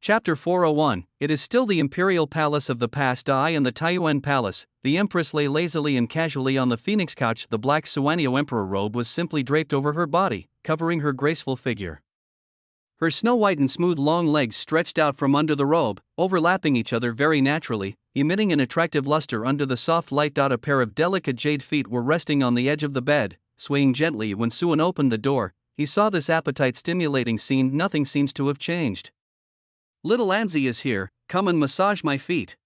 Chapter 401. It is still the imperial palace of the past. I and the Taiyuan palace. The empress lay lazily and casually on the phoenix couch. The black Suanio emperor robe was simply draped over her body, covering her graceful figure. Her snow-white and smooth long legs stretched out from under the robe, overlapping each other very naturally, emitting an attractive luster under the soft light. A pair of delicate jade feet were resting on the edge of the bed, swaying gently. When Suan opened the door, he saw this appetite-stimulating scene. Nothing seems to have changed. "Little Anzi is here, come and massage my feet."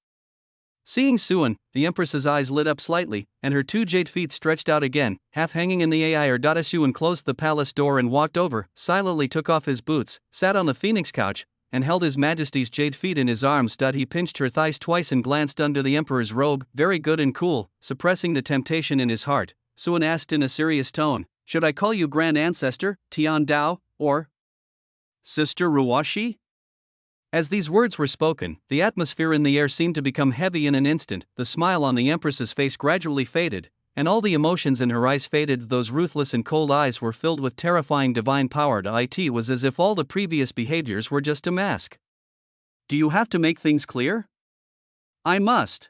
Seeing Suan, the empress's eyes lit up slightly, and her two jade feet stretched out again, half hanging in the air. Suan closed the palace door and walked over, silently took off his boots, sat on the phoenix couch, and held His Majesty's jade feet in his arms. He pinched her thighs twice and glanced under the emperor's robe. "Very good and cool." Suppressing the temptation in his heart, Suan asked in a serious tone, "Should I call you Grand Ancestor, Tian Dao, or Sister Ruwashi?" As these words were spoken, the atmosphere in the air seemed to become heavy in an instant. The smile on the empress's face gradually faded, and all the emotions in her eyes faded. Those ruthless and cold eyes were filled with terrifying divine power. It was as if all the previous behaviors were just a mask. "Do you have to make things clear?" "I must."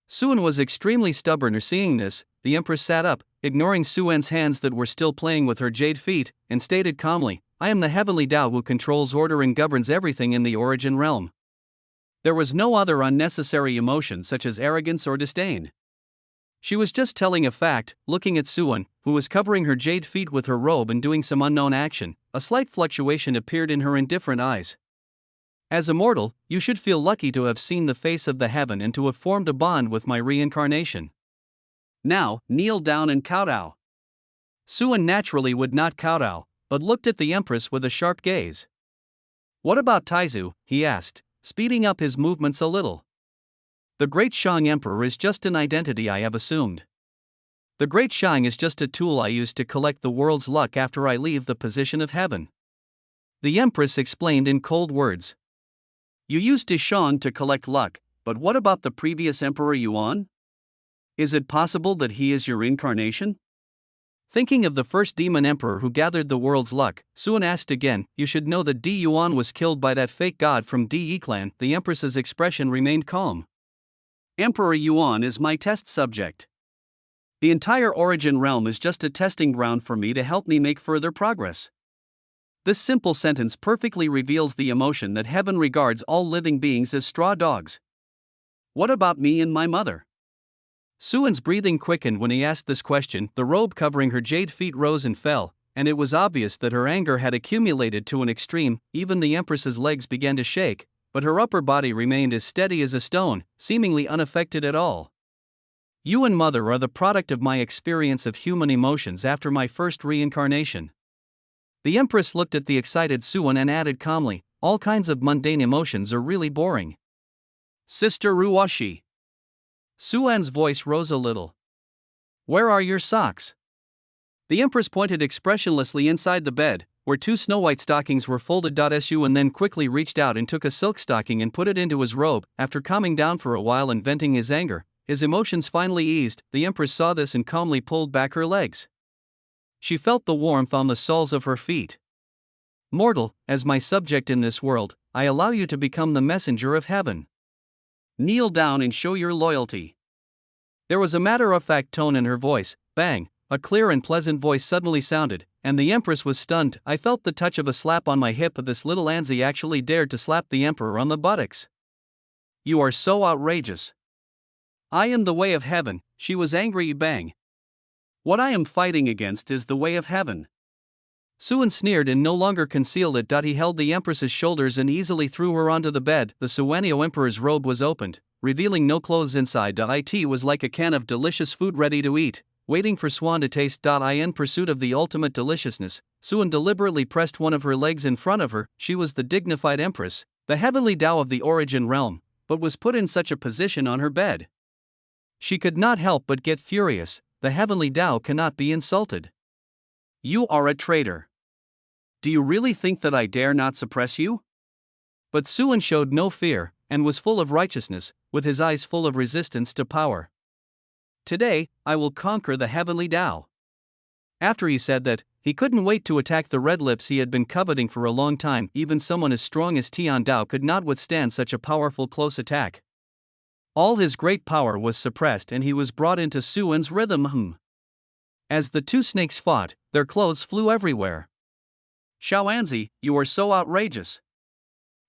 Suan was extremely stubborn. Seeing this, the empress sat up, ignoring Suan's hands that were still playing with her jade feet, and stated calmly, "I am the heavenly Tao who controls order and governs everything in the origin realm." There was no other unnecessary emotion such as arrogance or disdain. She was just telling a fact. Looking at Suan, who was covering her jade feet with her robe and doing some unknown action, a slight fluctuation appeared in her indifferent eyes. "As a mortal, you should feel lucky to have seen the face of the heaven and to have formed a bond with my reincarnation. Now, kneel down and kowtow." Suan naturally would not kowtow, but looked at the empress with a sharp gaze. "What about Taizu?" he asked, speeding up his movements a little. "The Great Shang Emperor is just an identity I have assumed. The Great Shang is just a tool I use to collect the world's luck after I leave the position of heaven." The empress explained in cold words. "You used Shang to collect luck, but what about the previous emperor Yuan? Is it possible that he is your incarnation?" Thinking of the first demon emperor who gathered the world's luck, Suan asked again, "You should know that Di Yuan was killed by that fake god from Di clan." The empress's expression remained calm. "Emperor Yuan is my test subject. The entire origin realm is just a testing ground for me to help me make further progress." This simple sentence perfectly reveals the emotion that heaven regards all living beings as straw dogs. "What about me and my mother?" Suan's breathing quickened when he asked this question. The robe covering her jade feet rose and fell, and it was obvious that her anger had accumulated to an extreme. Even the empress's legs began to shake, but her upper body remained as steady as a stone, seemingly unaffected at all. "You and mother are the product of my experience of human emotions after my first reincarnation." The empress looked at the excited Suan and added calmly, "All kinds of mundane emotions are really boring." "Sister Ruwashi." Suan's voice rose a little. "Where are your socks?" The empress pointed expressionlessly inside the bed, where two snow-white stockings were folded. And then quickly reached out and took a silk stocking and put it into his robe. After calming down for a while and venting his anger, his emotions finally eased. The empress saw this and calmly pulled back her legs. She felt the warmth on the soles of her feet. "Mortal, as my subject in this world, I allow you to become the messenger of heaven. Kneel down and show your loyalty." There was a matter-of-fact tone in her voice. Bang! A clear and pleasant voice suddenly sounded, and the empress was stunned. I felt the touch of a slap on my hip. This little Anzi actually dared to slap the emperor on the buttocks. "You are so outrageous." "I am the way of heaven," she was angry. Bang! "What I am fighting against is the way of heaven." Suan sneered and no longer concealed it. He held the empress's shoulders and easily threw her onto the bed. The Suanio emperor's robe was opened, revealing no clothes inside. It was like a can of delicious food ready to eat, waiting for Suan to taste. In pursuit of the ultimate deliciousness, Suan deliberately pressed one of her legs in front of her. She was the dignified empress, the heavenly Tao of the origin realm, but was put in such a position on her bed. She could not help but get furious. The heavenly Tao cannot be insulted. "You are a traitor. Do you really think that I dare not suppress you?" But Suan showed no fear, and was full of righteousness, with his eyes full of resistance to power. "Today, I will conquer the heavenly Tao." After he said that, he couldn't wait to attack the red lips he had been coveting for a long time. Even someone as strong as Tian Dao could not withstand such a powerful close attack. All his great power was suppressed and he was brought into Suan's rhythm. As the two snakes fought, their clothes flew everywhere. Xiaoanzi, you are so outrageous.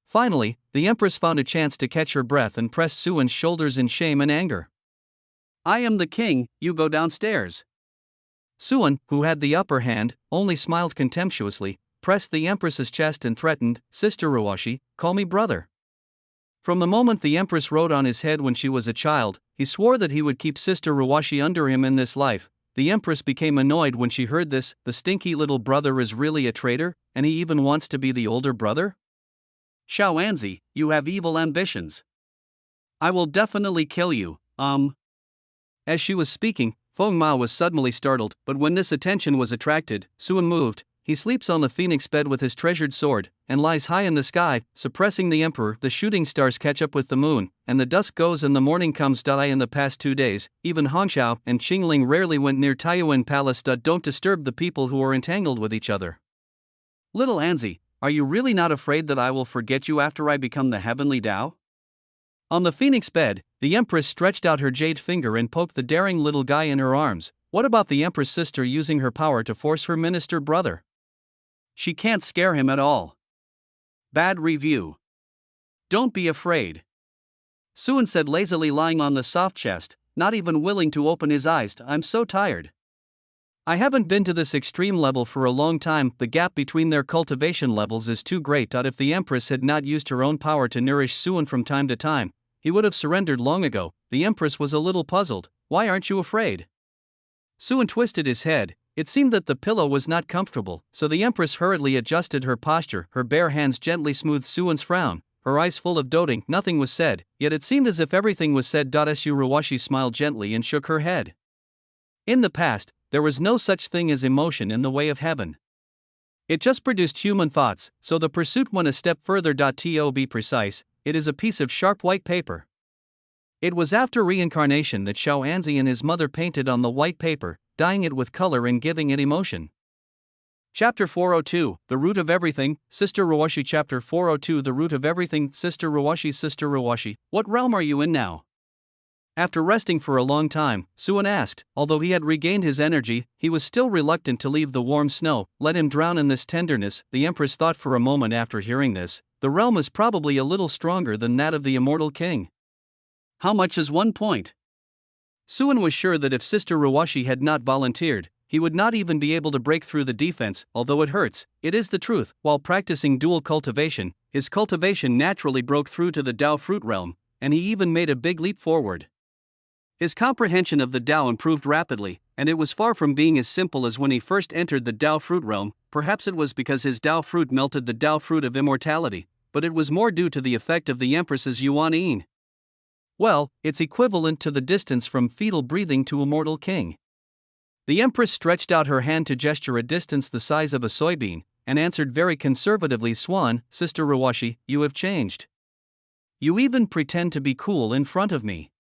Finally, the Empress found a chance to catch her breath and pressed Suan's shoulders in shame and anger. I am the king, you go downstairs. Suan, who had the upper hand, only smiled contemptuously, pressed the Empress's chest and threatened, Sister Ruoshi, call me brother. From the moment the Empress rode on his head when she was a child, he swore that he would keep Sister Ruoshi under him in this life. The Empress became annoyed when she heard this. The stinky little brother is really a traitor, and he even wants to be the older brother? Xiaoanzi, you have evil ambitions. I will definitely kill you, As she was speaking, Feng Mao was suddenly startled, but when this attention was attracted, Suan moved. He sleeps on the phoenix bed with his treasured sword, and lies high in the sky, suppressing the emperor. The shooting stars catch up with the moon, and the dusk goes and the morning comes. In the past 2 days, even Hongxiao and Qingling rarely went near Taiyuan Palace. Don't disturb the people who are entangled with each other. Little Anzi, are you really not afraid that I will forget you after I become the heavenly Tao? On the phoenix bed, the Empress stretched out her jade finger and poked the daring little guy in her arms. What about the Empress sister using her power to force her minister brother? She can't scare him at all. Bad review. Don't be afraid. Suan said lazily, lying on the soft chest, not even willing to open his eyes. I'm so tired. I haven't been to this extreme level for a long time. The gap between their cultivation levels is too great. If the Empress had not used her own power to nourish Suan from time to time, he would have surrendered long ago. The Empress was a little puzzled. Why aren't you afraid? Suan twisted his head. It seemed that the pillow was not comfortable, so the Empress hurriedly adjusted her posture. Her bare hands gently smoothed Suan's frown, her eyes full of doting. Nothing was said, yet it seemed as if everything was said. Su Ruoshi smiled gently and shook her head. In the past, there was no such thing as emotion in the way of heaven. It just produced human thoughts, so the pursuit went a step further. To be precise, it is a piece of sharp white paper. It was after reincarnation that Xiaoanzi and his mother painted on the white paper, dyeing it with color and giving it emotion. Chapter 402, The Root of Everything, Sister Ruoshi. Chapter 402, The Root of Everything, Sister Ruoshi. Sister Ruoshi, what realm are you in now? After resting for a long time, Suan asked. Although he had regained his energy, he was still reluctant to leave the warm snow. Let him drown in this tenderness. The Empress thought for a moment after hearing this. The realm is probably a little stronger than that of the immortal king. How much is 1 point? Suan was sure that if Sister Ruoshi had not volunteered, he would not even be able to break through the defense. Although it hurts, it is the truth. While practicing dual cultivation, his cultivation naturally broke through to the Dao fruit realm, and he even made a big leap forward. His comprehension of the Dao improved rapidly, and it was far from being as simple as when he first entered the Dao fruit realm. Perhaps it was because his Dao fruit melted the Dao fruit of immortality, but it was more due to the effect of the Empress's Yuan Yin. Well, it's equivalent to the distance from fetal breathing to immortal king. The Empress stretched out her hand to gesture a distance the size of a soybean, and answered very conservatively. Swan, Sister Ruoshi, you have changed. You even pretend to be cool in front of me.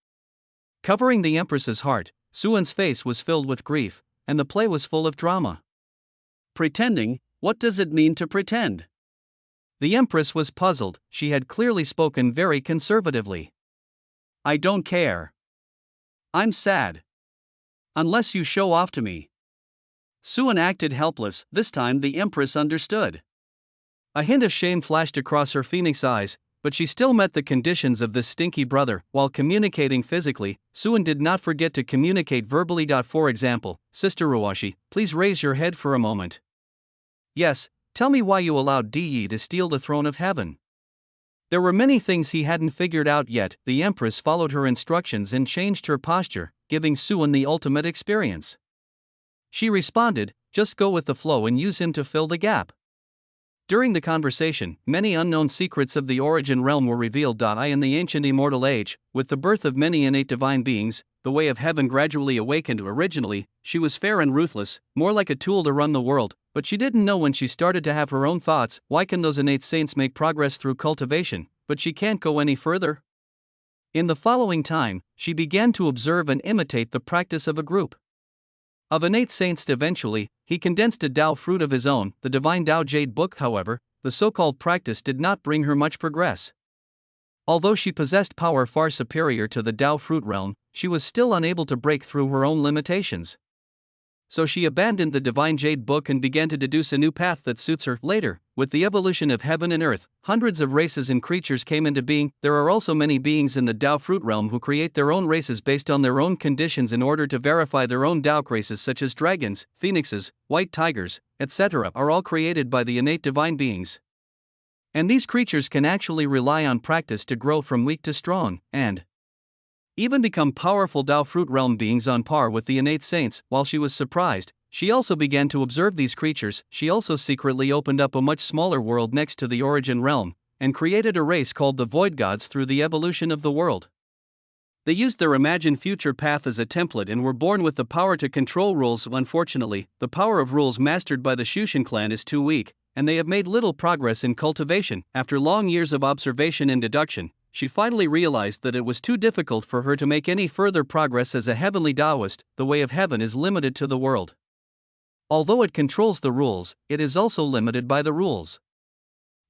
Covering the Empress's heart, Suan's face was filled with grief, and the play was full of drama. Pretending? What does it mean to pretend? The Empress was puzzled. She had clearly spoken very conservatively. I don't care. I'm sad. Unless you show off to me. Suan acted helpless. This time the Empress understood. A hint of shame flashed across her phoenix eyes, but she still met the conditions of this stinky brother. While communicating physically, Suan did not forget to communicate verbally. For example, Sister Ruoshi, please raise your head for a moment. Yes, tell me why you allowed Di to steal the throne of heaven. There were many things he hadn't figured out yet. The Empress followed her instructions and changed her posture, giving Suan the ultimate experience. She responded, just go with the flow and use him to fill the gap. During the conversation, many unknown secrets of the origin realm were revealed. In the ancient immortal age, with the birth of many innate divine beings, the way of heaven gradually awakened. Originally, she was fair and ruthless, more like a tool to run the world, but she didn't know when she started to have her own thoughts. Why can those innate saints make progress through cultivation, but she can't go any further? In the following time, she began to observe and imitate the practice of a group. Of innate saints eventually, he condensed a Tao fruit of his own, the divine Tao Jade Book. However, the so-called practice did not bring her much progress. Although she possessed power far superior to the Tao fruit realm, she was still unable to break through her own limitations. So she abandoned the divine Jade Book and began to deduce a new path that suits her. Later, with the evolution of heaven and earth, hundreds of races and creatures came into being. There are also many beings in the Tao fruit realm who create their own races based on their own conditions in order to verify their own Tao. Races such as dragons, phoenixes, white tigers, etc. are all created by the innate divine beings. And these creatures can actually rely on practice to grow from weak to strong, and even become powerful Tao fruit realm beings on par with the innate saints. While she was surprised, she also began to observe these creatures. She also secretly opened up a much smaller world next to the origin realm, and created a race called the Void Gods through the evolution of the world. They used their imagined future path as a template and were born with the power to control rules. Unfortunately, the power of rules mastered by the Shushan clan is too weak, and they have made little progress in cultivation. After long years of observation and deduction, she finally realized that it was too difficult for her to make any further progress as a heavenly Taoist. The way of heaven is limited to the world. Although it controls the rules, it is also limited by the rules.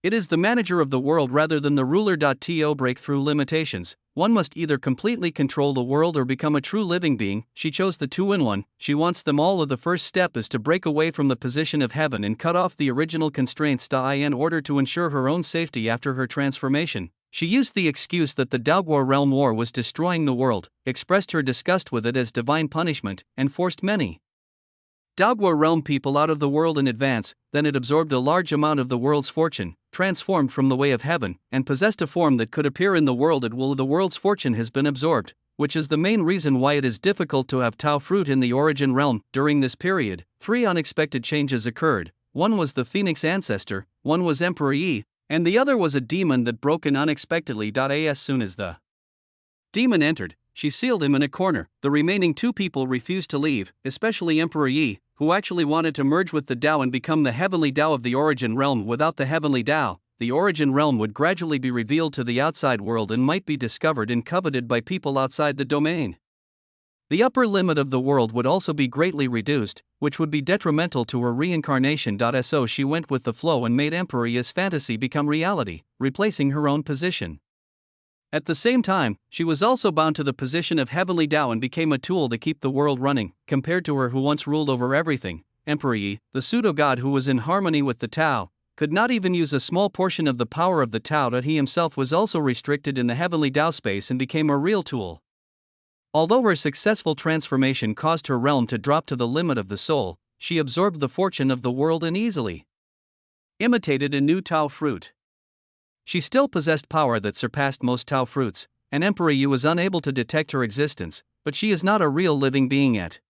It is the manager of the world rather than the ruler. To break through limitations, one must either completely control the world or become a true living being. She chose the two-in-one. She wants them all. The first step is to break away from the position of heaven and cut off the original constraints in order to ensure her own safety after her transformation. She used the excuse that the Daoguo realm war was destroying the world, expressed her disgust with it as divine punishment, and forced many Daoguo realm people out of the world in advance. Then it absorbed a large amount of the world's fortune, transformed from the way of heaven, and possessed a form that could appear in the world at will. The world's fortune has been absorbed, which is the main reason why it is difficult to have Tao fruit in the origin realm. During this period, 3 unexpected changes occurred. One was the Phoenix ancestor, one was Emperor Yi, and the other was a demon that broke in unexpectedly. As soon as the demon entered, she sealed him in a corner. The remaining 2 people refused to leave, especially Emperor Yi, who actually wanted to merge with the Tao and become the heavenly Tao of the origin realm. Without the heavenly Tao, the origin realm would gradually be revealed to the outside world and might be discovered and coveted by people outside the domain. The upper limit of the world would also be greatly reduced, which would be detrimental to her reincarnation. So she went with the flow and made Emperor Yi's fantasy become reality, replacing her own position. At the same time, she was also bound to the position of heavenly Tao and became a tool to keep the world running. Compared to her who once ruled over everything, Emperor Yi, the pseudo-god who was in harmony with the Tao, could not even use a small portion of the power of the Tao. He himself was also restricted in the heavenly Tao space and became a real tool. Although her successful transformation caused her realm to drop to the limit of the soul, she absorbed the fortune of the world and easily imitated a new Tao fruit. She still possessed power that surpassed most Tao fruits, and Emperor Yi was unable to detect her existence, but she is not a real living being yet.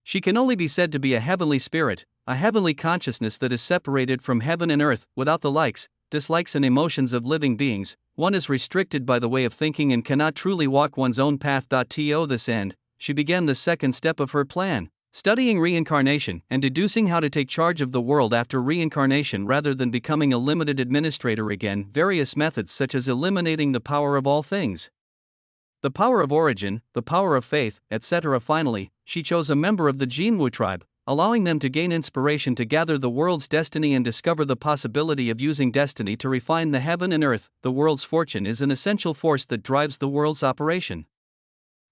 She can only be said to be a heavenly spirit, a heavenly consciousness that is separated from heaven and earth. Without the likes, dislikes and emotions of living beings, one is restricted by the way of thinking and cannot truly walk one's own path. To this end, she began the second step of her plan, studying reincarnation and deducing how to take charge of the world after reincarnation rather than becoming a limited administrator again. Various methods such as eliminating the power of all things, the power of origin, the power of faith, etc. Finally, she chose a member of the Jinwu tribe, allowing them to gain inspiration to gather the world's destiny and discover the possibility of using destiny to refine the heaven and earth. The world's fortune is an essential force that drives the world's operation.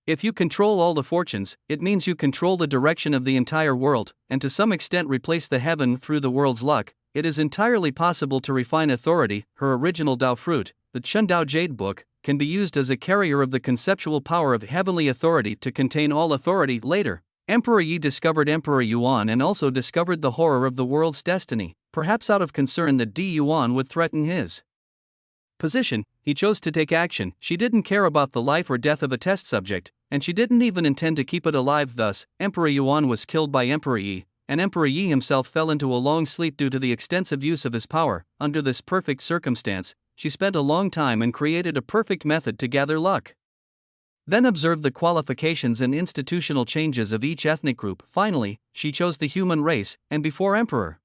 If you control all the fortunes, it means you control the direction of the entire world, and to some extent replace the heaven through the world's luck. It is entirely possible to refine authority. Her original Tao fruit, the Chun Tao Jade Book, can be used as a carrier of the conceptual power of heavenly authority to contain all authority. Later, Emperor Yi discovered Emperor Yuan and also discovered the horror of the world's destiny. Perhaps out of concern that Yuan would threaten his position, he chose to take action. She didn't care about the life or death of a test subject, and she didn't even intend to keep it alive. Thus, Emperor Yuan was killed by Emperor Yi, and Emperor Yi himself fell into a long sleep due to the extensive use of his power. Under this perfect circumstance, she spent a long time and created a perfect method to gather luck. Then observed the qualifications and institutional changes of each ethnic group. Finally, she chose the human race, and before Emperor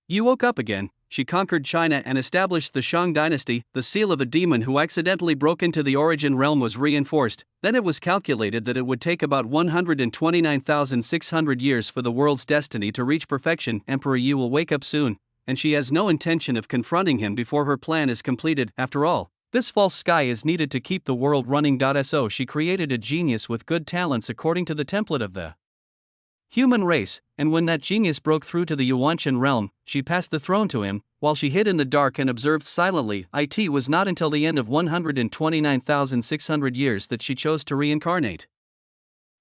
You woke up again. She conquered China and established the Shang dynasty. The seal of a demon who accidentally broke into the origin realm was reinforced. Then it was calculated that it would take about 129,600 years for the world's destiny to reach perfection. Emperor Yi will wake up soon, and she has no intention of confronting him before her plan is completed. After all, this false sky is needed to keep the world running. So she created a genius with good talents according to the template of the human race, and when that genius broke through to the Yuanshan realm, she passed the throne to him, while she hid in the dark and observed silently. It was not until the end of 129,600 years that she chose to reincarnate.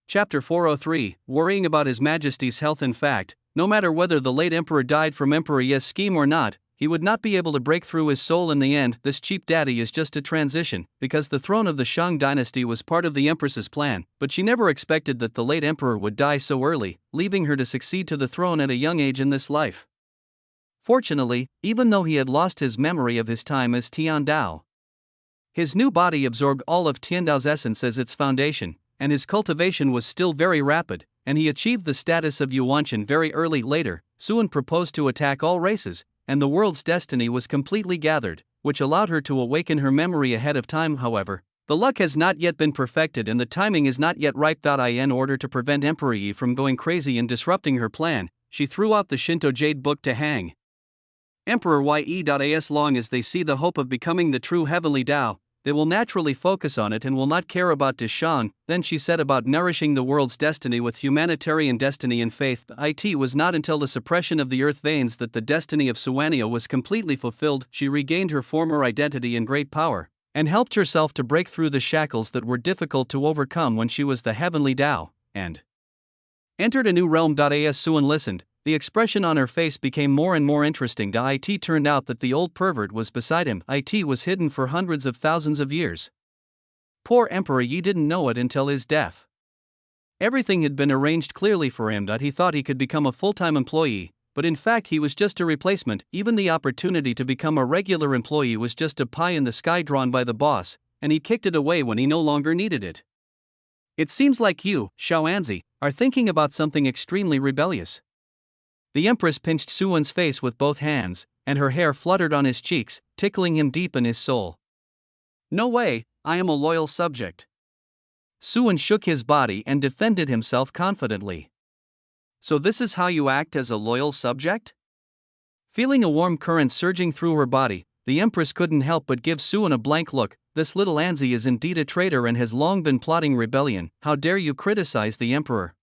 Chapter 403, Worrying about His Majesty's Health. In fact, no matter whether the late emperor died from Emperor Yi's scheme or not, he would not be able to break through his soul in the end. This cheap daddy is just a transition, because the throne of the Shang dynasty was part of the empress's plan, but she never expected that the late emperor would die so early, leaving her to succeed to the throne at a young age in this life. Fortunately, even though he had lost his memory of his time as Tian Dao, his new body absorbed all of Tian Dao's essence as its foundation, and his cultivation was still very rapid, and he achieved the status of Yuanshan very early. Later, Suan proposed to attack all races, and the world's destiny was completely gathered, which allowed her to awaken her memory ahead of time. However, the luck has not yet been perfected and the timing is not yet ripe. In order to prevent Emperor Yi from going crazy and disrupting her plan, she threw out the Shinto Jade Book to hang Emperor Yi. As long as they see the hope of becoming the true heavenly Tao, they will naturally focus on it and will not care about Shang. Then she set about nourishing the world's destiny with humanitarian destiny and faith. It was not until the suppression of the earth veins that the destiny of Suwania was completely fulfilled. She regained her former identity and great power, and helped herself to break through the shackles that were difficult to overcome when she was the heavenly Tao, and entered a new realm. As Suan listened, the expression on her face became more and more interesting. It turned out that the old pervert was beside him. It was hidden for hundreds of thousands of years. Poor Emperor Yi didn't know it until his death. Everything had been arranged clearly for him. He thought he could become a full-time employee, but in fact he was just a replacement. Even the opportunity to become a regular employee was just a pie in the sky drawn by the boss, and he kicked it away when he no longer needed it. It seems like you, Xiaoanzi, are thinking about something extremely rebellious. The empress pinched Suan's face with both hands, and her hair fluttered on his cheeks, tickling him deep in his soul. No way, I am a loyal subject. Suan shook his body and defended himself confidently. So this is how you act as a loyal subject? Feeling a warm current surging through her body, the empress couldn't help but give Suan a blank look. This little Anzi is indeed a traitor and has long been plotting rebellion. How dare you criticize the emperor?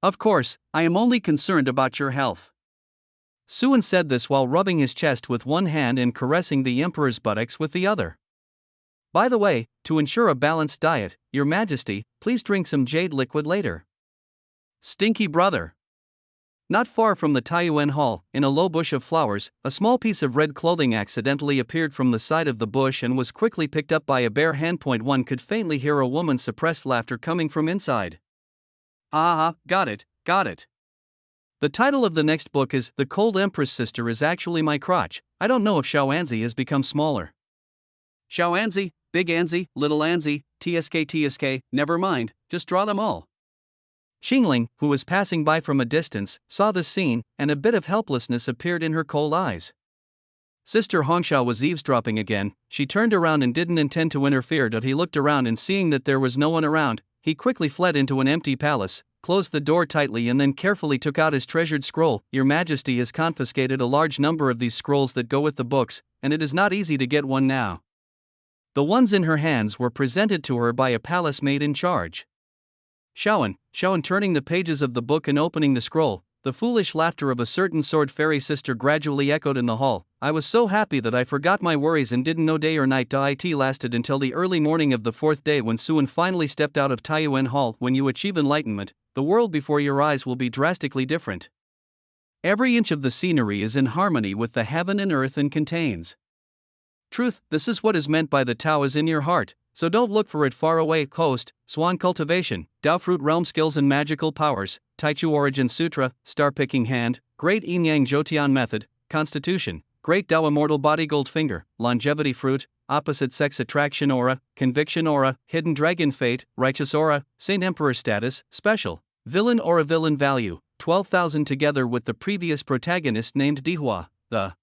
Of course, I am only concerned about your health. Suan said this while rubbing his chest with one hand and caressing the emperor's buttocks with the other. By the way, to ensure a balanced diet, Your Majesty, please drink some jade liquid later. Stinky brother. Not far from the Taiyuan Hall, in a low bush of flowers, a small piece of red clothing accidentally appeared from the side of the bush and was quickly picked up by a bare hand. One could faintly hear a woman's suppressed laughter coming from inside. Got it. The title of the next book is The Cold Empress Sister is actually my crotch. I don't know if Xiaoanzi has become smaller. Xiaoanzi, Big Anzi, Little Anzi, TSK, never mind, just draw them all. Xingling, who was passing by from a distance, saw this scene, and a bit of helplessness appeared in her cold eyes. Sister Hongxiao was eavesdropping again. She turned around and didn't intend to interfere. He looked around and seeing that there was no one around, he quickly fled into an empty palace, closed the door tightly and then carefully took out his treasured scroll. Your Majesty has confiscated a large number of these scrolls that go with the books, and it is not easy to get one now. The ones in her hands were presented to her by a palace maid in charge. Xiaoan turning the pages of the book and opening the scroll, the foolish laughter of a certain sword fairy sister gradually echoed in the hall. I was so happy that I forgot my worries and didn't know day or night. It lasted until the early morning of the fourth day when Suan finally stepped out of Taiyuan Hall. When you achieve enlightenment, the world before your eyes will be drastically different. Every inch of the scenery is in harmony with the heaven and earth and contains truth. This is what is meant by the Tao is in your heart, so don't look for it far away. Host, Swan Cultivation, Tao Fruit Realm Skills and Magical Powers, Taichu Origin Sutra, Star Picking Hand, Great Yin Yang Jotian Method, Constitution, Great Tao Immortal Body Gold Finger, Longevity Fruit, Opposite Sex Attraction Aura, Conviction Aura, Hidden Dragon Fate, Righteous Aura, Saint Emperor Status, Special, Villain Aura Villain Value, 12,000 together with the previous protagonist named Dihua. The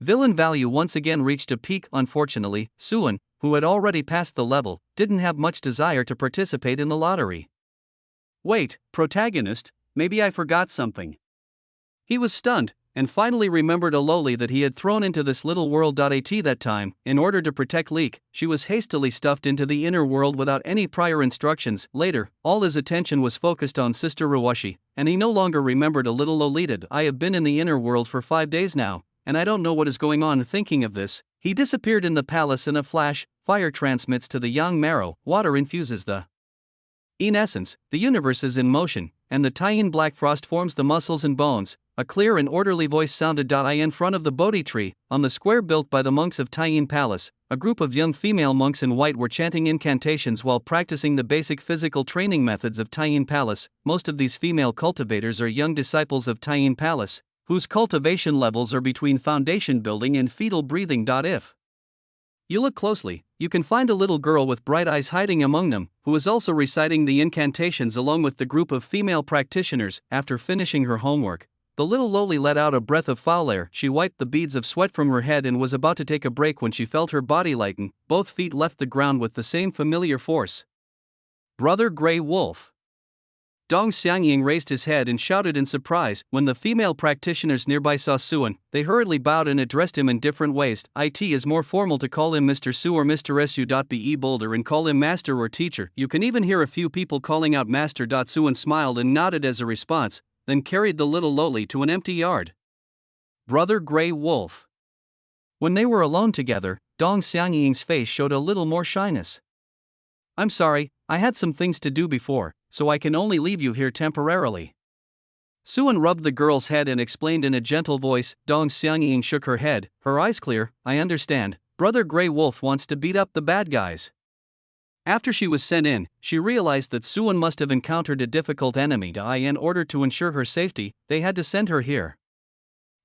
villain value once again reached a peak. Unfortunately, Suan, who had already passed the level, didn't have much desire to participate in the lottery. Wait, protagonist, maybe I forgot something. He was stunned, and finally remembered a loli that he had thrown into this little world. At that time, in order to protect Leek, she was hastily stuffed into the inner world without any prior instructions. Later, all his attention was focused on Sister Ruwashi, and he no longer remembered a little Lolita. I have been in the inner world for 5 days now, and I don't know what is going on. Thinking of this, he disappeared in the palace in a flash. Fire transmits to the yang marrow, water infuses the in essence, the universe is in motion, and the Taiyin black frost forms the muscles and bones. A clear and orderly voice sounded. In front of the Bodhi tree, on the square built by the monks of Taiyin Palace, a group of young female monks in white were chanting incantations while practicing the basic physical training methods of Taiyin Palace. Most of these female cultivators are young disciples of Taiyin Palace, whose cultivation levels are between foundation building and fetal breathing. If you look closely, you can find a little girl with bright eyes hiding among them, who is also reciting the incantations along with the group of female practitioners. After finishing her homework, the little loli let out a breath of foul air. She wiped the beads of sweat from her head and was about to take a break when she felt her body lighten. Both feet left the ground with the same familiar force. Brother Grey Wolf. Dong Xiangying raised his head and shouted in surprise. When the female practitioners nearby saw Suan, they hurriedly bowed and addressed him in different ways. It is more formal to call him Mr. Su or Mr. Su. Be bolder and call him master or teacher. You can even hear a few people calling out master. Suan smiled and nodded as a response, then carried the little loli to an empty yard. Brother Grey Wolf. When they were alone together, Dong Xiangying's face showed a little more shyness. I'm sorry, I had some things to do before, so I can only leave you here temporarily. Suan rubbed the girl's head and explained in a gentle voice. Dong Xiangying shook her head, her eyes clear. I understand, Brother Grey Wolf wants to beat up the bad guys. After she was sent in, she realized that Suan must have encountered a difficult enemy. In order to ensure her safety, they had to send her here.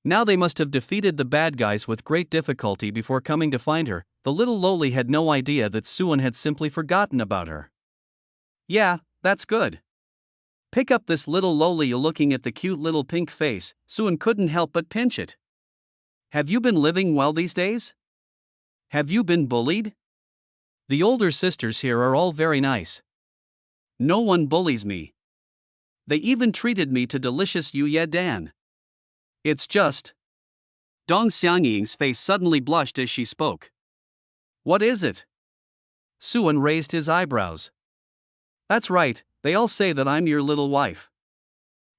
Now they must have defeated the bad guys with great difficulty before coming to find her. The little loli had no idea that Suan had simply forgotten about her. Yeah, that's good. Pick up this little loli. Looking at the cute little pink face, Suan couldn't help but pinch it. Have you been living well these days? Have you been bullied? The older sisters here are all very nice. No one bullies me. They even treated me to delicious Yu Dan. It's just. Dong Xiangying's face suddenly blushed as she spoke. What is it? Suan raised his eyebrows. That's right, they all say that I'm your little wife.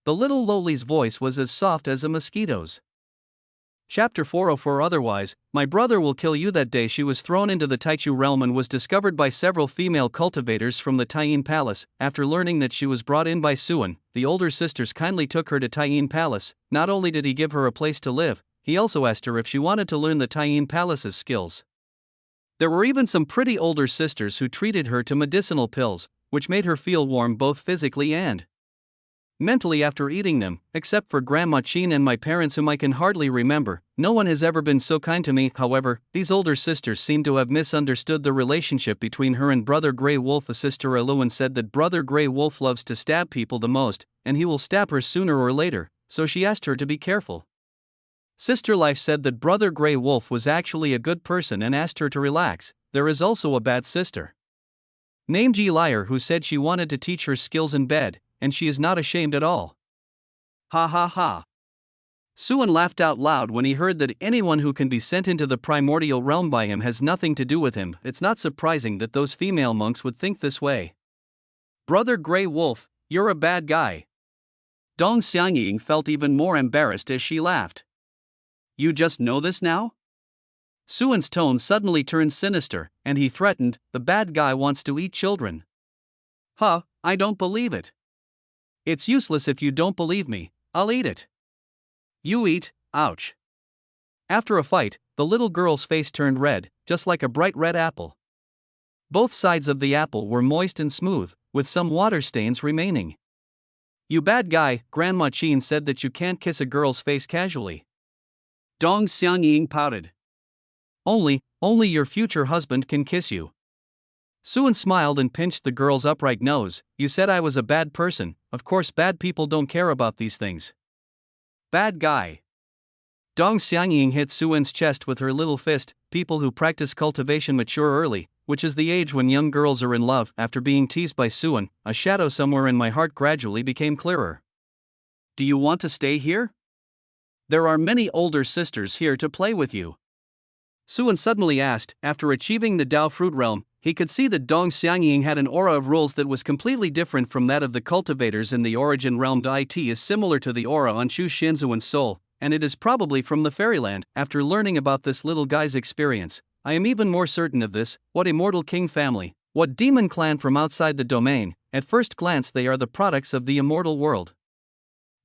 The little loli's voice was as soft as a mosquito's. Chapter 404. Otherwise, my brother will kill you. That day she was thrown into the Taichu realm and was discovered by several female cultivators from the Taiyin Palace. After learning that she was brought in by Suan, the older sisters kindly took her to Taiyin Palace. Not only did he give her a place to live, he also asked her if she wanted to learn the Taiyin Palace's skills. There were even some pretty older sisters who treated her to medicinal pills, which made her feel warm both physically and mentally after eating them. Except for Grandma Chin and my parents, whom I can hardly remember, no one has ever been so kind to me. However, these older sisters seem to have misunderstood the relationship between her and Brother Grey Wolf. A sister Eluan said that Brother Grey Wolf loves to stab people the most, and he will stab her sooner or later, so she asked her to be careful. Sister Life said that Brother Grey Wolf was actually a good person and asked her to relax. There is also a bad sister named Ji Liar who said she wanted to teach her skills in bed, and she is not ashamed at all. Ha ha ha. Suan laughed out loud when he heard that anyone who can be sent into the primordial realm by him has nothing to do with him. It's not surprising that those female monks would think this way. Brother Grey Wolf, you're a bad guy. Dong Xiangying felt even more embarrassed as she laughed. You just know this now? Suan's tone suddenly turned sinister, and he threatened, the bad guy wants to eat children. Huh, I don't believe it. It's useless if you don't believe me, I'll eat it. You eat, ouch. After a fight, the little girl's face turned red, just like a bright red apple. Both sides of the apple were moist and smooth, with some water stains remaining. You bad guy, Grandma Chin said that you can't kiss a girl's face casually. Dong Xiangying pouted. Only your future husband can kiss you. Suan smiled and pinched the girl's upright nose. You said I was a bad person. Of course, bad people don't care about these things. Bad guy. Dong Xiangying hit Suan's chest with her little fist. People who practice cultivation mature early, which is the age when young girls are in love. After being teased by Suan, a shadow somewhere in my heart gradually became clearer. Do you want to stay here? There are many older sisters here to play with you. Suan suddenly asked. After achieving the Dao fruit realm, he could see that Dong Xiangying had an aura of rules that was completely different from that of the cultivators in the origin realm. It is similar to the aura on Chu Shinzuan's soul, and it is probably from the fairyland. After learning about this little guy's experience, I am even more certain of this. What immortal king family, what demon clan from outside the domain, at first glance they are the products of the immortal world.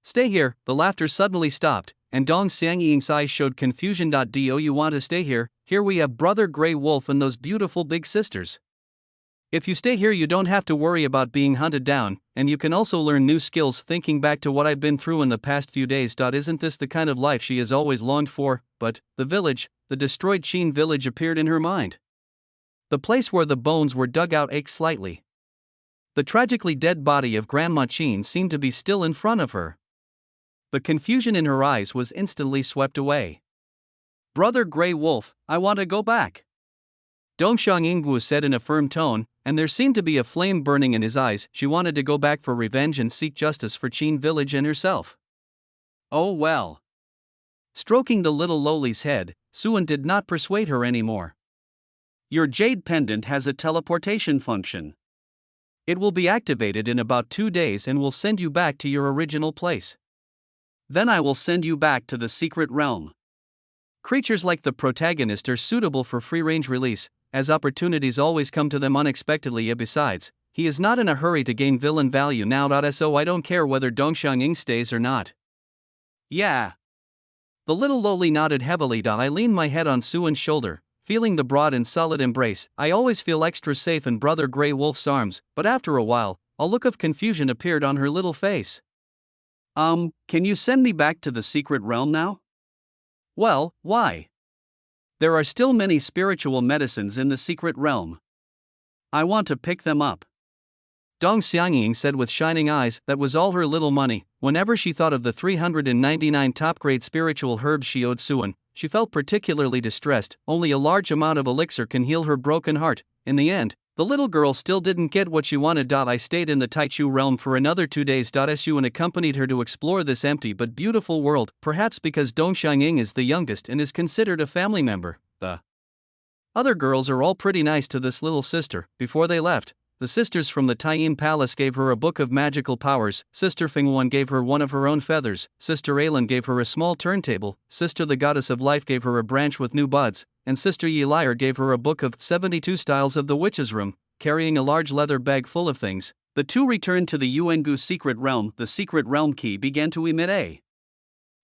Stay here. The laughter suddenly stopped, and Dong Xiangying's eyes showed confusion. Do you want to stay here? Here we have Brother Grey Wolf and those beautiful big sisters. If you stay here you don't have to worry about being hunted down, and you can also learn new skills. Thinking back to what I've been through in the past few days. Isn't this the kind of life she has always longed for? But, the village, the destroyed Qin village appeared in her mind. The place where the bones were dug out ached slightly. The tragically dead body of Grandma Qin seemed to be still in front of her. The confusion in her eyes was instantly swept away. Brother Grey Wolf, I want to go back. Dong Xiangying said in a firm tone, and there seemed to be a flame burning in his eyes. She wanted to go back for revenge and seek justice for Qin village and herself. Oh well. Stroking the little lowly's head, Suan did not persuade her anymore. Your jade pendant has a teleportation function. It will be activated in about 2 days and will send you back to your original place. Then I will send you back to the secret realm. Creatures like the protagonist are suitable for free-range release, as opportunities always come to them unexpectedly. Besides, he is not in a hurry to gain villain value now. So I don't care whether Dong Xiangying stays or not. Yeah. The little lowly nodded heavily. I leaned my head on Suan's shoulder, feeling the broad and solid embrace. I always feel extra safe in Brother Grey Wolf's arms, but after a while, a look of confusion appeared on her little face. Can you send me back to the secret realm now? Well, why? There are still many spiritual medicines in the secret realm. I want to pick them up. Dong Xiangying said with shining eyes. That was all her little money. Whenever she thought of the 399 top-grade spiritual herbs she owed Suan, she felt particularly distressed. Only a large amount of elixir can heal her broken heart. In the end, the little girl still didn't get what she wanted. I stayed in the Taichu realm for another 2 days. Suan accompanied her to explore this empty but beautiful world, perhaps because Dong Xiangying is the youngest and is considered a family member. The other girls are all pretty nice to this little sister. Before they left, the sisters from the Taiyin Palace gave her a book of magical powers. Sister Fingwan gave her one of her own feathers. Sister Ailin gave her a small turntable. Sister the Goddess of Life gave her a branch with new buds. And Sister Yelier gave her a book of 72 styles of the witch's room. Carrying a large leather bag full of things, the two returned to the Yuangu secret realm. The secret realm key began to emit a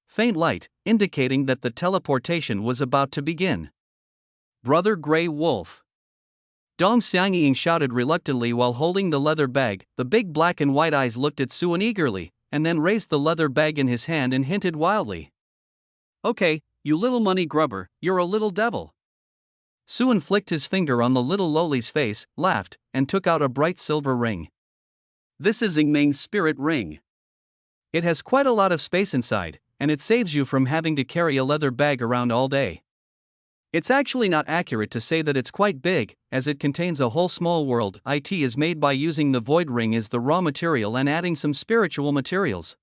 faint light, indicating that the teleportation was about to begin. Brother Grey Wolf. Dong Xiangying shouted reluctantly while holding the leather bag. The big black and white eyes looked at Suan eagerly, and then raised the leather bag in his hand and hinted wildly. Okay, you little money grubber, you're a little devil. Suan flicked his finger on the little lowly's face, laughed, and took out a bright silver ring. This is Yingming's spirit ring. It has quite a lot of space inside, and it saves you from having to carry a leather bag around all day. It's actually not accurate to say that it's quite big, as it contains a whole small world. It is made by using the void ring as the raw material and adding some spiritual materials.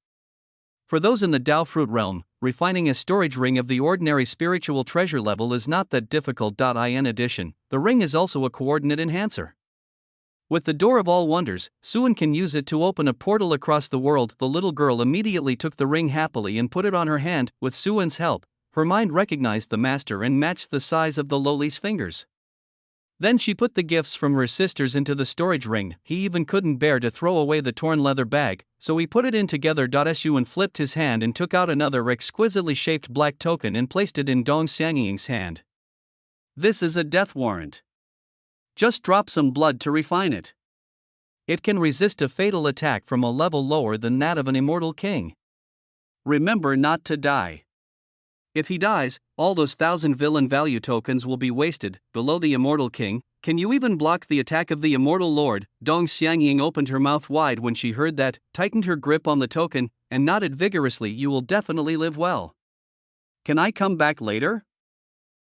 For those in the Dao fruit realm, refining a storage ring of the ordinary spiritual treasure level is not that difficult. In addition, the ring is also a coordinate enhancer. With the door of all wonders, Suan can use it to open a portal across the world. The little girl immediately took the ring happily and put it on her hand. With Suan's help, her mind recognized the master and matched the size of the lowly's fingers. Then she put the gifts from her sisters into the storage ring. He even couldn't bear to throw away the torn leather bag, so he put it in together. Suan flipped his hand and took out another exquisitely shaped black token and placed it in Dong Xiangying's hand. This is a death warrant. Just drop some blood to refine it. It can resist a fatal attack from a level lower than that of an immortal king. Remember not to die. If he dies, all those 1,000 villain value tokens will be wasted. Below the immortal king, Can you even block the attack of the immortal lord? Dong Xiangying opened her mouth wide when she heard that, tightened her grip on the token, and nodded vigorously. You will definitely live well. Can I come back later?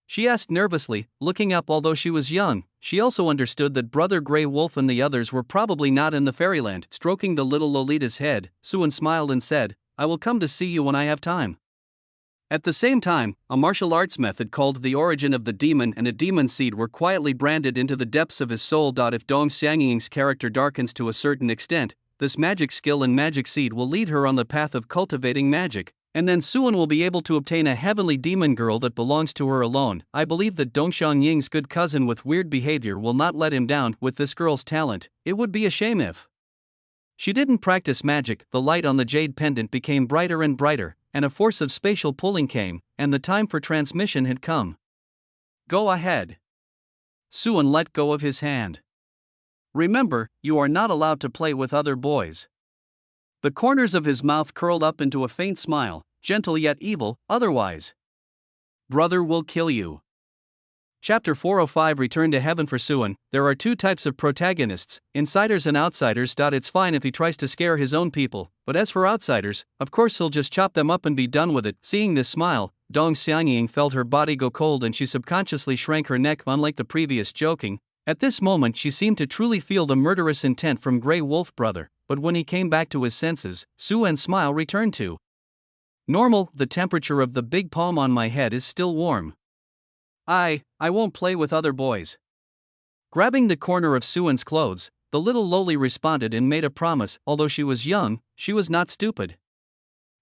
She asked nervously, looking up. Although she was young, she also understood that Brother Grey Wolf and the others were probably not in the fairyland. Stroking the little Lolita's head, Suan smiled and said, I will come to see you when I have time. At the same time, a martial arts method called the origin of the demon and a demon seed were quietly branded into the depths of his soul. If Dong Xiangying's character darkens to a certain extent, this magic skill and magic seed will lead her on the path of cultivating magic, and then Suan will be able to obtain a heavenly demon girl that belongs to her alone. I believe that Dong Xiangying's good cousin with weird behavior will not let him down. With this girl's talent, it would be a shame if she didn't practice magic. The light on the jade pendant became brighter and brighter, and a force of spatial pulling came, and the time for transmission had come. Go ahead. Suan let go of his hand. Remember, you are not allowed to play with other boys. The corners of his mouth curled up into a faint smile, gentle yet evil, otherwise brother will kill you. Chapter 405 Return to Heaven. For Suan, there are two types of protagonists, insiders and outsiders. It's fine if he tries to scare his own people, but as for outsiders, of course he'll just chop them up and be done with it. Seeing this smile, Dong Xiangying felt her body go cold and she subconsciously shrank her neck. Unlike the previous joking, at this moment she seemed to truly feel the murderous intent from Grey Wolf Brother, but when he came back to his senses, Suan's smile returned to normal. The temperature of the big palm on my head is still warm. I won't play with other boys. Grabbing the corner of Suan's clothes, the little loli responded and made a promise. Although she was young, she was not stupid.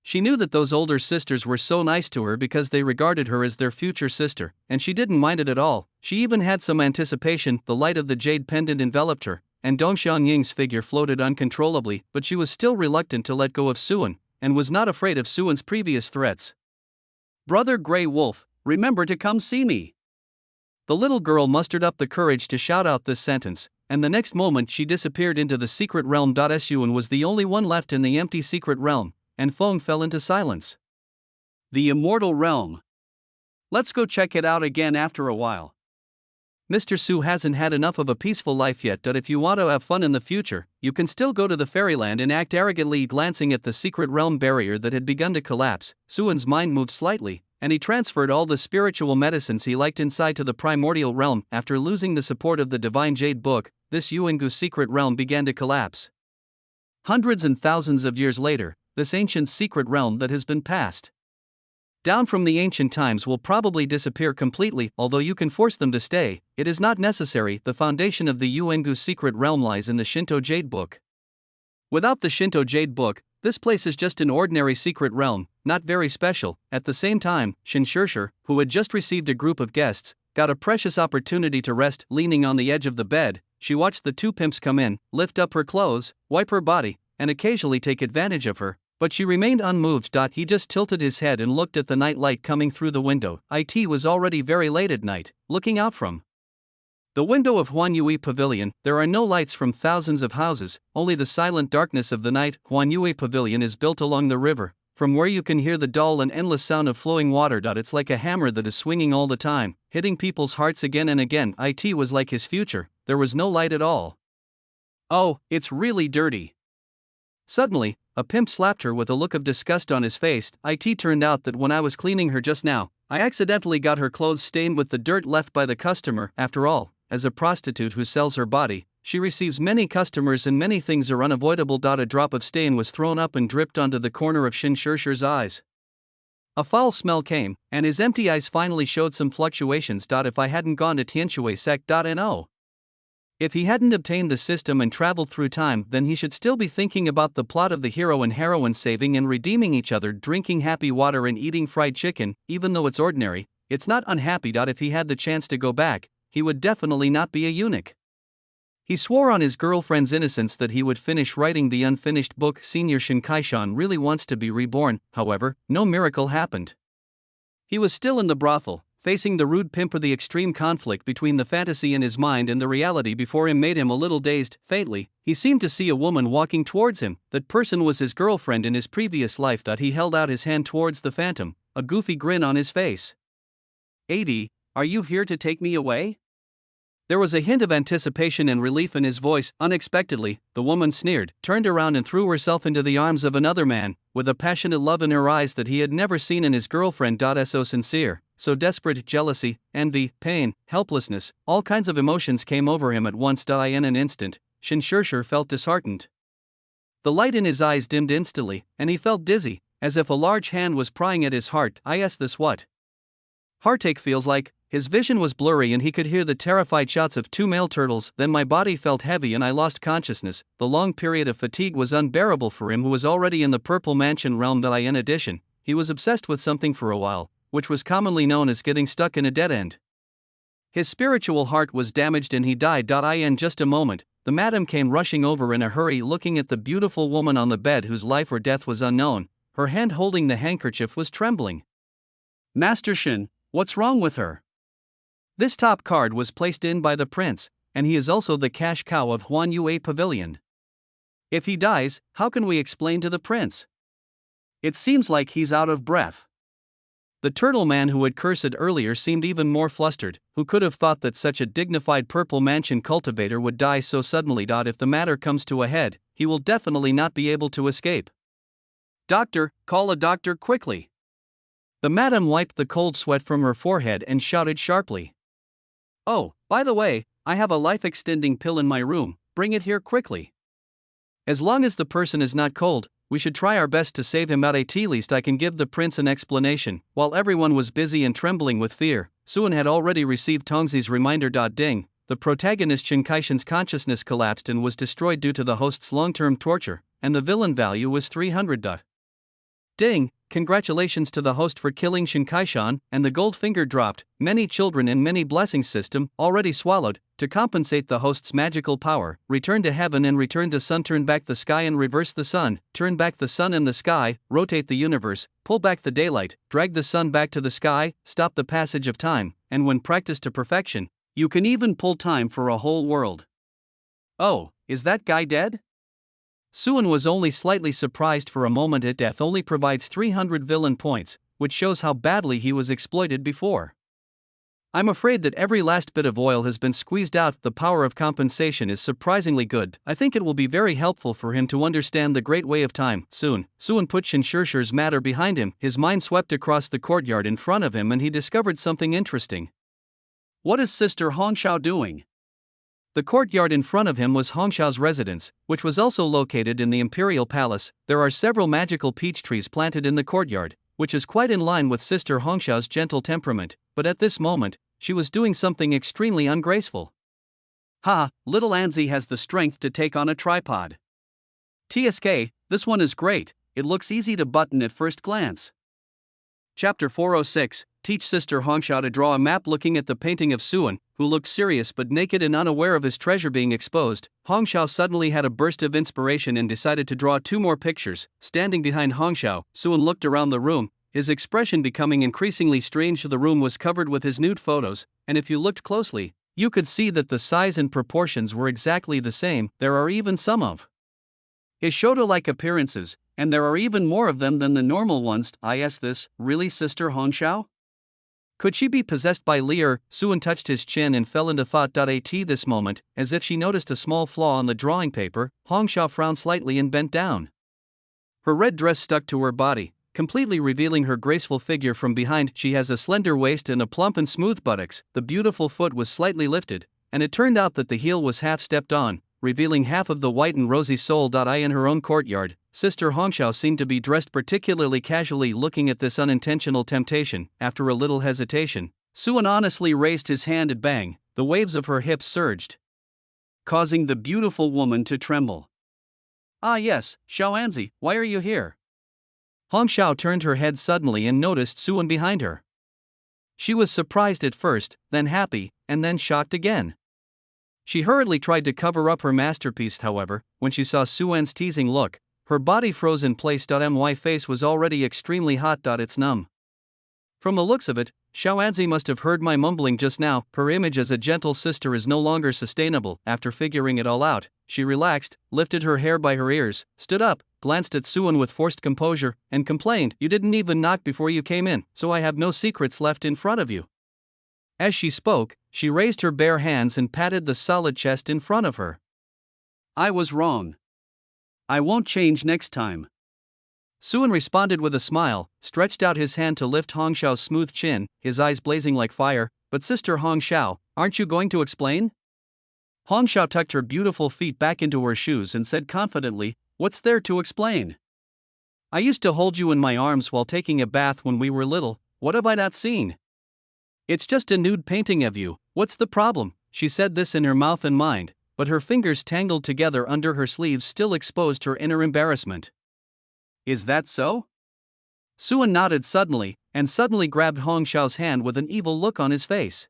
She knew that those older sisters were so nice to her because they regarded her as their future sister, and she didn't mind it at all. She even had some anticipation. The light of the jade pendant enveloped her, and Dong Xiangying's figure floated uncontrollably, but she was still reluctant to let go of Suan, and was not afraid of Suan's previous threats. Brother Grey Wolf, remember to come see me. The little girl mustered up the courage to shout out this sentence, and the next moment she disappeared into the secret realm. Suan was the only one left in the empty secret realm, and Feng fell into silence. The immortal realm. Let's go check it out again after a while. Mr. Su hasn't had enough of a peaceful life yet. If you want to have fun in the future, you can still go to the fairyland and act arrogantly. Glancing at the secret realm barrier that had begun to collapse, Suan's mind moved slightly, and he transferred all the spiritual medicines he liked inside to the primordial realm. After losing the support of the divine jade book, this Yuangu secret realm began to collapse. Hundreds and thousands of years later, this ancient secret realm that has been passed down from the ancient times will probably disappear completely. Although you can force them to stay, it is not necessary. The foundation of the Yuangu secret realm lies in the Shinto Jade Book. Without the Shinto Jade Book, this place is just an ordinary secret realm, not very special. At the same time, Shinshirshir, who had just received a group of guests, got a precious opportunity to rest. Leaning on the edge of the bed, she watched the two pimps come in, lift up her clothes, wipe her body, and occasionally take advantage of her. But she remained unmoved. He just tilted his head and looked at the night light coming through the window. It was already very late at night. Looking out from the window of Huanyue Pavilion, there are no lights from thousands of houses, only the silent darkness of the night. Huanyue Pavilion is built along the river, from where you can hear the dull and endless sound of flowing water. It's like a hammer that is swinging all the time, hitting people's hearts again and again. It was like his future, there was no light at all. Oh, it's really dirty. Suddenly, a pimp slapped her with a look of disgust on his face. It turned out that when I was cleaning her just now, I accidentally got her clothes stained with the dirt left by the customer. After all, as a prostitute who sells her body, she receives many customers and many things are unavoidable. A drop of stain was thrown up and dripped onto the corner of Shinshirshir's eyes. A foul smell came, and his empty eyes finally showed some fluctuations. If I hadn't gone to Tianshui Sect.no. If he hadn't obtained the system and traveled through time, then he should still be thinking about the plot of the hero and heroine saving and redeeming each other, drinking happy water and eating fried chicken. Even though it's ordinary, it's not unhappy. If he had the chance to go back, he would definitely not be a eunuch. He swore on his girlfriend's innocence that he would finish writing the unfinished book. Senior Shinkaishan really wants to be reborn. However, no miracle happened. He was still in the brothel, facing the rude pimp. The extreme conflict between the fantasy in his mind and the reality before him made him a little dazed. Faintly, he seemed to see a woman walking towards him. That person was his girlfriend in his previous life. He held out his hand towards the phantom, a goofy grin on his face. "Adi, are you here to take me away?" There was a hint of anticipation and relief in his voice. Unexpectedly, the woman sneered, turned around and threw herself into the arms of another man, with a passionate love in her eyes that he had never seen in his girlfriend. So sincere, so desperate. Jealousy, envy, pain, helplessness, all kinds of emotions came over him at once. In an instant, Shinshirshir felt disheartened. The light in his eyes dimmed instantly, and he felt dizzy, as if a large hand was prying at his heart. Is this what heartache feels like? His vision was blurry and he could hear the terrified shouts of two male turtles. Then my body felt heavy and I lost consciousness. The long period of fatigue was unbearable for him who was already in the Purple Mansion realm. In addition, he was obsessed with something for a while, which was commonly known as getting stuck in a dead end. His spiritual heart was damaged and he died. In just a moment, the madam came rushing over in a hurry, looking at the beautiful woman on the bed whose life or death was unknown. Her hand holding the handkerchief was trembling. Master Shin, what's wrong with her? This top card was placed in by the prince, and he is also the cash cow of Huan Yue Pavilion. If he dies, how can we explain to the prince? It seems like he's out of breath. The turtle man who had cursed earlier seemed even more flustered. Who could have thought that such a dignified Purple Mansion cultivator would die so suddenly? If the matter comes to a head, he will definitely not be able to escape. Doctor, call a doctor quickly. The madam wiped the cold sweat from her forehead and shouted sharply. Oh, by the way, I have a life-extending pill in my room, bring it here quickly. As long as the person is not cold, we should try our best to save him. At least I can give the prince an explanation. While everyone was busy and trembling with fear, Suan had already received Tongzi's reminder. Ding, the protagonist Shin Kaishin's consciousness collapsed and was destroyed due to the host's long-term torture, and the villain value was 300. Ding, congratulations to the host for killing Shin Kaishan, and the gold finger dropped. Many children in many blessings system, already swallowed, to compensate the host's magical power. Return to heaven and return to sun. Turn back the sky and reverse the sun. Turn back the sun and the sky, rotate the universe, pull back the daylight, drag the sun back to the sky, stop the passage of time, and when practiced to perfection, you can even pull time for a whole world. Oh, is that guy dead? Suan was only slightly surprised for a moment. Death only provides 300 villain points, which shows how badly he was exploited before. I'm afraid that every last bit of oil has been squeezed out. The power of compensation is surprisingly good. I think it will be very helpful for him to understand the great way of time. Soon, Suan put Shinshirshir's matter behind him. His mind swept across the courtyard in front of him and he discovered something interesting. What is Sister Hongxiao doing? The courtyard in front of him was Hongxiao's residence, which was also located in the Imperial Palace. There are several magical peach trees planted in the courtyard, which is quite in line with Sister Hongxiao's gentle temperament, but at this moment, she was doing something extremely ungraceful. Ha, little Anzi has the strength to take on a tripod. TSK, this one is great, it looks easy to button at first glance. Chapter 406, teach Sister Hongxiao to draw a map. Looking at the painting of Suan, who looked serious but naked and unaware of his treasure being exposed, Hongxiao suddenly had a burst of inspiration and decided to draw 2 more pictures. Standing behind Hongxiao, Suan looked around the room, his expression becoming increasingly strange. The room was covered with his nude photos, and if you looked closely, you could see that the size and proportions were exactly the same. There are even some of his Shoto-like appearances, and there are even more of them than the normal ones. Is this really Sister Hongxiao? Could she be possessed by Lear? Suan touched his chin and fell into thought. At this moment, as if she noticed a small flaw on the drawing paper, Hongxiao frowned slightly and bent down. Her red dress stuck to her body, completely revealing her graceful figure from behind. She has a slender waist and a plump and smooth buttocks. The beautiful foot was slightly lifted, and it turned out that the heel was half stepped on, revealing half of the white and rosy sole. In her own courtyard, Sister Hongxiao seemed to be dressed particularly casually. Looking at this unintentional temptation, after a little hesitation, Suan honestly raised his hand and bang, the waves of her hips surged, causing the beautiful woman to tremble. Ah yes, Xiaoanzi, why are you here? Hongxiao turned her head suddenly and noticed Suan behind her. She was surprised at first, then happy, and then shocked again. She hurriedly tried to cover up her masterpiece. However, when she saw Suan's teasing look, her body froze in place. My face was already extremely hot. It's numb. From the looks of it, Xiaoanzi must have heard my mumbling just now. Her image as a gentle sister is no longer sustainable. After figuring it all out, she relaxed, lifted her hair by her ears, stood up, glanced at Suan with forced composure, and complained, "You didn't even knock before you came in, so I have no secrets left in front of you." As she spoke, she raised her bare hands and patted the solid chest in front of her. I was wrong. I won't change next time. Suan responded with a smile, stretched out his hand to lift Hong Xiao's smooth chin, his eyes blazing like fire. But Sister Hong Xiao, aren't you going to explain? Hong Xiao tucked her beautiful feet back into her shoes and said confidently, what's there to explain? I used to hold you in my arms while taking a bath when we were little. What have I not seen? It's just a nude painting of you, what's the problem? She said this in her mouth and mind, but her fingers tangled together under her sleeves still exposed her inner embarrassment. Is that so? Suan nodded suddenly, and suddenly grabbed Hong Xiao's hand with an evil look on his face.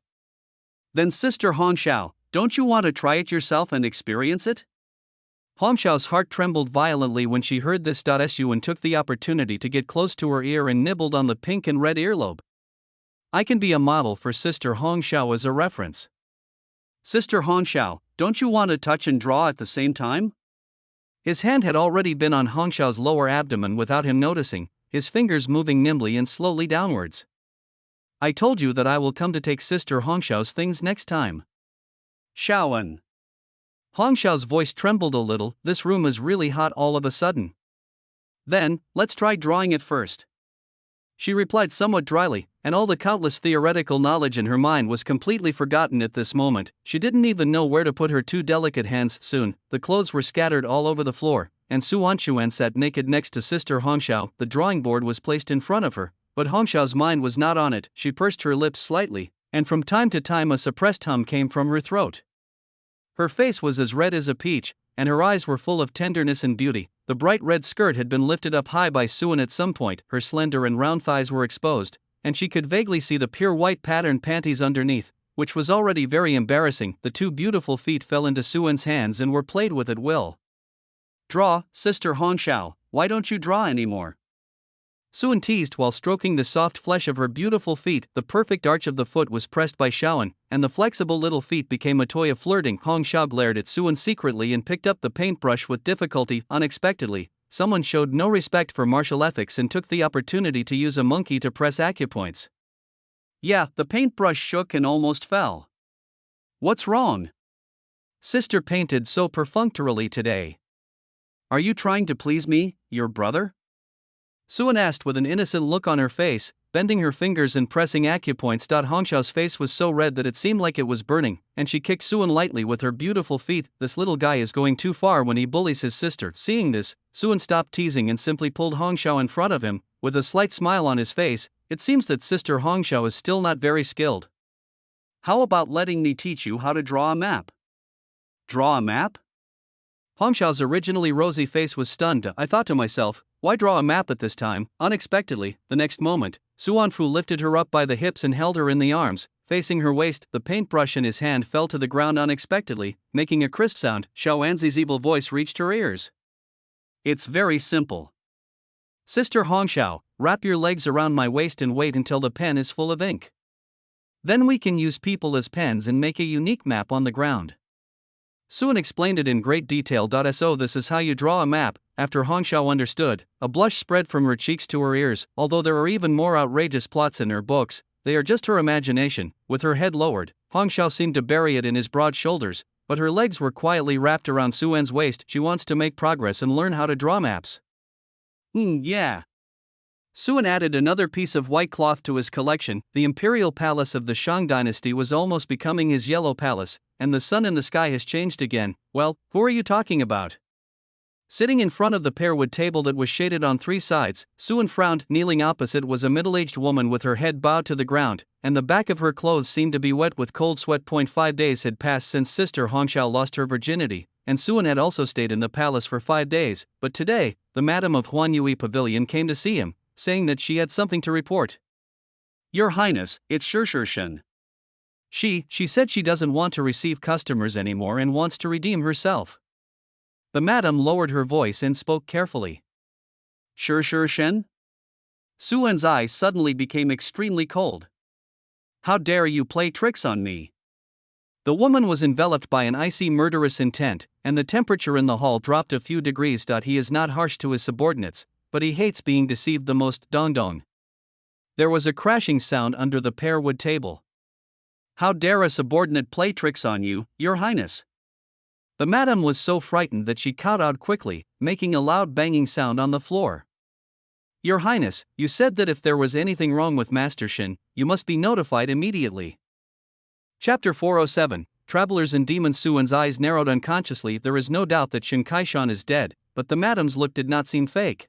Then Sister Hong Xiao, don't you want to try it yourself and experience it? Hong Xiao's heart trembled violently when she heard this. Suan took the opportunity to get close to her ear and nibbled on the pink and red earlobe. I can be a model for Sister Hong Xiao as a reference. Sister Hong Xiao, don't you want to touch and draw at the same time? His hand had already been on Hong Xiao's lower abdomen without him noticing, his fingers moving nimbly and slowly downwards. I told you that I will come to take Sister Hong Xiao's things next time. Xiaoan. Hong Xiao's voice trembled a little. This room is really hot all of a sudden. Then, let's try drawing it first. She replied somewhat dryly, and all the countless theoretical knowledge in her mind was completely forgotten at this moment. She didn't even know where to put her two delicate hands. Soon, the clothes were scattered all over the floor, and Suan Chuan sat naked next to Sister Hong Xiao. The drawing board was placed in front of her, but Hong Xiao's mind was not on it. She pursed her lips slightly, and from time to time a suppressed hum came from her throat. Her face was as red as a peach, and her eyes were full of tenderness and beauty. The bright red skirt had been lifted up high by Suan at some point, her slender and round thighs were exposed, and she could vaguely see the pure white patterned panties underneath, which was already very embarrassing. The two beautiful feet fell into Suan's hands and were played with at will. Draw, Sister Hong Xiao, why don't you draw anymore? Suan teased while stroking the soft flesh of her beautiful feet. The perfect arch of the foot was pressed by Xiaoan, and the flexible little feet became a toy of flirting. Hong Xiao glared at Suan secretly and picked up the paintbrush with difficulty. Unexpectedly, someone showed no respect for martial ethics and took the opportunity to use a monkey to press acupoints. Yeah, the paintbrush shook and almost fell. What's wrong? Sister painted so perfunctorily today. Are you trying to please me, your brother? Suan asked with an innocent look on her face, bending her fingers and pressing acupoints. Hong Xiao's face was so red that it seemed like it was burning, and she kicked Suan lightly with her beautiful feet. This little guy is going too far when he bullies his sister. Seeing this, Suan stopped teasing and simply pulled Hong Xiao in front of him, with a slight smile on his face. It seems that Sister Hong Xiao is still not very skilled. How about letting me teach you how to draw a map? Draw a map? Hong Xiao's originally rosy face was stunned. I thought to myself, why draw a map at this time? Unexpectedly, the next moment, Suan Fu lifted her up by the hips and held her in the arms, facing her waist. The paintbrush in his hand fell to the ground unexpectedly, making a crisp sound. Xiaoanzi's evil voice reached her ears. It's very simple. Sister Hong Xiao, wrap your legs around my waist and wait until the pen is full of ink. Then we can use people as pens and make a unique map on the ground. Suan explained it in great detail. So this is how you draw a map. After Hong Xiao understood, a blush spread from her cheeks to her ears. Although there are even more outrageous plots in her books, they are just her imagination. With her head lowered, Hong Xiao seemed to bury it in his broad shoulders, but her legs were quietly wrapped around Suan's waist. She wants to make progress and learn how to draw maps. Yeah. Suan added another piece of white cloth to his collection. The imperial palace of the Shang dynasty was almost becoming his yellow palace, and the sun in the sky has changed again. Well, who are you talking about? Sitting in front of the pearwood table that was shaded on three sides, Suan frowned. Kneeling opposite was a middle-aged woman with her head bowed to the ground, and the back of her clothes seemed to be wet with cold sweat. 5 days had passed since Sister Hong Xiao lost her virginity, and Suan had also stayed in the palace for 5 days, but today, the Madam of Huan Yui Pavilion came to see him, saying that she had something to report. Your Highness, it's Shen. She said she doesn't want to receive customers anymore and wants to redeem herself. The madam lowered her voice and spoke carefully. Shen? Suan's eyes suddenly became extremely cold. How dare you play tricks on me? The woman was enveloped by an icy murderous intent, and the temperature in the hall dropped a few degrees. He is not harsh to his subordinates, but he hates being deceived the most. Dong dong. There was a crashing sound under the pearwood table. How dare a subordinate play tricks on you, Your Highness? The madam was so frightened that she kowtowed quickly, making a loud banging sound on the floor. Your Highness, you said that if there was anything wrong with Master Shin, you must be notified immediately. Chapter 407, Travelers and Demons. Suan's eyes narrowed unconsciously. There is no doubt that Shin Kaishan is dead, but the madam's look did not seem fake.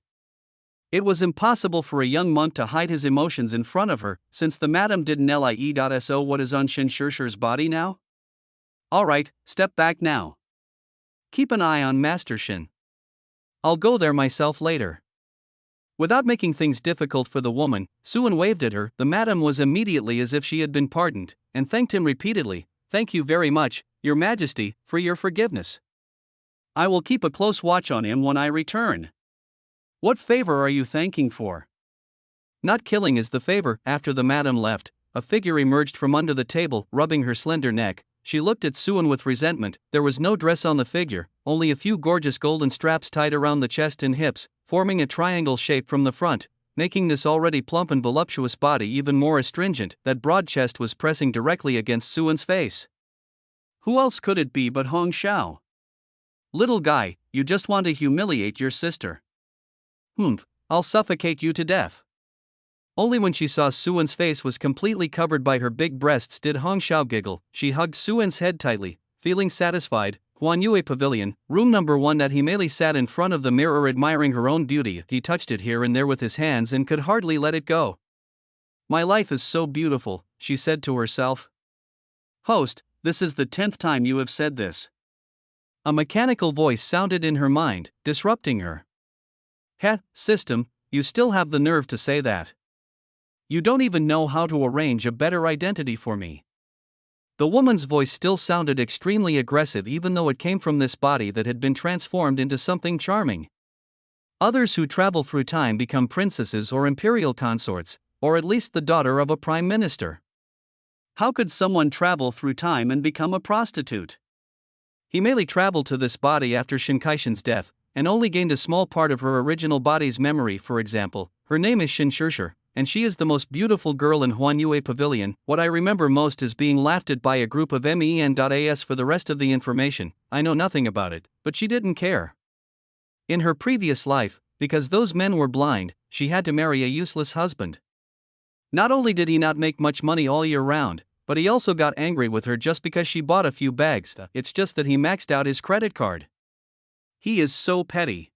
It was impossible for a young monk to hide his emotions in front of her, since the madam didn't lie.so what is on Shin Shusher's body now? Alright, step back now. Keep an eye on Master Shin. I'll go there myself later. Without making things difficult for the woman, Suan waved at her. The madam was immediately as if she had been pardoned, and thanked him repeatedly. Thank you very much, Your Majesty, for your forgiveness. I will keep a close watch on him when I return. What favor are you thanking for? Not killing is the favor. After the madam left, a figure emerged from under the table, rubbing her slender neck. She looked at Suan with resentment. There was no dress on the figure, only a few gorgeous golden straps tied around the chest and hips, forming a triangle shape from the front, making this already plump and voluptuous body even more astringent. That broad chest was pressing directly against Suan's face. Who else could it be but Hong Xiao? Little guy, you just want to humiliate your sister. I'll suffocate you to death. Only when she saw Suan's face was completely covered by her big breasts did Hong Xiao giggle. She hugged Suan's head tightly, feeling satisfied. Huanyue Pavilion, room number 1. That Himeli sat in front of the mirror admiring her own beauty. He touched it here and there with his hands and could hardly let it go. My life is so beautiful, she said to herself. Host, this is the 10th time you have said this. A mechanical voice sounded in her mind, disrupting her. Heh, system, you still have the nerve to say that. You don't even know how to arrange a better identity for me. The woman's voice still sounded extremely aggressive even though it came from this body that had been transformed into something charming. Others who travel through time become princesses or imperial consorts, or at least the daughter of a prime minister. How could someone travel through time and become a prostitute? Himeli traveled to this body after Shin Kaishan's death, and only gained a small part of her original body's memory. For example, her name is Shin Shusher, and she is the most beautiful girl in Huanyue Pavilion. What I remember most is being laughed at by a group of men.as. For the rest of the information, I know nothing about it, but she didn't care. In her previous life, because those men were blind, she had to marry a useless husband. Not only did he not make much money all year round, but he also got angry with her just because she bought a few bags. It's just that he maxed out his credit card. He is so petty.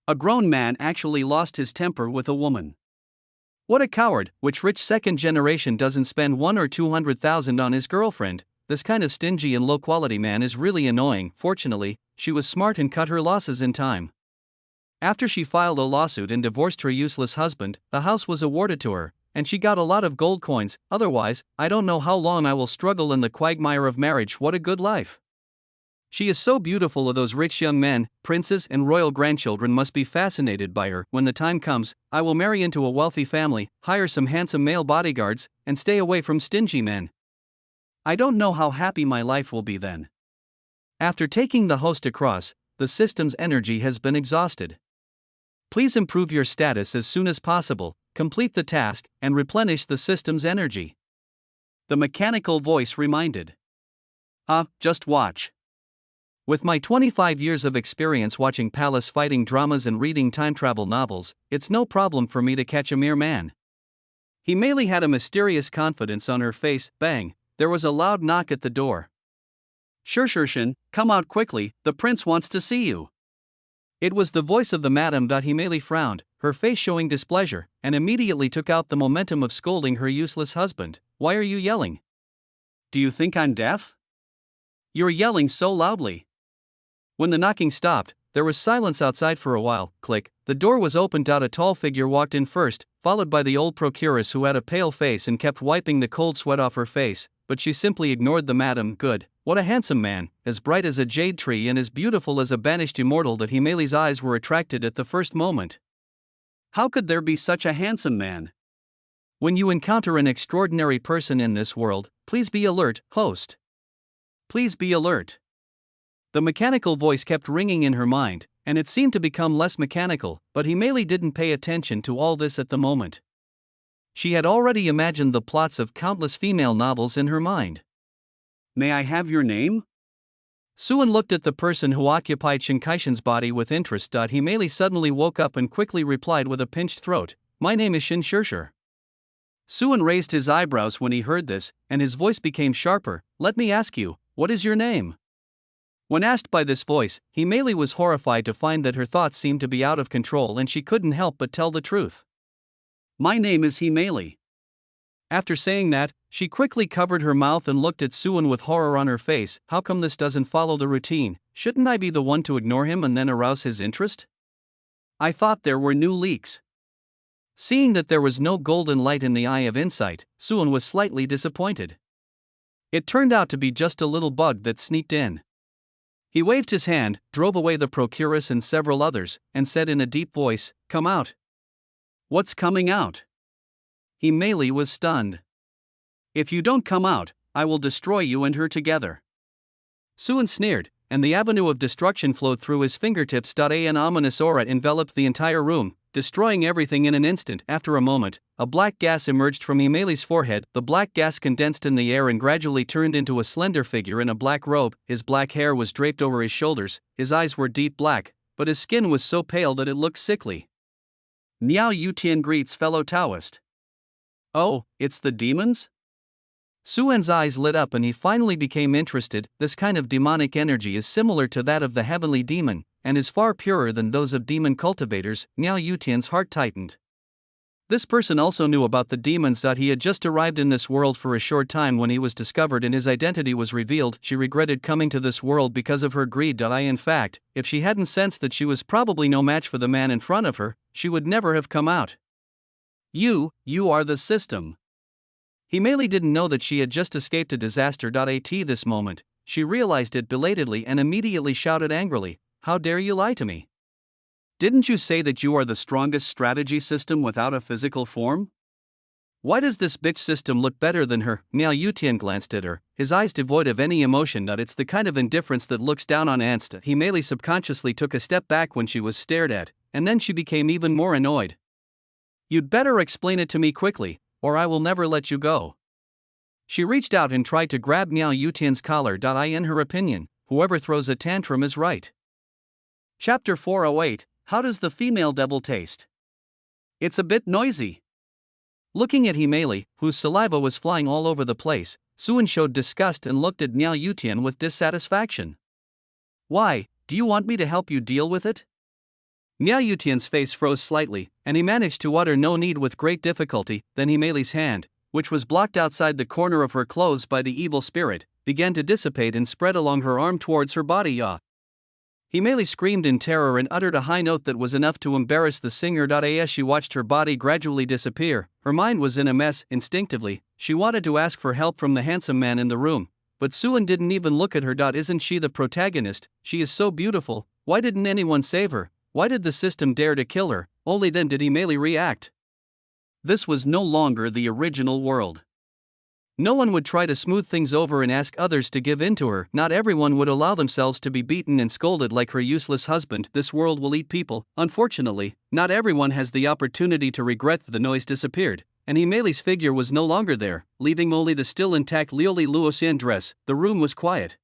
A grown man actually lost his temper with a woman. What a coward! Which rich second generation doesn't spend 1 or 200,000 on his girlfriend? This kind of stingy and low-quality man is really annoying. Fortunately, she was smart and cut her losses in time. After she filed a lawsuit and divorced her useless husband, the house was awarded to her, and she got a lot of gold coins. Otherwise, I don't know how long I will struggle in the quagmire of marriage. What a good life! She is so beautiful. Those rich young men, princes and royal grandchildren must be fascinated by her. When the time comes, I will marry into a wealthy family, hire some handsome male bodyguards, and stay away from stingy men. I don't know how happy my life will be then. After taking the host across, the system's energy has been exhausted. Please improve your status as soon as possible, complete the task, and replenish the system's energy. The mechanical voice reminded. Just watch. With my 25 years of experience watching palace fighting dramas and reading time travel novels, it's no problem for me to catch a mere man. Himeli had a mysterious confidence on her face. Bang! There was a loud knock at the door. Shin, come out quickly, the prince wants to see you. It was the voice of the madam. Himeli frowned, her face showing displeasure, and immediately took out the momentum of scolding her useless husband. Why are you yelling? Do you think I'm deaf? You're yelling so loudly. When the knocking stopped, there was silence outside for a while. Click, the door was opened. A tall figure walked in first, followed by the old procuress who had a pale face and kept wiping the cold sweat off her face, but she simply ignored the madam. Good, what a handsome man, as bright as a jade tree and as beautiful as a banished immortal. That Himeli's eyes were attracted at the first moment. How could there be such a handsome man? When you encounter an extraordinary person in this world, please be alert, host. Please be alert. The mechanical voice kept ringing in her mind, and it seemed to become less mechanical, but Himeli didn't pay attention to all this at the moment. She had already imagined the plots of countless female novels in her mind. May I have your name? Suan looked at the person who occupied Shinkaishin's body with interest. Himeli suddenly woke up and quickly replied with a pinched throat, "My name is Shin Shirshir." Suan raised his eyebrows when he heard this, and his voice became sharper. "Let me ask you, what is your name?" When asked by this voice, Himeli was horrified to find that her thoughts seemed to be out of control and she couldn't help but tell the truth. My name is Himeli. After saying that, she quickly covered her mouth and looked at Suan with horror on her face. How come this doesn't follow the routine? Shouldn't I be the one to ignore him and then arouse his interest? I thought there were new leaks. Seeing that there was no golden light in the eye of insight, Suan was slightly disappointed. It turned out to be just a little bug that sneaked in. He waved his hand, drove away the procuress and several others, and said in a deep voice, "Come out." What's coming out? Himeli was stunned. If you don't come out, I will destroy you and her together. Suan sneered, and the avenue of destruction flowed through his fingertips. An ominous aura enveloped the entire room, destroying everything in an instant. After a moment, a black gas emerged from Himeli's forehead. The black gas condensed in the air and gradually turned into a slender figure in a black robe. His black hair was draped over his shoulders, his eyes were deep black, but his skin was so pale that it looked sickly. Miao Yutian greets fellow Taoist. Oh, it's the demons? Suan's eyes lit up and he finally became interested. This kind of demonic energy is similar to that of the heavenly demon, and is far purer than those of demon cultivators. Miao Yutian's heart tightened. This person also knew about the demons. He had just arrived in this world for a short time when he was discovered and his identity was revealed. She regretted coming to this world because of her greed. In fact, if she hadn't sensed that she was probably no match for the man in front of her, she would never have come out. You are the system. Himeli didn't know that she had just escaped a disaster. At this moment, she realized it belatedly and immediately shouted angrily, "How dare you lie to me? Didn't you say that you are the strongest strategy system without a physical form? Why does this bitch system look better than her?" Miao Yutian glanced at her, his eyes devoid of any emotion. It's the kind of indifference that looks down on ants. Himeli subconsciously took a step back when she was stared at, and then she became even more annoyed. "You'd better explain it to me quickly, or I will never let you go." She reached out and tried to grab Miao Yutian's collar. In her opinion, whoever throws a tantrum is right. Chapter 408, How does the female devil taste? It's a bit noisy. Looking at Himeli, whose saliva was flying all over the place, Suan showed disgust and looked at Miao Yutian with dissatisfaction. Why, do you want me to help you deal with it? Miao Yutian's face froze slightly, and he managed to utter "no need" with great difficulty. Then Himeli's hand, which was blocked outside the corner of her clothes by the evil spirit, began to dissipate and spread along her arm towards her body. Himeli screamed in terror and uttered a high note that was enough to embarrass the singer. As she watched her body gradually disappear, her mind was in a mess. Instinctively, she wanted to ask for help from the handsome man in the room, but Suan didn't even look at her. Isn't she the protagonist? She is so beautiful. Why didn't anyone save her? Why did the system dare to kill her? Only then did Himeli react. This was no longer the original world. No one would try to smooth things over and ask others to give in to her. Not everyone would allow themselves to be beaten and scolded like her useless husband. This world will eat people. Unfortunately, not everyone has the opportunity to regret. The noise disappeared, and Himeli's figure was no longer there, leaving only the still intact Liuli Luosian dress. The room was quiet.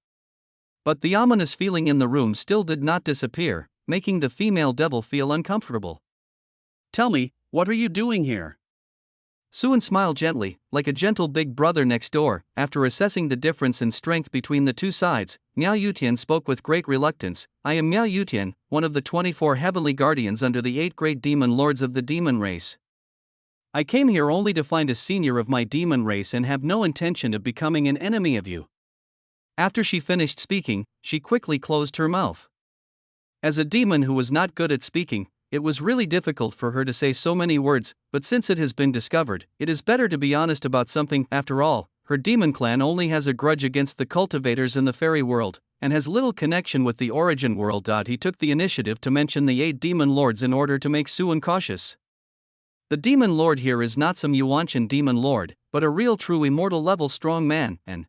But the ominous feeling in the room still did not disappear, making the female devil feel uncomfortable. Tell me, what are you doing here? Suan smiled gently, like a gentle big brother next door. After assessing the difference in strength between the two sides, Miao Yutian spoke with great reluctance. "I am Miao Yutian, one of the 24 heavenly guardians under the 8 great demon lords of the demon race. I came here only to find a senior of my demon race and have no intention of becoming an enemy of you." After she finished speaking, she quickly closed her mouth. As a demon who was not good at speaking, it was really difficult for her to say so many words, but since it has been discovered, it is better to be honest about something. After all, her demon clan only has a grudge against the cultivators in the fairy world, and has little connection with the origin world. He took the initiative to mention the 8 demon lords in order to make Suan cautious. The demon lord here is not some Yuanshan demon lord, but a real true immortal level strong man, an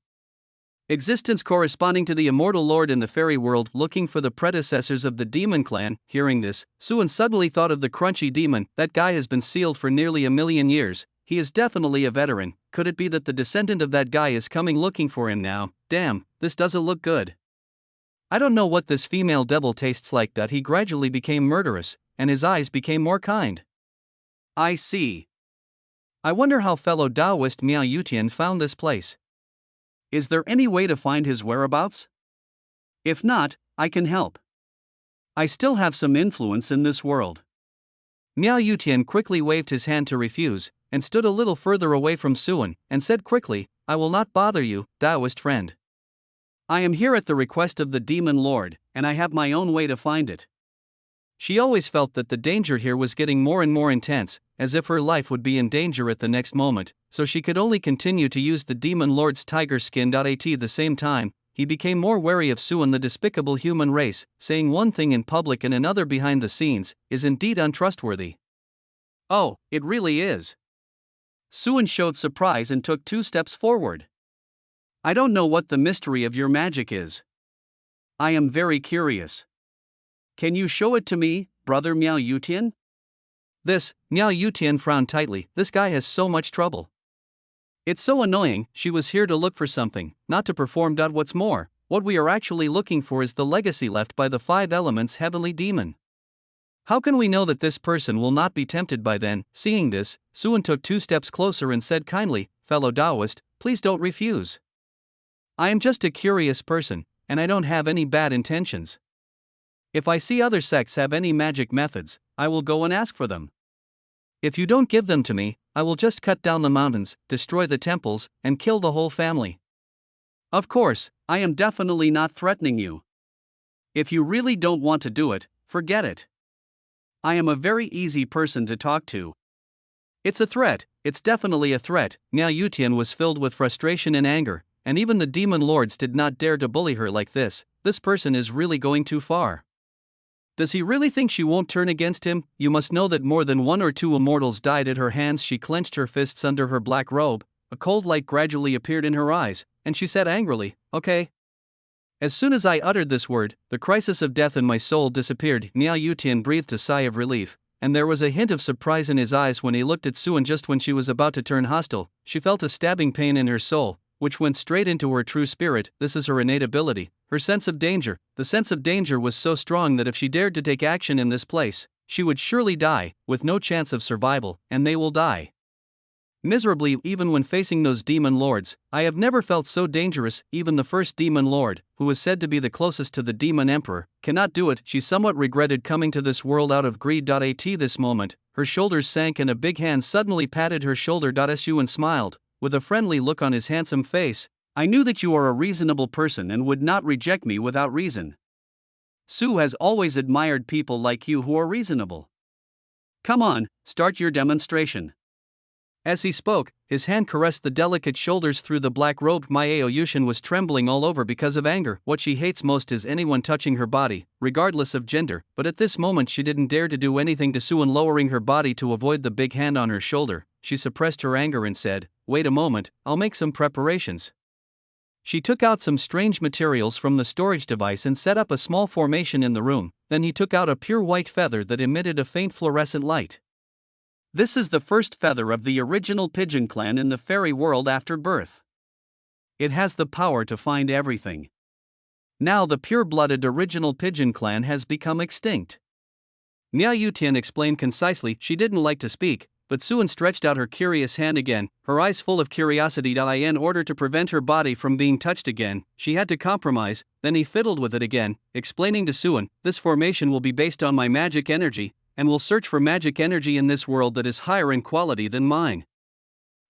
existence corresponding to the immortal lord in the fairy world, looking for the predecessors of the demon clan. Hearing this, Suan suddenly thought of the crunchy demon. That guy has been sealed for nearly 1,000,000 years. he is definitely a veteran. Could it be that the descendant of that guy is coming looking for him now? Damn, this doesn't look good. I don't know what this female devil tastes like, but he gradually became murderous, and his eyes became more kind. I see. I wonder how fellow Taoist Miao Yutian found this place. Is there any way to find his whereabouts? If not, I can help. I still have some influence in this world. Miao Yutian quickly waved his hand to refuse, and stood a little further away from Suan, and said quickly, I will not bother you, Taoist friend. I am here at the request of the Demon Lord, and I have my own way to find it. She always felt that the danger here was getting more and more intense, as if her life would be in danger at the next moment, so she could only continue to use the Demon Lord's tiger skin. At the same time, he became more wary of Suan. The despicable human race, saying one thing in public and another behind the scenes, is indeed untrustworthy. Oh, it really is. Suan showed surprise and took 2 steps forward. I don't know what the mystery of your magic is. I am very curious. Can you show it to me, brother Miao Yutian? Miao Yutian frowned tightly. This guy has so much trouble. It's so annoying. She was here to look for something, not to perform. What's more, what we are actually looking for is the legacy left by the 5 elements heavenly demon. How can we know that this person will not be tempted by then? Seeing this, Suan took 2 steps closer and said kindly, fellow Taoist, please don't refuse. I am just a curious person, and I don't have any bad intentions. If I see other sects have any magic methods, I will go and ask for them. If you don't give them to me, I will just cut down the mountains, destroy the temples, and kill the whole family. Of course, I am definitely not threatening you. If you really don't want to do it, forget it. I am a very easy person to talk to. It's a threat, it's definitely a threat. Miao Yutian was filled with frustration and anger, and even the demon lords did not dare to bully her like this. This person is really going too far. Does he really think she won't turn against him? You must know that more than 1 or 2 immortals died at her hands. She clenched her fists under her black robe, a cold light gradually appeared in her eyes, and she said angrily, okay. As soon as I uttered this word, the crisis of death in my soul disappeared. Miao Yutian breathed a sigh of relief, and there was a hint of surprise in his eyes when he looked at Suan. Just when she was about to turn hostile, she felt a stabbing pain in her soul, which went straight into her true spirit. This is her innate ability, her sense of danger. The sense of danger was so strong that if she dared to take action in this place, she would surely die, with no chance of survival, and they will die miserably. Even when facing those demon lords, I have never felt so dangerous. Even the first demon lord, who is said to be the closest to the demon emperor, cannot do it. She somewhat regretted coming to this world out of greed. At this moment, her shoulders sank and a big hand suddenly patted her shoulder. Suan smiled, with a friendly look on his handsome face. I knew that you are a reasonable person and would not reject me without reason. Su has always admired people like you who are reasonable. Come on, start your demonstration. As he spoke, his hand caressed the delicate shoulders through the black robe. Miao Yutian was trembling all over because of anger. What she hates most is anyone touching her body, regardless of gender, but at this moment she didn't dare to do anything to Suan. Lowering her body to avoid the big hand on her shoulder, she suppressed her anger and said, wait a moment, I'll make some preparations. She took out some strange materials from the storage device and set up a small formation in the room. Then he took out a pure white feather that emitted a faint fluorescent light. This is the first feather of the original pigeon clan in the fairy world after birth. It has the power to find everything. Now the pure-blooded original pigeon clan has become extinct. Miao Yutian explained concisely. She didn't like to speak, but Suan stretched out her curious hand again, her eyes full of curiosity. In order to prevent her body from being touched again, she had to compromise. Then he fiddled with it again, explaining to Suan, this formation will be based on my magic energy, and will search for magic energy in this world that is higher in quality than mine.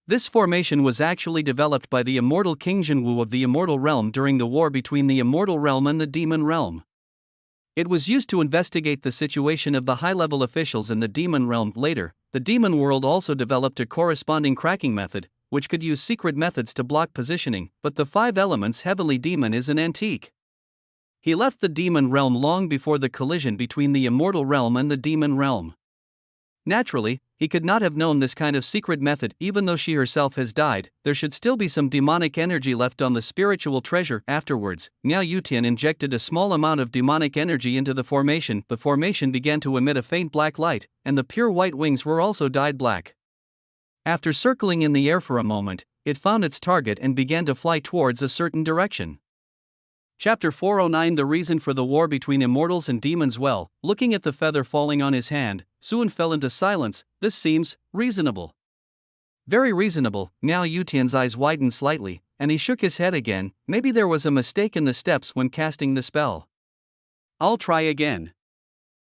This formation was actually developed by the immortal King Jinwu of the Immortal Realm during the war between the Immortal Realm and the Demon Realm. It was used to investigate the situation of the high-level officials in the Demon Realm. Later, the Demon World also developed a corresponding cracking method, which could use secret methods to block positioning, but the 5 elements heavenly demon is an antique. He left the Demon Realm long before the collision between the Immortal Realm and the Demon Realm. Naturally, he could not have known this kind of secret method. Even though she herself has died, there should still be some demonic energy left on the spiritual treasure. Afterwards, Miao Yutian injected a small amount of demonic energy into the formation. The formation began to emit a faint black light, and the pure white wings were also dyed black. After circling in the air for a moment, it found its target and began to fly towards a certain direction. Chapter 409 The reason for the war between immortals and demons. Well, looking at the feather falling on his hand, Suan fell into silence. This seems reasonable. Very reasonable. Miao Yutian's eyes widened slightly, and he shook his head again. Maybe there was a mistake in the steps when casting the spell. I'll try again.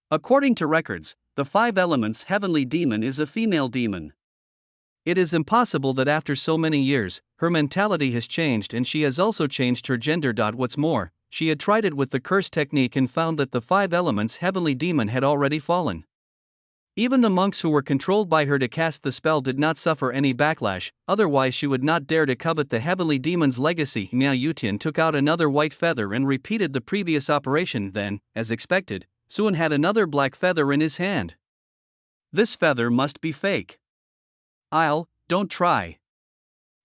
According to records, the 5 elements heavenly demon is a female demon. It is impossible that after so many years, her mentality has changed and she has also changed her gender. What's more, she had tried it with the curse technique and found that the 5 elements heavenly demon had already fallen. Even the monks who were controlled by her to cast the spell did not suffer any backlash, otherwise she would not dare to covet the heavenly demon's legacy. Miao Yutian took out another white feather and repeated the previous operation. Then, as expected, Suan had another black feather in his hand. This feather must be fake. Don't try.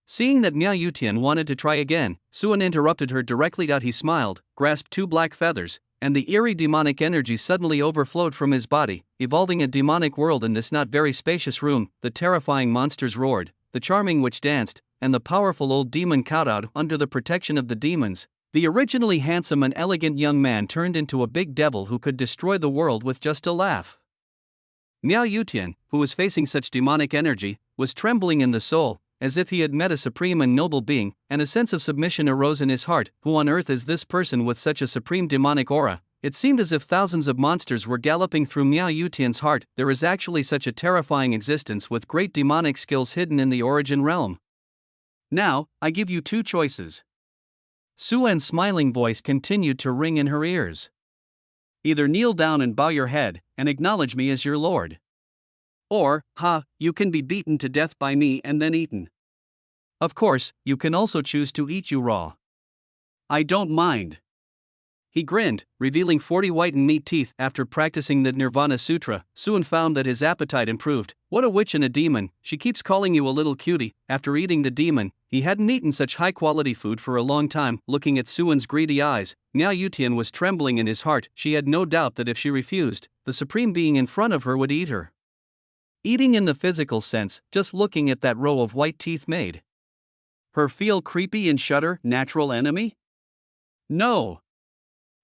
Seeing that Miao Yutian wanted to try again, Suan interrupted her directly. He smiled, grasped 2 black feathers, and the eerie demonic energy suddenly overflowed from his body, evolving a demonic world in this not very spacious room. The terrifying monsters roared, the charming witch danced, and the powerful old demon kowtowed under the protection of the demons. The originally handsome and elegant young man turned into a big devil who could destroy the world with just a laugh. Miao Yutian, who was facing such demonic energy, was trembling in the soul, as if he had met a supreme and noble being, and a sense of submission arose in his heart. Who on earth is this person with such a supreme demonic aura? It seemed as if thousands of monsters were galloping through Miao Yutian's heart. There is actually such a terrifying existence with great demonic skills hidden in the origin realm. Now, I give you 2 choices. Suan's smiling voice continued to ring in her ears. Either kneel down and bow your head, and acknowledge me as your lord. Or, you can be beaten to death by me and then eaten. Of course, you can also choose to eat you raw. I don't mind. He grinned, revealing 40 whitened meat teeth. After practicing the Nirvana Sutra, Suan found that his appetite improved. What a witch and a demon, she keeps calling you a little cutie. After eating the demon, he hadn't eaten such high-quality food for a long time. Looking at Suan's greedy eyes, Miao Yutian was trembling in his heart. She had no doubt that if she refused, the supreme being in front of her would eat her. Eating in the physical sense, just looking at that row of white teeth made her feel creepy and shudder. Natural enemy? No.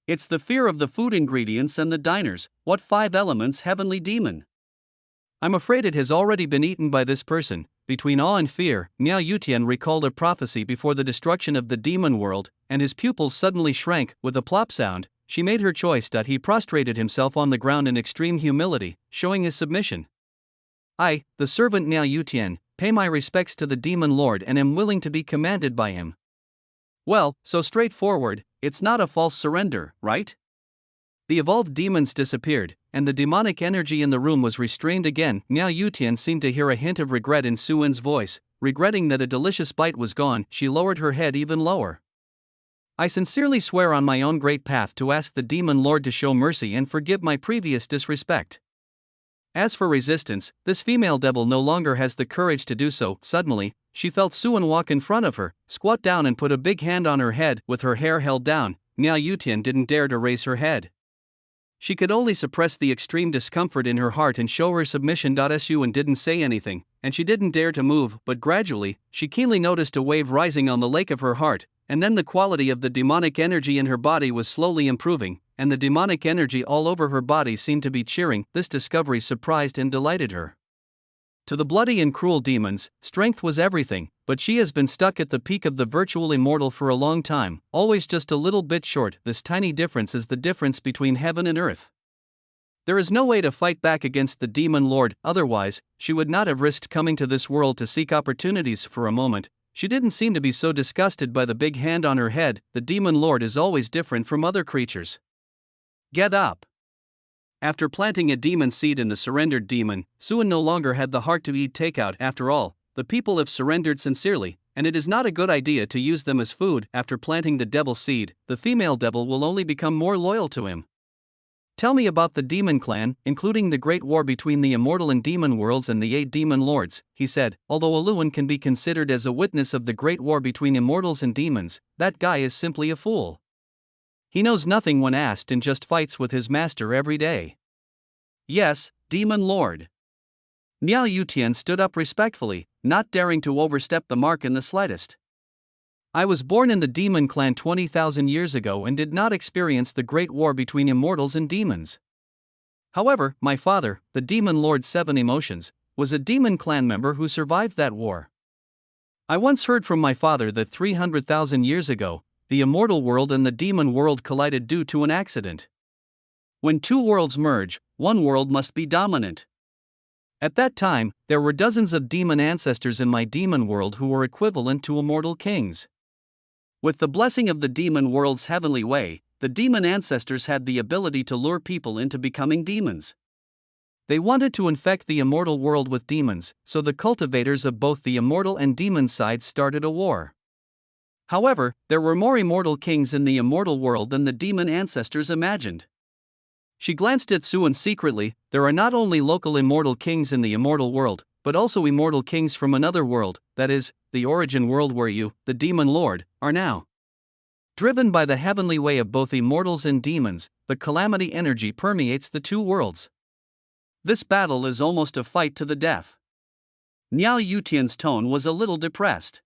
It's the fear of the food ingredients and the diners. What 5 elements heavenly demon? I'm afraid it has already been eaten by this person. Between awe and fear, Miao Yutian recalled a prophecy before the destruction of the demon world, and his pupils suddenly shrank. With a plop sound, she made her choice. He prostrated himself on the ground in extreme humility, showing his submission. I, the servant Miao Yutian, pay my respects to the demon lord and am willing to be commanded by him. Well, so straightforward, it's not a false surrender, right? The evolved demons disappeared, and the demonic energy in the room was restrained again. Miao Yutian seemed to hear a hint of regret in Suan's voice. Regretting that a delicious bite was gone, she lowered her head even lower. I sincerely swear on my own great path to ask the demon lord to show mercy and forgive my previous disrespect. As for resistance, this female devil no longer has the courage to do so. Suddenly, she felt Suan walk in front of her, squat down and put a big hand on her head. With her hair held down, Miao Yutian didn't dare to raise her head. She could only suppress the extreme discomfort in her heart and show her submission. Suan didn't say anything, and she didn't dare to move, but gradually, she keenly noticed a wave rising on the lake of her heart, and then the quality of the demonic energy in her body was slowly improving, and the demonic energy all over her body seemed to be cheering. This discovery surprised and delighted her. To the bloody and cruel demons, strength was everything, but she has been stuck at the peak of the virtual immortal for a long time, always just a little bit short. This tiny difference is the difference between heaven and earth. There is no way to fight back against the demon lord, otherwise, she would not have risked coming to this world to seek opportunities. For a moment, she didn't seem to be so disgusted by the big hand on her head. The demon lord is always different from other creatures. Get up. After planting a demon seed in the surrendered demon, Suan no longer had the heart to eat takeout. After all, the people have surrendered sincerely, and it is not a good idea to use them as food. After planting the devil seed, the female devil will only become more loyal to him. Tell me about the demon clan, including the great war between the immortal and demon worlds and the 8 demon lords, he said. Although Aluan can be considered as a witness of the great war between immortals and demons, that guy is simply a fool. He knows nothing when asked and just fights with his master every day. Yes, demon lord. Miao Yutian stood up respectfully. not daring to overstep the mark in the slightest. I was born in the demon clan 20,000 years ago and did not experience the great war between immortals and demons. However, my father, the demon lord Seven Emotions, was a demon clan member who survived that war. I once heard from my father that 300,000 years ago, the immortal world and the demon world collided due to an accident. When two worlds merge, one world must be dominant. At that time, there were dozens of demon ancestors in my demon world who were equivalent to immortal kings. With the blessing of the demon world's heavenly way, the demon ancestors had the ability to lure people into becoming demons. They wanted to infect the immortal world with demons, so the cultivators of both the immortal and demon sides started a war. However, there were more immortal kings in the immortal world than the demon ancestors imagined. She glanced at Suan secretly. There are not only local immortal kings in the immortal world, but also immortal kings from another world, that is, the origin world where you, the demon lord, are now. Driven by the heavenly way of both immortals and demons, the calamity energy permeates the two worlds. This battle is almost a fight to the death. Niao Yutian's tone was a little depressed.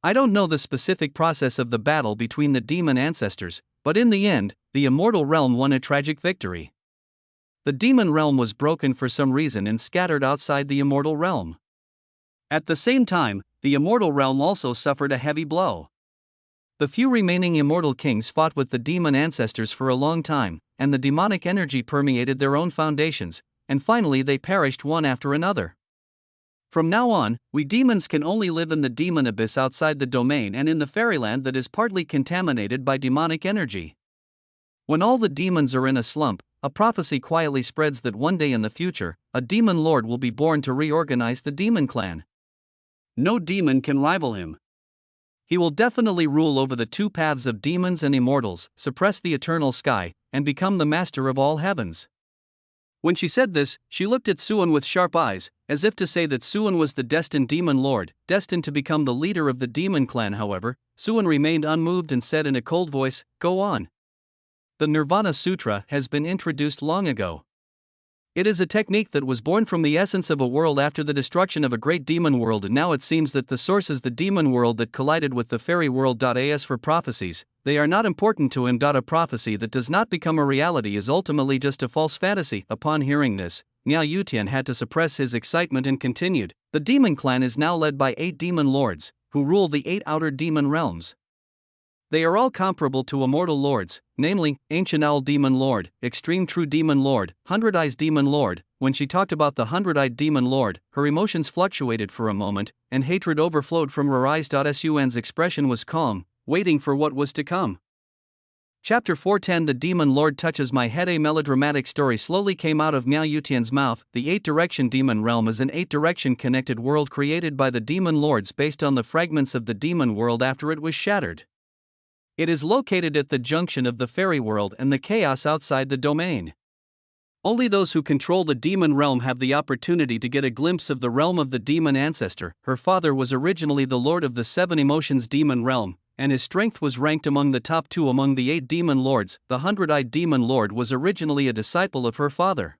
I don't know the specific process of the battle between the demon ancestors, but in the end, the immortal realm won a tragic victory. The demon realm was broken for some reason and scattered outside the immortal realm. At the same time, the immortal realm also suffered a heavy blow. The few remaining immortal kings fought with the demon ancestors for a long time, and the demonic energy permeated their own foundations, and finally they perished one after another. From now on, we demons can only live in the demon abyss outside the domain and in the fairyland that is partly contaminated by demonic energy. When all the demons are in a slump, a prophecy quietly spreads that one day in the future, a demon lord will be born to reorganize the demon clan. No demon can rival him. He will definitely rule over the two paths of demons and immortals, suppress the eternal sky, and become the master of all heavens. When she said this, she looked at Suan with sharp eyes, as if to say that Suan was the destined demon lord, destined to become the leader of the demon clan. However, Suan remained unmoved and said in a cold voice, "Go on. The Nirvana Sutra has been introduced long ago. It is a technique that was born from the essence of a world after the destruction of a great demon world, and now it seems that the source is the demon world that collided with the fairy world. As for prophecies, they are not important to him. A prophecy that does not become a reality is ultimately just a false fantasy." Upon hearing this, Niao Yutian had to suppress his excitement and continued, "The demon clan is now led by 8 demon lords, who rule the 8 outer demon realms. They are all comparable to immortal lords, namely, Ancient Owl Demon Lord, Extreme True Demon Lord, Hundred Eyes Demon Lord." When she talked about the Hundred-Eyed Demon Lord, her emotions fluctuated for a moment, and hatred overflowed from her eyes. Suan's expression was calm, waiting for what was to come. Chapter 410 The Demon Lord touches my head. A melodramatic story slowly came out of Niao Yutian's mouth. The 8-direction demon realm is an 8-direction connected world created by the demon lords based on the fragments of the demon world after it was shattered. It is located at the junction of the fairy world and the chaos outside the domain. Only those who control the demon realm have the opportunity to get a glimpse of the realm of the demon ancestor. Her father was originally the lord of the 7 emotions demon realm, and his strength was ranked among the top 2 among the 8 demon lords. The Hundred-Eyed Demon Lord was originally a disciple of her father.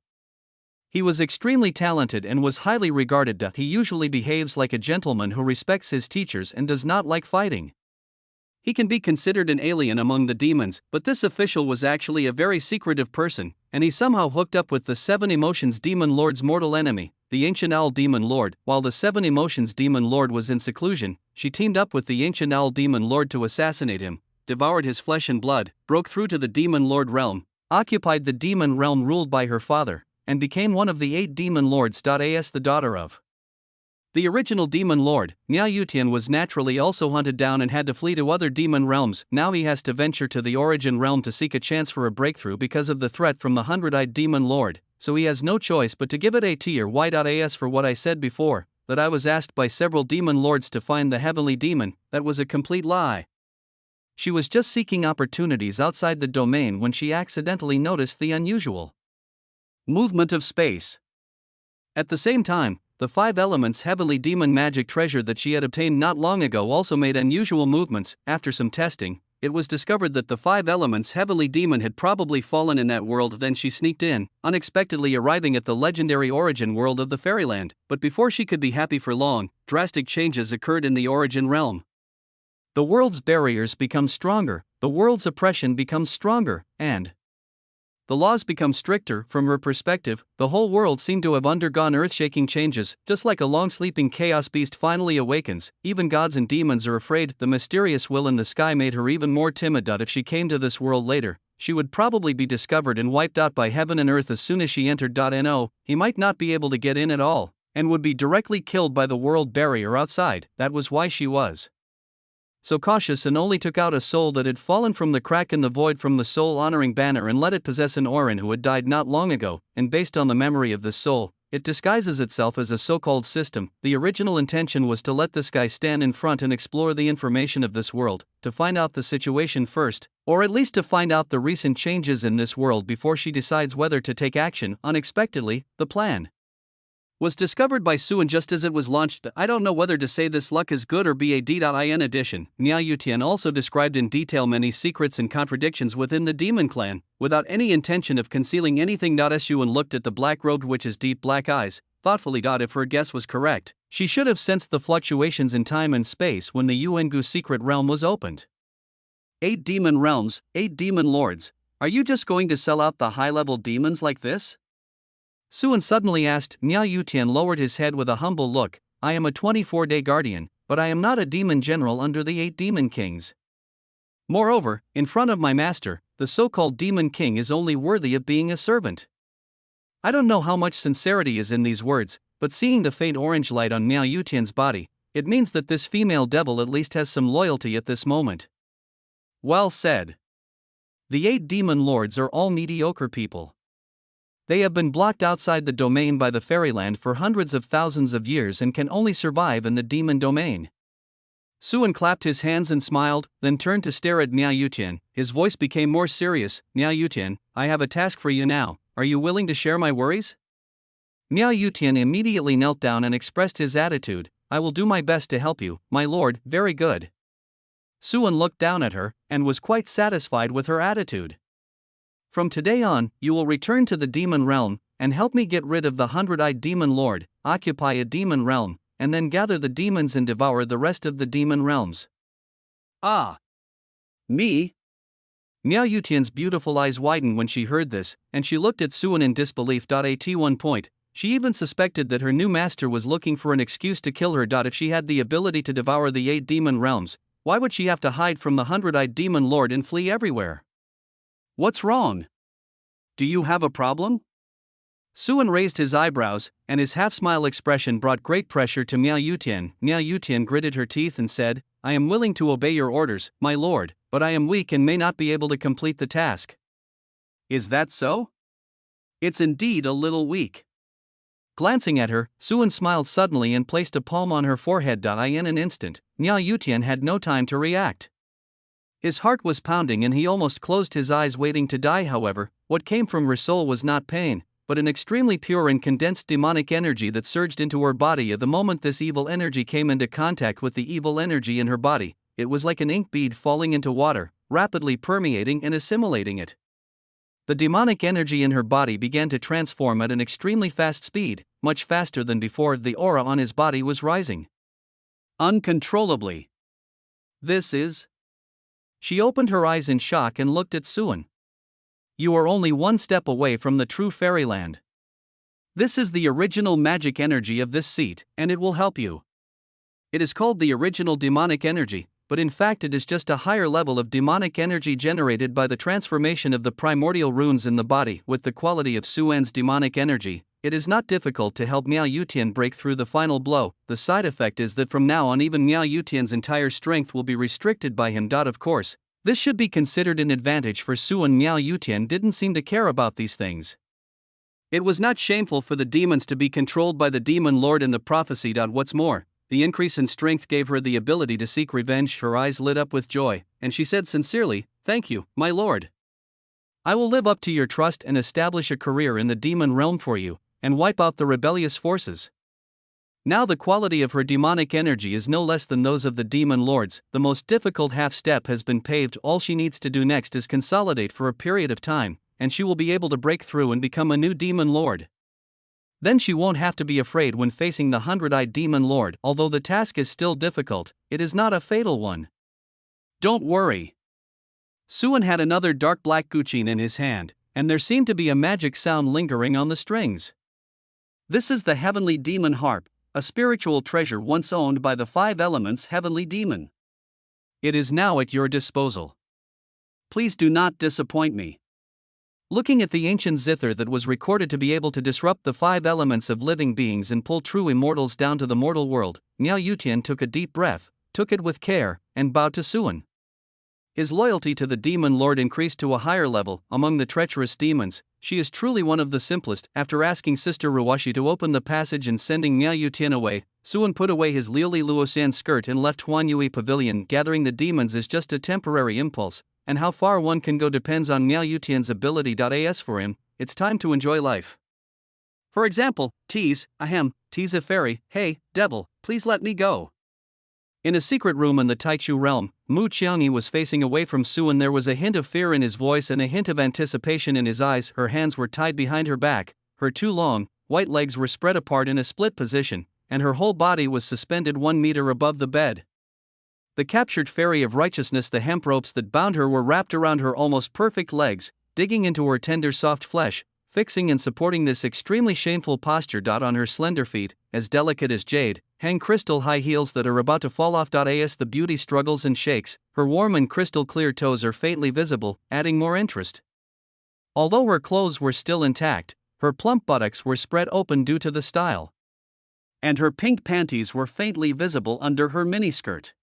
He was extremely talented and was highly regarded. He usually behaves like a gentleman who respects his teachers and does not like fighting. He can be considered an alien among the demons, but this official was actually a very secretive person, and he somehow hooked up with the 7 Emotions Demon Lord's mortal enemy, the Ancient Owl Demon Lord. While the 7 Emotions Demon Lord was in seclusion, she teamed up with the Ancient Owl Demon Lord to assassinate him, devoured his flesh and blood, broke through to the Demon Lord realm, occupied the demon realm ruled by her father, and became one of the 8 demon lords. As the daughter of the original demon lord, Niao Yutian was naturally also hunted down and had to flee to other demon realms. Now he has to venture to the origin realm to seek a chance for a breakthrough because of the threat from the Hundred-Eyed Demon Lord, so he has no choice but to give it a T or Y. As for what I said before, that I was asked by several demon lords to find the heavenly demon, that was a complete lie. She was just seeking opportunities outside the domain when she accidentally noticed the unusual movement of space. At the same time, the 5 elements heavenly demon magic treasure that she had obtained not long ago also made unusual movements. After some testing, it was discovered that the 5 elements heavenly demon had probably fallen in that world. Then she sneaked in, unexpectedly arriving at the legendary origin world of the fairyland. But before she could be happy for long, drastic changes occurred in the origin realm. The world's barriers become stronger, the world's oppression becomes stronger, and the laws become stricter. From her perspective, the whole world seemed to have undergone earth-shaking changes. Just like a long-sleeping chaos beast finally awakens, even gods and demons are afraid. The mysterious will in the sky made her even more timid. If she came to this world later, she would probably be discovered and wiped out by heaven and earth as soon as she entered. No, he might not be able to get in at all, and would be directly killed by the world barrier outside. That was why she was so cautious and only took out a soul that had fallen from the crack in the void from the soul-honoring banner and let it possess an Orin who had died not long ago, and based on the memory of this soul, it disguises itself as a so-called system. The original intention was to let this guy stand in front and explore the information of this world, to find out the situation first, or at least to find out the recent changes in this world before she decides whether to take action. Unexpectedly, the plan was discovered by Suan just as it was launched. I don't know whether to say this luck is good or bad. In addition, Miao Yutian also described in detail many secrets and contradictions within the demon clan, without any intention of concealing anything. Suan looked at the black-robed witch's deep black eyes, thoughtfully. If her guess was correct, she should have sensed the fluctuations in time and space when the Yuengu secret realm was opened. 8 demon realms, 8 demon lords. Are you just going to sell out the high-level demons like this? Suan suddenly asked. Miao Yutian lowered his head with a humble look. I am a 24-day guardian, but I am not a demon general under the 8 demon kings. Moreover, in front of my master, the so-called demon king is only worthy of being a servant. I don't know how much sincerity is in these words, but seeing the faint orange light on Miao Yutian's body, it means that this female devil at least has some loyalty at this moment. Well said. The 8 demon lords are all mediocre people. They have been blocked outside the domain by the fairyland for hundreds of thousands of years and can only survive in the demon domain. Suan clapped his hands and smiled, then turned to stare at Miao Yutian. His voice became more serious. Miao Yutian, I have a task for you now. Are you willing to share my worries? Miao Yutian immediately knelt down and expressed his attitude. I will do my best to help you, my lord. Very good. Suan looked down at her, and was quite satisfied with her attitude. From today on, you will return to the demon realm, and help me get rid of the 100-eyed demon lord, occupy a demon realm, and then gather the demons and devour the rest of the demon realms. Ah! Me? Miao Yutian's beautiful eyes widened when she heard this, and she looked at Suan in disbelief. At one point, she even suspected that her new master was looking for an excuse to kill her. If she had the ability to devour the 8 demon realms, why would she have to hide from the 100-eyed demon lord and flee everywhere? What's wrong? Do you have a problem? Suan raised his eyebrows, and his half-smile expression brought great pressure to Miao Yutian. Miao Yutian gritted her teeth and said, I am willing to obey your orders, my lord, but I am weak and may not be able to complete the task. Is that so? It's indeed a little weak. Glancing at her, Suan smiled suddenly and placed a palm on her forehead. In an instant, Miao Yutian had no time to react. His heart was pounding and he almost closed his eyes waiting to die. However, what came from her soul was not pain, but an extremely pure and condensed demonic energy that surged into her body. At the moment this evil energy came into contact with the evil energy in her body, it was like an ink bead falling into water, rapidly permeating and assimilating it. The demonic energy in her body began to transform at an extremely fast speed, much faster than before. The aura on his body was rising uncontrollably. This is... She opened her eyes in shock and looked at Suan. You are only one step away from the true fairyland. This is the original magic energy of this seat, and it will help you. It is called the original demonic energy, but in fact it is just a higher level of demonic energy generated by the transformation of the primordial runes in the body. With the quality of Suan's demonic energy, it is not difficult to help Miao Yutian break through the final blow. The side effect is that from now on even Miao Yutian's entire strength will be restricted by him. Of course, this should be considered an advantage for Suan. Miao Yutian didn't seem to care about these things. It was not shameful for the demons to be controlled by the demon lord in the prophecy. What's more, the increase in strength gave her the ability to seek revenge. Her eyes lit up with joy, and she said sincerely, Thank you, my lord. I will live up to your trust and establish a career in the demon realm for you, and wipe out the rebellious forces. Now the quality of her demonic energy is no less than those of the demon lords. The most difficult half step has been paved. All she needs to do next is consolidate for a period of time, and she will be able to break through and become a new demon lord. Then she won't have to be afraid when facing the 100-eyed demon lord. Although the task is still difficult, it is not a fatal one. Don't worry. Suan had another dark black guqin in his hand, and there seemed to be a magic sound lingering on the strings. This is the heavenly demon harp, a spiritual treasure once owned by the 5 elements heavenly demon. It is now at your disposal. Please do not disappoint me. Looking at the ancient zither that was recorded to be able to disrupt the 5 elements of living beings and pull true immortals down to the mortal world, Miao Yutian took a deep breath, took it with care, and bowed to Suan. His loyalty to the demon lord increased to a higher level. Among the treacherous demons, she is truly one of the simplest. After asking Sister Ruwashi to open the passage and sending Miao Yutian away, Suan put away his Liuli Luosan skirt and left Huan Yui Pavilion. Gathering the demons is just a temporary impulse, and how far one can go depends on Miao Yutian's ability. As for him, it's time to enjoy life. For example, tease a fairy, hey, devil, please let me go. In a secret room in the Taichu realm, Mu Qiangyi was facing away from Suan. There was a hint of fear in his voice and a hint of anticipation in his eyes. Her hands were tied behind her back, her 2 long, white legs were spread apart in a split position, and her whole body was suspended 1 meter above the bed. The captured fairy of righteousness, the hemp ropes that bound her were wrapped around her almost perfect legs, digging into her tender soft flesh, fixing and supporting this extremely shameful posture. On her slender feet, as delicate as jade, hang crystal high heels that are about to fall off. As the beauty struggles and shakes, her warm and crystal clear toes are faintly visible, adding more interest. Although her clothes were still intact, her plump buttocks were spread open due to the style. And her pink panties were faintly visible under her miniskirt.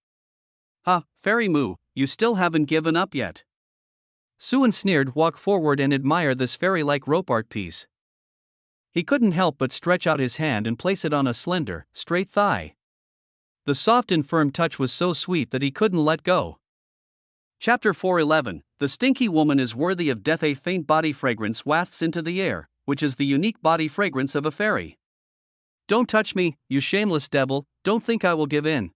Fairy Mu, you still haven't given up yet. Suan sneered. Walk forward and admire this fairy-like rope art piece. He couldn't help but stretch out his hand and place it on a slender, straight thigh. The soft and firm touch was so sweet that he couldn't let go. Chapter 4:11. The stinky woman is worthy of death. A faint body fragrance wafts into the air, which is the unique body fragrance of a fairy. Don't touch me, you shameless devil, don't think I will give in.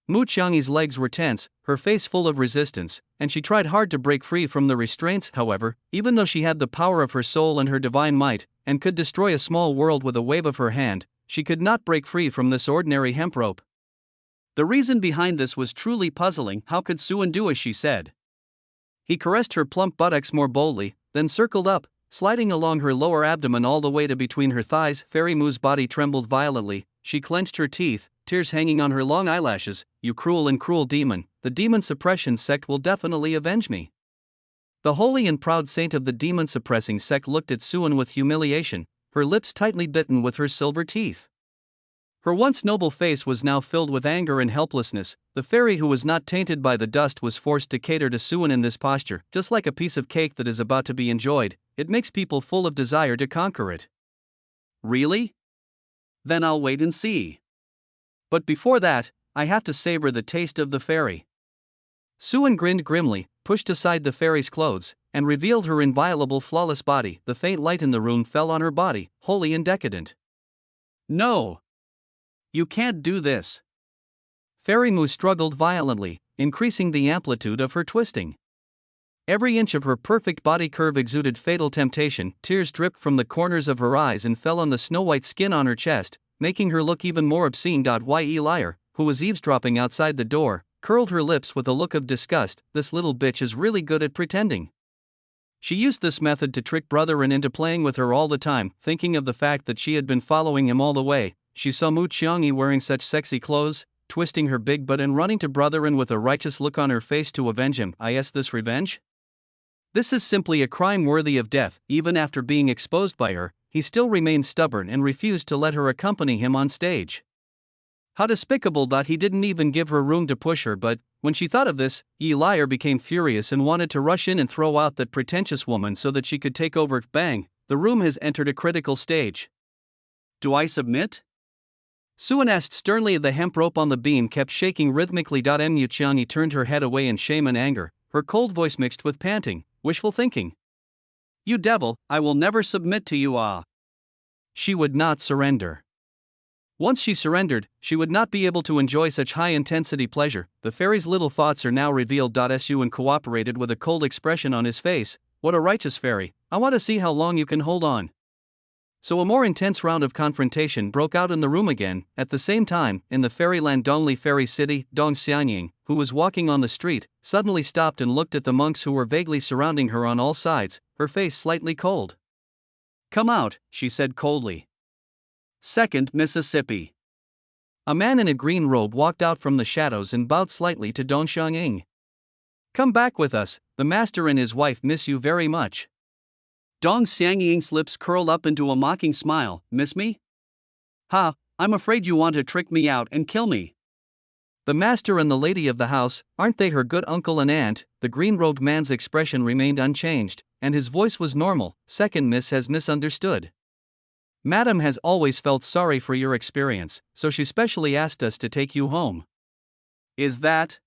Mu Qiangyi's legs were tense, her face full of resistance, and she tried hard to break free from the restraints. However, even though she had the power of her soul and her divine might, and could destroy a small world with a wave of her hand, she could not break free from this ordinary hemp rope. The reason behind this was truly puzzling. How could Suan do as she said? He caressed her plump buttocks more boldly, then circled up, sliding along her lower abdomen all the way to between her thighs. Fairy Mu's body trembled violently, she clenched her teeth, tears hanging on her long eyelashes. You cruel and cruel demon, the demon suppression sect will definitely avenge me. The holy and proud saint of the demon suppressing sect looked at Suan with humiliation, her lips tightly bitten with her silver teeth. Her once noble face was now filled with anger and helplessness. The fairy who was not tainted by the dust was forced to cater to Suan in this posture. Just like a piece of cake that is about to be enjoyed, it makes people full of desire to conquer it. Really? Then I'll wait and see. But before that, I have to savor the taste of the fairy. Suan grinned grimly, pushed aside the fairy's clothes, and revealed her inviolable flawless body. The faint light in the room fell on her body, holy and decadent. No! You can't do this. Fairy Mu struggled violently, increasing the amplitude of her twisting. Every inch of her perfect body curve exuded fatal temptation. Tears dripped from the corners of her eyes and fell on the snow-white skin on her chest, making her look even more obscene. Ye liar, who was eavesdropping outside the door, curled her lips with a look of disgust. This little bitch is really good at pretending. She used this method to trick Brotherin into playing with her all the time. Thinking of the fact that she had been following him all the way, she saw Mu Qiangyi wearing such sexy clothes, twisting her big butt and running to Brotherin with a righteous look on her face to avenge him. Is this revenge? This is simply a crime worthy of death. Even after being exposed by her, he still remained stubborn and refused to let her accompany him on stage. How despicable! He didn't even give her room to push her. But when she thought of this, Ye Liar became furious and wanted to rush in and throw out that pretentious woman so that she could take over. Bang! The room has entered a critical stage. Do I submit? Suan asked sternly. The hemp rope on the beam kept shaking rhythmically. Mu Qiangyi turned her head away in shame and anger, her cold voice mixed with panting, wishful thinking. You devil, I will never submit to you. She would not surrender. Once she surrendered, she would not be able to enjoy such high-intensity pleasure. The fairy's little thoughts are now revealed. Su cooperated with a cold expression on his face. What a righteous fairy, I want to see how long you can hold on. So a more intense round of confrontation broke out in the room again. At the same time, in the fairyland Dongli Fairy City, Dong Xianying, who was walking on the street, suddenly stopped and looked at the monks who were vaguely surrounding her on all sides, her face slightly cold. "Come out," she said coldly. 2nd Mississippi. A man in a green robe walked out from the shadows and bowed slightly to Dong Xianying. "Come back with us, the master and his wife miss you very much." Dong Xianying's lips curled up into a mocking smile. "Miss me? Ha, I'm afraid you want to trick me out and kill me." "The master and the lady of the house, aren't they her good uncle and aunt?" The green-robed man's expression remained unchanged, and his voice was normal. "Second Miss has misunderstood. Madam has always felt sorry for your experience, so she specially asked us to take you home." "Is that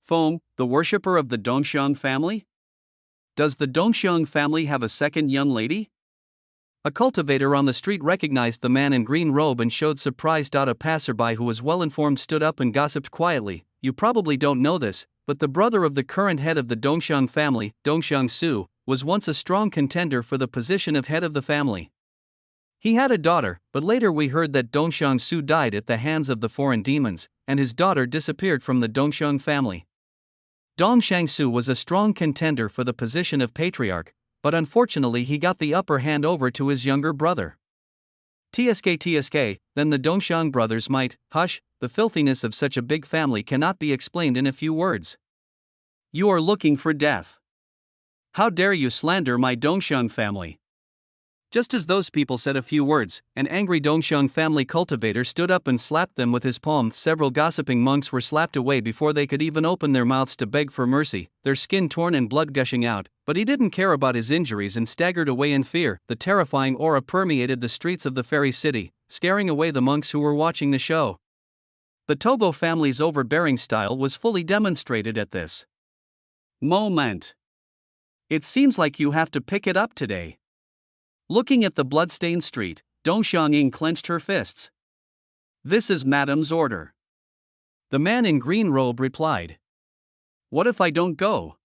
Foam, the worshipper of the Dongxiang family? Does the Dongxiang family have a second young lady?" A cultivator on the street recognized the man in green robe and showed surprise. A passerby who was well informed stood up and gossiped quietly. "You probably don't know this, but the brother of the current head of the Dongxiang family, Dongxiang Su, was once a strong contender for the position of head of the family. He had a daughter, but later we heard that Dongxiang Su died at the hands of the foreign demons, and his daughter disappeared from the Dongxiang family. Dongxiang Su was a strong contender for the position of patriarch, but unfortunately he got the upper hand over to his younger brother. TSK, then the Dongxiang brothers might, hush, the filthiness of such a big family cannot be explained in a few words. You are looking for death. How dare you slander my Dongxiang family?" Just as those people said a few words, an angry Dongxiang family cultivator stood up and slapped them with his palm. Several gossiping monks were slapped away before they could even open their mouths to beg for mercy, their skin torn and blood gushing out, but he didn't care about his injuries and staggered away in fear. The terrifying aura permeated the streets of the fairy city, scaring away the monks who were watching the show. The Togo family's overbearing style was fully demonstrated at this moment. "It seems like you have to pick it up today." Looking at the blood-stained street, Dong Xianying clenched her fists. "This is Madam's order." The man in green robe replied. "What if I don't go?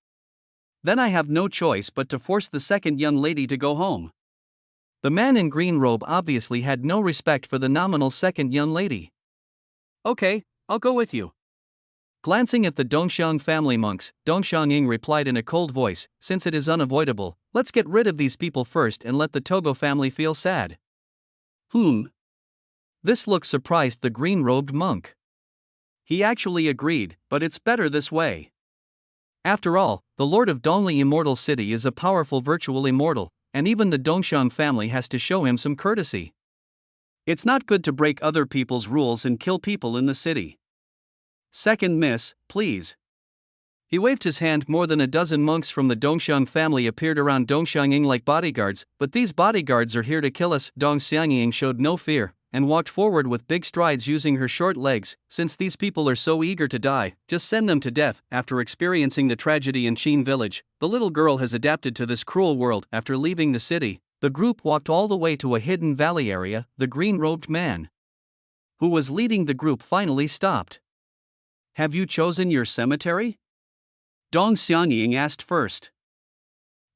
Then I have no choice but to force the second young lady to go home." The man in green robe obviously had no respect for the nominal second young lady. "Okay, I'll go with you." Glancing at the Dongxiang family monks, Dong Xianying replied in a cold voice, "Since it is unavoidable, let's get rid of these people first and let the Togo family feel sad." This look surprised the green-robed monk. He actually agreed, but it's better this way. After all, the Lord of Dongli Immortal City is a powerful virtual immortal, and even the Dongxiang family has to show him some courtesy. It's not good to break other people's rules and kill people in the city. "Second Miss, please." He waved his hand. More than a dozen monks from the Dongxiang family appeared around Dong Xianying like bodyguards. "But these bodyguards are here to kill us." Dong Xianying showed no fear, and walked forward with big strides using her short legs. "Since these people are so eager to die, just send them to death." After experiencing the tragedy in Qin village, the little girl has adapted to this cruel world. After leaving the city, the group walked all the way to a hidden valley area. The green-robed man who was leading the group finally stopped. "Have you chosen your cemetery?" Dong Xianying asked first.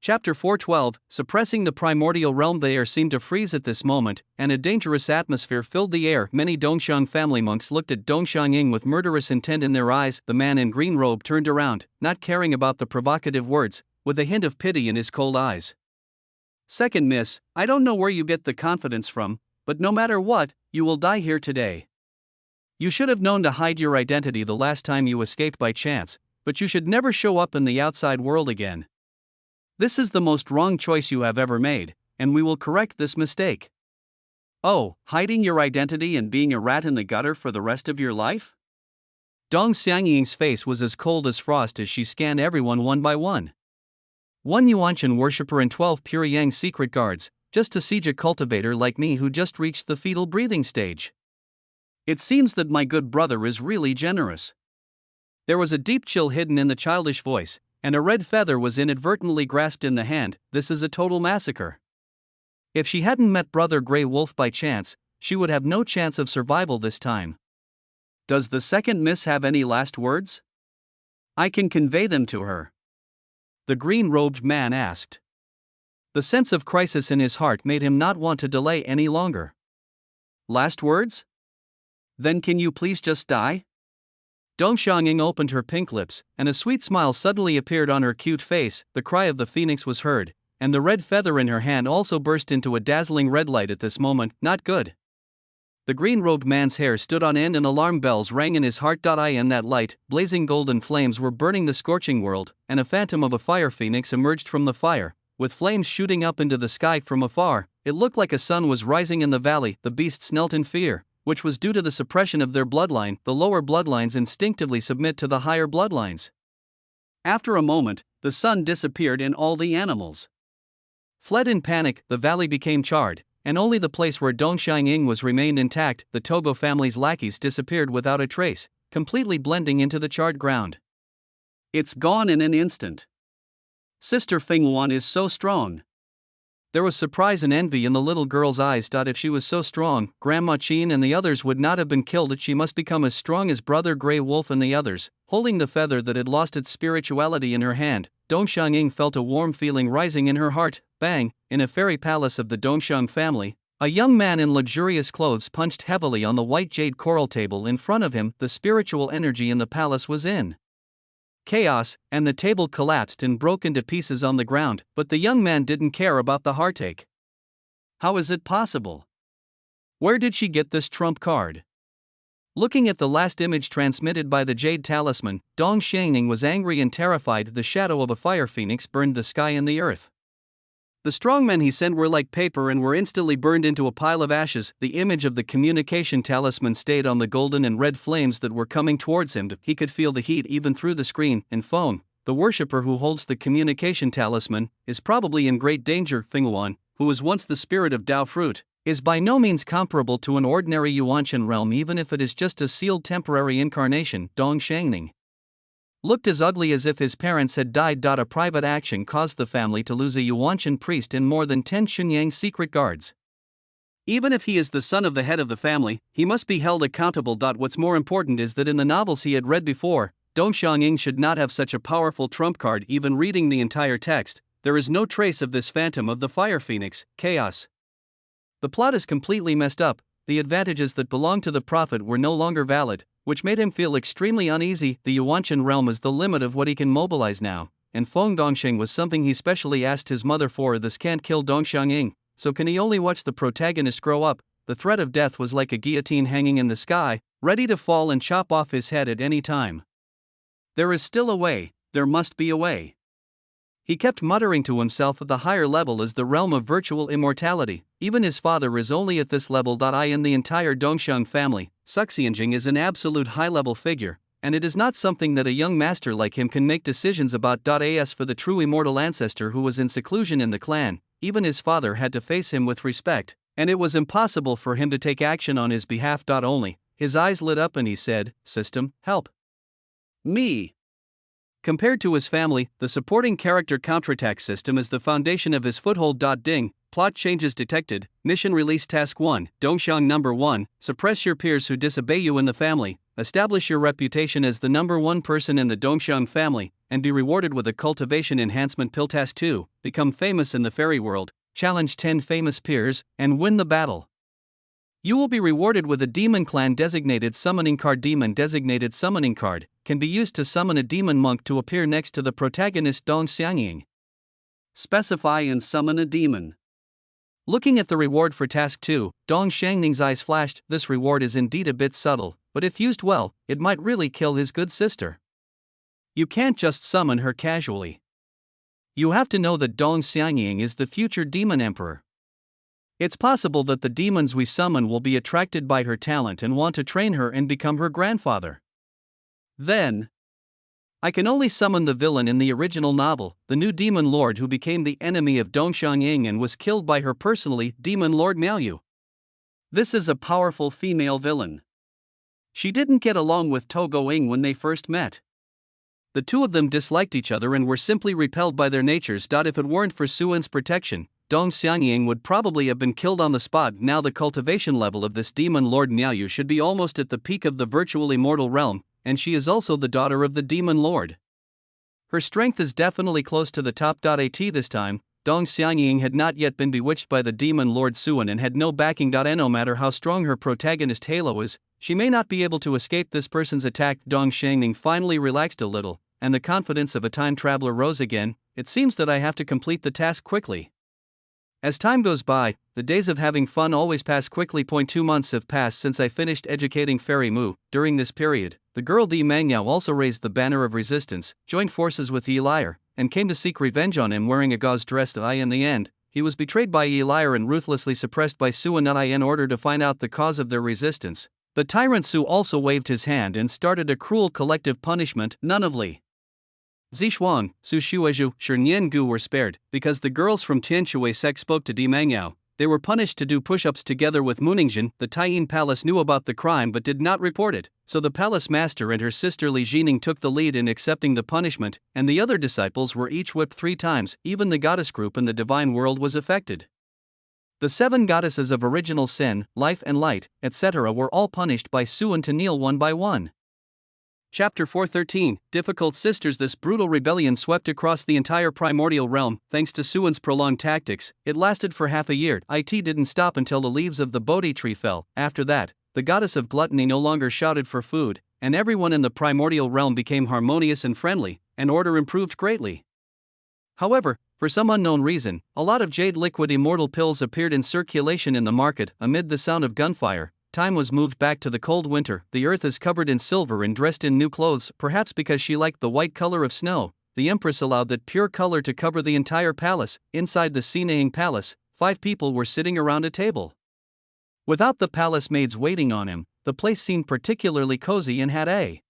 Chapter 412, Suppressing the Primordial Realm. The air seemed to freeze at this moment, and a dangerous atmosphere filled the air. Many Dongxiang family monks looked at Dong Xianying with murderous intent in their eyes. The man in green robe turned around, not caring about the provocative words, with a hint of pity in his cold eyes. "Second Miss, I don't know where you get the confidence from, but no matter what, you will die here today. You should have known to hide your identity the last time you escaped by chance, but you should never show up in the outside world again. This is the most wrong choice you have ever made, and we will correct this mistake." "Oh, hiding your identity and being a rat in the gutter for the rest of your life?" Dong Xianying's face was as cold as frost as she scanned everyone one by one. One Yuanshan worshipper and 12 pure Yang secret guards, just to siege a cultivator like me who just reached the fetal breathing stage. It seems that my good brother is really generous. There was a deep chill hidden in the childish voice, and a red feather was inadvertently grasped in the hand. This is a total massacre. If she hadn't met Brother Grey Wolf by chance, she would have no chance of survival this time. Does the second miss have any last words? I can convey them to her. The green-robed man asked. The sense of crisis in his heart made him not want to delay any longer. Last words? Then can you please just die? Dong Xiangying opened her pink lips, and a sweet smile suddenly appeared on her cute face. The cry of the phoenix was heard, and the red feather in her hand also burst into a dazzling red light at this moment. Not good. The green-robed man's hair stood on end and alarm bells rang in his heart. In that light, blazing golden flames were burning the scorching world, and a phantom of a fire phoenix emerged from the fire, with flames shooting up into the sky from afar. It looked like a sun was rising in the valley. The beasts knelt in fear, which was due to the suppression of their bloodline. The lower bloodlines instinctively submit to the higher bloodlines. After a moment, the sun disappeared and all the animals fled in panic. The valley became charred, and only the place where Dong Xiangying was remained intact. The Togo family's lackeys disappeared without a trace, completely blending into the charred ground. It's gone in an instant. Sister Fingwan is so strong. There was surprise and envy in the little girl's eyes. If she was so strong, Grandma Qin and the others would not have been killed. She must become as strong as Brother Grey Wolf and the others. Holding the feather that had lost its spirituality in her hand, Dong Xiangying felt a warm feeling rising in her heart. Bang! In a fairy palace of the Dongxiang family, a young man in luxurious clothes punched heavily on the white jade coral table in front of him. The spiritual energy in the palace was in chaos, and the table collapsed and broke into pieces on the ground, but the young man didn't care about the heartache. How is it possible? Where did she get this trump card? Looking at the last image transmitted by the jade talisman, Dong Xiangying was angry and terrified. The shadow of a fire phoenix burned the sky and the earth. The strong men he sent were like paper and were instantly burned into a pile of ashes. The image of the communication talisman stayed on the golden and red flames that were coming towards him. He could feel the heat even through the screen and phone. The worshipper who holds the communication talisman is probably in great danger. Fingwan, who was once the spirit of Dao fruit, is by no means comparable to an ordinary Yuanshan realm, even if it is just a sealed temporary incarnation. Dong Xiangying looked as ugly as if his parents had died. A private action caused the family to lose a Yuanshan priest and more than 10 Xunyang secret guards. Even if he is the son of the head of the family, he must be held accountable. What's more important is that in the novels he had read before, Dong Xiangying should not have such a powerful trump card. Even reading the entire text, there is no trace of this phantom of the fire phoenix. Chaos. The plot is completely messed up. The advantages that belonged to the prophet were no longer valid, which made him feel extremely uneasy. The Yuanshan realm is the limit of what he can mobilize now, and Feng Dongsheng was something he specially asked his mother for. This can't kill Dong Xiangying, so can he only watch the protagonist grow up? The threat of death was like a guillotine hanging in the sky, ready to fall and chop off his head at any time. There is still a way, there must be a way. He kept muttering to himself. At the higher level is the realm of virtual immortality. Even his father is only at this level. In the entire Dongxiang family, Suxianjing is an absolute high-level figure, and it is not something that a young master like him can make decisions about. As for the true immortal ancestor who was in seclusion in the clan, even his father had to face him with respect, and it was impossible for him to take action on his behalf. Only, his eyes lit up and he said, "System, help me." Compared to his family, the supporting character counterattack system is the foundation of his foothold. Ding, plot changes detected, mission release task 1, Dongxiang number 1, suppress your peers who disobey you in the family, establish your reputation as the number 1 person in the Dongxiang family, and be rewarded with a cultivation enhancement pill. Task 2, become famous in the fairy world, challenge 10 famous peers, and win the battle. You will be rewarded with a Demon Clan designated summoning card. Demon designated summoning card can be used to summon a demon monk to appear next to the protagonist Dong Xiangying. Specify and summon a demon. Looking at the reward for task 2, Dong Xiangying's eyes flashed. This reward is indeed a bit subtle, but if used well, it might really kill his good sister. You can't just summon her casually. You have to know that Dong Xiangying is the future demon emperor. It's possible that the demons we summon will be attracted by her talent and want to train her and become her grandfather. Then, I can only summon the villain in the original novel, the new demon lord who became the enemy of Dong Xiangying and was killed by her personally, Demon Lord Miaoyu. This is a powerful female villain. She didn't get along with Togo Ing when they first met. The two of them disliked each other and were simply repelled by their natures. If it weren't for Suan's protection, Dong Xiangying would probably have been killed on the spot. Now the cultivation level of this demon lord Niaoyu should be almost at the peak of the virtual immortal realm, and she is also the daughter of the demon lord. Her strength is definitely close to the top. At this time, Dong Xiangying had not yet been bewitched by the demon lord Suan and had no backing. No matter how strong her protagonist Halo is, she may not be able to escape this person's attack. Dong Xiangying finally relaxed a little, and the confidence of a time traveler rose again. It seems that I have to complete the task quickly. As time goes by, the days of having fun always pass quickly. 2 months have passed since I finished educating Fairy Mu. During this period, the girl Di Mangyao also raised the banner of resistance, joined forces with Yi Liar, and came to seek revenge on him wearing a gauze dress. In the end, he was betrayed by Yi Liar and ruthlessly suppressed by Suan. In order to find out the cause of their resistance, the tyrant Su also waved his hand and started a cruel collective punishment. None of Li Zixuang, Su Shuizhu, Shernyan Gu were spared, because the girls from Tianshui sect spoke to Di Mangyao. They were punished to do push-ups together with Muningzhen. The Taiyin Palace knew about the crime but did not report it, so the palace master and her sister Li Jining took the lead in accepting the punishment, and the other disciples were each whipped 3 times. Even the goddess group in the divine world was affected. The 7 goddesses of original sin, life and light, etc. were all punished by Suan to kneel one by one. Chapter 413, Difficult Sisters. This brutal rebellion swept across the entire primordial realm. Thanks to Suan's prolonged tactics, it lasted for half a year. It didn't stop until the leaves of the Bodhi tree fell. After that, the goddess of gluttony no longer shouted for food, and everyone in the primordial realm became harmonious and friendly, and order improved greatly. However, for some unknown reason, a lot of jade liquid immortal pills appeared in circulation in the market. Amid the sound of gunfire, time was moved back to the cold winter. The earth is covered in silver and dressed in new clothes. Perhaps because she liked the white color of snow, the empress allowed that pure color to cover the entire palace. Inside the Sinaying palace, 5 people were sitting around a table. Without the palace maids waiting on him, the place seemed particularly cozy and had a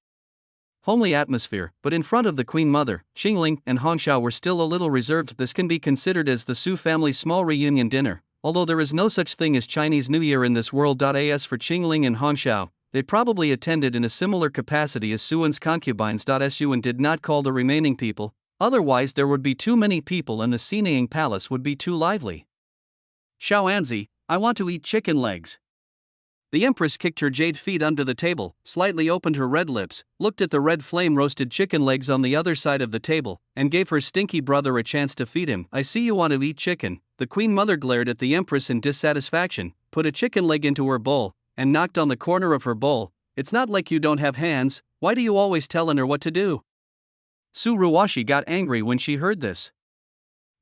homely atmosphere. But in front of the Queen Mother, Qingling and Hongxiao were still a little reserved. This can be considered as the Su family's small reunion dinner, although there is no such thing as Chinese New Year in this world. As for Qingling and Hongxiao, they probably attended in a similar capacity as Suan's concubines. Suan did not call the remaining people, otherwise there would be too many people and the Sinaying palace would be too lively. Xiaoanzi, I want to eat chicken legs. The empress kicked her jade feet under the table, slightly opened her red lips, looked at the red flame-roasted chicken legs on the other side of the table, and gave her stinky brother a chance to feed him. I see you want to eat chicken. The Queen Mother glared at the empress in dissatisfaction, put a chicken leg into her bowl, and knocked on the corner of her bowl. It's not like you don't have hands, why do you always tellin' her what to do? Su Ruwashi got angry when she heard this.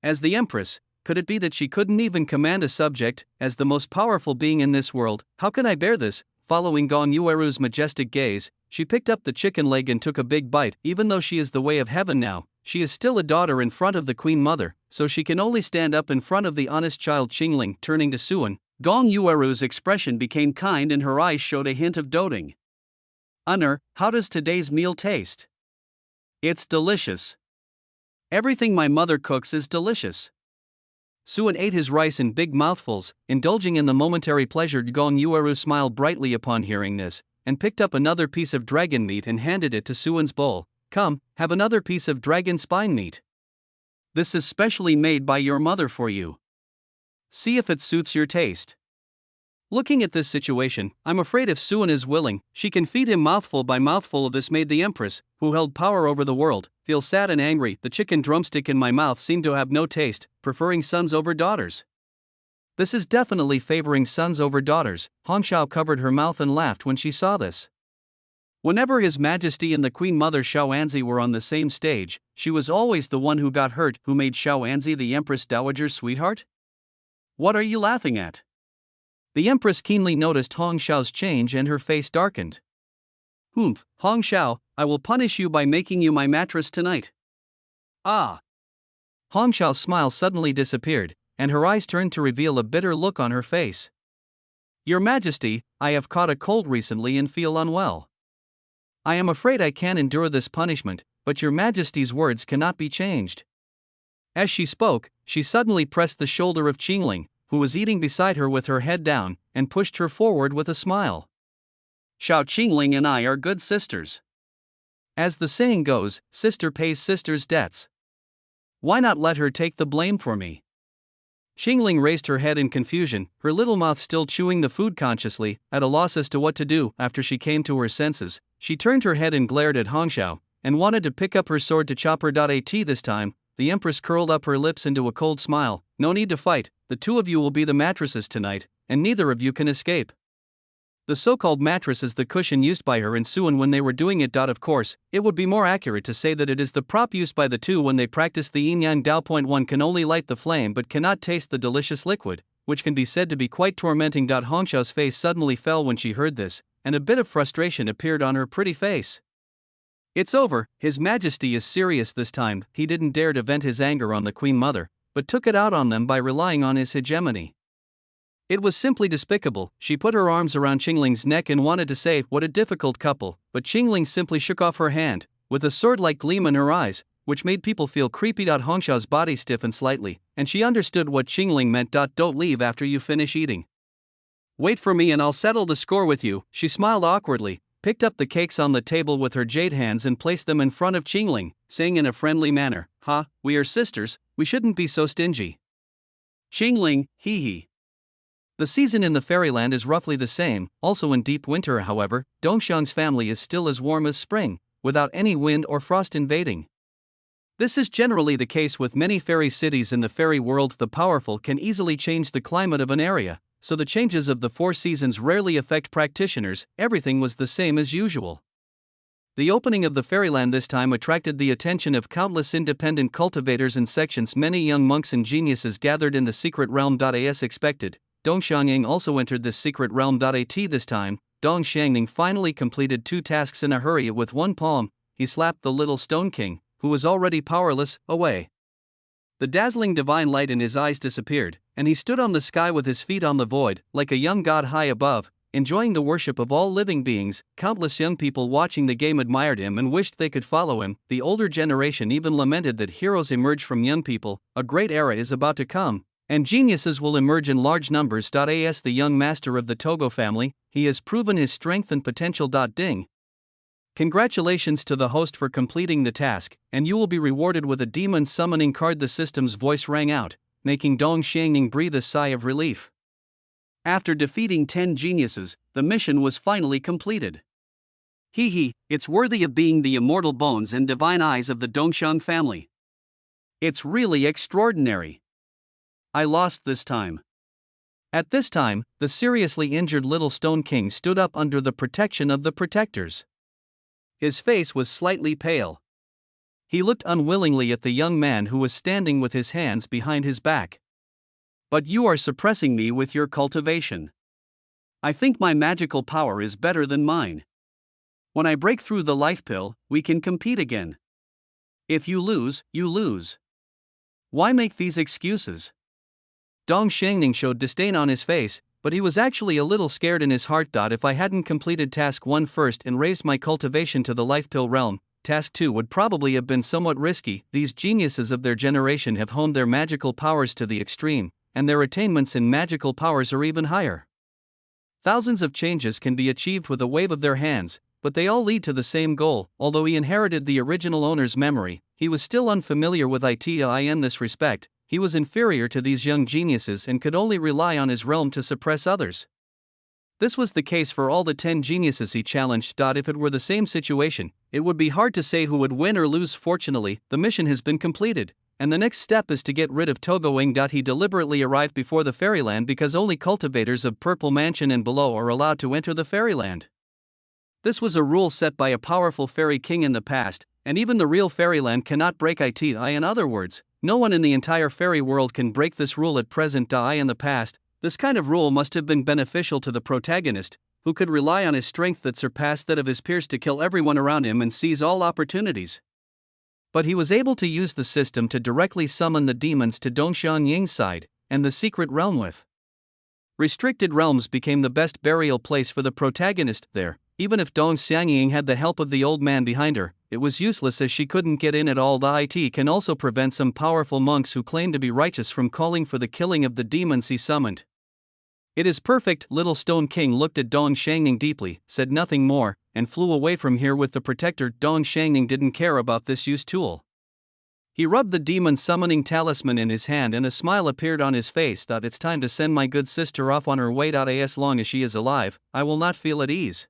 As the empress, could it be that she couldn't even command a subject? As the most powerful being in this world, how can I bear this? Following Gong Yueru's majestic gaze, she picked up the chicken leg and took a big bite. Even though she is the way of heaven now, she is still a daughter in front of the Queen Mother, so she can only stand up in front of the honest child. Qingling, turning to Suan, Gong Yueru's expression became kind and her eyes showed a hint of doting. Honor, how does today's meal taste? It's delicious. Everything my mother cooks is delicious. Suan ate his rice in big mouthfuls, indulging in the momentary pleasure. Gong Yueru smiled brightly upon hearing this, and picked up another piece of dragon meat and handed it to Suan's bowl. Come, have another piece of dragon spine meat. This is specially made by your mother for you. See if it suits your taste. Looking at this situation, I'm afraid if Suan is willing, she can feed him mouthful by mouthful. Of this made the empress, who held power over the world, feel sad and angry. The chicken drumstick in my mouth seemed to have no taste, preferring sons over daughters. This is definitely favoring sons over daughters. Hongxiao covered her mouth and laughed when she saw this. Whenever His Majesty and the Queen Mother Xiaoanzi were on the same stage, she was always the one who got hurt. Who made Xiaoanzi the Empress Dowager's sweetheart? What are you laughing at? The Empress keenly noticed Hongxiao's change and her face darkened. Humph, Hongxiao, I will punish you by making you my mattress tonight. Ah! Hongxiao's smile suddenly disappeared, and her eyes turned to reveal a bitter look on her face. Your Majesty, I have caught a cold recently and feel unwell. I am afraid I can't endure this punishment, but your Majesty's words cannot be changed. As she spoke, she suddenly pressed the shoulder of Qingling, who was eating beside her with her head down, and pushed her forward with a smile. Xiao Qingling and I are good sisters. As the saying goes, sister pays sister's debts. Why not let her take the blame for me? Xingling raised her head in confusion, her little mouth still chewing the food consciously, at a loss as to what to do. After she came to her senses, she turned her head and glared at Hongxiao, and wanted to pick up her sword to chop her. At this time, the Empress curled up her lips into a cold smile. No need to fight, the two of you will be the mattresses tonight, and neither of you can escape. The so-called mattress is the cushion used by her and Suan when they were doing it. Of course, it would be more accurate to say that it is the prop used by the two when they practice the yin-yang Dao. One can only light the flame but cannot taste the delicious liquid, which can be said to be quite tormenting. Hongxiao's face suddenly fell when she heard this, and a bit of frustration appeared on her pretty face. It's over, His Majesty is serious this time. He didn't dare to vent his anger on the Queen Mother, but took it out on them by relying on his hegemony. It was simply despicable. She put her arms around Xingling's neck and wanted to say, "What a difficult couple," but Xingling simply shook off her hand, with a sword-like gleam in her eyes, which made people feel creepy. Hongxiao's body stiffened slightly, and she understood what Xingling meant. Don't leave after you finish eating. Wait for me and I'll settle the score with you. She smiled awkwardly, picked up the cakes on the table with her jade hands and placed them in front of Xingling, saying in a friendly manner, "Ha, we are sisters, we shouldn't be so stingy." Xingling, hee hee. The season in the fairyland is roughly the same, also in deep winter. However, Dongxiang's family is still as warm as spring, without any wind or frost invading. This is generally the case with many fairy cities in the fairy world. The powerful can easily change the climate of an area, so the changes of the 4 seasons rarely affect practitioners. Everything was the same as usual. The opening of the fairyland this time attracted the attention of countless independent cultivators and sections. Many young monks and geniuses gathered in the secret realm. As expected, Dongxiang also entered this secret realm. At this time, Dongxiang finally completed 2 tasks in a hurry. With one palm, he slapped the little Stone King, who was already powerless, away. The dazzling divine light in his eyes disappeared, and he stood on the sky with his feet on the void, like a young god high above, enjoying the worship of all living beings. Countless young people watching the game admired him and wished they could follow him. The older generation even lamented that heroes emerge from young people. A great era is about to come, and geniuses will emerge in large numbers. As the young master of the Togo family, he has proven his strength and potential. Ding. Congratulations to the host for completing the task, and you will be rewarded with a demon summoning card. The system's voice rang out, making Dongxiang breathe a sigh of relief. After defeating 10 geniuses, the mission was finally completed. Hee hee, it's worthy of being the immortal bones and divine eyes of the Dongxiang family. It's really extraordinary. I lost this time. At this time, the seriously injured little Stone King stood up under the protection of the protectors. His face was slightly pale. He looked unwillingly at the young man who was standing with his hands behind his back. But you are suppressing me with your cultivation. I think my magical power is better than mine. When I break through the life pill, we can compete again. If you lose, you lose. Why make these excuses? Dongxiang showed disdain on his face, but he was actually a little scared in his heart. If I hadn't completed task 1 first and raised my cultivation to the life pill realm, task 2 would probably have been somewhat risky. These geniuses of their generation have honed their magical powers to the extreme, and their attainments in magical powers are even higher. Thousands of changes can be achieved with a wave of their hands, but they all lead to the same goal. Although he inherited the original owner's memory, he was still unfamiliar with it. In this respect, he was inferior to these young geniuses and could only rely on his realm to suppress others. This was the case for all the 10 geniuses he challenged. If it were the same situation, it would be hard to say who would win or lose. Fortunately, the mission has been completed, and the next step is to get rid of Togoing. He deliberately arrived before the fairyland because only cultivators of Purple Mansion and below are allowed to enter the fairyland. This was a rule set by a powerful fairy king in the past, and even the real fairyland cannot break it. In other words, no one in the entire fairy world can break this rule at present. In the past, this kind of rule must have been beneficial to the protagonist, who could rely on his strength that surpassed that of his peers to kill everyone around him and seize all opportunities. But he was able to use the system to directly summon the demons to Dongxiang's side, and the secret realm with restricted realms became the best burial place for the protagonist there. Even if Dongxiang had the help of the old man behind her, it was useless as she couldn't get in at all. It can also prevent some powerful monks who claim to be righteous from calling for the killing of the demons he summoned. It is perfect. Little Stone King looked at Dongxiang deeply, said nothing more, and flew away from here with the protector. Dongxiang didn't care about this used tool. He rubbed the demon summoning talisman in his hand and a smile appeared on his face. It's time to send my good sister off on her way. As long as she is alive, I will not feel at ease.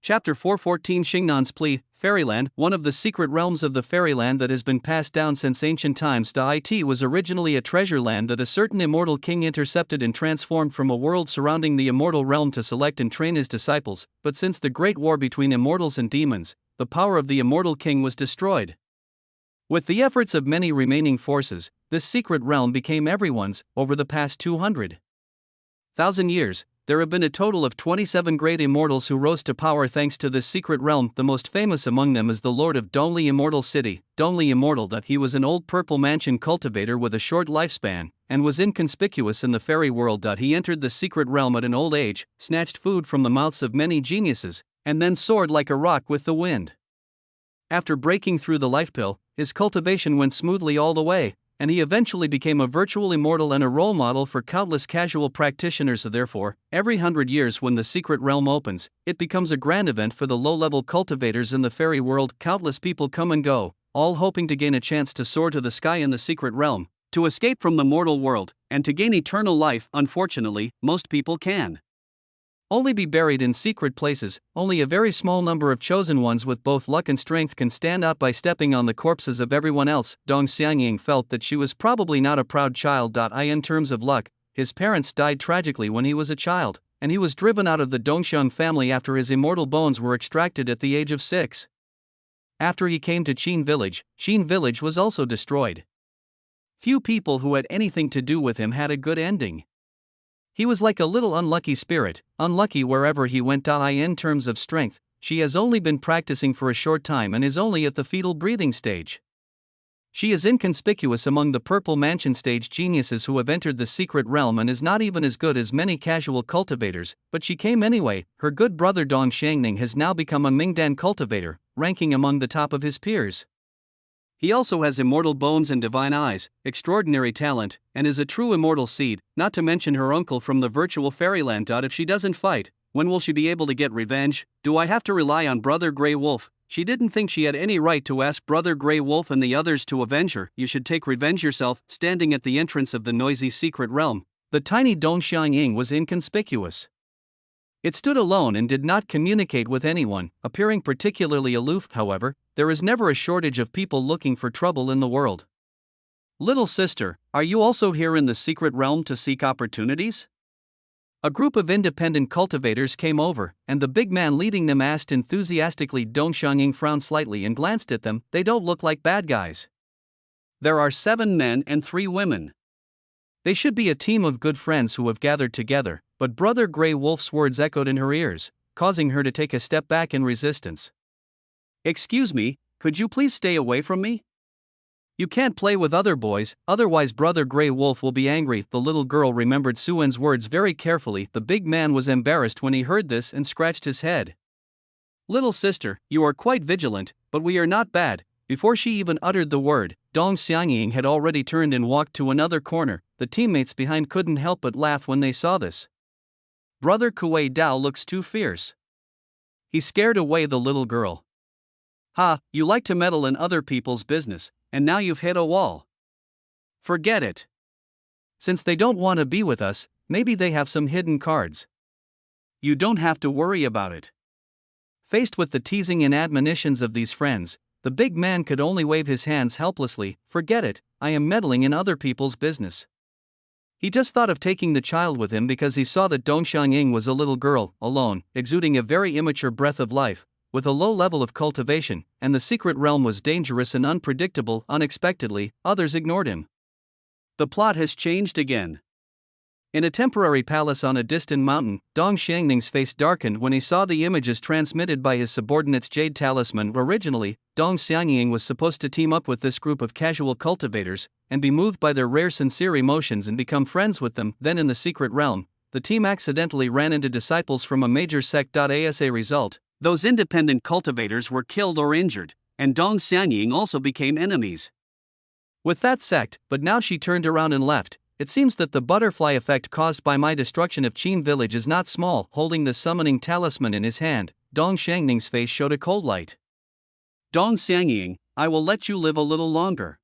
Chapter 414 Xingnan's Plea, Fairyland. One of the secret realms of the fairyland that has been passed down since ancient times. It was originally a treasure land that a certain immortal king intercepted and transformed from a world surrounding the immortal realm to select and train his disciples, but since the great war between immortals and demons, the power of the immortal king was destroyed. With the efforts of many remaining forces, this secret realm became everyone's. Over the past 200,000 years, there have been a total of 27 great immortals who rose to power thanks to this secret realm. The most famous among them is the Lord of Dongli Immortal City, Dongli Immortal. He was an old purple mansion cultivator with a short lifespan, and was inconspicuous in the fairy world. He entered the secret realm at an old age, snatched food from the mouths of many geniuses, and then soared like a rock with the wind. After breaking through the life pill, his cultivation went smoothly all the way, and he eventually became a virtual immortal and a role model for countless casual practitioners. Therefore, every 100 years when the secret realm opens, it becomes a grand event for the low-level cultivators in the fairy world. Countless people come and go, all hoping to gain a chance to soar to the sky in the secret realm, to escape from the mortal world, and to gain eternal life. Unfortunately, most people can only be buried in secret places. Only a very small number of chosen ones with both luck and strength can stand out by stepping on the corpses of everyone else. Dong Xiangying felt that she was probably not a proud child. In terms of luck, his parents died tragically when he was a child, and he was driven out of the Dongxiang family after his immortal bones were extracted at the age of 6. After he came to Qin Village was also destroyed. Few people who had anything to do with him had a good ending. He was like a little unlucky spirit, unlucky wherever he went. In terms of strength, she has only been practicing for a short time and is only at the fetal breathing stage. She is inconspicuous among the purple mansion stage geniuses who have entered the secret realm and is not even as good as many casual cultivators, but she came anyway. Her good brother Dong Xiangning has now become a Mingdan cultivator, ranking among the top of his peers. He also has immortal bones and divine eyes, extraordinary talent, and is a true immortal seed, not to mention her uncle from the virtual fairyland. If she doesn't fight, when will she be able to get revenge? Do I have to rely on Brother Grey Wolf? She didn't think she had any right to ask Brother Grey Wolf and the others to avenge her. You should take revenge yourself. Standing at the entrance of the noisy secret realm, the tiny Dong Xiangying was inconspicuous. It stood alone and did not communicate with anyone, appearing particularly aloof. However, there is never a shortage of people looking for trouble in the world. Little sister, are you also here in the secret realm to seek opportunities? A group of independent cultivators came over, and the big man leading them asked enthusiastically. Dong Xiangying frowned slightly and glanced at them. They don't look like bad guys. There are 7 men and 3 women. They should be a team of good friends who have gathered together, but Brother Grey Wolf's words echoed in her ears, causing her to take a step back in resistance. Excuse me, could you please stay away from me? You can't play with other boys, otherwise Brother Grey Wolf will be angry. The little girl remembered Suen's words very carefully. The big man was embarrassed when he heard this and scratched his head. Little sister, you are quite vigilant, but we are not bad. Before she even uttered the word, Dong Xiangying had already turned and walked to another corner. The teammates behind couldn't help but laugh when they saw this. Brother Kuei Dao looks too fierce. He scared away the little girl. Ha, you like to meddle in other people's business, and now you've hit a wall. Forget it. Since they don't want to be with us, maybe they have some hidden cards. You don't have to worry about it. Faced with the teasing and admonitions of these friends, the big man could only wave his hands helplessly. Forget it, I am meddling in other people's business. He just thought of taking the child with him because he saw that Dong Xiangying was a little girl, alone, exuding a very immature breath of life, with a low level of cultivation, and the secret realm was dangerous and unpredictable. Unexpectedly, others ignored him. The plot has changed again. In a temporary palace on a distant mountain, Dong Xiangning's face darkened when he saw the images transmitted by his subordinate's jade talisman. Originally, Dong Xiangying was supposed to team up with this group of casual cultivators, and be moved by their rare sincere emotions and become friends with them. Then in the secret realm, the team accidentally ran into disciples from a major sect. As a result, those independent cultivators were killed or injured, and Dong Xiangying also became enemies with that sect. But now she turned around and left. It seems that the butterfly effect caused by my destruction of Qin Village is not small. Holding the summoning talisman in his hand, Dong Xiangning's face showed a cold light. Dong Xiangying, I will let you live a little longer.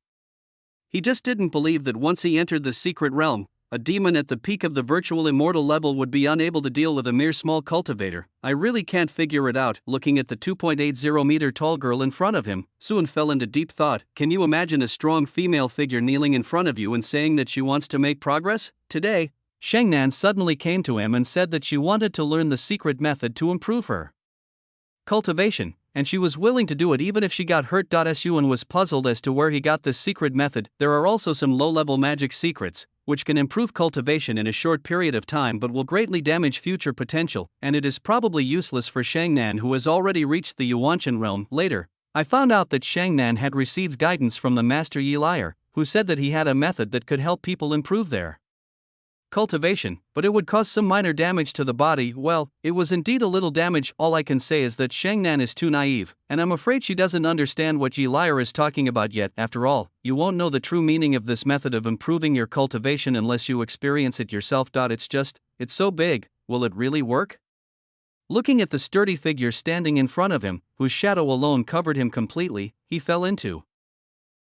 He just didn't believe that once he entered the secret realm, a demon at the peak of the virtual immortal level would be unable to deal with a mere small cultivator. I really can't figure it out. Looking at the 2.80 meter tall girl in front of him, Suan fell into deep thought. Can you imagine a strong female figure kneeling in front of you and saying that she wants to make progress? Today, Shangnan suddenly came to him and said that she wanted to learn the secret method to improve her cultivation, and she was willing to do it even if she got hurt. Suan was puzzled as to where he got this secret method. There are also some low-level magic secrets, which can improve cultivation in a short period of time but will greatly damage future potential, and it is probably useless for Shangnan, who has already reached the Yuanshan realm. Later, I found out that Shangnan had received guidance from the Master Yi Liar, who said that he had a method that could help people improve their cultivation, but it would cause some minor damage to the body. Well, it was indeed a little damage. All I can say is that Shangnan is too naive, and I'm afraid she doesn't understand what Yi Liar is talking about yet. After all, you won't know the true meaning of this method of improving your cultivation unless you experience it yourself. It's so big, will it really work? Looking at the sturdy figure standing in front of him, whose shadow alone covered him completely, he fell into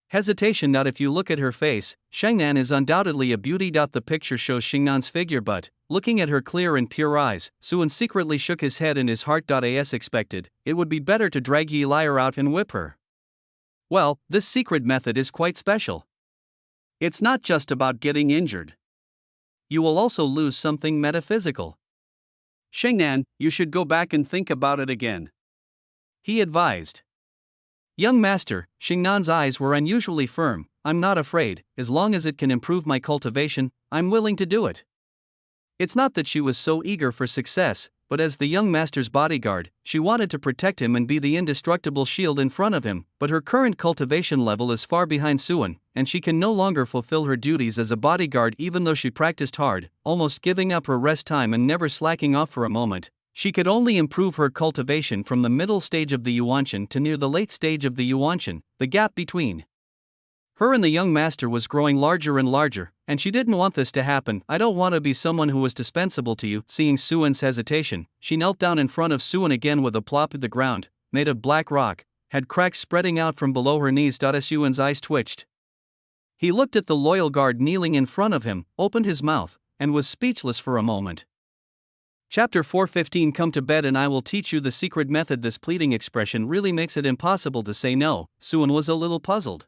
hesitation. If you look at her face, Shangnan is undoubtedly a beauty. The picture shows Shingnan's figure, but, looking at her clear and pure eyes, Suan secretly shook his head in his heart. As expected, it would be better to drag Yi Liar out and whip her. Well, this secret method is quite special. It's not just about getting injured. You will also lose something metaphysical. Shangnan, you should go back and think about it again, he advised. Young master, Shingnan's eyes were unusually firm. I'm not afraid. As long as it can improve my cultivation, I'm willing to do it. It's not that she was so eager for success, but as the young master's bodyguard, she wanted to protect him and be the indestructible shield in front of him. But her current cultivation level is far behind Suan, and she can no longer fulfill her duties as a bodyguard even though she practiced hard, almost giving up her rest time and never slacking off for a moment. She could only improve her cultivation from the middle stage of the Yuanshan to near the late stage of the Yuanshan. The gap between her and the young master was growing larger and larger, and she didn't want this to happen. I don't want to be someone who was dispensable to you. Seeing Suan's hesitation, she knelt down in front of Suan again with a plop. The ground, made of black rock, had cracks spreading out from below her knees. Suan's eyes twitched. He looked at the loyal guard kneeling in front of him, opened his mouth, and was speechless for a moment. Chapter 4:15 Come to bed and I will teach you the secret method. This pleading expression really makes it impossible to say no. Suan was a little puzzled.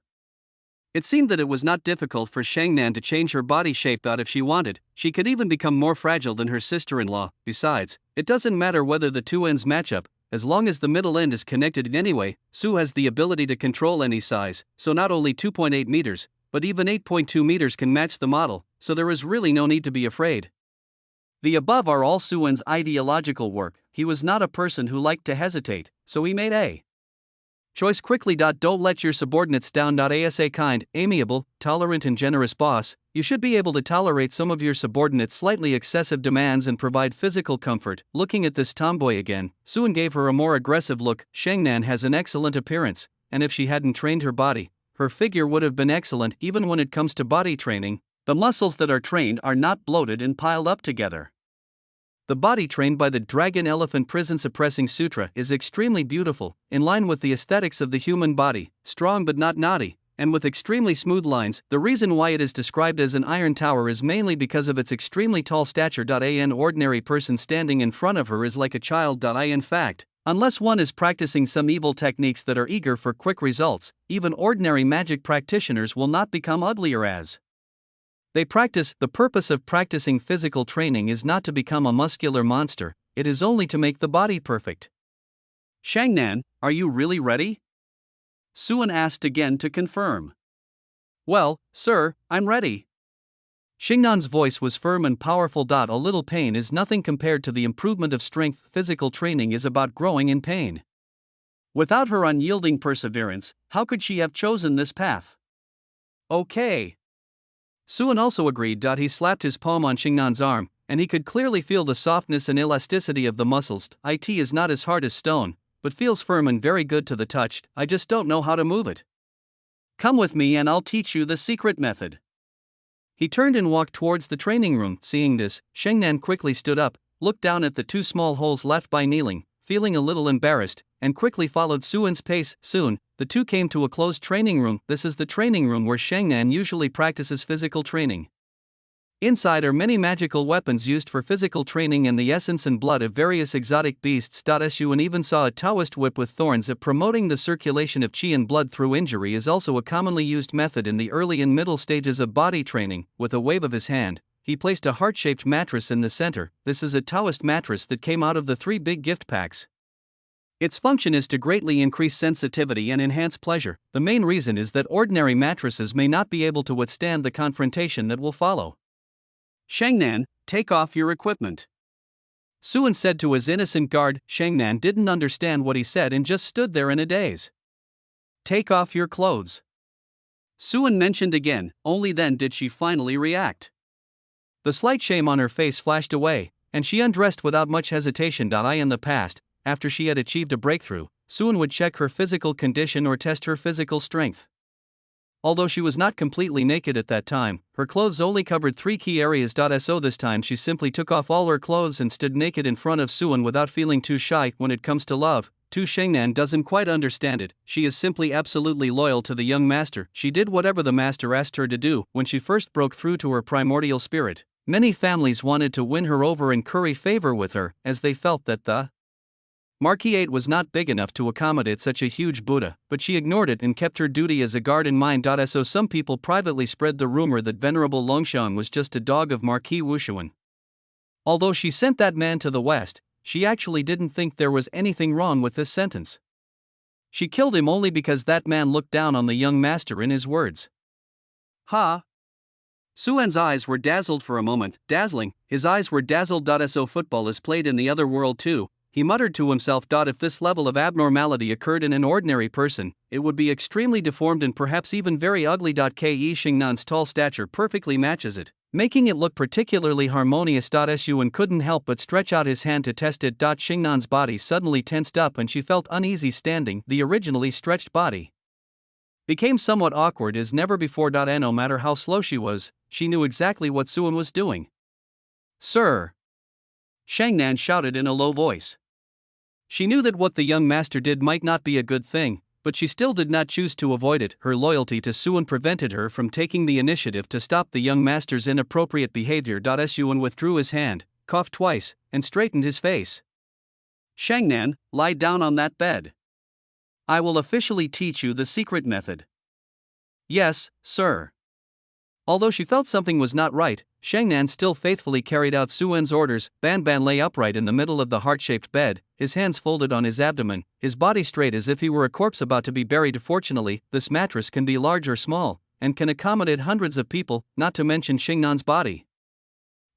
It seemed that it was not difficult for Shangnan to change her body shape. If she wanted, she could even become more fragile than her sister-in-law. Besides, it doesn't matter whether the two ends match up, as long as the middle end is connected in any way. Su has the ability to control any size, so not only 2.8 meters, but even 8.2 meters can match the model, so there is really no need to be afraid. The above are all Suan's ideological work. He was not a person who liked to hesitate, so he made a choice quickly. Don't let your subordinates down. As a kind, amiable, tolerant and generous boss, you should be able to tolerate some of your subordinates' slightly excessive demands and provide physical comfort. Looking at this tomboy again, Suan gave her a more aggressive look. Shangnan has an excellent appearance, and if she hadn't trained her body, her figure would have been excellent. Even when it comes to body training, the muscles that are trained are not bloated and piled up together. The body trained by the Dragon Elephant Prison Suppressing Sutra is extremely beautiful, in line with the aesthetics of the human body, strong but not naughty, and with extremely smooth lines. The reason why it is described as an iron tower is mainly because of its extremely tall stature. An ordinary person standing in front of her is like a child. In fact, unless one is practicing some evil techniques that are eager for quick results, even ordinary magic practitioners will not become uglier as they practice. The purpose of practicing physical training is not to become a muscular monster, it is only to make the body perfect. Shangnan, are you really ready? Suan asked again to confirm. Well, sir, I'm ready. Shingnan's voice was firm and powerful. A little pain is nothing compared to the improvement of strength. Physical training is about growing in pain. Without her unyielding perseverance, how could she have chosen this path? Okay. Suan also agreed. He slapped his palm on Shingnan's arm, and he could clearly feel the softness and elasticity of the muscles. It is not as hard as stone, but feels firm and very good to the touch. I just don't know how to move it. Come with me and I'll teach you the secret method. He turned and walked towards the training room. Seeing this, Shangnan quickly stood up, looked down at the two small holes left by kneeling, feeling a little embarrassed, and quickly followed Suan's pace. Soon, the two came to a closed training room. This is the training room where Shangnan usually practices physical training. Inside are many magical weapons used for physical training and the essence and blood of various exotic beasts. Su even saw a Taoist whip with thorns. Promoting the circulation of qi and blood through injury is also a commonly used method in the early and middle stages of body training. With a wave of his hand, he placed a heart-shaped mattress in the center. This is a Taoist mattress that came out of the 3 big gift packs. Its function is to greatly increase sensitivity and enhance pleasure. The main reason is that ordinary mattresses may not be able to withstand the confrontation that will follow. Shangnan, take off your equipment. Suan said to his innocent guard. Shangnan didn't understand what he said and just stood there in a daze. Take off your clothes. Suan mentioned again, only then did she finally react. The slight shame on her face flashed away, and she undressed without much hesitation. In the past, after she had achieved a breakthrough, Suan would check her physical condition or test her physical strength. Although she was not completely naked at that time, her clothes only covered 3 key areas. So this time she simply took off all her clothes and stood naked in front of Suan without feeling too shy. When it comes to love, Shangnan doesn't quite understand it. She is simply absolutely loyal to the young master. She did whatever the master asked her to do. When she first broke through to her primordial spirit, many families wanted to win her over and curry favor with her, as they felt that the Marquisate was not big enough to accommodate such a huge Buddha, but she ignored it and kept her duty as a guard in mind. So some people privately spread the rumor that Venerable Longshan was just a dog of Marquis Wushuan. Although she sent that man to the west, she actually didn't think there was anything wrong with this sentence. She killed him only because that man looked down on the young master in his words. Ha! Suan's eyes were dazzled for a moment. Dazzling, his eyes were dazzled. So football is played in the other world too. He muttered to himself. If this level of abnormality occurred in an ordinary person, it would be extremely deformed and perhaps even very ugly. Ke Shingnan's tall stature perfectly matches it, making it look particularly harmonious. Suan couldn't help but stretch out his hand to test it. Shingnan's body suddenly tensed up and she felt uneasy standing. The originally stretched body became somewhat awkward as never before. And no matter how slow she was, she knew exactly what Suan was doing. "Sir!" Shangnan shouted in a low voice. She knew that what the young master did might not be a good thing, but she still did not choose to avoid it. Her loyalty to Suan prevented her from taking the initiative to stop the young master's inappropriate behavior. Suan withdrew his hand, coughed twice, and straightened his face. Shangnan, lie down on that bed. I will officially teach you the secret method. Yes, sir. Although she felt something was not right, Shangnan still faithfully carried out Suan's orders. Ban lay upright in the middle of the heart-shaped bed, his hands folded on his abdomen, his body straight as if he were a corpse about to be buried. Fortunately, this mattress can be large or small, and can accommodate hundreds of people, not to mention Shingnan's body.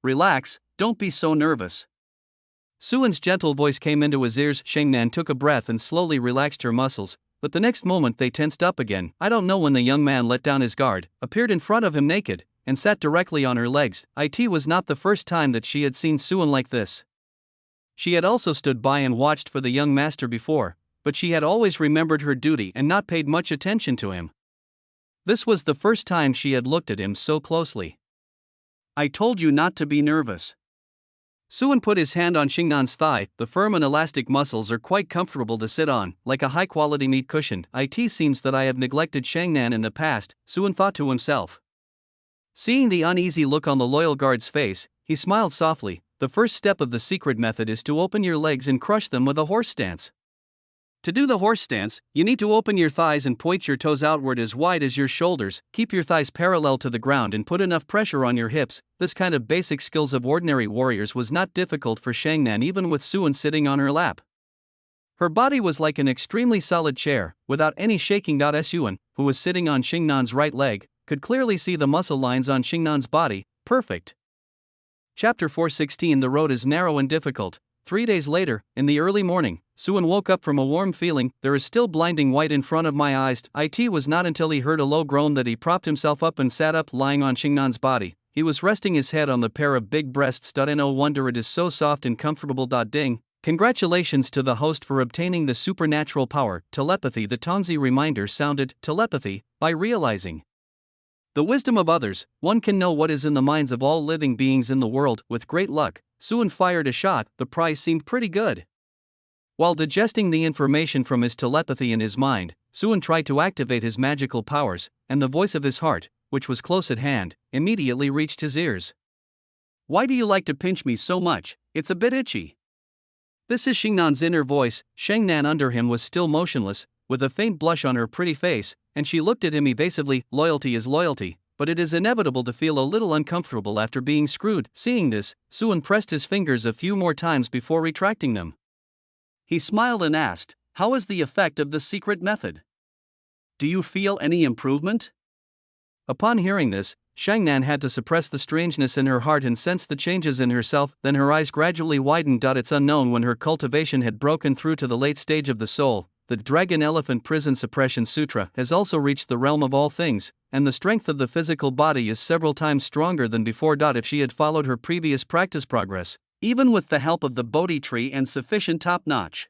Relax, don't be so nervous. Suan's gentle voice came into his ears. Shangnan took a breath and slowly relaxed her muscles, but the next moment they tensed up again. I don't know when the young man let down his guard, appeared in front of him naked, and sat directly on her legs. It was not the first time that she had seen Suan like this. She had also stood by and watched for the young master before, but she had always remembered her duty and not paid much attention to him. This was the first time she had looked at him so closely. I told you not to be nervous. Suan put his hand on Shingnan's thigh. The firm and elastic muscles are quite comfortable to sit on, like a high-quality meat cushion. It seems that I have neglected Shangnan in the past, Suan thought to himself. Seeing the uneasy look on the loyal guard's face, he smiled softly. The first step of the secret method is to open your legs and crush them with a horse stance. To do the horse stance, you need to open your thighs and point your toes outward as wide as your shoulders. Keep your thighs parallel to the ground and put enough pressure on your hips. This kind of basic skills of ordinary warriors was not difficult for Shangnan even with Suan sitting on her lap. Her body was like an extremely solid chair, without any shaking. Suan, who was sitting on Shingnan's right leg, could clearly see the muscle lines on Shingnan's body. Perfect. Chapter 416. The road is narrow and difficult. 3 days later, in the early morning, Suan woke up from a warm feeling. There is still blinding white in front of my eyes. It was not until he heard a low groan that he propped himself up and sat up, lying on Shingnan's body. He was resting his head on the pair of big breasts. No wonder it is so soft and comfortable. Ding. Congratulations to the host for obtaining the supernatural power, telepathy. The Tongzi reminder sounded, telepathy, by realizing the wisdom of others, one can know what is in the minds of all living beings in the world. With great luck, Suan fired a shot. The prize seemed pretty good. While digesting the information from his telepathy in his mind, Suan tried to activate his magical powers, and the voice of his heart, which was close at hand, immediately reached his ears. "Why do you like to pinch me so much? It's a bit itchy." This is Xingnan's inner voice. Shengnan under him was still motionless, with a faint blush on her pretty face, and she looked at him evasively. Loyalty is loyalty, but it is inevitable to feel a little uncomfortable after being screwed. Seeing this, Suan pressed his fingers a few more times before retracting them. He smiled and asked, "How is the effect of the secret method? Do you feel any improvement?" Upon hearing this, Shangnan had to suppress the strangeness in her heart and sense the changes in herself. Then her eyes gradually widened. It's unknown when her cultivation had broken through to the late stage of the soul. The Dragon Elephant Prison Suppression Sutra has also reached the realm of all things, and the strength of the physical body is several times stronger than before. If she had followed her previous practice progress, even with the help of the Bodhi tree and sufficient top-notch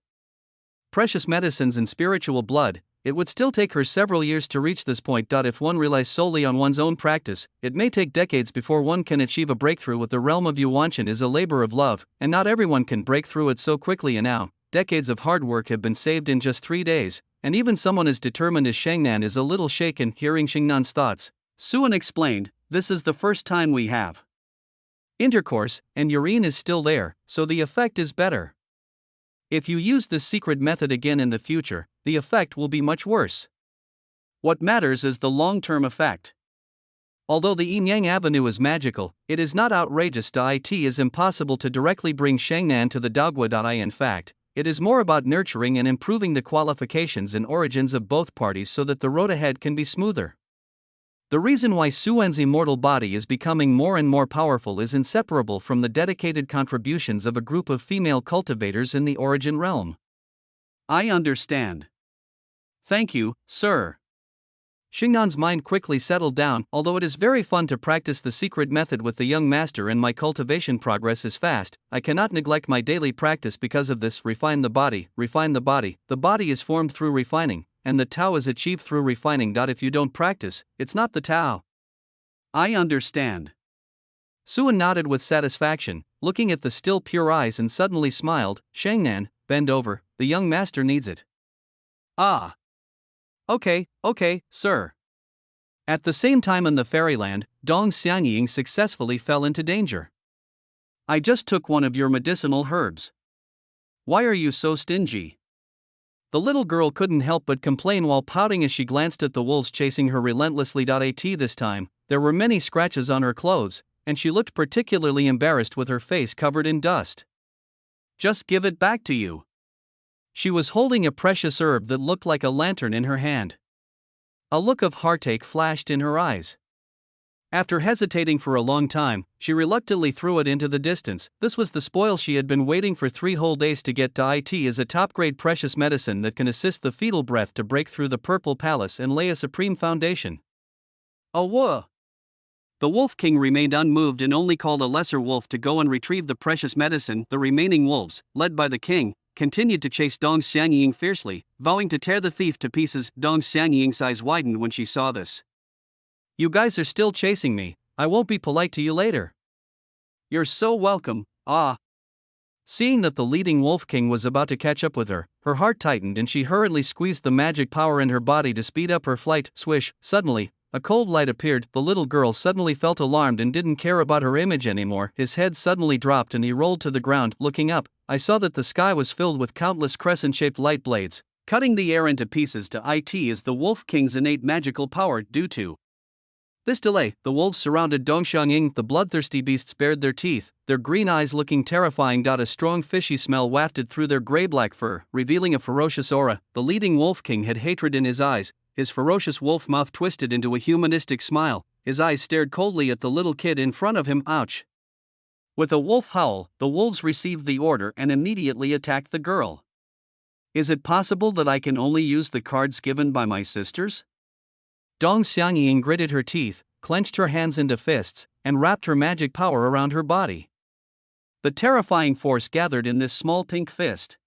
precious medicines and spiritual blood, it would still take her several years to reach this point. If one relies solely on one's own practice, it may take decades before one can achieve a breakthrough. With the realm of Yuanshan is a labor of love, and not everyone can break through it so quickly. And now, decades of hard work have been saved in just 3 days, and even someone as determined as Shengnan is a little shaken. Hearing Xingnan's thoughts, Suan explained, "This is the first time we have intercourse, and urine is still there, so the effect is better. If you use this secret method again in the future, the effect will be much worse. What matters is the long-term effect. Although the Yin-Yang Avenue is magical, it is not outrageous. It is impossible to directly bring Shengnan to the Dogwa. In fact, it is more about nurturing and improving the qualifications and origins of both parties so that the road ahead can be smoother." The reason why Suan's immortal body is becoming more and more powerful is inseparable from the dedicated contributions of a group of female cultivators in the origin realm. "I understand. Thank you, sir." Xingnan's mind quickly settled down. "Although it is very fun to practice the secret method with the young master and my cultivation progress is fast, I cannot neglect my daily practice because of this. Refine the body, refine the body. The body is formed through refining, and the Tao is achieved through refining. If you don't practice, it's not the Tao." "I understand." Suan nodded with satisfaction, looking at the still pure eyes, and suddenly smiled. "Shengnan, bend over, the young master needs it." "Ah. Okay, sir." At the same time in the fairyland, Dong Xiangying successfully fell into danger. "I just took one of your medicinal herbs. Why are you so stingy?" The little girl couldn't help but complain while pouting as she glanced at the wolves chasing her relentlessly. This time, there were many scratches on her clothes, and she looked particularly embarrassed with her face covered in dust. "Just give it back to you." She was holding a precious herb that looked like a lantern in her hand. A look of heartache flashed in her eyes. After hesitating for a long time, she reluctantly threw it into the distance. This was the spoil she had been waiting for 3 whole days to get. It is a top-grade precious medicine that can assist the fetal breath to break through the purple palace and lay a supreme foundation. "Oh, whoa!" The Wolf King remained unmoved and only called a lesser wolf to go and retrieve the precious medicine. The remaining wolves, led by the king, continued to chase Dong Xiangying fiercely, vowing to tear the thief to pieces. Dong Xiangying's eyes widened when she saw this. "You guys are still chasing me. I won't be polite to you later." "You're so welcome, ah." Seeing that the leading Wolf King was about to catch up with her, her heart tightened and she hurriedly squeezed the magic power in her body to speed up her flight. Swish, suddenly, a cold light appeared. The little girl suddenly felt alarmed and didn't care about her image anymore. His head suddenly dropped and he rolled to the ground. Looking up, I saw that the sky was filled with countless crescent-shaped light blades, cutting the air into pieces. It is the Wolf King's innate magical power. Due to this delay, the wolves surrounded Dong Xiangying. The bloodthirsty beasts bared their teeth, their green eyes looking terrifying. A strong fishy smell wafted through their gray-black fur, revealing a ferocious aura. The leading Wolf King had hatred in his eyes, his ferocious wolf mouth twisted into a humanistic smile, his eyes stared coldly at the little kid in front of him. Ouch! With a wolf howl, the wolves received the order and immediately attacked the girl. "Is it possible that I can only use the cards given by my sisters?" Dong Xiangying gritted her teeth, clenched her hands into fists, and wrapped her magic power around her body. The terrifying force gathered in this small pink fist.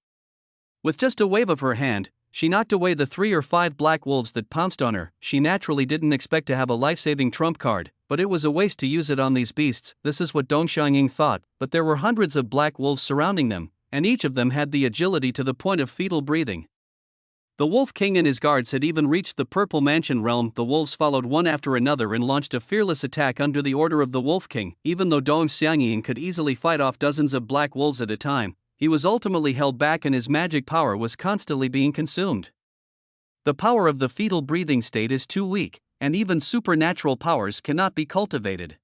With just a wave of her hand, she knocked away the 3 or 5 black wolves that pounced on her. She naturally didn't expect to have a life-saving trump card, but it was a waste to use it on these beasts. This is what Dong Xiangying thought, but there were hundreds of black wolves surrounding them, and each of them had the agility to the point of fetal breathing. The Wolf King and his guards had even reached the Purple Mansion realm. The wolves followed one after another and launched a fearless attack under the order of the Wolf King. Even though Dong Xiangying could easily fight off dozens of black wolves at a time, he was ultimately held back and his magic power was constantly being consumed. The power of the fetal breathing state is too weak, and even supernatural powers cannot be cultivated.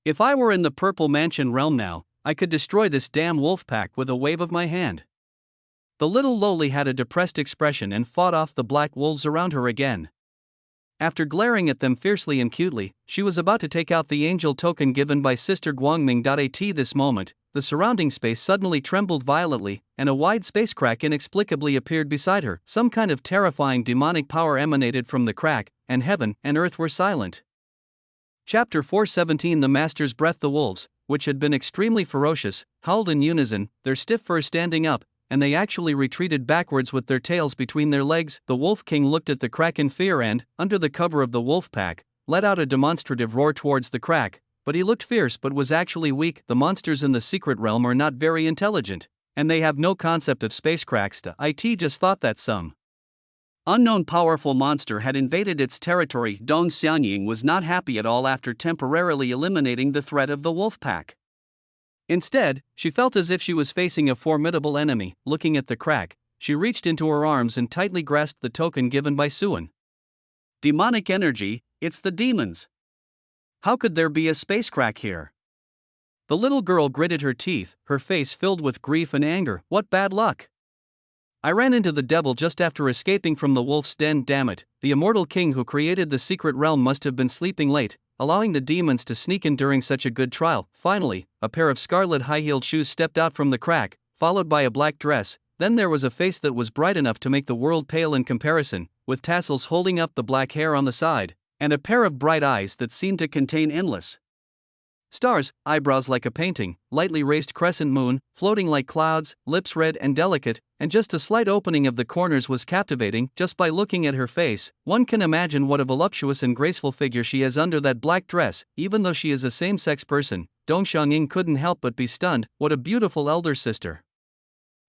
If I were in the Purple Mansion realm now, I could destroy this damn wolf pack with a wave of my hand. The little lowly had a depressed expression and fought off the black wolves around her again. After glaring at them fiercely and cutely, she was about to take out the angel token given by Sister Guangming. At this moment, the surrounding space suddenly trembled violently, and a wide space crack inexplicably appeared beside her. Some kind of terrifying demonic power emanated from the crack, and heaven and earth were silent. Chapter 417. The Master's Breath. The wolves, which had been extremely ferocious, howled in unison, their stiff fur standing up, and they actually retreated backwards with their tails between their legs. The Wolf King looked at the crack in fear and, under the cover of the wolf pack, let out a demonstrative roar towards the crack, but he looked fierce but was actually weak. The monsters in the secret realm are not very intelligent, and they have no concept of space cracks. It just thought that some unknown powerful monster had invaded its territory. Dong Xianying was not happy at all after temporarily eliminating the threat of the wolf pack. Instead, she felt as if she was facing a formidable enemy. Looking at the crack, she reached into her arms and tightly grasped the token given by Suan. Demonic energy, it's the demons. How could there be a space crack here? The little girl gritted her teeth, her face filled with grief and anger. What bad luck! I ran into the devil just after escaping from the wolf's den. Damn it, the immortal king who created the secret realm must have been sleeping late, allowing the demons to sneak in during such a good trial. Finally, a pair of scarlet high-heeled shoes stepped out from the crack, followed by a black dress. Then there was a face that was bright enough to make the world pale in comparison, with tassels holding up the black hair on the side, and a pair of bright eyes that seemed to contain endless stars, eyebrows like a painting, lightly raised crescent moon, floating like clouds, lips red and delicate, and just a slight opening of the corners was captivating. Just by looking at her face, one can imagine what a voluptuous and graceful figure she has under that black dress. Even though she is a same-sex person, Dong Xianying couldn't help but be stunned. What a beautiful elder sister.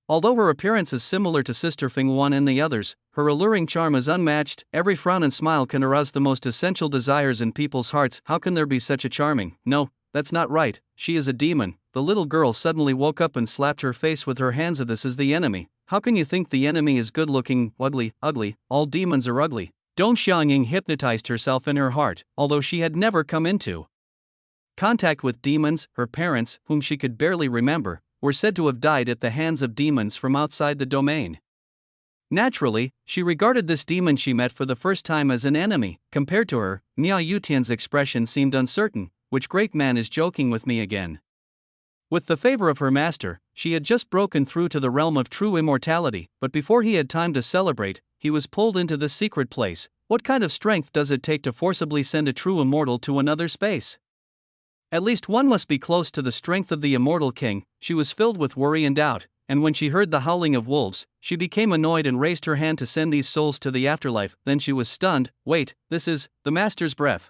Although her appearance is similar to Sister Fingwan and the others, her alluring charm is unmatched. Every frown and smile can arouse the most essential desires in people's hearts. How can there be such a charming? No, that's not right, she is a demon. The little girl suddenly woke up and slapped her face with her hands. This is the enemy. How can you think the enemy is good looking? Ugly, all demons are ugly. Dong Xianying hypnotized herself in her heart. Although she had never come into contact with demons, her parents, whom she could barely remember, were said to have died at the hands of demons from outside the domain. Naturally, she regarded this demon she met for the first time as an enemy. Compared to her, Miao Yutian's expression seemed uncertain. Which great man is joking with me again? With the favor of her master, she had just broken through to the realm of true immortality, but before he had time to celebrate, he was pulled into this secret place. What kind of strength does it take to forcibly send a true immortal to another space? At least one must be close to the strength of the immortal king. She was filled with worry and doubt, and when she heard the howling of wolves, she became annoyed and raised her hand to send these souls to the afterlife. Then she was stunned. Wait, this is the master's breath.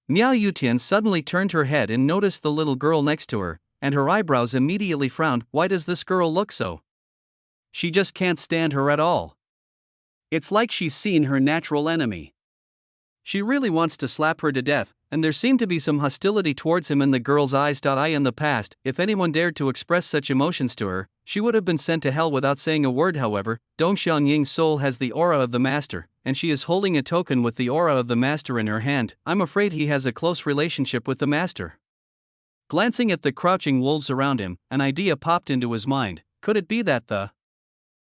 Miao Yutian suddenly turned her head and noticed the little girl next to her, and her eyebrows immediately frowned. Why does this girl look so? She just can't stand her at all. It's like she's seen her natural enemy. She really wants to slap her to death, and there seemed to be some hostility towards him in the girl's eyes. In the past, if anyone dared to express such emotions to her, she would have been sent to hell without saying a word. However, Dong Xianying's soul has the aura of the master, and she is holding a token with the aura of the master in her hand. I'm afraid he has a close relationship with the master. Glancing at the crouching wolves around him, an idea popped into his mind. Could it be that the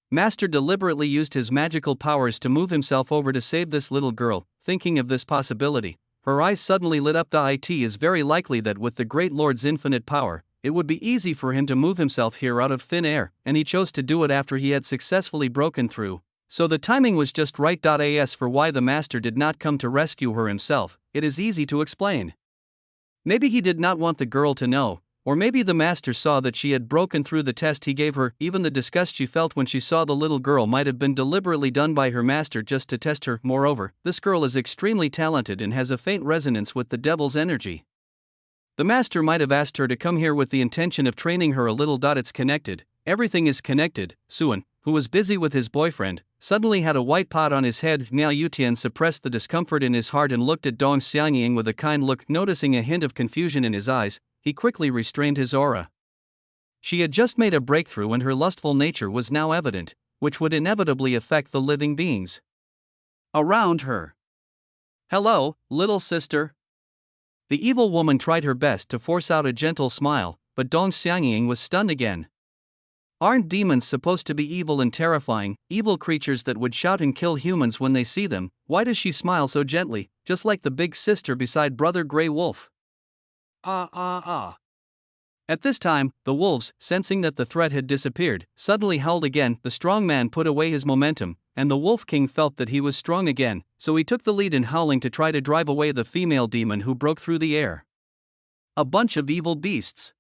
master deliberately used his magical powers to move himself over to save this little girl? Thinking of this possibility, her eyes suddenly lit up. It is very likely that with the great lord's infinite power, it would be easy for him to move himself here out of thin air, and he chose to do it after he had successfully broken through. So the timing was just right. As for why the master did not come to rescue her himself, it is easy to explain. Maybe he did not want the girl to know, or maybe the master saw that she had broken through the test he gave her. Even the disgust she felt when she saw the little girl might have been deliberately done by her master just to test her. Moreover, this girl is extremely talented and has a faint resonance with the devil's energy. The master might have asked her to come here with the intention of training her a little. It's connected, Everything is connected. Suan, who was busy with his boyfriend, suddenly had a white pot on his head. Miao Yutian suppressed the discomfort in his heart and looked at Dong Xiangying with a kind look. Noticing a hint of confusion in his eyes, he quickly restrained his aura. She had just made a breakthrough and her lustful nature was now evident, which would inevitably affect the living beings around her. "Hello, little sister." The evil woman tried her best to force out a gentle smile, but Dong Xiangying was stunned again. Aren't demons supposed to be evil and terrifying, evil creatures that would shout and kill humans when they see them? Why does she smile so gently, just like the big sister beside Brother Grey Wolf? At this time, the wolves, sensing that the threat had disappeared, suddenly howled again. The strong man put away his momentum, and the Wolf King felt that he was strong again, so he took the lead in howling to try to drive away the female demon who broke through the air. A bunch of evil beasts.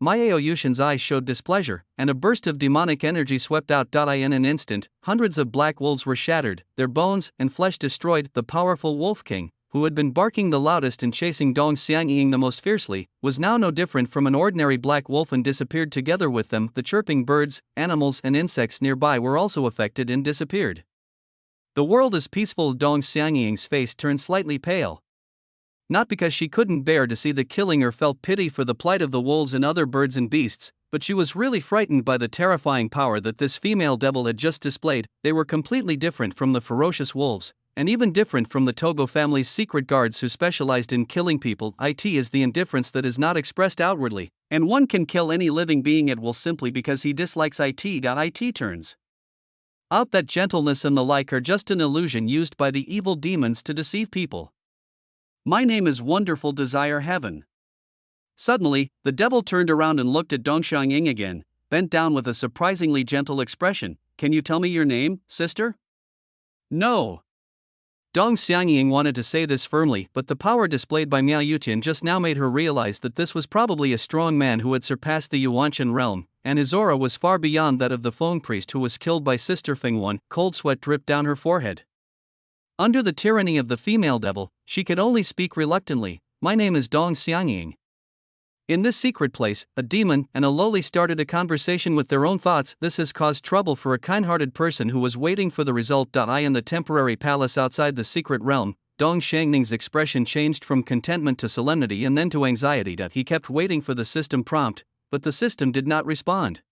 Miao Yushin's eyes showed displeasure, and a burst of demonic energy swept out. In an instant, hundreds of black wolves were shattered, their bones and flesh destroyed. The powerful Wolf King, who had been barking the loudest and chasing Dong Xiangying the most fiercely, was now no different from an ordinary black wolf and disappeared together with them. The chirping birds, animals and insects nearby were also affected and disappeared. The world is peaceful. Dong Xiangying's face turned slightly pale. Not because she couldn't bear to see the killing or felt pity for the plight of the wolves and other birds and beasts, but she was really frightened by the terrifying power that this female devil had just displayed. They were completely different from the ferocious wolves, and even different from the Togo family's secret guards who specialized in killing people. It is the indifference that is not expressed outwardly, and one can kill any living being at will simply because he dislikes it. It turns out that gentleness and the like are just an illusion used by the evil demons to deceive people. My name is Wonderful Desire Heaven. Suddenly, the devil turned around and looked at Dong Xiangying again, bent down with a surprisingly gentle expression. Can you tell me your name, sister? No. Dong Xiangying wanted to say this firmly, but the power displayed by Miao Yutian just now made her realize that this was probably a strong man who had surpassed the Yuanshan realm, and his aura was far beyond that of the Feng priest who was killed by Sister Fengwan. Cold sweat dripped down her forehead. Under the tyranny of the female devil, she could only speak reluctantly. My name is Dong Xiangying. In this secret place, a demon and a lowly started a conversation with their own thoughts. This has caused trouble for a kind-hearted person who was waiting for the result. In the temporary palace outside the secret realm, Dong Xiangying's expression changed from contentment to solemnity and then to anxiety. He kept waiting for the system prompt, but the system did not respond.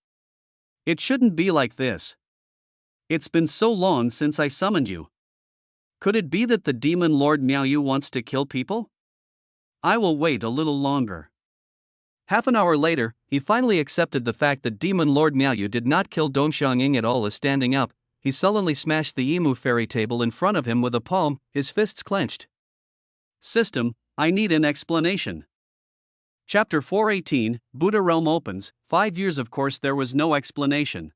It shouldn't be like this. It's been so long since I summoned you. Could it be that the demon Lord Miao Yu wants to kill people? I will wait a little longer. Half an hour later, he finally accepted the fact that demon Lord Miao Yu did not kill Dong Xiangying at all. As standing up, he sullenly smashed the emu fairy table in front of him with a palm, his fists clenched. System, I need an explanation. Chapter 418, Buddha Realm opens. 5 years. Of course there was no explanation.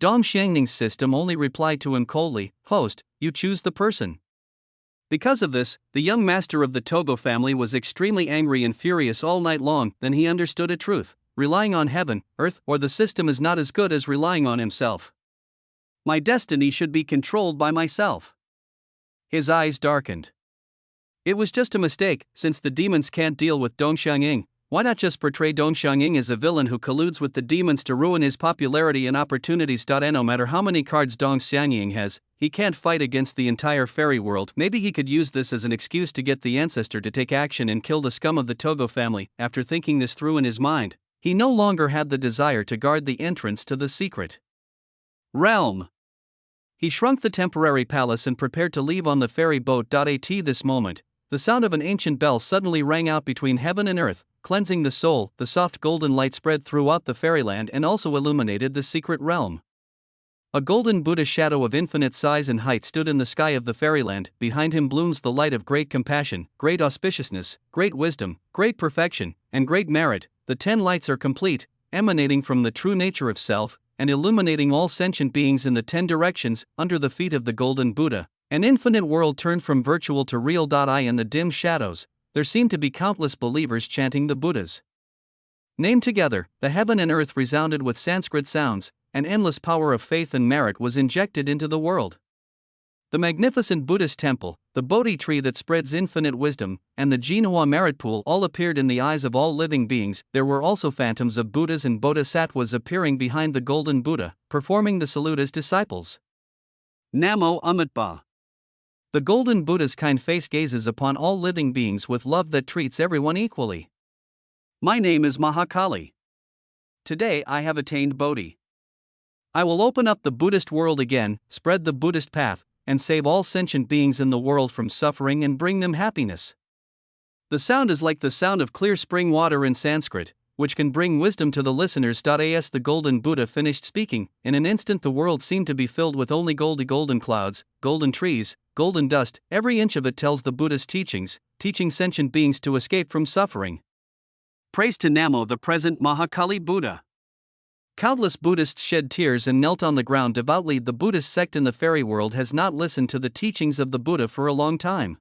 Dong Xiangying's system only replied to him coldly, Host, you choose the person. Because of this, the young master of the Togo family was extremely angry and furious all night long. Then he understood a truth: relying on heaven, earth, or the system is not as good as relying on himself. My destiny should be controlled by myself. His eyes darkened. It was just a mistake. Since the demons can't deal with Dong Xiangying, why not just portray Dong Xiangying as a villain who colludes with the demons to ruin his popularity and opportunities? No matter how many cards Dong Xiangying has, he can't fight against the entire fairy world. Maybe he could use this as an excuse to get the ancestor to take action and kill the scum of the Togo family. After thinking this through in his mind, he no longer had the desire to guard the entrance to the secret realm. He shrunk the temporary palace and prepared to leave on the ferry boat. At this moment, the sound of an ancient bell suddenly rang out between heaven and earth, cleansing the soul. The soft golden light spread throughout the fairyland and also illuminated the secret realm. A golden Buddha shadow of infinite size and height stood in the sky of the fairyland. Behind him blooms the light of great compassion, great auspiciousness, great wisdom, great perfection, and great merit. The 10 lights are complete, emanating from the true nature of self, and illuminating all sentient beings in the 10 directions. Under the feet of the golden Buddha, an infinite world turned from virtual to real. In the dim shadows, there seemed to be countless believers chanting the Buddha's name together. The heaven and earth resounded with Sanskrit sounds. An endless power of faith and merit was injected into the world. The magnificent Buddhist temple, the Bodhi tree that spreads infinite wisdom, and the Jinhua merit pool all appeared in the eyes of all living beings. There were also phantoms of Buddhas and Bodhisattvas appearing behind the golden Buddha, performing the salute as disciples. Namo Amitba. The golden Buddha's kind face gazes upon all living beings with love that treats everyone equally. My name is Mahakali. Today I have attained Bodhi. I will open up the Buddhist world again, spread the Buddhist path, and save all sentient beings in the world from suffering and bring them happiness. The sound is like the sound of clear spring water in Sanskrit, which can bring wisdom to the listeners. As the golden Buddha finished speaking, in an instant the world seemed to be filled with only golden clouds, golden trees, golden dust. Every inch of it tells the Buddha's teachings, teaching sentient beings to escape from suffering. Praise to Namo, the present Mahakali Buddha. Countless Buddhists shed tears and knelt on the ground devoutly. The Buddhist sect in the fairy world has not listened to the teachings of the Buddha for a long time.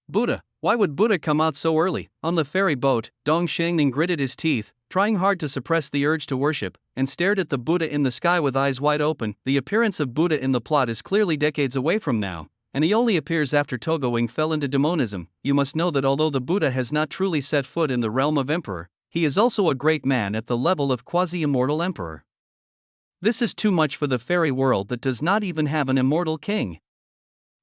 Buddha, why would Buddha come out so early? On the ferry boat, Dong Shengning gritted his teeth, trying hard to suppress the urge to worship, and stared at the Buddha in the sky with eyes wide open. The appearance of Buddha in the plot is clearly decades away from now, and he only appears after Togoing fell into demonism. You must know that although the Buddha has not truly set foot in the realm of emperor, he is also a great man at the level of quasi-immortal emperor. This is too much for the fairy world that does not even have an immortal king.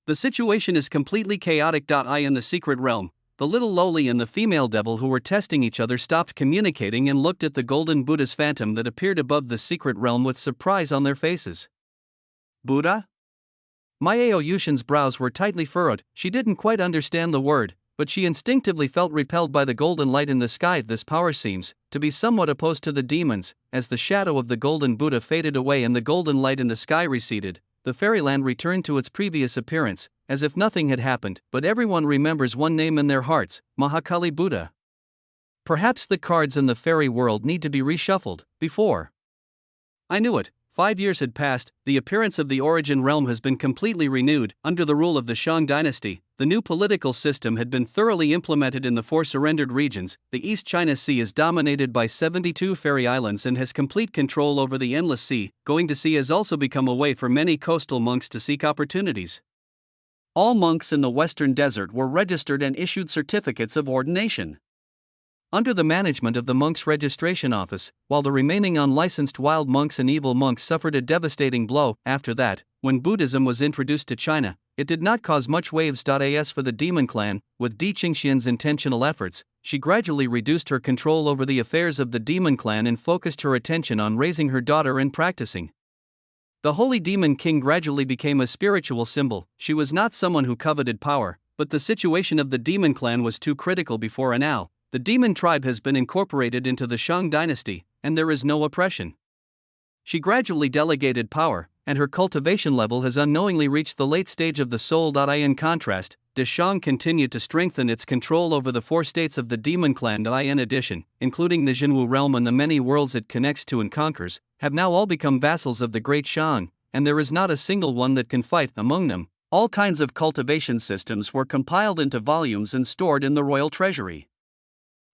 The situation is completely chaotic. In the secret realm, the little lowly and the female devil who were testing each other stopped communicating and looked at the golden Buddha's phantom that appeared above the secret realm with surprise on their faces. Buddha? Maao Yushin's brows were tightly furrowed. She didn't quite understand the word, but she instinctively felt repelled by the golden light in the sky. This power seems to be somewhat opposed to the demons. As the shadow of the golden Buddha faded away and the golden light in the sky receded, the fairyland returned to its previous appearance, as if nothing had happened. But everyone remembers one name in their hearts, Mahakali Buddha. Perhaps the cards in the fairy world need to be reshuffled. Before I knew it, 5 years had passed. The appearance of the origin realm has been completely renewed. Under the rule of the Shang dynasty, the new political system had been thoroughly implemented in the 4 surrendered regions. The East China Sea is dominated by 72 fairy islands and has complete control over the endless sea. Going to sea has also become a way for many coastal monks to seek opportunities. All monks in the Western Desert were registered and issued certificates of ordination under the management of the monks' registration office, while the remaining unlicensed wild monks and evil monks suffered a devastating blow. After that, when Buddhism was introduced to China, it did not cause much waves. As for the demon clan, with Di Qingxian's intentional efforts, she gradually reduced her control over the affairs of the demon clan and focused her attention on raising her daughter and practicing. The holy demon king gradually became a spiritual symbol. She was not someone who coveted power, but the situation of the demon clan was too critical before and now. The demon tribe has been incorporated into the Shang dynasty, and there is no oppression. She gradually delegated power, and her cultivation level has unknowingly reached the late stage of the soul. In contrast, the Shang continued to strengthen its control over the 4 states of the demon clan. In addition, including the Jinwu realm and the many worlds it connects to and conquers, have now all become vassals of the great Shang, and there is not a single one that can fight among them. All kinds of cultivation systems were compiled into volumes and stored in the royal treasury.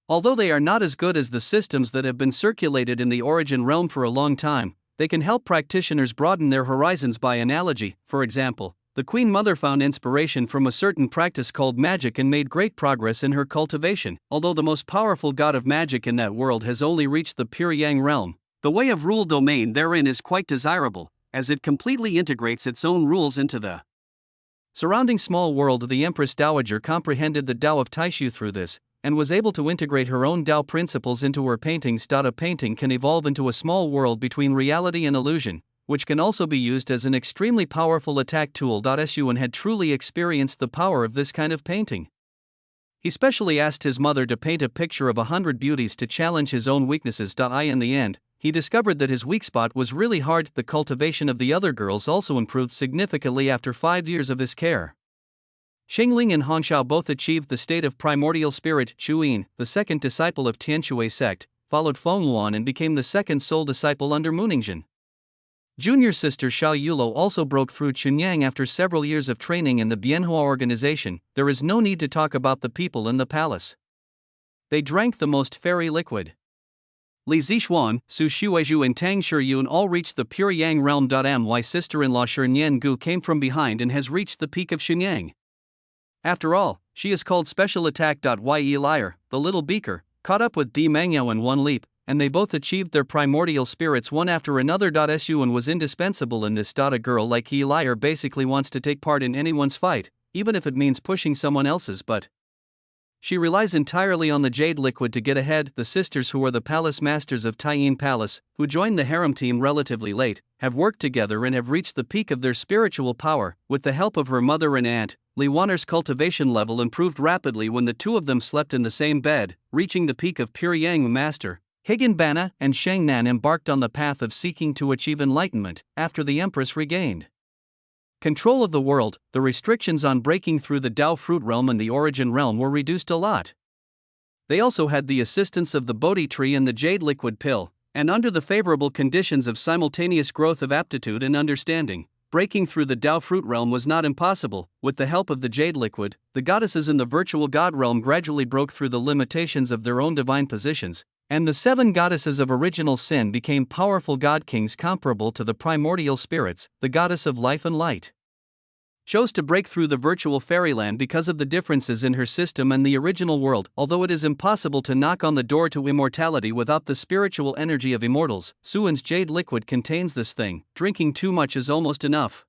Although they are not as good as the systems that have been circulated in the origin realm for a long time, they can help practitioners broaden their horizons by analogy. For example, the Queen Mother found inspiration from a certain practice called magic and made great progress in her cultivation. Although the most powerful god of magic in that world has only reached the pure Yang realm, the way of rule domain therein is quite desirable, as it completely integrates its own rules into the surrounding small world. The Empress Dowager comprehended the Tao of Taishu through this, and was able to integrate her own Tao principles into her paintings. A painting can evolve into a small world between reality and illusion, which can also be used as an extremely powerful attack tool. Sun had truly experienced the power of this kind of painting. He specially asked his mother to paint a picture of 100 beauties to challenge his own weaknesses. In the end, he discovered that his weak spot was really hard. The cultivation of the other girls also improved significantly after 5 years of his care. Xingling and Hongxiao both achieved the state of primordial spirit. Chuyin, the second disciple of Tianshui sect, followed Fengluan and became the second sole disciple under Muningzhen. Junior sister Xiao Yulo also broke through Chunyang after several years of training in the Bianhua organization. There is no need to talk about the people in the palace. They drank the most fairy liquid. Li Zixuan, Su Shuizhu and Tang Shiyun all reached the pure Yang realm. My sister-in-law Shi Nian Gu came from behind and has reached the peak of Shenyang. After all, she is called Special Attack.ye Liar, the little beaker, caught up with Di Mangyo in one leap, and they both achieved their primordial spirits one after another. Suan was indispensable in this. A girl like Yi Liar basically wants to take part in anyone's fight, even if it means pushing someone else's butt. She relies entirely on the jade liquid to get ahead. The sisters, who are the palace masters of Taiyin Palace, who joined the harem team relatively late, have worked together and have reached the peak of their spiritual power. With the help of her mother and aunt, Li Wanner's cultivation level improved rapidly when the two of them slept in the same bed, reaching the peak of pure Yang Master. Higanbana and Shangnan embarked on the path of seeking to achieve enlightenment after the Empress regained control of the world. The restrictions on breaking through the Dao fruit realm and the origin realm were reduced a lot. They also had the assistance of the Bodhi tree and the jade liquid pill, and under the favorable conditions of simultaneous growth of aptitude and understanding, breaking through the Dao fruit realm was not impossible. With the help of the jade liquid, the goddesses in the virtual god realm gradually broke through the limitations of their own divine positions, and the 7 goddesses of original sin became powerful god kings comparable to the primordial spirits. The goddess of life and light chose to break through the virtual fairyland because of the differences in her system and the original world. Although it is impossible to knock on the door to immortality without the spiritual energy of immortals, Suan's jade liquid contains this thing. Drinking too much is almost enough.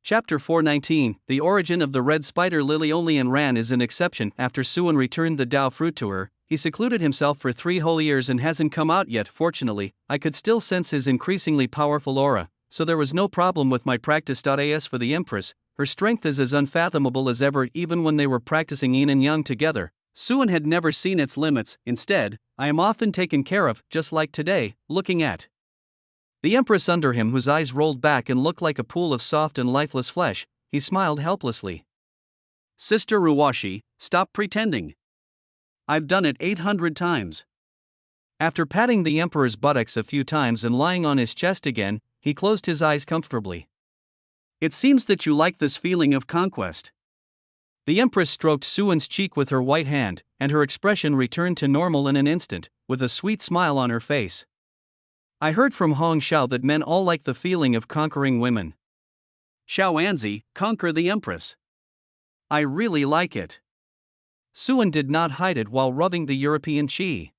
Chapter 419, The Origin of the Red Spider Lily. Only in Ran is an exception. After Suan returned the Dao fruit to her, he secluded himself for 3 whole years and hasn't come out yet. Fortunately, I could still sense his increasingly powerful aura, so there was no problem with my practice. As for the Empress, her strength is as unfathomable as ever. Even when they were practicing yin and yang together, Suan had never seen its limits. Instead, I am often taken care of, just like today, looking at the Empress under him, whose eyes rolled back and looked like a pool of soft and lifeless flesh. He smiled helplessly. Sister Ruwashi, stop pretending. I've done it 800 times. After patting the Emperor's buttocks a few times and lying on his chest again, he closed his eyes comfortably. It seems that you like this feeling of conquest. The Empress stroked Suan's cheek with her white hand, and her expression returned to normal in an instant, with a sweet smile on her face. I heard from Hong Xiao that men all like the feeling of conquering women. Xiao Anzi, conquer the Empress. I really like it. Suan did not hide it while rubbing the European chi.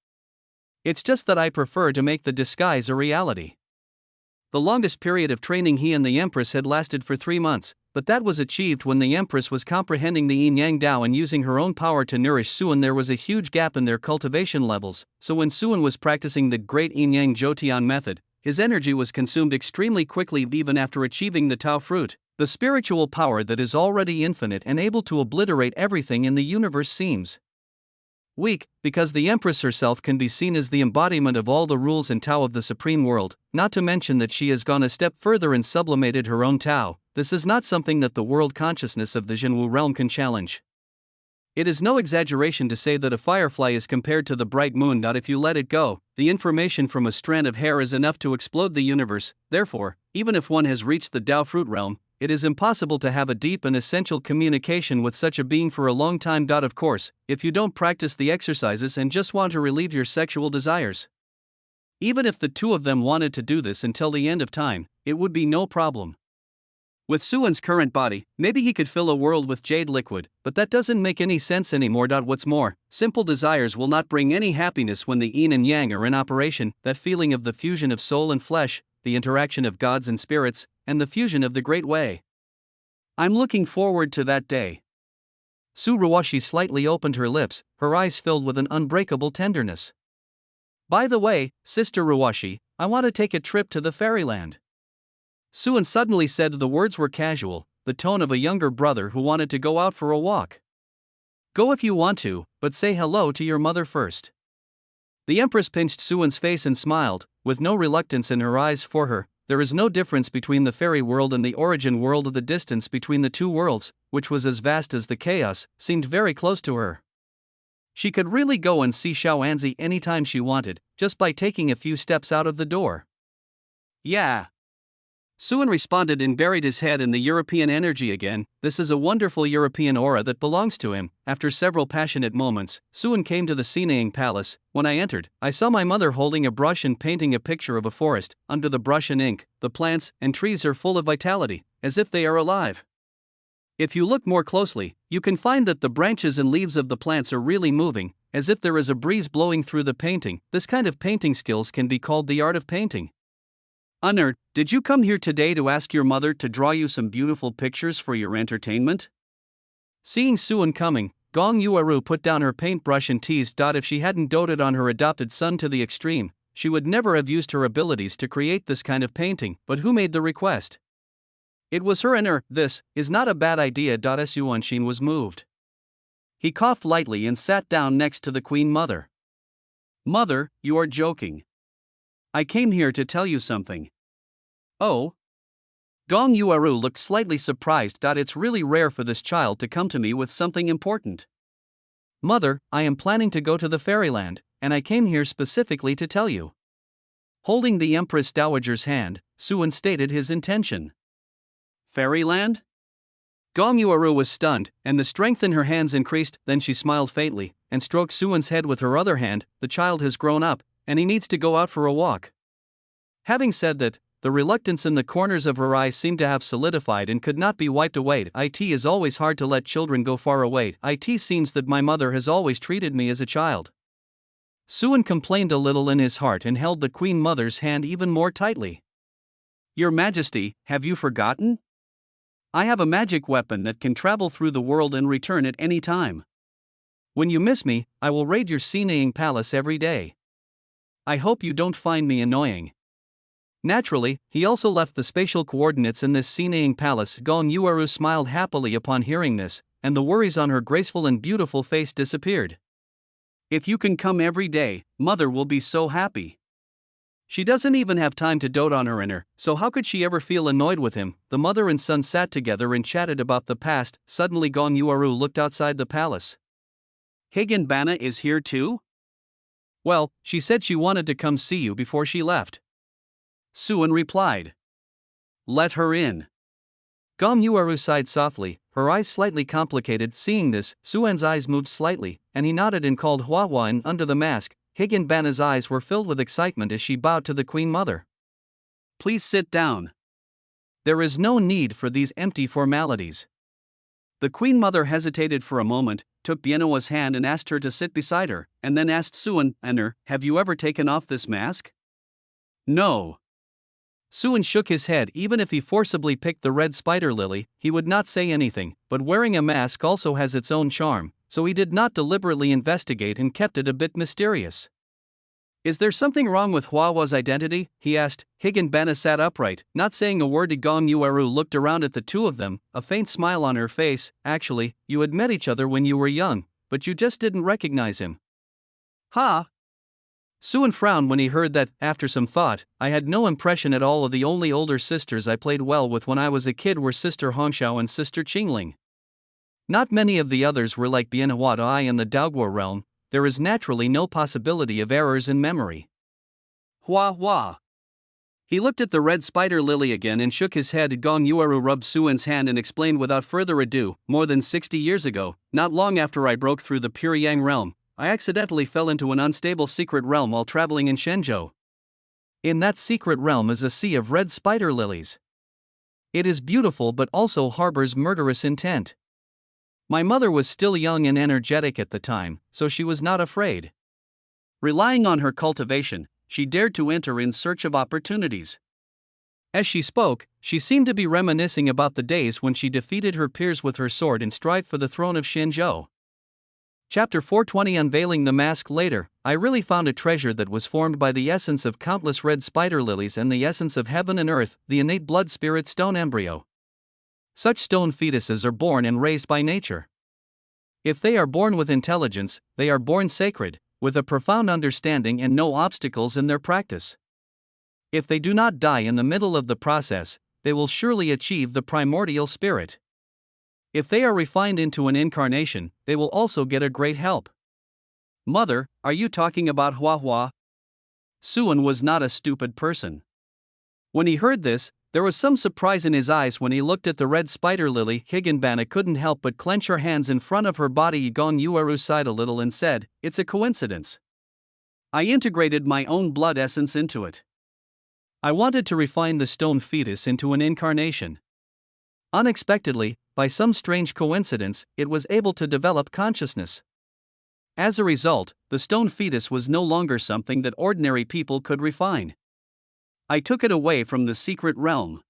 It's just that I prefer to make the disguise a reality. The longest period of training he and the Empress had lasted for 3 months, but that was achieved when the Empress was comprehending the Yin Yang Dao and using her own power to nourish Suan. There was a huge gap in their cultivation levels, so when Suan was practicing the great Yin Yang Jotian method, his energy was consumed extremely quickly even after achieving the Tao fruit. The spiritual power that is already infinite and able to obliterate everything in the universe seems weak, because the Empress herself can be seen as the embodiment of all the rules and Tao of the Supreme World, not to mention that she has gone a step further and sublimated her own Tao. This is not something that the world consciousness of the Jinwu realm can challenge. It is no exaggeration to say that a firefly is compared to the bright moon. If you let it go, the information from a strand of hair is enough to explode the universe. Therefore, even if one has reached the Dao fruit realm, it is impossible to have a deep and essential communication with such a being for a long time. Of course, if you don't practice the exercises and just want to relieve your sexual desires. Even if the two of them wanted to do this until the end of time, it would be no problem. With Suan's current body, maybe he could fill a world with jade liquid, but that doesn't make any sense anymore. What's more, simple desires will not bring any happiness when the yin and yang are in operation. That feeling of the fusion of soul and flesh, the interaction of gods and spirits, and the fusion of the great way. I'm looking forward to that day. Su Ruwashi slightly opened her lips, her eyes filled with an unbreakable tenderness. By the way, Sister Ruwashi, I want to take a trip to the fairyland. Suan suddenly said. The words were casual, the tone of a younger brother who wanted to go out for a walk. Go if you want to, but say hello to your mother first. The Empress pinched Suan's face and smiled, with no reluctance in her eyes for her. There is no difference between the fairy world and the origin world. Of the distance between the two worlds, which was as vast as the chaos, seemed very close to her. She could really go and see Xiao Anzi anytime she wanted, just by taking a few steps out of the door. Yeah. Suan responded and buried his head in the European energy again. This is a wonderful European aura that belongs to him. After several passionate moments, Suan came to the Sinaying Palace. When I entered, I saw my mother holding a brush and painting a picture of a forest. Under the brush and ink, the plants and trees are full of vitality, as if they are alive. If you look more closely, you can find that the branches and leaves of the plants are really moving, as if there is a breeze blowing through the painting. This kind of painting skills can be called the art of painting. Unner, did you come here today to ask your mother to draw you some beautiful pictures for your entertainment? Seeing Suan coming, Gong Yuaru put down her paintbrush and teased. If she hadn't doted on her adopted son to the extreme, she would never have used her abilities to create this kind of painting. But who made the request? It was her, and this is not a bad idea. Suanshin was moved. He coughed lightly and sat down next to the Queen Mother. Mother, you are joking. I came here to tell you something. Oh? Gong Yuaru looked slightly surprised. It's really rare for this child to come to me with something important. Mother, I am planning to go to the fairyland, and I came here specifically to tell you. Holding the Empress Dowager's hand, Suan stated his intention. Fairyland? Gong Yuaru was stunned, and the strength in her hands increased. Then she smiled faintly, and stroked Suan's head with her other hand. The child has grown up, and he needs to go out for a walk. Having said that, the reluctance in the corners of her eyes seemed to have solidified and could not be wiped away. It is always hard to let children go far away. It seems that my mother has always treated me as a child. Suan complained a little in his heart and held the Queen Mother's hand even more tightly. Your Majesty, have you forgotten? I have a magic weapon that can travel through the world and return at any time. When you miss me, I will raid your Sinaying palace every day. I hope you don't find me annoying. Naturally, he also left the spatial coordinates in this Sinaying palace. Gong Yuaru smiled happily upon hearing this, and the worries on her graceful and beautiful face disappeared. If you can come every day, Mother will be so happy. She doesn't even have time to dote on her inner, so how could she ever feel annoyed with him? The mother and son sat together and chatted about the past. Suddenly Gong Yuaru looked outside the palace. Higanbana is here too? Well, she said she wanted to come see you before she left. Suan replied. Let her in. Gong Yuaru sighed softly, her eyes slightly complicated. Seeing this, Suan's eyes moved slightly, and he nodded and called Hua Hua in. Under the mask, Higanbana's eyes were filled with excitement as she bowed to the Queen Mother. Please sit down. There is no need for these empty formalities. The Queen Mother hesitated for a moment, took Bienoa's hand and asked her to sit beside her, and then asked Suan, Enner, have you ever taken off this mask? No. Suan shook his head. Even if he forcibly picked the red spider lily, he would not say anything, but wearing a mask also has its own charm, so he did not deliberately investigate and kept it a bit mysterious. Is there something wrong with Hua Hua's identity? He asked. Higanbana sat upright, not saying a word. Gong Yuaru looked around at the two of them, a faint smile on her face. Actually, you had met each other when you were young, but you just didn't recognize him. Ha! Suan frowned when he heard that. After some thought, I had no impression at all of the only older sisters I played well with when I was a kid were Sister Hongxiao and Sister Qingling. Not many of the others were like Bienhua Dai in the Daoguo realm. There is naturally no possibility of errors in memory. Hua Hua. He looked at the red spider lily again and shook his head. Gong Yuaru rubbed Suan's hand and explained without further ado, more than 60 years ago, not long after I broke through the Pure Yang realm, I accidentally fell into an unstable secret realm while traveling in Shenzhou. In that secret realm is a sea of red spider lilies. It is beautiful but also harbors murderous intent. My mother was still young and energetic at the time, so she was not afraid. Relying on her cultivation, she dared to enter in search of opportunities. As she spoke, she seemed to be reminiscing about the days when she defeated her peers with her sword and strived for the throne of Shenzhou. Chapter 420. Unveiling the mask. Later, I really found a treasure that was formed by the essence of countless red spider lilies and the essence of heaven and earth, the innate blood spirit stone embryo. Such stone fetuses are born and raised by nature. If they are born with intelligence, they are born sacred, with a profound understanding and no obstacles in their practice. If they do not die in the middle of the process, they will surely achieve the primordial spirit. If they are refined into an incarnation, they will also get a great help. Mother, are you talking about Hua Hua? Suan was not a stupid person. When he heard this, there was some surprise in his eyes when he looked at the red spider lily. Higanbana couldn't help but clench her hands in front of her body. Gong Yuaru sighed a little and said, It's a coincidence. I integrated my own blood essence into it. I wanted to refine the stone fetus into an incarnation. Unexpectedly, by some strange coincidence, it was able to develop consciousness. As a result, the stone fetus was no longer something that ordinary people could refine. I took it away from the secret realm.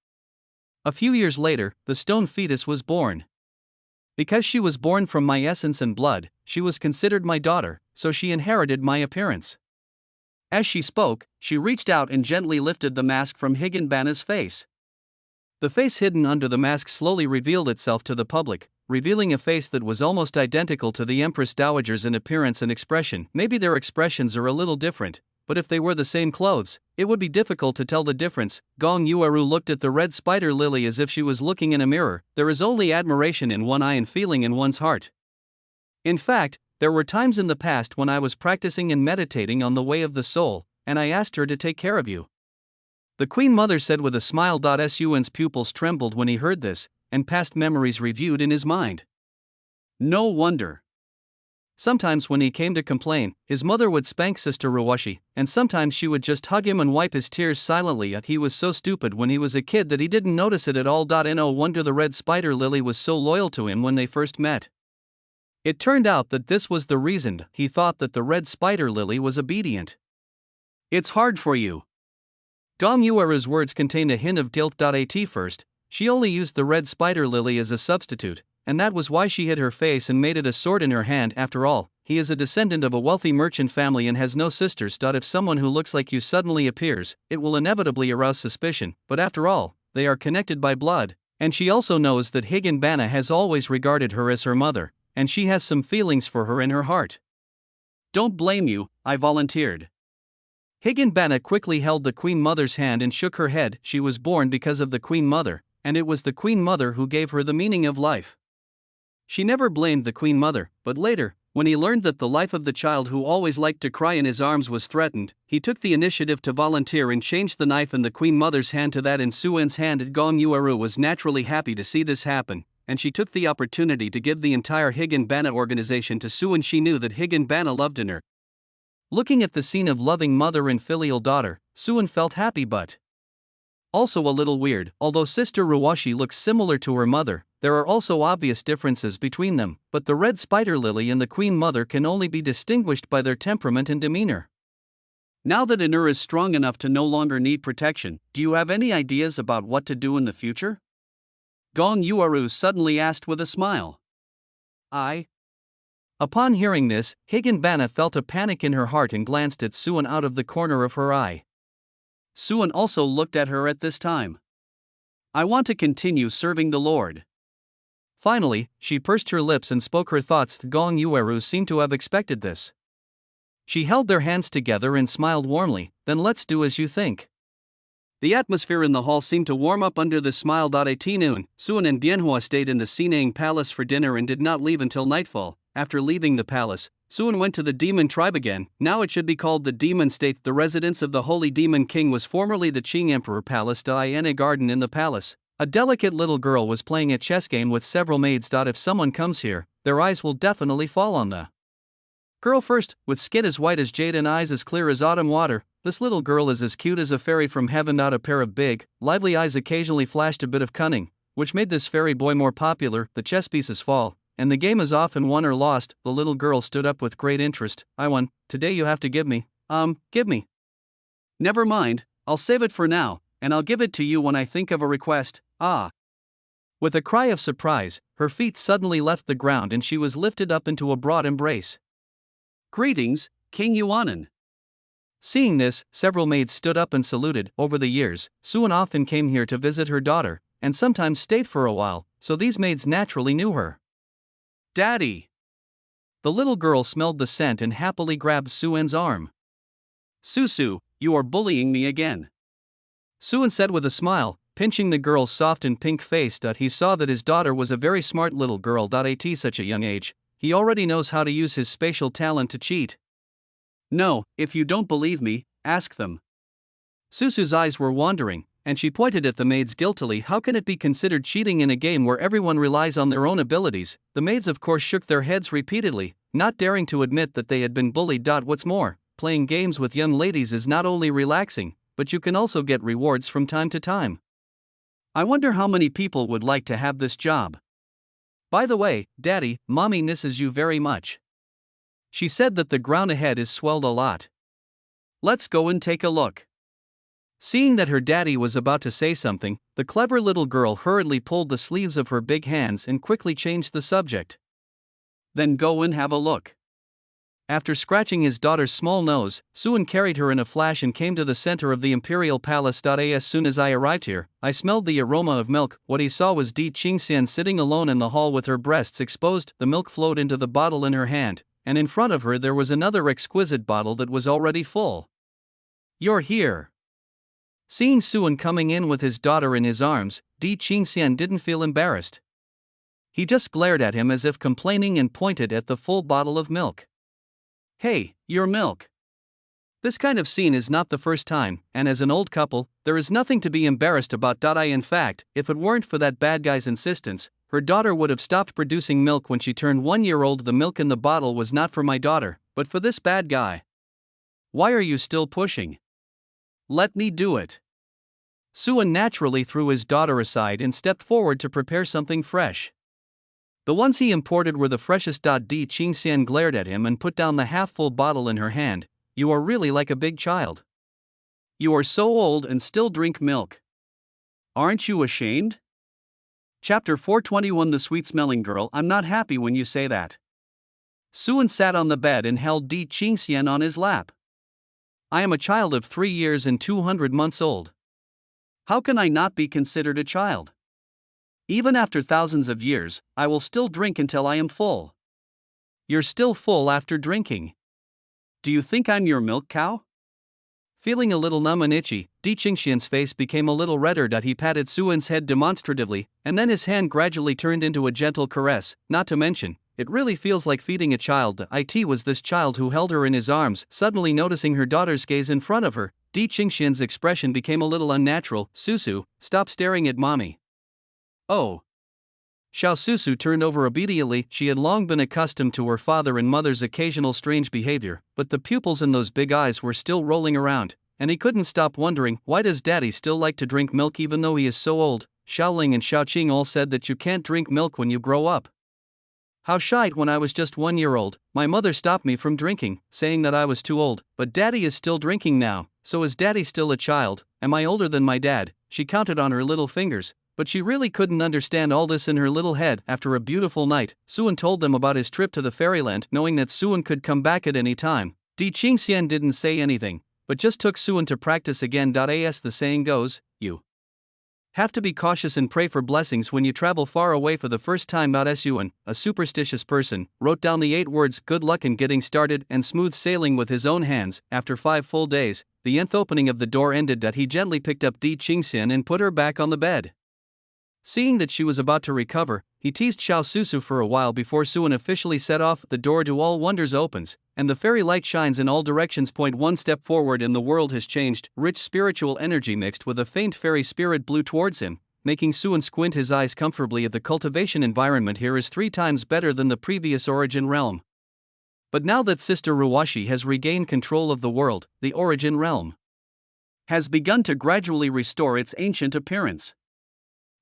A few years later, the stone fetus was born. Because she was born from my essence and blood, she was considered my daughter, so she inherited my appearance. As she spoke, she reached out and gently lifted the mask from Higginbana's face. The face hidden under the mask slowly revealed itself to the public, revealing a face that was almost identical to the Empress Dowager's in appearance and expression. Maybe their expressions are a little different, but if they were the same clothes, it would be difficult to tell the difference. Gong Yueru looked at the red spider lily as if she was looking in a mirror. There is only admiration in one eye and feeling in one's heart. In fact, there were times in the past when I was practicing and meditating on the way of the soul, and I asked her to take care of you. The Queen Mother said with a smile. Sun's pupils trembled when he heard this, and past memories reviewed in his mind. No wonder. Sometimes when he came to complain, his mother would spank Sister Ruwashi, and sometimes she would just hug him and wipe his tears silently. Yet he was so stupid when he was a kid that he didn't notice it at all. No wonder the red spider lily was so loyal to him when they first met. It turned out that this was the reason. He thought that the red spider lily was obedient. It's hard for you. Gong Yueru's words contained a hint of guilt. At first, she only used the red spider lily as a substitute, and that was why she hid her face and made it a sword in her hand. After all, he is a descendant of a wealthy merchant family and has no sisters. If someone who looks like you suddenly appears, it will inevitably arouse suspicion, but after all, they are connected by blood, and she also knows that Higginbana has always regarded her as her mother, and she has some feelings for her in her heart. Don't blame you, I volunteered. Higginbana quickly held the Queen Mother's hand and shook her head. She was born because of the Queen Mother, and it was the Queen Mother who gave her the meaning of life. She never blamed the Queen Mother, but later, when he learned that the life of the child who always liked to cry in his arms was threatened, he took the initiative to volunteer and changed the knife in the Queen Mother's hand to that in Suen's hand. Gong Yueru was naturally happy to see this happen, and she took the opportunity to give the entire Higginbana organization to Suen. She knew that Higginbana loved in her. Looking at the scene of loving mother and filial daughter, Suen felt happy but also a little weird. Although Sister Ruwashi looks similar to her mother, there are also obvious differences between them, but the red spider lily and the Queen Mother can only be distinguished by their temperament and demeanor. Now that Inur is strong enough to no longer need protection, do you have any ideas about what to do in the future? Gong Yueru suddenly asked with a smile. Upon hearing this, Higginbana felt a panic in her heart and glanced at Suen out of the corner of her eye. Suen also looked at her at this time. I want to continue serving the Lord. Finally, she pursed her lips and spoke her thoughts. Gong Yueru seemed to have expected this. She held their hands together and smiled warmly. Then let's do as you think. The atmosphere in the hall seemed to warm up under this smile. At noon, Suen and Bienhua stayed in the Sinang Palace for dinner and did not leave until nightfall. After leaving the palace, Suen went to the demon tribe again. Now it should be called the demon state. The residence of the holy demon king was formerly the Qing Emperor Palace. In a garden in the palace, a delicate little girl was playing a chess game with several maids. If someone comes here, their eyes will definitely fall on the girl first, with skin as white as jade and eyes as clear as autumn water. This little girl is as cute as a fairy from heaven. A pair of big, lively eyes occasionally flashed a bit of cunning, which made this fairy boy more popular. The chess pieces fall, and the game is often won or lost. The little girl stood up with great interest. I won. Today you have to give me. Give me. Never mind, I'll save it for now, and I'll give it to you when I think of a request. With a cry of surprise, her feet suddenly left the ground and she was lifted up into a broad embrace. Greetings, King Yuanan. Seeing this, several maids stood up and saluted. Over the years, Suen often came here to visit her daughter, and sometimes stayed for a while, so these maids naturally knew her. Daddy! The little girl smelled the scent and happily grabbed Suen's arm. Susu, you are bullying me again. Suen said with a smile, pinching the girl's soft and pink face. He saw that his daughter was a very smart little girl. At such a young age, he already knows how to use his spatial talent to cheat. No, if you don't believe me, ask them. Susu's eyes were wandering, and she pointed at the maids guiltily. How can it be considered cheating in a game where everyone relies on their own abilities? The maids of course shook their heads repeatedly, not daring to admit that they had been bullied. What's more, playing games with young ladies is not only relaxing, but you can also get rewards from time to time. I wonder how many people would like to have this job. By the way, Daddy, Mommy misses you very much. She said that the ground ahead is swelled a lot. Let's go and take a look. Seeing that her daddy was about to say something, the clever little girl hurriedly pulled the sleeves of her big hands and quickly changed the subject. Then go and have a look. After scratching his daughter's small nose, Suan carried her in a flash and came to the center of the imperial palace. As soon as I arrived here, I smelled the aroma of milk. What he saw was Di Qingxian sitting alone in the hall with her breasts exposed. The milk flowed into the bottle in her hand, and in front of her there was another exquisite bottle that was already full. You're here. Seeing Suan coming in with his daughter in his arms, Di Qingxian didn't feel embarrassed. He just glared at him as if complaining and pointed at the full bottle of milk. Hey, your milk. This kind of scene is not the first time, and as an old couple, there is nothing to be embarrassed about. In fact, if it weren't for that bad guy's insistence, her daughter would have stopped producing milk when she turned 1 year old. The milk in the bottle was not for my daughter, but for this bad guy. Why are you still pushing? Let me do it. Suan naturally threw his daughter aside and stepped forward to prepare something fresh. The ones he imported were the freshest. Di Qingxian glared at him and put down the half-full bottle in her hand. You are really like a big child. You are so old and still drink milk. Aren't you ashamed? Chapter 421. The sweet-smelling girl. I'm not happy when you say that. Suan sat on the bed and held Di Qingxian on his lap. I am a child of 3 years and 200 months old. How can I not be considered a child? Even after thousands of years, I will still drink until I am full. You're still full after drinking. Do you think I'm your milk cow? Feeling a little numb and itchy, Di Qingxian's face became a little redder. He patted Suan's head demonstratively, and then his hand gradually turned into a gentle caress. Not to mention, it really feels like feeding a child. It was this child who held her in his arms. Suddenly noticing her daughter's gaze in front of her, Di Qingxian's expression became a little unnatural. Susu, stop staring at mommy. Oh. Xiao Susu turned over obediently. She had long been accustomed to her father and mother's occasional strange behavior, but the pupils in those big eyes were still rolling around, and he couldn't stop wondering, why does daddy still like to drink milk even though he is so old? Xiaoling and Xiaoqing all said that you can't drink milk when you grow up. How shite. When I was just 1 year old, my mother stopped me from drinking, saying that I was too old, but daddy is still drinking now, so is daddy still a child? Am I older than my dad? She counted on her little fingers, but she really couldn't understand all this in her little head. After a beautiful night, Suan told them about his trip to the fairyland, knowing that Suan could come back at any time. Di Qingxian didn't say anything, but just took Suan to practice again. As the saying goes, you have to be cautious and pray for blessings when you travel far away for the first time. Suan, a superstitious person, wrote down the 8 words good luck in getting started and smooth sailing with his own hands. After 5 full days, the nth opening of the door ended. He gently picked up Di Qingxian and put her back on the bed. Seeing that she was about to recover, he teased Xiao Susu for a while before Suan officially set off. The door to all wonders opens, and the fairy light shines in all directions. 1 step forward and the world has changed. Rich spiritual energy mixed with a faint fairy spirit blew towards him, making Suan squint his eyes comfortably. The cultivation environment here is 3 times better than the previous origin realm. But now that Sister Ruwashi has regained control of the world, the origin realm has begun to gradually restore its ancient appearance.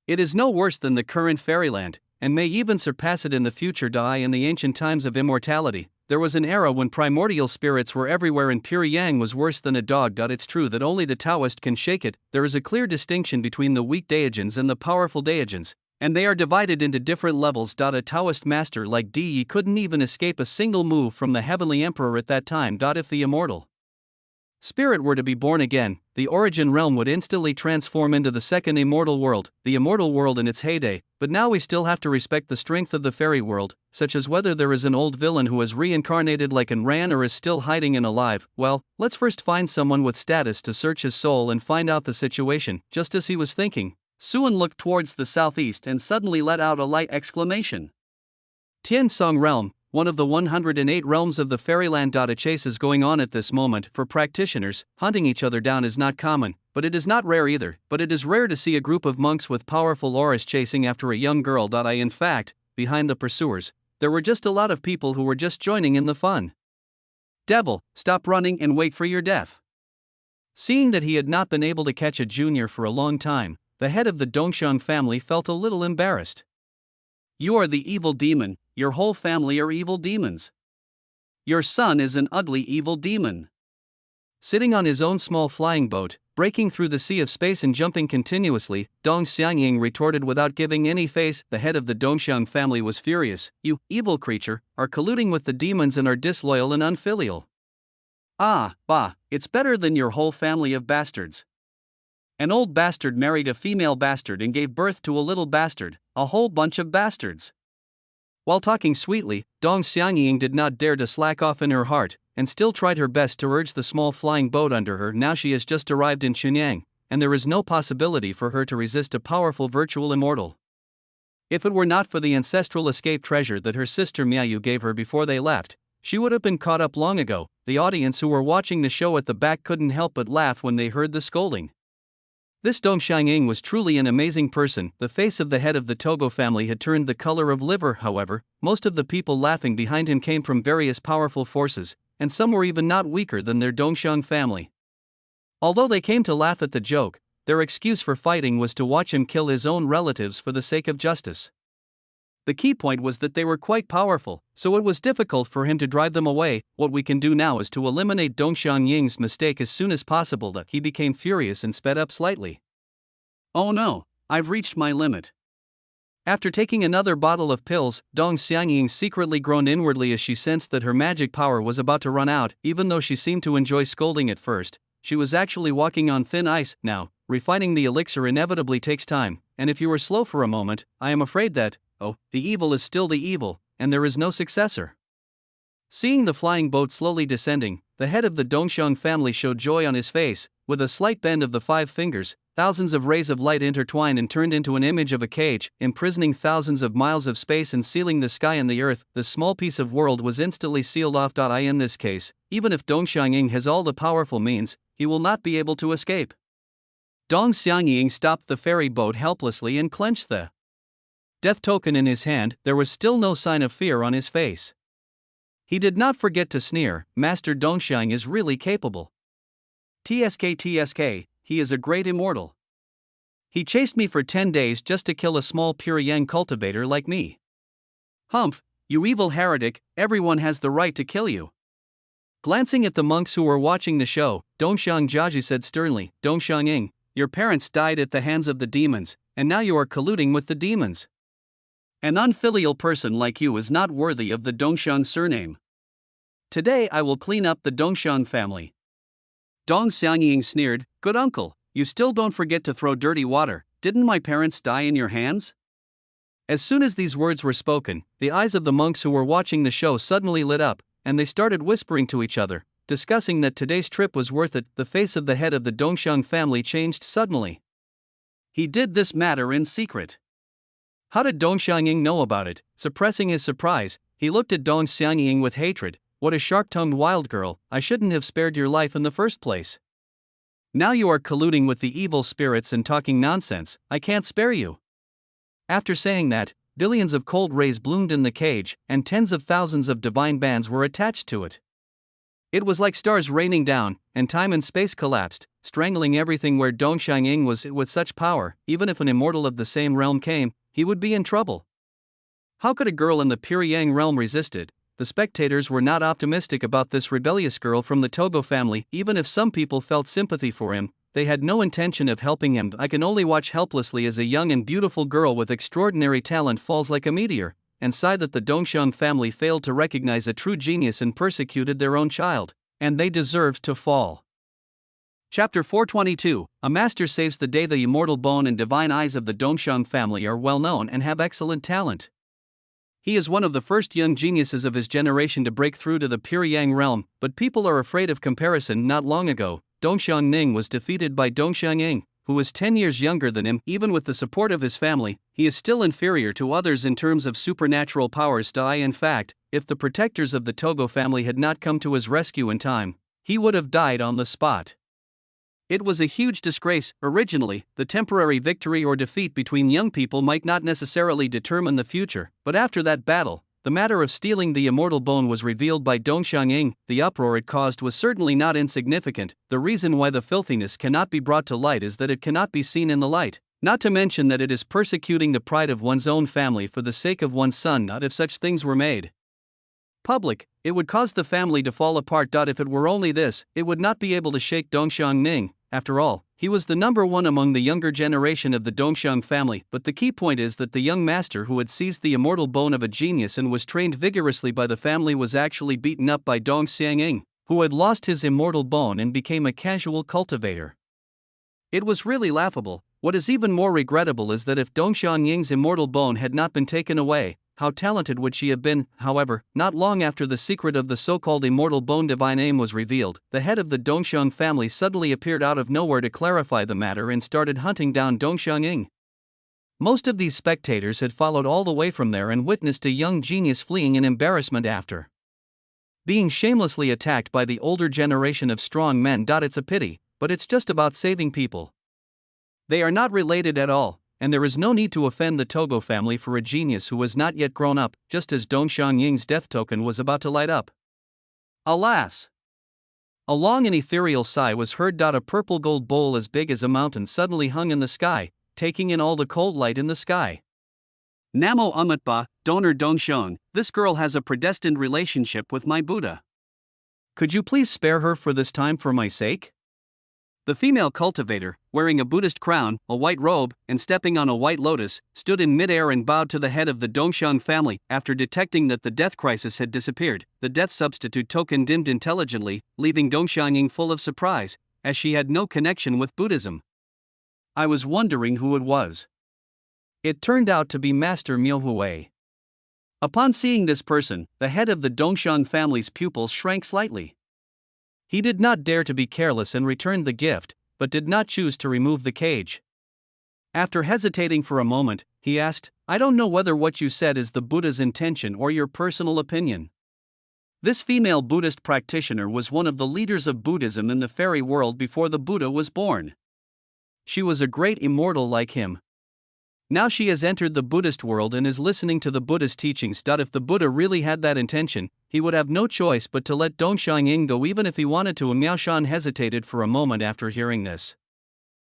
It is no worse than the current fairyland, and may even surpass it in the future. In the ancient times of immortality, there was an era when primordial spirits were everywhere and pure yang was worse than a dog. It's true that only the Taoist can shake it. There is a clear distinction between the weak Daijins and the powerful Daijins, and they are divided into different levels. A Taoist master like Di Yi couldn't even escape a single move from the heavenly emperor at that time. If the immortal spirit were to be born again, the origin realm would instantly transform into the second immortal world, the immortal world in its heyday. But now we still have to respect the strength of the fairy world, such as whether there is an old villain who has reincarnated like an Ran or is still hiding and alive. Well, let's first find someone with status to search his soul and find out the situation. Just as he was thinking, Suan looked towards the southeast and suddenly let out a light exclamation. Tian Song Realm, one of the 108 realms of the fairyland. A chase is going on at this moment. For practitioners, hunting each other down is not common, but it is not rare either. But it is rare to see a group of monks with powerful auras chasing after a young girl. In fact, behind the pursuers, there were just a lot of people who were just joining in the fun. Devil, stop running and wait for your death. Seeing that he had not been able to catch a junior for a long time, the head of the Dongxiang family felt a little embarrassed. You are the evil demon, your whole family are evil demons. Your son is an ugly evil demon. Sitting on his own small flying boat, breaking through the sea of space and jumping continuously, Dong Xiangying retorted without giving any face. The head of the Dongxiang family was furious. You, evil creature, are colluding with the demons and are disloyal and unfilial. Ah, bah, it's better than your whole family of bastards. An old bastard married a female bastard and gave birth to a little bastard, a whole bunch of bastards. While talking sweetly, Dong Xiangying did not dare to slack off in her heart, and still tried her best to urge the small flying boat under her. Now she has just arrived in Shenyang, and there is no possibility for her to resist a powerful virtual immortal. If it were not for the ancestral escape treasure that her sister Miayu gave her before they left, she would have been caught up long ago. The audience who were watching the show at the back couldn't help but laugh when they heard the scolding. This Dong Xiangying was truly an amazing person. The face of the head of the Togo family had turned the color of liver. However, most of the people laughing behind him came from various powerful forces, and some were even not weaker than their Dongxiang family. Although they came to laugh at the joke, their excuse for fighting was to watch him kill his own relatives for the sake of justice. The key point was that they were quite powerful, so it was difficult for him to drive them away. What we can do now is to eliminate Dong Xiangying's mistake as soon as possible. He became furious and sped up slightly. Oh no, I've reached my limit. After taking another bottle of pills, Dong Xiangying secretly groaned inwardly as she sensed that her magic power was about to run out. Even though she seemed to enjoy scolding at first, she was actually walking on thin ice. Now, refining the elixir inevitably takes time, and if you are slow for a moment, I am afraid that, the evil is still the evil, and there is no successor. Seeing the flying boat slowly descending, the head of the Dongxiang family showed joy on his face. With a slight bend of the 5 fingers, thousands of rays of light intertwined and turned into an image of a cage, imprisoning thousands of miles of space and sealing the sky and the earth. The small piece of world was instantly sealed off. In this case, even if Dong Xiangying has all the powerful means, he will not be able to escape. Dong Xiangying stopped the ferry boat helplessly and clenched the death token in his hand. There was still no sign of fear on his face. He did not forget to sneer. Master Dongxiang is really capable. TSK, he is a great immortal. He chased me for 10 days just to kill a small pure yang cultivator like me. Humph, you evil heretic, everyone has the right to kill you. Glancing at the monks who were watching the show, Dongxiang Jiaji said sternly, Dongxiangying, your parents died at the hands of the demons, and now you are colluding with the demons. An unfilial person like you is not worthy of the Dongxiang surname. Today I will clean up the Dongxiang family. Dong Xiangying sneered, good uncle, you still don't forget to throw dirty water. Didn't my parents die in your hands? As soon as these words were spoken, the eyes of the monks who were watching the show suddenly lit up, and they started whispering to each other, discussing that today's trip was worth it. The face of the head of the Dongxiang family changed suddenly. He did this matter in secret. How did Dong Xiangying know about it? Suppressing his surprise, he looked at Dong Xiangying with hatred. What a sharp-tongued wild girl, I shouldn't have spared your life in the first place. Now you are colluding with the evil spirits and talking nonsense. I can't spare you. After saying that, billions of cold rays bloomed in the cage, and tens of thousands of divine bands were attached to it. It was like stars raining down, and time and space collapsed, strangling everything where Dong Xiangying was. With such power, even if an immortal of the same realm came, he would be in trouble. How could a girl in the pure Yang realm resist it? The spectators were not optimistic about this rebellious girl from the Togo family. Even if some people felt sympathy for him, they had no intention of helping him. I can only watch helplessly as a young and beautiful girl with extraordinary talent falls like a meteor, and sigh that the Dongxiang family failed to recognize a true genius and persecuted their own child, and they deserved to fall. Chapter 422, A Master Saves the Day. The immortal bone and divine eyes of the Dongxiang family are well known and have excellent talent. He is one of the first young geniuses of his generation to break through to the pure Yang realm, but people are afraid of comparison. Not long ago, Dong Xiangying was defeated by Dong Xiangying, who is 10 years younger than him. Even with the support of his family, he is still inferior to others in terms of supernatural powers. In fact, if the protectors of the Togo family had not come to his rescue in time, he would have died on the spot. It was a huge disgrace. Originally, the temporary victory or defeat between young people might not necessarily determine the future, but after that battle, the matter of stealing the immortal bone was revealed by Dong Xiangying. The uproar it caused was certainly not insignificant. The reason why the filthiness cannot be brought to light is that it cannot be seen in the light. Not to mention that it is persecuting the pride of one's own family for the sake of one's son. Not if such things were made public, it would cause the family to fall apart. If it were only this, it would not be able to shake Dongxiang. After all, he was the number one among the younger generation of the Dongxiang family. But the key point is that the young master who had seized the immortal bone of a genius and was trained vigorously by the family was actually beaten up by Dongxiang, who had lost his immortal bone and became a casual cultivator. It was really laughable. What is even more regrettable is that if Dongxiang's immortal bone had not been taken away, how talented would she have been? However, not long after the secret of the so-called immortal bone divine aim was revealed, the head of the Dongxiang family suddenly appeared out of nowhere to clarify the matter and started hunting down Dongxiang. Most of these spectators had followed all the way from there and witnessed a young genius fleeing in embarrassment after being shamelessly attacked by the older generation of strong men. It's a pity, but it's just about saving people. They are not related at all, and there is no need to offend the Togo family for a genius who was not yet grown up, just as Dongxiang's death token was about to light up. Alas! A long and ethereal sigh was heard. A purple gold bowl as big as a mountain suddenly hung in the sky, taking in all the cold light in the sky. Namo Amitba, donor Dongxiang, this girl has a predestined relationship with my Buddha. Could you please spare her for this time for my sake? The female cultivator, wearing a Buddhist crown, a white robe, and stepping on a white lotus, stood in midair and bowed to the head of the Dongxiang family. After detecting that the death crisis had disappeared, the death substitute token dimmed intelligently, leaving Dongxiang full of surprise, as she had no connection with Buddhism. I was wondering who it was. It turned out to be Master Miaohui. Upon seeing this person, the head of the Dongxiang family's pupils shrank slightly. He did not dare to be careless and returned the gift, but did not choose to remove the cage. After hesitating for a moment, he asked, I don't know whether what you said is the Buddha's intention or your personal opinion. This female Buddhist practitioner was one of the leaders of Buddhism in the fairy world before the Buddha was born. She was a great immortal like him. Now she has entered the Buddhist world and is listening to the Buddha's teachings. If the Buddha really had that intention, he would have no choice but to let Dongxiang go even if he wanted to. Miao Shan hesitated for a moment after hearing this.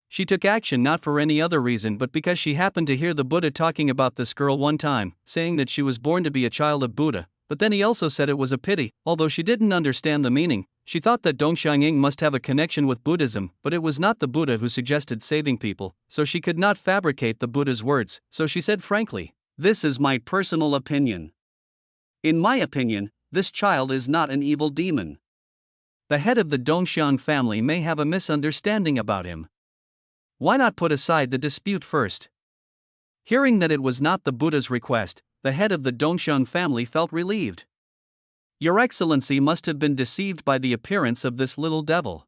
She took action not for any other reason but because she happened to hear the Buddha talking about this girl one time, saying that she was born to be a child of Buddha, but then he also said it was a pity. Although she didn't understand the meaning, she thought that Dongxiang must have a connection with Buddhism, but it was not the Buddha who suggested saving people, so she could not fabricate the Buddha's words, so she said frankly, this is my personal opinion. In my opinion, this child is not an evil demon. The head of the Dongxiang family may have a misunderstanding about him. Why not put aside the dispute first? Hearing that it was not the Buddha's request, the head of the Dongxiang family felt relieved. Your Excellency must have been deceived by the appearance of this little devil.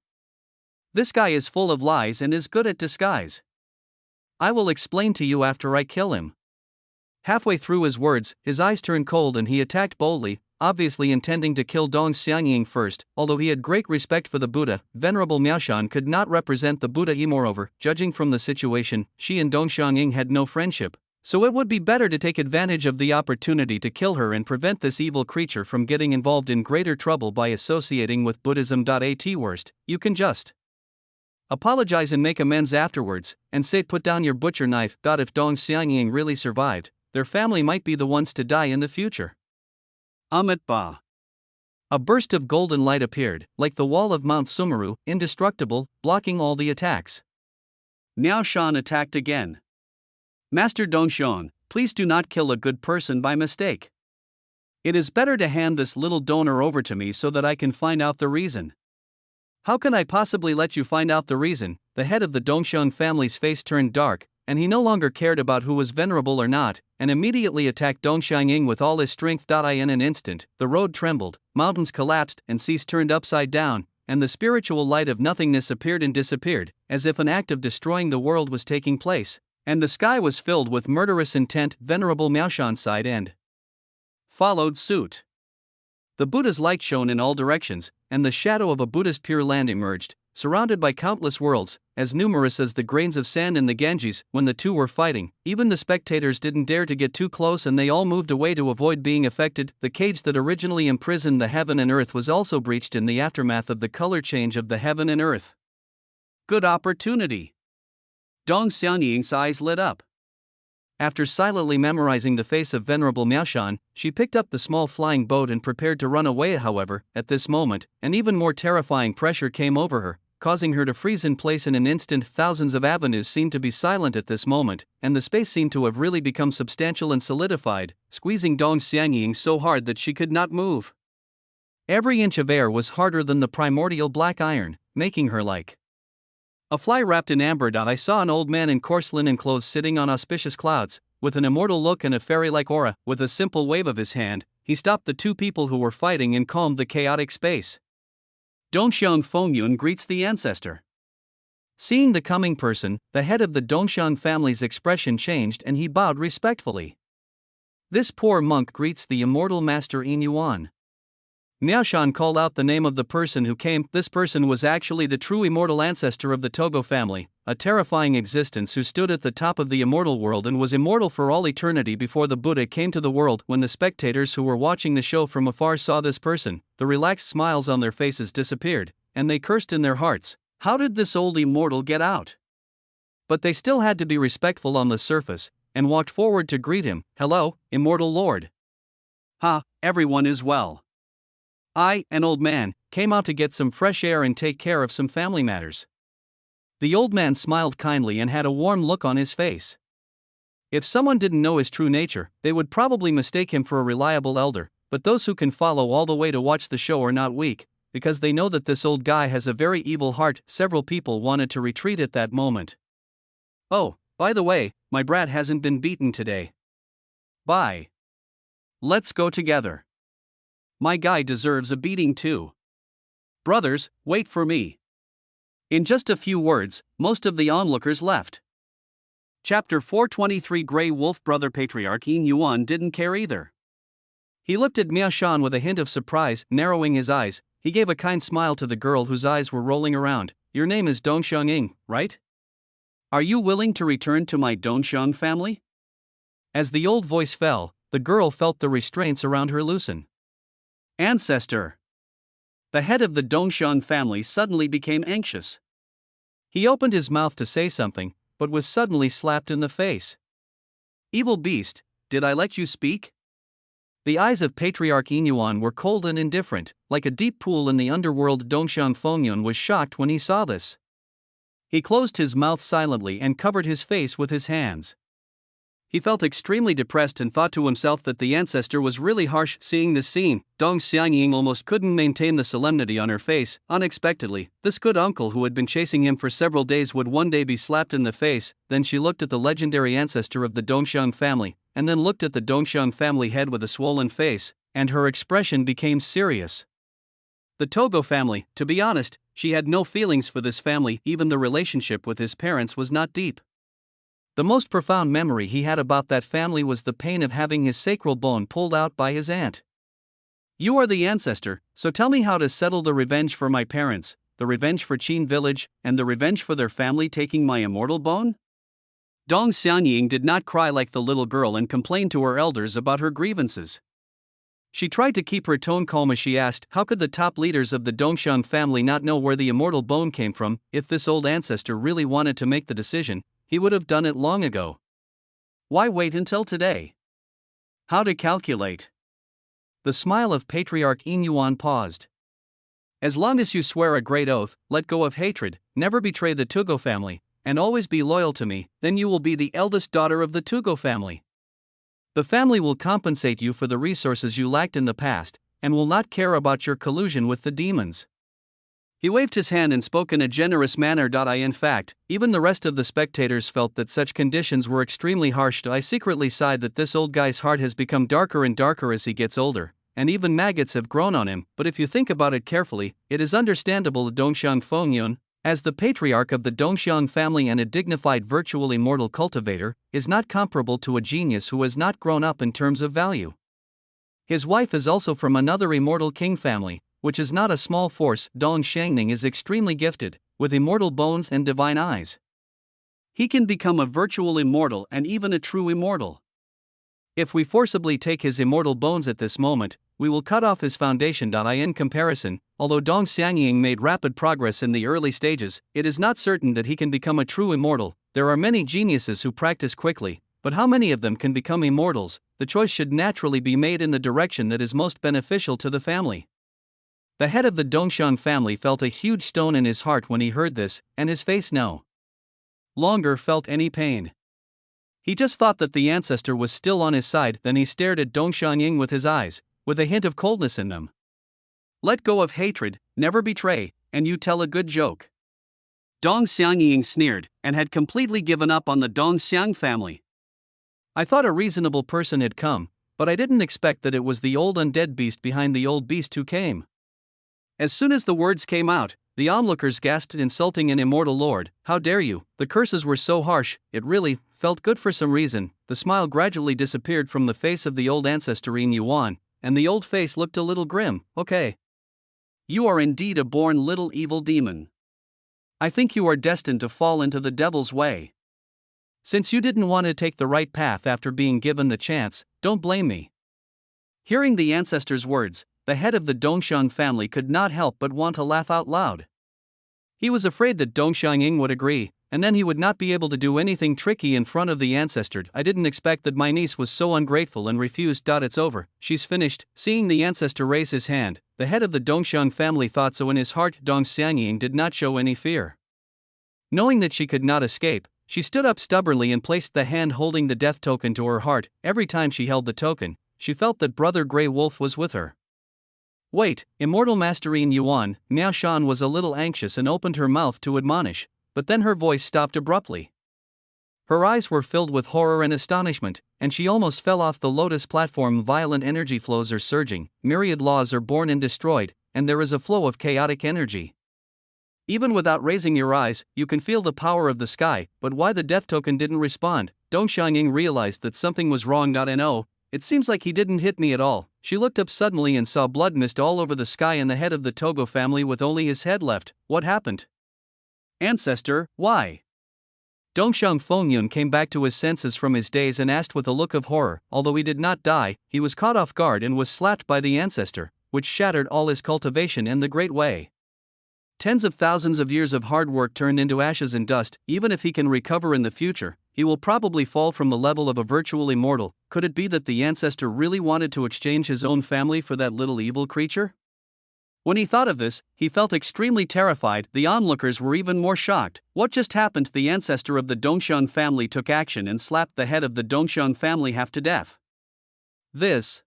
This guy is full of lies and is good at disguise. I will explain to you after I kill him. Halfway through his words, his eyes turned cold and he attacked boldly, obviously intending to kill Dongxiang first. Although he had great respect for the Buddha, Venerable Miaoshan could not represent the Buddha. Moreover, judging from the situation, she and Dongxiang had no friendship. So it would be better to take advantage of the opportunity to kill her and prevent this evil creature from getting involved in greater trouble by associating with Buddhism. At worst, you can just apologize and make amends afterwards, and say put down your butcher knife. If Dongxiang really survived, their family might be the ones to die in the future. Amit Ba. A burst of golden light appeared, like the wall of Mount Sumeru, indestructible, blocking all the attacks. Miao Shan attacked again. Master Dongxiang, please do not kill a good person by mistake. It is better to hand this little donor over to me so that I can find out the reason. How can I possibly let you find out the reason? The head of the Dongxiang family's face turned dark, and he no longer cared about who was venerable or not, and immediately attacked Dongxiang with all his strength. In an instant, the road trembled, mountains collapsed, and seas turned upside down, and the spiritual light of nothingness appeared and disappeared, as if an act of destroying the world was taking place. And the sky was filled with murderous intent. Venerable Miaoshan sighed and followed suit. The Buddha's light shone in all directions, and the shadow of a Buddhist Pure Land emerged, surrounded by countless worlds, as numerous as the grains of sand in the Ganges. When the two were fighting, even the spectators didn't dare to get too close and they all moved away to avoid being affected. The cage that originally imprisoned the heaven and earth was also breached in the aftermath of the color change of the heaven and earth. Good opportunity. Dong Xianying's eyes lit up. After silently memorizing the face of Venerable Miaoshan, she picked up the small flying boat and prepared to run away. However, at this moment, an even more terrifying pressure came over her, causing her to freeze in place in an instant. Thousands of avenues seemed to be silent at this moment, and the space seemed to have really become substantial and solidified, squeezing Dong Xianying so hard that she could not move. Every inch of air was harder than the primordial black iron, making her like a fly wrapped in amber. I saw an old man in coarse linen clothes sitting on auspicious clouds, with an immortal look and a fairy-like aura. With a simple wave of his hand, he stopped the two people who were fighting and calmed the chaotic space. Dongxiang Fengyun greets the ancestor. Seeing the coming person, the head of the Dongxiang family's expression changed and he bowed respectfully. This poor monk greets the immortal master Yin Yuan. Miaoshan called out the name of the person who came. This person was actually the true immortal ancestor of the Togo family, a terrifying existence who stood at the top of the immortal world and was immortal for all eternity before the Buddha came to the world. When the spectators who were watching the show from afar saw this person, the relaxed smiles on their faces disappeared, and they cursed in their hearts, "How did this old immortal get out?" But they still had to be respectful on the surface, and walked forward to greet him. "Hello, immortal lord." "Ha, everyone is well. I, an old man, came out to get some fresh air and take care of some family matters." The old man smiled kindly and had a warm look on his face. If someone didn't know his true nature, they would probably mistake him for a reliable elder, but those who can follow all the way to watch the show are not weak, because they know that this old guy has a very evil heart. Several people wanted to retreat at that moment. "Oh, by the way, my brat hasn't been beaten today. Bye. Let's go together. My guy deserves a beating too. Brothers, wait for me." In just a few words, most of the onlookers left. Chapter 423. Grey Wolf. Brother Patriarch Yin Yuan didn't care either. He looked at Miaoshan with a hint of surprise. Narrowing his eyes, he gave a kind smile to the girl whose eyes were rolling around. "Your name is Dongxiang, right? Are you willing to return to my Dongxiang family?" As the old voice fell, the girl felt the restraints around her loosen. "Ancestor." The head of the Dongxiang family suddenly became anxious. He opened his mouth to say something, but was suddenly slapped in the face. "Evil beast, did I let you speak?" The eyes of Patriarch Yin Yuan were cold and indifferent, like a deep pool in the underworld. Dongxiang Fengyun was shocked when he saw this. He closed his mouth silently and covered his face with his hands. He felt extremely depressed and thought to himself that the ancestor was really harsh. Seeing this scene, Dong Xianying almost couldn't maintain the solemnity on her face. Unexpectedly, this good uncle who had been chasing him for several days would one day be slapped in the face. Then she looked at the legendary ancestor of the Dongxiang family, and then looked at the Dongxiang family head with a swollen face, and her expression became serious. The Togo family, to be honest, she had no feelings for this family. Even the relationship with his parents was not deep. The most profound memory he had about that family was the pain of having his sacral bone pulled out by his aunt. "You are the ancestor, so tell me how to settle the revenge for my parents, the revenge for Qin village, and the revenge for their family taking my immortal bone?" Dong Xianying did not cry like the little girl and complain to her elders about her grievances. She tried to keep her tone calm as she asked, how could the top leaders of the Dongxiang family not know where the immortal bone came from? If this old ancestor really wanted to make the decision, he would have done it long ago. Why wait until today? How to calculate? The smile of Patriarch Yin Yuan paused. "As long as you swear a great oath, let go of hatred, never betray the Togo family, and always be loyal to me, then you will be the eldest daughter of the Togo family. The family will compensate you for the resources you lacked in the past, and will not care about your collusion with the demons." He waved his hand and spoke in a generous manner. In fact, even the rest of the spectators felt that such conditions were extremely harsh. I secretly sighed that this old guy's heart has become darker and darker as he gets older, and even maggots have grown on him. But if you think about it carefully, it is understandable. Dongxiang Fengyun, as the patriarch of the Dongxiang family and a dignified virtual immortal cultivator, is not comparable to a genius who has not grown up in terms of value. His wife is also from another immortal king family, which is not a small force. Dong Xianying is extremely gifted, with immortal bones and divine eyes. He can become a virtual immortal and even a true immortal. If we forcibly take his immortal bones at this moment, we will cut off his foundation. In comparison, although Dong Xianying made rapid progress in the early stages, it is not certain that he can become a true immortal. there are many geniuses who practice quickly, but how many of them can become immortals? The choice should naturally be made in the direction that is most beneficial to the family. The head of the Dongshan family felt a huge stone in his heart when he heard this, and his face no longer felt any pain. He just thought that the ancestor was still on his side. Then he stared at Dong Xiangying with his eyes, with a hint of coldness in them. Let go of hatred, never betray, and you tell a good joke. Dong Xiangying sneered, and had completely given up on the Dong Xiang family. I thought a reasonable person had come, but I didn't expect that it was the old undead beast behind the old beast who came. As soon as the words came out, the onlookers gasped, insulting an immortal lord. How dare you? The curses were so harsh, it really felt good for some reason. The smile gradually disappeared from the face of the old ancestor in Yuan, and the old face looked a little grim. Okay. You are indeed a born little evil demon. I think you are destined to fall into the devil's way. Since you didn't want to take the right path after being given the chance, don't blame me. Hearing the ancestor's words, the head of the Dongshan family could not help but want to laugh out loud. He was afraid that Dong Xiangying would agree, and then he would not be able to do anything tricky in front of the ancestor. I didn't expect that my niece was so ungrateful and refused. It's over, she's finished. Seeing the ancestor raise his hand, the head of the Dongshan family thought so in his heart. Dong Xiangying did not show any fear. Knowing that she could not escape, she stood up stubbornly and placed the hand holding the death token to her heart. Every time she held the token, she felt that Brother Grey Wolf was with her. Wait, Immortal Master Yin Yuan. Miao Shan was a little anxious and opened her mouth to admonish, but then her voice stopped abruptly. Her eyes were filled with horror and astonishment, and she almost fell off the lotus platform. Violent energy flows are surging, myriad laws are born and destroyed, and there is a flow of chaotic energy. Even without raising your eyes, you can feel the power of the sky. But why the death token didn't respond? Dong Xiangying realized that something was wrong. No, it seems like he didn't hit me at all. She looked up suddenly and saw blood mist all over the sky and the head of the Togo family with only his head left. What happened? Ancestor, why? Dongxiang Fengyun came back to his senses from his daze and asked with a look of horror. Although he did not die, he was caught off guard and was slapped by the ancestor, which shattered all his cultivation in the Great Way. Tens of thousands of years of hard work turned into ashes and dust. Even if he can recover in the future, he will probably fall from the level of a virtual immortal. Could it be that the ancestor really wanted to exchange his own family for that little evil creature? When he thought of this, he felt extremely terrified. The onlookers were even more shocked. What just happened? The ancestor of the Dongshan family took action and slapped the head of the Dongshan family half to death. This.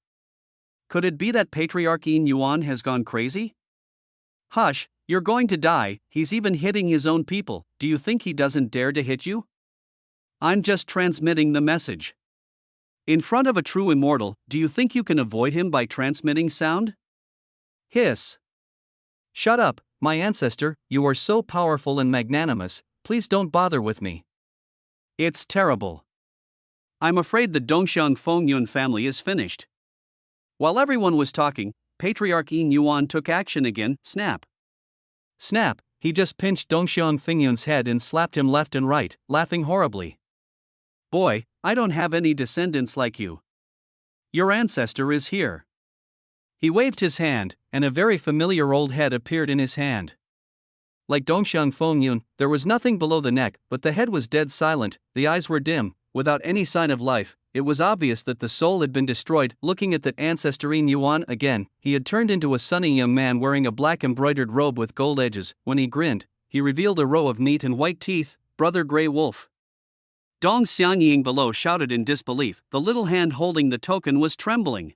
Could it be that Patriarch Yin Yuan has gone crazy? Hush, you're going to die. He's even hitting his own people. Do you think he doesn't dare to hit you? I'm just transmitting the message. In front of a true immortal, do you think you can avoid him by transmitting sound? Hiss. Shut up, my ancestor, you are so powerful and magnanimous, please don't bother with me. It's terrible. I'm afraid the Dongshan Fengyun family is finished. While everyone was talking, Patriarch Yin Yuan took action again. Snap. Snap, he just pinched Dongshan Fengyun's head and slapped him left and right, laughing horribly. Boy, I don't have any descendants like you. Your ancestor is here. He waved his hand, and a very familiar old head appeared in his hand. Like Dongshan Fengyun, there was nothing below the neck, but the head was dead silent, the eyes were dim, without any sign of life. It was obvious that the soul had been destroyed. Looking at that ancestor Yin Yuan again, he had turned into a sunny young man wearing a black embroidered robe with gold edges. When he grinned, he revealed a row of neat and white teeth. Brother Grey Wolf. Dong Xiangying below shouted in disbelief. The little hand holding the token was trembling.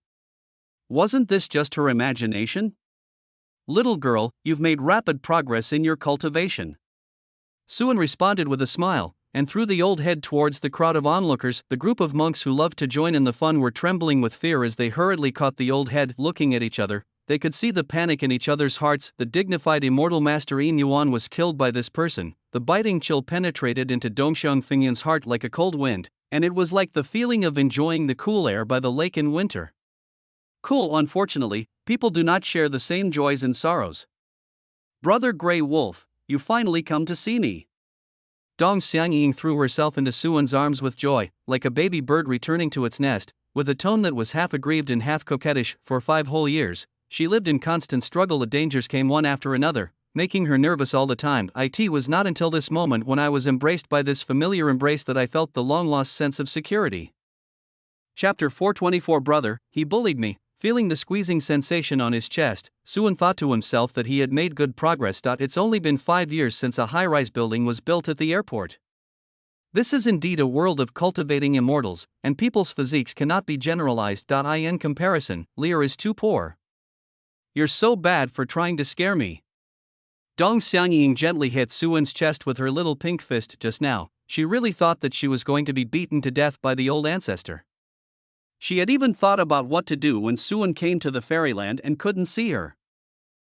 Wasn't this just her imagination? Little girl, you've made rapid progress in your cultivation. Suan responded with a smile, and threw the old head towards the crowd of onlookers. The group of monks who loved to join in the fun were trembling with fear as they hurriedly caught the old head. Looking at each other, they could see the panic in each other's hearts. The dignified immortal Master Yin Yuan was killed by this person. The biting chill penetrated into Dongshan Fengyun's heart like a cold wind, and it was like the feeling of enjoying the cool air by the lake in winter. Cool. Unfortunately, people do not share the same joys and sorrows. Brother Grey Wolf, you finally come to see me. Dong Xiangying threw herself into Suan's arms with joy, like a baby bird returning to its nest, with a tone that was half aggrieved and half coquettish. For 5 whole years, she lived in constant struggle. The dangers came one after another, making her nervous all the time. It was not until this moment when I was embraced by this familiar embrace that I felt the long-lost sense of security. Chapter 424 Brother, he bullied me. Feeling the squeezing sensation on his chest, Suan thought to himself that he had made good progress. It's only been 5 years since a high-rise building was built at the airport. This is indeed a world of cultivating immortals, and people's physiques cannot be generalized. In comparison, Lear is too poor. You're so bad for trying to scare me. Dong Xiangying gently hit Suan's chest with her little pink fist just now. She really thought that she was going to be beaten to death by the old ancestor. She had even thought about what to do when Suan came to the fairyland and couldn't see her.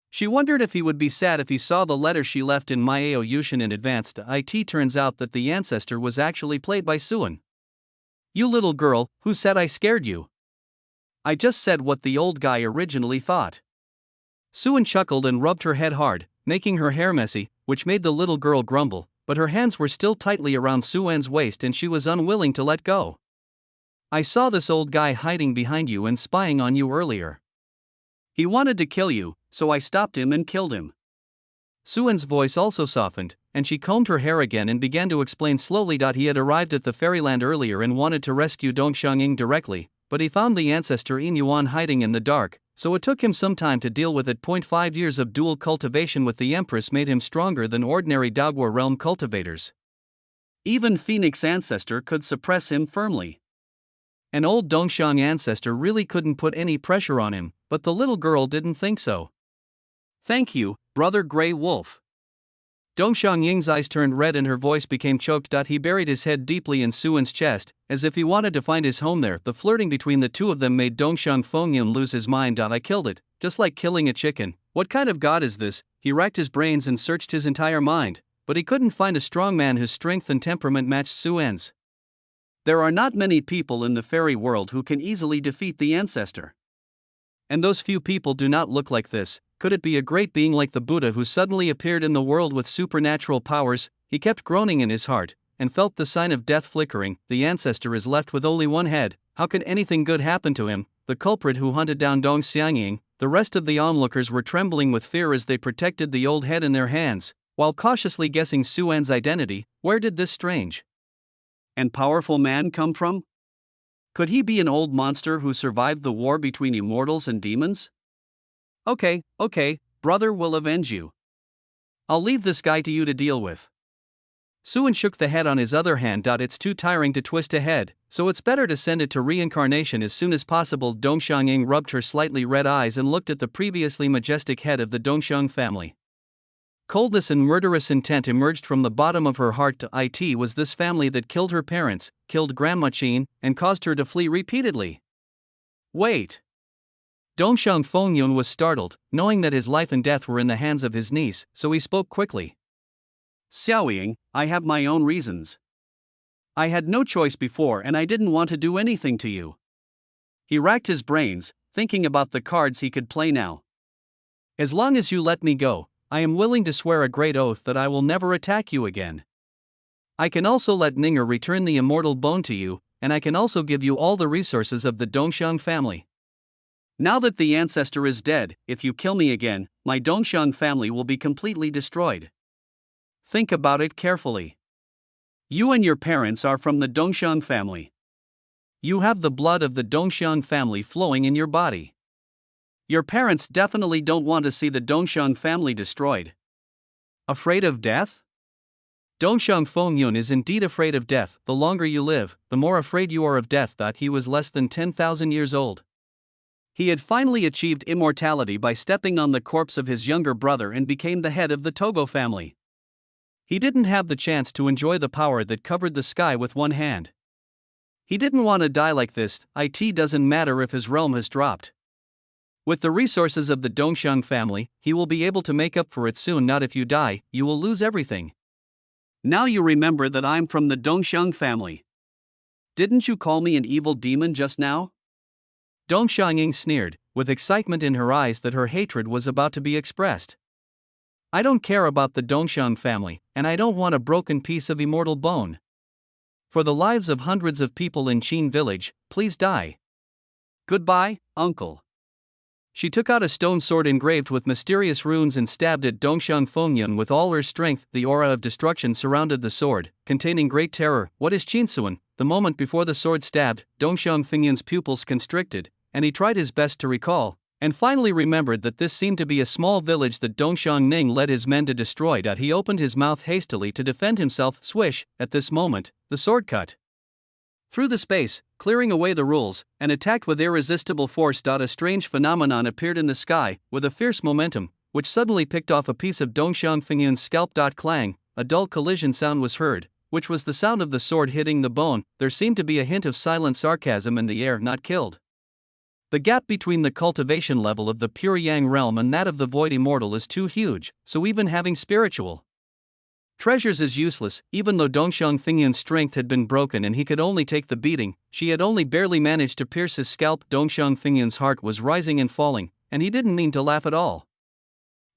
She wondered if he would be sad if he saw the letter she left in Maeo Yushin in advance. It turns out that the ancestor was actually played by Suan. You little girl, who said I scared you? I just said what the old guy originally thought. Suan chuckled and rubbed her head hard, making her hair messy, which made the little girl grumble, but her hands were still tightly around Suan's waist and she was unwilling to let go. I saw this old guy hiding behind you and spying on you earlier. He wanted to kill you, so I stopped him and killed him. Suan's voice also softened, and she combed her hair again and began to explain slowly. He had arrived at the fairyland earlier and wanted to rescue Dongxiangying directly, but he found the ancestor Yin Yuan hiding in the dark, so it took him some time to deal with it. 5 years of dual cultivation with the Empress made him stronger than ordinary Daguo realm cultivators. Even Phoenix ancestor could suppress him firmly. An old Dongxiang ancestor really couldn't put any pressure on him, but the little girl didn't think so. Thank you, Brother Grey Wolf. Dongxiangying's eyes turned red and her voice became choked. He buried his head deeply in Suan's chest, as if he wanted to find his home there. The flirting between the two of them made Dongxiang Fengyun lose his mind. I killed it, just like killing a chicken. What kind of god is this? He racked his brains and searched his entire mind, but he couldn't find a strong man whose strength and temperament matched Suan's. There are not many people in the fairy world who can easily defeat the ancestor. And those few people do not look like this. Could it be a great being like the Buddha who suddenly appeared in the world with supernatural powers? He kept groaning in his heart, and felt the sign of death flickering. The ancestor is left with only one head. How could anything good happen to him? The culprit who hunted down Dong Xiangying. The rest of the onlookers were trembling with fear as they protected the old head in their hands, while cautiously guessing Suan's identity. Where did this strange and powerful man come from? Could he be an old monster who survived the war between immortals and demons? Okay, brother will avenge you. I'll leave this guy to you to deal with. Suan shook the head on his other hand. It's too tiring to twist a head, so it's better to send it to reincarnation as soon as possible. Dongxiangying rubbed her slightly red eyes and looked at the previously majestic head of the Dongxiang family. Coldness and murderous intent emerged from the bottom of her heart. It was this family that killed her parents, killed Grandma Qin, and caused her to flee repeatedly. Wait. Dongxiang Fengyun was startled, knowing that his life and death were in the hands of his niece, so he spoke quickly. Xiaoying, I have my own reasons. I had no choice before and I didn't want to do anything to you. He racked his brains, thinking about the cards he could play now. As long as you let me go, I am willing to swear a great oath that I will never attack you again. I can also let Ninger return the immortal bone to you, and I can also give you all the resources of the Dongxiang family. Now that the ancestor is dead, if you kill me again, my Dongxiang family will be completely destroyed. Think about it carefully. You and your parents are from the Dongxiang family. You have the blood of the Dongxiang family flowing in your body. Your parents definitely don't want to see the Dongxiang family destroyed. Afraid of death? Dongxiang Fengyun is indeed afraid of death. The longer you live, the more afraid you are of death. He was less than 10,000 years old. He had finally achieved immortality by stepping on the corpse of his younger brother and became the head of the Togo family. He didn't have the chance to enjoy the power that covered the sky with one hand. He didn't want to die like this. It doesn't matter if his realm has dropped. With the resources of the Dongxiang family, he will be able to make up for it soon. Not if you die, you will lose everything. Now you remember that I'm from the Dongxiang family. Didn't you call me an evil demon just now? Dongxiangying sneered, with excitement in her eyes that her hatred was about to be expressed. I don't care about the Dongxiang family, and I don't want a broken piece of immortal bone. For the lives of hundreds of people in Qin village, please die. Goodbye, uncle. She took out a stone sword engraved with mysterious runes and stabbed at Dongxiang Fengyun with all her strength. The aura of destruction surrounded the sword, containing great terror. What is Qinsuan? The moment before the sword stabbed, Dongxiang Fengyun's pupils constricted, and he tried his best to recall, and finally remembered that this seemed to be a small village that Dongxiang Ning led his men to destroy. He opened his mouth hastily to defend himself. Swish! At this moment, the sword cut through the space, clearing away the rules, and attacked with irresistible force. A strange phenomenon appeared in the sky, with a fierce momentum, which suddenly picked off a piece of Dongxiang Fengyun's scalp. Clang, a dull collision sound was heard, which was the sound of the sword hitting the bone. There seemed to be a hint of silent sarcasm in the air. Not killed. The gap between the cultivation level of the pure Yang realm and that of the void immortal is too huge, so even having spiritual treasures is useless. Even though Dongxiang Fengyun's strength had been broken and he could only take the beating, she had only barely managed to pierce his scalp. Dongxiang Fengyun's heart was rising and falling, and he didn't mean to laugh at all.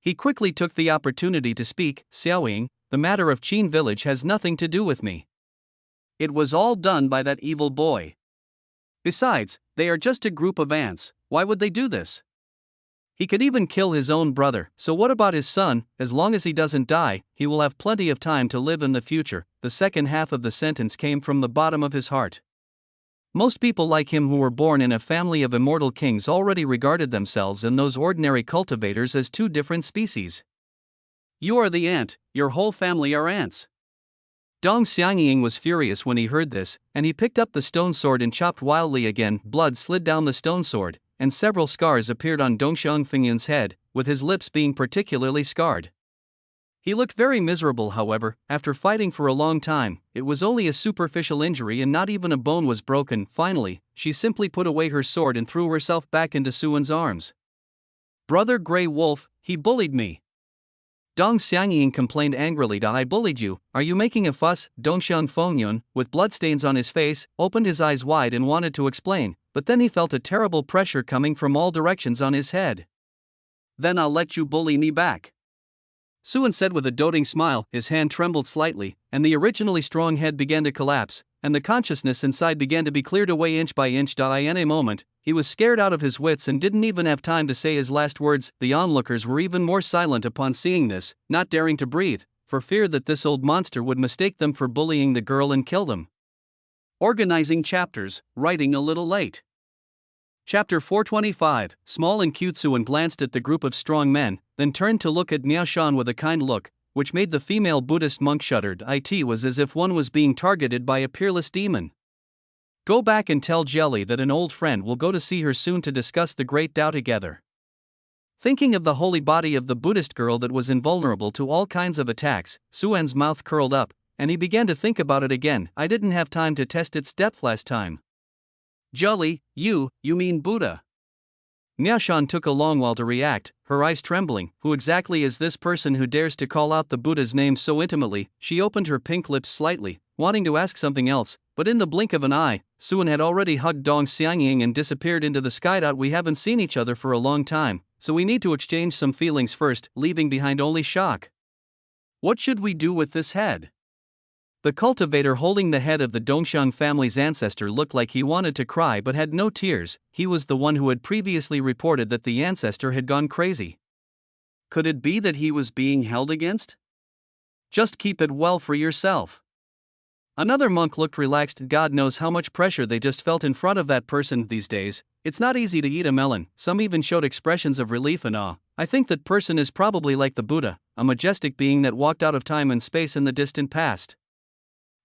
He quickly took the opportunity to speak. Xiaoying, the matter of Qin village has nothing to do with me. It was all done by that evil boy. Besides, they are just a group of ants. Why would they do this? He could even kill his own brother, so what about his son? As long as he doesn't die, he will have plenty of time to live in the future. The second half of the sentence came from the bottom of his heart. Most people like him who were born in a family of immortal kings already regarded themselves and those ordinary cultivators as two different species. You are the ant, your whole family are ants. Dong Xiangying was furious when he heard this, and he picked up the stone sword and chopped wildly again. Blood slid down the stone sword, and several scars appeared on Dongxiang Fengyun's head, with his lips being particularly scarred. He looked very miserable. However, after fighting for a long time, it was only a superficial injury and not even a bone was broken. Finally, she simply put away her sword and threw herself back into Suan's arms. Brother Grey Wolf, he bullied me. Dong Xiangying complained angrily. I bullied you, are you making a fuss? Dongxiang Fengyun, with bloodstains on his face, opened his eyes wide and wanted to explain, but then he felt a terrible pressure coming from all directions on his head. Then I'll let you bully me back. Suan said with a doting smile. His hand trembled slightly, and the originally strong head began to collapse, and the consciousness inside began to be cleared away inch by inch. In a moment, he was scared out of his wits and didn't even have time to say his last words. The onlookers were even more silent upon seeing this, not daring to breathe, for fear that this old monster would mistake them for bullying the girl and kill them. Organizing chapters, writing a little late. Chapter 425, small and cute. Suan glanced at the group of strong men, then turned to look at Miao Shan with a kind look, which made the female Buddhist monk shuddered. It was as if one was being targeted by a peerless demon. Go back and tell Jelly that an old friend will go to see her soon to discuss the great Tao together. Thinking of the holy body of the Buddhist girl that was invulnerable to all kinds of attacks, Suan's mouth curled up, and he began to think about it again. I didn't have time to test its depth last time. Jelly, you mean Buddha? Miaoshan took a long while to react, her eyes trembling. Who exactly is this person who dares to call out the Buddha's name so intimately? She opened her pink lips slightly, wanting to ask something else, but in the blink of an eye, Suan had already hugged Dong Xiangying and disappeared into the sky. We haven't seen each other for a long time, so we need to exchange some feelings first, leaving behind only shock. What should we do with this head? The cultivator holding the head of the Dongxiang family's ancestor looked like he wanted to cry but had no tears. He was the one who had previously reported that the ancestor had gone crazy. Could it be that he was being held against? Just keep it well for yourself. Another monk looked relaxed. God knows how much pressure they just felt in front of that person these days. It's not easy to eat a melon. Some even showed expressions of relief and awe. I think that person is probably like the Buddha, a majestic being that walked out of time and space in the distant past.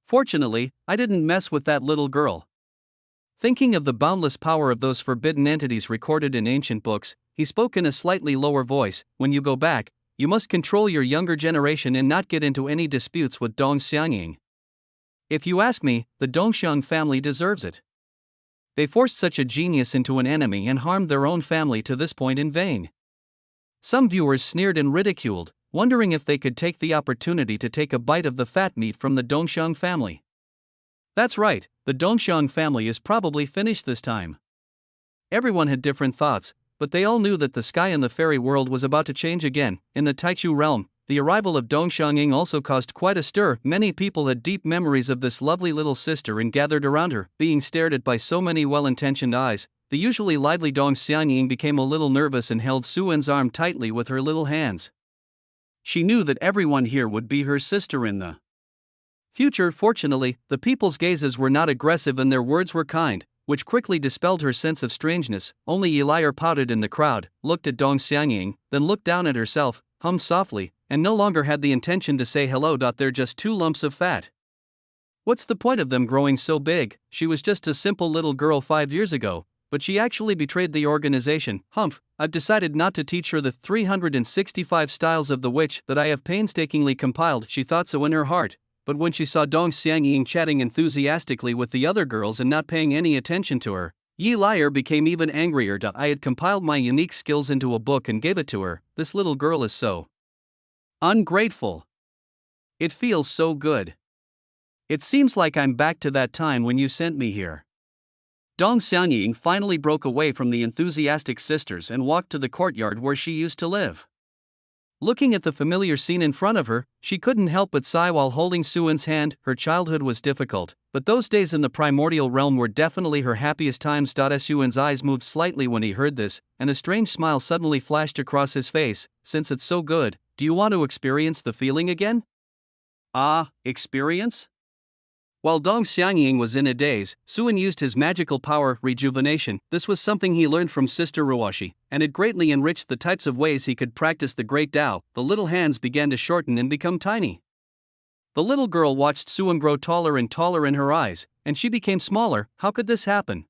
Fortunately, I didn't mess with that little girl. Thinking of the boundless power of those forbidden entities recorded in ancient books, he spoke in a slightly lower voice. When you go back, you must control your younger generation and not get into any disputes with Dong Xiangying. If you ask me, the Dongxiang family deserves it. They forced such a genius into an enemy and harmed their own family to this point in vain. Some viewers sneered and ridiculed, wondering if they could take the opportunity to take a bite of the fat meat from the Dongxiang family. That's right, the Dongxiang family is probably finished this time. Everyone had different thoughts, but they all knew that the sky in the fairy world was about to change again. In the Taichu realm, the arrival of Dong Xiangying also caused quite a stir. Many people had deep memories of this lovely little sister and gathered around her, being stared at by so many well-intentioned eyes. the usually lively Dong Xianying became a little nervous and held Suan's arm tightly with her little hands. She knew that everyone here would be her sister in the future. Fortunately, the people's gazes were not aggressive and their words were kind, which quickly dispelled her sense of strangeness. Only Yilayer pouted in the crowd, looked at Dong Xianying, then looked down at herself, hummed softly, and no longer had the intention to say hello. They're just two lumps of fat. What's the point of them growing so big? She was just a simple little girl 5 years ago, but she actually betrayed the organization. Humph, I've decided not to teach her the 365 styles of the witch that I have painstakingly compiled. She thought so in her heart, but when she saw Dong Xianying chatting enthusiastically with the other girls and not paying any attention to her, Yilayer became even angrier. I had compiled my unique skills into a book and gave it to her. This little girl is so ungrateful. It feels so good. It seems like I'm back to that time when you sent me here. Dong Xianying finally broke away from the enthusiastic sisters and walked to the courtyard where she used to live. Looking at the familiar scene in front of her, she couldn't help but sigh while holding Suan's hand. Her childhood was difficult, but those days in the primordial realm were definitely her happiest times. Suan's eyes moved slightly when he heard this, and a strange smile suddenly flashed across his face. Since it's so good, do you want to experience the feeling again? Ah, experience? While Dong Xianying was in a daze, Suan used his magical power, rejuvenation. This was something he learned from Sister Ruoshi, and it greatly enriched the types of ways he could practice the great Tao. The little hands began to shorten and become tiny. The little girl watched Suan grow taller and taller in her eyes, and she became smaller. How could this happen?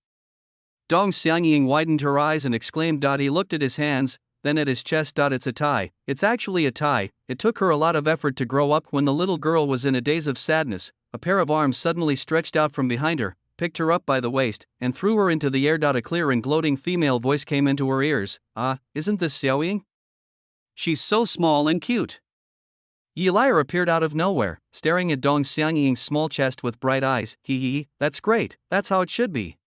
Dong Xianying widened her eyes and exclaimed. He looked at his hands, then at his chest. It's a tie. It's actually a tie. It took her a lot of effort to grow up. When the little girl was in a daze of sadness, a pair of arms suddenly stretched out from behind her, picked her up by the waist, and threw her into the air. A clear and gloating female voice came into her ears. Isn't this Xiaoying? She's so small and cute. Yilayer appeared out of nowhere, staring at Dong Xianying's small chest with bright eyes. Hee, that's great, that's how it should be.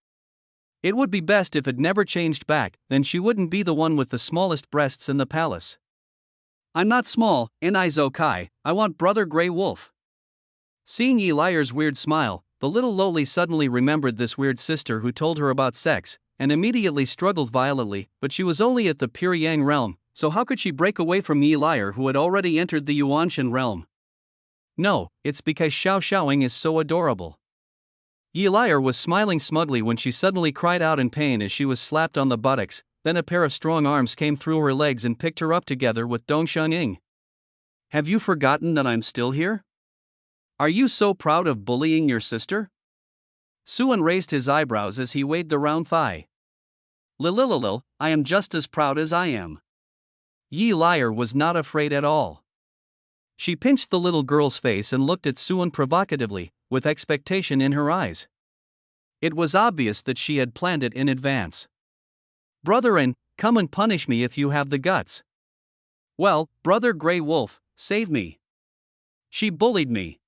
It would be best if it never changed back, then she wouldn't be the one with the smallest breasts in the palace. I'm not small, Nizo Kai, I want Brother Grey Wolf. Seeing Yilayer's weird smile, the little lowly suddenly remembered this weird sister who told her about sex, and immediately struggled violently, but she was only at the pure Yang realm, so how could she break away from Yilayer who had already entered the Yuanshan realm? No, it's because Xiaoying is so adorable. Yilayer was smiling smugly when she suddenly cried out in pain as she was slapped on the buttocks. Then a pair of strong arms came through her legs and picked her up together with Dong Xianying. Have you forgotten that I'm still here? Are you so proud of bullying your sister? Suan raised his eyebrows as he weighed the round thigh. Lilililil, I am just as proud as I am. Yilayer was not afraid at all. She pinched the little girl's face and looked at Suan provocatively, with expectation in her eyes. It was obvious that she had planned it in advance. Brotherin, come and punish me if you have the guts. Well, Brother Grey Wolf, save me. She bullied me.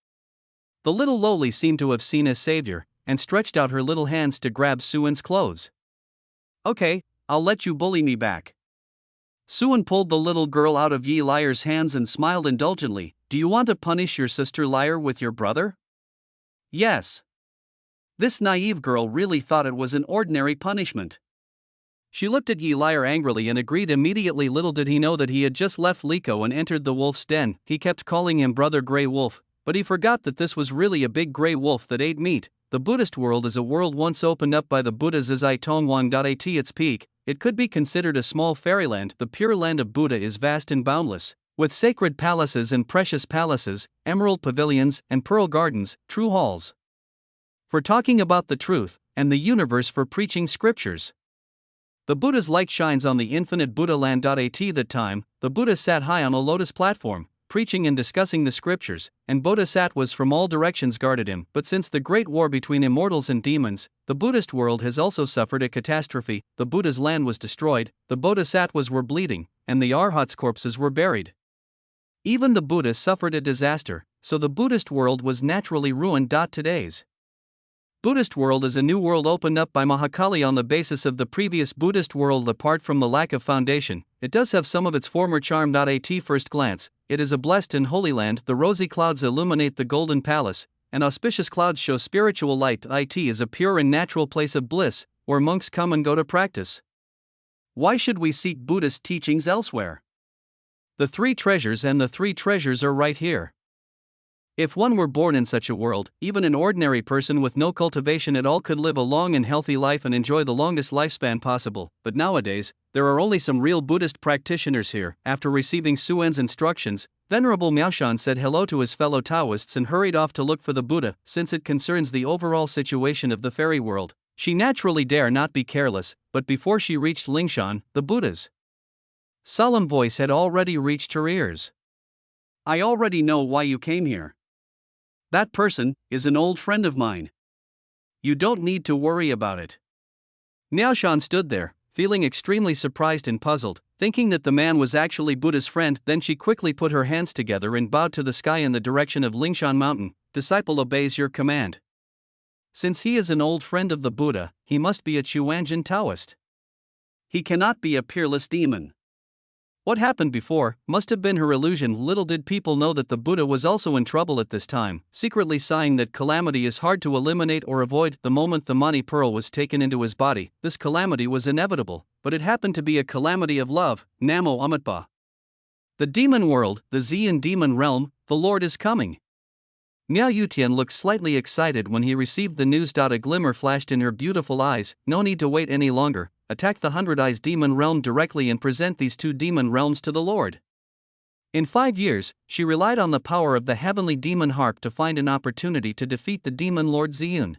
The little lowly seemed to have seen a savior, and stretched out her little hands to grab Suan's clothes. Okay, I'll let you bully me back. Suan pulled the little girl out of Yilayer's hands and smiled indulgently. Do you want to punish your sister Liar with your brother? Yes. This naive girl really thought it was an ordinary punishment. She looked at Yilayer angrily and agreed immediately. Little did he know that he had just left Liko and entered the wolf's den. He kept calling him Brother Grey Wolf, but he forgot that this was really a big grey wolf that ate meat. The Buddhist world is a world once opened up by the Buddhas as Tongwang. At its peak, it could be considered a small fairyland. The pure land of Buddha is vast and boundless, with sacred palaces and precious palaces, emerald pavilions and pearl gardens, true halls for talking about the truth, and the universe for preaching scriptures. The Buddha's light shines on the infinite Buddha land. At that time, the Buddha sat high on a lotus platform, preaching and discussing the scriptures, and bodhisattvas from all directions guarded him. But since the great war between immortals and demons, the Buddhist world has also suffered a catastrophe. The Buddha's land was destroyed, the bodhisattvas were bleeding, and the arhats' corpses were buried. Even the Buddha suffered a disaster, so the Buddhist world was naturally ruined. Today's Buddhist world is a new world opened up by Mahakali on the basis of the previous Buddhist world. Apart from the lack of foundation, it does have some of its former charm. At first glance, it is a blessed and holy land. The rosy clouds illuminate the golden palace, and auspicious clouds show spiritual light. It is a pure and natural place of bliss, where monks come and go to practice. Why should we seek Buddhist teachings elsewhere? The three treasures, and the three treasures are right here. If one were born in such a world, even an ordinary person with no cultivation at all could live a long and healthy life and enjoy the longest lifespan possible. But nowadays, there are only some real Buddhist practitioners here. After receiving Suen's instructions, Venerable Miaoshan said hello to his fellow Taoists and hurried off to look for the Buddha. Since it concerns the overall situation of the fairy world, she naturally dare not be careless. But before she reached Lingshan, the Buddha's solemn voice had already reached her ears. I already know why you came here. That person is an old friend of mine. You don't need to worry about it. Miaoshan stood there, feeling extremely surprised and puzzled, thinking that the man was actually Buddha's friend. Then she quickly put her hands together and bowed to the sky in the direction of Lingshan Mountain. Disciple obeys your command. Since he is an old friend of the Buddha, he must be a Chuanjin Taoist. He cannot be a peerless demon. What happened before must have been her illusion. Little did people know that the Buddha was also in trouble at this time, secretly sighing that calamity is hard to eliminate or avoid. The moment the Mani Pearl was taken into his body, this calamity was inevitable, but it happened to be a calamity of love. Namo Amitba. The demon world, the Xian demon realm, the Lord is coming. Miao Yutian looked slightly excited when he received the news. A glimmer flashed in her beautiful eyes. No need to wait any longer. Attack the 100 Eyes demon realm directly and present these two demon realms to the Lord. In 5 years, she relied on the power of the heavenly demon harp to find an opportunity to defeat the demon lord Xian.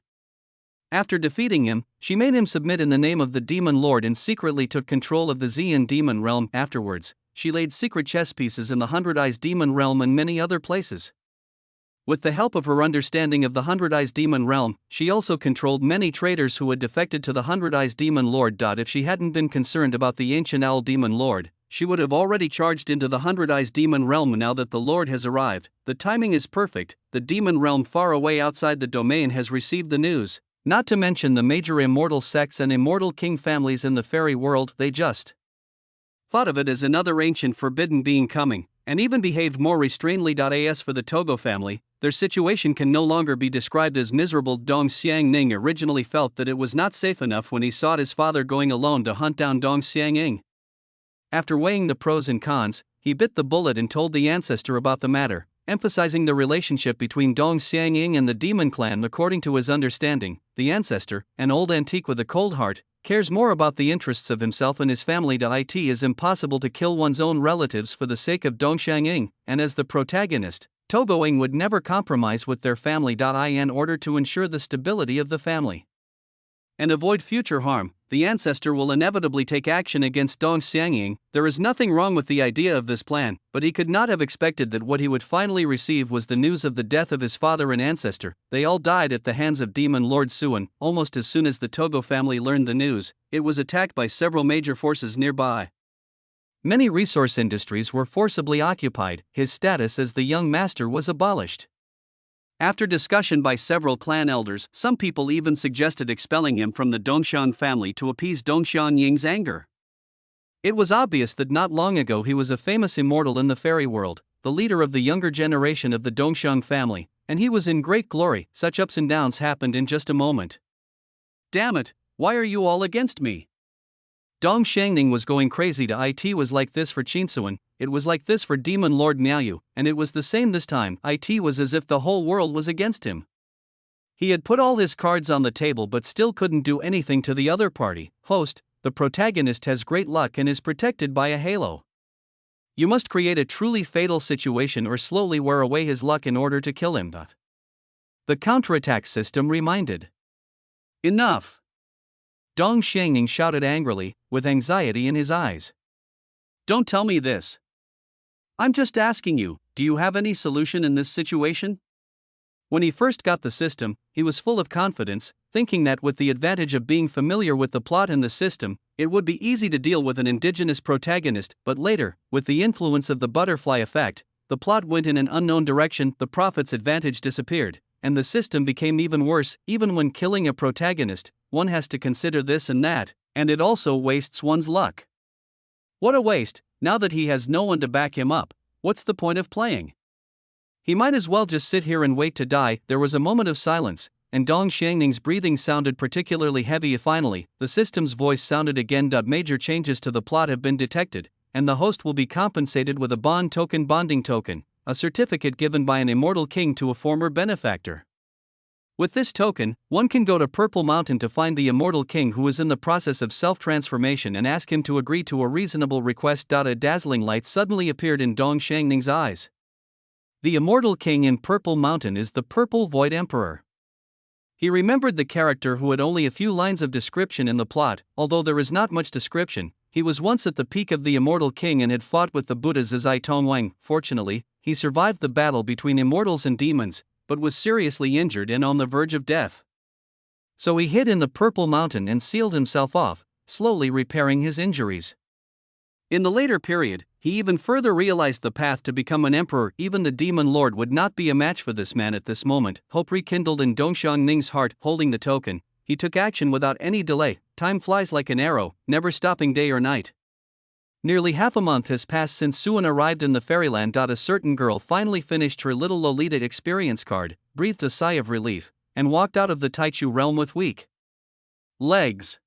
After defeating him, she made him submit in the name of the demon lord and secretly took control of the Xian demon realm. Afterwards, she laid secret chess pieces in the 100 Eyes demon realm and many other places. With the help of her understanding of the 100 Eyes demon realm, she also controlled many traitors who had defected to the 100 Eyes demon lord. If she hadn't been concerned about the ancient owl demon lord, she would have already charged into the 100 Eyes demon realm. Now that the lord has arrived, the timing is perfect. The demon realm far away outside the domain has received the news, not to mention the major immortal sects and immortal king families in the fairy world. They just thought of it as another ancient forbidden being coming, and even behaved more restrainedly. As for the Togo family, their situation can no longer be described as miserable. Dong Xiangning originally felt that it was not safe enough when he saw his father going alone to hunt down Dong Xiangning. After weighing the pros and cons, he bit the bullet and told the ancestor about the matter, emphasizing the relationship between Dong Xiangning and the demon clan. According to his understanding, the ancestor, an old antique with a cold heart, cares more about the interests of himself and his family. It is impossible to kill one's own relatives for the sake of Dong Xiangning, and as the protagonist, Togoing would never compromise with their family. In order to ensure the stability of the family and avoid future harm, the ancestor will inevitably take action against Dong Xiangning. There is nothing wrong with the idea of this plan, but he could not have expected that what he would finally receive was the news of the death of his father and ancestor. They all died at the hands of demon lord Suen. Almost as soon as the Togo family learned the news, it was attacked by several major forces nearby. Many resource industries were forcibly occupied. His status as the young master was abolished. After discussion by several clan elders, some people even suggested expelling him from the Dongshan family to appease Dong Xiangying's anger. It was obvious that not long ago he was a famous immortal in the fairy world, the leader of the younger generation of the Dongshan family, and he was in great glory. Such ups and downs happened in just a moment. Damn it, why are you all against me? Dong Xiangning was going crazy. It was like this for Qinsuan, it was like this for Demon Lord Miaoyu, and it was the same this time. It was as if the whole world was against him. He had put all his cards on the table but still couldn't do anything to the other party. Host, the protagonist has great luck and is protected by a halo. You must create a truly fatal situation or slowly wear away his luck in order to kill him. The counterattack system reminded. Enough! Dong Xiangning shouted angrily, with anxiety in his eyes. Don't tell me this. I'm just asking you, do you have any solution in this situation? When he first got the system, he was full of confidence, thinking that with the advantage of being familiar with the plot and the system, it would be easy to deal with an indigenous protagonist. But later, with the influence of the butterfly effect, the plot went in an unknown direction. The prophet's advantage disappeared, and the system became even worse. Even when killing a protagonist, one has to consider this and that, and it also wastes one's luck. What a waste! Now that he has no one to back him up, what's the point of playing? He might as well just sit here and wait to die. There was a moment of silence, and Dong Xiangning's breathing sounded particularly heavy. Finally, the system's voice sounded again. Major changes to the plot have been detected, and the host will be compensated with a bonding token, a certificate given by an immortal king to a former benefactor. With this token, one can go to Purple Mountain to find the immortal king who is in the process of self-transformation and ask him to agree to a reasonable request. A dazzling light suddenly appeared in Dong Xiangning's eyes. The immortal king in Purple Mountain is the Purple Void Emperor. He remembered the character who had only a few lines of description in the plot. Although there is not much description, he was once at the peak of the immortal king and had fought with the Buddhas as Ai Tongwang. Fortunately, he survived the battle between immortals and demons, but was seriously injured and on the verge of death. So he hid in the Purple Mountain and sealed himself off, slowly repairing his injuries. In the later period, he even further realized the path to become an emperor. Even the demon lord would not be a match for this man at this moment. Hope rekindled in Dong Xiangning's heart. Holding the token, he took action without any delay. Time flies like an arrow, never stopping day or night. Nearly half a month has passed since Suan arrived in the fairyland. A certain girl finally finished her little Lolita experience card, breathed a sigh of relief, and walked out of the Taichu realm with weak legs.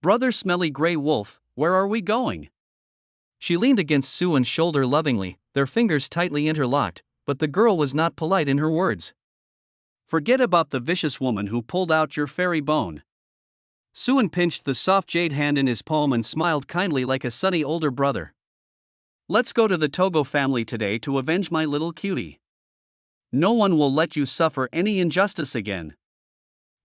"Brother Smelly Grey Wolf, where are we going?" She leaned against Suan's shoulder lovingly, their fingers tightly interlocked, but the girl was not polite in her words. "Forget about the vicious woman who pulled out your fairy bone." Suan pinched the soft jade hand in his palm and smiled kindly like a sunny older brother. "Let's go to the Togo family today to avenge my little cutie. No one will let you suffer any injustice again."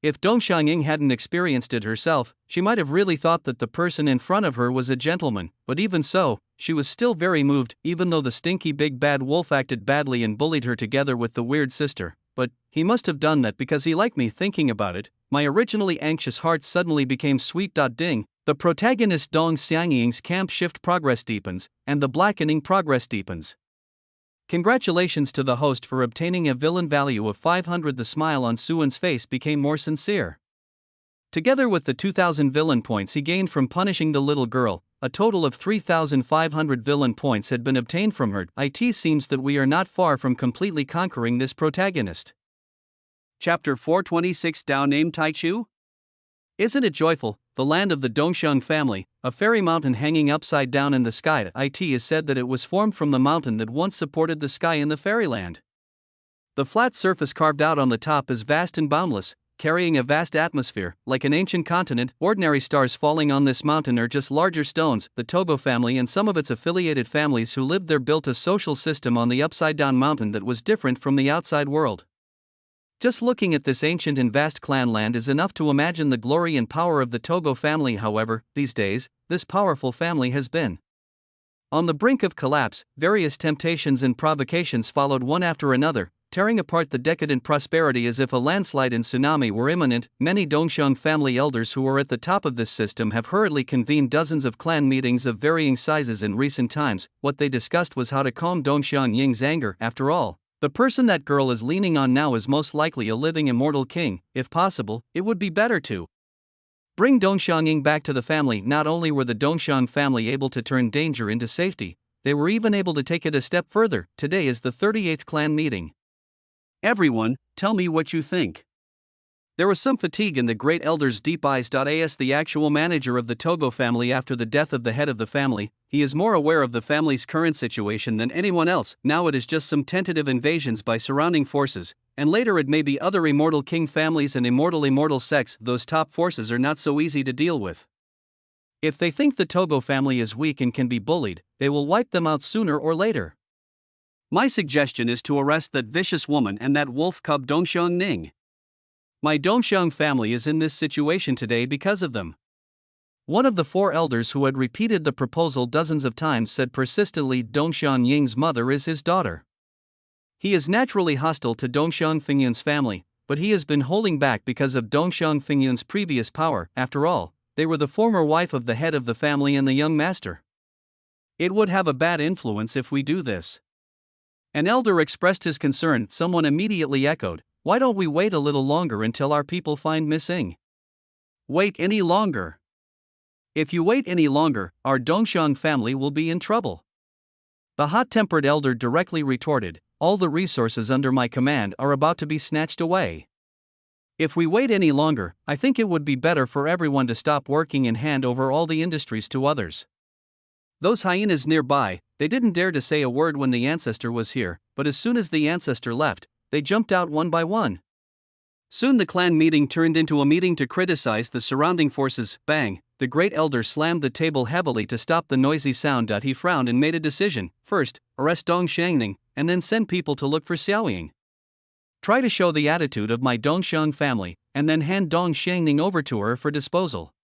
If Dong Xiangying hadn't experienced it herself, she might have really thought that the person in front of her was a gentleman, but even so, she was still very moved, even though the stinky big bad wolf acted badly and bullied her together with the weird sister. But he must have done that because he liked me. Thinking about it, my originally anxious heart suddenly became sweet. Ding, the protagonist Dong Xiangying's camp shift progress deepens, and the blackening progress deepens. Congratulations to the host for obtaining a villain value of 500. The smile on Suan's face became more sincere. Together with the 2,000 villain points he gained from punishing the little girl, a total of 3,500 villain points had been obtained from her. It seems that we are not far from completely conquering this protagonist. Chapter 426. Dao named Taichu? Isn't it joyful, the land of the Dongxiang family, a fairy mountain hanging upside down in the sky. It is said that it was formed from the mountain that once supported the sky in the fairyland. The flat surface carved out on the top is vast and boundless, carrying a vast atmosphere, like an ancient continent. Ordinary stars falling on this mountain are just larger stones. The Togo family and some of its affiliated families who lived there built a social system on the upside-down mountain that was different from the outside world. Just looking at this ancient and vast clan land is enough to imagine the glory and power of the Togo family. However, these days, this powerful family has been on the brink of collapse. Various temptations and provocations followed one after another, tearing apart the decadent prosperity as if a landslide and tsunami were imminent. Many Dongxiang family elders who are at the top of this system have hurriedly convened dozens of clan meetings of varying sizes in recent times. What they discussed was how to calm Dongxiangying's anger. After all, the person that girl is leaning on now is most likely a living immortal king. If possible, it would be better to bring Dong Xiangying back to the family. Not only were the Dongxiang family able to turn danger into safety, they were even able to take it a step further. Today is the 38th clan meeting. Everyone, tell me what you think. There was some fatigue in the great elder's deep eyes. As the actual manager of the Togo family after the death of the head of the family, he is more aware of the family's current situation than anyone else. Now it is just some tentative invasions by surrounding forces, and later it may be other immortal king families and immortal sects. Those top forces are not so easy to deal with. If they think the Togo family is weak and can be bullied, they will wipe them out sooner or later. My suggestion is to arrest that vicious woman and that wolf cub Dong Xiangying. My Dongxiang family is in this situation today because of them. One of the four elders who had repeated the proposal dozens of times said persistently Dong Xiangying's mother is his daughter. He is naturally hostile to Dong Xiangying's family, but he has been holding back because of Dong Xiangying's previous power. After all, they were the former wife of the head of the family and the young master. It would have a bad influence if we do this. An elder expressed his concern. Someone immediately echoed, "Why don't we wait a little longer until our people find missing?" Wait any longer? If you wait any longer, our Dongxiang family will be in trouble. The hot-tempered elder directly retorted, "All the resources under my command are about to be snatched away. If we wait any longer, I think it would be better for everyone to stop working and hand over all the industries to others. Those hyenas nearby, they didn't dare to say a word when the ancestor was here, but as soon as the ancestor left, they jumped out one by one. Soon the clan meeting turned into a meeting to criticize the surrounding forces. Bang! The great elder slammed the table heavily to stop the noisy sound. He frowned and made a decision. First, arrest Dong Xiangning, and then send people to look for Xiaoying. Try to show the attitude of my Dongxiang family, and then hand Dong Xiangning over to her for disposal.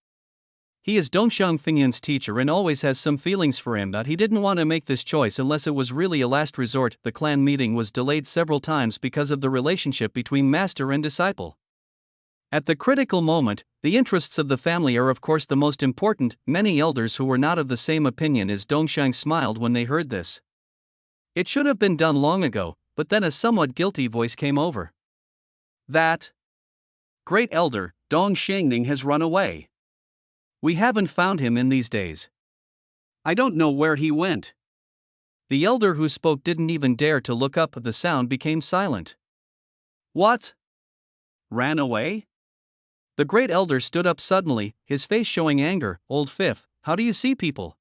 He is Dongxiang Fingyan's teacher and always has some feelings for him. He didn't want to make this choice unless it was really a last resort. The clan meeting was delayed several times because of the relationship between master and disciple. At the critical moment, the interests of the family are of course the most important. Many elders who were not of the same opinion as Dongxiang smiled when they heard this. It should have been done long ago, but then a somewhat guilty voice came over. That great elder, Dong Xiangning, has run away. We haven't found him in these days. I don't know where he went. The elder who spoke didn't even dare to look up. The sound became silent. What? Ran away? The great elder stood up suddenly, his face showing anger. Old fifth, how do you see people?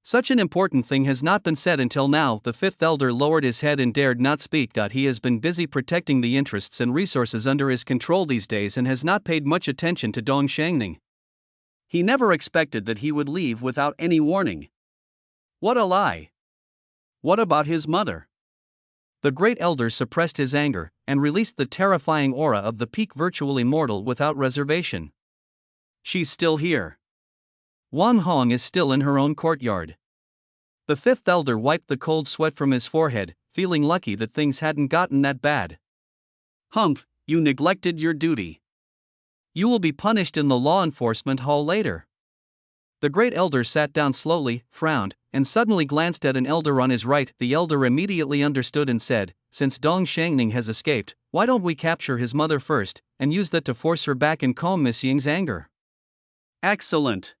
Such an important thing has not been said until now. The fifth elder lowered his head and dared not speak. He has been busy protecting the interests and resources under his control these days and has not paid much attention to Dong Xiangning. He never expected that he would leave without any warning. What a lie! What about his mother? The great elder suppressed his anger and released the terrifying aura of the peak virtual immortal without reservation. She's still here. Wang Hong is still in her own courtyard. The fifth elder wiped the cold sweat from his forehead, feeling lucky that things hadn't gotten that bad. Humph, you neglected your duty. You will be punished in the law enforcement hall later. The great elder sat down slowly, frowned, and suddenly glanced at an elder on his right. The elder immediately understood and said, since Dong Xiangning has escaped, why don't we capture his mother first, and use that to force her back and calm Miss Ying's anger? Excellent.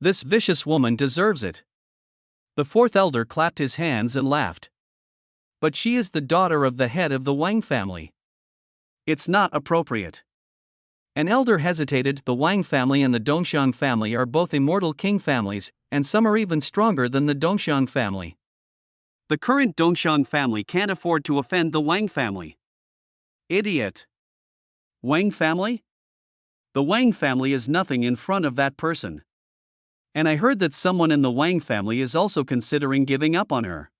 This vicious woman deserves it. The fourth elder clapped his hands and laughed. But she is the daughter of the head of the Wang family. It's not appropriate. An elder hesitated. The Wang family and the Dongxiang family are both immortal king families, and some are even stronger than the Dongxiang family. The current Dongxiang family can't afford to offend the Wang family. Idiot. Wang family? The Wang family is nothing in front of that person. And I heard that someone in the Wang family is also considering giving up on her.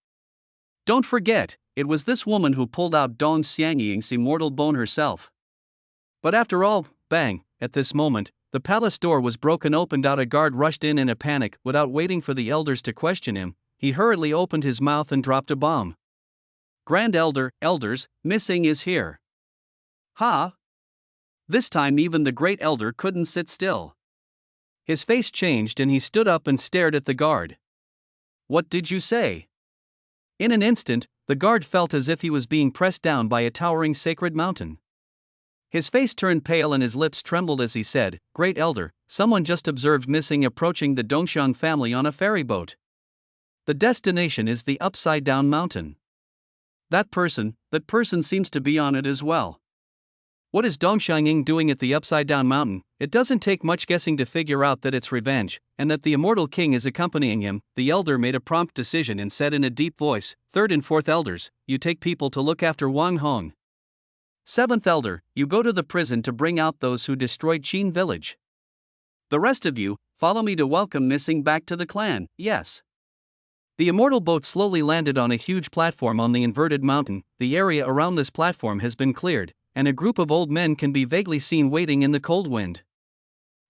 Don't forget, it was this woman who pulled out Dong Xiangying's immortal bone herself. But after all, bang, at this moment, the palace door was broken open. A guard rushed in a panic. Without waiting for the elders to question him, he hurriedly opened his mouth and dropped a bomb. Grand Elder, elders, missing is here. Ha! This time even the great elder couldn't sit still. His face changed and he stood up and stared at the guard. What did you say? In an instant, the guard felt as if he was being pressed down by a towering sacred mountain. His face turned pale and his lips trembled as he said, Great Elder, someone just observed missing approaching the Dongxiang family on a ferry boat. The destination is the upside-down mountain. That person seems to be on it as well. What is Dong Xiangning doing at the upside-down mountain? It doesn't take much guessing to figure out that it's revenge, and that the immortal king is accompanying him. The elder made a prompt decision and said in a deep voice, Third and fourth elders, you take people to look after Wang Hong. Seventh elder, you go to the prison to bring out those who destroyed Qin village. The rest of you, follow me to welcome Missing back to the clan. Yes. The immortal boat slowly landed on a huge platform on the inverted mountain. The area around this platform has been cleared, and a group of old men can be vaguely seen waiting in the cold wind.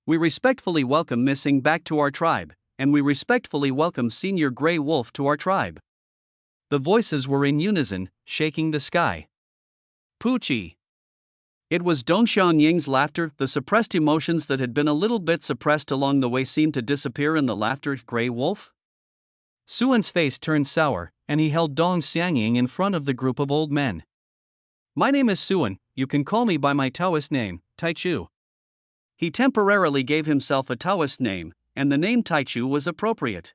We respectfully welcome Missing back to our tribe, and we respectfully welcome Senior Grey Wolf to our tribe. The voices were in unison, shaking the sky. Poochie. It was Dong Xiangying's laughter. The suppressed emotions that had been a little bit suppressed along the way seemed to disappear in the laughter. Grey Wolf? Suan's face turned sour, and he held Dong Xiangying in front of the group of old men. My name is Suan, you can call me by my Taoist name, Taichu. He temporarily gave himself a Taoist name, and the name Taichu was appropriate.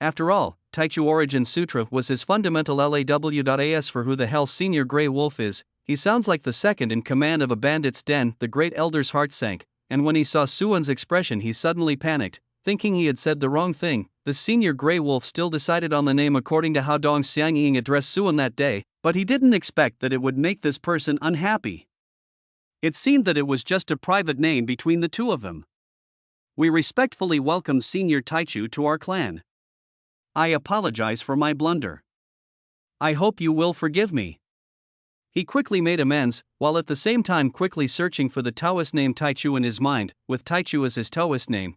After all, Taichu Origin Sutra was his fundamental LAW.AS for who the hell Senior Grey Wolf is. he sounds like the second in command of a bandit's den. The great elder's heart sank, and when he saw Suan's expression he suddenly panicked, thinking he had said the wrong thing. The senior Grey Wolf still decided on the name according to how Dong Xiangying addressed Suan that day, but he didn't expect that it would make this person unhappy. It seemed that it was just a private name between the two of them. We respectfully welcome Senior Taichu to our clan. I apologize for my blunder. I hope you will forgive me. He quickly made amends, while at the same time quickly searching for the Taoist name Taichu in his mind, with Taichu as his Taoist name.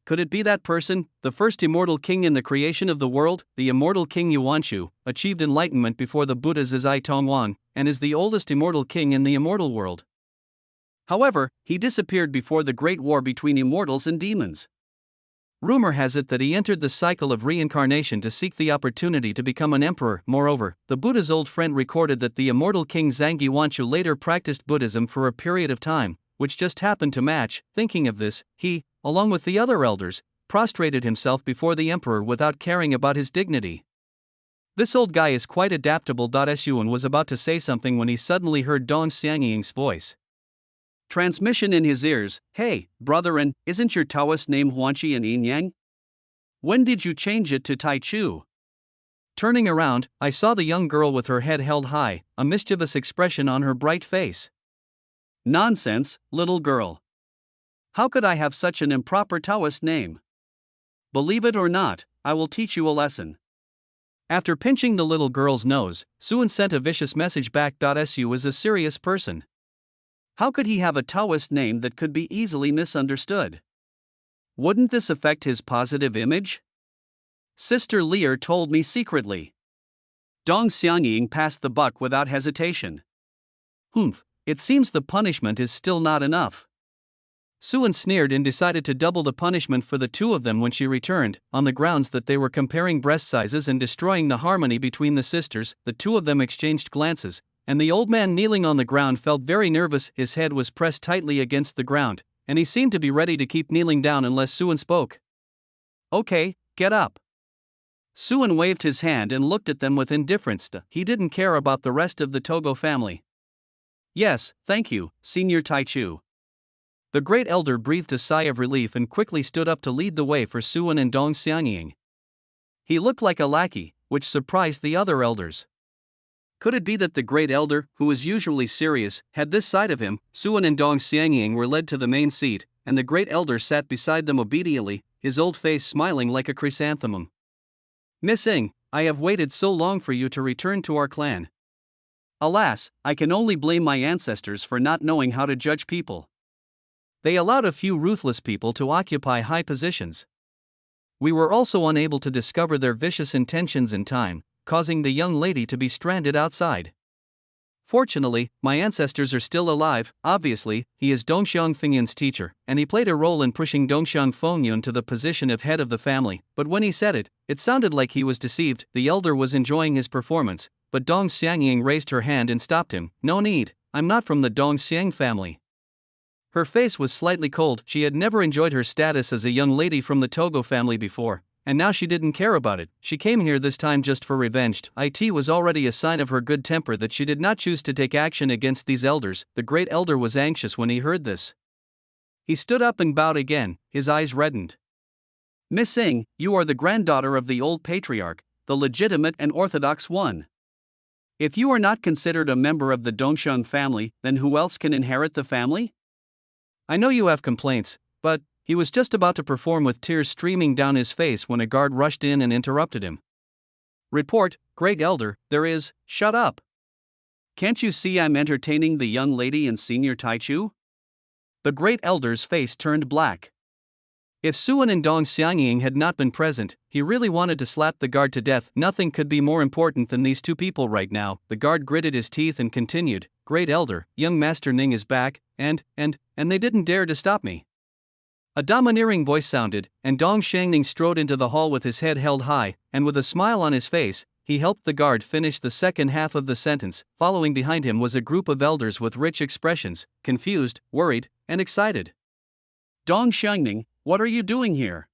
Could it be that person, the first immortal king in the creation of the world? The immortal king Yuanshu achieved enlightenment before the Buddhas as I Tongwan, and is the oldest immortal king in the immortal world. However, he disappeared before the great war between immortals and demons. Rumor has it that he entered the cycle of reincarnation to seek the opportunity to become an emperor. Moreover, the Buddha's old friend recorded that the immortal king Zhang Yuanshu later practiced Buddhism for a period of time, which just happened to match. Thinking of this, he, along with the other elders, prostrated himself before the emperor without caring about his dignity. This old guy is quite adaptable. Suan was about to say something when he suddenly heard Dong Xiangying's voice. Transmission in his ears. Hey, brethren, isn't your Taoist name Huanqi and Yin Yang? When did you change it to Taichu? Turning around, I saw the young girl with her head held high, a mischievous expression on her bright face. Nonsense, little girl. How could I have such an improper Taoist name? Believe it or not, I will teach you a lesson. After pinching the little girl's nose, Suan sent a vicious message back. Su is a serious person. How could he have a Taoist name that could be easily misunderstood? Wouldn't this affect his positive image? Sister Lear told me secretly. Dong Xiangying passed the buck without hesitation. It seems the punishment is still not enough. Suan sneered and decided to double the punishment for the two of them when she returned, on the grounds that they were comparing breast sizes and destroying the harmony between the sisters. The two of them exchanged glances, and the old man kneeling on the ground felt very nervous. His head was pressed tightly against the ground, and he seemed to be ready to keep kneeling down unless Suan spoke. Okay, get up. Suan waved his hand and looked at them with indifference. He didn't care about the rest of the Togo family. Yes, thank you, Senior Taichu. The great elder breathed a sigh of relief and quickly stood up to lead the way for Suan and Dong Xiangying. He looked like a lackey, which surprised the other elders. Could it be that the great elder, who was usually serious, had this side of him? Suan and Dong Xiangying were led to the main seat, and the great elder sat beside them obediently, his old face smiling like a chrysanthemum. Miss Ing, I have waited so long for you to return to our clan. Alas, I can only blame my ancestors for not knowing how to judge people. They allowed a few ruthless people to occupy high positions. We were also unable to discover their vicious intentions in time, causing the young lady to be stranded outside. Fortunately, my ancestors are still alive. Obviously, he is Dongxiang Fingyun's teacher, and he played a role in pushing Dongxiang Fengyun to the position of head of the family, but when he said it, it sounded like he was deceived. The elder was enjoying his performance, but Dong Xiangying raised her hand and stopped him. No need, I'm not from the Dong Xiang family. Her face was slightly cold. She had never enjoyed her status as a young lady from the Togo family before, and now she didn't care about it. She came here this time just for revenge. It was already a sign of her good temper that she did not choose to take action against these elders. The great elder was anxious when he heard this. He stood up and bowed again, his eyes reddened. Miss Ing, you are the granddaughter of the old patriarch, the legitimate and orthodox one. If you are not considered a member of the Dongxiang family, then who else can inherit the family? I know you have complaints, but he was just about to perform with tears streaming down his face when a guard rushed in and interrupted him. Report, Great Elder, there is. Shut up. Can't you see I'm entertaining the young lady and Senior Taichu? The Great Elder's face turned black. If Suan and Dong Xiangying had not been present, he really wanted to slap the guard to death. Nothing could be more important than these two people right now. The guard gritted his teeth and continued, Great Elder, young Master Ning is back, and they didn't dare to stop me. A domineering voice sounded, and Dong Xiangying strode into the hall with his head held high, and with a smile on his face, he helped the guard finish the second half of the sentence. Following behind him was a group of elders with rich expressions, confused, worried, and excited. Dong Xiangying, what are you doing here?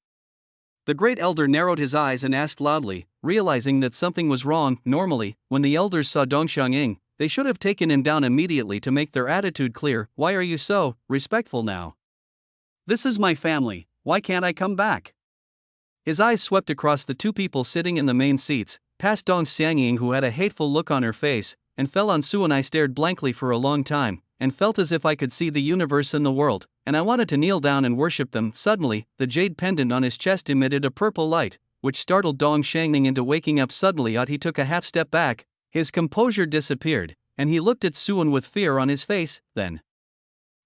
The great elder narrowed his eyes and asked loudly, realizing that something was wrong. Normally, when the elders saw Dong Xiangying, they should have taken him down immediately to make their attitude clear. Why are you so respectful now? This is my family, why can't I come back? His eyes swept across the two people sitting in the main seats, past Dong Xiangying, who had a hateful look on her face, and fell on Su. And I stared blankly for a long time, and felt as if I could see the universe and the world, and I wanted to kneel down and worship them. Suddenly, the jade pendant on his chest emitted a purple light, which startled Dong Xiangying into waking up suddenly. He took a half step back, his composure disappeared, and he looked at Suan with fear on his face, then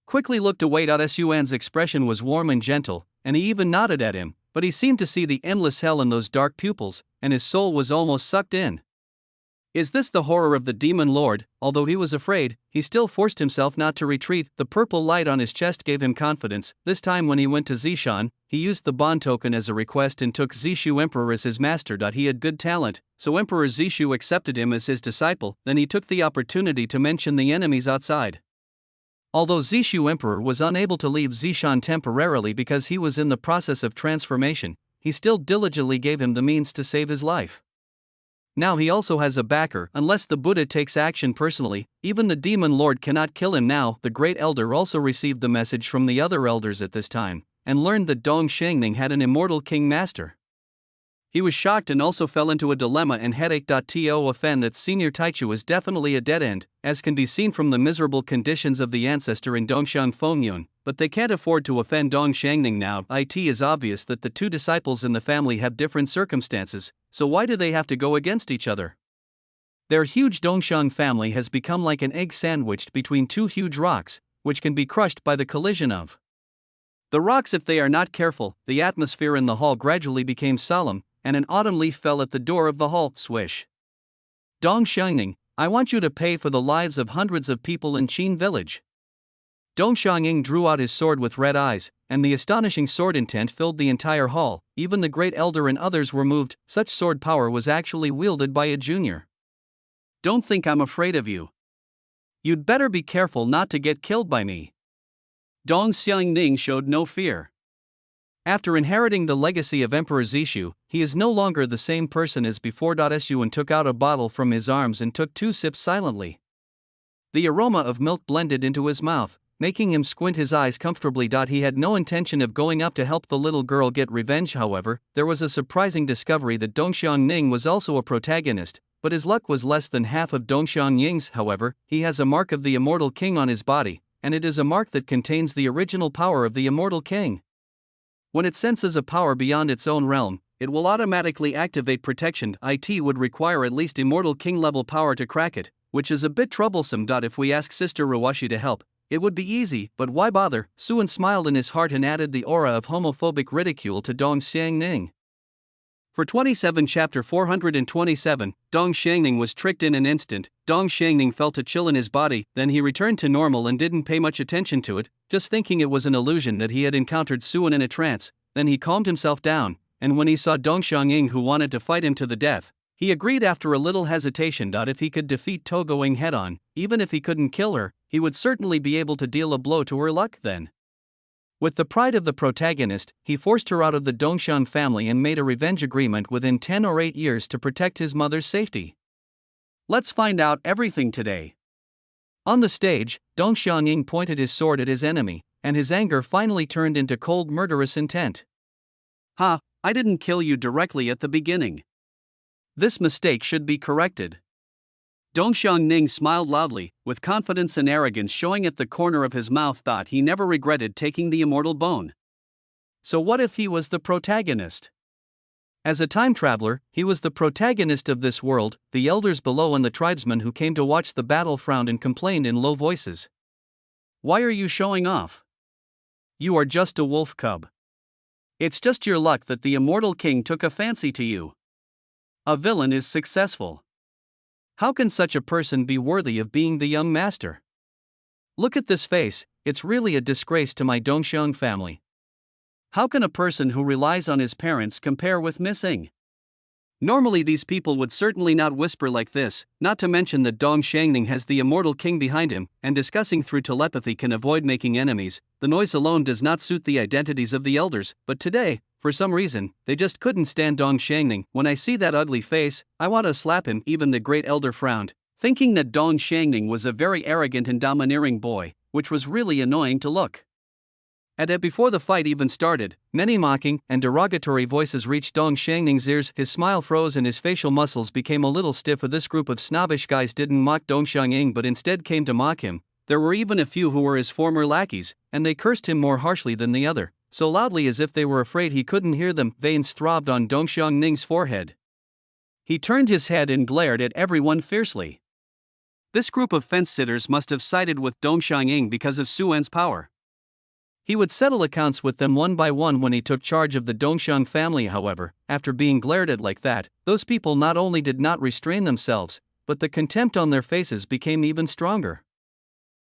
quickly looked away. Suan's expression was warm and gentle, and he even nodded at him, but he seemed to see the endless hell in those dark pupils, and his soul was almost sucked in. Is this the horror of the demon lord? Although he was afraid, he still forced himself not to retreat. The purple light on his chest gave him confidence. This time when he went to Zishan, he used the bond token as a request and took Zishu Emperor as his master. He had good talent, so Emperor Zishu accepted him as his disciple. Then he took the opportunity to mention the enemies outside. Although Zishu Emperor was unable to leave Zishan temporarily because he was in the process of transformation, he still diligently gave him the means to save his life. Now he also has a backer. Unless the Buddha takes action personally, even the demon lord cannot kill him now. The great elder also received the message from the other elders at this time, and learned that Dong Xiangying had an immortal king master. He was shocked and also fell into a dilemma and headache. To offend that senior Taichu is definitely a dead end, as can be seen from the miserable conditions of the ancestor in Dongxiang Fengyun, but they can't afford to offend Dong Xiangying now. It is obvious that the two disciples in the family have different circumstances, so why do they have to go against each other? Their huge Dongxiang family has become like an egg sandwiched between two huge rocks, which can be crushed by the collision of the rocks if they are not careful. The atmosphere in the hall gradually became solemn, and an autumn leaf fell at the door of the hall. Swish. Dong Xiangying, I want you to pay for the lives of hundreds of people in Qin village. Dong Xiangying drew out his sword with red eyes, and the astonishing sword intent filled the entire hall. Even the great elder and others were moved. Such sword power was actually wielded by a junior. Don't think I'm afraid of you. You'd better be careful not to get killed by me. Dong Xiangying showed no fear. After inheriting the legacy of Emperor Zishu, he is no longer the same person as before. Suan took out a bottle from his arms and took 2 sips silently. The aroma of milk blended into his mouth, making him squint his eyes comfortably. He had no intention of going up to help the little girl get revenge. However, there was a surprising discovery that Dong Xiangying was also a protagonist, but his luck was less than half of Dong Xiangying's. However, he has a mark of the immortal king on his body, and it is a mark that contains the original power of the immortal king. When it senses a power beyond its own realm, it will automatically activate protection. It would require at least immortal king level power to crack it, which is a bit troublesome. If we ask Sister Ruwashi to help, it would be easy, but why bother? Suan smiled in his heart and added the aura of homophobic ridicule to Dong Xiangying. For 27 Chapter 427, Dong Xiangying was tricked in an instant. Dong Xiangying felt a chill in his body, then he returned to normal and didn't pay much attention to it, just thinking it was an illusion that he had encountered Suan in a trance. Then he calmed himself down, and when he saw Dong Xiangying, who wanted to fight him to the death, he agreed after a little hesitation. If he could defeat Togoing head-on, even if he couldn't kill her, he would certainly be able to deal a blow to her luck then. With the pride of the protagonist, he forced her out of the Dongxiang family and made a revenge agreement within 10 or 8 years to protect his mother's safety. Let's find out everything today. On the stage, Dong Xiangying pointed his sword at his enemy, and his anger finally turned into cold murderous intent. Ha, I didn't kill you directly at the beginning. This mistake should be corrected. Dong Xiangying smiled loudly, with confidence and arrogance showing at the corner of his mouth. He never regretted taking the immortal bone. So what if he was the protagonist? As a time traveler, he was the protagonist of this world. The elders below and the tribesmen who came to watch the battle frowned and complained in low voices. Why are you showing off? You are just a wolf cub. It's just your luck that the immortal king took a fancy to you. A villain is successful. How can such a person be worthy of being the young master? Look at this face, it's really a disgrace to my Dongxiang family. How can a person who relies on his parents compare with missing? Normally these people would certainly not whisper like this, not to mention that Dong Xiangying has the immortal king behind him, and discussing through telepathy can avoid making enemies. The noise alone does not suit the identities of the elders, but today, for some reason, they just couldn't stand Dong Xiangying. When I see that ugly face, I want to slap him. Even the great elder frowned, thinking that Dong Xiangning was a very arrogant and domineering boy, which was really annoying to look at. Before the fight even started, many mocking and derogatory voices reached Dong Xiangning's ears. His smile froze and his facial muscles became a little stiff. This group of snobbish guys didn't mock Dong Xiangning but instead came to mock him. There were even a few who were his former lackeys, and they cursed him more harshly than the other, so loudly as if they were afraid he couldn't hear them. Veins throbbed on Dong Xiangning's forehead. He turned his head and glared at everyone fiercely. This group of fence-sitters must have sided with Dong Xiangning because of Suan's power. He would settle accounts with them one by one when he took charge of the Dongxiang family. However, after being glared at like that, those people not only did not restrain themselves, but the contempt on their faces became even stronger.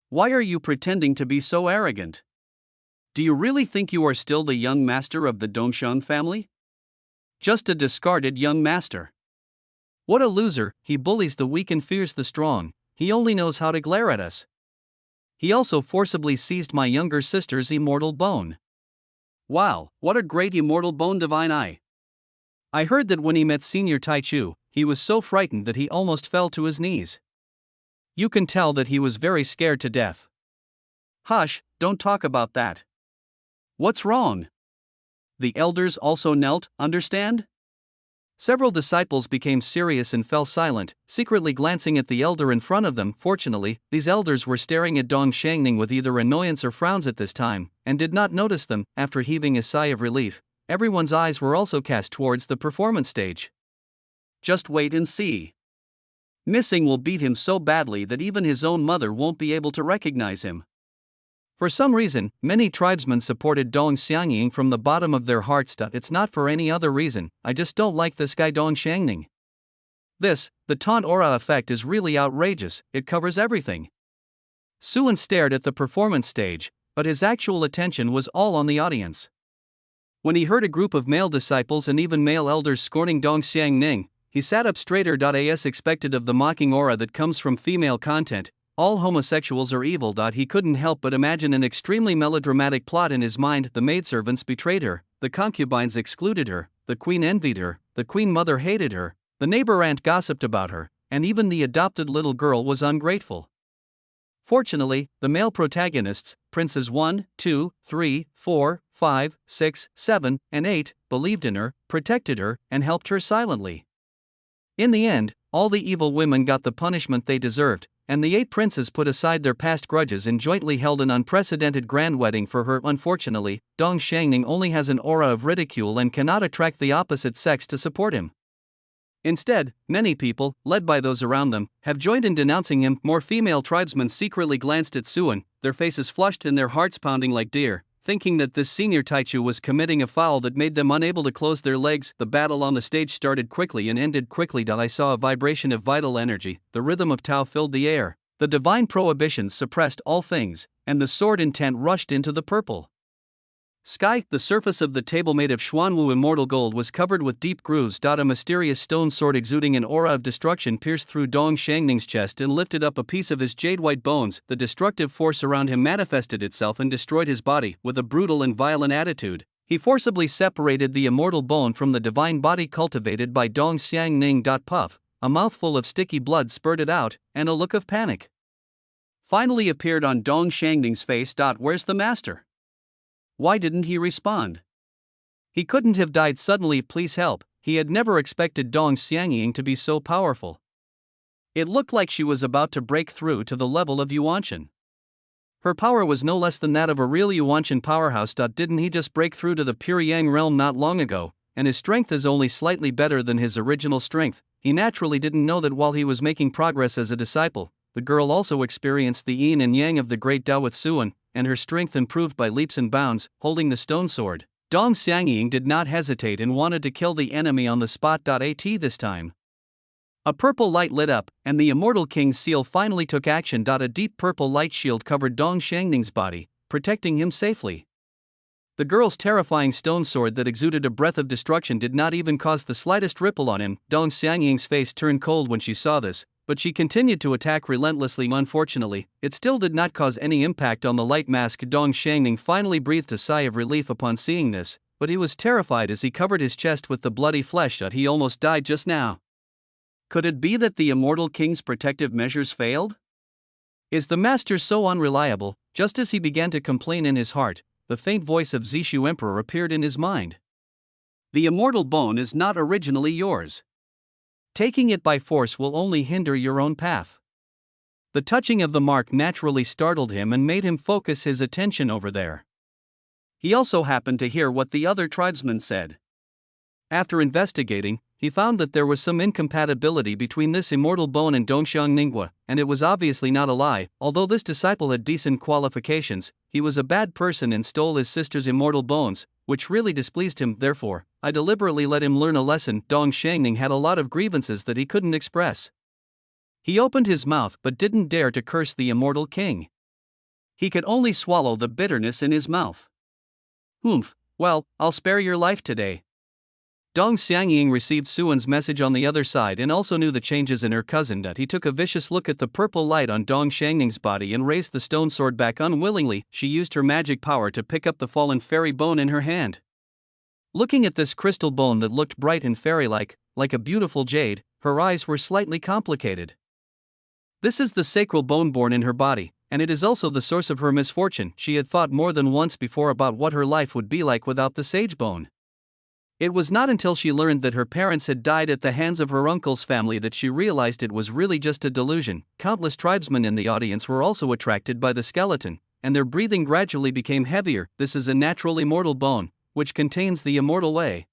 Why are you pretending to be so arrogant? Do you really think you are still the young master of the Dongxiang family? Just a discarded young master. What a loser! He bullies the weak and fears the strong. He only knows how to glare at us. He also forcibly seized my younger sister's immortal bone. Wow, what a great immortal bone, divine eye! I heard that when he met Senior Taichu, he was so frightened that he almost fell to his knees. You can tell that he was very scared to death. Hush, don't talk about that. What's wrong? The elders also knelt, understand? Several disciples became serious and fell silent, secretly glancing at the elder in front of them. Fortunately, these elders were staring at Dong Xiangning with either annoyance or frowns at this time, and did not notice them. After heaving a sigh of relief, everyone's eyes were also cast towards the performance stage. Just wait and see. Missing will beat him so badly that even his own mother won't be able to recognize him. For some reason, many tribesmen supported Dong Xiangning from the bottom of their hearts. It's not for any other reason, I just don't like this guy Dong Xiangning. The taunt aura effect is really outrageous, it covers everything. Suan stared at the performance stage, but his actual attention was all on the audience. When he heard a group of male disciples and even male elders scorning Dong Xiangning, he sat up straighter. As expected of the mocking aura that comes from female content, all homosexuals are evil. He couldn't help but imagine an extremely melodramatic plot in his mind. The maidservants betrayed her, the concubines excluded her, the queen envied her, the queen mother hated her, the neighbor aunt gossiped about her, and even the adopted little girl was ungrateful. Fortunately, the male protagonists, princes 1, 2, 3, 4, 5, 6, 7, and 8, believed in her, protected her, and helped her silently. In the end, all the evil women got the punishment they deserved, and the 8 princes put aside their past grudges and jointly held an unprecedented grand wedding for her. Unfortunately, Dong Xiangning only has an aura of ridicule and cannot attract the opposite sex to support him. Instead, many people, led by those around them, have joined in denouncing him. More female tribesmen secretly glanced at Suan, their faces flushed and their hearts pounding like deer, thinking that this Senior Taichu was committing a foul that made them unable to close their legs. The battle on the stage started quickly and ended quickly. I saw a vibration of vital energy, the rhythm of Tao filled the air, the divine prohibitions suppressed all things, and the sword intent rushed into the purple sky. The surface of the table made of Xuanwu immortal gold was covered with deep grooves. A mysterious stone sword exuding an aura of destruction pierced through Dong Xiangning's chest and lifted up a piece of his jade-white bones. The destructive force around him manifested itself and destroyed his body. With a brutal and violent attitude, he forcibly separated the immortal bone from the divine body cultivated by Dong Xiangning. Puff, a mouthful of sticky blood spurted out, and a look of panic finally appeared on Dong Xiangning's face. Where's the master? Why didn't he respond? He couldn't have died suddenly. Please help. He had never expected Dong Xiangning to be so powerful. It looked like she was about to break through to the level of Yuanshan. Her power was no less than that of a real Yuanshan powerhouse. Didn't he just break through to the pure Yang realm not long ago, and his strength is only slightly better than his original strength? He naturally didn't know that while he was making progress as a disciple, the girl also experienced the yin and yang of the great Tao with Suan, and her strength improved by leaps and bounds. Holding the stone sword, Dong Xiangning did not hesitate and wanted to kill the enemy on the spot. This time, a purple light lit up, and the Immortal King's seal finally took action. A deep purple light shield covered Dong Xiangning's body, protecting him safely. The girl's terrifying stone sword that exuded a breath of destruction did not even cause the slightest ripple on him. Dong Xiangning's face turned cold when she saw this, but she continued to attack relentlessly. Unfortunately, it still did not cause any impact on the light mask. Dong Xiangning finally breathed a sigh of relief upon seeing this, but he was terrified as he covered his chest with the bloody flesh. He almost died just now. Could it be that the immortal king's protective measures failed? Is the master so unreliable? Just as he began to complain in his heart, the faint voice of Zishu Emperor appeared in his mind. The immortal bone is not originally yours. Taking it by force will only hinder your own path. The touching of the mark naturally startled him and made him focus his attention over there. He also happened to hear what the other tribesmen said. After investigating, he found that there was some incompatibility between this immortal bone and Dongxiang Ningguo, and it was obviously not a lie. Although this disciple had decent qualifications, he was a bad person and stole his sister's immortal bones, which really displeased him. Therefore, I deliberately let him learn a lesson. Dong Xiangning had a lot of grievances that he couldn't express. He opened his mouth but didn't dare to curse the immortal king. He could only swallow the bitterness in his mouth. Well, I'll spare your life today. Dong Xiangying received Suan's message on the other side and also knew the changes in her cousin. That he took a vicious look at the purple light on Dong Xiangning's body and raised the stone sword back unwillingly. She used her magic power to pick up the fallen fairy bone in her hand. Looking at this crystal bone that looked bright and fairy-like, like a beautiful jade, her eyes were slightly complicated. This is the sacral bone born in her body, and it is also the source of her misfortune. She had thought more than once before about what her life would be like without the sage bone. It was not until she learned that her parents had died at the hands of her uncle's family that she realized it was really just a delusion. Countless tribesmen in the audience were also attracted by the skeleton, and their breathing gradually became heavier. This is a natural immortal bone, which contains the immortal way.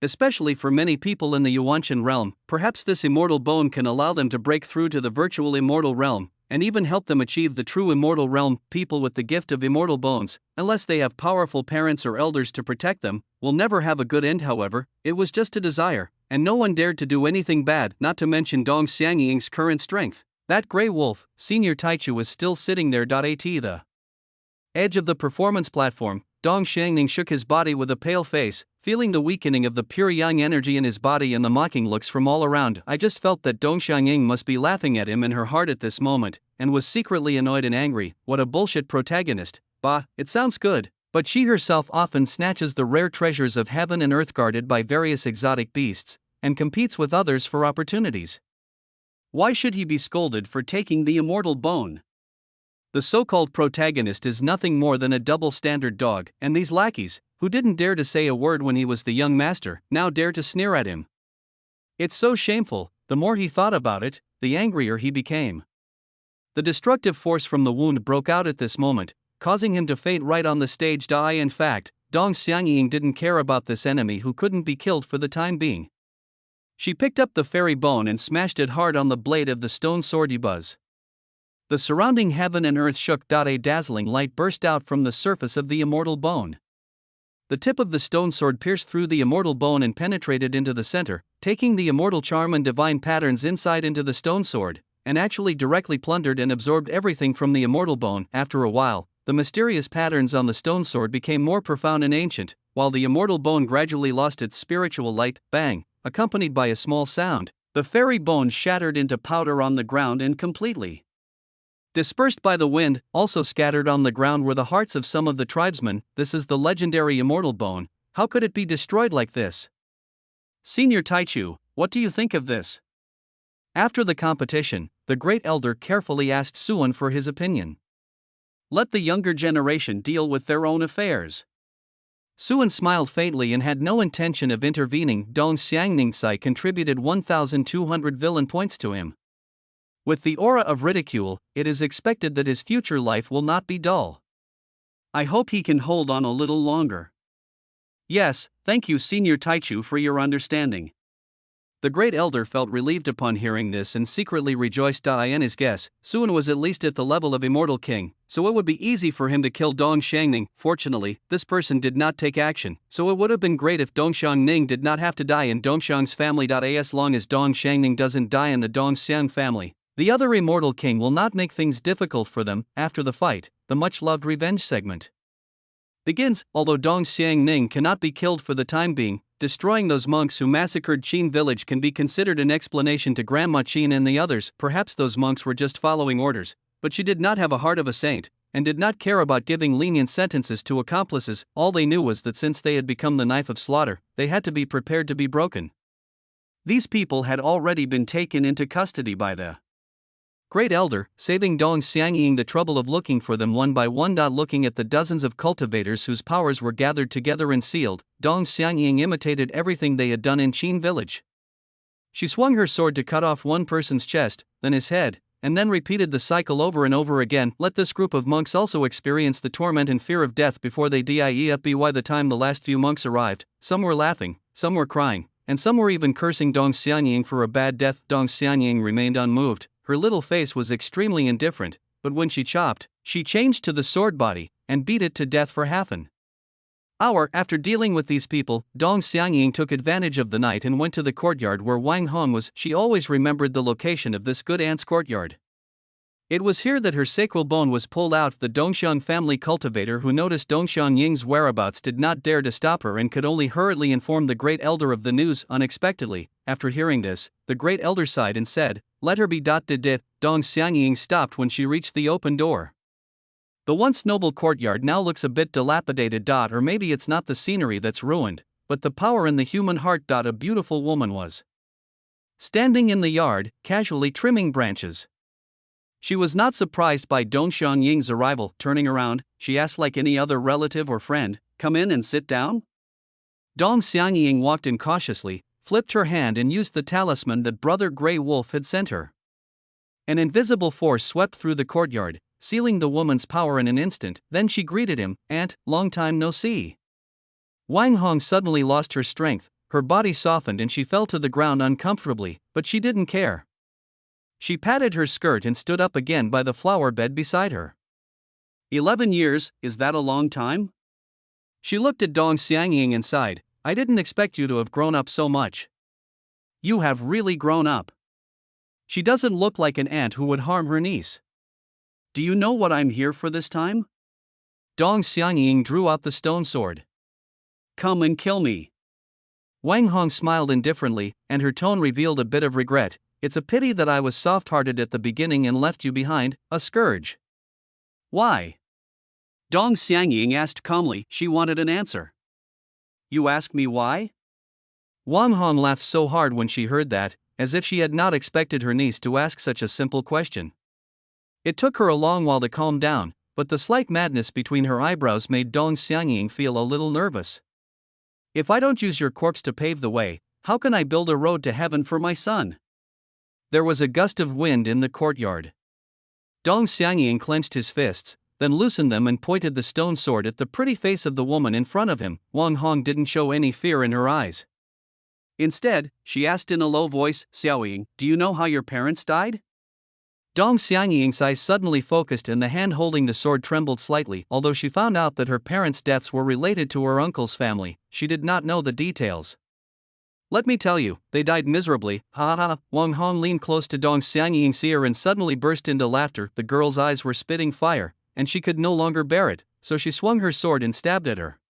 Especially for many people in the Yuanshan realm, perhaps this immortal bone can allow them to break through to the virtual immortal realm, and even help them achieve the true immortal realm. People with the gift of immortal bones, unless they have powerful parents or elders to protect them, will never have a good end. However, it was just a desire, and no one dared to do anything bad, not to mention Dong Xiangying's current strength. That gray wolf, Senior Taichu, was still sitting there. At the edge of the performance platform, Dong Xiangning shook his body with a pale face, feeling the weakening of the pure yang energy in his body and the mocking looks from all around. I just felt that Dong Xiangning must be laughing at him in her heart at this moment, and was secretly annoyed and angry. What a bullshit protagonist. Bah, it sounds good, but she herself often snatches the rare treasures of heaven and earth guarded by various exotic beasts, and competes with others for opportunities. Why should he be scolded for taking the immortal bone? The so-called protagonist is nothing more than a double-standard dog, and these lackeys, who didn't dare to say a word when he was the young master, now dare to sneer at him. It's so shameful. The more he thought about it, the angrier he became. The destructive force from the wound broke out at this moment, causing him to faint right on the stage. In fact, Dong Xiangying didn't care about this enemy who couldn't be killed for the time being. She picked up the fairy bone and smashed it hard on the blade of the stone sword. Buzz. The surrounding heaven and earth shook. A dazzling light burst out from the surface of the immortal bone. The tip of the stone sword pierced through the immortal bone and penetrated into the center, taking the immortal charm and divine patterns inside into the stone sword, and actually directly plundered and absorbed everything from the immortal bone. After a while, the mysterious patterns on the stone sword became more profound and ancient, while the immortal bone gradually lost its spiritual light. Bang, accompanied by a small sound, the fairy bone shattered into powder on the ground and completely dispersed by the wind. Also scattered on the ground were the hearts of some of the tribesmen. This is the legendary immortal bone. How could it be destroyed like this? Senior Taichu, what do you think of this? After the competition, the great elder carefully asked Suan for his opinion. Let the younger generation deal with their own affairs. Suan smiled faintly and had no intention of intervening. Dong Xiangningsi contributed 1,200 villain points to him. With the aura of ridicule, it is expected that his future life will not be dull. I hope he can hold on a little longer. Yes, thank you Senior Taichu for your understanding. The great elder felt relieved upon hearing this and secretly rejoiced. In his guess, Suan was at least at the level of immortal king, so it would be easy for him to kill Dong Xiangning. Fortunately, this person did not take action, so it would have been great if Dong Xiangning did not have to die in Dongxiang's family. As long as Dong Xiangning doesn't die in the Dongxiang family, the other immortal king will not make things difficult for them. After the fight, the much-loved revenge segment begins. Although Dong Xiangning cannot be killed for the time being, destroying those monks who massacred Qin village can be considered an explanation to Grandma Qin and the others. Perhaps those monks were just following orders, but she did not have a heart of a saint, and did not care about giving lenient sentences to accomplices. All they knew was that since they had become the knife of slaughter, they had to be prepared to be broken. These people had already been taken into custody by the Great Elder, saving Dong Xiangying the trouble of looking for them one by one. Looking at the dozens of cultivators whose powers were gathered together and sealed, Dong Xiangying imitated everything they had done in Qin village. She swung her sword to cut off one person's chest, then his head, and then repeated the cycle over and over again. Let this group of monks also experience the torment and fear of death before they die. By the time the last few monks arrived, some were laughing, some were crying, and some were even cursing Dong Xiangying for a bad death. Dong Xiangying remained unmoved. Her little face was extremely indifferent, but when she chopped, she changed to the sword body and beat it to death for half an hour. After dealing with these people, Dong Xiangying took advantage of the night and went to the courtyard where Wang Hong was. She always remembered the location of this good aunt's courtyard. It was here that her sacral bone was pulled out. The Dongxiang family cultivator who noticed Dongxiang Ying's whereabouts did not dare to stop her and could only hurriedly inform the great elder of the news. Unexpectedly, after hearing this, the great elder sighed and said, "Let her be." Dong Xiangying stopped when she reached the open door. The once noble courtyard now looks a bit dilapidated. Or maybe it's not the scenery that's ruined, but the power in the human heart. A beautiful woman was standing in the yard, casually trimming branches. She was not surprised by Dongxiang Ying's arrival. Turning around, she asked like any other relative or friend, "Come in and sit down?" Dong Xiangying walked in cautiously, flipped her hand and used the talisman that Brother Grey Wolf had sent her. An invisible force swept through the courtyard, sealing the woman's power in an instant. Then she greeted him, "Aunt, long time no see." Wang Hong suddenly lost her strength, her body softened and she fell to the ground uncomfortably, but she didn't care. She patted her skirt and stood up again by the flower bed beside her. 11 years, is that a long time? She looked at Dong Xiangying and sighed, "I didn't expect you to have grown up so much." "You have really grown up. She doesn't look like an aunt who would harm her niece." "Do you know what I'm here for this time?" Dong Xiangying drew out the stone sword. "Come and kill me." Wang Hong smiled indifferently, and her tone revealed a bit of regret. "It's a pity that I was soft-hearted at the beginning and left you behind, a scourge." "Why?" Dong Xiangying asked calmly. She wanted an answer. "You ask me why?" Wang Hong laughed so hard when she heard that, as if she had not expected her niece to ask such a simple question. It took her a long while to calm down, but the slight madness between her eyebrows made Dong Xiangying feel a little nervous. "If I don't use your corpse to pave the way, how can I build a road to heaven for my son?" There was a gust of wind in the courtyard. Dong Xiangying clenched his fists, then loosened them and pointed the stone sword at the pretty face of the woman in front of him. Wang Hong didn't show any fear in her eyes. Instead, she asked in a low voice, "Xiaoying, do you know how your parents died?" Dong Xiangying's eyes suddenly focused and the hand holding the sword trembled slightly. Although she found out that her parents' deaths were related to her uncle's family, she did not know the details. "Let me tell you, they died miserably, ha ha." Wang Hong leaned close to Dong Xiangying's ear and suddenly burst into laughter. The girl's eyes were spitting fire, and she could no longer bear it, so she swung her sword and stabbed at her.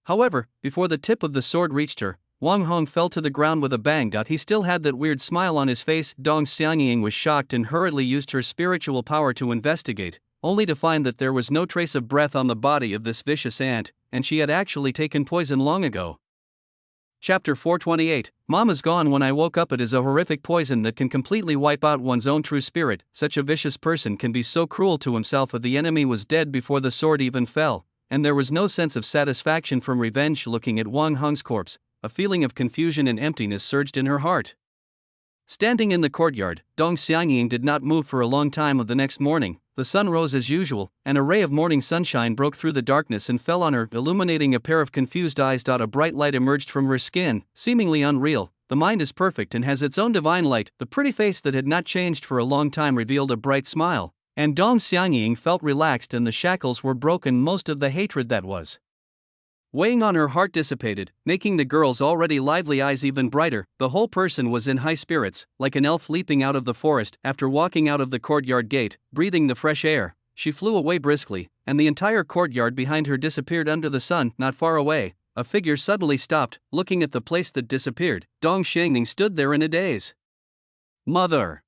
However, before the tip of the sword reached her, Wang Hong fell to the ground with a bang. He still had that weird smile on his face. Dong Xiangying was shocked and hurriedly used her spiritual power to investigate, only to find that there was no trace of breath on the body of this vicious ant, and she had actually taken poison long ago. Chapter 428, Mama's gone. When I woke up, it is a horrific poison that can completely wipe out one's own true spirit. Such a vicious person can be so cruel to himself. The enemy was dead before the sword even fell, and there was no sense of satisfaction from revenge. Looking at Wang Hong's corpse, a feeling of confusion and emptiness surged in her heart. Standing in the courtyard, Dong Xiangying did not move for a long time. The next morning, the sun rose as usual, and a ray of morning sunshine broke through the darkness and fell on her, illuminating a pair of confused eyes. A bright light emerged from her skin, seemingly unreal. The mind is perfect and has its own divine light. The pretty face that had not changed for a long time revealed a bright smile, and Dong Xiangying felt relaxed and the shackles were broken. Most of the hatred that was weighing on her heart dissipated, making the girl's already lively eyes even brighter. The whole person was in high spirits, like an elf leaping out of the forest. After walking out of the courtyard gate, breathing the fresh air, she flew away briskly, and the entire courtyard behind her disappeared under the sun. Not far away, a figure suddenly stopped, looking at the place that disappeared. Dong Xiangying stood there in a daze. "Mother!"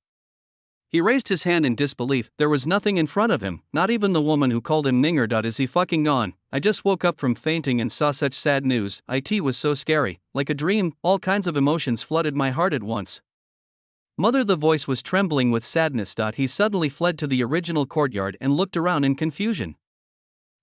He raised his hand in disbelief. There was nothing in front of him, not even the woman who called him Ninger. Is he fucking gone? I just woke up from fainting and saw such sad news. It was so scary, like a dream. All kinds of emotions flooded my heart at once. Mother, the voice was trembling with sadness. He suddenly fled to the original courtyard and looked around in confusion.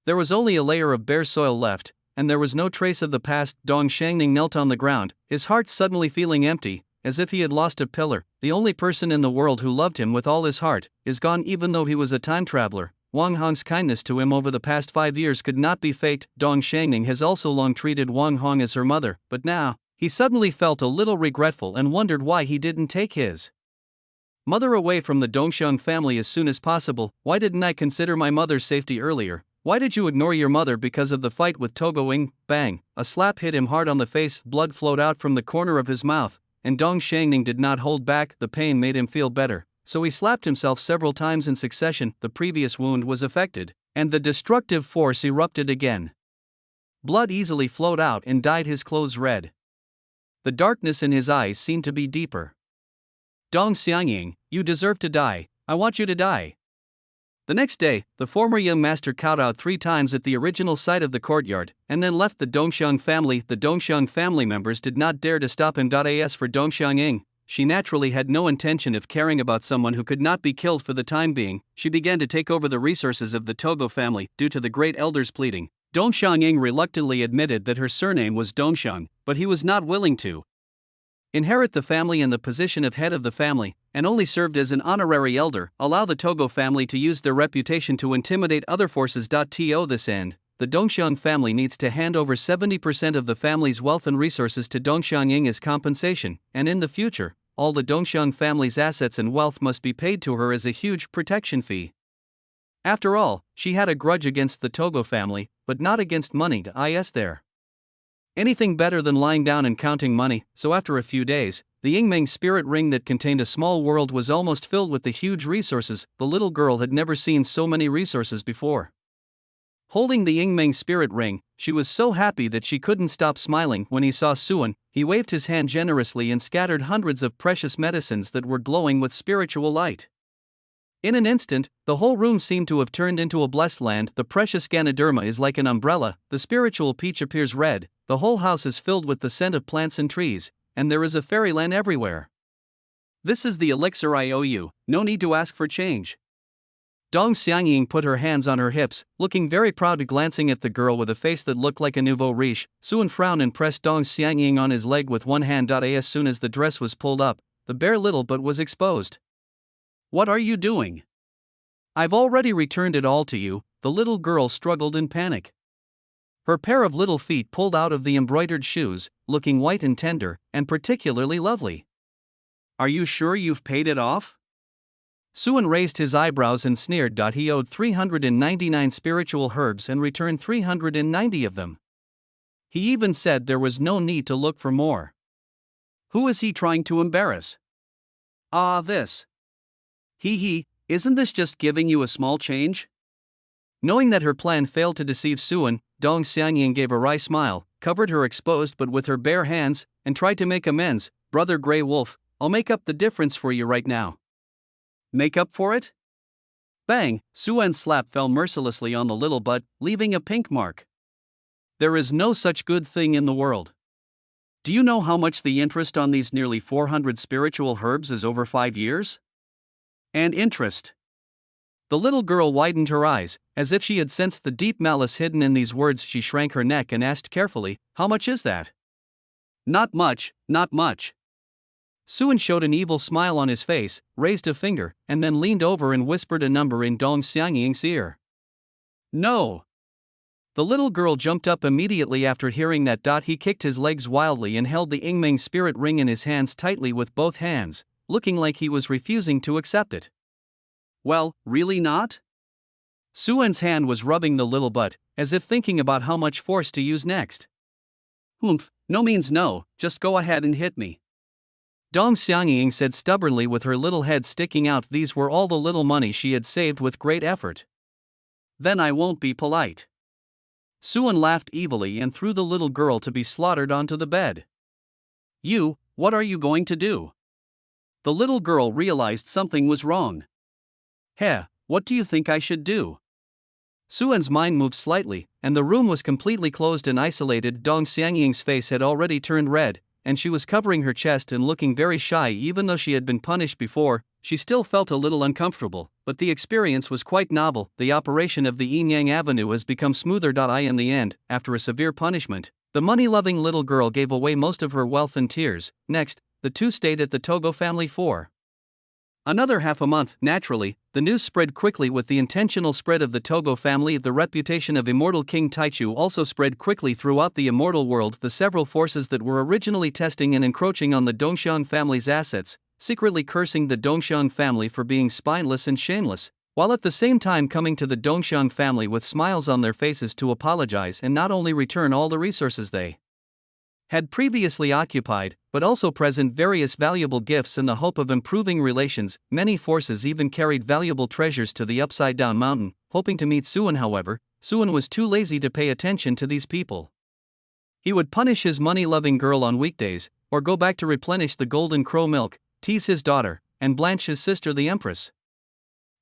There was only a layer of bare soil left, and there was no trace of the past. Dong Xiangning knelt on the ground, his heart suddenly feeling empty, as if he had lost a pillar. The only person in the world who loved him with all his heart is gone, even though he was a time traveler. Wang Hong's kindness to him over the past 5 years could not be faked. Dong Xiangning has also long treated Wang Hong as her mother, but now, he suddenly felt a little regretful and wondered why he didn't take his mother away from the Dongxiang family as soon as possible. Why didn't I consider my mother's safety earlier? Why did you ignore your mother because of the fight with Togo Ing? Bang! A slap hit him hard on the face, blood flowed out from the corner of his mouth, and Dong Xiangning did not hold back. The pain made him feel better, so he slapped himself several times in succession. The previous wound was affected, and the destructive force erupted again. Blood easily flowed out and dyed his clothes red. The darkness in his eyes seemed to be deeper. Dong Xiangying, you deserve to die. I want you to die. The next day, the former young master kowtowed 3 times at the original site of the courtyard, and then left the Dongxiang family. The Dongxiang family members did not dare to stop him. As for Dong Xiangying, she naturally had no intention of caring about someone who could not be killed for the time being. She began to take over the resources of the Togo family, due to the great elders' pleading. Dong Xiangying reluctantly admitted that her surname was Dongxiang, but he was not willing to inherit the family and the position of head of the family, and only served as an honorary elder, allow the Togo family to use their reputation to intimidate other forces. To this end, the Dongxiang family needs to hand over 70% of the family's wealth and resources to Dong Xiangying as compensation, and in the future, all the Dongxiang family's assets and wealth must be paid to her as a huge protection fee. After all, she had a grudge against the Togo family, but not against money. There anything better than lying down and counting money. So after a few days, the Yingmeng spirit ring that contained a small world was almost filled with the huge resources. The little girl had never seen so many resources before. Holding the Yingmeng spirit ring, she was so happy that she couldn't stop smiling. When he saw Suan, he waved his hand generously and scattered hundreds of precious medicines that were glowing with spiritual light. In an instant, the whole room seemed to have turned into a blessed land. The precious Ganoderma is like an umbrella, the spiritual peach appears red, the whole house is filled with the scent of plants and trees, and there is a fairyland everywhere. This is the elixir I owe you, no need to ask for change. Dong Xiangying put her hands on her hips, looking very proud, glancing at the girl with a face that looked like a nouveau riche. Suan frowned and pressed Dong Xiangying on his leg with one hand. As soon as the dress was pulled up, the bare little butt was exposed. What are you doing? I've already returned it all to you. The little girl struggled in panic. Her pair of little feet pulled out of the embroidered shoes, looking white and tender, and particularly lovely. Are you sure you've paid it off? Suan raised his eyebrows and sneered. He owed 399 spiritual herbs and returned 390 of them. He even said there was no need to look for more. Who is he trying to embarrass? This. Isn't this just giving you a small change? Knowing that her plan failed to deceive Suan, Dong Xiangying gave a wry smile, covered her exposed but with her bare hands, and tried to make amends. Brother Grey Wolf, I'll make up the difference for you right now. Make up for it? Bang! Suan's slap fell mercilessly on the little butt, leaving a pink mark. There is no such good thing in the world. Do you know how much the interest on these nearly 400 spiritual herbs is over 5 years? And interest. The little girl widened her eyes, as if she had sensed the deep malice hidden in these words. She shrank her neck and asked carefully, how much is that? Not much, not much. Suan showed an evil smile on his face, raised a finger, and then leaned over and whispered a number in Dong Xiangying's ear. No. The little girl jumped up immediately after hearing that. He kicked his legs wildly and held the Yingmeng spirit ring in his hands tightly with both hands, looking like he was refusing to accept it. Well, really not? Suan's hand was rubbing the little butt, as if thinking about how much force to use next. No means no, just go ahead and hit me. Dong Xiangying said stubbornly with her little head sticking out. These were all the little money she had saved with great effort. Then I won't be polite. Suan laughed evilly and threw the little girl to be slaughtered onto the bed. What are you going to do? the little girl realized something was wrong. Heh, what do you think I should do? Suan's mind moved slightly, and the room was completely closed and isolated. Dong Xiangying's face had already turned red, and she was covering her chest and looking very shy. Even though she had been punished before, she still felt a little uncomfortable, but the experience was quite novel. The operation of the Yin-Yang Avenue has become smoother. In the end, after a severe punishment, the money-loving little girl gave away most of her wealth in tears. Next, the two stayed at the Togo family for another half a month. Naturally, the news spread quickly. With the intentional spread of the Togo family, the reputation of immortal King Taichu also spread quickly throughout the immortal world. The several forces that were originally testing and encroaching on the Dongxiang family's assets, secretly cursing the Dongxiang family for being spineless and shameless, while at the same time coming to the Dongxiang family with smiles on their faces to apologize and not only return all the resources they had previously occupied, but also present various valuable gifts in the hope of improving relations. Many forces even carried valuable treasures to the Upside Down Mountain, hoping to meet Suan. However, Suan was too lazy to pay attention to these people. He would punish his money-loving girl on weekdays, or go back to replenish the golden crow milk, tease his daughter, and blanch his sister the empress.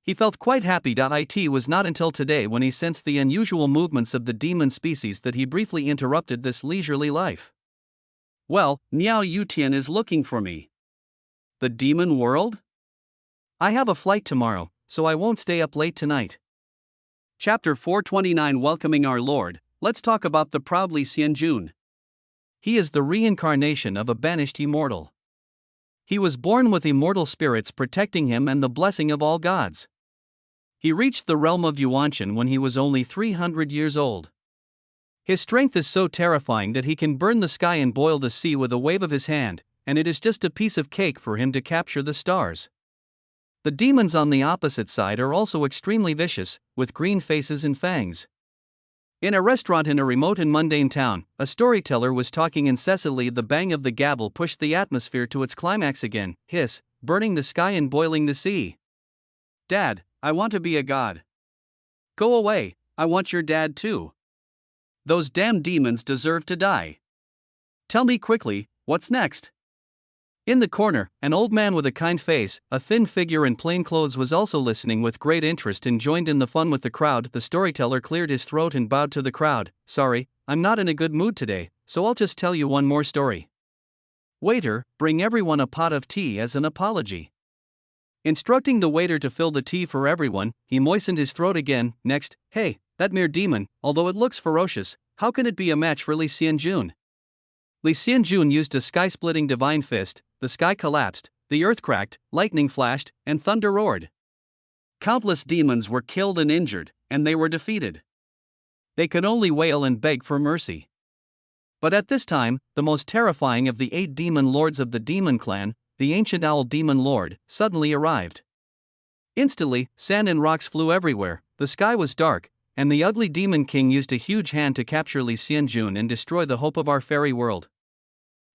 He felt quite happy. It was not until today, when he sensed the unusual movements of the demon species, that he briefly interrupted this leisurely life. Well, Niao Yutian is looking for me. The demon world? I have a flight tomorrow, so I won't stay up late tonight. Chapter 429. Welcoming our Lord. Let's talk about the proud Li Xianjun. He is the reincarnation of a banished immortal. He was born with immortal spirits protecting him and the blessing of all gods. He reached the realm of Yuanshan when he was only 300 years old. His strength is so terrifying that he can burn the sky and boil the sea with a wave of his hand, and it is just a piece of cake for him to capture the stars. The demons on the opposite side are also extremely vicious, with green faces and fangs. In a restaurant in a remote and mundane town, a storyteller was talking incessantly. The bang of the gavel pushed the atmosphere to its climax again. Hiss, burning the sky and boiling the sea. Dad, I want to be a god. Go away, I want your dad too. Those damn demons deserve to die. Tell me quickly, what's next? In the corner, an old man with a kind face, a thin figure in plain clothes, was also listening with great interest and joined in the fun with the crowd. The storyteller cleared his throat and bowed to the crowd. Sorry, I'm not in a good mood today, so I'll just tell you one more story. Waiter, bring everyone a pot of tea as an apology. Instructing the waiter to fill the tea for everyone, he moistened his throat again. Next, hey, that mere demon, although it looks ferocious, how can it be a match for Li Xianjun? Li Xianjun used a sky-splitting divine fist. The sky collapsed, the earth cracked, lightning flashed, and thunder roared. Countless demons were killed and injured, and they were defeated. They could only wail and beg for mercy. But at this time, the most terrifying of the 8 demon lords of the demon clan, the ancient owl demon lord, suddenly arrived. Instantly, sand and rocks flew everywhere, the sky was dark, and the ugly demon king used a huge hand to capture Li Xianjun and destroy the hope of our fairy world.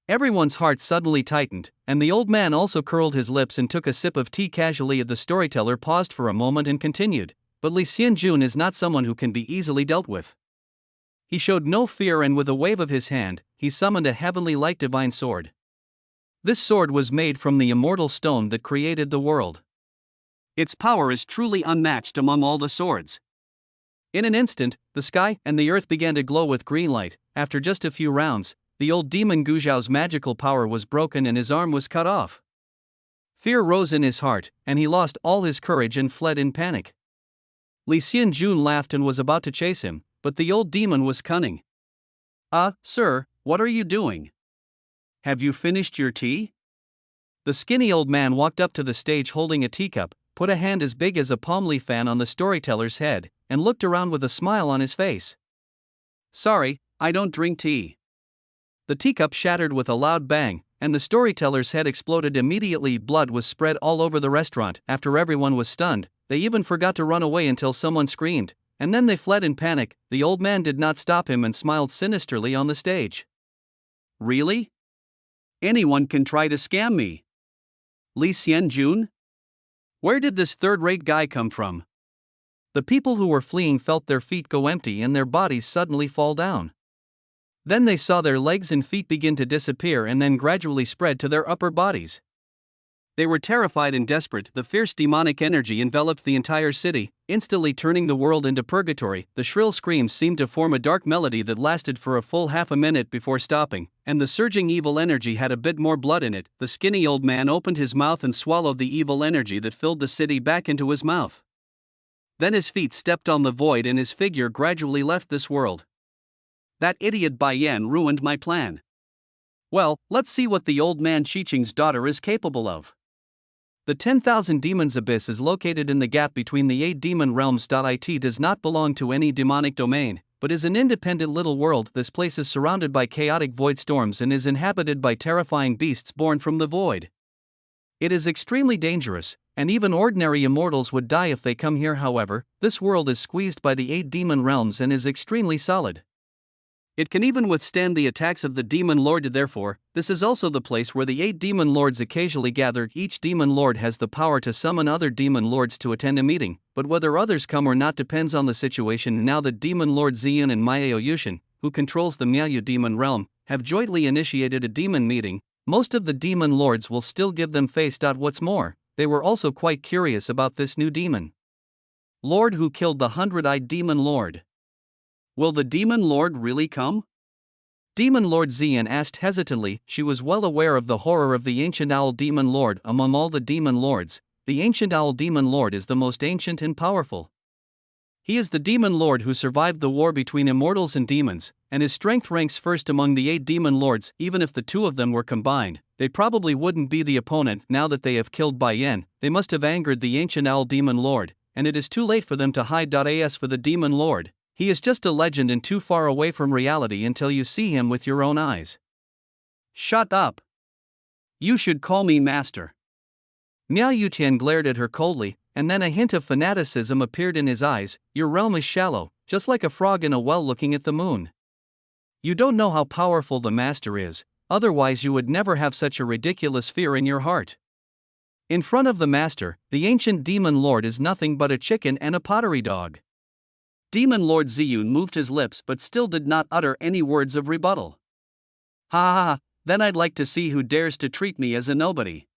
Everyone's heart suddenly tightened, and the old man also curled his lips and took a sip of tea casually. The storyteller paused for a moment and continued, but Li Xianjun is not someone who can be easily dealt with. He showed no fear, and with a wave of his hand, he summoned a heavenly light divine sword. This sword was made from the immortal stone that created the world. Its power is truly unmatched among all the swords. In an instant, the sky and the earth began to glow with green light. After just a few rounds, the old demon Guzhao's magical power was broken and his arm was cut off. Fear rose in his heart, and he lost all his courage and fled in panic. Li Xianjun laughed and was about to chase him, but the old demon was cunning. Sir, what are you doing? Have you finished your tea? The skinny old man walked up to the stage holding a teacup, put a hand as big as a palm leaf fan on the storyteller's head, and looked around with a smile on his face. Sorry, I don't drink tea. The teacup shattered with a loud bang, and the storyteller's head exploded immediately. Blood was spread all over the restaurant. After everyone was stunned, they even forgot to run away until someone screamed, and then they fled in panic. The old man did not stop him and smiled sinisterly on the stage. Really? Anyone can try to scam me. Li Xianjun? Where did this third-rate guy come from? The people who were fleeing felt their feet go empty and their bodies suddenly fall down. Then they saw their legs and feet begin to disappear and then gradually spread to their upper bodies. They were terrified and desperate. The fierce demonic energy enveloped the entire city, instantly turning the world into purgatory. The shrill screams seemed to form a dark melody that lasted for a full half a minute before stopping, and the surging evil energy had a bit more blood in it. The skinny old man opened his mouth and swallowed the evil energy that filled the city back into his mouth. Then his feet stepped on the void and his figure gradually left this world. That idiot Bai Yan ruined my plan. Well, let's see what the old man Qiqing's daughter is capable of. The 10,000 Demons Abyss is located in the gap between the 8 demon realms. It does not belong to any demonic domain, but is an independent little world. This place is surrounded by chaotic void storms and is inhabited by terrifying beasts born from the void. It is extremely dangerous, and even ordinary immortals would die if they come here. However, this world is squeezed by the 8 demon realms and is extremely solid. It can even withstand the attacks of the Demon Lord. Therefore, this is also the place where the 8 Demon Lords occasionally gather. Each Demon Lord has the power to summon other Demon Lords to attend a meeting, but whether others come or not depends on the situation. Now that Demon Lord Ziyun and Miao Yushin, who controls the Miao Demon Realm, have jointly initiated a demon meeting, most of the Demon Lords will still give them face. What's more, they were also quite curious about this new demon Lord who killed the 100-eyed Demon Lord. Will the Demon Lord really come? Demon Lord Ziyun asked hesitantly. She was well aware of the horror of the ancient owl Demon Lord. Among all the Demon Lords, the ancient owl Demon Lord is the most ancient and powerful. He is the Demon Lord who survived the war between immortals and demons, and his strength ranks first among the 8 Demon Lords. Even if the two of them were combined, they probably wouldn't be the opponent. Now that they have killed Bai Yan, they must have angered the ancient owl Demon Lord, and it is too late for them to hide. As for the Demon Lord, he is just a legend and too far away from reality until you see him with your own eyes. Shut up. You should call me master. Miao Yutian glared at her coldly, and then a hint of fanaticism appeared in his eyes. Your realm is shallow, just like a frog in a well looking at the moon. You don't know how powerful the master is, otherwise you would never have such a ridiculous fear in your heart. In front of the master, the ancient Demon Lord is nothing but a chicken and a pottery dog. Demon Lord Ziyun moved his lips but still did not utter any words of rebuttal. Ha ha ha, then I'd like to see who dares to treat me as a nobody.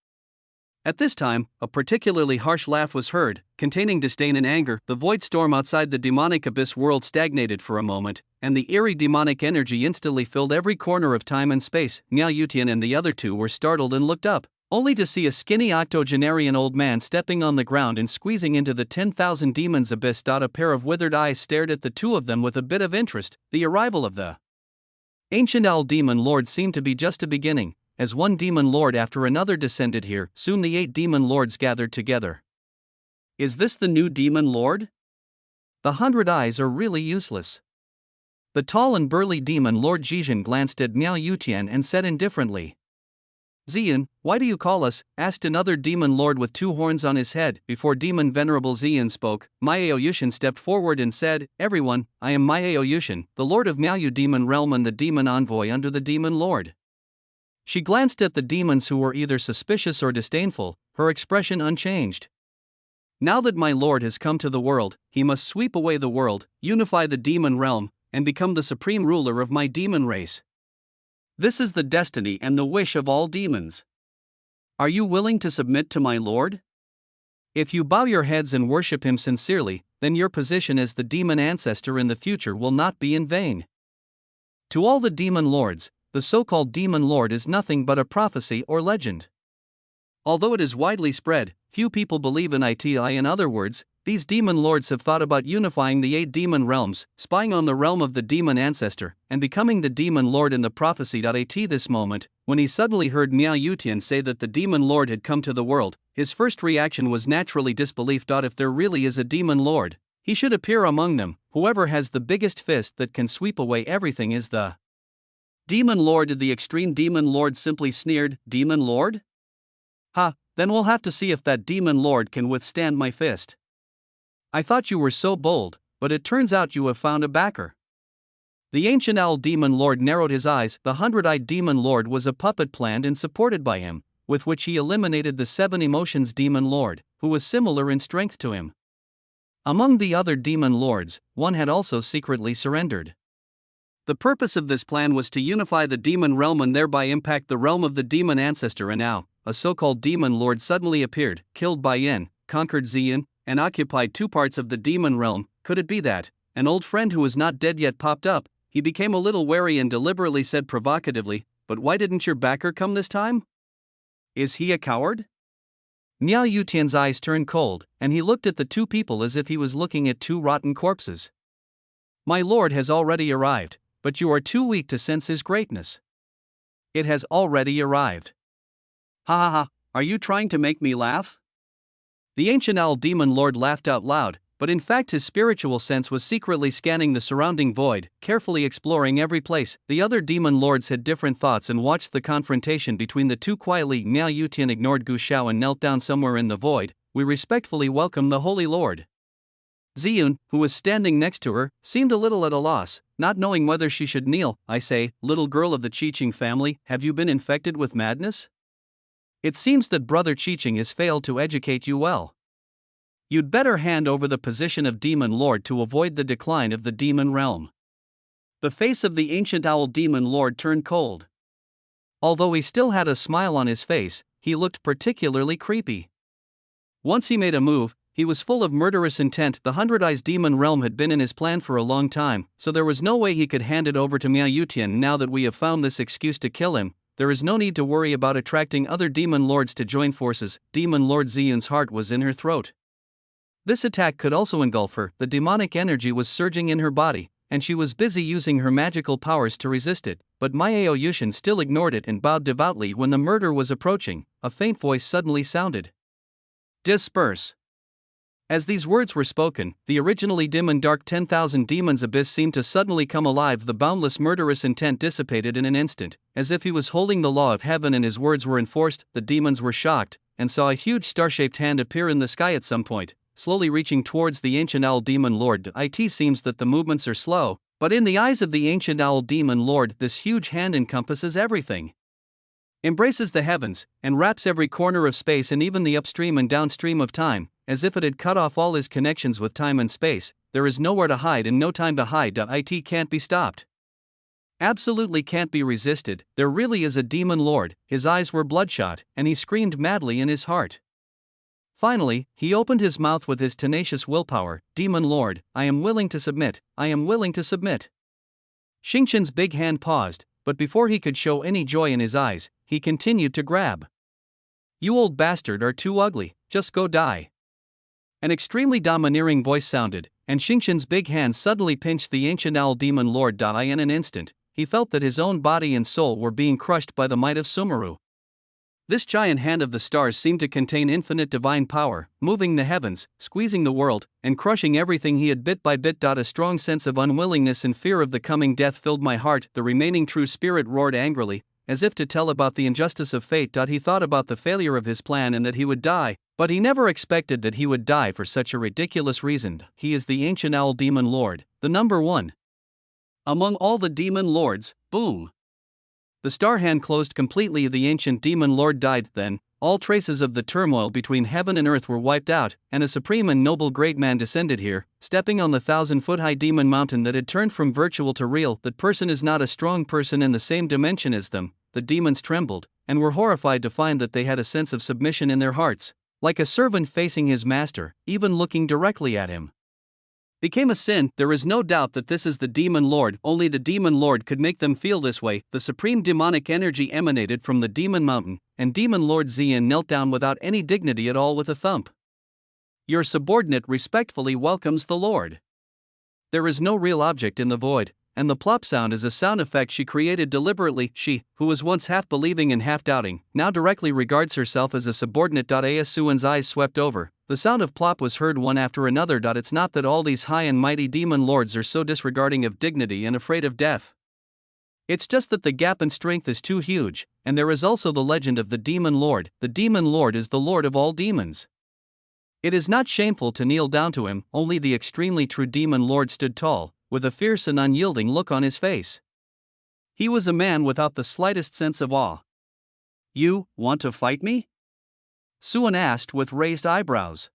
At this time, a particularly harsh laugh was heard, containing disdain and anger. The void storm outside the demonic abyss world stagnated for a moment, and the eerie demonic energy instantly filled every corner of time and space. Miao Yutian and the other two were startled and looked up, only to see a skinny octogenarian old man stepping on the ground and squeezing into the 10,000 demons abyss. A pair of withered eyes stared at the two of them with a bit of interest. The arrival of the ancient owl Demon Lord seemed to be just a beginning, as one Demon Lord after another descended here. Soon the 8 Demon Lords gathered together. Is this the new Demon Lord? The 100 eyes are really useless. The tall and burly Demon Lord Jijin glanced at Miao Yutian and said indifferently. Ziyun, why do you call us? Asked another Demon Lord with 2 horns on his head. Before Demon Venerable Ziyun spoke, Miao Yushin stepped forward and said, Everyone, I am Miao Yushin, the Lord of Miao Demon Realm and the Demon Envoy under the Demon Lord. She glanced at the demons who were either suspicious or disdainful, her expression unchanged. Now that my Lord has come to the world, he must sweep away the world, unify the demon realm, and become the supreme ruler of my demon race. This is the destiny and the wish of all demons. Are you willing to submit to my Lord? If you bow your heads and worship him sincerely, then your position as the demon ancestor in the future will not be in vain. To all the demon lords, the so-called Demon Lord is nothing but a prophecy or legend. Although it is widely spread, few people believe in it. In other words, these Demon Lords have thought about unifying the 8 demon realms, spying on the realm of the demon ancestor, and becoming the Demon Lord in the prophecy. At this moment, when he suddenly heard Miao Yutian say that the Demon Lord had come to the world, his first reaction was naturally disbelief. If there really is a Demon Lord, he should appear among them. Whoever has the biggest fist that can sweep away everything is the Demon Lord. The extreme Demon Lord simply sneered, Demon Lord? Ha, then we'll have to see if that Demon Lord can withstand my fist. I thought you were so bold, but it turns out you have found a backer. The ancient owl Demon Lord narrowed his eyes. The 100-eyed Demon Lord was a puppet planned and supported by him, with which he eliminated the 7 emotions Demon Lord, who was similar in strength to him. Among the other Demon Lords, one had also secretly surrendered. The purpose of this plan was to unify the demon realm and thereby impact the realm of the demon ancestor. And now, a so-called demon lord suddenly appeared, killed Bai Yin, conquered Ziyun, and occupied two parts of the demon realm. Could it be that an old friend who was not dead yet popped up? He became a little wary and deliberately said provocatively, "But why didn't your backer come this time? Is he a coward?" Miao Yutian's eyes turned cold, and he looked at the two people as if he was looking at two rotten corpses. "My lord has already arrived, but you are too weak to sense his greatness." "It has already arrived." "Ha ha ha, are you trying to make me laugh?" The ancient owl demon lord laughed out loud, but in fact his spiritual sense was secretly scanning the surrounding void, carefully exploring every place. The other demon lords had different thoughts and watched the confrontation between the two quietly. Miao Yutian ignored Gu Shao and knelt down somewhere in the void. "We respectfully welcome the Holy Lord." Ziyun, who was standing next to her, seemed a little at a loss, not knowing whether she should kneel. "I say, little girl of the Qiqing family, have you been infected with madness? It seems that Brother Qiqing has failed to educate you well. You'd better hand over the position of Demon Lord to avoid the decline of the demon realm." The face of the ancient owl demon lord turned cold. Although he still had a smile on his face, he looked particularly creepy. Once he made a move, he was full of murderous intent. The Hundred Eyes demon realm had been in his plan for a long time, so there was no way he could hand it over to Miao Yutian. Now that we have found this excuse to kill him, there is no need to worry about attracting other demon lords to join forces. Demon Lord Ziyun's heart was in her throat. This attack could also engulf her. The demonic energy was surging in her body, and she was busy using her magical powers to resist it, but Miao Yushin still ignored it and bowed devoutly. When the murder was approaching, a faint voice suddenly sounded. "Disperse." As these words were spoken, the originally dim and dark 10,000 demons abyss seemed to suddenly come alive. The boundless murderous intent dissipated in an instant, as if he was holding the law of heaven and his words were enforced. The demons were shocked, and saw a huge star-shaped hand appear in the sky at some point, slowly reaching towards the ancient owl demon lord. It seems that the movements are slow, but in the eyes of the ancient owl demon lord, this huge hand encompasses everything. Embraces the heavens, and wraps every corner of space and even the upstream and downstream of time, as if it had cut off all his connections with time and space. There is nowhere to hide and no time to hide. It can't be stopped. Absolutely can't be resisted. There really is a demon lord. His eyes were bloodshot, and he screamed madly in his heart. Finally, he opened his mouth with his tenacious willpower. "Demon Lord, I am willing to submit, I am willing to submit." Xingqian's big hand paused, but before he could show any joy in his eyes, he continued to grab. "You old bastard are too ugly, just go die." An extremely domineering voice sounded, and Xingqian's big hand suddenly pinched the ancient owl demon lord. In an instant, he felt that his own body and soul were being crushed by the might of Sumeru. This giant hand of the stars seemed to contain infinite divine power, moving the heavens, squeezing the world, and crushing everything he had bit by bit. A strong sense of unwillingness and fear of the coming death filled my heart. The remaining true spirit roared angrily, as if to tell about the injustice of fate. He thought about the failure of his plan and that he would die, but he never expected that he would die for such a ridiculous reason. He is the ancient owl demon lord, the number one among all the demon lords. Boom. The star hand closed completely. The ancient demon lord died. Then, all traces of the turmoil between heaven and earth were wiped out, and a supreme and noble great man descended here, stepping on the 1,000-foot-high demon mountain that had turned from virtual to real. That person is not a strong person in the same dimension as them. The demons trembled, and were horrified to find that they had a sense of submission in their hearts, like a servant facing his master, even looking directly at him became a sin. There is no doubt that this is the demon lord. Only the demon lord could make them feel this way. The supreme demonic energy emanated from the demon mountain, and demon lord Ziyun knelt down without any dignity at all with a thump. "Your subordinate respectfully welcomes the lord." There is no real object in the void, and the plop sound is a sound effect she created deliberately. She, who was once half believing and half doubting, now directly regards herself as a subordinate. As Suan's eyes swept over, the sound of plop was heard one after another. It's not that all these high and mighty demon lords are so disregarding of dignity and afraid of death. It's just that the gap in strength is too huge, and there is also the legend of the demon lord. The demon lord is the lord of all demons. It is not shameful to kneel down to him. Only the extremely true demon lord stood tall, with a fierce and unyielding look on his face. He was a man without the slightest sense of awe. "You want to fight me?" Suan asked with raised eyebrows.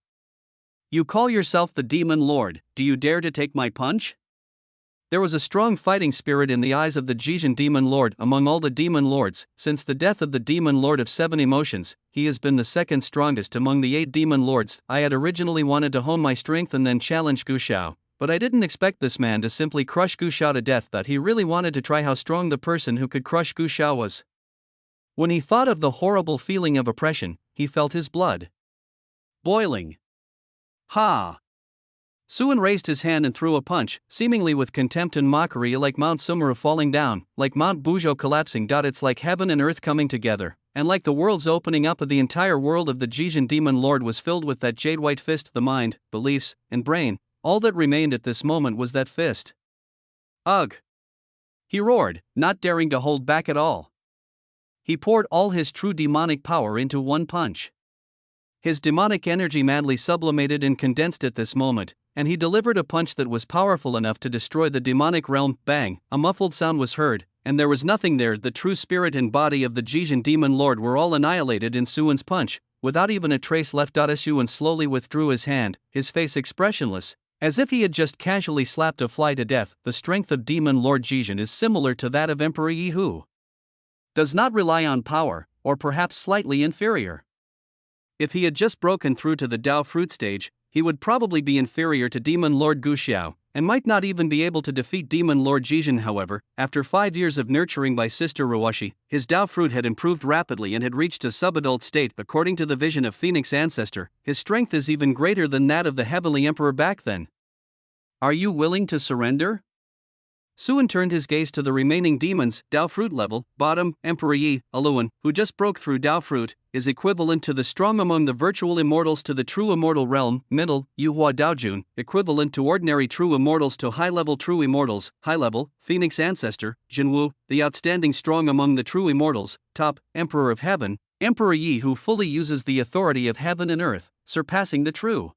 "You call yourself the demon lord, do you dare to take my punch?" There was a strong fighting spirit in the eyes of the Jijin demon lord among all the demon lords. Since the death of the demon lord of 7 emotions, he has been the second strongest among the 8 demon lords. I had originally wanted to hone my strength and then challenge Gu Xiao, but I didn't expect this man to simply crush Gu Xiao to death. That he really wanted to try how strong the person who could crush Gu Xiao was. When he thought of the horrible feeling of oppression, he felt his blood boiling. Ha! Suan raised his hand and threw a punch, seemingly with contempt and mockery, like Mount Sumeru falling down, like Mount Buzhou collapsing. It's like heaven and earth coming together, and like the worlds opening up. The entire world of the Jijin demon lord was filled with that jade white fist. The mind, beliefs, and brain, all that remained at this moment was that fist. Ugh! He roared, not daring to hold back at all. He poured all his true demonic power into one punch. His demonic energy madly sublimated and condensed at this moment, and he delivered a punch that was powerful enough to destroy the demonic realm. Bang! A muffled sound was heard, and there was nothing there. The true spirit and body of the Jijin demon lord were all annihilated in Suan's punch, without even a trace left. Suan slowly withdrew his hand, his face expressionless, as if he had just casually slapped a fly to death. The strength of demon lord Jijin is similar to that of Emperor Yi, who does not rely on power, or perhaps slightly inferior. If he had just broken through to the Dao fruit stage, he would probably be inferior to Demon Lord Gu Xiao, and might not even be able to defeat Demon Lord Jijin. However, after 5 years of nurturing by Sister Ruoshi, his Dao fruit had improved rapidly and had reached a subadult state. According to the vision of Phoenix Ancestor, his strength is even greater than that of the Heavenly Emperor back then. Are you willing to surrender? Suan turned his gaze to the remaining demons. Dao fruit level, bottom, Emperor Yi, Aluan, who just broke through Dao fruit, is equivalent to the strong among the virtual immortals to the true immortal realm. Middle, Yuhua Daojun, equivalent to ordinary true immortals to high-level true immortals. High level, Phoenix Ancestor, Jinwu, the outstanding strong among the true immortals. Top, Emperor of Heaven, Emperor Yi, who fully uses the authority of heaven and earth, surpassing the true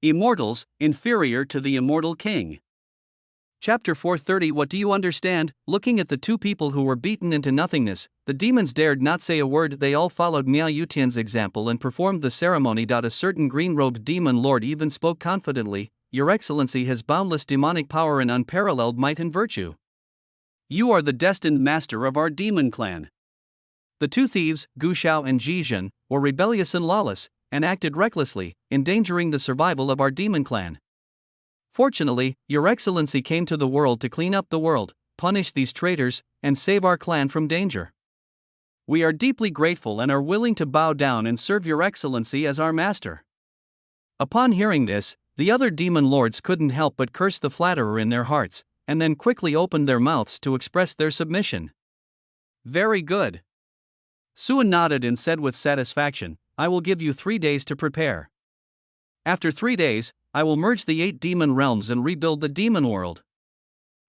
immortals, inferior to the immortal king. Chapter 430. What do you understand? Looking at the 2 people who were beaten into nothingness, the demons dared not say a word. They all followed Miao Yutian's example and performed the ceremony. A certain green-robed demon lord even spoke confidently, "Your Excellency has boundless demonic power and unparalleled might and virtue. You are the destined master of our demon clan." The 2 thieves, Gu Xiao and Jijin, were rebellious and lawless, and acted recklessly, endangering the survival of our demon clan. Fortunately, Your Excellency came to the world to clean up the world, punish these traitors, and save our clan from danger. We are deeply grateful and are willing to bow down and serve Your Excellency as our master. Upon hearing this, the other demon lords couldn't help but curse the flatterer in their hearts, and then quickly opened their mouths to express their submission. Very good. Suan nodded and said with satisfaction, "I will give you 3 days to prepare. After 3 days, I will merge the 8 demon realms and rebuild the demon world."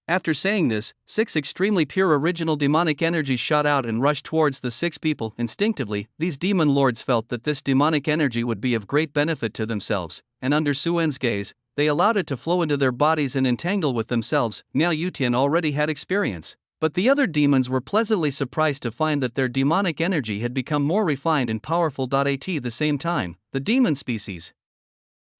After saying this, 6 extremely pure original demonic energies shot out and rushed towards the 6 people. Instinctively, these demon lords felt that this demonic energy would be of great benefit to themselves, and under Suan's gaze, they allowed it to flow into their bodies and entangle with themselves. Miao Yutian already had experience, but the other demons were pleasantly surprised to find that their demonic energy had become more refined and powerful. At the same time, the demon species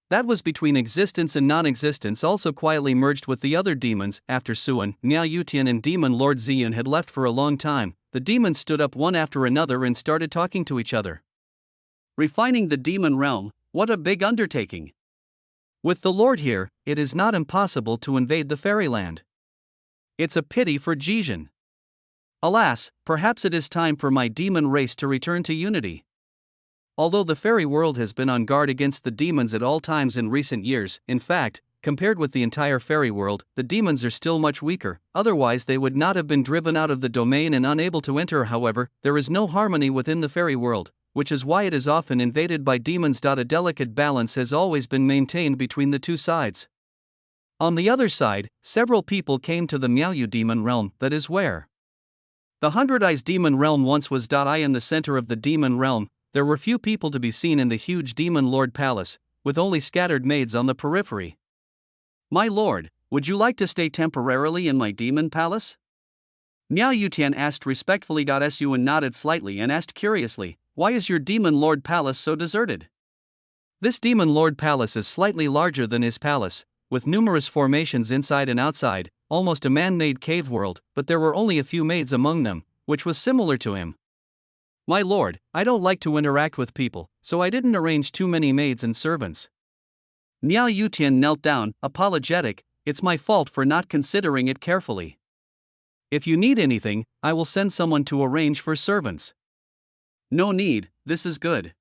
that was between existence and non-existence also quietly merged with the other demons. After Suan, Miao Yutian and Demon Lord Ziyun had left for a long time, the demons stood up one after another and started talking to each other. Refining the demon realm, what a big undertaking. With the Lord here, it is not impossible to invade the fairyland. It's a pity for Jijin. Alas, perhaps it is time for my demon race to return to unity. Although the fairy world has been on guard against the demons at all times in recent years, in fact, compared with the entire fairy world, the demons are still much weaker, otherwise they would not have been driven out of the domain and unable to enter. However, there is no harmony within the fairy world, which is why it is often invaded by demons. A delicate balance has always been maintained between the 2 sides. On the other side, several people came to the Miaoyu demon realm, that is where the 100 Eyes demon realm once was. In the center of the demon realm, there were few people to be seen in the huge demon lord palace, with only scattered maids on the periphery. "My lord, would you like to stay temporarily in my demon palace?" Miao Yutian asked respectfully. Suan nodded slightly and asked curiously, "Why is your demon lord palace so deserted?" This demon lord palace is slightly larger than his palace, with numerous formations inside and outside, almost a man-made cave world, but there were only a few maids among them, which was similar to him. My lord, I don't like to interact with people, so I didn't arrange too many maids and servants. Niao Yutian knelt down, apologetic. It's my fault for not considering it carefully. If you need anything, I will send someone to arrange for servants. No need, this is good.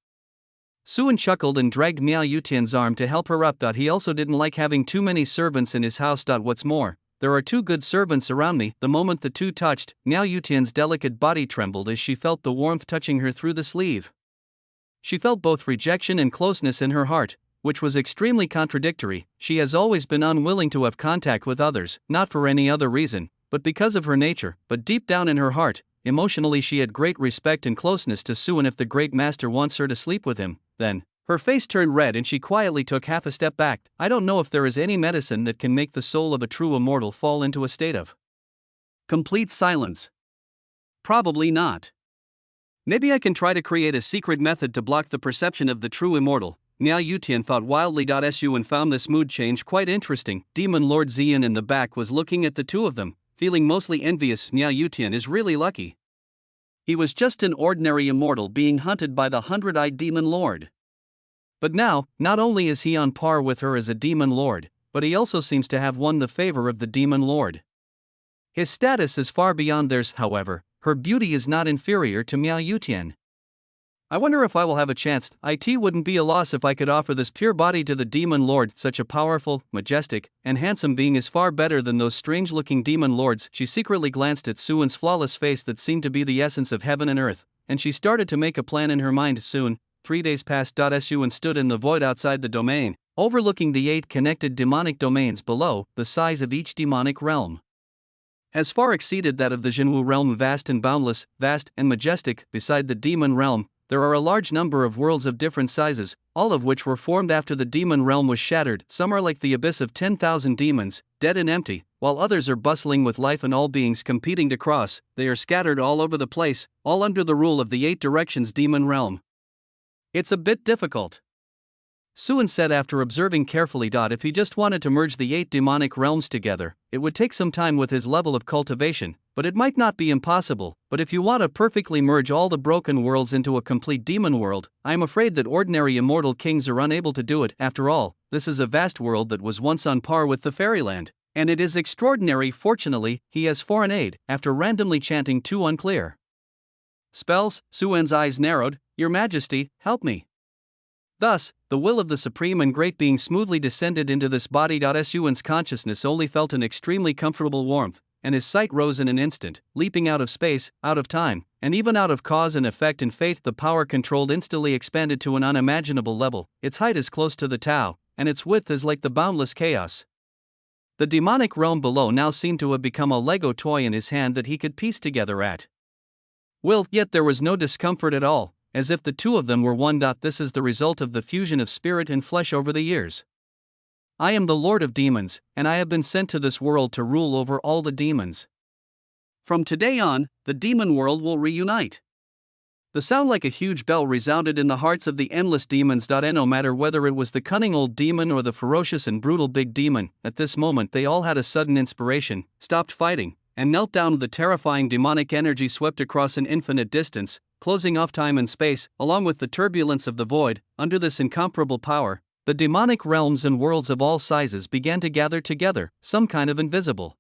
Suan chuckled and dragged Miao Yutian's arm to help her up. He also didn't like having too many servants in his house. What's more, there are 2 good servants around me. The moment the two touched, Miao Yutian's delicate body trembled as she felt the warmth touching her through the sleeve. She felt both rejection and closeness in her heart, which was extremely contradictory. She has always been unwilling to have contact with others, not for any other reason, but because of her nature. But deep down in her heart, emotionally she had great respect and closeness to Suan. If the great master wants her to sleep with him, then. Her face turned red and she quietly took half a step back. I don't know if there is any medicine that can make the soul of a true immortal fall into a state of complete silence. Probably not. Maybe I can try to create a secret method to block the perception of the true immortal. Miao Yutian thought wildly. Suan found this mood change quite interesting. Demon Lord Xian in the back was looking at the two of them, feeling mostly envious. Miao Yutian is really lucky. He was just an ordinary immortal being hunted by the 100-eyed demon lord. But now, not only is he on par with her as a demon lord, but he also seems to have won the favor of the demon lord. His status is far beyond theirs. However, her beauty is not inferior to Miao Yutian. I wonder if I will have a chance. It wouldn't be a loss if I could offer this pure body to the demon lord. Such a powerful, majestic, and handsome being is far better than those strange-looking demon lords. She secretly glanced at Suan's flawless face that seemed to be the essence of heaven and earth, and she started to make a plan in her mind. Soon, 3 days passed. Suan stood in the void outside the domain, overlooking the 8 connected demonic domains below. The size of each demonic realm has far exceeded that of the Jinwu realm. Vast and boundless, vast and majestic. Beside the demon realm, there are a large number of worlds of different sizes, all of which were formed after the demon realm was shattered. Some are like the abyss of 10,000 demons, dead and empty, while others are bustling with life and all beings competing to cross. They are scattered all over the place, all under the rule of the 8 directions demon realm. It's a bit difficult, Suan said after observing carefully. If he just wanted to merge the 8 demonic realms together, it would take some time with his level of cultivation, but it might not be impossible. But if you want to perfectly merge all the broken worlds into a complete demon world, I am afraid that ordinary immortal kings are unable to do it. After all, this is a vast world that was once on par with the fairyland, and it is extraordinary. Fortunately, he has foreign aid. After randomly chanting 2 unclear spells, Suan's eyes narrowed. Your Majesty, help me. Thus, the will of the Supreme and Great Being smoothly descended into this body. Suan's consciousness only felt an extremely comfortable warmth, and his sight rose in an instant, leaping out of space, out of time, and even out of cause and effect and faith. The power controlled instantly expanded to an unimaginable level. Its height is close to the Tao, and its width is like the boundless chaos. The demonic realm below now seemed to have become a Lego toy in his hand that he could piece together at will, yet there was no discomfort at all, as if the two of them were one. This is the result of the fusion of spirit and flesh over the years. I am the Lord of Demons, and I have been sent to this world to rule over all the demons. From today on, the demon world will reunite. The sound like a huge bell resounded in the hearts of the endless demons. No matter whether it was the cunning old demon or the ferocious and brutal big demon, at this moment they all had a sudden inspiration, stopped fighting, and knelt down. The terrifying demonic energy swept across an infinite distance, closing off time and space, along with the turbulence of the void. Under this incomparable power, the demonic realms and worlds of all sizes began to gather together. Some kind of invisible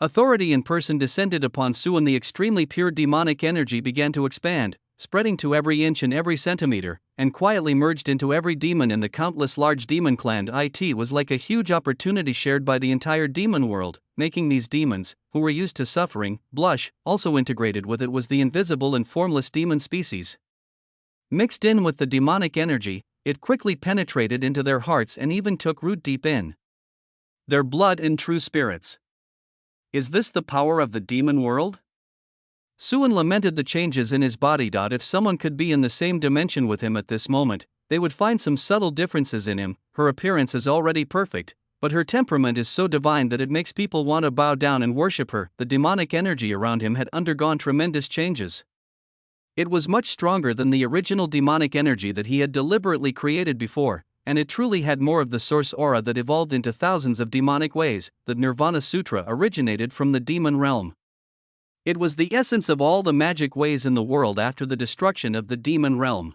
authority in person descended upon Suan. The extremely pure demonic energy began to expand, spreading to every inch and every centimeter, and quietly merged into every demon in the countless large demon clan. It was like a huge opportunity shared by the entire demon world, making these demons, who were used to suffering, blush. Also integrated with it was the invisible and formless demon species. Mixed in with the demonic energy, it quickly penetrated into their hearts and even took root deep in their blood and true spirits. Is this the power of the demon world? Suan lamented the changes in his body. If someone could be in the same dimension with him at this moment, they would find some subtle differences in him. Her appearance is already perfect, but her temperament is so divine that it makes people want to bow down and worship her. The demonic energy around him had undergone tremendous changes. It was much stronger than the original demonic energy that he had deliberately created before, and it truly had more of the source aura that evolved into thousands of demonic ways. The Nirvana Sutra originated from the demon realm. It was the essence of all the magic ways in the world after the destruction of the demon realm.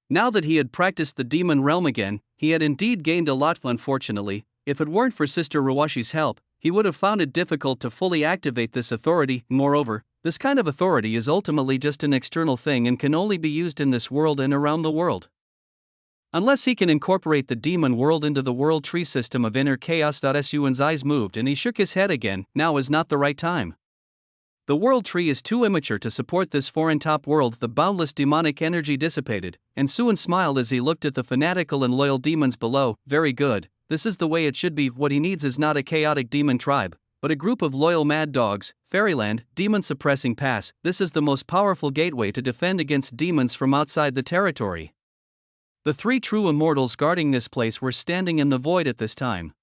Now that he had practiced the demon realm again, he had indeed gained a lot. Unfortunately, if it weren't for Sister Rawashi's help, he would have found it difficult to fully activate this authority. Moreover, this kind of authority is ultimately just an external thing and can only be used in this world and around the world. Unless he can incorporate the demon world into the world tree system of inner chaos. Suan's eyes moved and he shook his head again. Now is not the right time. The world tree is too immature to support this foreign top world. The boundless demonic energy dissipated, and Suan smiled as he looked at the fanatical and loyal demons below. Very good, this is the way it should be. What he needs is not a chaotic demon tribe, but a group of loyal mad dogs. Fairyland, demon suppressing pass. This is the most powerful gateway to defend against demons from outside the territory. The three true immortals guarding this place were standing in the void at this time,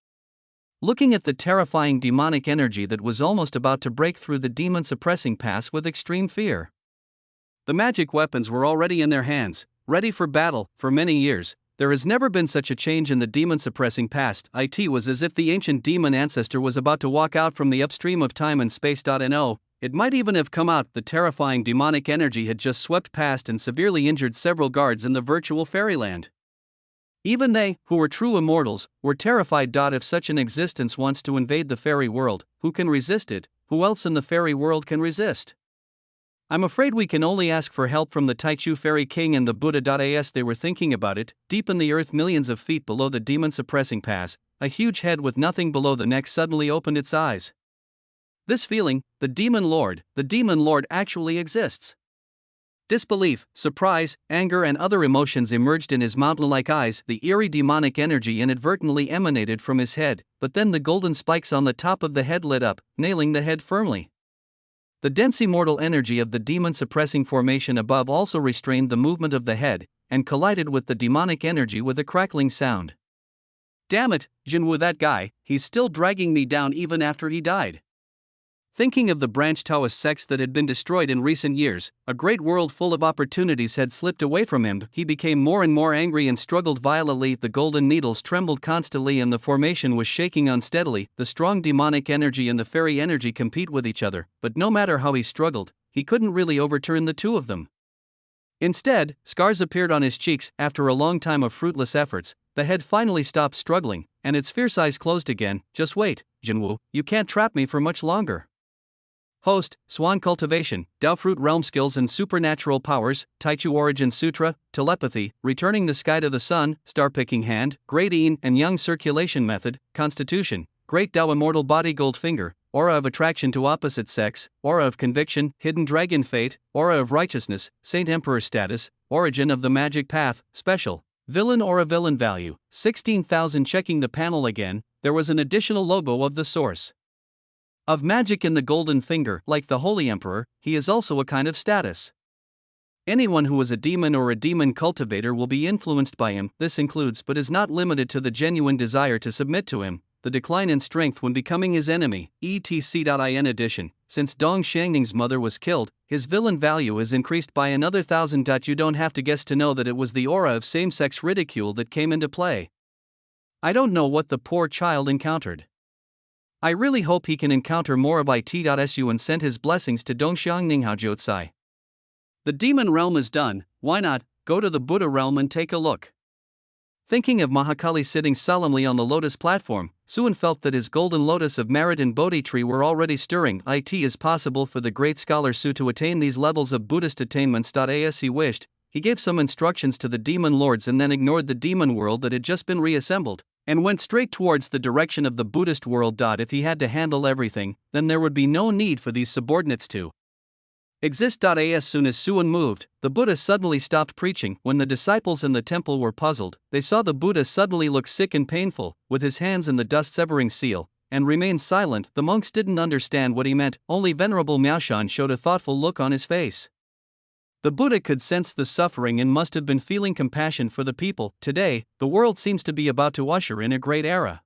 looking at the terrifying demonic energy that was almost about to break through the demon suppressing pass with extreme fear. The magic weapons were already in their hands, ready for battle. For many years, there has never been such a change in the demon suppressing past. It was as if the ancient demon ancestor was about to walk out from the upstream of time and space. It might even have come out. The terrifying demonic energy had just swept past and severely injured several guards in the virtual fairyland. Even they, who were true immortals, were terrified. If such an existence wants to invade the fairy world, who can resist it? Who else in the fairy world can resist? I'm afraid we can only ask for help from the Taichu Fairy King and the Buddha. They were thinking about it. Deep in the earth, millions of feet below the demon suppressing pass, a huge head with nothing below the neck suddenly opened its eyes. This feeling, the demon lord actually exists. Disbelief, surprise, anger and other emotions emerged in his mountain-like eyes. The eerie demonic energy inadvertently emanated from his head, but then the golden spikes on the top of the head lit up, nailing the head firmly. The dense immortal energy of the demon-suppressing formation above also restrained the movement of the head, and collided with the demonic energy with a crackling sound. Damn it, Jinwu, that guy, he's still dragging me down even after he died. Thinking of the branch Taoist sects that had been destroyed in recent years, a great world full of opportunities had slipped away from him. He became more and more angry and struggled violently. The golden needles trembled constantly and the formation was shaking unsteadily. The strong demonic energy and the fairy energy compete with each other, but no matter how he struggled, he couldn't really overturn the two of them. Instead, scars appeared on his cheeks. After a long time of fruitless efforts, the head finally stopped struggling, and its fierce eyes closed again. Just wait, Jinwu, you can't trap me for much longer. Host, Swan Cultivation, Dao Fruit Realm Skills and Supernatural Powers, Taichu Origin Sutra, Telepathy, Returning the Sky to the Sun, Star Picking Hand, Great Yin and Young Circulation Method, Constitution, Great Dao Immortal Body Gold Finger, Aura of Attraction to Opposite Sex, Aura of Conviction, Hidden Dragon Fate, Aura of Righteousness, Saint Emperor Status, Origin of the Magic Path, Special, Villain Aura Villain Value, 16,000. Checking the panel again, there was an additional logo of the source of magic in the golden finger. Like the Holy Emperor, he is also a kind of status. Anyone who is a demon or a demon cultivator will be influenced by him. This includes but is not limited to the genuine desire to submit to him, the decline in strength when becoming his enemy, etc. In addition, since Dong Xiangning's mother was killed, his villain value is increased by another 1,000. You don't have to guess to know that it was the aura of same-sex ridicule that came into play. I don't know what the poor child encountered. I really hope he can encounter more of it. And sent his blessings to Dong Xiangning Haojiucai. The demon realm is done, why not go to the Buddha realm and take a look? Thinking of Mahakali sitting solemnly on the lotus platform, Suan felt that his golden lotus of merit and Bodhi tree were already stirring. It is possible for the great scholar Su to attain these levels of Buddhist attainments. As he wished, he gave some instructions to the demon lords and then ignored the demon world that had just been reassembled, and went straight towards the direction of the Buddhist world. If he had to handle everything, then there would be no need for these subordinates to exist. As soon as Suan moved, the Buddha suddenly stopped preaching. When the disciples in the temple were puzzled, they saw the Buddha suddenly look sick and painful, with his hands in the dust-severing seal, and remained silent. The monks didn't understand what he meant, only Venerable Miaoshan showed a thoughtful look on his face. The Buddha could sense the suffering and must have been feeling compassion for the people. Today, the world seems to be about to usher in a great era.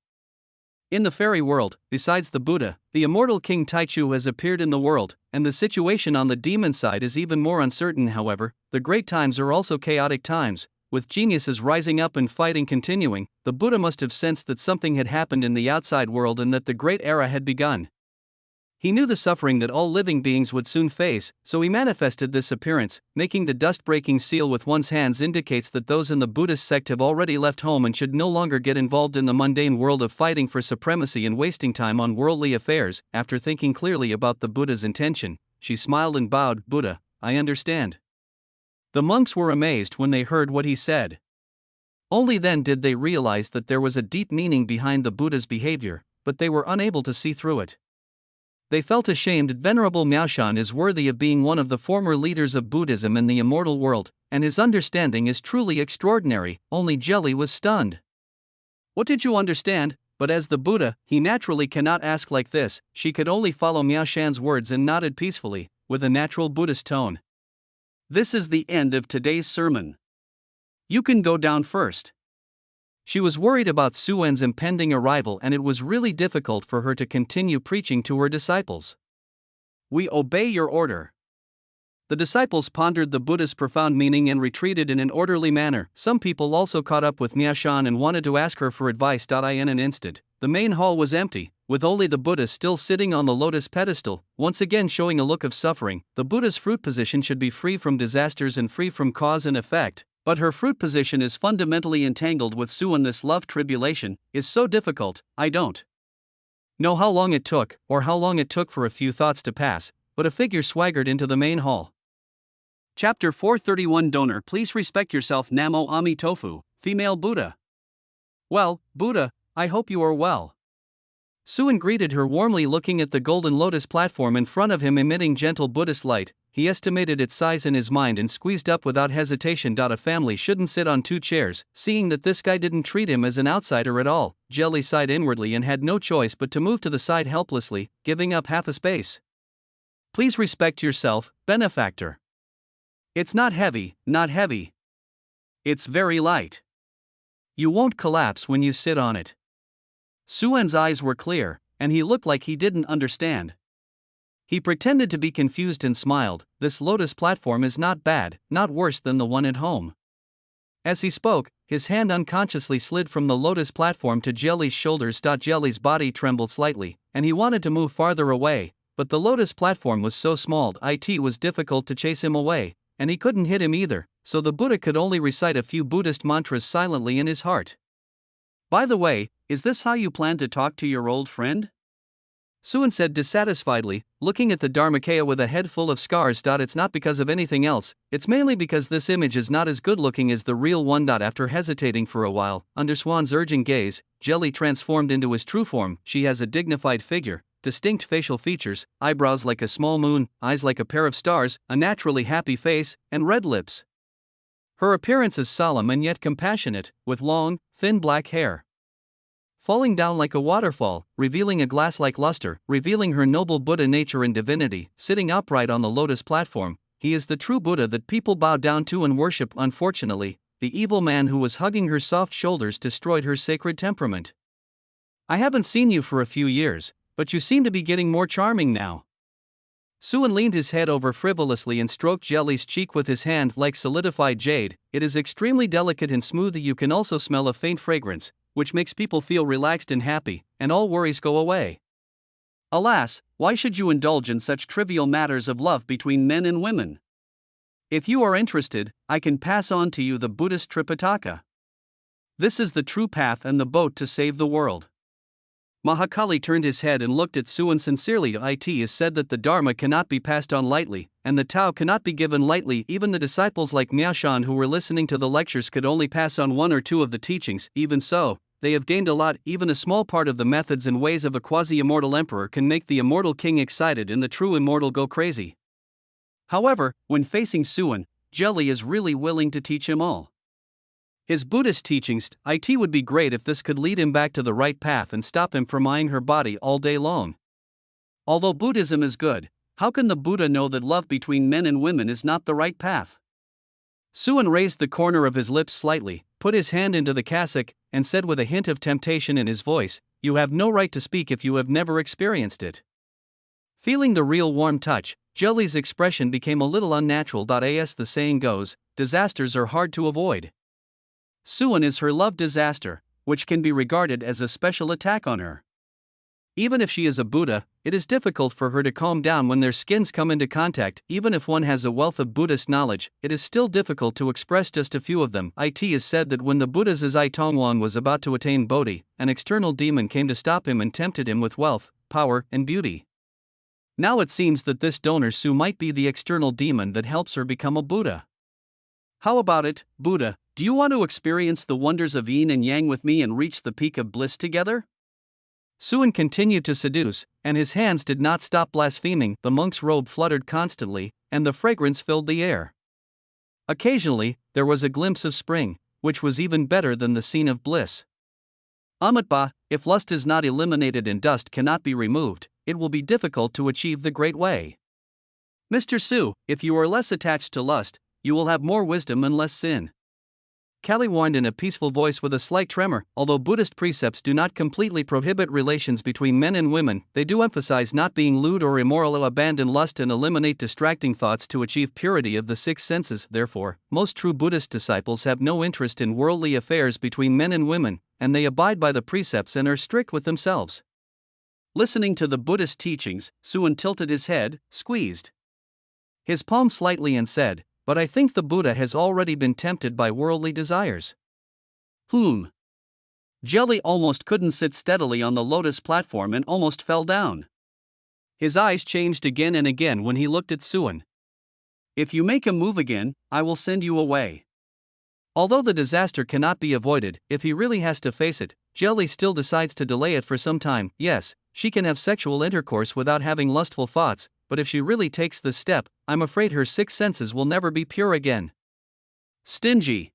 In the fairy world, besides the Buddha, the immortal King Taichu has appeared in the world, and the situation on the demon side is even more uncertain. However, the great times are also chaotic times, with geniuses rising up and fighting continuing, the Buddha must have sensed that something had happened in the outside world and that the great era had begun. He knew the suffering that all living beings would soon face, so he manifested this appearance. Making the dust-breaking seal with one's hands indicates that those in the Buddhist sect have already left home and should no longer get involved in the mundane world of fighting for supremacy and wasting time on worldly affairs. After thinking clearly about the Buddha's intention, she smiled and bowed. Buddha, I understand. The monks were amazed when they heard what he said. Only then did they realize that there was a deep meaning behind the Buddha's behavior, but they were unable to see through it. They felt ashamed. Venerable Miaoshan is worthy of being one of the former leaders of Buddhism in the immortal world, and his understanding is truly extraordinary. Only Jelly was stunned. What did you understand? But as the Buddha, he naturally cannot ask like this. She could only follow Miaoshan's words and nodded peacefully, with a natural Buddhist tone. This is the end of today's sermon. You can go down first. She was worried about Su-Wen's impending arrival, and it was really difficult for her to continue preaching to her disciples. We obey your order. The disciples pondered the Buddha's profound meaning and retreated in an orderly manner. Some people also caught up with Miaoshan and wanted to ask her for advice. In an instant, the main hall was empty, with only the Buddha still sitting on the lotus pedestal, once again showing a look of suffering. The Buddha's fruit position should be free from disasters and free from cause and effect. But her fruit position is fundamentally entangled with Su-Wen. This love tribulation is so difficult. I don't know how long it took, or how long it took for a few thoughts to pass, but a figure swaggered into the main hall. Chapter 431 Donor, please respect yourself. Namo Ami Tofu, female Buddha. Well, Buddha, I hope you are well. Su-Wen greeted her warmly, looking at the golden lotus platform in front of him emitting gentle Buddhist light. He estimated its size in his mind and squeezed up without hesitation. A family shouldn't sit on two chairs. Seeing that this guy didn't treat him as an outsider at all, Jelly sighed inwardly and had no choice but to move to the side helplessly, giving up half a space. Please respect yourself, benefactor. It's not heavy, not heavy. It's very light. You won't collapse when you sit on it. Su-Wen's eyes were clear, and he looked like he didn't understand. He pretended to be confused and smiled. This lotus platform is not bad, not worse than the one at home. As he spoke, his hand unconsciously slid from the lotus platform to Jelly's shoulders. Jelly's body trembled slightly, and he wanted to move farther away, but the lotus platform was so small it was difficult to chase him away, and he couldn't hit him either, so the Buddha could only recite a few Buddhist mantras silently in his heart. By the way, is this how you plan to talk to your old friend? Su-Wen said dissatisfiedly, looking at the Dharmakaya with a head full of scars. It's not because of anything else, it's mainly because this image is not as good looking as the real one. After hesitating for a while, under Swan's urging gaze, Jelly transformed into his true form. She has a dignified figure, distinct facial features, eyebrows like a small moon, eyes like a pair of stars, a naturally happy face, and red lips. Her appearance is solemn and yet compassionate, with long, thin black hair falling down like a waterfall, revealing a glass-like luster, revealing her noble Buddha nature and divinity. Sitting upright on the lotus platform, he is the true Buddha that people bow down to and worship. Unfortunately, the evil man who was hugging her soft shoulders destroyed her sacred temperament. I haven't seen you for a few years, but you seem to be getting more charming now. Su-Wen leaned his head over frivolously and stroked Jelly's cheek with his hand like solidified jade. It is extremely delicate and smooth. You can also smell a faint fragrance, which makes people feel relaxed and happy, and all worries go away. Alas, why should you indulge in such trivial matters of love between men and women? If you are interested, I can pass on to you the Buddhist Tripitaka. This is the true path and the boat to save the world. Mahakali turned his head and looked at Su-Wen sincerely. It is said that the Dharma cannot be passed on lightly, and the Tao cannot be given lightly. Even the disciples like Miaoshan who were listening to the lectures could only pass on one or two of the teachings. Even so, they have gained a lot. Even a small part of the methods and ways of a quasi-immortal emperor can make the immortal king excited and the true immortal go crazy. However, when facing Su-Wen, Jelly is really willing to teach him all. His Buddhist teachings. It would be great if this could lead him back to the right path and stop him from eyeing her body all day long. Although Buddhism is good, how can the Buddha know that love between men and women is not the right path? Su-Wen raised the corner of his lips slightly, put his hand into the cassock, and said with a hint of temptation in his voice, "You have no right to speak if you have never experienced it." Feeling the real warm touch, Jelly's expression became a little unnatural. As the saying goes, disasters are hard to avoid. Suan is her love disaster, which can be regarded as a special attack on her. Even if she is a Buddha, it is difficult for her to calm down when their skins come into contact. Even if one has a wealth of Buddhist knowledge, it is still difficult to express just a few of them. It is said that when the Buddha Zizai Tongwang was about to attain Bodhi, an external demon came to stop him and tempted him with wealth, power, and beauty. Now it seems that this donor Su might be the external demon that helps her become a Buddha. How about it, Buddha? Do you want to experience the wonders of yin and yang with me and reach the peak of bliss together? Suan continued to seduce, and his hands did not stop blaspheming. The monk's robe fluttered constantly, and the fragrance filled the air. Occasionally, there was a glimpse of spring, which was even better than the scene of bliss. Amatba, if lust is not eliminated and dust cannot be removed, it will be difficult to achieve the great way. Mr. Su, if you are less attached to lust, you will have more wisdom and less sin. Kali whined in a peaceful voice with a slight tremor. Although Buddhist precepts do not completely prohibit relations between men and women, they do emphasize not being lewd or immoral. Abandon lust and eliminate distracting thoughts to achieve purity of the six senses. Therefore, most true Buddhist disciples have no interest in worldly affairs between men and women, and they abide by the precepts and are strict with themselves. Listening to the Buddhist teachings, Suan tilted his head, squeezed his palm slightly and said, "But I think the Buddha has already been tempted by worldly desires." Jelly almost couldn't sit steadily on the lotus platform and almost fell down. His eyes changed again and again when he looked at Suan. "If you make a move again, I will send you away." Although the disaster cannot be avoided, if he really has to face it, Jelly still decides to delay it for some time. Yes, she can have sexual intercourse without having lustful thoughts, but if she really takes this step, I'm afraid her six senses will never be pure again. Stingy.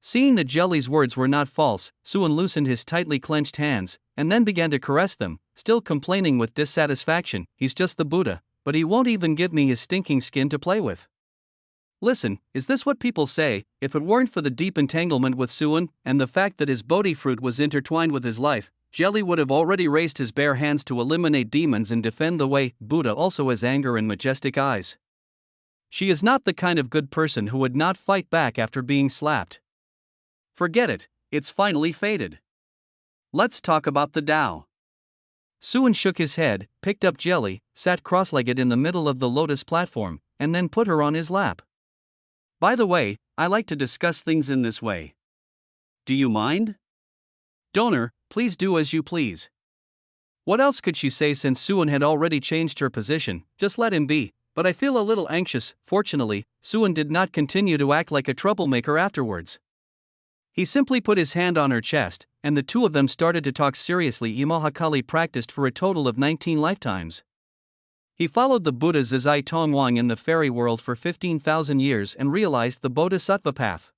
Seeing that Jelly's words were not false, Suan loosened his tightly clenched hands, and then began to caress them, still complaining with dissatisfaction. "He's just the Buddha, but he won't even give me his stinking skin to play with." Listen, is this what people say? If it weren't for the deep entanglement with Suan, and the fact that his Bodhi fruit was intertwined with his life, Jelly would have already raised his bare hands to eliminate demons and defend the way. Buddha also has anger and majestic eyes. She is not the kind of good person who would not fight back after being slapped. Forget it, it's finally faded. Let's talk about the Tao. Suan shook his head, picked up Jelly, sat cross-legged in the middle of the lotus platform, and then put her on his lap. By the way, I like to discuss things in this way. Do you mind? Donor, please do as you please. What else could she say since Suan had already changed her position? Just let him be, but I feel a little anxious. Fortunately, Suan did not continue to act like a troublemaker afterwards. He simply put his hand on her chest, and the two of them started to talk seriously. Imahakali practiced for a total of 19 lifetimes. He followed the Buddha Zizai Tongwang in the fairy world for 15,000 years and realized the Bodhisattva path.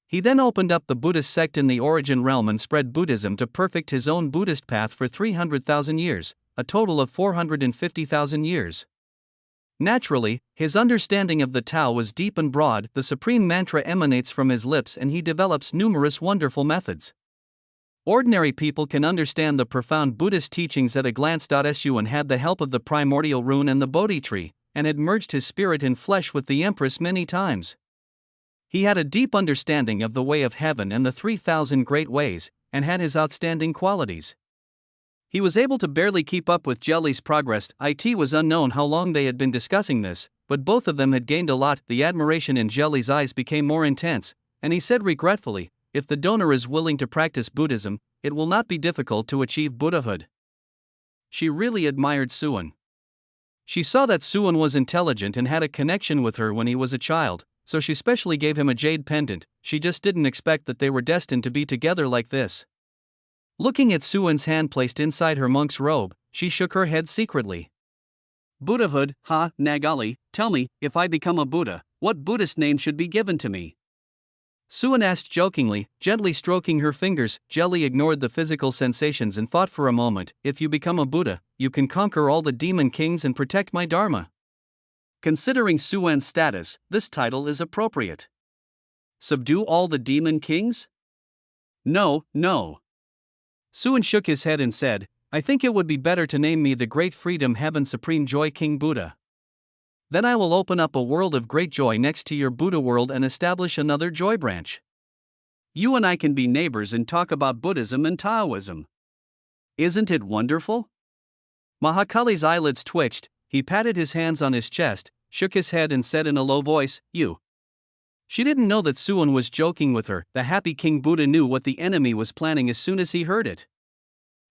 He then opened up the Buddhist sect in the origin realm and spread Buddhism to perfect his own Buddhist path for 300,000 years, a total of 450,000 years. Naturally, his understanding of the Tao was deep and broad. The supreme mantra emanates from his lips and he develops numerous wonderful methods. Ordinary people can understand the profound Buddhist teachings at a glance. Suan had the help of the primordial rune and the Bodhi tree, and had merged his spirit in flesh with the Empress many times. He had a deep understanding of the way of heaven and the 3,000 great ways, and had his outstanding qualities. He was able to barely keep up with Jelly's progress. It was unknown how long they had been discussing this, but both of them had gained a lot. The admiration in Jelly's eyes became more intense, and he said regretfully, "If the donor is willing to practice Buddhism, it will not be difficult to achieve Buddhahood." She really admired Suan. She saw that Suan was intelligent and had a connection with her when he was a child, so she specially gave him a jade pendant. She just didn't expect that they were destined to be together like this. Looking at Suan's hand placed inside her monk's robe, she shook her head secretly. "Buddhahood, Nagali, tell me, if I become a Buddha, what Buddhist name should be given to me?" Suan asked jokingly, gently stroking her fingers. Jelly ignored the physical sensations and thought for a moment. "If you become a Buddha, you can conquer all the demon kings and protect my dharma." Considering Suan's status, this title is appropriate. Subdue all the demon kings? No. Suan shook his head and said, "I think it would be better to name me the Great Freedom Heaven Supreme Joy King Buddha. Then I will open up a world of great joy next to your Buddha world and establish another joy branch." You and I can be neighbors and talk about Buddhism and Taoism. Isn't it wonderful? Mahakali's eyelids twitched, he patted his hands on his chest, shook his head and said in a low voice, "You." She didn't know that Suan was joking with her. The happy King Buddha knew what the enemy was planning as soon as he heard it.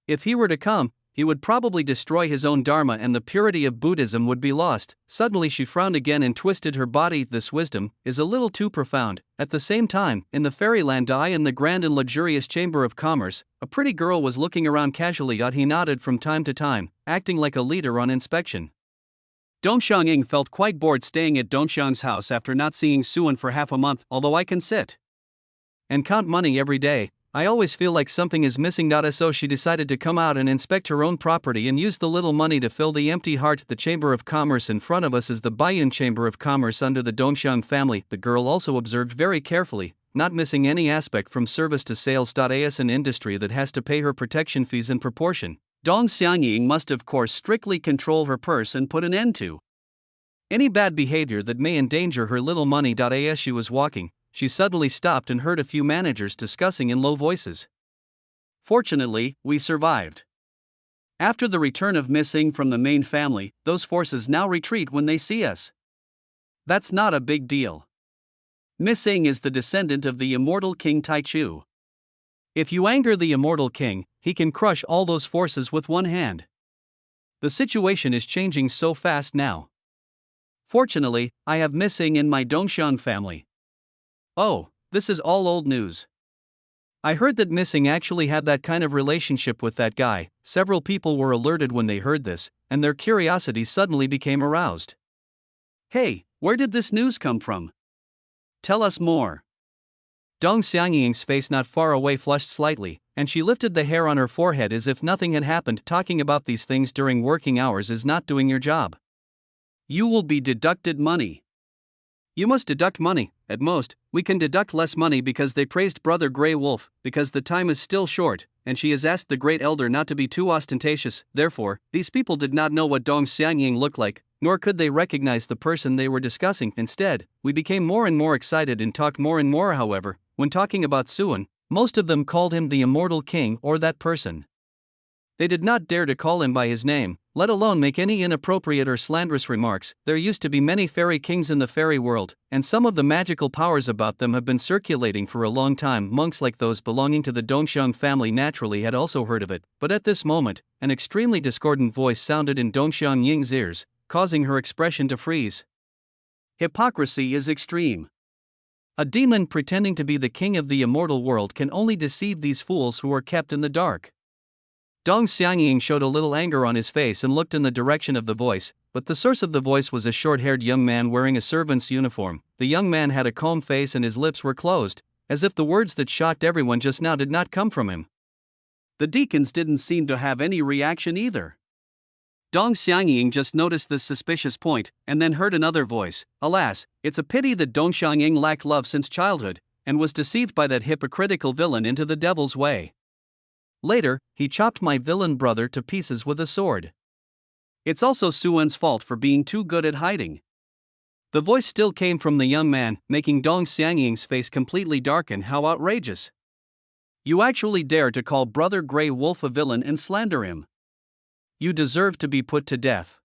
If he were to come, he would probably destroy his own dharma and the purity of Buddhism would be lost. Suddenly she frowned again and twisted her body. This wisdom is a little too profound. At the same time, in the fairyland in the grand and luxurious chamber of commerce, a pretty girl was looking around casually. He nodded from time to time, acting like a leader on inspection. Dong Xiangying felt quite bored staying at Dong Xiang's house after not seeing Suan for half a month. Although I can sit and count money every day, I always feel like something is missing. So she decided to come out and inspect her own property and use the little money to fill the empty heart. The Chamber of Commerce in front of us is the Baiyun Chamber of Commerce under the Dongxiang family. The girl also observed very carefully, not missing any aspect from service to sales. As an industry that has to pay her protection fees in proportion, Dong Xiangying must of course strictly control her purse and put an end to any bad behavior that may endanger her little money. As she was walking, she suddenly stopped and heard a few managers discussing in low voices. Fortunately, we survived. After the return of Missing from the main family, those forces now retreat when they see us. That's not a big deal. Missing is the descendant of the immortal King Taichu. If you anger the immortal king, he can crush all those forces with one hand. The situation is changing so fast now. Fortunately, I have Missing in my Dongxiang family. Oh, this is all old news. I heard that Missing actually had that kind of relationship with that guy. Several people were alerted when they heard this, and their curiosity suddenly became aroused. Hey, where did this news come from? Tell us more. Dong Xiangying's face not far away flushed slightly, and she lifted the hair on her forehead as if nothing had happened. Talking about these things during working hours is not doing your job. You will be deducted money. You must deduct money. At most, we can deduct less money because they praised Brother Grey Wolf, because the time is still short, and she has asked the Great Elder not to be too ostentatious. Therefore, these people did not know what Dong Xiangying looked like, nor could they recognize the person they were discussing. Instead, we became more and more excited and talked more and more. However, when talking about Suan, most of them called him the immortal king or that person. They did not dare to call him by his name, let alone make any inappropriate or slanderous remarks. There used to be many fairy kings in the fairy world, and some of the magical powers about them have been circulating for a long time. Monks like those belonging to the Dongxiang family naturally had also heard of it, but at this moment, an extremely discordant voice sounded in Dongxiang Ying's ears, causing her expression to freeze. Hypocrisy is extreme. A demon pretending to be the king of the immortal world can only deceive these fools who are kept in the dark. Dong Xiangying showed a little anger on his face and looked in the direction of the voice, but the source of the voice was a short-haired young man wearing a servant's uniform. The young man had a calm face and his lips were closed, as if the words that shocked everyone just now did not come from him. The deacons didn't seem to have any reaction either. Dong Xiangying just noticed this suspicious point, and then heard another voice. Alas, it's a pity that Dong Xiangying lacked love since childhood, and was deceived by that hypocritical villain into the devil's way. Later, he chopped my villain brother to pieces with a sword. It's also Suan's fault for being too good at hiding. The voice still came from the young man, making Dong Xiangying's face completely darken. How outrageous! You actually dare to call Brother Grey Wolf a villain and slander him. You deserve to be put to death.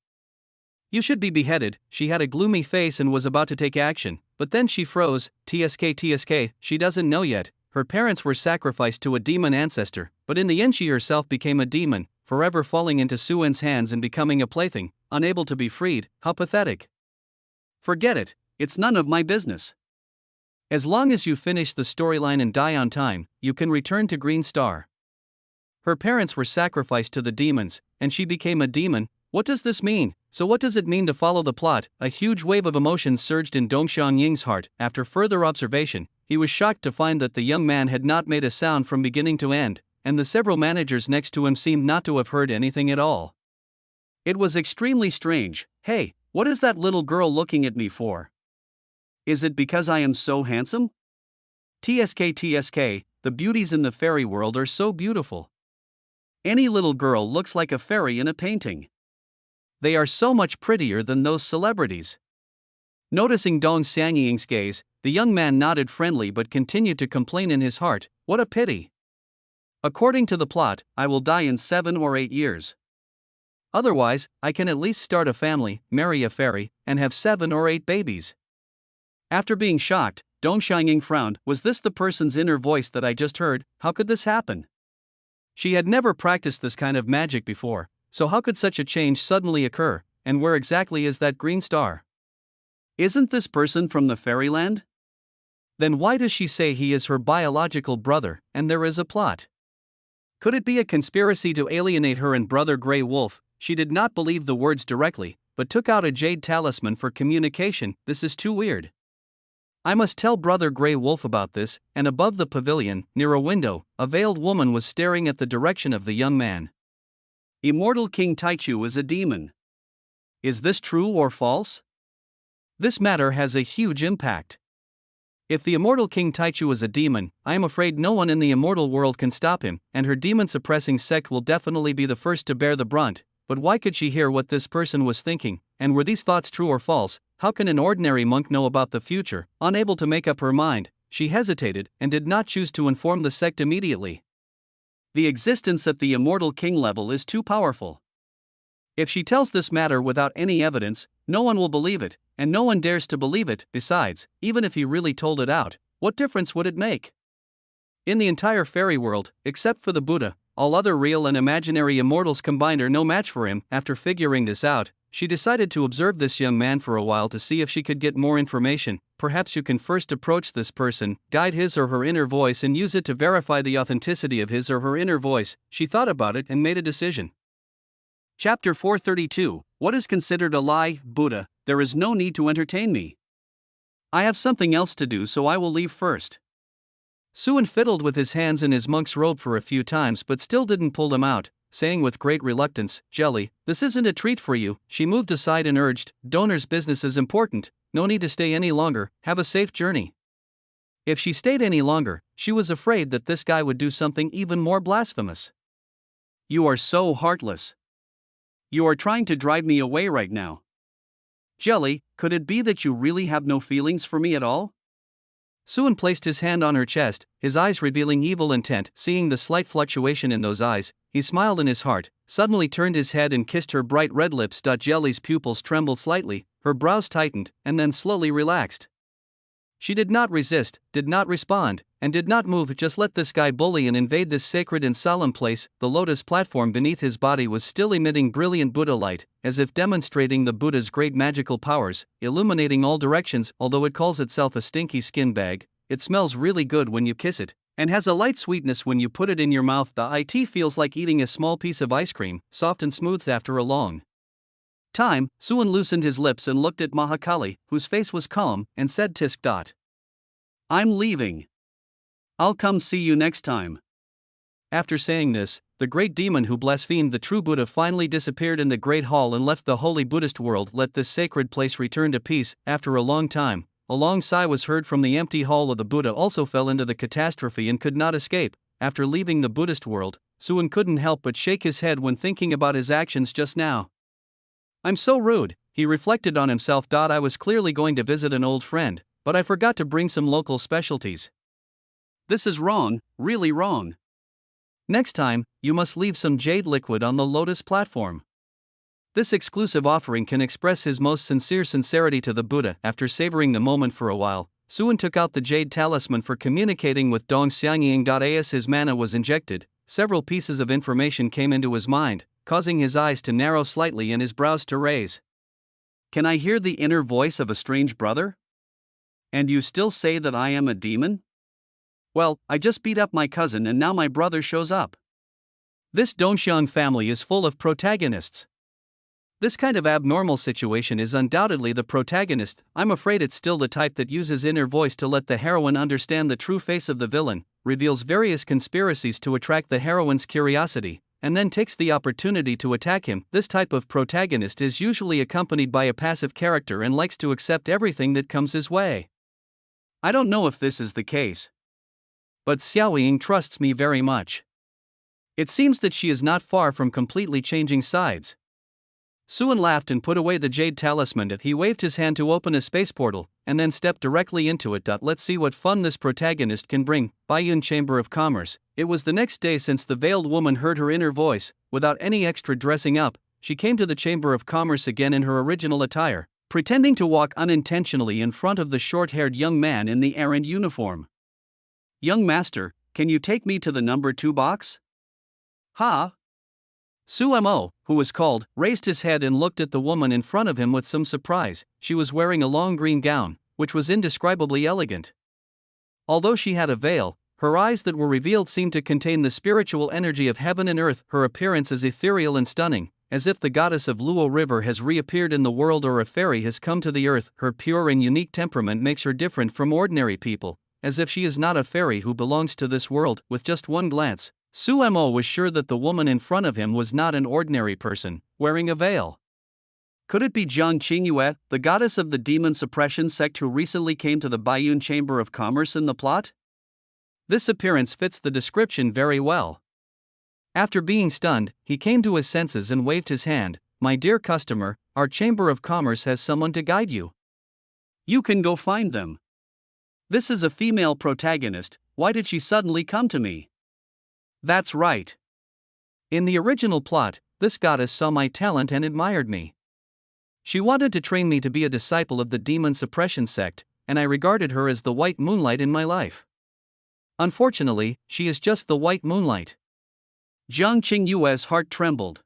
You should be beheaded. She had a gloomy face and was about to take action, but then she froze. TSK, she doesn't know yet. Her parents were sacrificed to a demon ancestor, but in the end she herself became a demon, forever falling into Suan's hands and becoming a plaything, unable to be freed. How pathetic. Forget it, it's none of my business. As long as you finish the storyline and die on time, you can return to Green Star. Her parents were sacrificed to the demons, and she became a demon. What does this mean? So what does it mean to follow the plot? A huge wave of emotions surged in Dong Xiangying's heart. After further observation, he was shocked to find that the young man had not made a sound from beginning to end, and the several managers next to him seemed not to have heard anything at all. It was extremely strange. Hey, what is that little girl looking at me for? Is it because I am so handsome? TSK, the beauties in the fairy world are so beautiful. Any little girl looks like a fairy in a painting. They are so much prettier than those celebrities. Noticing Dong Xiangying's gaze, The young man nodded friendly but continued to complain in his heart, "What a pity. According to the plot, I will die in 7 or 8 years. Otherwise, I can at least start a family, marry a fairy, and have 7 or 8 babies." After being shocked, Dong Xiangying frowned. Was this the person's inner voice that I just heard? How could this happen? She had never practiced this kind of magic before, so how could such a change suddenly occur, and where exactly is that green star? Isn't this person from the fairyland? Then why does she say he is her biological brother, and there is a plot? Could it be a conspiracy to alienate her and Brother Grey Wolf? She did not believe the words directly, but took out a jade talisman for communication. This is too weird. I must tell Brother Grey Wolf about this. And above the pavilion, near a window, a veiled woman was staring at the direction of the young man. Immortal King Taichu is a demon. Is this true or false? This matter has a huge impact. If the immortal King Taichu is a demon, I am afraid no one in the immortal world can stop him, and her demon-suppressing sect will definitely be the first to bear the brunt. But why could she hear what this person was thinking, and were these thoughts true or false? How can an ordinary monk know about the future? Unable to make up her mind, she hesitated and did not choose to inform the sect immediately. The existence at the immortal king level is too powerful. If she tells this matter without any evidence, no one will believe it, and no one dares to believe it. Besides, even if he really told it out, what difference would it make? In the entire fairy world, except for the Buddha, all other real and imaginary immortals combined are no match for him. After figuring this out, she decided to observe this young man for a while to see if she could get more information. Perhaps you can first approach this person, guide his or her inner voice, and use it to verify the authenticity of his or her inner voice. She thought about it and made a decision. Chapter 432. What is considered a lie? Buddha, there is no need to entertain me. I have something else to do, so I will leave first. Suan fiddled with his hands in his monk's robe for a few times but still didn't pull them out, saying with great reluctance, "Jelly, this isn't a treat for you." She moved aside and urged, "Donor's business is important, no need to stay any longer, have a safe journey." If she stayed any longer, she was afraid that this guy would do something even more blasphemous. "You are so heartless. You are trying to drive me away right now. Jelly, could it be that you really have no feelings for me at all?" Suan placed his hand on her chest, his eyes revealing evil intent. Seeing the slight fluctuation in those eyes, he smiled in his heart, suddenly turned his head and kissed her bright red lips. Jelly's pupils trembled slightly, her brows tightened, and then slowly relaxed. She did not resist, did not respond, and did not move. Just let this guy bully and invade this sacred and solemn place. The lotus platform beneath his body was still emitting brilliant Buddha light, as if demonstrating the Buddha's great magical powers, illuminating all directions. Although it calls itself a stinky skin bag, it smells really good when you kiss it, and has a light sweetness when you put it in your mouth. It feels like eating a small piece of ice cream, soft and smooth after a long time. Suan loosened his lips and looked at Mahakali, whose face was calm, and said, "Tisk. I'm leaving. I'll come see you next time." After saying this, the great demon who blasphemed the true Buddha finally disappeared in the great hall and left the holy Buddhist world. Let this sacred place return to peace. After a long time, a long sigh was heard from the empty hall. Of the Buddha also fell into the catastrophe and could not escape. After leaving the Buddhist world, Suan couldn't help but shake his head when thinking about his actions just now. "I'm so rude," he reflected on himself. "I was clearly going to visit an old friend, but I forgot to bring some local specialties. This is wrong, really wrong. Next time, you must leave some jade liquid on the lotus platform." This exclusive offering can express his most sincere sincerity to the Buddha. After savoring the moment for a while, Suan took out the jade talisman for communicating with Dong Xiangying. As his mana was injected, several pieces of information came into his mind, causing his eyes to narrow slightly and his brows to raise. "Can I hear the inner voice of a strange brother? And you still say that I am a demon? Well, I just beat up my cousin and now my brother shows up. This Dongxiang family is full of protagonists. This kind of abnormal situation is undoubtedly the protagonist. I'm afraid it's still the type that uses inner voice to let the heroine understand the true face of the villain, reveals various conspiracies to attract the heroine's curiosity, and then takes the opportunity to attack him. This type of protagonist is usually accompanied by a passive character and likes to accept everything that comes his way. I don't know if this is the case, but Xiaoying trusts me very much. It seems that she is not far from completely changing sides. Suan laughed and put away the jade talisman. He waved his hand to open a space portal, and then stepped directly into it. Let's see what fun this protagonist can bring. Baiyun Chamber of Commerce. It was the next day since the veiled woman heard her inner voice. Without any extra dressing up, she came to the Chamber of Commerce again in her original attire, pretending to walk unintentionally in front of the short-haired young man in the errand uniform. "Young master, can you take me to the number 2 box?" "Ha?" Sumo, who was called, raised his head and looked at the woman in front of him with some surprise. She was wearing a long green gown, which was indescribably elegant. Although she had a veil, her eyes that were revealed seemed to contain the spiritual energy of heaven and earth. Her appearance is ethereal and stunning, as if the goddess of Luo River has reappeared in the world or a fairy has come to the earth. Her pure and unique temperament makes her different from ordinary people, as if she is not a fairy who belongs to this world. With just one glance, Sumo was sure that the woman in front of him was not an ordinary person, wearing a veil. Could it be Jiang Qingyue, the goddess of the demon suppression sect who recently came to the Baiyun Chamber of Commerce in the plot? This appearance fits the description very well. After being stunned, he came to his senses and waved his hand. "My dear customer, our Chamber of Commerce has someone to guide you. You can go find them." This is a female protagonist. Why did she suddenly come to me? That's right. In the original plot, this goddess saw my talent and admired me. She wanted to train me to be a disciple of the demon suppression sect, and I regarded her as the white moonlight in my life. Unfortunately, she is just the white moonlight. Jiang Qingyue's heart trembled.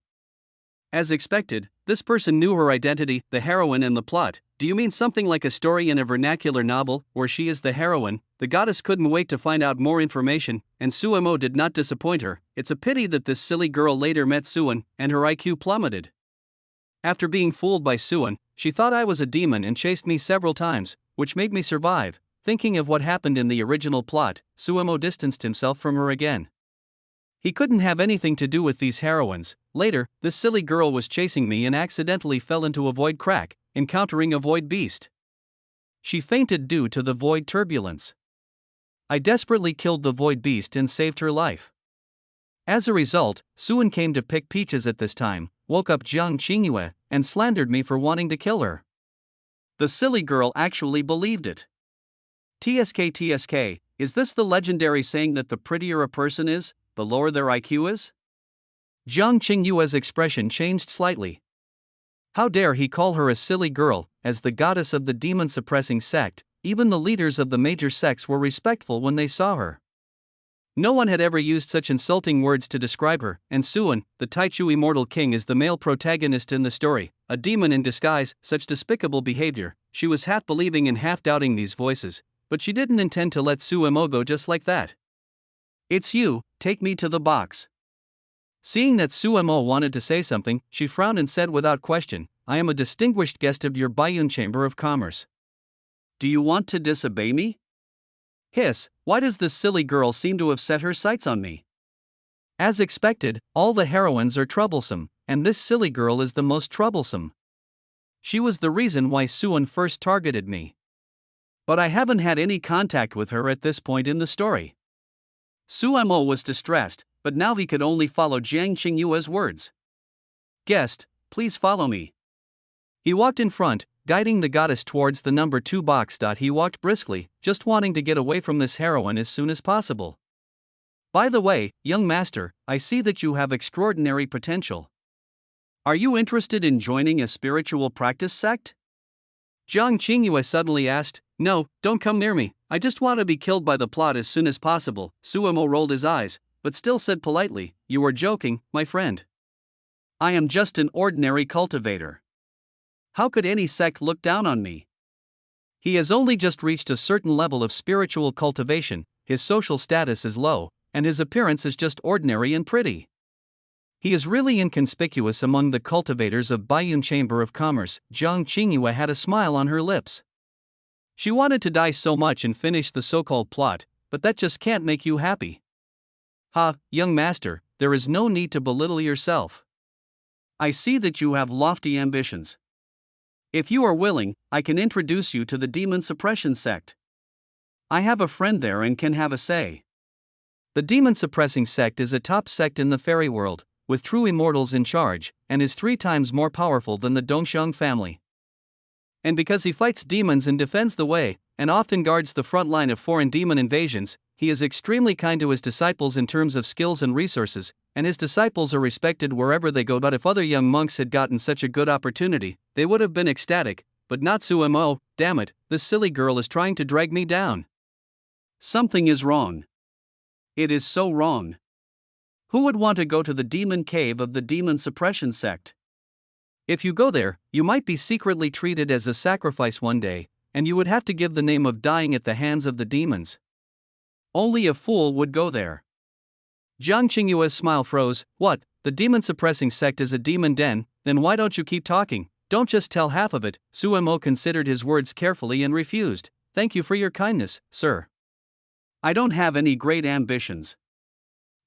As expected, this person knew her identity, the heroine in the plot. "Do you mean something like a story in a vernacular novel, where she is the heroine?" The goddess couldn't wait to find out more information, and Sumo did not disappoint her. It's a pity that this silly girl later met Suan, and her IQ plummeted. After being fooled by Suan, she thought I was a demon and chased me several times, which made me survive. Thinking of what happened in the original plot, Sumo distanced himself from her again. He couldn't have anything to do with these heroines. Later, this silly girl was chasing me and accidentally fell into a void crack, encountering a void beast. She fainted due to the void turbulence. I desperately killed the void beast and saved her life. As a result, Suan came to pick peaches at this time, woke up Jiang Qingyue, and slandered me for wanting to kill her. The silly girl actually believed it. TSK, is this the legendary saying that the prettier a person is, the lower their IQ is? Jiang Qingyue's expression changed slightly. How dare he call her a silly girl? As the goddess of the demon-suppressing sect, even the leaders of the major sects were respectful when they saw her. No one had ever used such insulting words to describe her, and Suan, the Taichu Immortal King, is the male protagonist in the story, a demon in disguise. Such despicable behavior. She was half believing and half doubting these voices, but she didn't intend to let Sumo go just like that. "It's you, take me to the box." Seeing that Sumo wanted to say something, she frowned and said without question, "I am a distinguished guest of your Baiyun Chamber of Commerce. Do you want to disobey me?" Hiss, why does this silly girl seem to have set her sights on me? As expected, all the heroines are troublesome, and this silly girl is the most troublesome. She was the reason why Suan first targeted me. But I haven't had any contact with her at this point in the story. Sumo was distressed, but now he could only follow Jiang Qingyue's words. "Guest, please follow me." He walked in front, guiding the goddess towards the number 2 box. He walked briskly, just wanting to get away from this heroine as soon as possible. "By the way, young master, I see that you have extraordinary potential. Are you interested in joining a spiritual practice sect?" Jiang Qingyue suddenly asked. "No, don't come near me, I just want to be killed by the plot as soon as possible." Sumo rolled his eyes, but still said politely, "You are joking, my friend. I am just an ordinary cultivator. How could any sect look down on me? He has only just reached a certain level of spiritual cultivation, his social status is low, and his appearance is just ordinary and pretty. He is really inconspicuous among the cultivators of Baiyun Chamber of Commerce." Jiang Qingyue had a smile on her lips. She wanted to die so much and finish the so-called plot, but that just can't make you happy. "Ha, young master, there is no need to belittle yourself. I see that you have lofty ambitions. If you are willing, I can introduce you to the demon suppression sect. I have a friend there and can have a say." The demon suppressing sect is a top sect in the fairy world, with true immortals in charge, and is 3 times more powerful than the Dongxiang family. And because he fights demons and defends the way, and often guards the front line of foreign demon invasions, he is extremely kind to his disciples in terms of skills and resources, and his disciples are respected wherever they go. But if other young monks had gotten such a good opportunity, they would have been ecstatic, but not Sumo. Damn it, this silly girl is trying to drag me down. Something is wrong. It is so wrong. Who would want to go to the demon cave of the demon suppression sect? If you go there, you might be secretly treated as a sacrifice one day, and you would have to give the name of dying at the hands of the demons. Only a fool would go there. Jiang Qingyue's smile froze. What, the demon suppressing sect is a demon den? Then why don't you keep talking? Don't just tell half of it. Sumo considered his words carefully and refused. Thank you for your kindness, sir. I don't have any great ambitions.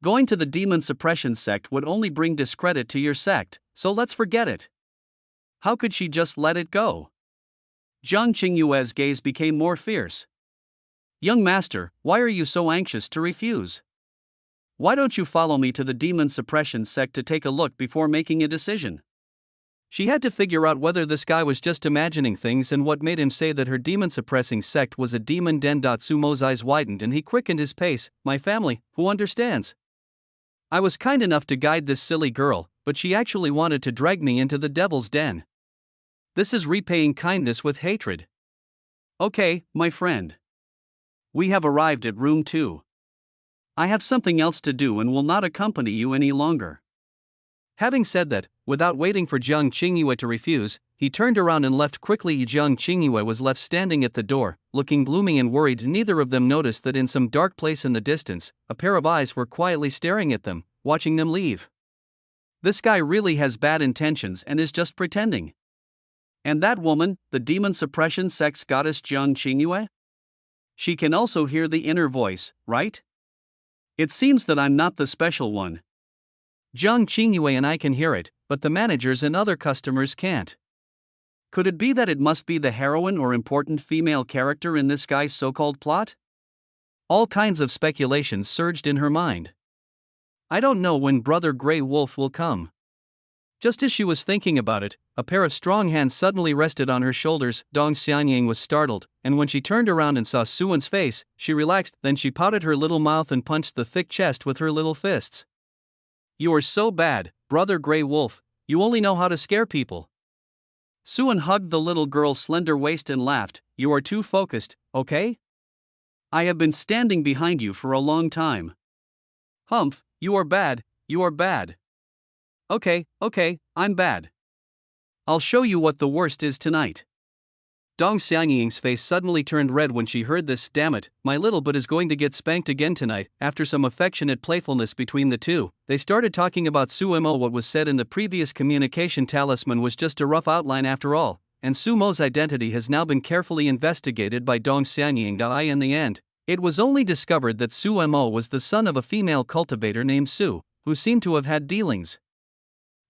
Going to the demon suppression sect would only bring discredit to your sect, so let's forget it. How could she just let it go? Jiang Qingyue's gaze became more fierce. Young master, why are you so anxious to refuse? Why don't you follow me to the demon suppression sect to take a look before making a decision? She had to figure out whether this guy was just imagining things and what made him say that her demon suppressing sect was a demon den. Sumo's eyes widened and he quickened his pace. My family, who understands? I was kind enough to guide this silly girl, but she actually wanted to drag me into the devil's den. This is repaying kindness with hatred. Okay, my friend. We have arrived at room 2. I have something else to do and will not accompany you any longer. Having said that, without waiting for Jiang Qingyue to refuse, he turned around and left quickly. Jiang Qingyue was left standing at the door, looking gloomy and worried. Neither of them noticed that in some dark place in the distance, a pair of eyes were quietly staring at them, watching them leave. This guy really has bad intentions and is just pretending. And that woman, the demon suppression sect's goddess Jiang Qingyue? She can also hear the inner voice, right? It seems that I'm not the special one. Jiang Qingyue and I can hear it, but the managers and other customers can't. Could it be that it must be the heroine or important female character in this guy's so-called plot? All kinds of speculations surged in her mind. I don't know when Brother Grey Wolf will come. Just as she was thinking about it, a pair of strong hands suddenly rested on her shoulders. Dong Xianying was startled, and when she turned around and saw Suan's face, she relaxed. Then she pouted her little mouth and punched the thick chest with her little fists. You are so bad, Brother Grey Wolf, you only know how to scare people. Suan hugged the little girl's slender waist and laughed. You are too focused, okay? I have been standing behind you for a long time. Humph, you are bad, you are bad. Okay, I'm bad. I'll show you what the worst is tonight. Dong Xianying's face suddenly turned red when she heard this. Damn it, my little butt is going to get spanked again tonight. After some affectionate playfulness between the two, they started talking about Sumo. What was said in the previous communication talisman was just a rough outline after all, and Sumo's identity has now been carefully investigated by Dong Xianying. In the end, it was only discovered that Sumo was the son of a female cultivator named Su, who seemed to have had dealings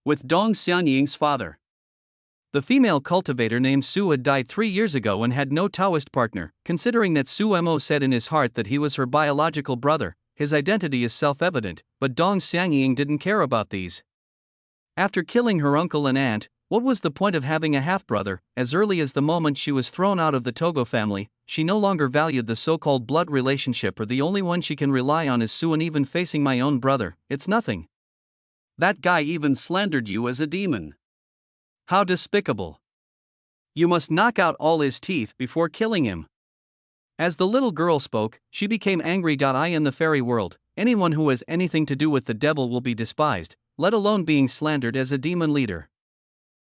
with Dong Xianying's father. The female cultivator named Su had died 3 years ago and had no Taoist partner. Considering that Sumo said in his heart that he was her biological brother, his identity is self-evident, but Dong Xianying didn't care about these. After killing her uncle and aunt, what was the point of having a half-brother? As early as the moment she was thrown out of the Togo family, she no longer valued the so-called blood relationship, or the only one she can rely on is Su. And even facing my own brother, it's nothing. That guy even slandered you as a demon. How despicable. You must knock out all his teeth before killing him. As the little girl spoke, she became angry. In the fairy world, anyone who has anything to do with the devil will be despised, let alone being slandered as a demon leader.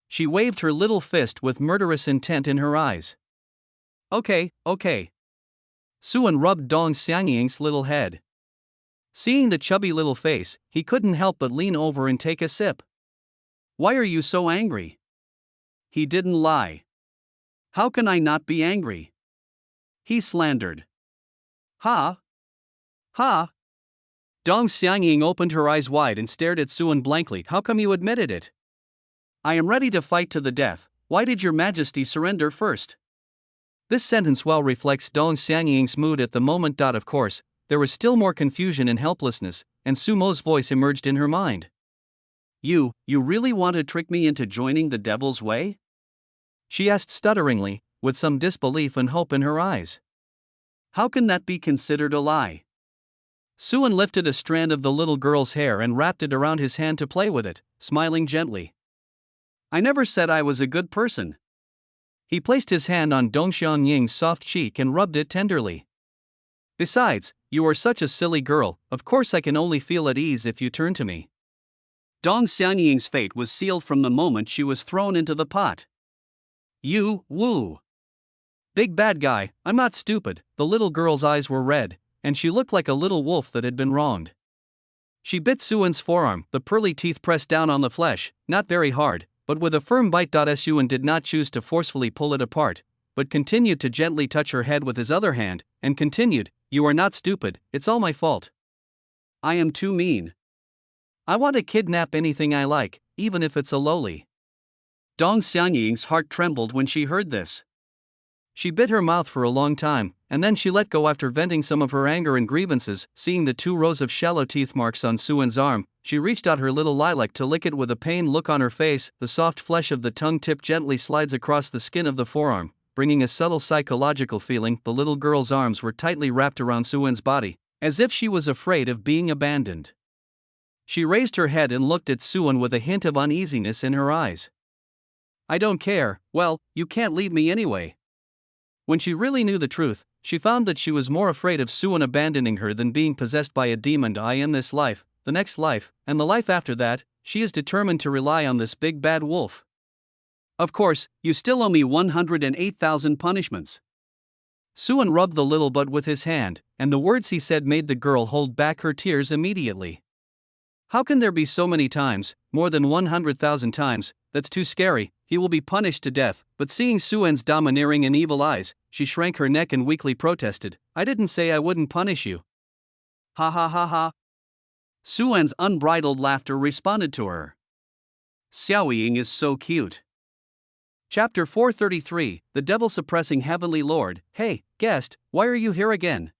She waved her little fist with murderous intent in her eyes. Okay. Suan rubbed Dong Xianying's little head. Seeing the chubby little face, he couldn't help but lean over and take a sip. Why are you so angry? He didn't lie. How can I not be angry? He slandered. Ha! Dong Xianying opened her eyes wide and stared at Suan blankly. How come you admitted it? I am ready to fight to the death. Why did your majesty surrender first? This sentence well reflects Dong Xianying's mood at the moment. Of course, there was still more confusion and helplessness, and Sumo's voice emerged in her mind. You really want to trick me into joining the devil's way? She asked stutteringly, with some disbelief and hope in her eyes. How can that be considered a lie? Suan lifted a strand of the little girl's hair and wrapped it around his hand to play with it, smiling gently. I never said I was a good person. He placed his hand on Dong Xianying's soft cheek and rubbed it tenderly. Besides, you are such a silly girl, of course I can only feel at ease if you turn to me. Dong Xianying's fate was sealed from the moment she was thrown into the pot. You, woo. Big bad guy, I'm not stupid. The little girl's eyes were red, and she looked like a little wolf that had been wronged. She bit Suan's forearm, the pearly teeth pressed down on the flesh, not very hard, but with a firm bite. Suan did not choose to forcefully pull it apart, but continued to gently touch her head with his other hand, and continued, You are not stupid, it's all my fault. I am too mean. I want to kidnap anything I like, even if it's a lowly. Dong Xianying's heart trembled when she heard this. She bit her mouth for a long time, and then she let go after venting some of her anger and grievances. Seeing the 2 rows of shallow teeth marks on Suan's arm, she reached out her little lilac to lick it with a pained look on her face. The soft flesh of the tongue tip gently slides across the skin of the forearm, bringing a subtle psychological feeling. The little girl's arms were tightly wrapped around Suan's body, as if she was afraid of being abandoned. She raised her head and looked at Suan with a hint of uneasiness in her eyes. I don't care, well, you can't leave me anyway. When she really knew the truth, she found that she was more afraid of Suan abandoning her than being possessed by a demon. In this life, the next life, and the life after that, she is determined to rely on this big bad wolf. Of course, you still owe me 108,000 punishments. Suan rubbed the little butt with his hand, and the words he said made the girl hold back her tears immediately. How can there be so many times, more than 100,000 times? That's too scary. He will be punished to death. But seeing Suan's domineering and evil eyes, she shrank her neck and weakly protested, I didn't say I wouldn't punish you. Ha ha ha ha. Suan's unbridled laughter responded to her. Xiaoying is so cute. Chapter 433, The Devil Suppressing Heavenly Lord. Hey, guest, why are you here again?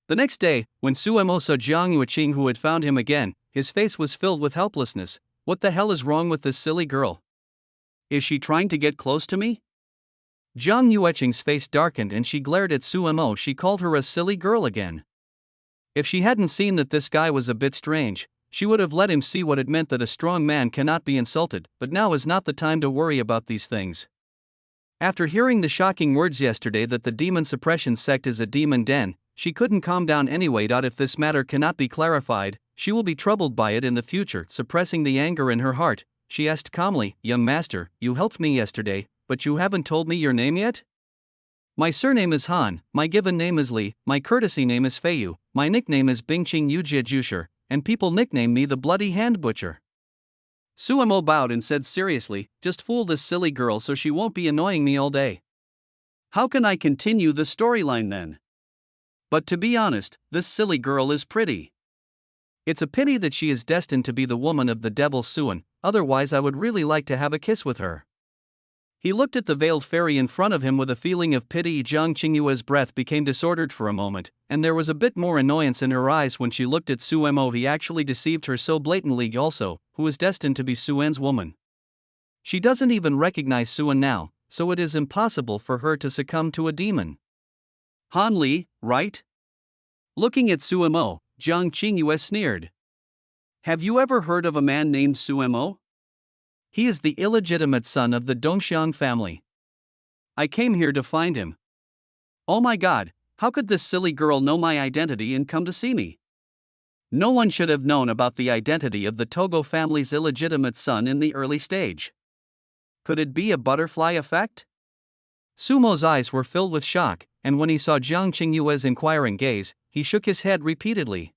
The next day, when Suemo saw Jiang Yuqing, who had found him again, his face was filled with helplessness. What the hell is wrong with this silly girl? Is she trying to get close to me? Jiang Yuqing's face darkened and she glared at Suemo. She called her a silly girl again. If she hadn't seen that this guy was a bit strange, she would have let him see what it meant that a strong man cannot be insulted, but now is not the time to worry about these things. After hearing the shocking words yesterday that the demon suppression sect is a demon den, she couldn't calm down anyway. If this matter cannot be clarified, she will be troubled by it in the future. Suppressing the anger in her heart, she asked calmly, Young master, you helped me yesterday, but you haven't told me your name yet? My surname is Han, my given name is Li, my courtesy name is Feiyu, my nickname is Bingqing Yujie Jusher, and people nickname me the Bloody Hand Butcher. Suemo bowed and said seriously, just fool this silly girl so she won't be annoying me all day. How can I continue the storyline then? But to be honest, this silly girl is pretty. It's a pity that she is destined to be the woman of the devil Suan, otherwise I would really like to have a kiss with her. He looked at the veiled fairy in front of him with a feeling of pity. Jiang Qingyue's breath became disordered for a moment, and there was a bit more annoyance in her eyes when she looked at Suemo. He actually deceived her so blatantly also, who is destined to be Suan's woman. She doesn't even recognize Suan now, so it is impossible for her to succumb to a demon. Han Li, right? Looking at Suemo, Jiang Qingyue sneered. Have you ever heard of a man named Suemo? He is the illegitimate son of the Dongxiang family. I came here to find him. Oh my god, how could this silly girl know my identity and come to see me? No one should have known about the identity of the Togo family's illegitimate son in the early stage. Could it be a butterfly effect? Sumo's eyes were filled with shock, and when he saw Jiang Qingyue's inquiring gaze, he shook his head repeatedly.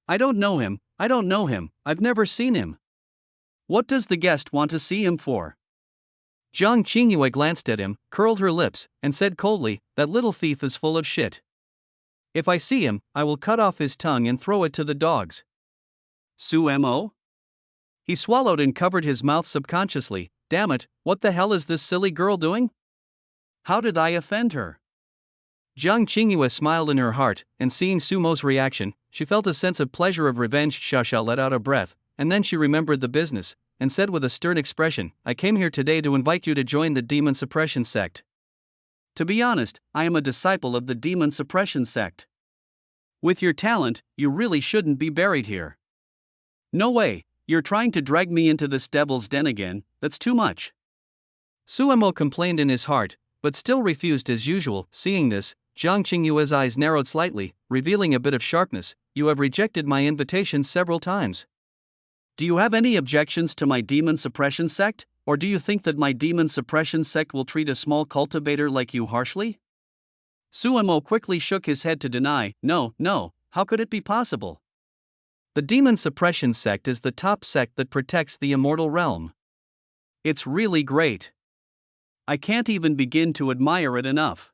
I don't know him, I've never seen him. What does the guest want to see him for? Jiang Qingyue glanced at him, curled her lips, and said coldly, That little thief is full of shit. If I see him, I will cut off his tongue and throw it to the dogs. Suemo? He swallowed and covered his mouth subconsciously. Damn it, what the hell is this silly girl doing? How did I offend her? Jiang Qingyue smiled in her heart, and seeing Sumo's reaction, she felt a sense of pleasure of revenge. Shasha let out a breath, and then she remembered the business, and said with a stern expression, "I came here today to invite you to join the demon suppression sect." To be honest, I am a disciple of the demon suppression sect. With your talent, you really shouldn't be buried here. No way, you're trying to drag me into this devil's den again, that's too much. Suemo complained in his heart, but still refused as usual. Seeing this, Jiang Qingyue's eyes narrowed slightly, revealing a bit of sharpness. "You have rejected my invitation several times. Do you have any objections to my demon suppression sect, or do you think that my demon suppression sect will treat a small cultivator like you harshly?" Suemo quickly shook his head to deny. No, how could it be possible? The demon suppression sect is the top sect that protects the immortal realm. It's really great. I can't even begin to admire it enough.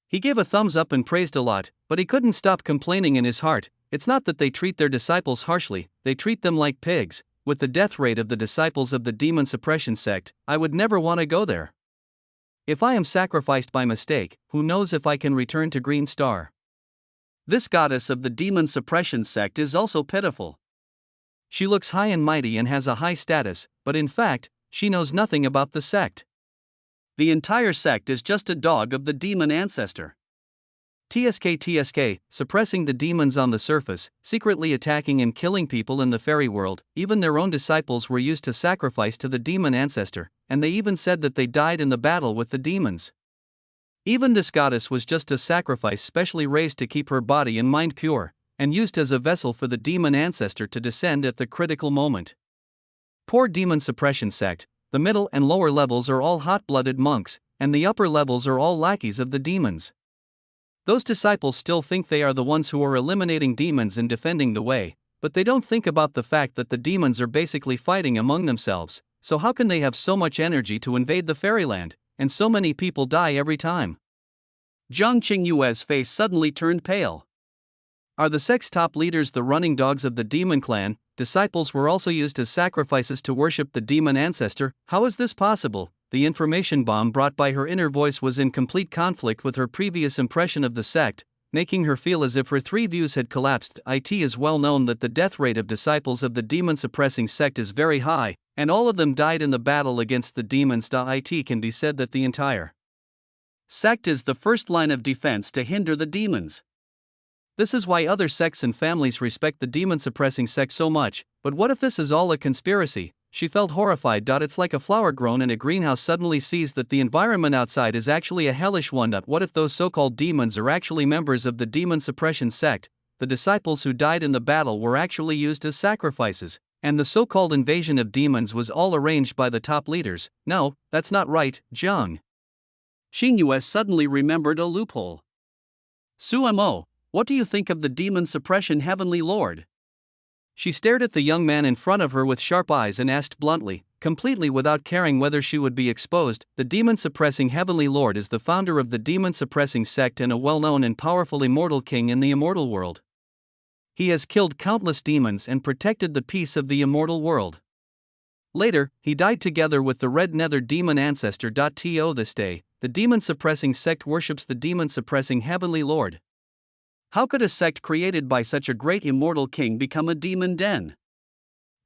He gave a thumbs up and praised a lot, but he couldn't stop complaining in his heart. It's not that they treat their disciples harshly, they treat them like pigs. With the death rate of the disciples of the demon suppression sect, I would never want to go there. If I am sacrificed by mistake, who knows if I can return to Green Star. This goddess of the demon suppression sect is also pitiful. She looks high and mighty and has a high status, but in fact, she knows nothing about the sect. The entire sect is just a dog of the demon ancestor. TSK, suppressing the demons on the surface, secretly attacking and killing people in the fairy world. Even their own disciples were used to sacrifice to the demon ancestor, and they even said that they died in the battle with the demons. Even this goddess was just a sacrifice specially raised to keep her body and mind pure, and used as a vessel for the demon ancestor to descend at the critical moment. Poor demon suppression sect. The middle and lower levels are all hot-blooded monks, and the upper levels are all lackeys of the demons. Those disciples still think they are the ones who are eliminating demons and defending the way, but they don't think about the fact that the demons are basically fighting among themselves. So how can they have so much energy to invade the fairyland, and so many people die every time? Jiang Qingyue's face suddenly turned pale. Are the sect's top leaders the running dogs of the demon clan? Disciples were also used as sacrifices to worship the demon ancestor. How is this possible? The information bomb brought by her inner voice was in complete conflict with her previous impression of the sect, making her feel as if her three views had collapsed. It is well known that the death rate of disciples of the demon-suppressing sect is very high, and all of them died in the battle against the demons. It can be said that the entire sect is the first line of defense to hinder the demons. This is why other sects and families respect the demon-suppressing sect so much. But what if this is all a conspiracy? She felt horrified. It's like a flower grown in a greenhouse suddenly sees that the environment outside is actually a hellish one. What if those so-called demons are actually members of the demon suppression sect? The disciples who died in the battle were actually used as sacrifices, and the so-called invasion of demons was all arranged by the top leaders. No, that's not right, Jiang. Qingyue suddenly remembered a loophole. Suemo, what do you think of the demon suppression heavenly lord? She stared at the young man in front of her with sharp eyes and asked bluntly, completely without caring whether she would be exposed. The demon-suppressing heavenly lord is the founder of the demon-suppressing sect and a well-known and powerful immortal king in the immortal world. He has killed countless demons and protected the peace of the immortal world. Later, he died together with the red nether demon ancestor. To this day, the demon-suppressing sect worships the demon-suppressing heavenly lord. How could a sect created by such a great immortal king become a demon den?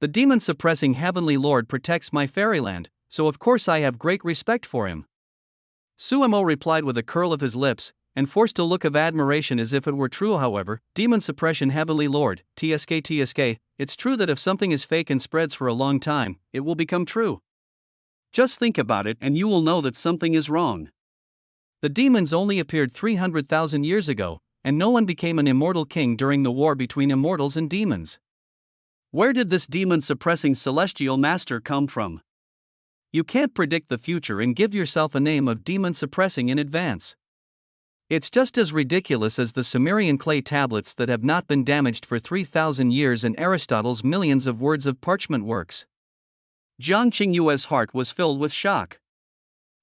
The demon-suppressing heavenly lord protects my fairyland, so of course I have great respect for him. Suemo replied with a curl of his lips, and forced a look of admiration as if it were true. However, demon suppression heavenly lord, TSK, it's true that if something is fake and spreads for a long time, it will become true. Just think about it and you will know that something is wrong. The demons only appeared 300,000 years ago, and no one became an immortal king during the war between immortals and demons. Where did this demon-suppressing celestial master come from? You can't predict the future and give yourself a name of demon-suppressing in advance. It's just as ridiculous as the Sumerian clay tablets that have not been damaged for 3,000 years and Aristotle's millions of words of parchment works. Jiang Qingyue's heart was filled with shock.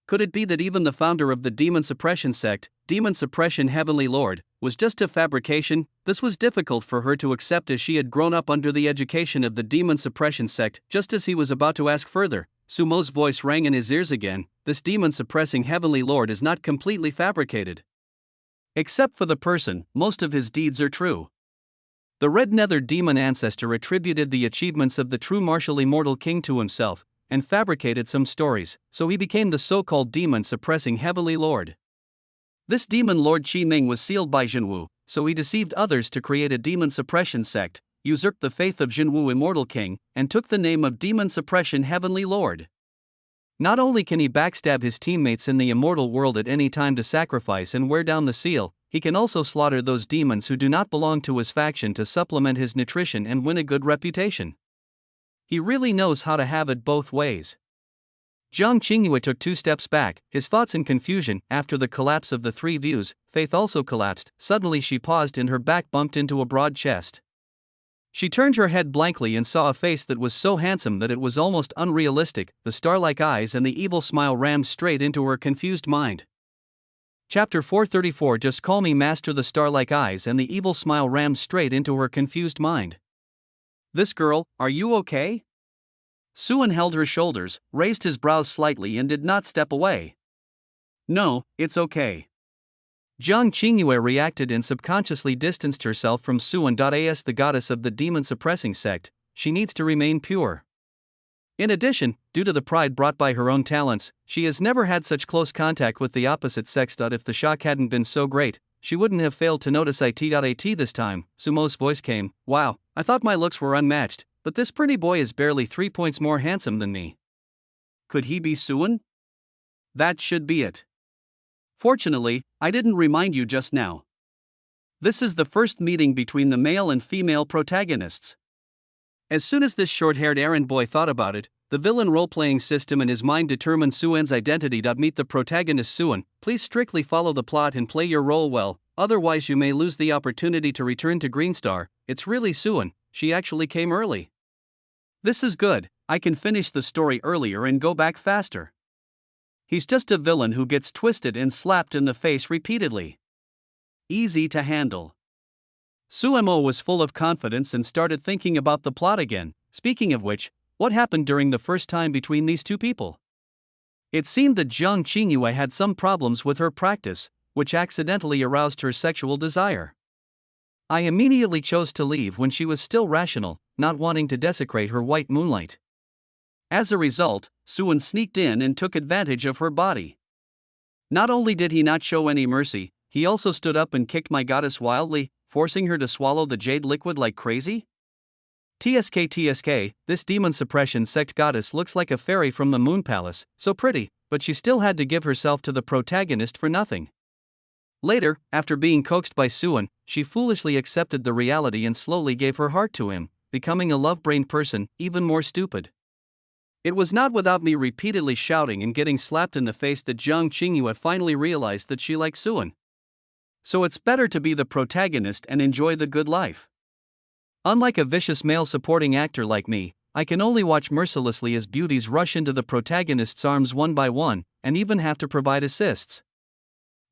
Could it be that even the founder of the demon suppression sect, demon suppression heavenly lord, was just a fabrication? This was difficult for her to accept as she had grown up under the education of the demon suppression sect. Just as he was about to ask further, Sumo's voice rang in his ears again. This demon suppressing heavenly lord is not completely fabricated. Except for the person, most of his deeds are true. The red nether demon ancestor attributed the achievements of the true martial immortal king to himself, and fabricated some stories, so he became the so-called demon-suppressing heavenly lord. This demon lord Qi Ming was sealed by Jinwu, so he deceived others to create a demon suppression sect, usurped the faith of Jinwu immortal king, and took the name of demon suppression heavenly lord. Not only can he backstab his teammates in the immortal world at any time to sacrifice and wear down the seal, he can also slaughter those demons who do not belong to his faction to supplement his nutrition and win a good reputation. He really knows how to have it both ways. Jiang Qingyue took 2 steps back, his thoughts in confusion. After the collapse of the 3 views, faith also collapsed. Suddenly she paused and her back bumped into a broad chest. She turned her head blankly and saw a face that was so handsome that it was almost unrealistic. The star-like eyes and the evil smile rammed straight into her confused mind. Chapter 434. Just call me master. The star-like eyes and the evil smile rammed straight into her confused mind. This girl, are you okay? Suan held her shoulders, raised his brows slightly and did not step away. No, it's okay. Jiang Qingyue reacted and subconsciously distanced herself from Suan. As the goddess of the demon-suppressing sect, she needs to remain pure. In addition, due to the pride brought by her own talents, she has never had such close contact with the opposite sex. If the shock hadn't been so great, she wouldn't have failed to notice it. This time, Sumo's voice came. Wow, I thought my looks were unmatched, but this pretty boy is barely 3 points more handsome than me. Could he be Suan? That should be it. Fortunately, I didn't remind you just now. This is the first meeting between the male and female protagonists. As soon as this short-haired errand boy thought about it, the villain role-playing system in his mind determined Suan's identity. Meet the protagonist Suan. Please strictly follow the plot and play your role well, otherwise you may lose the opportunity to return to Green Star. It's really Suan, she actually came early. This is good, I can finish the story earlier and go back faster. He's just a villain who gets twisted and slapped in the face repeatedly. Easy to handle. Suemo was full of confidence and started thinking about the plot again. Speaking of which, what happened during the first time between these two people? It seemed that Jiang Qingyue had some problems with her practice, which accidentally aroused her sexual desire. I immediately chose to leave when she was still rational, not wanting to desecrate her white moonlight. As a result, Suan sneaked in and took advantage of her body. Not only did he not show any mercy, he also stood up and kicked my goddess wildly, forcing her to swallow the jade liquid like crazy. TSK, this demon suppression sect goddess looks like a fairy from the Moon Palace, so pretty, but she still had to give herself to the protagonist for nothing. Later, after being coaxed by Suan, she foolishly accepted the reality and slowly gave her heart to him, becoming a love-brained person, even more stupid. It was not without me repeatedly shouting and getting slapped in the face that Jiang Qingyue finally realized that she liked Suan. So it's better to be the protagonist and enjoy the good life. Unlike a vicious male supporting actor like me, I can only watch mercilessly as beauties rush into the protagonist's arms one by one, and even have to provide assists.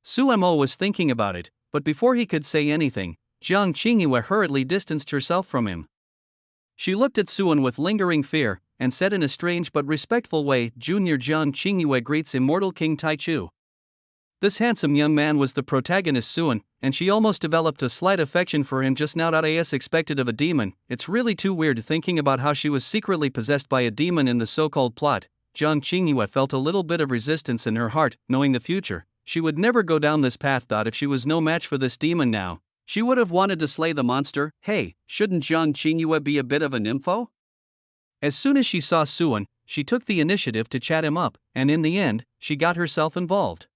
Suemo was thinking about it, but before he could say anything, Jiang Qingyue hurriedly distanced herself from him. She looked at Suan with lingering fear, and said in a strange but respectful way, Junior Jiang Qingyue greets Immortal King Taichu. This handsome young man was the protagonist Suan, and she almost developed a slight affection for him just now. As expected of a demon, it's really too weird thinking about how she was secretly possessed by a demon in the so-called plot. Jiang Qingyue felt a little bit of resistance in her heart, knowing the future. She would never go down this path. If she was no match for this demon now, she would have wanted to slay the monster. Hey, shouldn't Jiang Qingyue be a bit of a nympho? As soon as she saw Suan, she took the initiative to chat him up, and in the end, she got herself involved.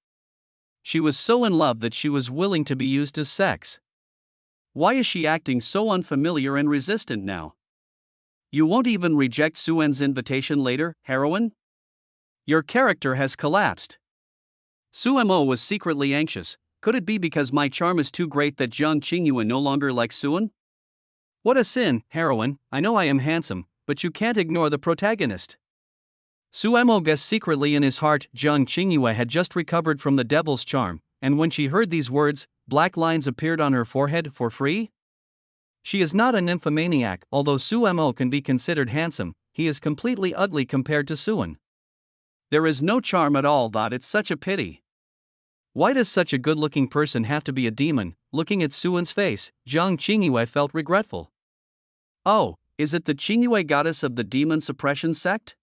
She was so in love that she was willing to be used as sex. Why is she acting so unfamiliar and resistant now? You won't even reject Suan's invitation later, heroine? Your character has collapsed. Suemo was secretly anxious. Could it be because my charm is too great that Jiang Qingyue no longer likes Suan? What a sin, heroine, I know I am handsome, but you can't ignore the protagonist. Suemo guessed secretly in his heart Jiang Qingyue had just recovered from the devil's charm, and when she heard these words, black lines appeared on her forehead. For free? She is not a nymphomaniac. Although Suemo can be considered handsome, he is completely ugly compared to Suan. There is no charm at all. It's such a pity. Why does such a good-looking person have to be a demon? Looking at Suan's face, Jiang Qingyue felt regretful. Oh, is it the Qingyue goddess of the demon suppression sect?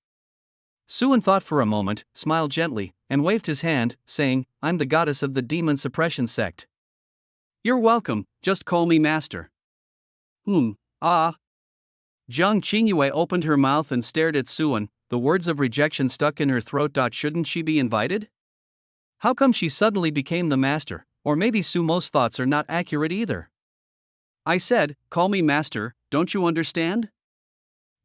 Suan thought for a moment, smiled gently, and waved his hand, saying, I'm the goddess of the demon suppression sect. You're welcome, just call me master. Ah. Jiang Qingyue opened her mouth and stared at Suan, the words of rejection stuck in her throat. Shouldn't she be invited? How come she suddenly became the master? Or maybe Sumo's thoughts are not accurate either. I said, call me master, don't you understand?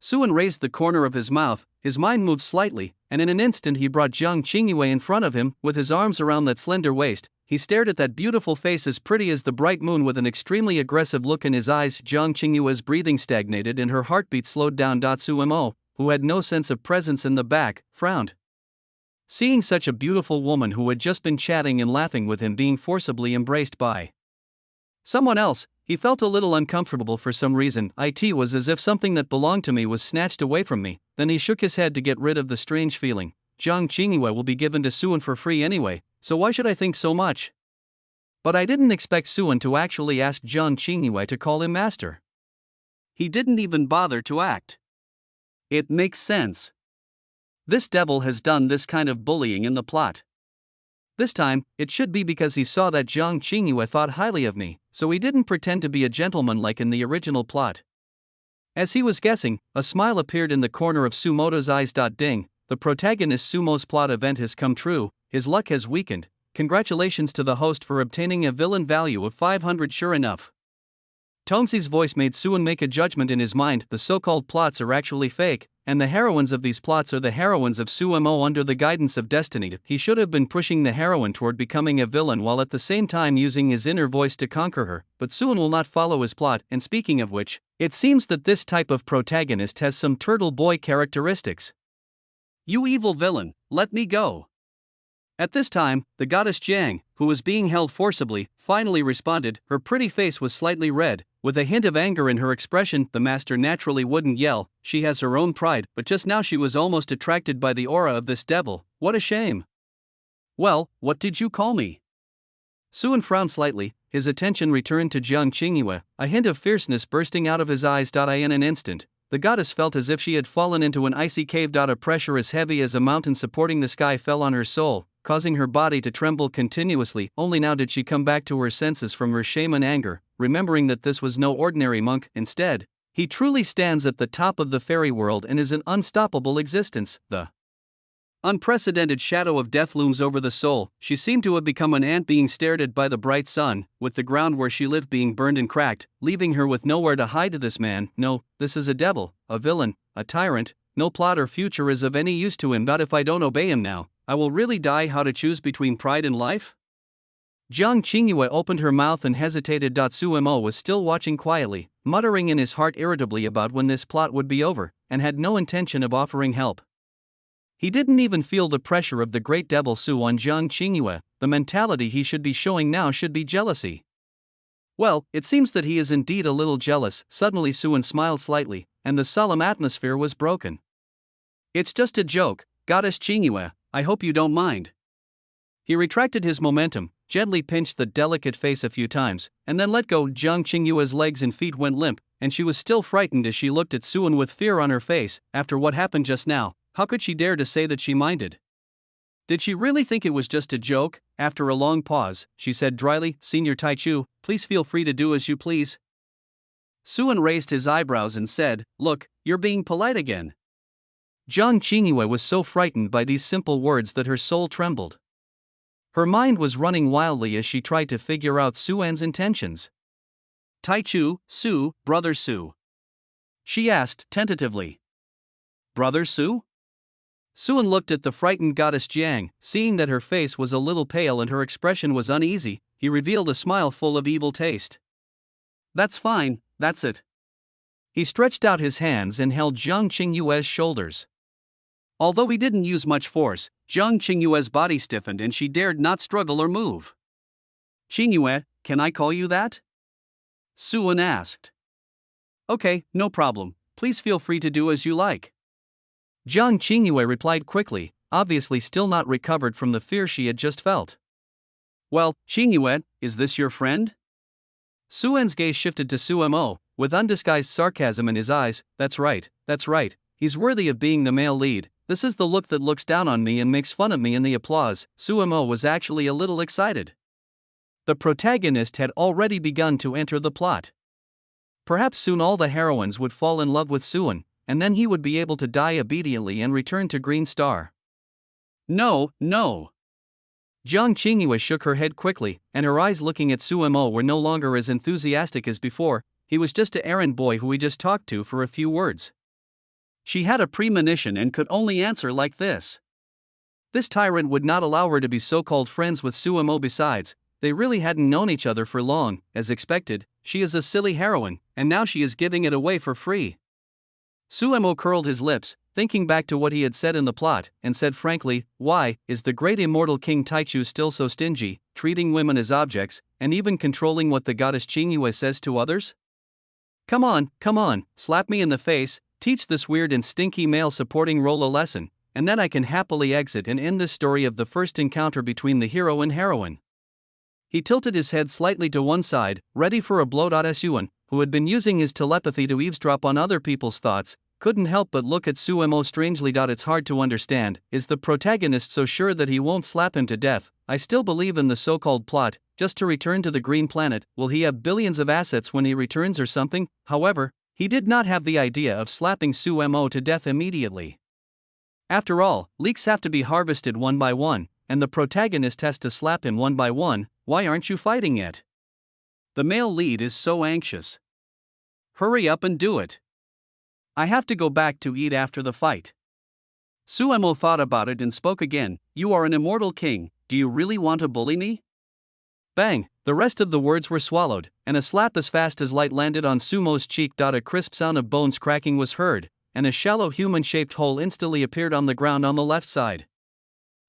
Suan raised the corner of his mouth, his mind moved slightly, and in an instant he brought Jiang Qingyue in front of him, with his arms around that slender waist. He stared at that beautiful face as pretty as the bright moon with an extremely aggressive look in his eyes. Jiang Qingyue's breathing stagnated and her heartbeat slowed down. Sumo, who had no sense of presence in the back, frowned. Seeing such a beautiful woman who had just been chatting and laughing with him being forcibly embraced by someone else, he felt a little uncomfortable for some reason. It was as if something that belonged to me was snatched away from me. Then he shook his head to get rid of the strange feeling. Jiang Qingyue will be given to Suan for free anyway, so why should I think so much? But I didn't expect Suan to actually ask Jiang Qingyue to call him master. He didn't even bother to act. It makes sense. This devil has done this kind of bullying in the plot. This time, it should be because he saw that Jiang Qingyue thought highly of me, so he didn't pretend to be a gentleman like in the original plot. As he was guessing, a smile appeared in the corner of Sumoto's eyes. Ding, the protagonist Sumo's plot event has come true, his luck has weakened. Congratulations to the host for obtaining a villain value of 500. Sure enough. Tongxi's voice made Suan make a judgment in his mind. The so-called plots are actually fake, and the heroines of these plots are the heroines of Sumo under the guidance of destiny. He should have been pushing the heroine toward becoming a villain while at the same time using his inner voice to conquer her, but Suan will not follow his plot. And speaking of which, it seems that this type of protagonist has some turtle boy characteristics. You evil villain, let me go. At this time, the goddess Jiang, who was being held forcibly, finally responded. Her pretty face was slightly red, with a hint of anger in her expression. The master naturally wouldn't yell, she has her own pride, but just now she was almost attracted by the aura of this devil. What a shame. Well, what did you call me? Suan frowned slightly, his attention returned to Jiang Qingyue, a hint of fierceness bursting out of his eyes. In an instant, the goddess felt as if she had fallen into an icy cave. A pressure as heavy as a mountain supporting the sky fell on her soul, causing her body to tremble continuously. Only now did she come back to her senses from her shame and anger, remembering that this was no ordinary monk. Instead, he truly stands at the top of the fairy world and is an unstoppable existence. The unprecedented shadow of death looms over the soul. She seemed to have become an ant being stared at by the bright sun, with the ground where she lived being burned and cracked, leaving her with nowhere to hide. This man, no, this is a devil, a villain, a tyrant. No plot or future is of any use to him. If I don't obey him now, I will really die. How to choose between pride and life? Jiang Qingyue opened her mouth and hesitated. Sumo was still watching quietly, muttering in his heart irritably about when this plot would be over, and had no intention of offering help. He didn't even feel the pressure of the great devil Su on Jiang Qingyue. The mentality he should be showing now should be jealousy. Well, it seems that he is indeed a little jealous. Suddenly Suan smiled slightly, and the solemn atmosphere was broken. It's just a joke, Goddess Qingyue, I hope you don't mind. He retracted his momentum, gently pinched the delicate face a few times, and then let go. Jiang Qingyue's legs and feet went limp, and she was still frightened as she looked at Suan with fear on her face. After what happened just now, how could she dare to say that she minded? Did she really think it was just a joke? After a long pause, she said dryly, Senior Taichu, please feel free to do as you please. Suan raised his eyebrows and said, Look, you're being polite again. Jiang Qingyue was so frightened by these simple words that her soul trembled. Her mind was running wildly as she tried to figure out Suan's intentions. Taichu, Su, Brother Su? She asked tentatively. Brother Su? Suan looked at the frightened goddess Jiang. Seeing that her face was a little pale and her expression was uneasy, he revealed a smile full of evil taste. That's fine, that's it. He stretched out his hands and held Jiang Qingyue's shoulders. Although he didn't use much force, Jiang Qingyue's body stiffened and she dared not struggle or move. Qingyue, can I call you that? Suan asked. Okay, no problem, please feel free to do as you like. Jiang Qingyue replied quickly, obviously still not recovered from the fear she had just felt. Well, Qingyue, is this your friend? Suen's gaze shifted to Suemo, with undisguised sarcasm in his eyes. That's right, that's right. He's worthy of being the male lead. This is the look that looks down on me and makes fun of me in the applause. Suemo was actually a little excited. The protagonist had already begun to enter the plot. Perhaps soon all the heroines would fall in love with Suen, and then he would be able to die obediently and return to Green Star. No, no. Jiang Qingyue shook her head quickly, and her eyes looking at Suemo were no longer as enthusiastic as before. He was just an errand boy who we just talked to for a few words. She had a premonition and could only answer like this. This tyrant would not allow her to be so-called friends with Suemo. Besides, they really hadn't known each other for long. As expected, she is a silly heroine, and now she is giving it away for free. Suemo curled his lips, thinking back to what he had said in the plot, and said frankly, why, is the great immortal King Taichu still so stingy, treating women as objects, and even controlling what the goddess Qingyue says to others? Come on, slap me in the face, teach this weird and stinky male supporting role a lesson, and then I can happily exit and end this story of the first encounter between the hero and heroine. He tilted his head slightly to one side, ready for a blow. Suen, who had been using his telepathy to eavesdrop on other people's thoughts, couldn't help but look at Suemo strangely. It's hard to understand. Is the protagonist so sure that he won't slap him to death? I still believe in the so-called plot, just to return to the Green Planet. Will he have billions of assets when he returns or something? However, he did not have the idea of slapping Suemo to death immediately. After all, leeks have to be harvested one by one, and the protagonist has to slap him one by one. Why aren't you fighting yet? The male lead is so anxious. Hurry up and do it. I have to go back to eat after the fight. Suemo thought about it and spoke again. You are an immortal king, do you really want to bully me? Bang, the rest of the words were swallowed, and a slap as fast as light landed on Sumo's cheek. A crisp sound of bones cracking was heard, and a shallow human-shaped hole instantly appeared on the ground on the left side.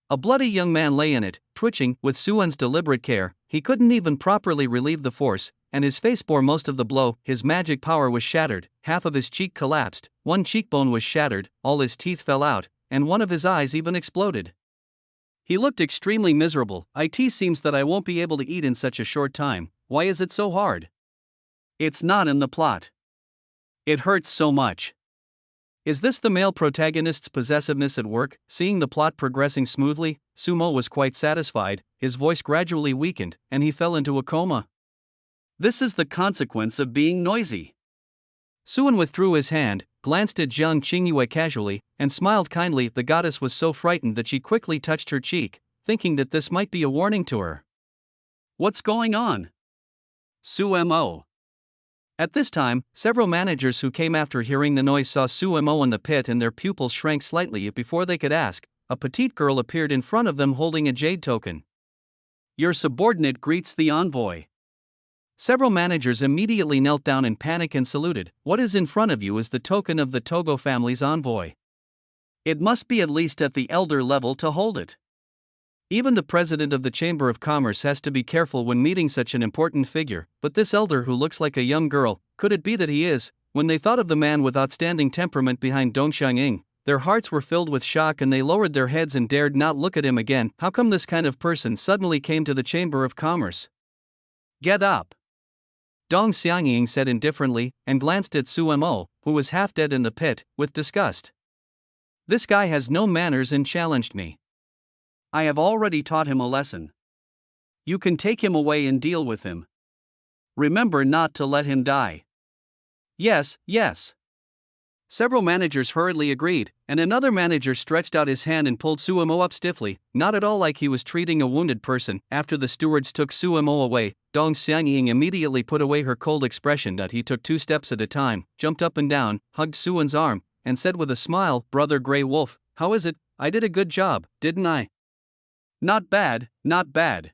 A bloody young man lay in it, twitching. With Suen's deliberate care, he couldn't even properly relieve the force, and his face bore most of the blow. His magic power was shattered, half of his cheek collapsed, one cheekbone was shattered, all his teeth fell out, and one of his eyes even exploded. He looked extremely miserable. It seems that I won't be able to eat in such a short time. Why is it so hard? It's not in the plot. It hurts so much. Is this the male protagonist's possessiveness at work? Seeing the plot progressing smoothly, Sumo was quite satisfied. His voice gradually weakened, and he fell into a coma. This is the consequence of being noisy. Suen withdrew his hand, glanced at Jiang Qingyue casually, and smiled kindly. The goddess was so frightened that she quickly touched her cheek, thinking that this might be a warning to her. What's going on? Suemo. At this time, several managers who came after hearing the noise saw Suemo in the pit and their pupils shrank slightly. Before they could ask, a petite girl appeared in front of them holding a jade token. Your subordinate greets the envoy. Several managers immediately knelt down in panic and saluted. What is in front of you is the token of the Togo family's envoy. It must be at least at the elder level to hold it. Even the president of the Chamber of Commerce has to be careful when meeting such an important figure, but this elder who looks like a young girl, could it be that he is? When they thought of the man with outstanding temperament behind Dong Xiangying, their hearts were filled with shock and they lowered their heads and dared not look at him again. How come this kind of person suddenly came to the Chamber of Commerce? Get up! Dong Xiangying said indifferently, and glanced at Suemo, who was half dead in the pit, with disgust. This guy has no manners and challenged me. I have already taught him a lesson. You can take him away and deal with him. Remember not to let him die. Yes, yes. Several managers hurriedly agreed, and another manager stretched out his hand and pulled Suemo up stiffly, not at all like he was treating a wounded person. After the stewards took Suemo away, Dong Xiangying immediately put away her cold expression. He took 2 steps at a time, jumped up and down, hugged Suen's arm, and said with a smile, Brother Grey Wolf, how is it? I did a good job, didn't I? Not bad, not bad.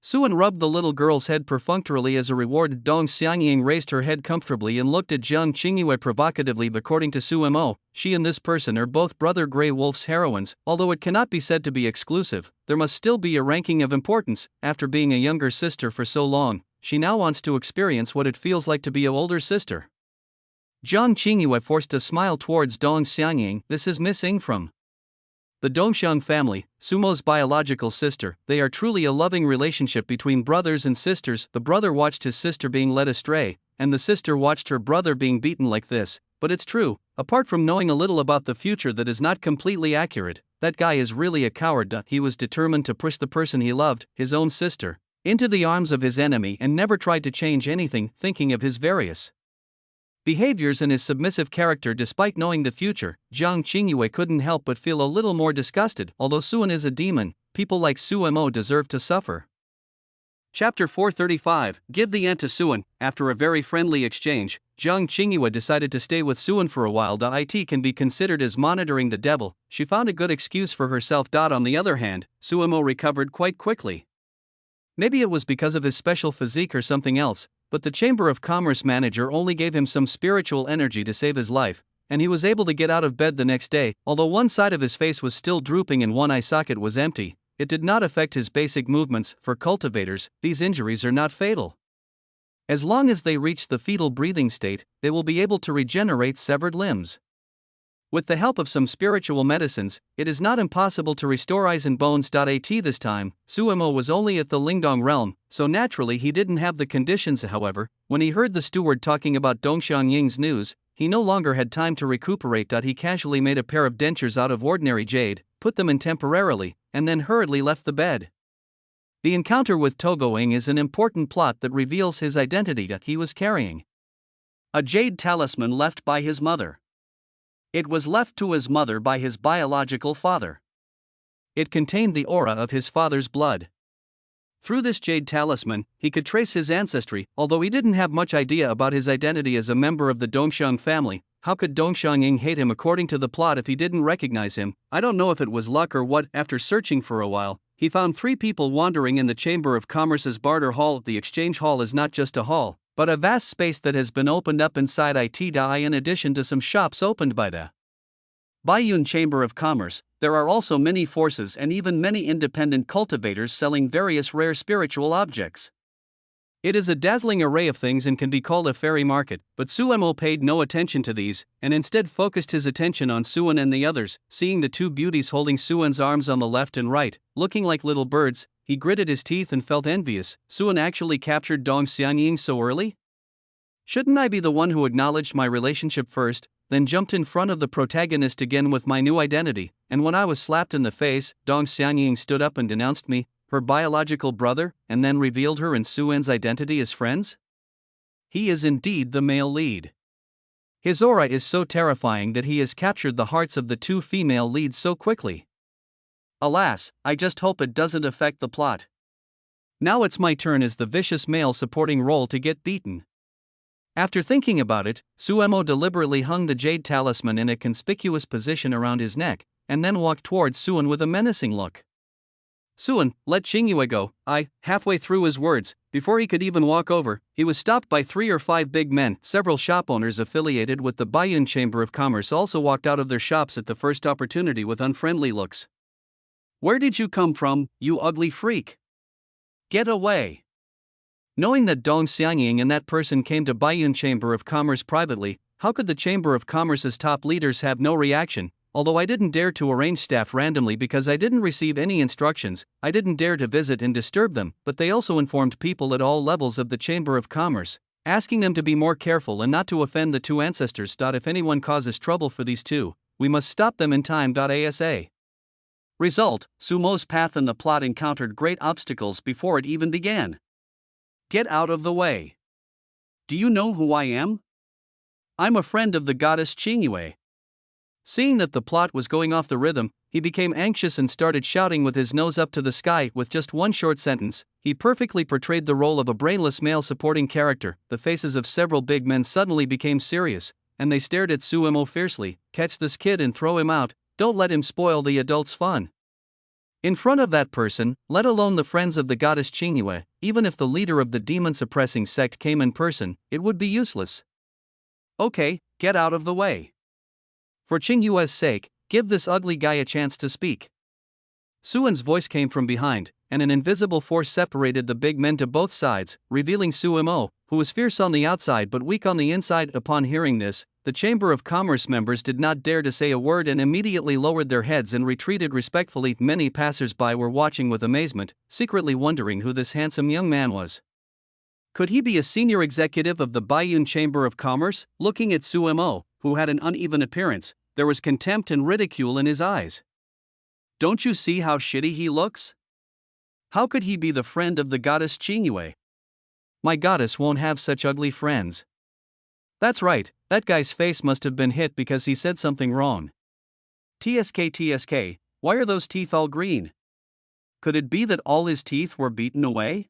Suen rubbed the little girl's head perfunctorily as a reward. Dong Xiangying raised her head comfortably and looked at Jiang Qingyue provocatively. According to Suemo, she and this person are both Brother Grey Wolf's heroines. Although it cannot be said to be exclusive, there must still be a ranking of importance. After being a younger sister for so long, she now wants to experience what it feels like to be an older sister. Jiang Qingyue forced a smile towards Dong Xiangying. This is Miss Ing from The Dongxiang family, Sumo's biological sister, they are truly a loving relationship between brothers and sisters. The brother watched his sister being led astray, and the sister watched her brother being beaten like this. But it's true, apart from knowing a little about the future that is not completely accurate, that guy is really a coward. He was determined to push the person he loved, his own sister, into the arms of his enemy and never tried to change anything, thinking of his various behaviors and his submissive character. Despite knowing the future, Jiang Qingyue couldn't help but feel a little more disgusted. Although Suan is a demon, people like Sumo deserve to suffer. Chapter 435, Give the Ant to Suan. After a very friendly exchange, Jiang Qingyue decided to stay with Suan for a while. It can be considered as monitoring the devil. She found a good excuse for herself. On the other hand, Sumo recovered quite quickly. Maybe it was because of his special physique or something else, but the Chamber of Commerce manager only gave him some spiritual energy to save his life, and he was able to get out of bed the next day. Although one side of his face was still drooping and one eye socket was empty, it did not affect his basic movements. For cultivators, these injuries are not fatal. As long as they reach the fetal breathing state, they will be able to regenerate severed limbs. With the help of some spiritual medicines, it is not impossible to restore eyes and bones. This time, Sumo was only at the Lingdong realm, so naturally he didn't have the conditions. However, when he heard the steward talking about Dongxiang Ying's news, he no longer had time to recuperate. He casually made a pair of dentures out of ordinary jade, put them in temporarily, and then hurriedly left the bed. The encounter with Togoing is an important plot that reveals his identity. He was carrying a jade talisman left by his mother. It was left to his mother by his biological father. It contained the aura of his father's blood. Through this jade talisman, he could trace his ancestry. Although he didn't have much idea about his identity as a member of the Dongxiang family, how could Dongxiang Ying hate him according to the plot if he didn't recognize him? I don't know if it was luck or what. After searching for a while, he found 3 people wandering in the Chamber of Commerce's barter hall. The exchange hall is not just a hall, but a vast space that has been opened up inside it. In addition to some shops opened by the Baiyun Chamber of Commerce, there are also many forces and even many independent cultivators selling various rare spiritual objects. It is a dazzling array of things and can be called a fairy market, but Sumo paid no attention to these, and instead focused his attention on Suan and the others. Seeing the 2 beauties holding Suan's arms on the left and right, looking like little birds, he gritted his teeth and felt envious. Suan actually captured Dongxiang Ying so early? Shouldn't I be the one who acknowledged my relationship first, then jumped in front of the protagonist again with my new identity? And when I was slapped in the face, Dongxiang Ying stood up and denounced me, her biological brother, and then revealed her and Suan's identity as friends? He is indeed the male lead. His aura is so terrifying that he has captured the hearts of the 2 female leads so quickly. Alas, I just hope it doesn't affect the plot. Now it's my turn as the vicious male supporting role to get beaten. After thinking about it, Sumo deliberately hung the jade talisman in a conspicuous position around his neck, and then walked towards Suan with a menacing look. Suan, let Qingyue go. Halfway through his words, before he could even walk over, he was stopped by 3 or 5 big men. Several shop owners affiliated with the Baiyun Chamber of Commerce also walked out of their shops at the first opportunity with unfriendly looks. Where did you come from, you ugly freak? Get away! Knowing that Dongxiang Ying and that person came to Baiyun Chamber of Commerce privately, how could the Chamber of Commerce's top leaders have no reaction? Although I didn't dare to arrange staff randomly because I didn't receive any instructions, I didn't dare to visit and disturb them, but they also informed people at all levels of the Chamber of Commerce, asking them to be more careful and not to offend the 2 ancestors. If anyone causes trouble for these 2, we must stop them in time. ASA. Result, Sumo's path in the plot encountered great obstacles before it even began. Get out of the way. Do you know who I am? I'm a friend of the goddess Qingyue. Seeing that the plot was going off the rhythm, he became anxious and started shouting with his nose up to the sky. With just one short sentence, he perfectly portrayed the role of a brainless male supporting character. The faces of several big men suddenly became serious, and they stared at Sumo fiercely. Catch this kid and throw him out, don't let him spoil the adults' fun. In front of that person, let alone the friends of the goddess Qingyue, even if the leader of the demon-suppressing sect came in person, it would be useless. Okay, get out of the way. For Qingyue's sake, give this ugly guy a chance to speak. Suan's voice came from behind, and an invisible force separated the big men to both sides, revealing Suemo, who was fierce on the outside but weak on the inside. Upon hearing this, the Chamber of Commerce members did not dare to say a word and immediately lowered their heads and retreated respectfully. Many passers-by were watching with amazement, secretly wondering who this handsome young man was. Could he be a senior executive of the Baiyun Chamber of Commerce? Looking at Suemo, who had an uneven appearance, there was contempt and ridicule in his eyes. Don't you see how shitty he looks? How could he be the friend of the goddess Qingyue? My goddess won't have such ugly friends. That's right, that guy's face must have been hit because he said something wrong. TSK, why are those teeth all green? Could it be that all his teeth were beaten away?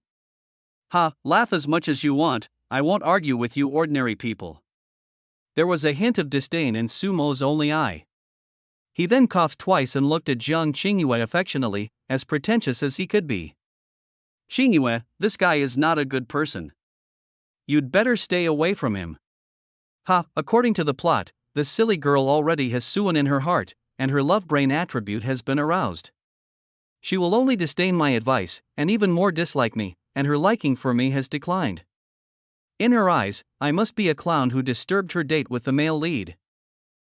Ha, laugh as much as you want, I won't argue with you ordinary people. There was a hint of disdain in Sumo's only eye. He then coughed twice and looked at Jiang Qingyue affectionately, as pretentious as he could be. Qingyue, this guy is not a good person. You'd better stay away from him. Ha, according to the plot, this silly girl already has Suan in her heart, and her love-brain attribute has been aroused. She will only disdain my advice, and even more dislike me, and her liking for me has declined. In her eyes, I must be a clown who disturbed her date with the male lead.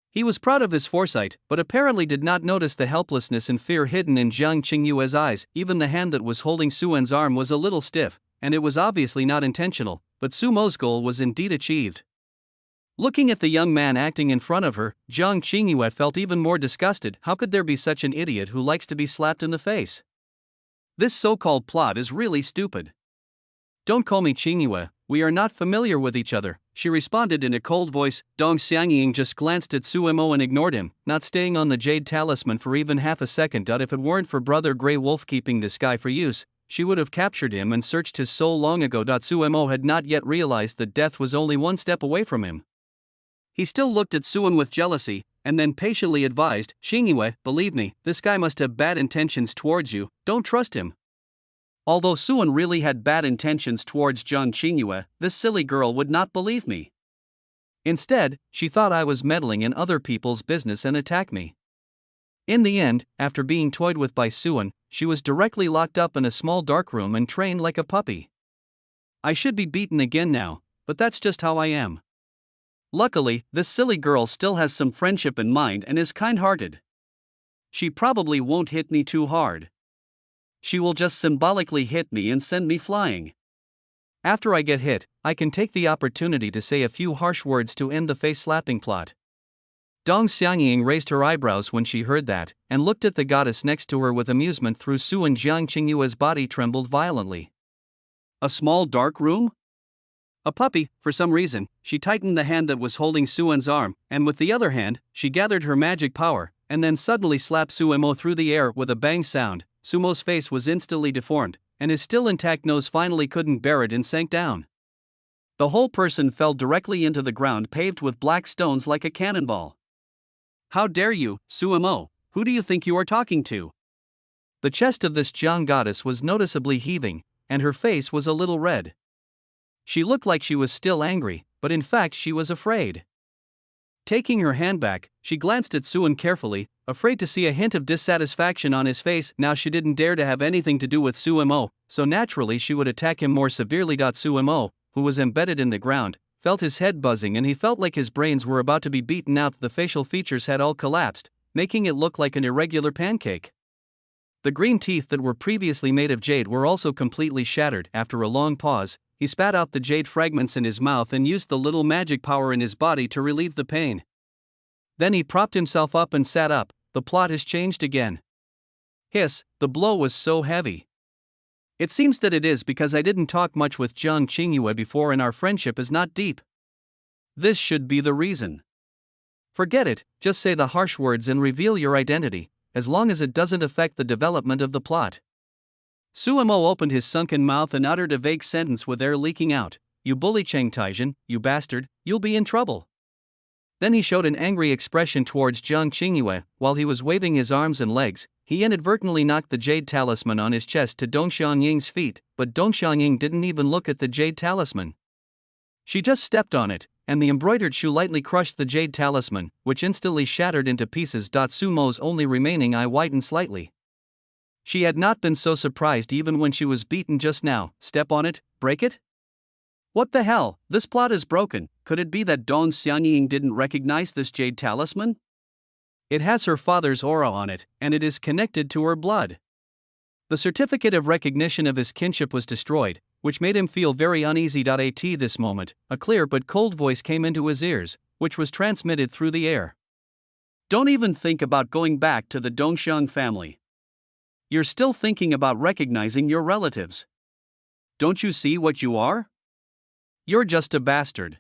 He was proud of his foresight, but apparently did not notice the helplessness and fear hidden in Jiang Qingyue's eyes. Even the hand that was holding Suan's arm was a little stiff, and it was obviously not intentional, but Sumo's goal was indeed achieved. Looking at the young man acting in front of her, Jiang Qingyue felt even more disgusted. How could there be such an idiot who likes to be slapped in the face? This so-called plot is really stupid. Don't call me Qingyue, we are not familiar with each other, she responded in a cold voice. Dong Xiangying just glanced at Suemo and ignored him, not staying on the jade talisman for even half a second. If it weren't for Brother Grey Wolf keeping this guy for use, she would have captured him and searched his soul long ago. Suemo had not yet realized that death was only one step away from him. He still looked at Suan with jealousy, and then patiently advised, Qingyue, believe me, this guy must have bad intentions towards you, don't trust him. Although Suan really had bad intentions towards Jiang Qingyue, this silly girl would not believe me. Instead, she thought I was meddling in other people's business and attacked me. In the end, after being toyed with by Suan, she was directly locked up in a small dark room and trained like a puppy. I should be beaten again now, but that's just how I am. Luckily, this silly girl still has some friendship in mind and is kind-hearted. She probably won't hit me too hard. She will just symbolically hit me and send me flying. After I get hit, I can take the opportunity to say a few harsh words to end the face-slapping plot. Dong Xiangying raised her eyebrows when she heard that, and looked at the goddess next to her with amusement. Through Suan, Jiang Qingyue's body trembled violently. A small dark room? A puppy. For some reason, she tightened the hand that was holding Suan's arm, and with the other hand, she gathered her magic power, and then suddenly slapped Suemo through the air with a bang sound. Sumo's face was instantly deformed, and his still intact nose finally couldn't bear it and sank down. The whole person fell directly into the ground paved with black stones like a cannonball. How dare you, Suemo, who do you think you are talking to? The chest of this Jiang goddess was noticeably heaving, and her face was a little red. She looked like she was still angry, but in fact she was afraid. Taking her hand back, she glanced at Suan carefully, afraid to see a hint of dissatisfaction on his face. Now she didn't dare to have anything to do with Suemo, so naturally she would attack him more severely. Suemo, who was embedded in the ground, felt his head buzzing and he felt like his brains were about to be beaten out. The facial features had all collapsed, making it look like an irregular pancake. The green teeth that were previously made of jade were also completely shattered. After a long pause, he spat out the jade fragments in his mouth and used the little magic power in his body to relieve the pain. Then he propped himself up and sat up. The plot has changed again. Hiss, the blow was so heavy. It seems that it is because I didn't talk much with Jiang Qingyue before and our friendship is not deep. This should be the reason. Forget it, just say the harsh words and reveal your identity, as long as it doesn't affect the development of the plot. Suemo opened his sunken mouth and uttered a vague sentence with air leaking out. You bully Cheng Taijin, you bastard, you'll be in trouble. Then he showed an angry expression towards Jiang Qingyue. While he was waving his arms and legs, he inadvertently knocked the jade talisman on his chest to Dong Xiangying's feet, but Dong Xiangying didn't even look at the jade talisman. She just stepped on it, and the embroidered shoe lightly crushed the jade talisman, which instantly shattered into pieces. Sumo's only remaining eye widened slightly. She had not been so surprised even when she was beaten just now. Step on it, break it? What the hell, this plot is broken. Could it be that Dong Xiangying didn't recognize this jade talisman? It has her father's aura on it, and it is connected to her blood. The certificate of recognition of his kinship was destroyed, which made him feel very uneasy. At this moment, a clear but cold voice came into his ears, which was transmitted through the air. Don't even think about going back to the Dongxiang family. You're still thinking about recognizing your relatives. Don't you see what you are? You're just a bastard.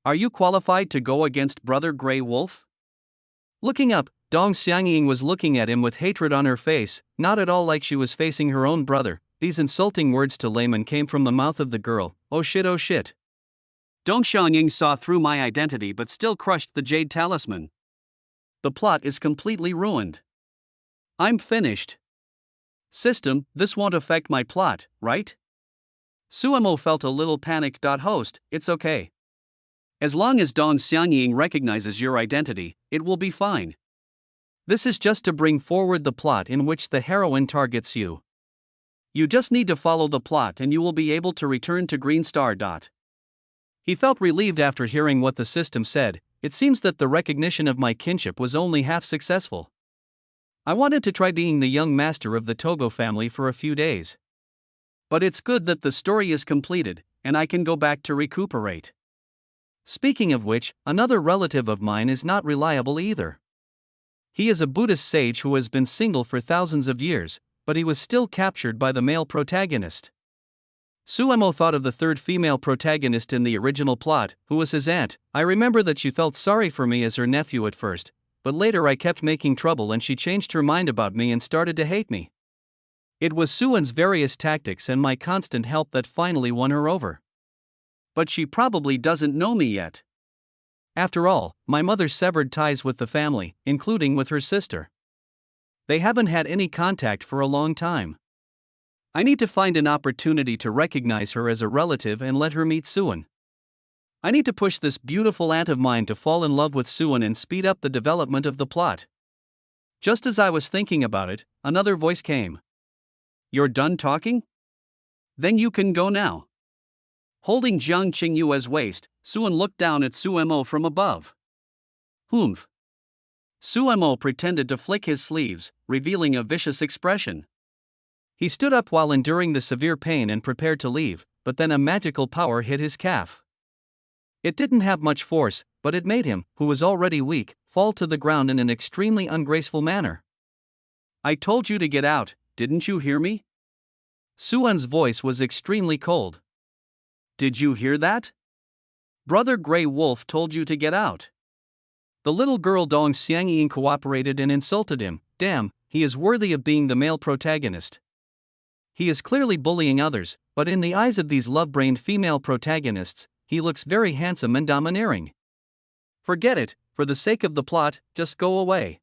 Are you qualified to go against Brother Grey Wolf? Looking up, Dong Xiangying was looking at him with hatred on her face, not at all like she was facing her own brother. These insulting words to layman came from the mouth of the girl. Oh shit, oh shit. Dong Xiangying saw through my identity but still crushed the jade talisman. The plot is completely ruined. I'm finished. System, this won't affect my plot, right? Suemo felt a little panicked. Host, it's okay. As long as Dong Xiangying recognizes your identity, it will be fine. This is just to bring forward the plot in which the heroine targets you. You just need to follow the plot and you will be able to return to Green Star. He felt relieved after hearing what the system said. It seems that the recognition of my kinship was only half successful. I wanted to try being the young master of the Togo family for a few days. But it's good that the story is completed, and I can go back to recuperate. Speaking of which, another relative of mine is not reliable either. He is a Buddhist sage who has been single for thousands of years, but he was still captured by the male protagonist. Suemo thought of the third female protagonist in the original plot, who was his aunt. I remember that she felt sorry for me as her nephew at first, but later I kept making trouble and she changed her mind about me and started to hate me. It was Suen's various tactics and my constant help that finally won her over. But she probably doesn't know me yet. After all, my mother severed ties with the family, including with her sister. They haven't had any contact for a long time. I need to find an opportunity to recognize her as a relative and let her meet Suen. I need to push this beautiful aunt of mine to fall in love with Suen and speed up the development of the plot. Just as I was thinking about it, another voice came. You're done talking? Then you can go now. Holding Jiang Qingyue's waist, Suen looked down at Suemo from above. Humph. Suemo pretended to flick his sleeves, revealing a vicious expression. He stood up while enduring the severe pain and prepared to leave, but then a magical power hit his calf. It didn't have much force, but it made him, who was already weak, fall to the ground in an extremely ungraceful manner. I told you to get out, didn't you hear me? Suen's voice was extremely cold. Did you hear that? Brother Grey Wolf told you to get out. The little girl Dong Xiangying cooperated and insulted him. Damn, he is worthy of being the male protagonist. He is clearly bullying others, but in the eyes of these love-brained female protagonists, he looks very handsome and domineering. Forget it, for the sake of the plot, just go away.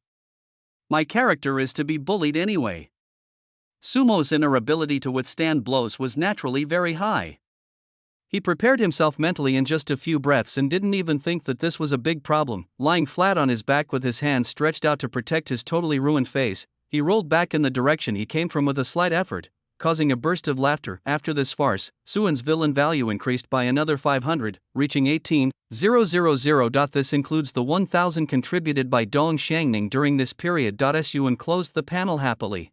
My character is to be bullied anyway. Sumo's inner ability to withstand blows was naturally very high. He prepared himself mentally in just a few breaths and didn't even think that this was a big problem. Lying flat on his back with his hands stretched out to protect his totally ruined face, he rolled back in the direction he came from with a slight effort, causing a burst of laughter. After this farce, Suen's villain value increased by another 500, reaching 18,000. This includes the 1,000 contributed by Dong Xiangying during this period. Suen closed the panel happily.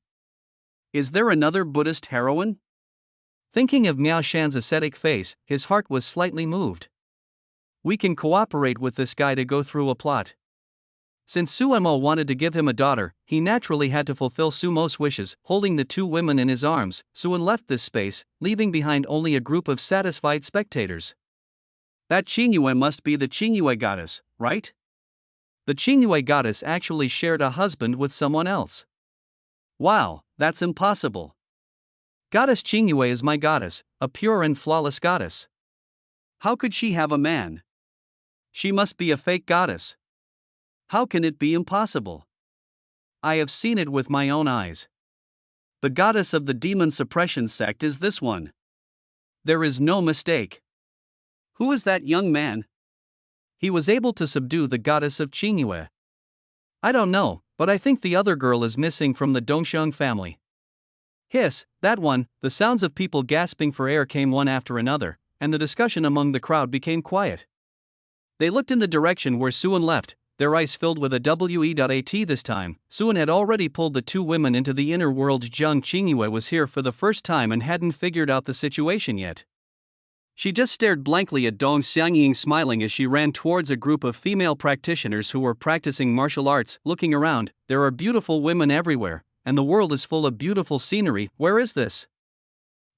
Is there another Buddhist heroine? Thinking of Miao Shan's ascetic face, his heart was slightly moved. We can cooperate with this guy to go through a plot. Since Suemo wanted to give him a daughter, he naturally had to fulfill Sumo's wishes. Holding the two women in his arms, Suen left this space, leaving behind only a group of satisfied spectators. That Qingyue must be the Qingyue goddess, right? The Qingyue goddess actually shared a husband with someone else. Wow, that's impossible. Goddess Qingyue is my goddess, a pure and flawless goddess. How could she have a man? She must be a fake goddess. How can it be impossible? I have seen it with my own eyes. The goddess of the demon suppression sect is this one. There is no mistake. Who is that young man? He was able to subdue the goddess of Qingyue. I don't know, but I think the other girl is missing from the Dongxiang family. Hiss, that one. The sounds of people gasping for air came one after another, and the discussion among the crowd became quiet. They looked in the direction where Suan left, their eyes filled with a WE.AT this time. Suan had already pulled the two women into the inner world. Jiang Qingyue was here for the first time and hadn't figured out the situation yet. She just stared blankly at Dong Xiangying, smiling as she ran towards a group of female practitioners who were practicing martial arts. Looking around, there are beautiful women everywhere, and the world is full of beautiful scenery. Where is this?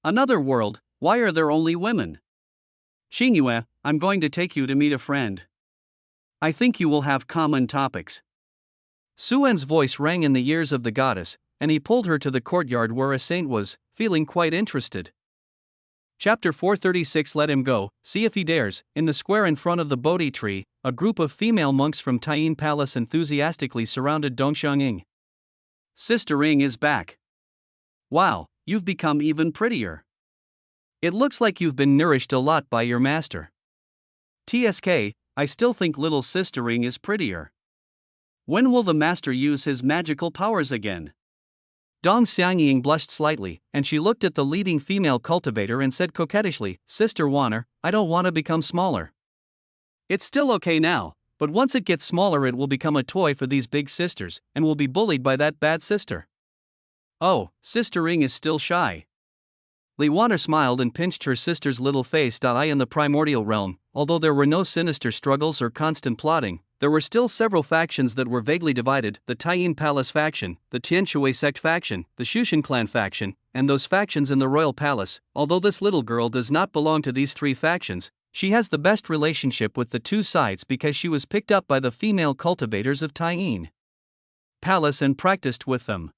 Another world. Why are there only women? Xingyue, I'm going to take you to meet a friend. I think you will have common topics. Suan's voice rang in the ears of the goddess, and he pulled her to the courtyard where a saint was, feeling quite interested. Chapter 436. Let him go, see if he dares. In the square in front of the Bodhi tree, a group of female monks from Taiyin Palace enthusiastically surrounded Dongxiang Ying. Sister Ying is back. Wow, you've become even prettier. It looks like you've been nourished a lot by your master. TSK, I still think little sister Ying is prettier. When will the master use his magical powers again? Dong Xiangying blushed slightly, and she looked at the leading female cultivator and said coquettishly, Sister Wanner, I don't want to become smaller. It's still okay now, but once it gets smaller it will become a toy for these big sisters, and will be bullied by that bad sister. Oh, Sister Ying is still shy. Li Wanner smiled and pinched her sister's little face. In the primordial realm, although there were no sinister struggles or constant plotting, there were still several factions that were vaguely divided: the Taiyin Palace faction, the Tianshui sect faction, the Shushan clan faction, and those factions in the royal palace. Although this little girl does not belong to these three factions, she has the best relationship with the two sides because she was picked up by the female cultivators of Taiyin Palace and practiced with them.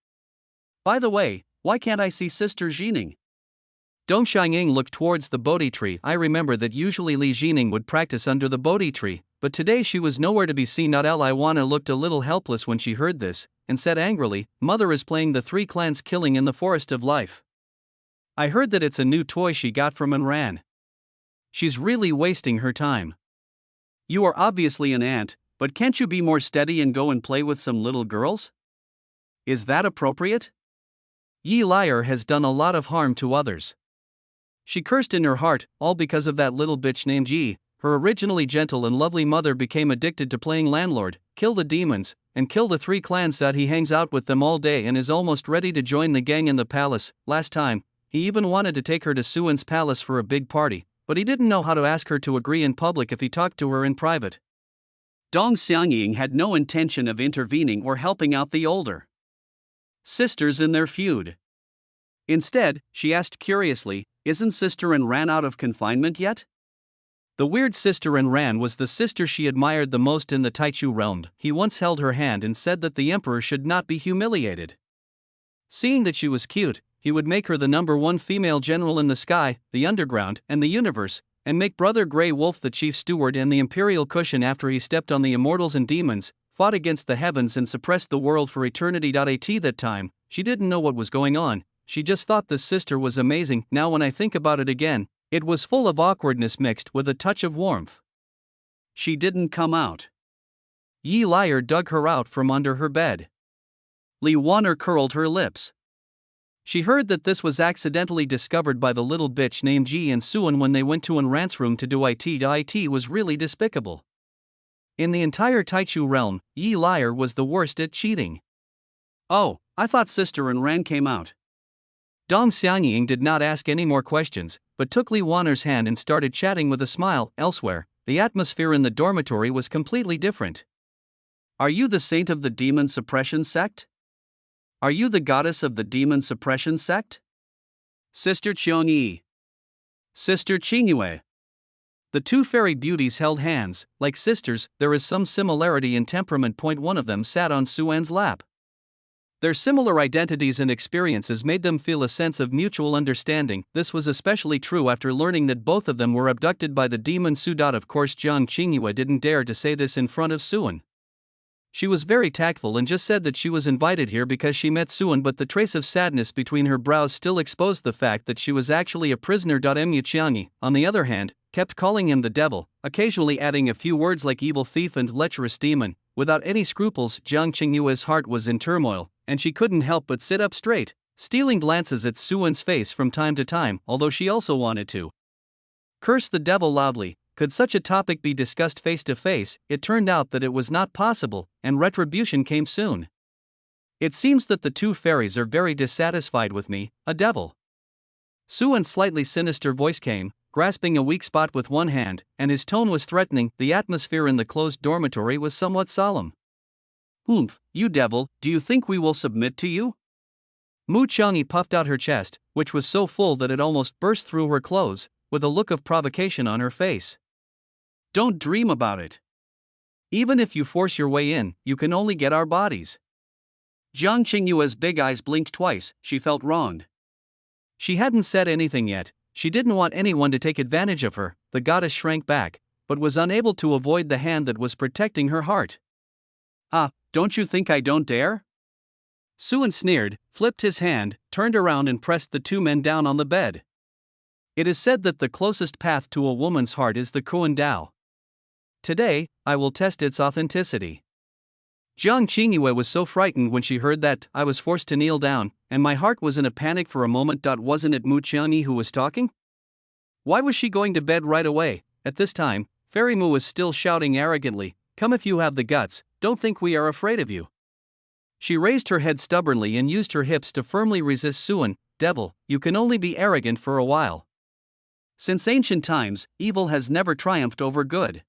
By the way, why can't I see Sister Jining? Dong Xiangying looked towards the Bodhi tree. I remember that usually Li Jining would practice under the Bodhi tree, but today she was nowhere to be seen. Li Wanna looked a little helpless when she heard this, and said angrily, Mother is playing the three clans killing in the forest of life. I heard that it's a new toy she got from Anran. She's really wasting her time. You are obviously an aunt, but can't you be more steady and go and play with some little girls? Is that appropriate? Yi Liar has done a lot of harm to others. She cursed in her heart, all because of that little bitch named Yi. Her originally gentle and lovely mother became addicted to playing landlord, kill the demons, and kill the three clans. He hangs out with them all day and is almost ready to join the gang in the palace. Last time, he even wanted to take her to Suan's palace for a big party, but he didn't know how to ask her to agree in public if he talked to her in private. Dong Xiangying had no intention of intervening or helping out the older sisters in their feud. Instead, she asked curiously, isn't Sister Anran out of confinement yet? The weird Sister Anran was the sister she admired the most in the Taichu realm. He once held her hand and said that the emperor should not be humiliated. Seeing that she was cute, he would make her the #1 female general in the sky, the underground, and the universe, and make Brother Grey Wolf the chief steward and the imperial cushion after he stepped on the immortals and demons, fought against the heavens and suppressed the world for eternity. At that time, she didn't know what was going on. She just thought this sister was amazing. Now when I think about it again, it was full of awkwardness mixed with a touch of warmth. She didn't come out. Yi Liar dug her out from under her bed. Li Wanner curled her lips. She heard that this was accidentally discovered by the little bitch named Ji and Suan when they went to Anran's room to do it. It was really despicable. In the entire Taichu realm, Yi Liar was the worst at cheating. Oh, I thought Sister Anran came out. Dong Xiangying did not ask any more questions, but took Li Wanner's hand and started chatting with a smile. Elsewhere, the atmosphere in the dormitory was completely different. Are you the saint of the demon suppression sect? Are you the goddess of the demon suppression sect? Sister Qiongyi. Sister Qingyue. The two fairy beauties held hands. Like sisters, there is some similarity in temperament. One of them sat on Suan's lap. Their similar identities and experiences made them feel a sense of mutual understanding. This was especially true after learning that both of them were abducted by the demon Su. Of course, Jiang Qingyue didn't dare to say this in front of Suan. She was very tactful and just said that she was invited here because she met Suan, but the trace of sadness between her brows still exposed the fact that she was actually a prisoner. Mu Qiangyi, on the other hand, kept calling him the devil, occasionally adding a few words like evil thief and lecherous demon. Without any scruples, Jiang Qingyue's heart was in turmoil, and she couldn't help but sit up straight. stealing glances at Suan's face from time to time, although she also wanted to curse the devil loudly. Could such a topic be discussed face to face? It turned out that it was not possible, and retribution came soon. It seems that the two fairies are very dissatisfied with me, a devil. Suan's slightly sinister voice came, grasping a weak spot with one hand, and his tone was threatening. The atmosphere in the closed dormitory was somewhat solemn. "Oomph, you devil, do you think we will submit to you?" Mu Qiangyi puffed out her chest, which was so full that it almost burst through her clothes, with a look of provocation on her face. "Don't dream about it. Even if you force your way in, you can only get our bodies." Jiang Qingyue's big eyes blinked twice. She felt wronged. She hadn't said anything yet. She didn't want anyone to take advantage of her. The goddess shrank back, but was unable to avoid the hand that was protecting her heart. "Ah, don't you think I don't dare?" Suan sneered, flipped his hand, turned around and pressed the two men down on the bed. It is said that the closest path to a woman's heart is the Kuan Dao. Today, I will test its authenticity. Jiang Qingyue was so frightened when she heard that. I was forced to kneel down, and my heart was in a panic for a moment. Wasn't it Mu Qiangyi who was talking? Why was she going to bed right away? At this time, Fairy Mu was still shouting arrogantly, "Come if you have the guts, don't think we are afraid of you." She raised her head stubbornly and used her hips to firmly resist Suan. "Devil, you can only be arrogant for a while. Since ancient times, evil has never triumphed over good.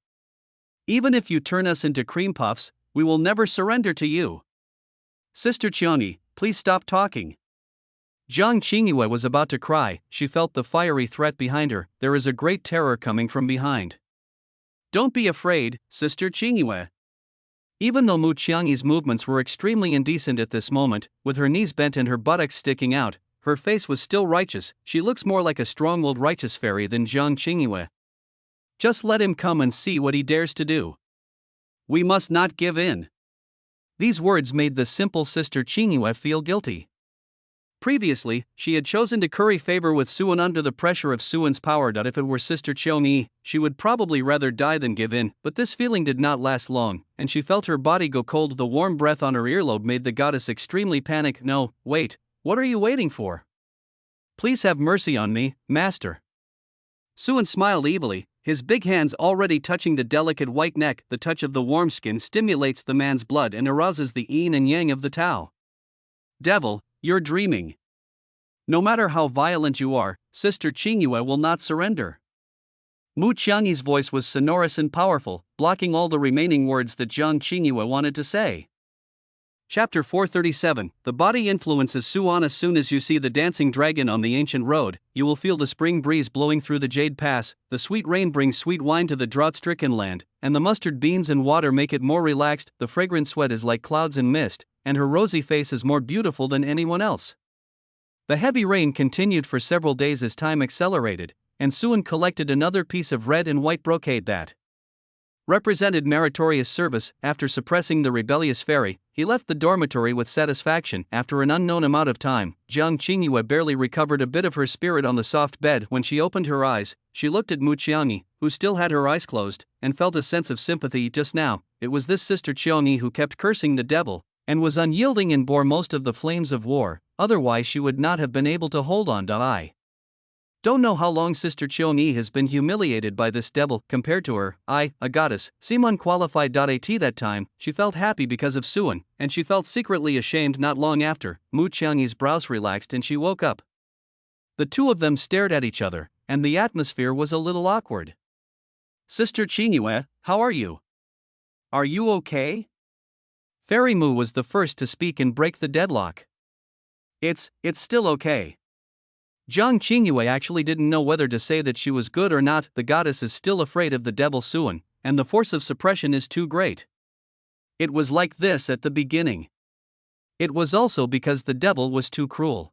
Even if you turn us into cream puffs, we will never surrender to you. Sister Qiangyi, please stop talking." Jiang Qingyue was about to cry. She felt the fiery threat behind her. There is a great terror coming from behind. "Don't be afraid, Sister Qingyue." Even though Mu Qiangyi's movements were extremely indecent at this moment, with her knees bent and her buttocks sticking out, her face was still righteous. She looks more like a strong-willed righteous fairy than Jiang Qingyue. Just let him come and see what he dares to do. We must not give in. These words made the simple Sister Qingyue feel guilty. Previously, she had chosen to curry favor with Suan under the pressure of Suan's power. If it were Sister Qiangyi, she would probably rather die than give in, but this feeling did not last long, and she felt her body go cold. The warm breath on her earlobe made the goddess extremely panic. "No, wait, what are you waiting for? Please have mercy on me, master." Suan smiled evilly, his big hands already touching the delicate white neck. The touch of the warm skin stimulates the man's blood and arouses the yin and yang of the Tao. "Devil, you're dreaming. No matter how violent you are, Sister Qingyue will not surrender." Mu Qiangyi's voice was sonorous and powerful, blocking all the remaining words that Jiang Qingyue wanted to say. Chapter 437. The body influences Suan. As soon as you see the dancing dragon on the ancient road, you will feel the spring breeze blowing through the jade pass. The sweet rain brings sweet wine to the drought-stricken land, and the mustard beans and water make it more relaxed. The fragrant sweat is like clouds and mist, and her rosy face is more beautiful than anyone else. The heavy rain continued for several days as time accelerated, and Suan collected another piece of red and white brocade that represented meritorious service. After suppressing the rebellious fairy, he left the dormitory with satisfaction. After an unknown amount of time, Jiang Qingyue barely recovered a bit of her spirit on the soft bed. When she opened her eyes, she looked at Mu Qiangyi, who still had her eyes closed, and felt a sense of sympathy. Just now, it was this Sister Qiangyi who kept cursing the devil, and was unyielding and bore most of the flames of war. Otherwise she would not have been able to hold on. I don't know how long Sister Qiangyi has been humiliated by this devil. Compared to her, I, a goddess, seem unqualified. At that time, she felt happy because of Suan, and she felt secretly ashamed. Not long after, Mu Qiangyi's brows relaxed and she woke up. The two of them stared at each other, and the atmosphere was a little awkward. "Sister Qingyue, how are you? Are you okay?" Fairy Mu was the first to speak and break the deadlock. It's still okay." Jiang Qingyue actually didn't know whether to say that she was good or not. The goddess is still afraid of the devil Suan, and the force of suppression is too great. It was like this at the beginning. It was also because the devil was too cruel.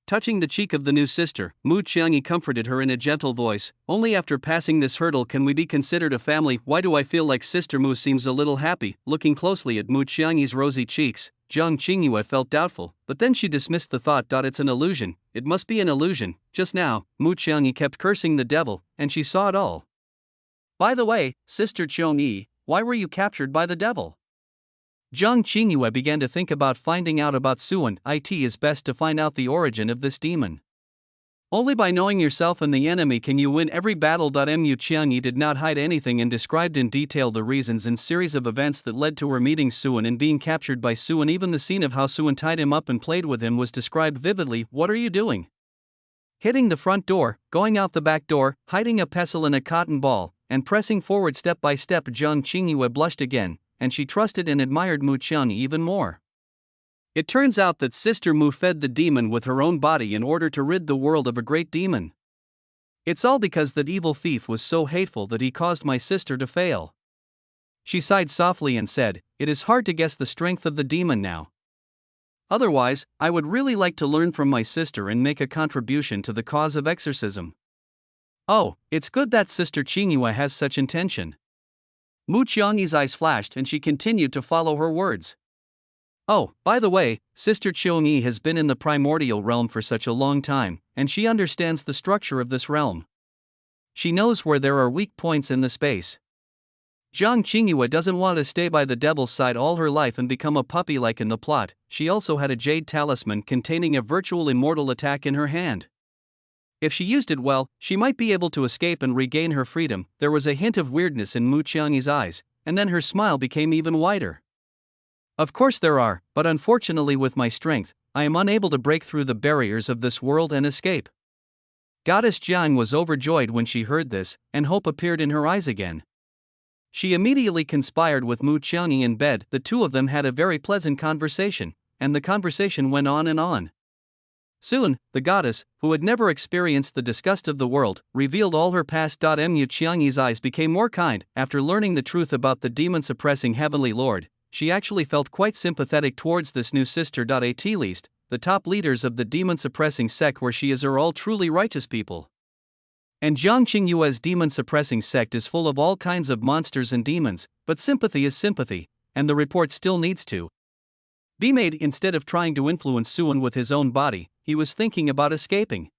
Touching the cheek of the new sister, Mu Qiangyi comforted her in a gentle voice. "Only after passing this hurdle can we be considered a family." Why do I feel like Sister Mu seems a little happy? Looking closely at Mu Qiangyi's rosy cheeks, Jiang Qingyue felt doubtful, but then she dismissed the thought. It's an illusion, it must be an illusion. Just now, Mu Qiangyi kept cursing the devil, and she saw it all. "By the way, Sister Qiangyi, why were you captured by the devil?" Jiang Qingyue began to think about finding out about Suan. It is best to find out the origin of this demon. Only by knowing yourself and the enemy can you win every battle. Mu Qiangyi did not hide anything and described in detail the reasons and series of events that led to her meeting Suan and being captured by Suan. Even the scene of how Suan tied him up and played with him was described vividly. What are you doing? Hitting the front door, going out the back door, hiding a pestle in a cotton ball, and pressing forward step by step. Jiang Qingyue blushed again, and she trusted and admired Mu Qiangyi even more. It turns out that Sister Mu fed the demon with her own body in order to rid the world of a great demon. It's all because that evil thief was so hateful that he caused my sister to fail. She sighed softly and said, "It is hard to guess the strength of the demon now. Otherwise, I would really like to learn from my sister and make a contribution to the cause of exorcism." Oh, it's good that Sister Qingyue has such intention. Mu Qiangyi's eyes flashed and she continued to follow her words. Oh, by the way, Sister Qiangyi has been in the primordial realm for such a long time, and she understands the structure of this realm. She knows where there are weak points in the space. Jiang Qingyue doesn't want to stay by the devil's side all her life and become a puppy like in the plot. She also had a jade talisman containing a virtual immortal attack in her hand. If she used it well, she might be able to escape and regain her freedom. There was a hint of weirdness in Mu Qiangyi's eyes, and then her smile became even wider. Of course there are, but unfortunately with my strength, I am unable to break through the barriers of this world and escape. Goddess Jiang was overjoyed when she heard this, and hope appeared in her eyes again. She immediately conspired with Mu Qiangyi in bed. The two of them had a very pleasant conversation, and the conversation went on and on. Soon, the goddess, who had never experienced the disgust of the world, revealed all her past. Mu Qiangyi's eyes became more kind. After learning the truth about the demon-suppressing Heavenly Lord, she actually felt quite sympathetic towards this new sister. At least, the top leaders of the demon-suppressing sect where she is are all truly righteous people. And Jiang Qingyue's demon-suppressing sect is full of all kinds of monsters and demons, but sympathy is sympathy, and the report still needs to be made. Instead of trying to influence Suan with his own body, he was thinking about escaping.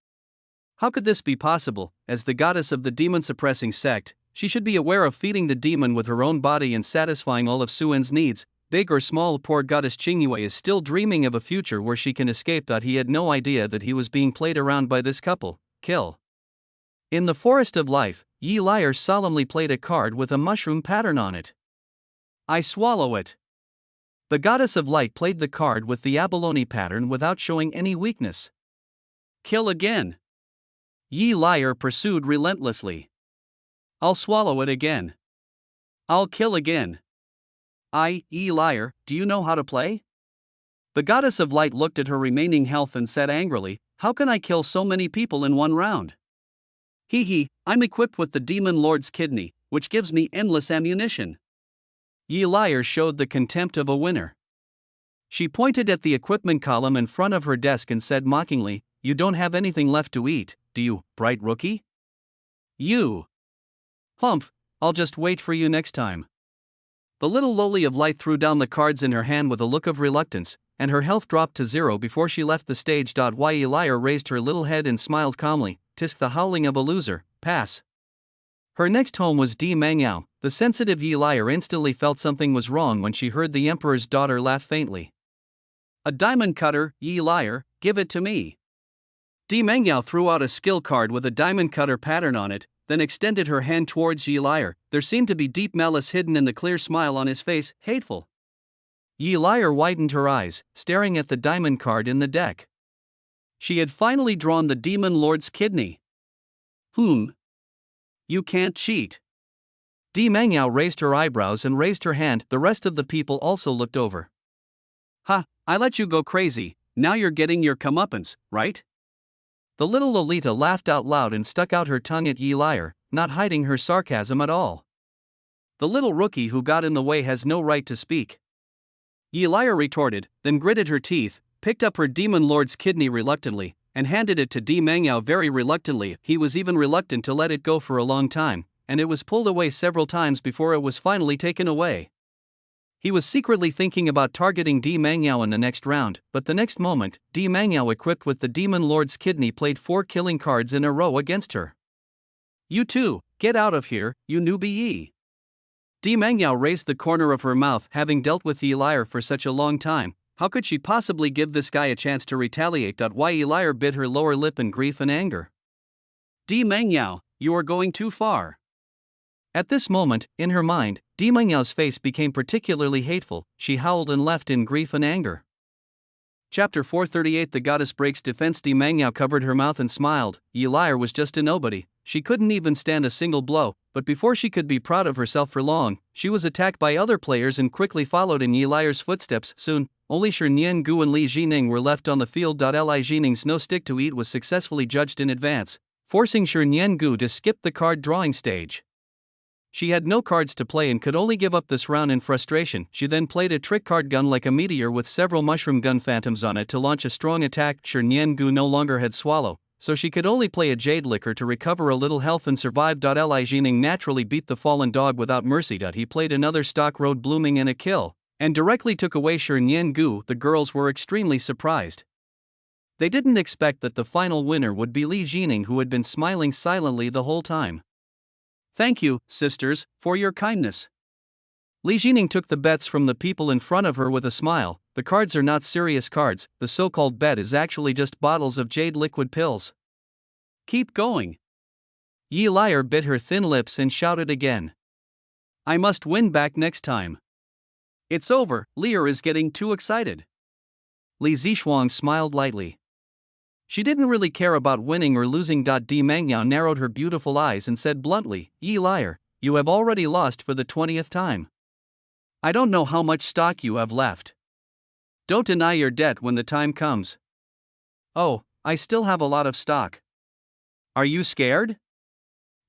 How could this be possible? As the goddess of the demon-suppressing sect, she should be aware of feeding the demon with her own body and satisfying all of Suan's needs, big or small. Poor goddess Qingyue is still dreaming of a future where she can escape. He had no idea that he was being played around by this couple. Kill. In the forest of life, Yi Liar solemnly played a card with a mushroom pattern on it. I swallow it. The goddess of light played the card with the abalone pattern without showing any weakness. Kill again. Yi Liar pursued relentlessly. I'll swallow it again. I'll kill again. Yi Liar, do you know how to play? The goddess of light looked at her remaining health and said angrily, how can I kill so many people in one round? I'm equipped with the demon lord's kidney, which gives me endless ammunition. Yi Liar showed the contempt of a winner. She pointed at the equipment column in front of her desk and said mockingly, you don't have anything left to eat, do you, bright rookie? You. Humph, I'll just wait for you next time. The little loli of light threw down the cards in her hand with a look of reluctance, and her health dropped to 0 before she left the stage. Yi Liar raised her little head and smiled calmly. Tisk, the howling of a loser, pass. Her next home was Di Mangyao. The sensitive Yi Liar instantly felt something was wrong when she heard the emperor's daughter laugh faintly. A diamond cutter, Yi Liar, give it to me. Di Mangyao threw out a skill card with a diamond cutter pattern on it, then extended her hand towards Yi Liar. There seemed to be deep malice hidden in the clear smile on his face. Hateful. Yi Liar widened her eyes, staring at the diamond card in the deck. She had finally drawn the demon lord's kidney. You can't cheat. Di Mangyao raised her eyebrows and raised her hand. The rest of the people also looked over. I let you go crazy, now you're getting your comeuppance, right? The little Lolita laughed out loud and stuck out her tongue at Yi Liar, not hiding her sarcasm at all. The little rookie who got in the way has no right to speak. Yi Liar retorted, then gritted her teeth, picked up her demon lord's kidney reluctantly, and handed it to Di Mangyao very reluctantly. He was even reluctant to let it go for a long time, and it was pulled away several times before it was finally taken away. He was secretly thinking about targeting Di Mangyao in the next round, but the next moment, Di Mangyao equipped with the demon lord's kidney played 4 killing cards in a row against her. You too, get out of here, you newbie. Di Mangyao raised the corner of her mouth, having dealt with Yi Liar for such a long time. How could she possibly give this guy a chance to retaliate? Why Yi Liar bit her lower lip in grief and anger. Di Mangyao, you are going too far. At this moment, in her mind, Di Mengyao's face became particularly hateful. She howled and left in grief and anger. Chapter 438. The goddess breaks defense. Di Mangyao covered her mouth and smiled. Yi Liar was just a nobody. She couldn't even stand a single blow, but before she could be proud of herself for long, she was attacked by other players and quickly followed in Yi Liar's footsteps. Soon, only Shi Niangu and Li Jining were left on the field. Li Jining's no stick to eat was successfully judged in advance, forcing Shi Niangu to skip the card drawing stage. She had no cards to play and could only give up this round in frustration. She then played a trick card gun like a meteor with several mushroom gun phantoms on it to launch a strong attack. Shi Niangu no longer had swallow, so she could only play a jade liquor to recover a little health and survive. Li Jining naturally beat the fallen dog without mercy. He played another stock road blooming and a kill, and directly took away Shi Niangu. The girls were extremely surprised. They didn't expect that the final winner would be Li Jining, who had been smiling silently the whole time. Thank you, sisters, for your kindness. Li Jining took the bets from the people in front of her with a smile. The cards are not serious cards, the so-called bet is actually just bottles of jade liquid pills. Keep going. Yi Liar bit her thin lips and shouted again. I must win back next time. It's over, Liar is getting too excited. Li Zishuang smiled lightly. She didn't really care about winning or losing. Di Mangyao narrowed her beautiful eyes and said bluntly, Yi Liar, you have already lost for the 20th time. I don't know how much stock you have left. Don't deny your debt when the time comes. Oh, I still have a lot of stock. Are you scared?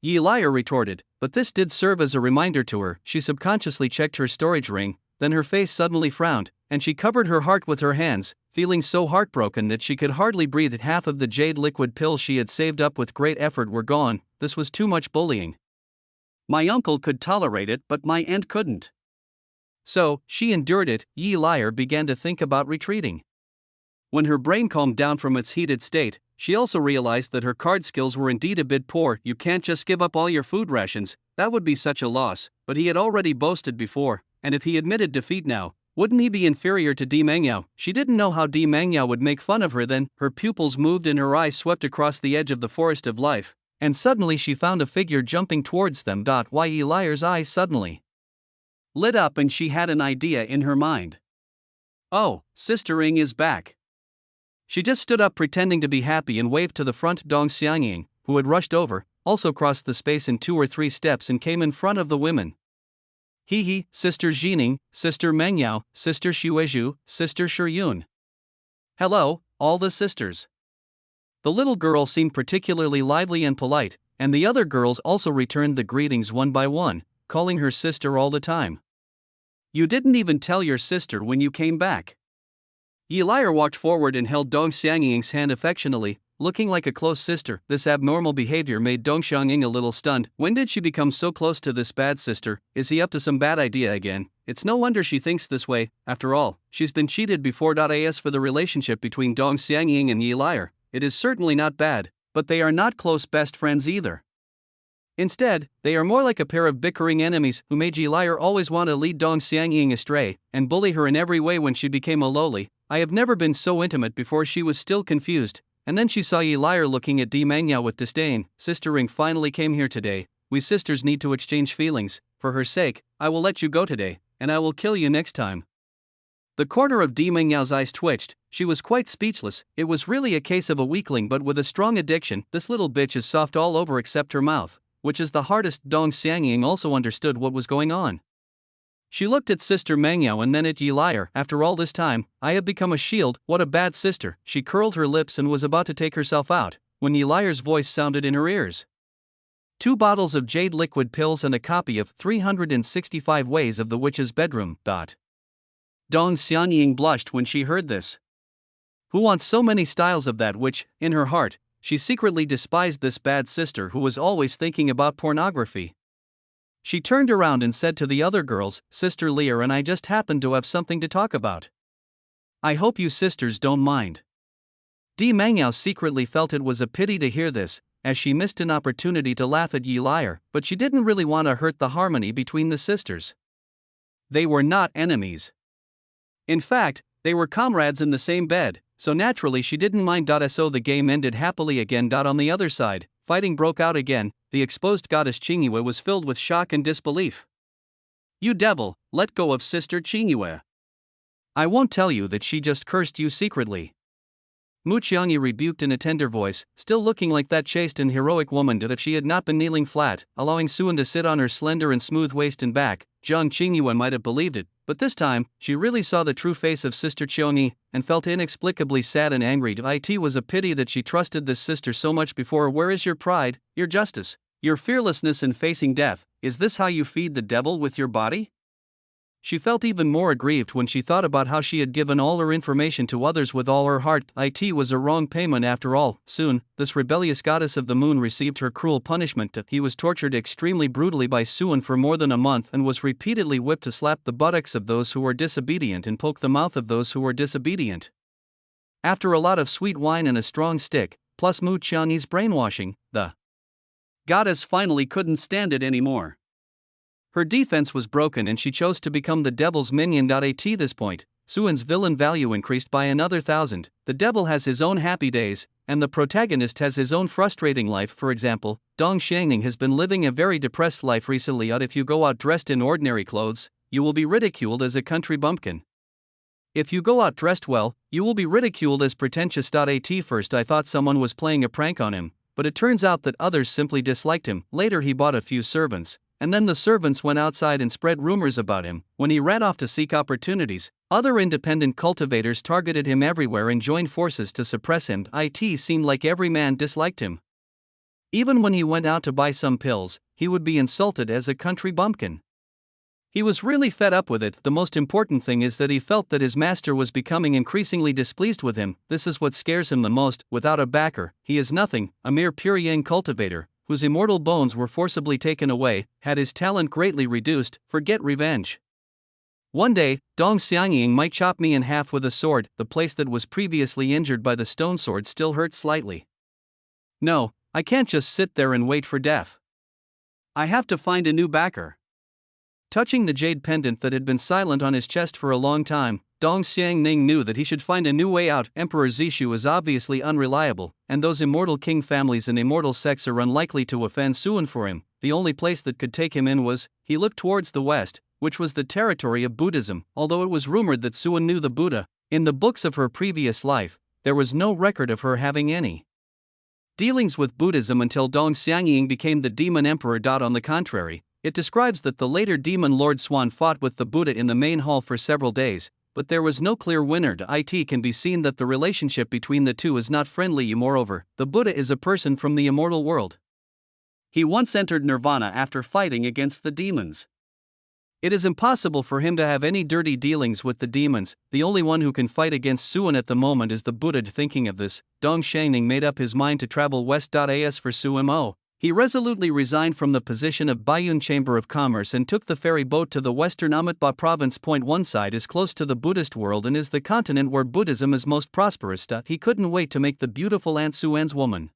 Yi Liar retorted, but this did serve as a reminder to her. She subconsciously checked her storage ring, then her face suddenly frowned, and she covered her heart with her hands, feeling so heartbroken that she could hardly breathe. Half of the jade liquid pills she had saved up with great effort were gone. This was too much bullying. My uncle could tolerate it, but my aunt couldn't. So, she endured it. Yi Liar began to think about retreating. When her brain calmed down from its heated state, she also realized that her card skills were indeed a bit poor. You can't just give up all your food rations, that would be such a loss, but he had already boasted before, and if he admitted defeat now, wouldn't he be inferior to Di Mangyao? She didn't know how Di Mangyao would make fun of her then. Her pupils moved and her eyes swept across the edge of the forest of life, and suddenly she found a figure jumping towards them. Yi Liar's eyes suddenly lit up and she had an idea in her mind. Oh, Sister Ying is back. She just stood up pretending to be happy and waved to the front. Dong Xiangying, who had rushed over, also crossed the space in 2 or 3 steps and came in front of the women. He, Sister Jining, Sister Mengyao, Sister Xuezhu, Sister Shiyun. Hello, all the sisters. The little girl seemed particularly lively and polite, and the other girls also returned the greetings one by one, calling her sister all the time. You didn't even tell your sister when you came back. Yi Liar walked forward and held Dong Xiangying's hand affectionately, looking like a close sister. This abnormal behavior made Dong Xiangying a little stunned. When did she become so close to this bad sister? Is he up to some bad idea again? It's no wonder she thinks this way. After all, she's been cheated before. As for the relationship between Dong Xiangying and Yi Liar, it is certainly not bad, but they are not close best friends either. Instead, they are more like a pair of bickering enemies who made Yi Liar always want to lead Dong Xiangying astray and bully her in every way. When she became a lowly, I have never been so intimate before. She was still confused, and then she saw Yi Liar looking at Di Mangyao with disdain. Sister Ying finally came here today. We sisters need to exchange feelings. For her sake, I will let you go today, and I will kill you next time. The corner of Di Mengyao's eyes twitched. She was quite speechless. It was really a case of a weakling but with a strong addiction. This little bitch is soft all over except her mouth, which is the hardest. Dong Xiangying also understood what was going on. She looked at Sister Mengyao and then at Yi Liar. After all this time, I have become a shield. What a bad sister. She curled her lips and was about to take herself out, when Yi Liar's voice sounded in her ears. 2 bottles of jade liquid pills and a copy of 365 Ways of the Witch's Bedroom. Dong Xiangying blushed when she heard this. Who wants so many styles of that which, in her heart, she secretly despised this bad sister who was always thinking about pornography. She turned around and said to the other girls, Sister Liar and I just happened to have something to talk about. I hope you sisters don't mind. Di Mangyao secretly felt it was a pity to hear this, as she missed an opportunity to laugh at Yi Liar, but she didn't really want to hurt the harmony between the sisters. They were not enemies. In fact, they were comrades in the same bed, so naturally she didn't mind. So the game ended happily again. On the other side, fighting broke out again. The exposed goddess Qingyue was filled with shock and disbelief. "You devil, let go of Sister Qingyue. I won't tell you that she just cursed you secretly." Mu Qiangyi rebuked in a tender voice, still looking like that chaste and heroic woman that if she had not been kneeling flat, allowing Suan to sit on her slender and smooth waist and back, Zhang Qingyue might have believed it, but this time, she really saw the true face of Sister Qiangyi, and felt inexplicably sad and angry. It was a pity that she trusted this sister so much before. Where is your pride, your justice, your fearlessness in facing death? Is this how you feed the devil with your body? She felt even more aggrieved when she thought about how she had given all her information to others with all her heart. It was a wrong payment after all. Soon, this rebellious goddess of the moon received her cruel punishment. He was tortured extremely brutally by Suan for more than a month and was repeatedly whipped to slap the buttocks of those who were disobedient and poke the mouth of those who were disobedient. After a lot of sweet wine and a strong stick, plus Mu Qiangyi's brainwashing, the goddess finally couldn't stand it anymore. Her defense was broken and she chose to become the devil's minion. At this point, Suan's villain value increased by another 1,000. The devil has his own happy days, and the protagonist has his own frustrating life. For example, Dong Xiangning has been living a very depressed life recently. If you go out dressed in ordinary clothes, you will be ridiculed as a country bumpkin. If you go out dressed well, you will be ridiculed as pretentious. First I thought someone was playing a prank on him, but it turns out that others simply disliked him. Later he bought a few servants, and then the servants went outside and spread rumors about him. When he ran off to seek opportunities, other independent cultivators targeted him everywhere and joined forces to suppress him. It seemed like every man disliked him. Even when he went out to buy some pills, he would be insulted as a country bumpkin. He was really fed up with it. The most important thing is that he felt that his master was becoming increasingly displeased with him. This is what scares him the most. Without a backer, he is nothing, a mere pure yang cultivator, whose immortal bones were forcibly taken away, had his talent greatly reduced. Forget revenge. One day, Dong Xiangying might chop me in half with a sword. The place that was previously injured by the stone sword still hurt slightly. No, I can't just sit there and wait for death. I have to find a new backer. Touching the jade pendant that had been silent on his chest for a long time, Dong Xiangning knew that he should find a new way out. Emperor Zishu is obviously unreliable, and those immortal king families and immortal sects are unlikely to offend Suan for him. The only place that could take him in was, he looked towards the west, which was the territory of Buddhism. Although it was rumored that Suan knew the Buddha, in the books of her previous life, there was no record of her having any dealings with Buddhism until Dong Xiangying became the demon emperor. On the contrary, it describes that the later demon Lord Swan fought with the Buddha in the main hall for several days, but there was no clear winner. It can be seen that the relationship between the two is not friendly. Moreover, the Buddha is a person from the immortal world. He once entered nirvana after fighting against the demons. It is impossible for him to have any dirty dealings with the demons. The only one who can fight against Suan at the moment is the Buddha. Thinking of this, Dong Xiangning made up his mind to travel west. As for Sumo, he resolutely resigned from the position of Baiyun Chamber of Commerce and took the ferry boat to the western Amitabha province. One side is close to the Buddhist world and is the continent where Buddhism is most prosperous. He couldn't wait to make the beautiful Aunt Suan's woman.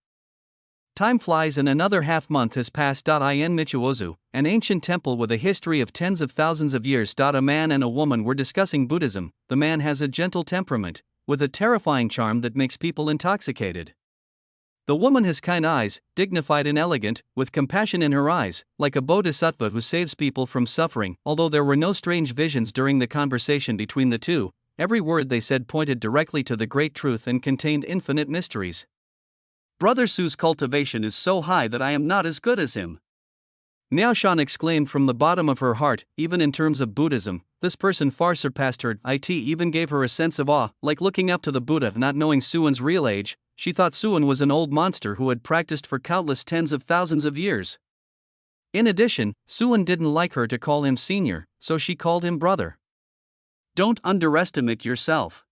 Time flies and another half-month has passed. In Michuozu, an ancient temple with a history of tens of thousands of years. A man and a woman were discussing Buddhism. The man has a gentle temperament, with a terrifying charm that makes people intoxicated. The woman has kind eyes, dignified and elegant, with compassion in her eyes, like a bodhisattva who saves people from suffering. Although there were no strange visions during the conversation between the two, every word they said pointed directly to the great truth and contained infinite mysteries. Brother Su's cultivation is so high that I am not as good as him. Miaoshan exclaimed from the bottom of her heart. Even in terms of Buddhism, this person far surpassed her. It even gave her a sense of awe, like looking up to the Buddha. Not knowing Suan's real age, she thought Suan was an old monster who had practiced for countless tens of thousands of years. In addition, Suan didn't like her to call him senior, so she called him brother. Don't underestimate yourself.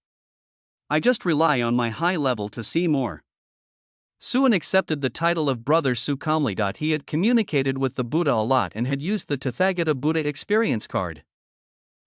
I just rely on my high level to see more. Suan accepted the title of Brother Su calmly. He had communicated with the Buddha a lot and had used the Tathagata Buddha experience card.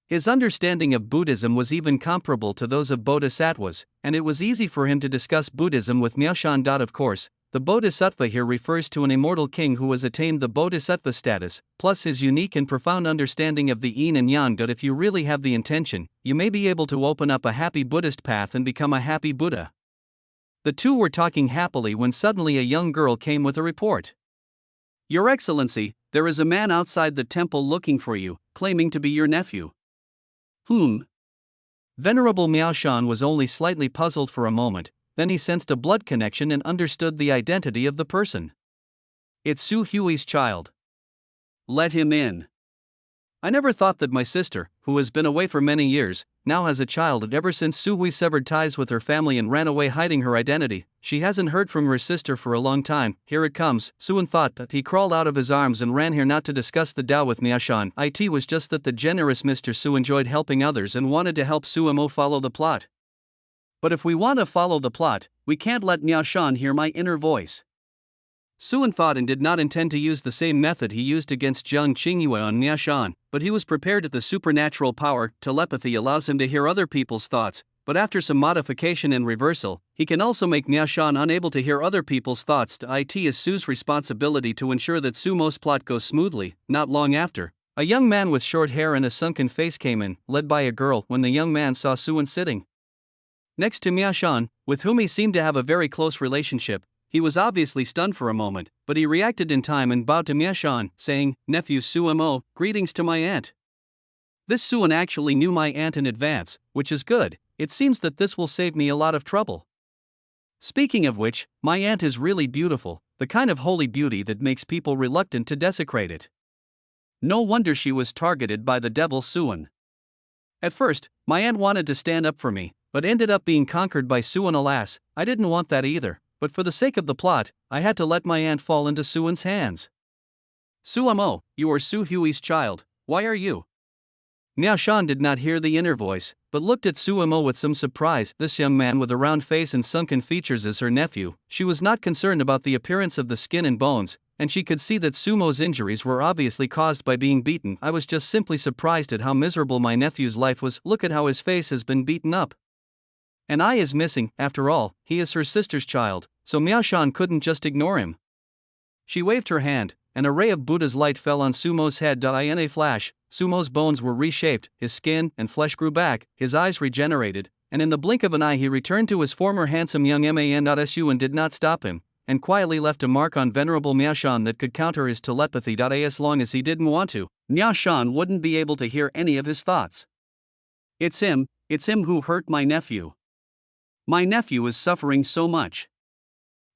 His understanding of Buddhism was even comparable to those of bodhisattvas, and it was easy for him to discuss Buddhism with Miaoshan. Of course, The bodhisattva here refers to an immortal king who has attained the bodhisattva status, plus his unique and profound understanding of the yin and yang. That if you really have the intention, you may be able to open up a happy Buddhist path and become a happy Buddha. The two were talking happily when suddenly a young girl came with a report. Your Excellency, there is a man outside the temple looking for you, claiming to be your nephew. Whom? Venerable Miaoshan was only slightly puzzled for a moment, then he sensed a blood connection and understood the identity of the person. It's Su Hui's child. Let him in. I never thought that my sister, who has been away for many years, now has a child, and ever since Su Hui severed ties with her family and ran away hiding her identity, she hasn't heard from her sister for a long time. Here it comes, Suan thought, but he crawled out of his arms and ran here not to discuss the Tao with Miaoshan. It was just that the generous Mr. Su enjoyed helping others and wanted to help Suamo follow the plot. But if we want to follow the plot, we can't let Miaoshan hear my inner voice. Suan thought and did not intend to use the same method he used against Jiang Qingyue on Miaoshan, but he was prepared that the supernatural power, telepathy, allows him to hear other people's thoughts, but after some modification and reversal, he can also make Miaoshan unable to hear other people's thoughts. It is Su's responsibility to ensure that Sumo's plot goes smoothly. Not long after, a young man with short hair and a sunken face came in, led by a girl. When the young man saw Suan sitting next to Miaoshan, with whom he seemed to have a very close relationship, he was obviously stunned for a moment, but he reacted in time and bowed to Miaoshan, saying, "Nephew Suamo, greetings to my aunt." This Suan actually knew my aunt in advance, which is good. It seems that this will save me a lot of trouble. Speaking of which, my aunt is really beautiful, the kind of holy beauty that makes people reluctant to desecrate it. No wonder she was targeted by the devil Suan. At first, my aunt wanted to stand up for me, but ended up being conquered by Suan. Alas, I didn't want that either, but for the sake of the plot, I had to let my aunt fall into Suan's hands. Suamo, you are Su Hui's child, why are you? Miaoshan did not hear the inner voice, but looked at Suamo with some surprise. This young man with a round face and sunken features is her nephew. She was not concerned about the appearance of the skin and bones, and she could see that Sumo's injuries were obviously caused by being beaten. I was just simply surprised at how miserable my nephew's life was. Look at how his face has been beaten up. An eye is missing. After all, he is her sister's child, so Miaoshan couldn't just ignore him. She waved her hand, and a ray of Buddha's light fell on Sumo's head. In a flash, Sumo's bones were reshaped, his skin and flesh grew back, his eyes regenerated, and in the blink of an eye he returned to his former handsome young man. Su and did not stop him, and quietly left a mark on venerable Miaoshan that could counter his telepathy. As long as he didn't want to, Miaoshan wouldn't be able to hear any of his thoughts. It's him who hurt my nephew. My nephew is suffering so much.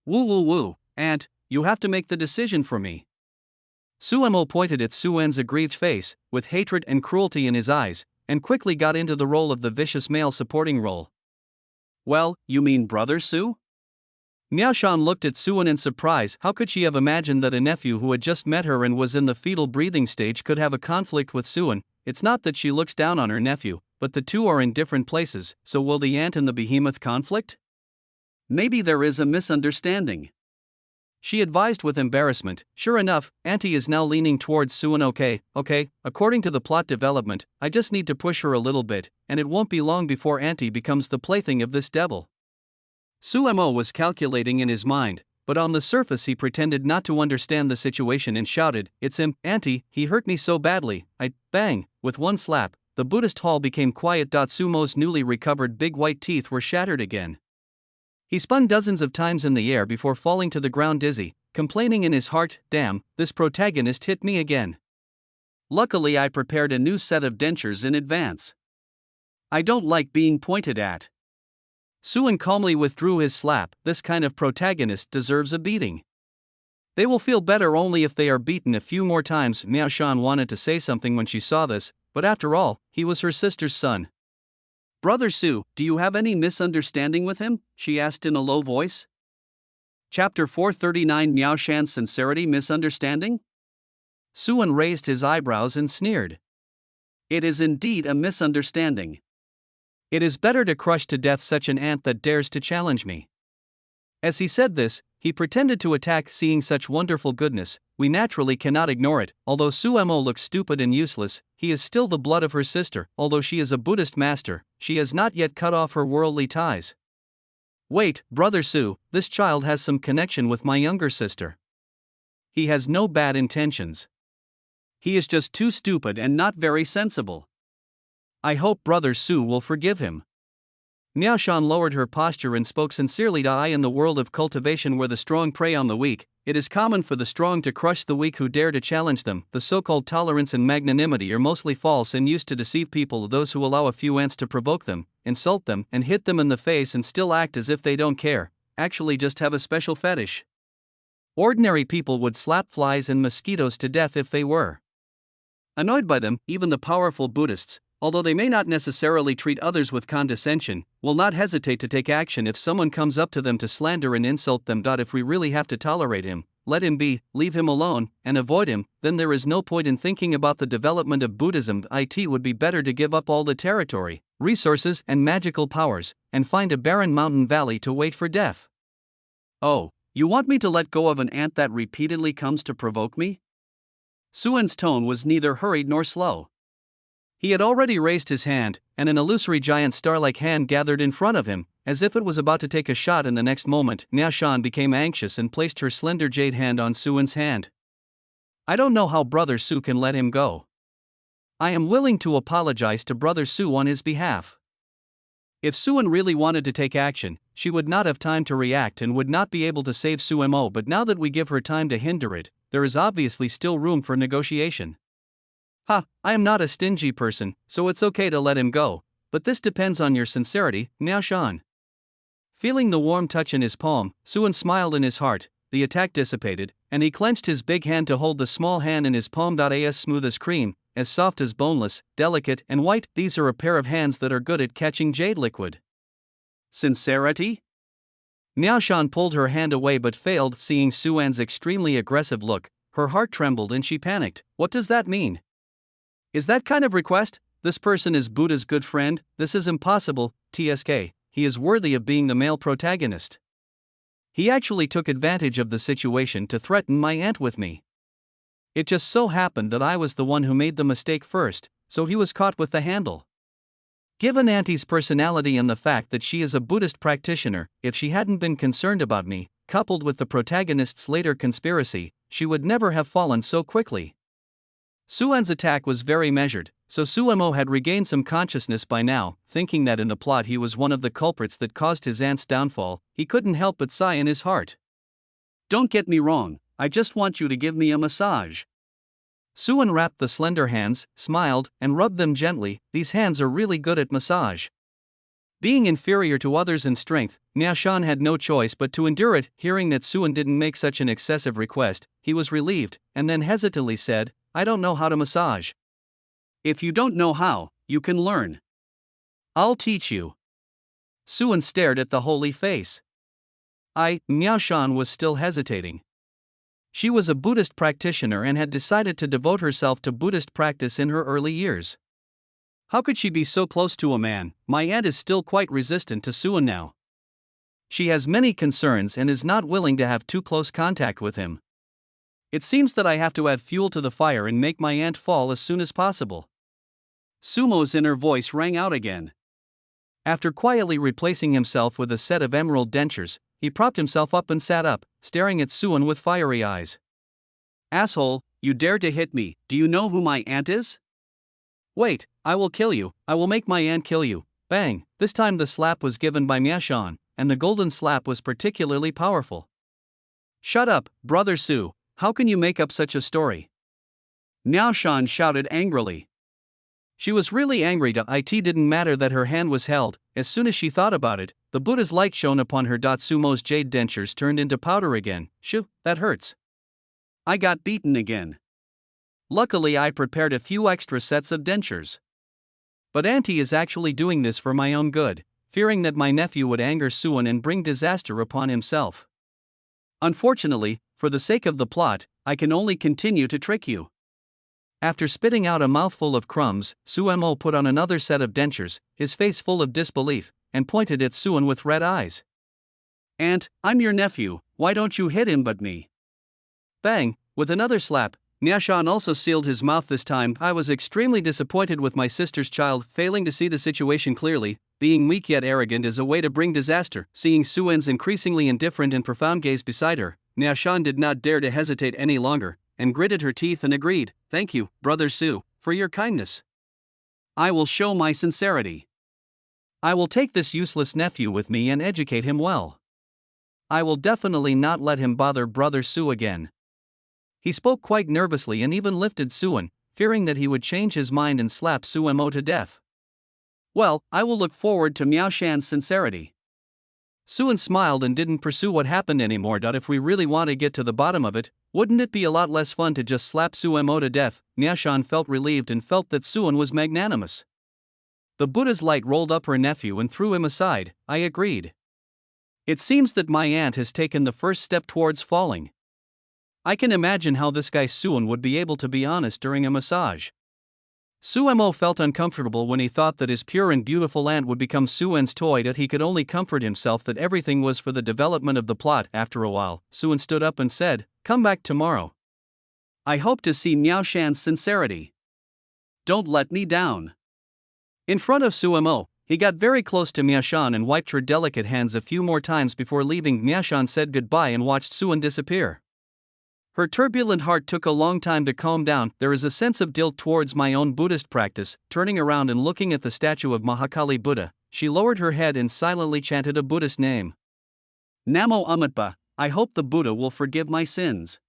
Woo, aunt, you have to make the decision for me. Suamo pointed at Suan's aggrieved face, with hatred and cruelty in his eyes, and quickly got into the role of the vicious male supporting role. Well, you mean brother Su? Miaoshan looked at Suan in surprise. How could she have imagined that a nephew who had just met her and was in the fetal breathing stage could have a conflict with Suan? It's not that she looks down on her nephew, but the two are in different places, so will the ant and the behemoth conflict? Maybe there is a misunderstanding. She advised with embarrassment. Sure enough, Auntie is now leaning towards Suan. Okay, according to the plot development, I just need to push her a little bit, and it won't be long before Auntie becomes the plaything of this devil. Suamo was calculating in his mind, but on the surface he pretended not to understand the situation and shouted, "It's him, Auntie, he hurt me so badly, bang!" With one slap, the Buddhist hall became quiet. Sumo's newly recovered big white teeth were shattered again. He spun dozens of times in the air before falling to the ground dizzy, complaining in his heart, "Damn, this protagonist hit me again. Luckily I prepared a new set of dentures in advance. I don't like being pointed at." Suan calmly withdrew his slap. This kind of protagonist deserves a beating. They will feel better only if they are beaten a few more times. Miaoshan wanted to say something when she saw this, but after all, he was her sister's son. "Brother Su, do you have any misunderstanding with him?" she asked in a low voice. Chapter 439 Miaoshan's Sincerity Misunderstanding? Suan raised his eyebrows and sneered. "It is indeed a misunderstanding. It is better to crush to death such an ant that dares to challenge me." As he said this, he pretended to attack. Seeing such wonderful goodness, we naturally cannot ignore it. Although Suamo looks stupid and useless, he is still the blood of her sister. Although she is a Buddhist master, she has not yet cut off her worldly ties. Wait, Brother Su, this child has some connection with my younger sister. He has no bad intentions. He is just too stupid and not very sensible. I hope Brother Su will forgive him. Miaoshan lowered her posture and spoke sincerely. In the world of cultivation where the strong prey on the weak, it is common for the strong to crush the weak who dare to challenge them. The so-called tolerance and magnanimity are mostly false and used to deceive people. Those who allow a few ants to provoke them, insult them, and hit them in the face and still act as if they don't care, actually just have a special fetish. Ordinary people would slap flies and mosquitoes to death if they were annoyed by them. Even the powerful Buddhists, although they may not necessarily treat others with condescension, will not hesitate to take action if someone comes up to them to slander and insult them. If we really have to tolerate him, let him be, leave him alone, and avoid him, then there is no point in thinking about the development of Buddhism. It would be better to give up all the territory, resources, and magical powers, and find a barren mountain valley to wait for death. Oh, you want me to let go of an ant that repeatedly comes to provoke me? Suan's tone was neither hurried nor slow. He had already raised his hand, and an illusory giant star-like hand gathered in front of him, as if it was about to take a shot. In the next moment, Miaoshan became anxious and placed her slender jade hand on Suan's hand. I don't know how Brother Su can let him go. I am willing to apologize to Brother Su on his behalf. If Suan really wanted to take action, she would not have time to react and would not be able to save Sumo. But now that we give her time to hinder it, there is obviously still room for negotiation. I am not a stingy person, so it's okay to let him go, but this depends on your sincerity, Miaoshan. Feeling the warm touch in his palm, Suan smiled in his heart. The attack dissipated, and he clenched his big hand to hold the small hand in his palm. As smooth as cream, as soft as boneless, delicate and white, these are a pair of hands that are good at catching jade liquid. Sincerity? Miaoshan pulled her hand away but failed. Seeing Suan's extremely aggressive look, her heart trembled and she panicked. What does that mean? Is that kind of request? This person is Buddha's good friend? This is impossible. Tsk, he is worthy of being the male protagonist. He actually took advantage of the situation to threaten my aunt with me. It just so happened that I was the one who made the mistake first, so he was caught with the handle. Given Auntie's personality and the fact that she is a Buddhist practitioner, if she hadn't been concerned about me, coupled with the protagonist's later conspiracy, she would never have fallen so quickly. Suan's attack was very measured, so Sumo had regained some consciousness by now. Thinking that in the plot he was one of the culprits that caused his aunt's downfall, he couldn't help but sigh in his heart. Don't get me wrong, I just want you to give me a massage. Suan wrapped the slender hands, smiled, and rubbed them gently. These hands are really good at massage. Being inferior to others in strength, Miaoshan had no choice but to endure it. Hearing that Suan didn't make such an excessive request, he was relieved, and then hesitantly said, I don't know how to massage. If you don't know how, you can learn. I'll teach you. Suan stared at the holy face. Miaoshan was still hesitating. She was a Buddhist practitioner and had decided to devote herself to Buddhist practice in her early years. How could she be so close to a man? My aunt is still quite resistant to Suan now. She has many concerns and is not willing to have too close contact with him. It seems that I have to add fuel to the fire and make my aunt fall as soon as possible. Sumo's inner voice rang out again. After quietly replacing himself with a set of emerald dentures, he propped himself up and sat up, staring at Suan with fiery eyes. Asshole, you dare to hit me, do you know who my aunt is? Wait, I will kill you, I will make my aunt kill you. Bang, this time the slap was given by Miaoshan, and the golden slap was particularly powerful. Shut up, Brother Su, how can you make up such a story? Miaoshan shouted angrily. She was really angry. It didn't matter that her hand was held. As soon as she thought about it, the Buddha's light shone upon her. Sumo's jade dentures turned into powder again. Shoo, that hurts. I got beaten again. Luckily I prepared a few extra sets of dentures. But Auntie is actually doing this for my own good, fearing that my nephew would anger Suan and bring disaster upon himself. Unfortunately, for the sake of the plot, I can only continue to trick you. After spitting out a mouthful of crumbs, Sumo put on another set of dentures, his face full of disbelief, and pointed at Suan with red eyes. Aunt, I'm your nephew, why don't you hit him but me? Bang, with another slap, Nyashan also sealed his mouth this time. I was extremely disappointed with my sister's child, failing to see the situation clearly. Being weak yet arrogant is a way to bring disaster. Seeing Suen's increasingly indifferent and profound gaze beside her, Nyashan did not dare to hesitate any longer, and gritted her teeth and agreed, "Thank you, Brother Su, for your kindness. I will show my sincerity. I will take this useless nephew with me and educate him well. I will definitely not let him bother Brother Su again." He spoke quite nervously and even lifted Suen, fearing that he would change his mind and slap Suemo to death. "Well, I will look forward to Miao Shan's sincerity." Suen smiled and didn't pursue what happened anymore. If we really want to get to the bottom of it, wouldn't it be a lot less fun to just slap Suemo to death? Miao Shan felt relieved and felt that Suen was magnanimous. The Buddha's light rolled up her nephew and threw him aside. I agreed. It seems that my aunt has taken the first step towards falling. I can imagine how this guy Suen would be able to be honest during a massage. Suemo felt uncomfortable when he thought that his pure and beautiful aunt would become Suen's toy. That he could only comfort himself that everything was for the development of the plot. After a while, Suen stood up and said, "Come back tomorrow. I hope to see Miao Shan's sincerity. Don't let me down." In front of Suemo, he got very close to Miao Shan and wiped her delicate hands a few more times before leaving. Miao Shan said goodbye and watched Suen disappear. Her turbulent heart took a long time to calm down. There is a sense of guilt towards my own Buddhist practice. Turning around and looking at the statue of Mahakali Buddha, she lowered her head and silently chanted a Buddhist name. "Namo Amitpa, I hope the Buddha will forgive my sins."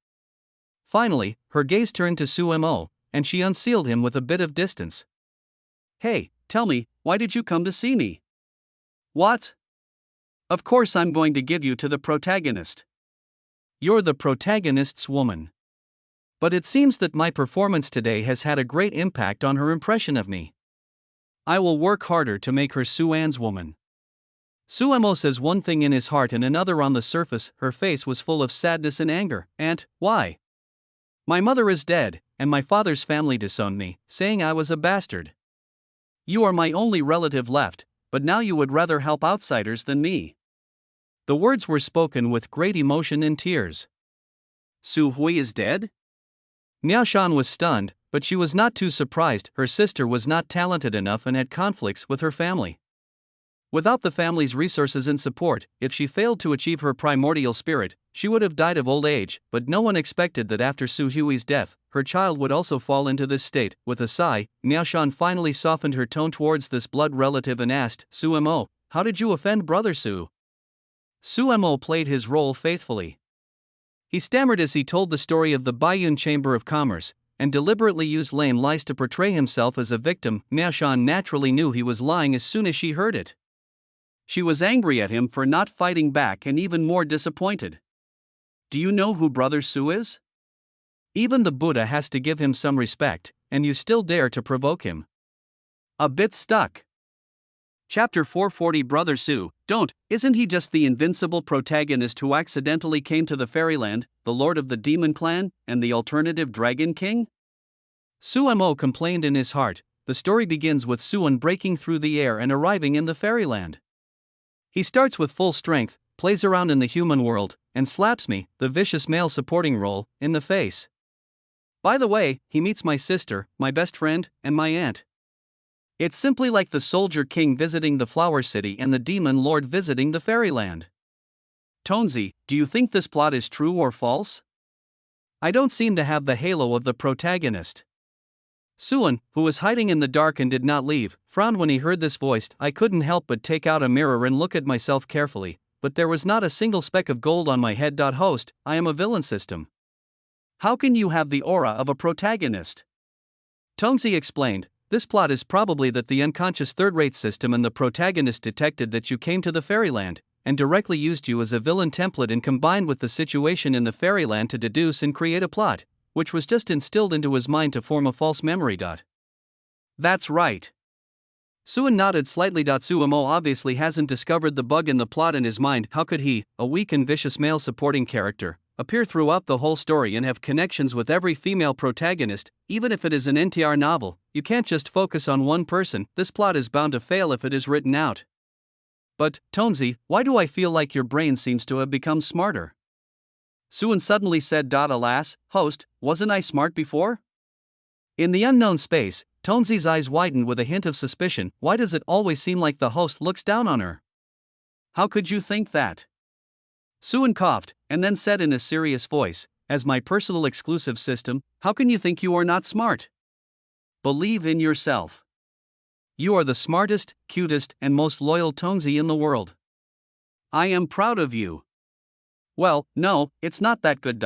Finally, her gaze turned to Suemo, and she unsealed him with a bit of distance. "Hey, tell me, why did you come to see me?" "What? Of course I'm going to give you to the protagonist." "You're the protagonist's woman. But it seems that my performance today has had a great impact on her impression of me. I will work harder to make her Suan's woman." Suemo says one thing in his heart and another on the surface. Her face was full of sadness and anger. "Aunt, why? My mother is dead, and my father's family disowned me, saying I was a bastard. You are my only relative left, but now you would rather help outsiders than me." The words were spoken with great emotion and tears. "Su Hui is dead?" Miao Shan was stunned, but she was not too surprised. Her sister was not talented enough and had conflicts with her family. Without the family's resources and support, if she failed to achieve her primordial spirit, she would have died of old age. But no one expected that after Su Hui's death, her child would also fall into this state. With a sigh, Miao Shan finally softened her tone towards this blood relative and asked, "Suemo, how did you offend Brother Su?" Suemo played his role faithfully. He stammered as he told the story of the Baiyun Chamber of Commerce, and deliberately used lame lies to portray himself as a victim. Miao Shan naturally knew he was lying as soon as she heard it. She was angry at him for not fighting back and even more disappointed. "Do you know who Brother Su is? Even the Buddha has to give him some respect, and you still dare to provoke him." A bit stuck. Chapter 440 Brother Su, isn't he just the invincible protagonist who accidentally came to the fairyland, the lord of the demon clan, and the alternative dragon king? Suemo complained in his heart. The story begins with Suen breaking through the air and arriving in the fairyland. He starts with full strength, plays around in the human world, and slaps me, the vicious male supporting role, in the face. By the way, he meets my sister, my best friend, and my aunt. It's simply like the soldier king visiting the flower city and the demon lord visiting the fairyland. Tonzi, do you think this plot is true or false? I don't seem to have the halo of the protagonist. Suen, who was hiding in the dark and did not leave, frowned when he heard this voice. I couldn't help but take out a mirror and look at myself carefully, but there was not a single speck of gold on my head. Host, I am a villain system. How can you have the aura of a protagonist? Tonzi explained. This plot is probably that the unconscious third-rate system and the protagonist detected that you came to the fairyland, and directly used you as a villain template and combined with the situation in the fairyland to deduce and create a plot, which was just instilled into his mind to form a false memory. That's right. Suen nodded slightly. Suemo obviously hasn't discovered the bug in the plot in his mind. How could he, a weak and vicious male supporting character, appear throughout the whole story and have connections with every female protagonist, even if it is an NTR novel? You can't just focus on one person. This plot is bound to fail if it is written out. But, Tonzi, why do I feel like your brain seems to have become smarter? Suan suddenly said. Alas, host, wasn't I smart before? In the unknown space, Tonzi's eyes widened with a hint of suspicion. Why does it always seem like the host looks down on her? How could you think that? Suan coughed, and then said in a serious voice, as my personal exclusive system, how can you think you are not smart? Believe in yourself. You are the smartest, cutest, and most loyal Tonzi in the world. I am proud of you. Well, no, it's not that good.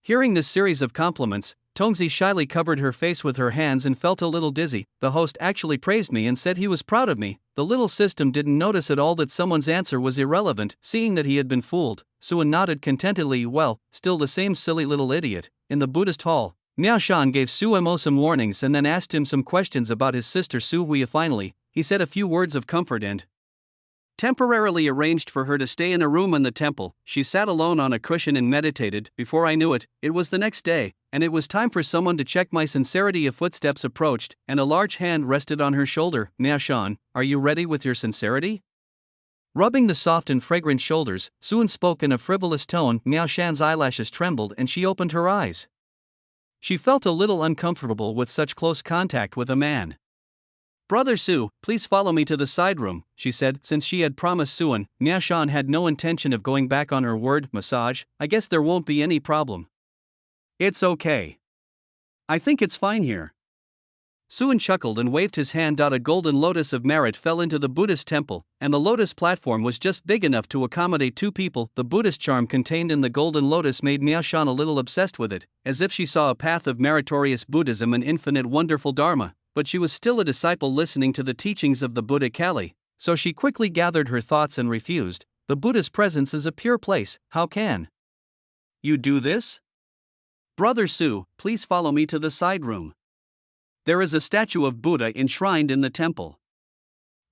Hearing this series of compliments, Tonzi shyly covered her face with her hands and felt a little dizzy. The host actually praised me and said he was proud of me. The little system didn't notice at all that someone's answer was irrelevant. Seeing that he had been fooled, Suan nodded contentedly. Well, still the same silly little idiot. In the Buddhist hall, Miao Shan gave Su Emo some warnings and then asked him some questions about his sister Su Hui. Finally, he said a few words of comfort and temporarily arranged for her to stay in a room in the temple. She sat alone on a cushion and meditated. Before I knew it, it was the next day, and it was time for someone to check my sincerity. Footsteps approached, and a large hand rested on her shoulder. Miao Shan, are you ready with your sincerity? Rubbing the soft and fragrant shoulders, Suan spoke in a frivolous tone. Miao Shan's eyelashes trembled and she opened her eyes. She felt a little uncomfortable with such close contact with a man. Brother Su, please follow me to the side room, she said. Since she had promised Suan, Miao Shan had no intention of going back on her word. Massage, I guess there won't be any problem. It's okay. I think it's fine here. Suan chuckled and waved his hand. A golden lotus of merit fell into the Buddhist temple, and the lotus platform was just big enough to accommodate two people. The Buddhist charm contained in the golden lotus made Miao Shan a little obsessed with it, as if she saw a path of meritorious Buddhism and infinite wonderful Dharma. But she was still a disciple listening to the teachings of the Buddha Kali, so she quickly gathered her thoughts and refused. The Buddha's presence is a pure place. How can you do this? Brother Su, please follow me to the side room. There is a statue of Buddha enshrined in the temple.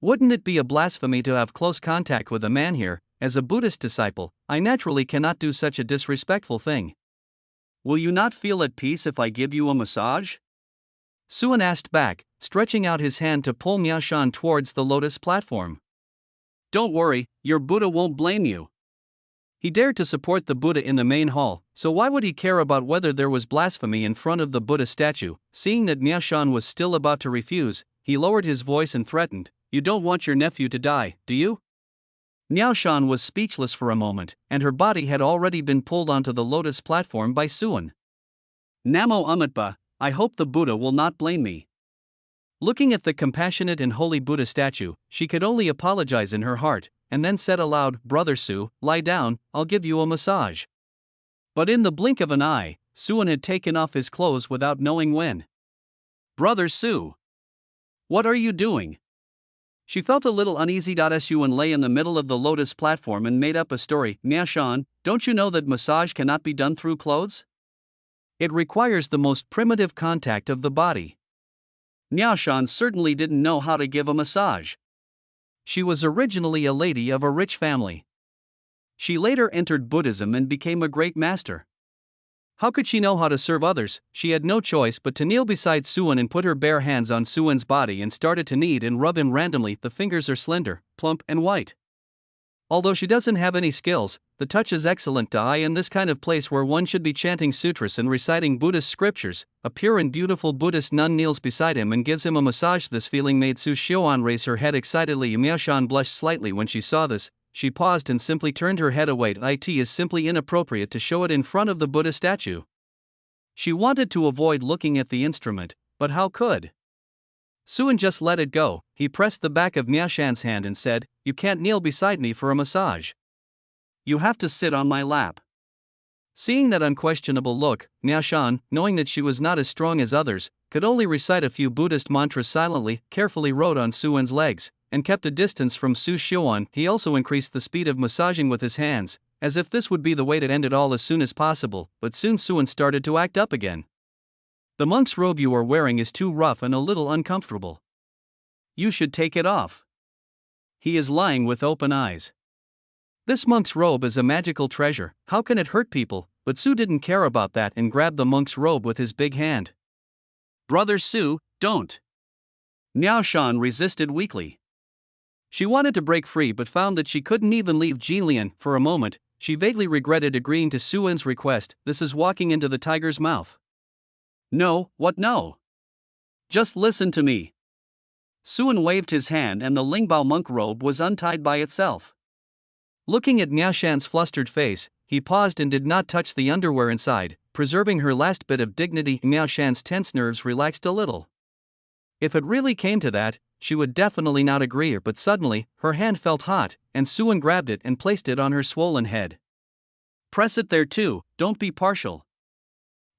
Wouldn't it be a blasphemy to have close contact with a man here? As a Buddhist disciple, I naturally cannot do such a disrespectful thing. Will you not feel at peace if I give you a massage? Suan asked back, stretching out his hand to pull Miao Shan towards the lotus platform. Don't worry, your Buddha won't blame you. He dared to support the Buddha in the main hall, so why would he care about whether there was blasphemy in front of the Buddha statue? Seeing that Miao Shan was still about to refuse, he lowered his voice and threatened, You don't want your nephew to die, do you? Miao Shan was speechless for a moment, and her body had already been pulled onto the lotus platform by Suan. Namo Amitpa, I hope the Buddha will not blame me. Looking at the compassionate and holy Buddha statue, she could only apologize in her heart, and then said aloud, Brother Su, lie down, I'll give you a massage. But in the blink of an eye, Suan had taken off his clothes without knowing when. Brother Su, what are you doing? She felt a little uneasy. Suan lay in the middle of the lotus platform and made up a story. Miao Shan, don't you know that massage cannot be done through clothes? It requires the most primitive contact of the body. Miao Shan certainly didn't know how to give a massage. She was originally a lady of a rich family. She later entered Buddhism and became a great master. How could she know how to serve others? She had no choice but to kneel beside Suan and put her bare hands on Suan's body and started to knead and rub him randomly. The fingers are slender, plump, and white. Although she doesn't have any skills, the touch is excellent. In this kind of place where one should be chanting sutras and reciting Buddhist scriptures, a pure and beautiful Buddhist nun kneels beside him and gives him a massage. This feeling made Su Xiuan raise her head excitedly. Miao Shan blushed slightly when she saw this. She paused and simply turned her head away. It is simply inappropriate to show it in front of the Buddha statue. She wanted to avoid looking at the instrument, but how could? Suan just let it go. He pressed the back of Miao Shan's hand and said, You can't kneel beside me for a massage. You have to sit on my lap. Seeing that unquestionable look, Miao Shan, knowing that she was not as strong as others, could only recite a few Buddhist mantras silently, carefully rode on Suan's legs, and kept a distance from Su Xiuan. He also increased the speed of massaging with his hands, as if this would be the way to end it all as soon as possible, but soon Suan started to act up again. The monk's robe you are wearing is too rough and a little uncomfortable. You should take it off. He is lying with open eyes. This monk's robe is a magical treasure, how can it hurt people? But Su didn't care about that and grabbed the monk's robe with his big hand. Brother Su, don't. Miao Shan resisted weakly. She wanted to break free but found that she couldn't even leave Jinlian. For a moment, she vaguely regretted agreeing to Su En's request. This is walking into the tiger's mouth. No, what no? Just listen to me. Su En waved his hand and the Lingbao monk robe was untied by itself. Looking at Miao Shan's flustered face, he paused and did not touch the underwear inside, preserving her last bit of dignity. Miao Shan's tense nerves relaxed a little. If it really came to that, she would definitely not agree, but suddenly, her hand felt hot, and Su En grabbed it and placed it on her swollen head. Press it there too, don't be partial.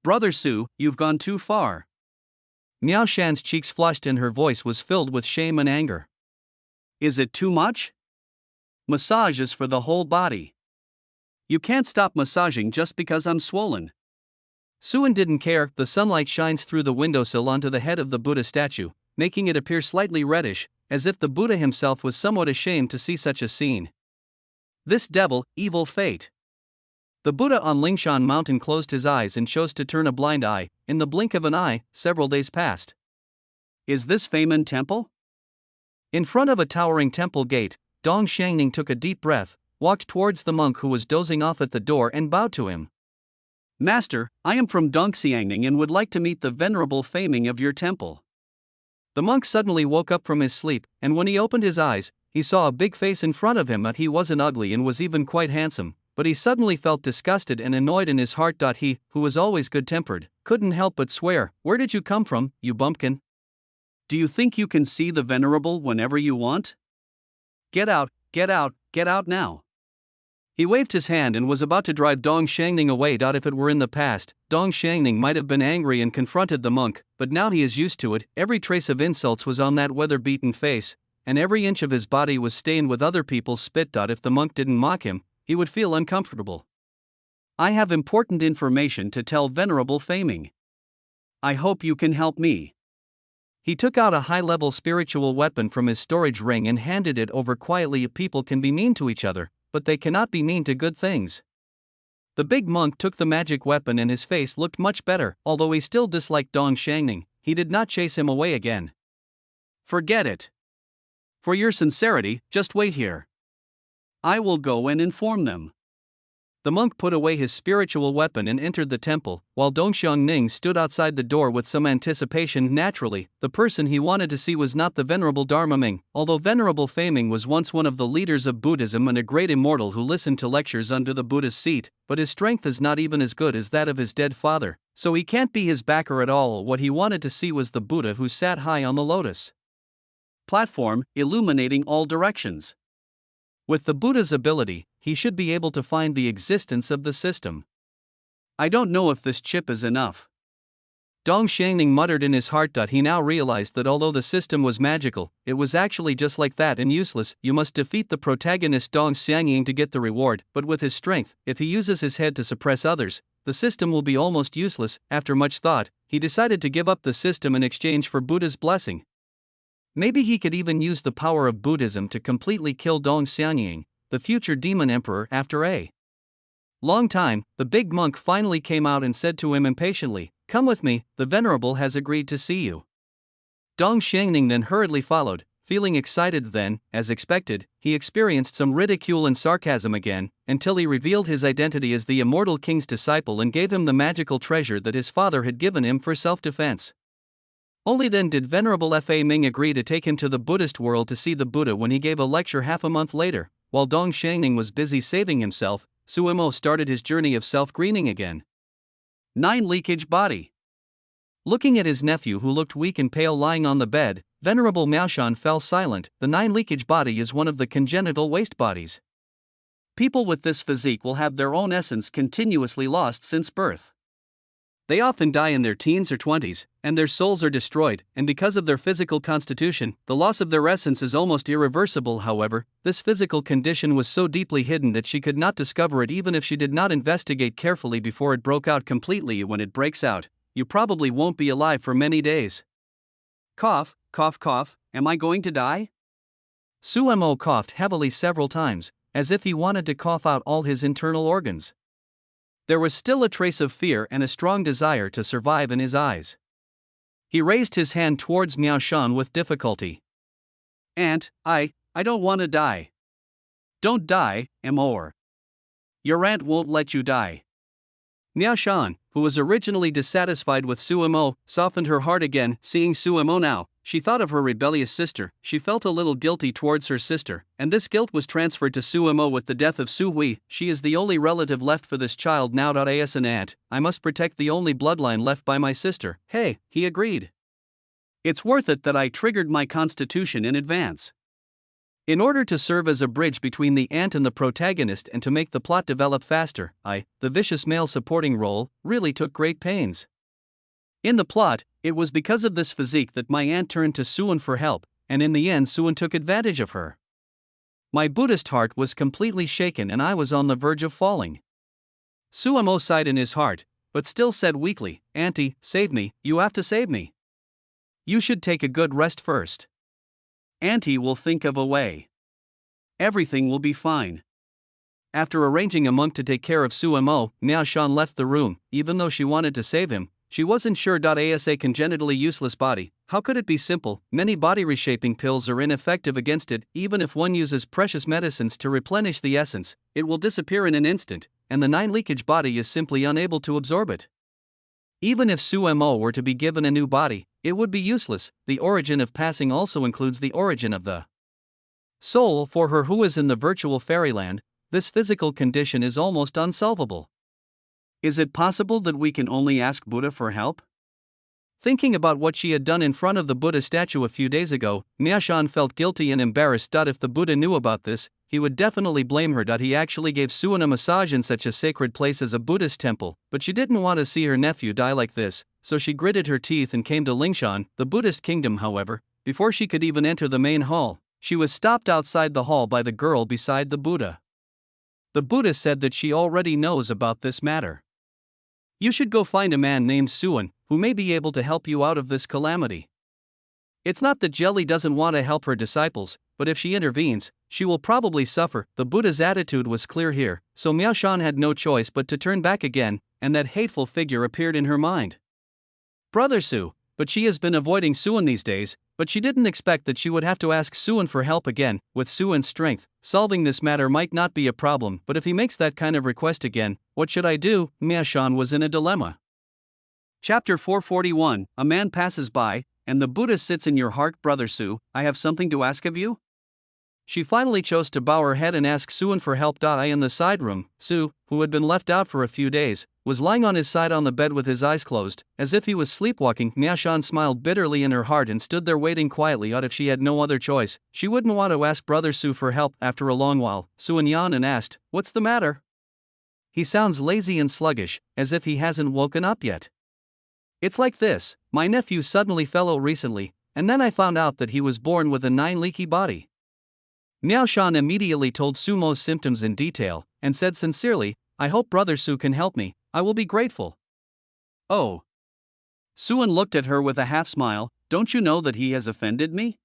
Brother Su, you've gone too far. Miao Shan's cheeks flushed and her voice was filled with shame and anger. Is it too much? Massage is for the whole body. You can't stop massaging just because I'm swollen. Su En didn't care. The sunlight shines through the windowsill onto the head of the Buddha statue, making it appear slightly reddish, as if the Buddha himself was somewhat ashamed to see such a scene. This devil, evil fate. The Buddha on Lingshan Mountain closed his eyes and chose to turn a blind eye. In the blink of an eye, several days passed. Is this Feimen Temple? In front of a towering temple gate, Dong Xiangning took a deep breath, walked towards the monk who was dozing off at the door and bowed to him. Master, I am from Dongxiangning and would like to meet the venerable Feiming of your temple. The monk suddenly woke up from his sleep, and when he opened his eyes, he saw a big face in front of him. He wasn't ugly and was even quite handsome, but he suddenly felt disgusted and annoyed in his heart. He, who was always good-tempered, couldn't help but swear, "Where did you come from, you bumpkin? Do you think you can see the venerable whenever you want? Get out, get out, get out now." He waved his hand and was about to drive Dong Xiangning away. If it were in the past, Dong Xiangning might have been angry and confronted the monk, but now he is used to it. Every trace of insults was on that weather-beaten face, and every inch of his body was stained with other people's spit. If the monk didn't mock him, he would feel uncomfortable. I have important information to tell Venerable Feiming. I hope you can help me. He took out a high-level spiritual weapon from his storage ring and handed it over quietly. People can be mean to each other, but they cannot be mean to good things. The big monk took the magic weapon and his face looked much better. Although he still disliked Dong Xiangning, he did not chase him away again. Forget it. For your sincerity, just wait here. I will go and inform them. The monk put away his spiritual weapon and entered the temple, while Dong Xiangning stood outside the door with some anticipation. Naturally, the person he wanted to see was not the Venerable Dharma Ming. Although Venerable Feiming was once one of the leaders of Buddhism and a great immortal who listened to lectures under the Buddha's seat, but his strength is not even as good as that of his dead father, so he can't be his backer at all. What he wanted to see was the Buddha who sat high on the lotus platform, illuminating all directions. With the Buddha's ability, he should be able to find the existence of the system. I don't know if this chip is enough. Dong Xiangning muttered in his heart. He now realized that although the system was magical, it was actually just like that and useless. You must defeat the protagonist Dong Xiangning to get the reward, but with his strength, if he uses his head to suppress others, the system will be almost useless. After much thought, he decided to give up the system in exchange for Buddha's blessing. Maybe he could even use the power of Buddhism to completely kill Dong Xiangning, the future demon emperor. After a long time, the big monk finally came out and said to him impatiently, "Come with me, the Venerable has agreed to see you." Dong Xiangning then hurriedly followed, feeling excited. Then, as expected, he experienced some ridicule and sarcasm again, until he revealed his identity as the immortal king's disciple and gave him the magical treasure that his father had given him for self-defense. Only then did Venerable Fa Ming agree to take him to the Buddhist world to see the Buddha. When he gave a lecture half a month later, while Dong Xiangning was busy saving himself, Su Mo started his journey of self-greening again. 9 Leakage body. Looking at his nephew who looked weak and pale lying on the bed, Venerable Miaoshan fell silent. The 9 leakage body is one of the congenital waste bodies. People with this physique will have their own essence continuously lost since birth. They often die in their teens or 20s, and their souls are destroyed, and because of their physical constitution, the loss of their essence is almost irreversible. However, this physical condition was so deeply hidden that she could not discover it even if she did not investigate carefully before it broke out completely. When it breaks out, you probably won't be alive for many days. Cough, cough, cough, am I going to die? Su Mo coughed heavily several times, as if he wanted to cough out all his internal organs. There was still a trace of fear and a strong desire to survive in his eyes. He raised his hand towards Miaoshan with difficulty. Aunt, I I don't want to die. Don't die, Amor. Your aunt won't let you die. Miao Shan, who was originally dissatisfied with Suemo, softened her heart again, seeing Suemo now. She thought of her rebellious sister, she felt a little guilty towards her sister, and this guilt was transferred to Suemo with the death of Su Hui. She is the only relative left for this child now. As an aunt, I must protect the only bloodline left by my sister. Hey, he agreed. It's worth it that I triggered my constitution in advance. In order to serve as a bridge between the aunt and the protagonist and to make the plot develop faster, I, the vicious male supporting role, really took great pains. In the plot, it was because of this physique that my aunt turned to Suan for help, and in the end Suan took advantage of her. My Buddhist heart was completely shaken and I was on the verge of falling. Suamo sighed in his heart, but still said weakly, "Auntie, save me, you have to save me. You should take a good rest first. Auntie will think of a way. Everything will be fine." After arranging a monk to take care of Suamo, Miao Shan left the room. Even though she wanted to save him, she wasn't sure. As a congenitally useless body, how could it be simple? Many body reshaping pills are ineffective against it. Even if one uses precious medicines to replenish the essence, it will disappear in an instant, and the 9 leakage body is simply unable to absorb it. Even if Suemo were to be given a new body, it would be useless. The origin of passing also includes the origin of the soul. For her who is in the virtual fairyland, this physical condition is almost unsolvable. Is it possible that we can only ask Buddha for help? Thinking about what she had done in front of the Buddha statue a few days ago, Miao Shan felt guilty and embarrassed. If the Buddha knew about this, he would definitely blame her. He actually gave Suan a massage in such a sacred place as a Buddhist temple, but she didn't want to see her nephew die like this, so she gritted her teeth and came to Lingshan, the Buddhist kingdom. However, before she could even enter the main hall, she was stopped outside the hall by the girl beside the Buddha. The Buddha said that she already knows about this matter. You should go find a man named Suan, who may be able to help you out of this calamity. It's not that Jelly doesn't want to help her disciples, but if she intervenes, she will probably suffer. The Buddha's attitude was clear here, so Miao Shan had no choice but to turn back again, and that hateful figure appeared in her mind. Brother Su, but she has been avoiding Suan these days, but she didn't expect that she would have to ask Suan for help again. With Suan's strength, solving this matter might not be a problem, but if he makes that kind of request again, what should I do? Miao Shan was in a dilemma. Chapter 441, A man passes by, and the Buddha sits in your heart. Brother Su, I have something to ask of you. She finally chose to bow her head and ask Suan for help. In the side room, Su, who had been left out for a few days, was lying on his side on the bed with his eyes closed, as if he was sleepwalking. Miao Shan smiled bitterly in her heart and stood there waiting quietly. If she had no other choice, she wouldn't want to ask Brother Su for help. After a long while, Suan yawned and asked, "What's the matter?" "He sounds lazy and sluggish, as if he hasn't woken up yet." "It's like this, my nephew suddenly fell ill recently, and then I found out that he was born with a 9 leaky body." Miao Shan immediately told Sumo's symptoms in detail, and said sincerely, "I hope Brother Su can help me, I will be grateful." "Oh." Suan looked at her with a half smile, "Don't you know that he has offended me?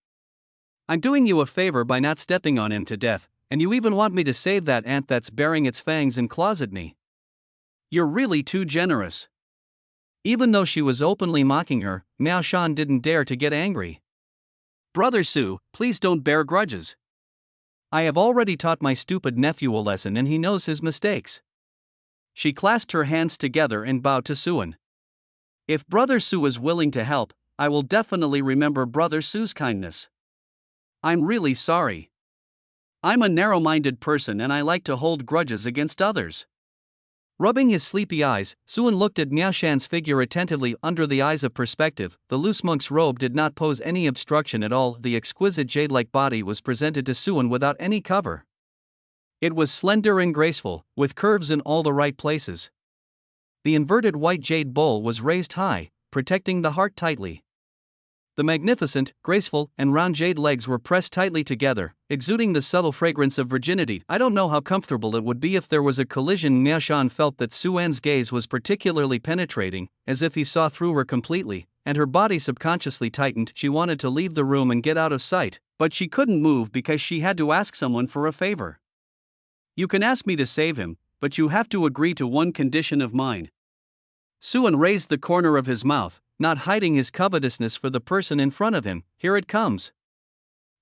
I'm doing you a favor by not stepping on him to death, and you even want me to save that ant that's baring its fangs and claws at me. You're really too generous." Even though she was openly mocking her, Miao Shan didn't dare to get angry. "Brother Su, please don't bear grudges. I have already taught my stupid nephew a lesson and he knows his mistakes." She clasped her hands together and bowed to Suan. "If Brother Su is willing to help, I will definitely remember Brother Su's kindness. I'm really sorry. I'm a narrow-minded person and I like to hold grudges against others." Rubbing his sleepy eyes, Suan looked at Miao Shan's figure attentively. Under the eyes of perspective, the loose monk's robe did not pose any obstruction at all. The exquisite jade-like body was presented to Suan without any cover. It was slender and graceful, with curves in all the right places. The inverted white jade bowl was raised high, protecting the heart tightly. The magnificent, graceful, and round jade legs were pressed tightly together, exuding the subtle fragrance of virginity. I don't know how comfortable it would be if there was a collision. Miao Shan felt that Suan's gaze was particularly penetrating, as if he saw through her completely, and her body subconsciously tightened. She wanted to leave the room and get out of sight, but she couldn't move because she had to ask someone for a favor. "You can ask me to save him, but you have to agree to one condition of mine." Suan raised the corner of his mouth, not hiding his covetousness for the person in front of him. "Here it comes."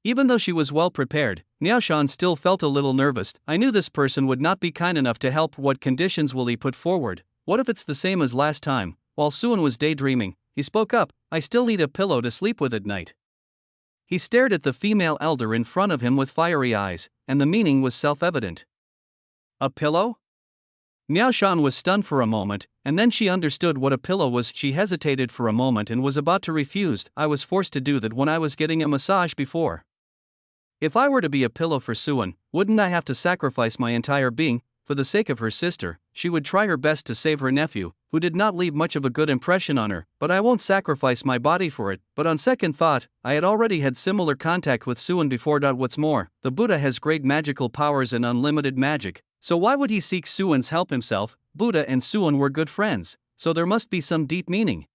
Even though she was well prepared, Miaoshan still felt a little nervous. I knew this person would not be kind enough to help. What conditions will he put forward? What if it's the same as last time? While Suan was daydreaming, he spoke up, I still need a pillow to sleep with at night. He stared at the female elder in front of him with fiery eyes, and the meaning was self-evident. A pillow? Miaoshan was stunned for a moment, and then she understood what a pillow was. She hesitated for a moment and was about to refuse. I was forced to do that when I was getting a massage before. If I were to be a pillow for Suan, wouldn't I have to sacrifice my entire being? For the sake of her sister, she would try her best to save her nephew, who did not leave much of a good impression on her, but I won't sacrifice my body for it. But on second thought, I had already had similar contact with Suan before. What's more, the Buddha has great magical powers and unlimited magic, so why would he seek Suan's help himself? Buddha and Suan were good friends, so there must be some deep meaning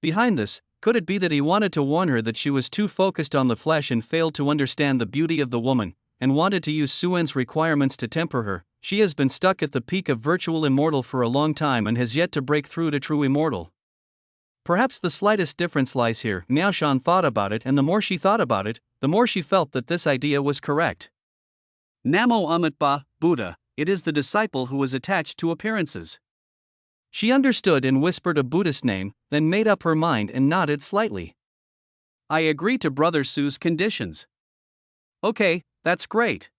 behind this. Could it be that he wanted to warn her that she was too focused on the flesh and failed to understand the beauty of the woman, and wanted to use Suan's requirements to temper her? She has been stuck at the peak of virtual immortal for a long time and has yet to break through to true immortal. Perhaps the slightest difference lies here. Miaoshan thought about it, and the more she thought about it, the more she felt that this idea was correct. Namo Amitabha, Buddha, it is the disciple who is attached to appearances. She understood and whispered a Buddhist name, then made up her mind and nodded slightly. I agree to Brother Su's conditions. Okay, that's great.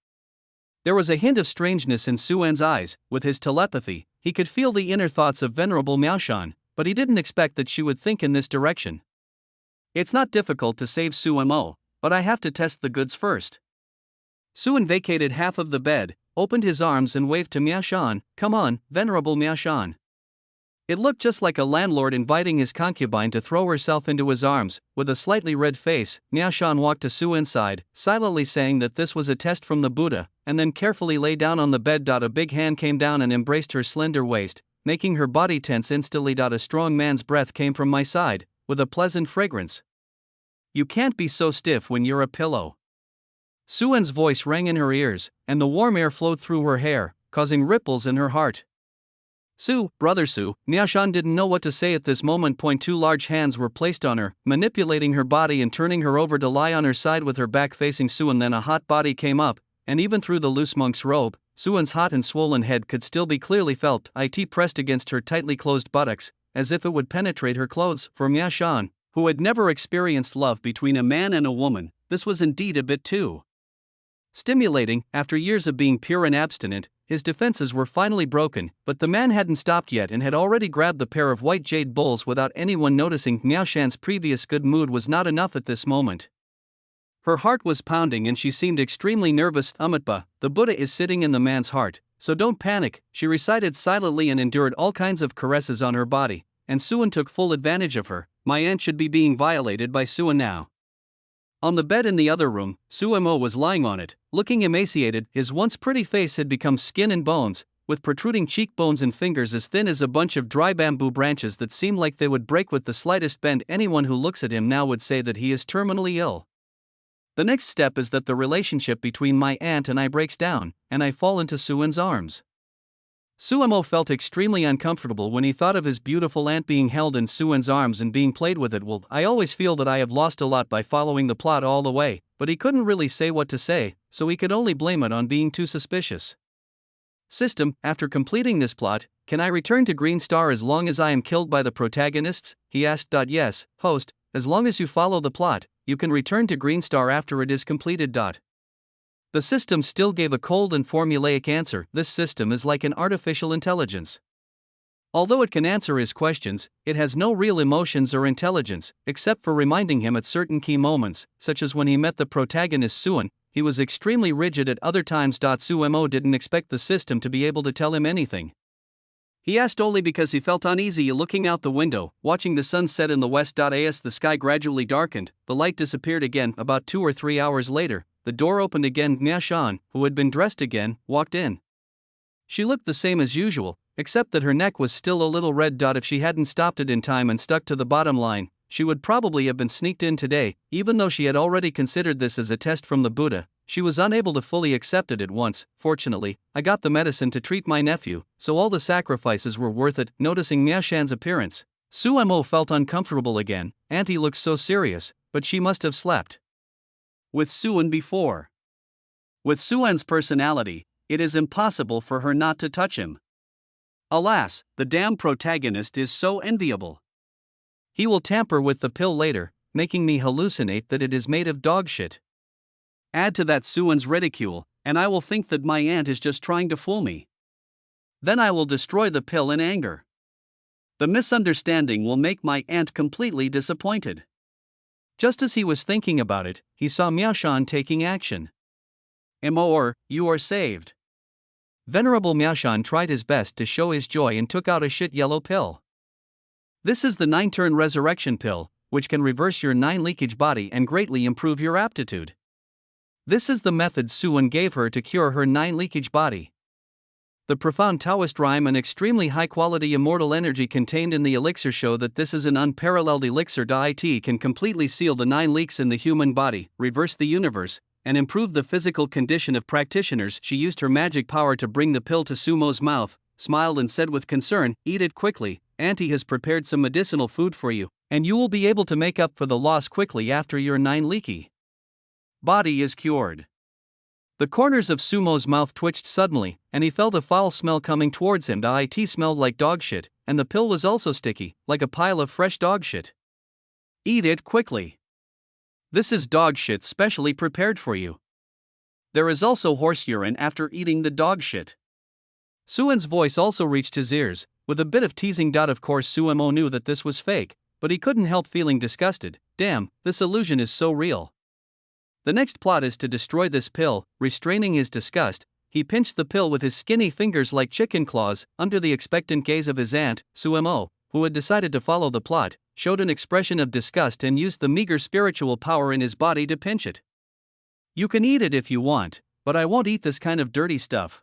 There was a hint of strangeness in Suan's eyes. With his telepathy, he could feel the inner thoughts of Venerable Miaoshan, but he didn't expect that she would think in this direction. It's not difficult to save Suan, but I have to test the goods first. Suan vacated half of the bed, opened his arms and waved to Miaoshan. Come on, Venerable Miaoshan. It looked just like a landlord inviting his concubine to throw herself into his arms. With a slightly red face, Miaoshan walked to Suan's side, silently saying that this was a test from the Buddha, and then carefully lay down on the bed. A big hand came down and embraced her slender waist, making her body tense instantly. A strong man's breath came from my side, with a pleasant fragrance. You can't be so stiff when you're a pillow. Suan's voice rang in her ears, and the warm air flowed through her hair, causing ripples in her heart. Su, Brother Su. Miaoshan didn't know what to say at this moment. Two large hands were placed on her, manipulating her body and turning her over to lie on her side with her back facing Suan. Then a hot body came up, and even through the loose monk's robe, Suan's hot and swollen head could still be clearly felt. It pressed against her tightly closed buttocks, as if it would penetrate her clothes. For Miaoshan, who had never experienced love between a man and a woman, this was indeed a bit too stimulating. After years of being pure and abstinent, his defenses were finally broken, but the man hadn't stopped yet and had already grabbed the pair of white jade bowls without anyone noticing. Miaoshan's previous good mood was not enough at this moment. Her heart was pounding and she seemed extremely nervous. Amitabha, the Buddha is sitting in the man's heart, so don't panic, she recited silently and endured all kinds of caresses on her body, and Suan took full advantage of her. My aunt should be being violated by Suan now. On the bed in the other room, Suan was lying on it, looking emaciated. His once pretty face had become skin and bones, with protruding cheekbones and fingers as thin as a bunch of dry bamboo branches that seemed like they would break with the slightest bend. Anyone who looks at him now would say that he is terminally ill. The next step is that the relationship between my aunt and I breaks down, and I fall into Suan's arms. Suan felt extremely uncomfortable when he thought of his beautiful aunt being held in Suan's arms and being played with it. Well, I always feel that I have lost a lot by following the plot all the way, but he couldn't really say what to say, so he could only blame it on being too suspicious. System, after completing this plot, can I return to Green Star as long as I am killed by the protagonists? He asked. Yes, host, as long as you follow the plot, you can return to Green Star after it is completed. The system still gave a cold and formulaic answer. This system is like an artificial intelligence. Although it can answer his questions, it has no real emotions or intelligence, except for reminding him at certain key moments, such as when he met the protagonist Suan. He was extremely rigid at other times. Suan didn't expect the system to be able to tell him anything. He asked only because he felt uneasy looking out the window, watching the sun set in the west. As the sky gradually darkened, the light disappeared again. About 2 or 3 hours later, the door opened again. Miaoshan, who had been dressed again, walked in. She looked the same as usual, except that her neck was still a little red. If she hadn't stopped it in time and stuck to the bottom line, she would probably have been sneaked in today. Even though she had already considered this as a test from the Buddha, she was unable to fully accept it at once. Fortunately, I got the medicine to treat my nephew, so all the sacrifices were worth it. Noticing Miaoshan's appearance, Suan felt uncomfortable again. Auntie looks so serious, but she must have slept with Suan before. With Suan's personality, it is impossible for her not to touch him. Alas, the damn protagonist is so enviable. He will tamper with the pill later, making me hallucinate that it is made of dog shit. Add to that Suan's ridicule, and I will think that my aunt is just trying to fool me. Then I will destroy the pill in anger. The misunderstanding will make my aunt completely disappointed. Just as he was thinking about it, he saw Miaoshan taking action. Or, you are saved. Venerable Miaoshan tried his best to show his joy and took out a shit yellow pill. This is the 9-turn resurrection pill, which can reverse your 9 leakage body and greatly improve your aptitude. This is the method Suan gave her to cure her 9 leakage body. The profound Taoist rhyme and extremely high-quality immortal energy contained in the elixir show that this is an unparalleled elixir. It can completely seal the 9 leaks in the human body, reverse the universe, and improve the physical condition of practitioners. She used her magic power to bring the pill to Sumo's mouth, smiled and said with concern, "Eat it quickly, Auntie has prepared some medicinal food for you, and you will be able to make up for the loss quickly after your 9 leaky body is cured." The corners of Sumo's mouth twitched suddenly, and he felt a foul smell coming towards him. It smelled like dog shit, and the pill was also sticky, like a pile of fresh dog shit. Eat it quickly. This is dog shit specially prepared for you. There is also horse urine after eating the dog shit. Suan's voice also reached his ears, with a bit of teasing. Of course Suemo knew that this was fake, but he couldn't help feeling disgusted. Damn, this illusion is so real. The next plot is to destroy this pill. Restraining his disgust, he pinched the pill with his skinny fingers like chicken claws. Under the expectant gaze of his aunt, Suemo, who had decided to follow the plot, showed an expression of disgust and used the meager spiritual power in his body to pinch it. "You can eat it if you want, but I won't eat this kind of dirty stuff."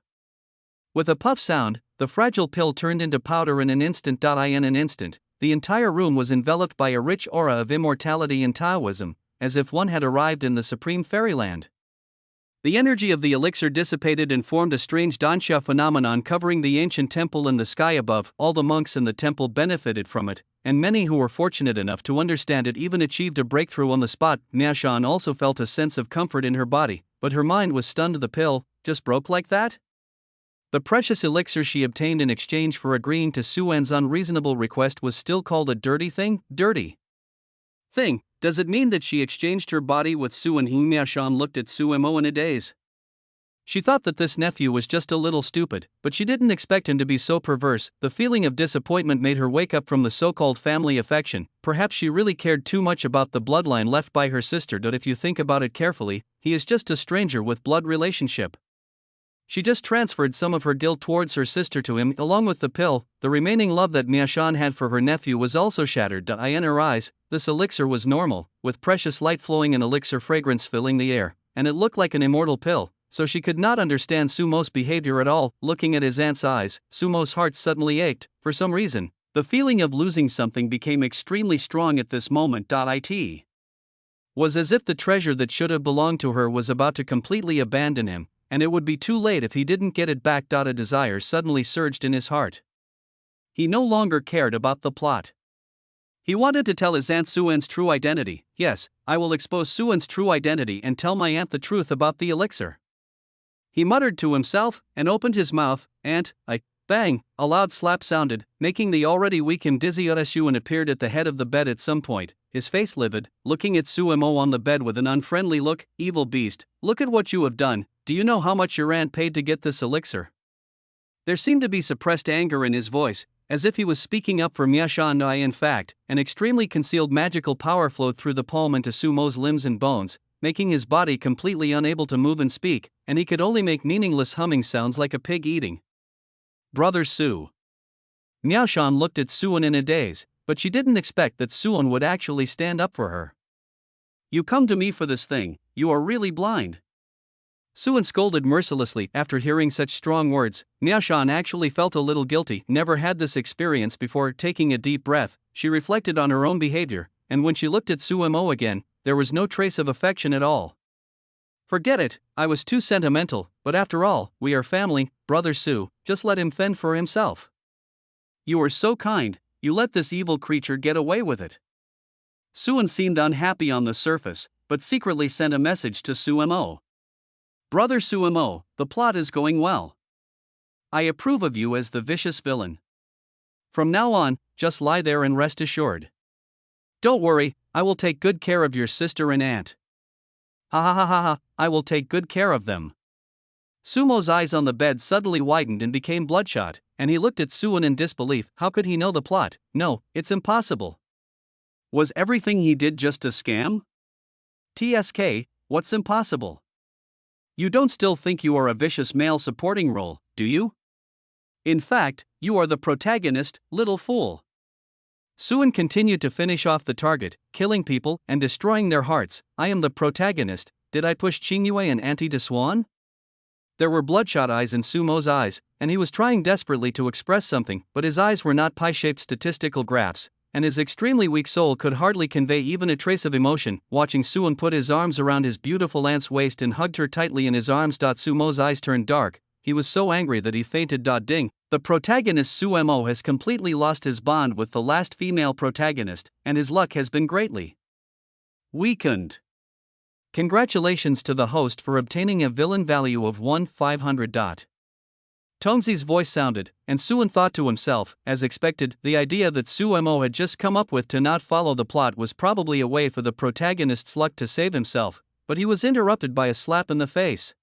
With a puff sound, the fragile pill turned into powder in an instant. In an instant, the entire room was enveloped by a rich aura of immortality and Taoism, as if one had arrived in the supreme fairyland. The energy of the elixir dissipated and formed a strange Dansha phenomenon covering the ancient temple and the sky above. All the monks in the temple benefited from it, and many who were fortunate enough to understand it even achieved a breakthrough on the spot. Miaoshan also felt a sense of comfort in her body, but her mind was stunned. The pill just broke like that? The precious elixir she obtained in exchange for agreeing to Suan's unreasonable request was still called a dirty thing? Dirty thing? Does it mean that she exchanged her body with Suan? Miaoshan looked at Suemo in a daze. She thought that this nephew was just a little stupid, but she didn't expect him to be so perverse. The feeling of disappointment made her wake up from the so-called family affection. Perhaps she really cared too much about the bloodline left by her sister. If you think about it carefully, he is just a stranger with blood relationship. She just transferred some of her guilt towards her sister to him, along with the pill. The remaining love that Miaoshan had for her nephew was also shattered. In her eyes, this elixir was normal, with precious light flowing and elixir fragrance filling the air, and it looked like an immortal pill, so she could not understand Sumo's behavior at all. Looking at his aunt's eyes, Sumo's heart suddenly ached. For some reason, the feeling of losing something became extremely strong at this moment. It was as if the treasure that should have belonged to her was about to completely abandon him, and it would be too late if he didn't get it back. A desire suddenly surged in his heart. He no longer cared about the plot. He wanted to tell his aunt Suan's true identity. Yes, I will expose Suan's true identity and tell my aunt the truth about the elixir. He muttered to himself and opened his mouth. "Aunt, bang!" A loud slap sounded, making the already weak and dizzy Suan appeared at the head of the bed at some point, his face livid, looking at Suemo on the bed with an unfriendly look. "Evil beast, look at what you have done. Do you know how much your aunt paid to get this elixir?" There seemed to be suppressed anger in his voice, as if he was speaking up for Miaoshan. In fact, an extremely concealed magical power flowed through the palm into Sumo's limbs and bones, making his body completely unable to move and speak, and he could only make meaningless humming sounds like a pig eating. "Brother Su." Miaoshan looked at Suan in a daze, but she didn't expect that Suan would actually stand up for her. "You come to me for this thing, you are really blind." Suan scolded mercilessly. After hearing such strong words, Miaoshan actually felt a little guilty. Never had this experience before. Taking a deep breath, she reflected on her own behavior, and when she looked at Suemo again, there was no trace of affection at all. "Forget it, I was too sentimental, but after all, we are family, Brother Su, just let him fend for himself." "You are so kind, you let this evil creature get away with it." Suan seemed unhappy on the surface, but secretly sent a message to Sumo. Brother Sumo, the plot is going well. I approve of you as the vicious villain. From now on, just lie there and rest assured. Don't worry, I will take good care of your sister and aunt. Ha ha ha ha ha, I will take good care of them. Sumo's eyes on the bed suddenly widened and became bloodshot, and he looked at Suwon in disbelief. How could he know the plot? No, it's impossible. Was everything he did just a scam? TSK, what's impossible? You don't still think you are a vicious male supporting role, do you? In fact, you are the protagonist, little fool. Suwon continued to finish off the target, killing people and destroying their hearts. I am the protagonist. Did I push Qingyue and Auntie to Swan? There were bloodshot eyes in Sumo's eyes, and he was trying desperately to express something, but his eyes were not pie-shaped statistical graphs, and his extremely weak soul could hardly convey even a trace of emotion. Watching Suwon put his arms around his beautiful aunt's waist and hugged her tightly in his arms. Sumo's eyes turned dark. He was so angry that he fainted. Ding. The protagonist Sumo has completely lost his bond with the last female protagonist, and his luck has been greatly weakened. Congratulations to the host for obtaining a villain value of 1,500. Tongzi's voice sounded, and Suwon thought to himself, as expected, the idea that Sumo had just come up with to not follow the plot was probably a way for the protagonist's luck to save himself, but he was interrupted by a slap in the face.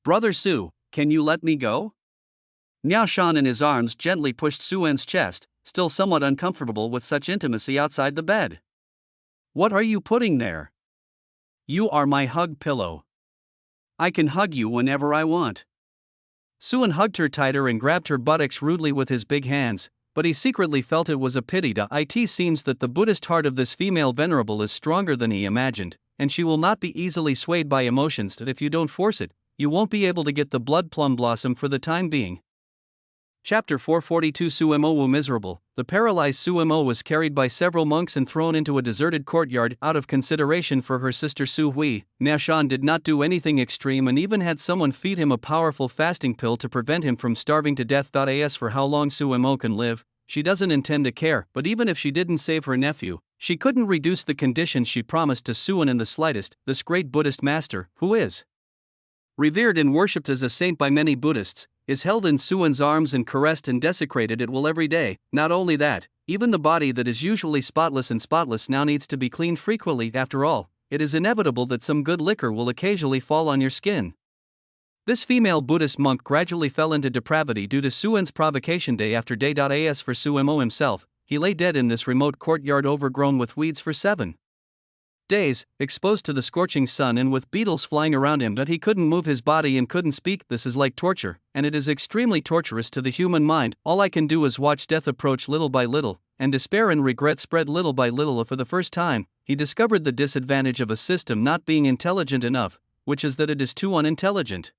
Brother Su, can you let me go? Miao Shan in his arms gently pushed Suwon's chest, still somewhat uncomfortable with such intimacy outside the bed. What are you putting there? You are my hug pillow. I can hug you whenever I want. Suwon hugged her tighter and grabbed her buttocks rudely with his big hands, but he secretly felt it was a pity. It seems that the Buddhist heart of this female venerable is stronger than he imagined, and she will not be easily swayed by emotions. That if you don't force it, you won't be able to get the blood plum blossom for the time being. Chapter 442. Sumo was miserable. The paralyzed Sumo was carried by several monks and thrown into a deserted courtyard out of consideration for her sister Su Hui. Miao Shan did not do anything extreme and even had someone feed him a powerful fasting pill to prevent him from starving to death. As for how long Sumo can live, she doesn't intend to care, but even if she didn't save her nephew, she couldn't reduce the conditions she promised to Suwon in the slightest. This great Buddhist master, who is revered and worshipped as a saint by many Buddhists, is held in Suwon's arms and caressed and desecrated at will every day. Not only that, even the body that is usually spotless now needs to be cleaned frequently. After all, it is inevitable that some good liquor will occasionally fall on your skin. This female Buddhist monk gradually fell into depravity due to Suwon's provocation day after day. As for Sumo himself, he lay dead in this remote courtyard overgrown with weeds for 7 days, exposed to the scorching sun and with beetles flying around him. But he couldn't move his body and couldn't speak. This is like torture, and it is extremely torturous to the human mind. All I can do is watch death approach little by little, and despair and regret spread little by little. For the first time, he discovered the disadvantage of a system not being intelligent enough, which is that it is too unintelligent.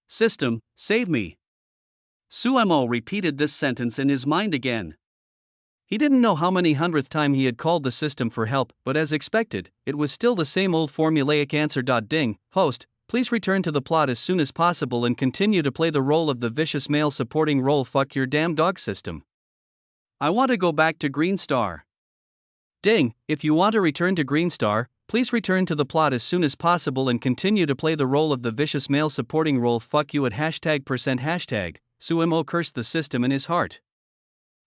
System, save me. Sumo repeated this sentence in his mind again. He didn't know how many hundredth time he had called the system for help, but as expected, it was still the same old formulaic answer. Ding, host, please return to the plot as soon as possible and continue to play the role of the vicious male supporting role. Fuck your damn dog system. I want to go back to Green Star. Ding, if you want to return to Green Star, please return to the plot as soon as possible and continue to play the role of the vicious male supporting role. Fuck you at #%#. Sumo cursed the system in his heart.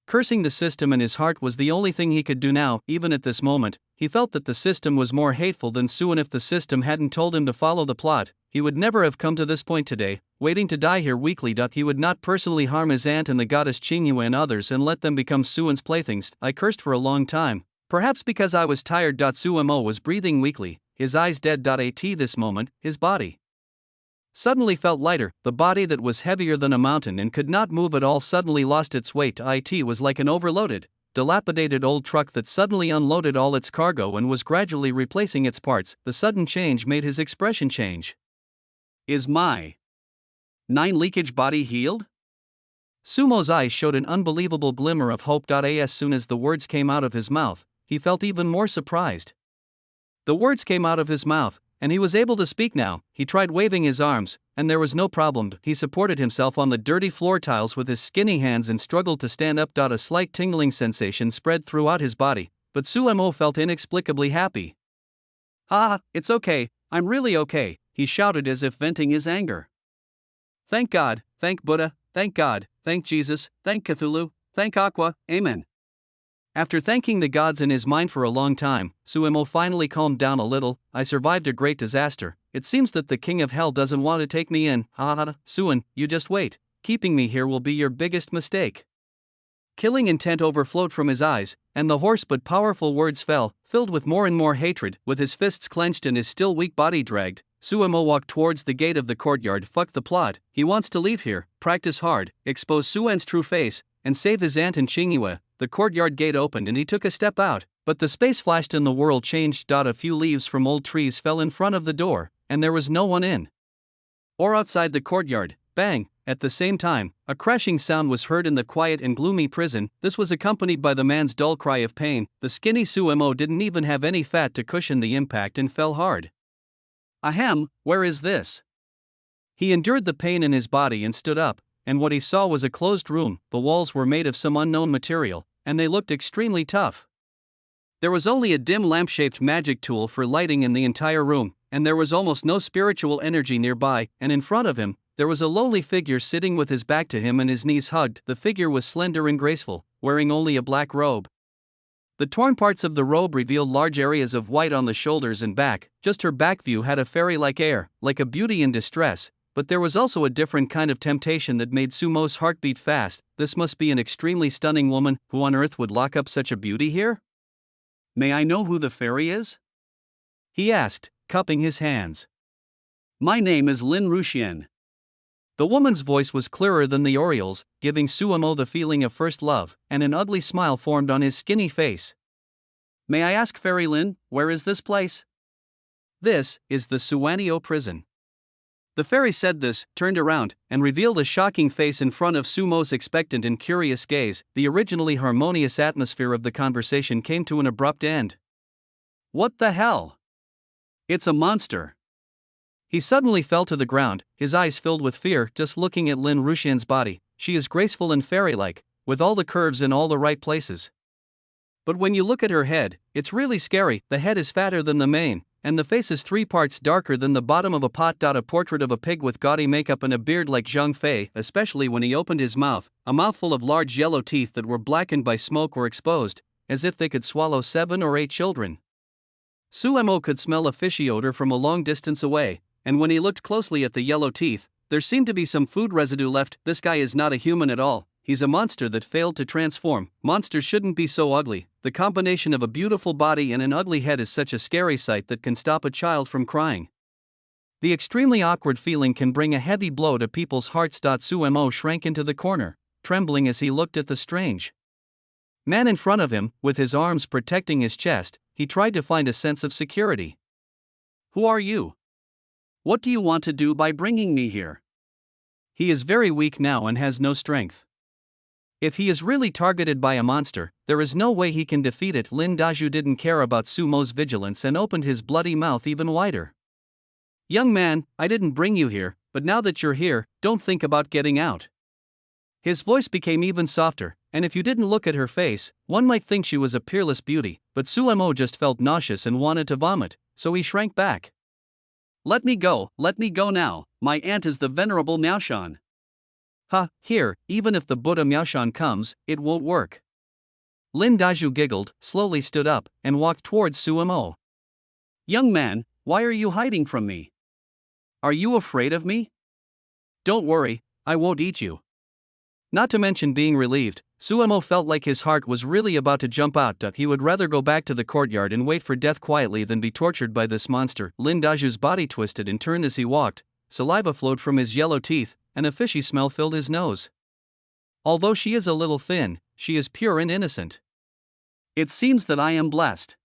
Cursing the system in his heart was the only thing he could do now. Even at this moment, he felt that the system was more hateful than Suwon. If the system hadn't told him to follow the plot, he would never have come to this point today, waiting to die here weekly. He would not personally harm his aunt and the goddess Qingyue and others and let them become Suwon's playthings. I cursed for a long time, perhaps because I was tired. Sumo was breathing weakly, his eyes dead. At this moment, his body suddenly felt lighter. The body that was heavier than a mountain and could not move at all suddenly lost its weight. It was like an overloaded, dilapidated old truck that suddenly unloaded all its cargo and was gradually replacing its parts. The sudden change made his expression change. Is my 9 leakage body healed? Sumo's eyes showed an unbelievable glimmer of hope. As soon as the words came out of his mouth, he felt even more surprised. The words came out of his mouth, and he was able to speak now. He tried waving his arms, and there was no problem. He supported himself on the dirty floor tiles with his skinny hands and struggled to stand up. A slight tingling sensation spread throughout his body, but Sumo felt inexplicably happy. Ah, it's okay, I'm really okay, he shouted as if venting his anger. Thank God, thank Buddha, thank God, thank Jesus, thank Cthulhu, thank Aqua, amen. After thanking the gods in his mind for a long time, Suemo finally calmed down a little. I survived a great disaster. It seems that the king of hell doesn't want to take me in. Suan, you just wait. Keeping me here will be your biggest mistake. Killing intent overflowed from his eyes, and the hoarse but powerful words fell, filled with more and more hatred. With his fists clenched and his still weak body dragged, Suemo walked towards the gate of the courtyard. Fuck the plot, he wants to leave here, practice hard, expose Suan's true face, and save his aunt and Qingyue. The courtyard gate opened and he took a step out, but the space flashed and the world changed. A few leaves from old trees fell in front of the door, and there was no one in or outside the courtyard. Bang! At the same time, a crashing sound was heard in the quiet and gloomy prison. This was accompanied by the man's dull cry of pain. The skinny Suemo didn't even have any fat to cushion the impact and fell hard. Ahem, where is this? He endured the pain in his body and stood up, and what he saw was a closed room. The walls were made of some unknown material, and they looked extremely tough. There was only a dim lamp-shaped magic tool for lighting in the entire room, and there was almost no spiritual energy nearby, and in front of him, there was a lowly figure sitting with his back to him and his knees hugged. The figure was slender and graceful, wearing only a black robe. The torn parts of the robe revealed large areas of white on the shoulders and back. Just her back view had a fairy-like air, like a beauty in distress, but there was also a different kind of temptation that made Sumo's heart beat fast. This must be an extremely stunning woman. Who on earth would lock up such a beauty here? May I know who the fairy is? He asked, cupping his hands. My name is Lin Ruxian. The woman's voice was clearer than the Oriole's, giving Suemo the feeling of first love, and an ugly smile formed on his skinny face. May I ask, Fairy Lin, where is this place? This is the Suanio prison. The fairy said this, turned around, and revealed a shocking face in front of Sumo's expectant and curious gaze. The originally harmonious atmosphere of the conversation came to an abrupt end. What the hell? It's a monster. He suddenly fell to the ground, his eyes filled with fear just looking at Lin Ruxian's body. She is graceful and fairy-like, with all the curves in all the right places. But when you look at her head, it's really scary. The head is fatter than the mane, and the face is 3 parts darker than the bottom of a pot. A portrait of a pig with gaudy makeup and a beard like Zhang Fei, especially when he opened his mouth. A mouthful of large yellow teeth that were blackened by smoke were exposed, as if they could swallow 7 or 8 children. Suemo could smell a fishy odor from a long distance away, and when he looked closely at the yellow teeth, there seemed to be some food residue left. This guy is not a human at all, he's a monster that failed to transform. Monsters shouldn't be so ugly. The combination of a beautiful body and an ugly head is such a scary sight that can stop a child from crying. The extremely awkward feeling can bring a heavy blow to people's hearts. Suemo shrank into the corner, trembling as he looked at the strange man in front of him. With his arms protecting his chest, he tried to find a sense of security. Who are you? What do you want to do by bringing me here? He is very weak now and has no strength. If he is really targeted by a monster, there is no way he can defeat it. Lin Daju didn't care about Sumo's vigilance and opened his bloody mouth even wider. Young man, I didn't bring you here, but now that you're here, don't think about getting out. His voice became even softer, and if you didn't look at her face, one might think she was a peerless beauty, but Suemo just felt nauseous and wanted to vomit, so he shrank back. Let me go now, my aunt is the venerable Miaoshan. Here, even if the Buddha Miaoshan comes, it won't work. Lin Daju giggled, slowly stood up, and walked towards Suemo. Young man, why are you hiding from me? Are you afraid of me? Don't worry, I won't eat you. Not to mention being relieved, Suemo felt like his heart was really about to jump out. He would rather go back to the courtyard and wait for death quietly than be tortured by this monster. Lin Daju's body twisted and turned as he walked, saliva flowed from his yellow teeth, and a fishy smell filled his nose. Although she is a little thin, she is pure and innocent. It seems that I am blessed.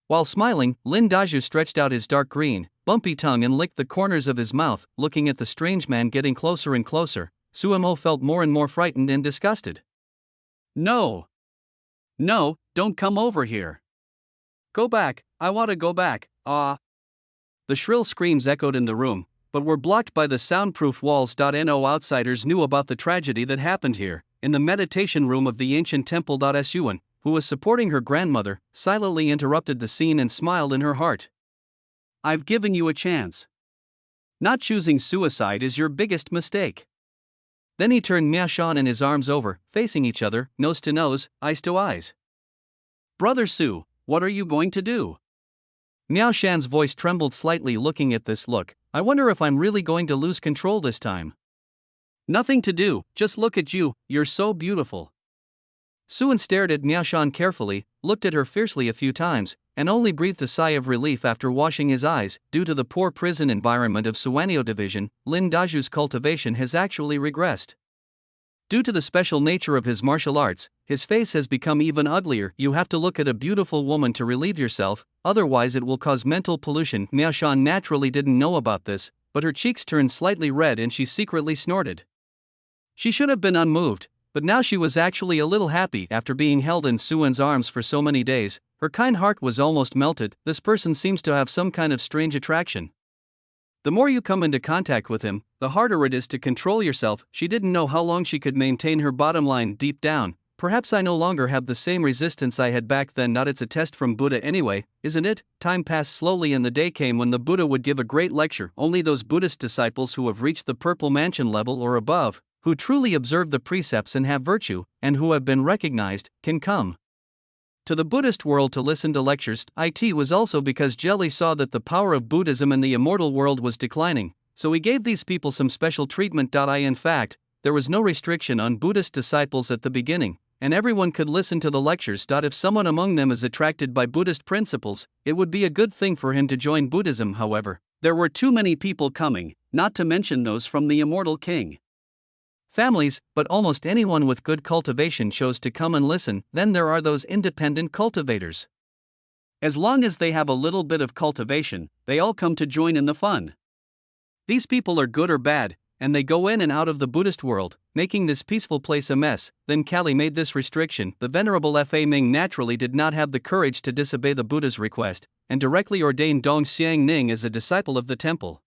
While smiling, Lin Daju stretched out his dark green, bumpy tongue and licked the corners of his mouth. Looking at the strange man getting closer and closer, Suemo felt more and more frightened and disgusted. No, don't come over here. Go back, I want to go back, ah. The shrill screams echoed in the room, but were blocked by the soundproof walls. No outsiders knew about the tragedy that happened here, in the meditation room of the ancient temple. Suan, who was supporting her grandmother, silently interrupted the scene and smiled in her heart. I've given you a chance. Not choosing suicide is your biggest mistake. Then he turned Miashan and his arms over, facing each other, nose to nose, eyes to eyes. Brother Su, what are you going to do? Miao Shan's voice trembled slightly looking at this look. I wonder if I'm really going to lose control this time. Nothing to do, just look at you, you're so beautiful. Suan stared at Miao Shan carefully, looked at her fiercely a few times, and only breathed a sigh of relief after washing his eyes. Due to the poor prison environment of Suanio Division, Lin Daju's cultivation has actually regressed. Due to the special nature of his martial arts, his face has become even uglier. You have to look at a beautiful woman to relieve yourself, otherwise it will cause mental pollution. Miao Shan naturally didn't know about this, but her cheeks turned slightly red and she secretly snorted. She should have been unmoved, but now she was actually a little happy after being held in Suan's arms for so many days. Her kind heart was almost melted. This person seems to have some kind of strange attraction. The more you come into contact with him, the harder it is to control yourself. She didn't know how long she could maintain her bottom line deep down. Perhaps I no longer have the same resistance I had back then. Not it's a test from Buddha anyway, isn't it? Time passed slowly and the day came when the Buddha would give a great lecture. Only those Buddhist disciples who have reached the purple mansion level or above, who truly observe the precepts and have virtue, and who have been recognized, can come to the Buddhist world to listen to lectures. It was also because Jelly saw that the power of Buddhism in the immortal world was declining, so he gave these people some special treatment. In fact, there was no restriction on Buddhist disciples at the beginning, and everyone could listen to the lectures. If someone among them is attracted by Buddhist principles, it would be a good thing for him to join Buddhism. However, there were too many people coming, not to mention those from the immortal king. Families, but almost anyone with good cultivation chose to come and listen. Then there are those independent cultivators. As long as they have a little bit of cultivation, they all come to join in the fun. These people are good or bad, and they go in and out of the Buddhist world, making this peaceful place a mess. Then Kali made this restriction. The Venerable Fa Ming naturally did not have the courage to disobey the Buddha's request, and directly ordained Dong Xiang Ning as a disciple of the temple.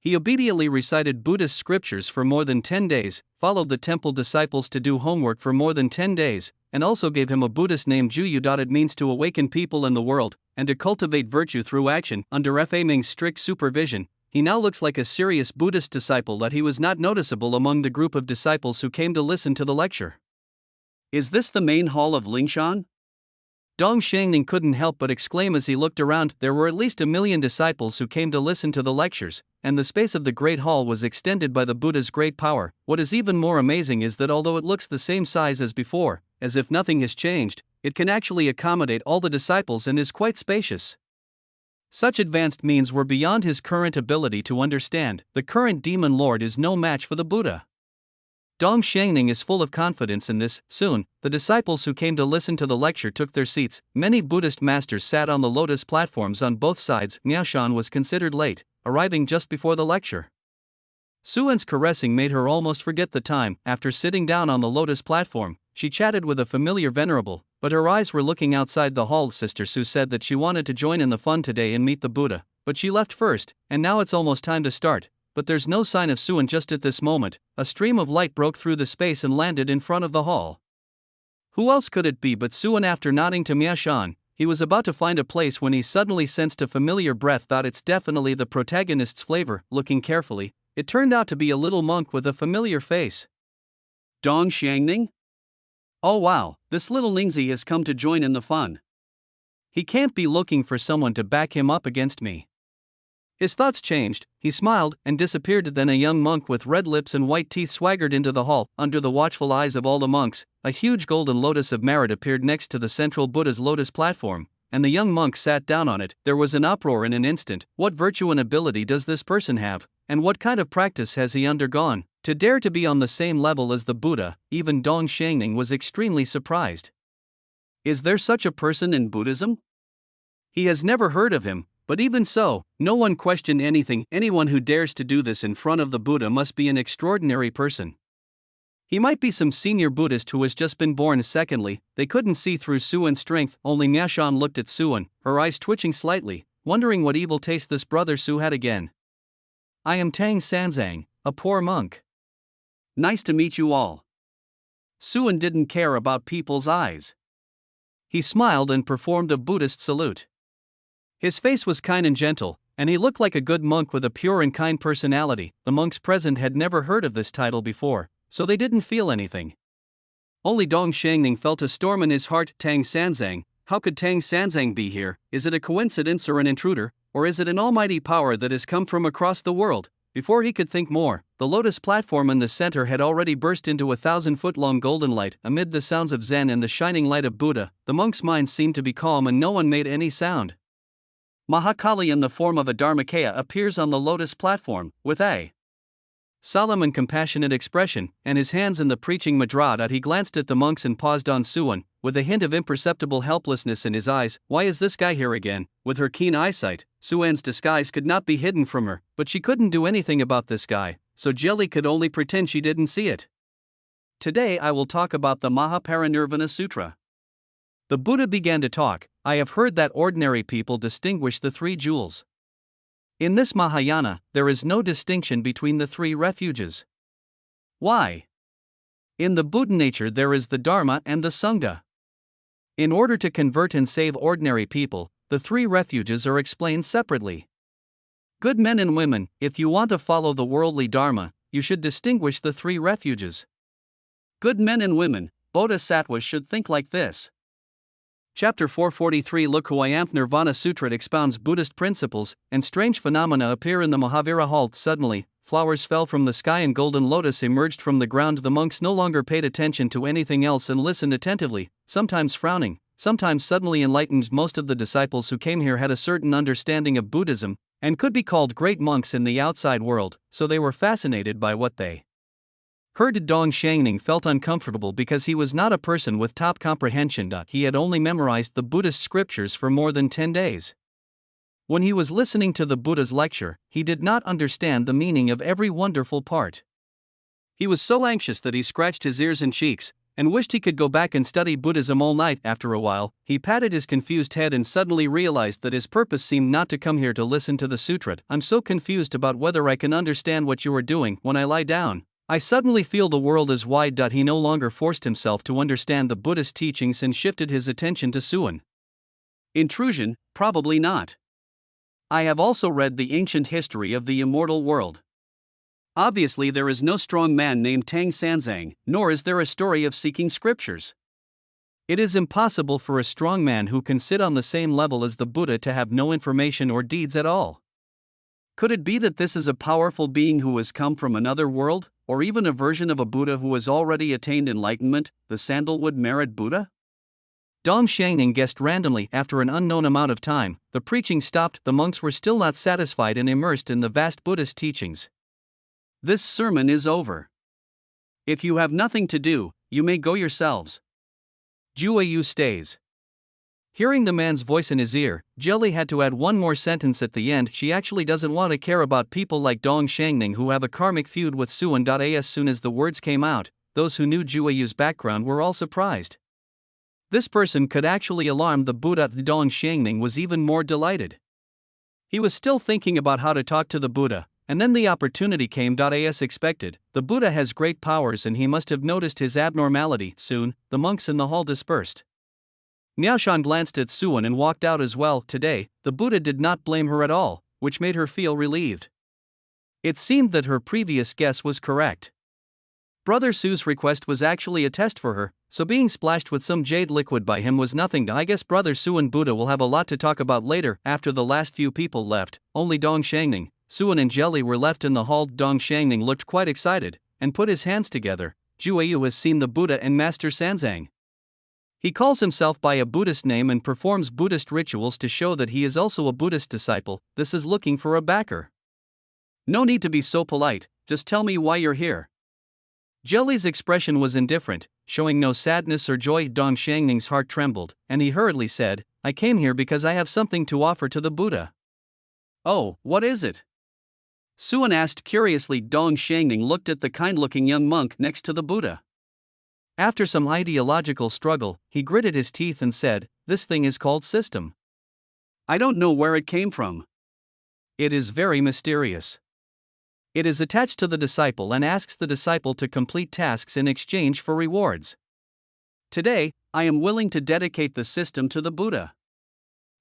He obediently recited Buddhist scriptures for more than 10 days, followed the temple disciples to do homework for more than 10 days, and also gave him a Buddhist name Juyu. It means to awaken people in the world, and to cultivate virtue through action. Under Fa Ming's strict supervision, he now looks like a serious Buddhist disciple. That he was not noticeable among the group of disciples who came to listen to the lecture. Is this the main hall of Lingshan? Dong Xiangning couldn't help but exclaim as he looked around. There were at least 1 million disciples who came to listen to the lectures, and the space of the Great Hall was extended by the Buddha's great power. What is even more amazing is that although it looks the same size as before, as if nothing has changed, it can actually accommodate all the disciples and is quite spacious. Such advanced means were beyond his current ability to understand. The current demon lord is no match for the Buddha. Dong Xiangning is full of confidence in this. Soon, the disciples who came to listen to the lecture took their seats. Many Buddhist masters sat on the lotus platforms on both sides. Miao Shan was considered late, arriving just before the lecture. Suan's caressing made her almost forget the time. After sitting down on the lotus platform, she chatted with a familiar venerable, but her eyes were looking outside the hall. Sister Su said that she wanted to join in the fun today and meet the Buddha, but she left first, and now it's almost time to start. But there's no sign of Suan. Just at this moment, a stream of light broke through the space and landed in front of the hall. Who else could it be but Suan? After nodding to Miao Shan, he was about to find a place when he suddenly sensed a familiar breath. It's definitely the protagonist's flavor. Looking carefully, it turned out to be a little monk with a familiar face. Dong Xiangning? Oh wow, this little Ningzi has come to join in the fun. He can't be looking for someone to back him up against me. His thoughts changed, he smiled and disappeared. Then a young monk with red lips and white teeth swaggered into the hall. Under the watchful eyes of all the monks, a huge golden lotus of merit appeared next to the central Buddha's lotus platform, and the young monk sat down on it. There was an uproar in an instant. What virtue and ability does this person have, and what kind of practice has he undergone, to dare to be on the same level as the Buddha? Even Dong Xiangning was extremely surprised. Is there such a person in Buddhism? He has never heard of him. But even so, no one questioned anything. Anyone who dares to do this in front of the Buddha must be an extraordinary person. He might be some senior Buddhist who has just been born. Secondly, they couldn't see through Suan's strength. Only Miao Shan looked at Suan, her eyes twitching slightly, wondering what evil taste this brother Su had again. I am Tang Sanzang, a poor monk. Nice to meet you all. Suan didn't care about people's eyes. He smiled and performed a Buddhist salute. His face was kind and gentle, and he looked like a good monk with a pure and kind personality. The monks present had never heard of this title before, so they didn't feel anything. Only Dong Xiangning felt a storm in his heart. Tang Sanzang, how could Tang Sanzang be here? Is it a coincidence or an intruder, or is it an almighty power that has come from across the world? Before he could think more, the lotus platform in the center had already burst into a 1,000-foot-long golden light. Amid the sounds of Zen and the shining light of Buddha, the monks' minds seemed to be calm and no one made any sound. Mahakali in the form of a Dharmakaya appears on the lotus platform, with a solemn and compassionate expression, and his hands in the preaching mudra. He glanced at the monks and paused on Suan, with a hint of imperceptible helplessness in his eyes. Why is this guy here again? With her keen eyesight, Suan's disguise could not be hidden from her, but she couldn't do anything about this guy, so Jelly could only pretend she didn't see it. Today I will talk about the Mahaparinirvana Sutra. The Buddha began to talk. I have heard that ordinary people distinguish the three jewels. In this Mahayana, there is no distinction between the three refuges. Why? In the Buddha nature there is the Dharma and the Sangha. In order to convert and save ordinary people, the three refuges are explained separately. Good men and women, if you want to follow the worldly Dharma, you should distinguish the three refuges. Good men and women, bodhisattvas should think like this. Chapter 443 Look who I am. Nirvana Sutra expounds Buddhist principles, and strange phenomena appear in the Mahavira hall. Suddenly, flowers fell from the sky and golden lotus emerged from the ground. The monks no longer paid attention to anything else and listened attentively, sometimes frowning, sometimes suddenly enlightened. Most of the disciples who came here had a certain understanding of Buddhism, and could be called great monks in the outside world, so they were fascinated by what they heard. Dong Xiangning felt uncomfortable because he was not a person with top comprehension. He had only memorized the Buddhist scriptures for more than 10 days. When he was listening to the Buddha's lecture, he did not understand the meaning of every wonderful part. He was so anxious that he scratched his ears and cheeks, and wished he could go back and study Buddhism all night. After a while, he patted his confused head and suddenly realized that his purpose seemed not to come here to listen to the sutra. I'm so confused about whether I can understand what you are doing. When I lie down, I suddenly feel the world is wide. He no longer forced himself to understand the Buddhist teachings and shifted his attention to Suan. Intrusion? Probably not. I have also read the ancient history of the immortal world. Obviously there is no strong man named Tang Sanzang, nor is there a story of seeking scriptures. It is impossible for a strong man who can sit on the same level as the Buddha to have no information or deeds at all. Could it be that this is a powerful being who has come from another world, or even a version of a Buddha who has already attained enlightenment, the sandalwood merit Buddha? Dong Xiangning guessed randomly. After an unknown amount of time, the preaching stopped. The monks were still not satisfied and immersed in the vast Buddhist teachings. This sermon is over. If you have nothing to do, you may go yourselves. Juayu stays. Hearing the man's voice in his ear, Jelly had to add one more sentence at the end. She actually doesn't want to care about people like Dong Xiangning who have a karmic feud with Suan. As soon as the words came out, those who knew Juayu's background were all surprised. This person could actually alarm the Buddha. Dong Xiangning was even more delighted. He was still thinking about how to talk to the Buddha, and then the opportunity came. As expected, the Buddha has great powers and he must have noticed his abnormality. Soon, the monks in the hall dispersed. Miaoshan glanced at Suan and walked out as well. Today, the Buddha did not blame her at all, which made her feel relieved. It seemed that her previous guess was correct. Brother Su's request was actually a test for her, so being splashed with some jade liquid by him was nothing. I guess Brother Su and Buddha will have a lot to talk about later. After the last few people left, only Dong Xiangning, Suan and Jelly were left in the hall. Dong Xiangning looked quite excited, and put his hands together. Juayu has seen the Buddha and Master Sanzang. He calls himself by a Buddhist name and performs Buddhist rituals to show that he is also a Buddhist disciple. This is looking for a backer. No need to be so polite, just tell me why you're here. Jelly's expression was indifferent, showing no sadness or joy. Dong Xiangning's heart trembled, and he hurriedly said, I came here because I have something to offer to the Buddha. Oh, what is it? Suan asked curiously. Dong Xiangning looked at the kind-looking young monk next to the Buddha. After some ideological struggle, he gritted his teeth and said, This thing is called system. I don't know where it came from. It is very mysterious. It is attached to the disciple and asks the disciple to complete tasks in exchange for rewards. Today, I am willing to dedicate the system to the Buddha.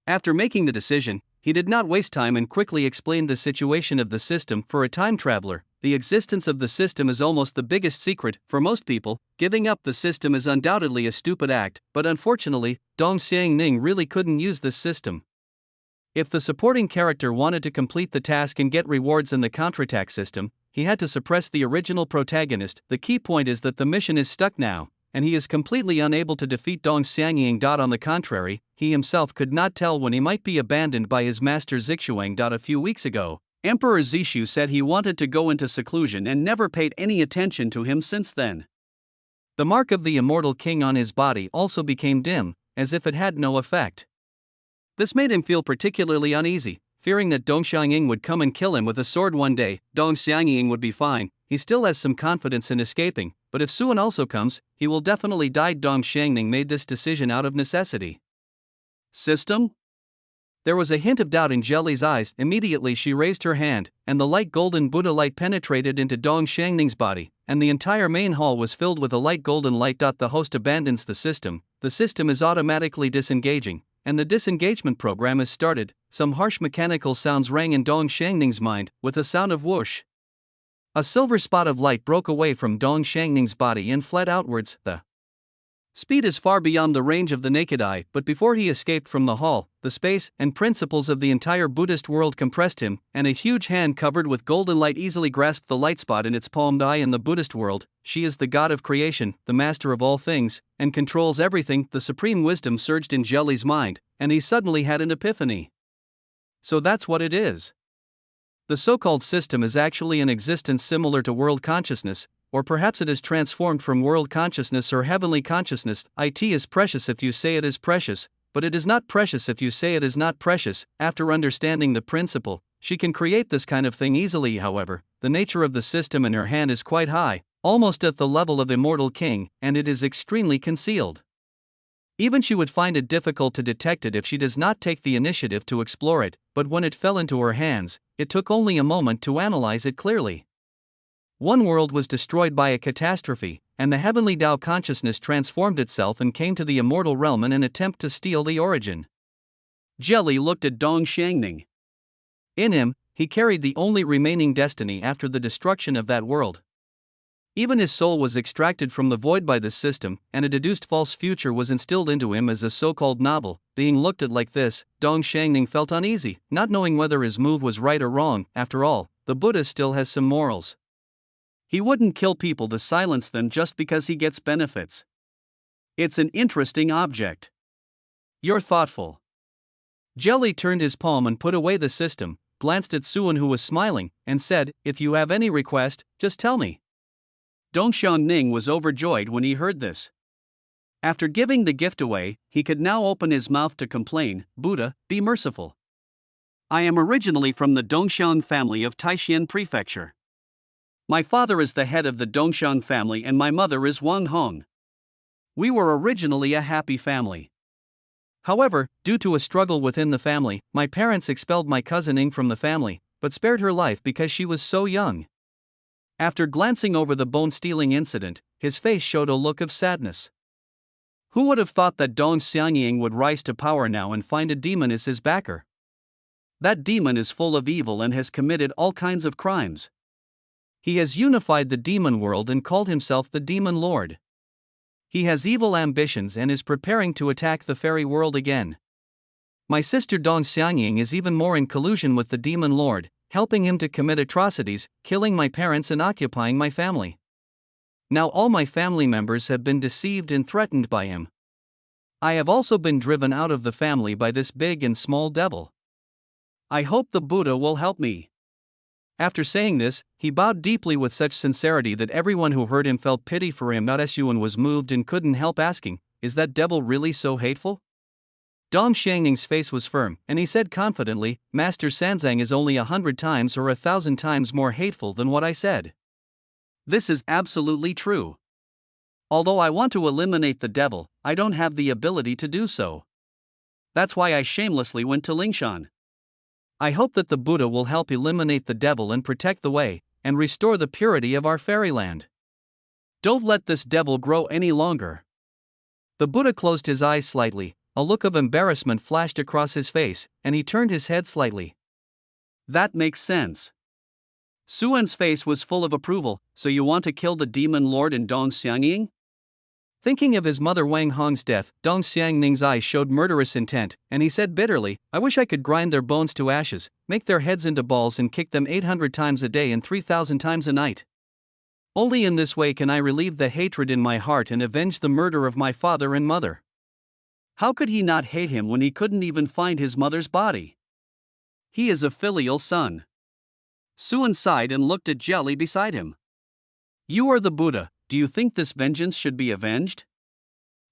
After making the decision, he did not waste time and quickly explained the situation of the system. For a time traveler, the existence of the system is almost the biggest secret. For most people, giving up the system is undoubtedly a stupid act, but unfortunately, Dong Xiangning really couldn't use this system. If the supporting character wanted to complete the task and get rewards in the counterattack system, he had to suppress the original protagonist. The key point is that the mission is stuck now, and he is completely unable to defeat Dong Xiangning. On the contrary, he himself could not tell when he might be abandoned by his master Zixuang. A few weeks ago, Emperor Zixu said he wanted to go into seclusion and never paid any attention to him since then. The mark of the immortal king on his body also became dim, as if it had no effect. This made him feel particularly uneasy, fearing that Dong Xiangning would come and kill him with a sword one day. Dong Xiangning would be fine, he still has some confidence in escaping, but if Suan also comes, he will definitely die. Dong Xiangning made this decision out of necessity. System? There was a hint of doubt in Jelly's eyes. Immediately she raised her hand, and the light golden Buddha light penetrated into Dong Xiangning's body, and the entire main hall was filled with a light golden light. The host abandons the system is automatically disengaging, and the disengagement program is started. Some harsh mechanical sounds rang in Dong Xiangning's mind, with a sound of whoosh. A silver spot of light broke away from Dong Xiangning's body and fled outwards. The speed is far beyond the range of the naked eye, but before he escaped from the hall, the space and principles of the entire Buddhist world compressed him, and a huge hand covered with golden light easily grasped the light spot in its palmed eye. In the Buddhist world, she is the god of creation, the master of all things, and controls everything. The supreme wisdom surged in Jelly's mind, and he suddenly had an epiphany. So that's what it is. The so-called system is actually an existence similar to world consciousness, or perhaps it is transformed from world consciousness or heavenly consciousness. It is precious if you say it is precious, but it is not precious if you say it is not precious. After understanding the principle, she can create this kind of thing easily. However, the nature of the system in her hand is quite high, almost at the level of Immortal King, and it is extremely concealed. Even she would find it difficult to detect it if she does not take the initiative to explore it, but when it fell into her hands, it took only a moment to analyze it clearly. One world was destroyed by a catastrophe, and the heavenly Tao consciousness transformed itself and came to the immortal realm in an attempt to steal the origin. Jelly looked at Dong Xiangning. In him, he carried the only remaining destiny after the destruction of that world. Even his soul was extracted from the void by this system, and a deduced false future was instilled into him as a so-called novel. Being looked at like this, Dong Xiangning felt uneasy, not knowing whether his move was right or wrong. After all, the Buddha still has some morals. He wouldn't kill people to silence them just because he gets benefits. It's an interesting object. You're thoughtful. Jelly turned his palm and put away the system, glanced at Suan who was smiling, and said, "If you have any request, just tell me." Dong Xiangning was overjoyed when he heard this. After giving the gift away, he could now open his mouth to complain. "Buddha, be merciful. I am originally from the Dongxiang family of Taishan Prefecture. My father is the head of the Dongxiang family and my mother is Wang Hong. We were originally a happy family. However, due to a struggle within the family, my parents expelled my cousin Ing from the family, but spared her life because she was so young." After glancing over the bone-stealing incident, his face showed a look of sadness. Who would have thought that Dong Xiangning would rise to power now and find a demon as his backer? That demon is full of evil and has committed all kinds of crimes. He has unified the demon world and called himself the Demon Lord. He has evil ambitions and is preparing to attack the fairy world again. My sister Dong Xiangning is even more in collusion with the Demon Lord, helping him to commit atrocities, killing my parents and occupying my family. Now all my family members have been deceived and threatened by him. I have also been driven out of the family by this big and small devil. I hope the Buddha will help me." After saying this, he bowed deeply with such sincerity that everyone who heard him felt pity for him. Suan was moved and couldn't help asking, "Is that devil really so hateful?" Dong Xiangning's face was firm, and he said confidently, "Master Sanzang is only 100 times or 1,000 times more hateful than what I said. This is absolutely true. Although I want to eliminate the devil, I don't have the ability to do so. That's why I shamelessly went to Lingshan. I hope that the Buddha will help eliminate the devil and protect the way, and restore the purity of our fairyland. Don't let this devil grow any longer." The Buddha closed his eyes slightly, A look of embarrassment flashed across his face, and he turned his head slightly. That makes sense. Suan's face was full of approval. So you want to kill the demon lord in Dong Xiangying? Thinking of his mother Wang Hong's death, Dong Xiangning's eyes showed murderous intent, and he said bitterly, I wish I could grind their bones to ashes, make their heads into balls and kick them 800 times a day and 3,000 times a night. Only in this way can I relieve the hatred in my heart and avenge the murder of my father and mother. How could he not hate him when he couldn't even find his mother's body? He is a filial son. Suan sighed and looked at Jelly beside him. You are the Buddha, do you think this vengeance should be avenged?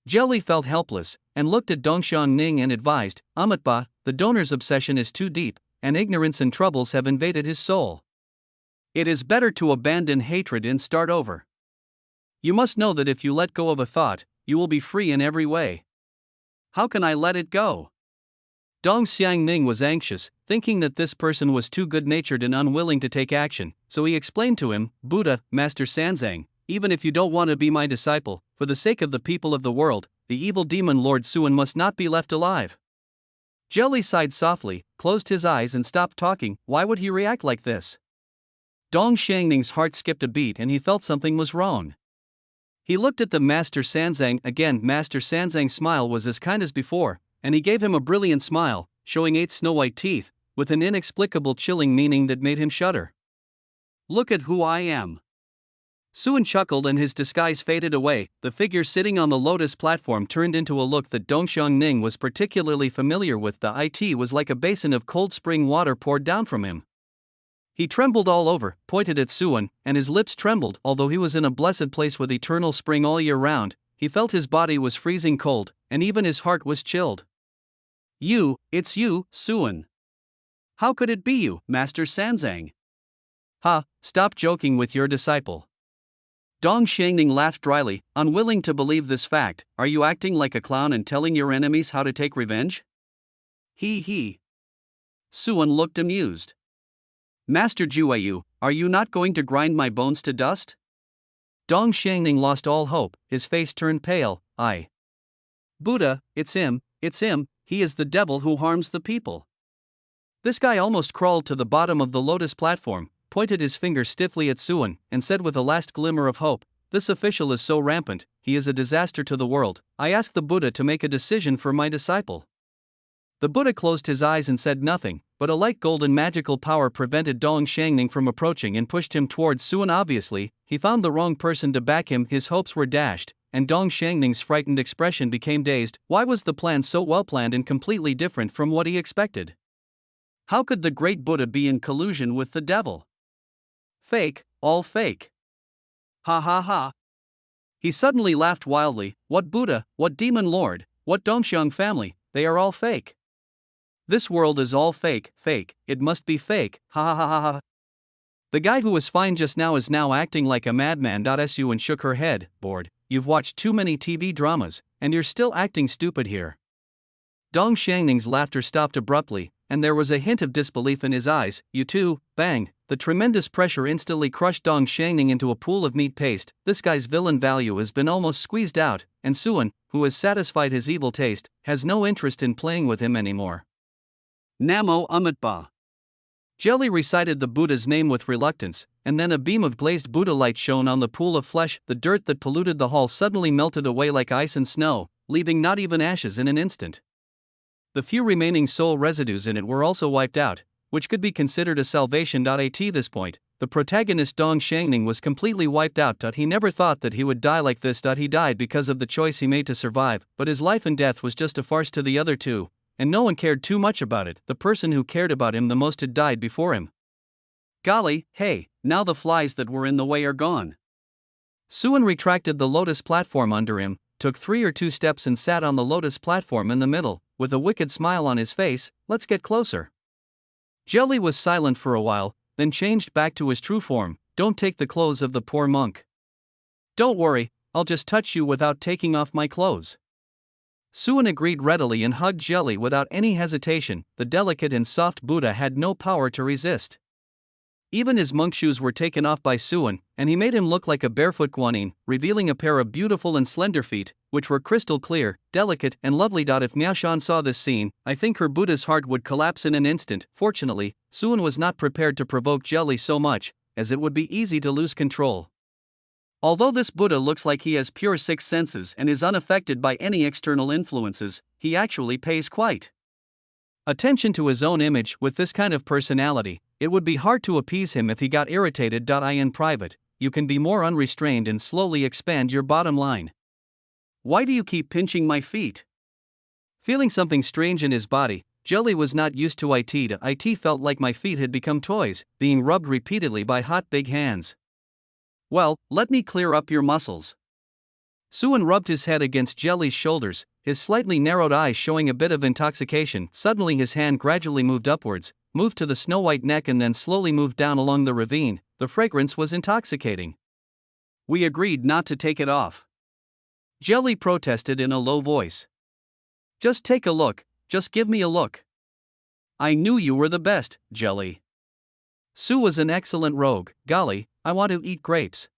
Jelly felt helpless, and looked at Dongxiang Ning and advised, Amitba, the donor's obsession is too deep, and ignorance and troubles have invaded his soul. It is better to abandon hatred and start over. You must know that if you let go of a thought, you will be free in every way. How can I let it go? Dong Xiangning was anxious, thinking that this person was too good-natured and unwilling to take action, so he explained to him, Buddha, Master Sanzang, even if you don't want to be my disciple, for the sake of the people of the world, the evil demon Lord Suan must not be left alive. Jelly sighed softly, closed his eyes and stopped talking. Why would he react like this? Dong Xiangning's heart skipped a beat and he felt something was wrong. He looked at the Master Sanzang again. Master Sanzang's smile was as kind as before, and he gave him a brilliant smile, showing 8 snow-white teeth, with an inexplicable chilling meaning that made him shudder. Look at who I am. Suan chuckled and his disguise faded away. The figure sitting on the lotus platform turned into a look that Dongxiang Ning was particularly familiar with. The it was like a basin of cold spring water poured down from him. He trembled all over, pointed at Suan, and his lips trembled. Although he was in a blessed place with eternal spring all year round, he felt his body was freezing cold, and even his heart was chilled. It's you, Suan. How could it be you, Master Sanzang? Ha, stop joking with your disciple. Dong Xiangning laughed dryly, unwilling to believe this fact. Are you acting like a clown and telling your enemies how to take revenge? He. Suan looked amused. Master Jueyu, are you not going to grind my bones to dust? Dong Xiangning lost all hope, his face turned pale. Buddha, it's him, he is the devil who harms the people. This guy almost crawled to the bottom of the lotus platform, pointed his finger stiffly at Suan, and said with a last glimmer of hope, this official is so rampant, he is a disaster to the world. I ask the Buddha to make a decision for my disciple. The Buddha closed his eyes and said nothing, but a light golden magical power prevented Dong Xiangning from approaching and pushed him towards Suan. Obviously, he found the wrong person to back him. His hopes were dashed, and Dong Xiangning's frightened expression became dazed. Why was the plan so well planned and completely different from what he expected? How could the great Buddha be in collusion with the devil? Fake, all fake. Ha ha ha. He suddenly laughed wildly. What Buddha, what demon lord, what Dongxiang family, they are all fake. This world is all fake, it must be fake, ha ha ha ha ha. The guy who was fine just now is now acting like a madman. Suan shook her head, bored. You've watched too many TV dramas, and you're still acting stupid here. Dong Xiangning's laughter stopped abruptly, and there was a hint of disbelief in his eyes. You too, bang. The tremendous pressure instantly crushed Dong Xiangning into a pool of meat paste. This guy's villain value has been almost squeezed out, and Suan, who has satisfied his evil taste, has no interest in playing with him anymore. Namo Amitba. Jelly recited the Buddha's name with reluctance, and then a beam of glazed Buddha light shone on the pool of flesh. The dirt that polluted the hall suddenly melted away like ice and snow, leaving not even ashes in an instant. The few remaining soul residues in it were also wiped out, which could be considered a salvation. At this point, the protagonist Dong Xiangning was completely wiped out. He never thought that he would die like this. He died because of the choice he made to survive, but his life and death was just a farce to the other two, and no one cared too much about it. The person who cared about him the most had died before him. Golly, hey, now the flies that were in the way are gone. Suan retracted the lotus platform under him, took 3 or 2 steps and sat on the lotus platform in the middle, with a wicked smile on his face. Let's get closer. Jelly was silent for a while, then changed back to his true form. Don't take the clothes of the poor monk. Don't worry, I'll just touch you without taking off my clothes. Suan agreed readily and hugged Jelly without any hesitation. The delicate and soft Buddha had no power to resist. Even his monk shoes were taken off by Suan, and he made him look like a barefoot guanyin, revealing a pair of beautiful and slender feet. which were crystal clear, delicate, and lovely. If Miaoshan saw this scene, I think her Buddha's heart would collapse in an instant. Fortunately, Suan was not prepared to provoke Jelly so much, as it would be easy to lose control. Although this Buddha looks like he has pure six senses and is unaffected by any external influences, he actually pays quite attention to his own image. With this kind of personality, it would be hard to appease him if he got irritated. In private, you can be more unrestrained and slowly expand your bottom line. Why do you keep pinching my feet? Feeling something strange in his body, Jelly was not used to it. It felt like my feet had become toys, being rubbed repeatedly by hot big hands. Well, let me clear up your muscles. Suan rubbed his head against Jelly's shoulders, his slightly narrowed eyes showing a bit of intoxication. Suddenly his hand gradually moved upwards, moved to the snow-white neck and then slowly moved down along the ravine. The fragrance was intoxicating. We agreed not to take it off. Jelly protested in a low voice. Just take a look, just give me a look. I knew you were the best, Jelly. Sue was an excellent rogue. Golly, I want to eat grapes.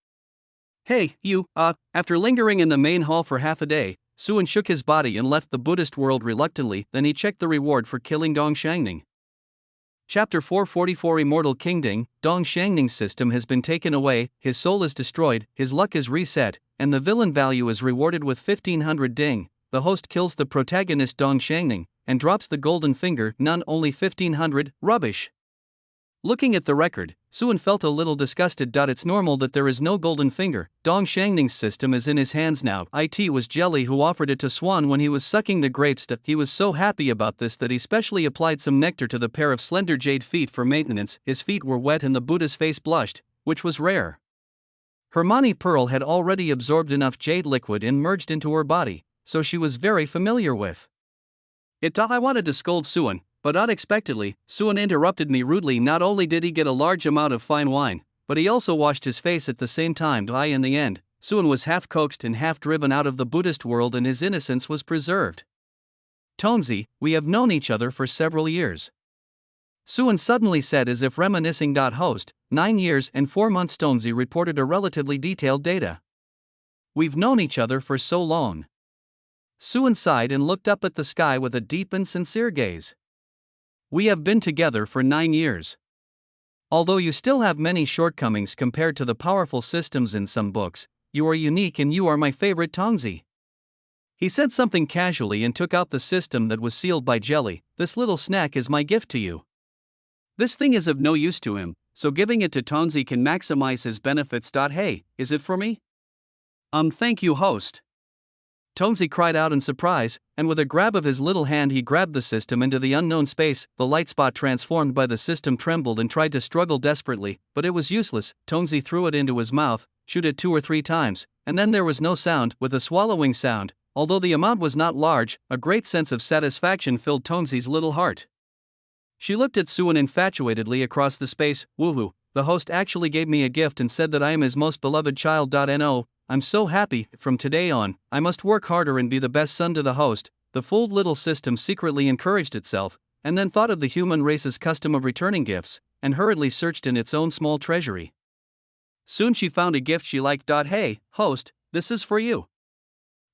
Hey, you, After lingering in the main hall for half a day, Suan shook his body and left the Buddhist world reluctantly. Then he checked the reward for killing Dong Xiangning. Chapter 444 Immortal Kingdom. Dong Xiangning's system has been taken away, his soul is destroyed, his luck is reset, and the villain value is rewarded with 1500 ding. The host kills the protagonist Dong Xiangning, and drops the golden finger. None, only 1500, rubbish. Looking at the record, Suan felt a little disgusted. It's normal that there is no golden finger. Dong Xiangning's system is in his hands now. It was Jelly who offered it to Swan when he was sucking the grapes. He was so happy about this that he specially applied some nectar to the pair of slender jade feet for maintenance. His feet were wet and the Buddha's face blushed, which was rare. Hermione Pearl had already absorbed enough jade liquid and merged into her body, so she was very familiar with it. I wanted to scold Suan, but unexpectedly, Suan interrupted me rudely. Not only did he get a large amount of fine wine, but he also washed his face at the same time. In the end, Suan was half coaxed and half driven out of the Buddhist world and his innocence was preserved. Tonzi, we have known each other for several years. Suan suddenly said as if reminiscing. Host, 9 years and 4 months. Tonzi reported a relatively detailed data. We've known each other for so long. Suan sighed and looked up at the sky with a deep and sincere gaze. We have been together for 9 years. Although you still have many shortcomings compared to the powerful systems in some books, you are unique and you are my favorite. Tongzi. He said something casually and took out the system that was sealed by Jelly. This little snack is my gift to you. This thing is of no use to him, so giving it to Tongzi can maximize his benefits. Hey, is it for me? Thank you, host. Tonzi cried out in surprise, and with a grab of his little hand he grabbed the system into the unknown space. The light spot transformed by the system trembled and tried to struggle desperately, but it was useless. Tonzi threw it into his mouth, chewed it 2 or 3 times, and then there was no sound. With a swallowing sound, although the amount was not large, a great sense of satisfaction filled Tonzi's little heart. She looked at Suan infatuatedly across the space. Woohoo, the host actually gave me a gift and said that I am his most beloved child. No. I'm so happy. From today on, I must work harder and be the best son to the host. The fooled little system secretly encouraged itself, and then thought of the human race's custom of returning gifts, and hurriedly searched in its own small treasury. Soon she found a gift she liked. Hey, host, this is for you.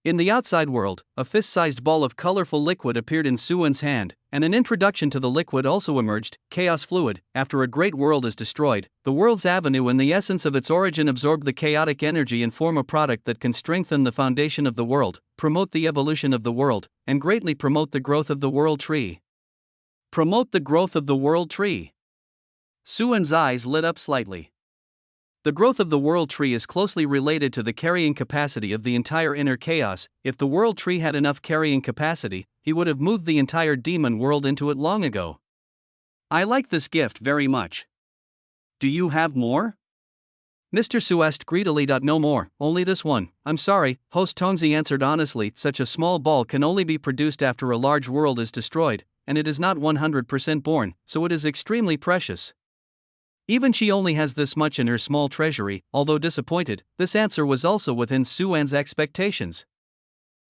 In the outside world, a fist-sized ball of colorful liquid appeared in Suan's hand, and an introduction to the liquid also emerged. Chaos fluid. After a great world is destroyed, the world's avenue and the essence of its origin absorb the chaotic energy and form a product that can strengthen the foundation of the world, promote the evolution of the world, and greatly promote the growth of the world tree. Promote the growth of the world tree. Suan's eyes lit up slightly. The growth of the world tree is closely related to the carrying capacity of the entire inner chaos. If the world tree had enough carrying capacity, he would have moved the entire demon world into it long ago. I like this gift very much. Do you have more? Mr. Su asked greedily. No more, only this one. I'm sorry, host Tonzi answered honestly. Such a small ball can only be produced after a large world is destroyed, and it is not 100% born, so it is extremely precious. Even she only has this much in her small treasury. Although disappointed, this answer was also within Suan's expectations.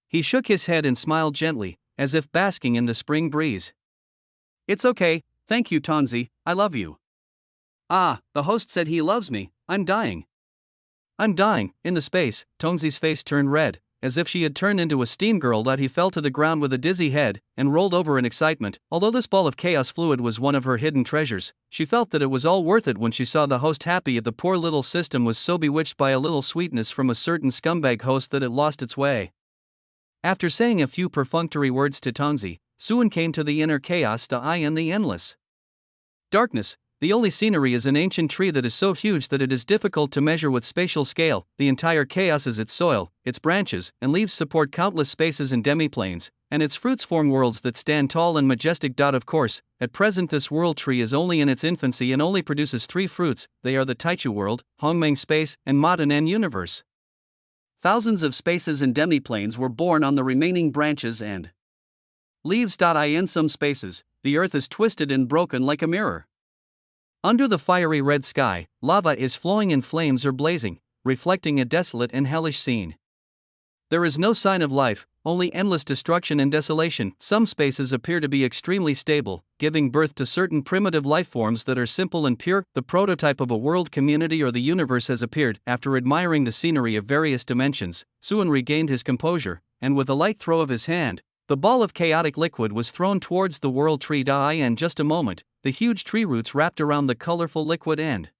He shook his head and smiled gently, as if basking in the spring breeze. It's okay, thank you Tonzi, I love you. Ah, the host said he loves me, I'm dying. I'm dying. In the space, Tonzi's face turned red, as if she had turned into a steam girl, that he fell to the ground with a dizzy head and rolled over in excitement. Although this ball of chaos fluid was one of her hidden treasures, she felt that it was all worth it when she saw the host happy. The poor little system was so bewitched by a little sweetness from a certain scumbag host that it lost its way. After saying a few perfunctory words to Tongzi, Suan came to the inner chaos to eye in the endless darkness. The only scenery is an ancient tree that is so huge that it is difficult to measure with spatial scale. The entire chaos is its soil, its branches and leaves support countless spaces and demiplanes, and its fruits form worlds that stand tall and majestic. Of course, at present this world tree is only in its infancy and only produces 3 fruits. They are the Taichu world, Hongmeng space, and Madanen universe. Thousands of spaces and demiplanes were born on the remaining branches and leaves. In some spaces, the earth is twisted and broken like a mirror. Under the fiery red sky, lava is flowing and flames are blazing, reflecting a desolate and hellish scene. There is no sign of life, only endless destruction and desolation. Some spaces appear to be extremely stable, giving birth to certain primitive life forms that are simple and pure. The prototype of a world community or the universe has appeared. After admiring the scenery of various dimensions, Suan regained his composure, and with a light throw of his hand, the ball of chaotic liquid was thrown towards the world tree. In just a moment, the huge tree roots wrapped around the colorful liquid and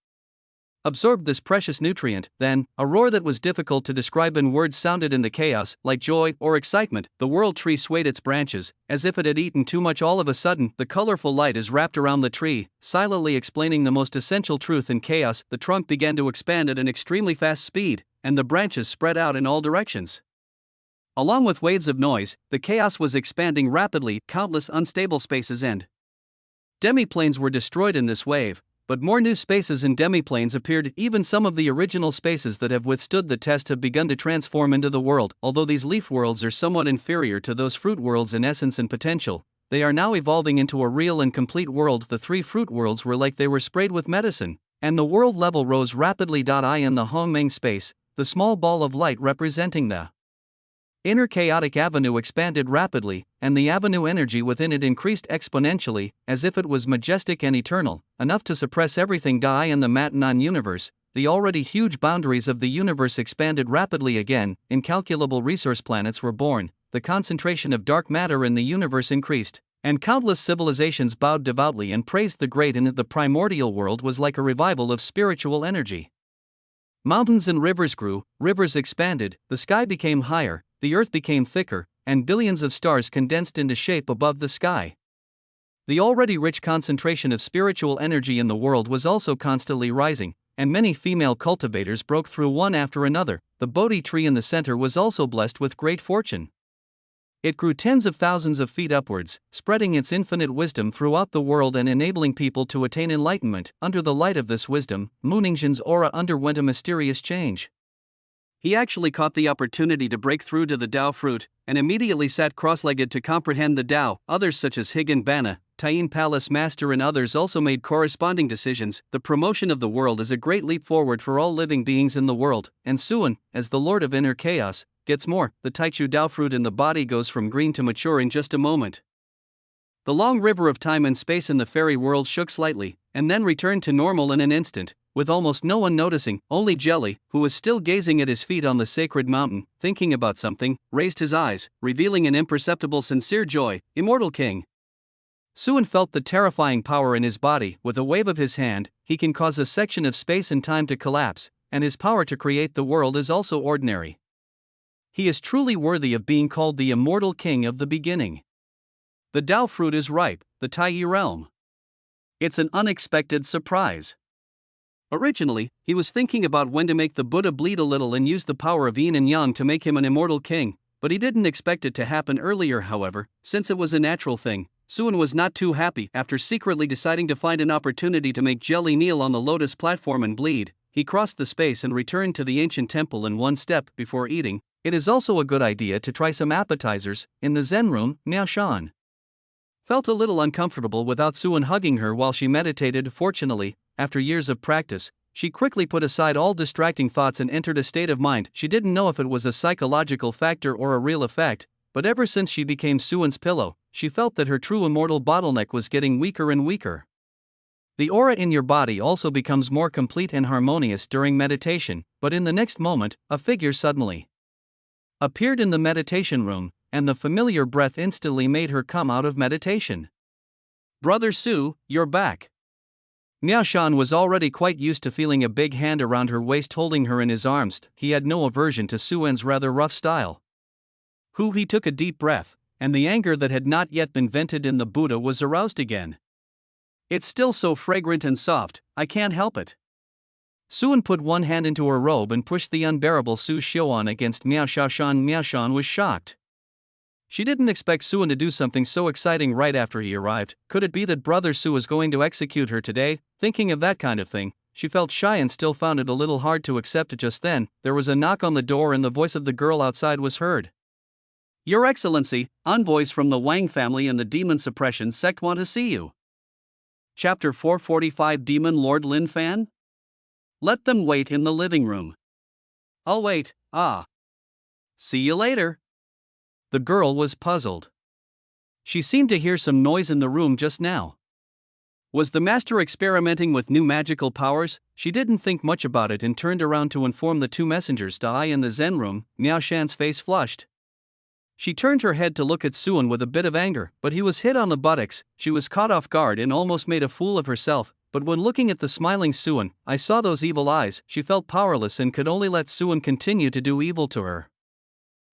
absorbed this precious nutrient. Then, a roar that was difficult to describe in words sounded in the chaos, like joy or excitement. The world tree swayed its branches, as if it had eaten too much. All of a sudden, the colorful light is wrapped around the tree, silently explaining the most essential truth in chaos. The trunk began to expand at an extremely fast speed, and the branches spread out in all directions. Along with waves of noise, the chaos was expanding rapidly. Countless unstable spaces and demiplanes were destroyed in this wave, but more new spaces and demiplanes appeared. Even some of the original spaces that have withstood the test have begun to transform into the world. Although these leaf worlds are somewhat inferior to those fruit worlds in essence and potential, they are now evolving into a real and complete world. The 3 fruit worlds were like they were sprayed with medicine, and the world level rose rapidly. In the Hongmeng space, the small ball of light representing the inner chaotic avenue expanded rapidly, and the avenue energy within it increased exponentially, as if it was majestic and eternal, enough to suppress everything. In the Matanon universe, the already huge boundaries of the universe expanded rapidly again. Incalculable resource planets were born, the concentration of dark matter in the universe increased, and countless civilizations bowed devoutly and praised the great. And the primordial world was like a revival of spiritual energy. Mountains and rivers grew, rivers expanded, the sky became higher, the earth became thicker, and billions of stars condensed into shape above the sky. The already rich concentration of spiritual energy in the world was also constantly rising, and many female cultivators broke through one after another. The Bodhi tree in the center was also blessed with great fortune. It grew tens of thousands of feet upwards, spreading its infinite wisdom throughout the world and enabling people to attain enlightenment. Under the light of this wisdom, Muningzhen's aura underwent a mysterious change. He actually caught the opportunity to break through to the Tao fruit, and immediately sat cross-legged to comprehend the Tao. Others such as Higan Bana, Taiyin Palace Master and others also made corresponding decisions. The promotion of the world is a great leap forward for all living beings in the world, and Suan, as the Lord of Inner Chaos, gets more. The Taichu Tao fruit in the body goes from green to mature in just a moment. The long river of time and space in the fairy world shook slightly, and then returned to normal in an instant, with almost no one noticing. Only Jelly, who was still gazing at his feet on the sacred mountain, thinking about something, raised his eyes, revealing an imperceptible sincere joy. Immortal King. Suan felt the terrifying power in his body. With a wave of his hand, he can cause a section of space and time to collapse, and his power to create the world is also ordinary. He is truly worthy of being called the Immortal King of the beginning. The Tao fruit is ripe, the Taiyi realm. It's an unexpected surprise. Originally, he was thinking about when to make the Buddha bleed a little and use the power of yin and yang to make him an immortal king, but he didn't expect it to happen earlier. However, since it was a natural thing, Suan was not too happy. After secretly deciding to find an opportunity to make Jelly kneel on the lotus platform and bleed, he crossed the space and returned to the ancient temple in one step. Before eating, it is also a good idea to try some appetizers. In the Zen room, Miao Shan felt a little uncomfortable without Suan hugging her while she meditated. Fortunately, after years of practice, she quickly put aside all distracting thoughts and entered a state of mind. She didn't know if it was a psychological factor or a real effect, but ever since she became Suan's pillow, she felt that her true immortal bottleneck was getting weaker and weaker. The aura in your body also becomes more complete and harmonious during meditation, but in the next moment, a figure suddenly appeared in the meditation room, and the familiar breath instantly made her come out of meditation. "Brother Su, you're back." Miaoshan was already quite used to feeling a big hand around her waist holding her in his arms. He had no aversion to Suan's rather rough style. He took a deep breath, and the anger that had not yet been vented in the Buddha was aroused again. "It's still so fragrant and soft, I can't help it." Suan put one hand into her robe and pushed the unbearable Su Xiuan against Miaoshan. Miaoshan was shocked. She didn't expect Suan to do something so exciting right after he arrived. Could it be that Brother Su was going to execute her today? Thinking of that kind of thing, she felt shy and still found it a little hard to accept it. Just then, there was a knock on the door and the voice of the girl outside was heard. "Your Excellency, envoys from the Wang family and the Demon Suppression sect want to see you." Chapter 445. Demon Lord Lin Fan? "Let them wait in the living room." "I'll wait, see you later." The girl was puzzled. She seemed to hear some noise in the room just now. Was the master experimenting with new magical powers? She didn't think much about it and turned around to inform the two messengers. "Die in the Zen room." Miaoshan's face flushed. She turned her head to look at Suan with a bit of anger, but he was hit on the buttocks. She was caught off guard and almost made a fool of herself. But when looking at the smiling Suan, I saw those evil eyes. She felt powerless and could only let Suan continue to do evil to her.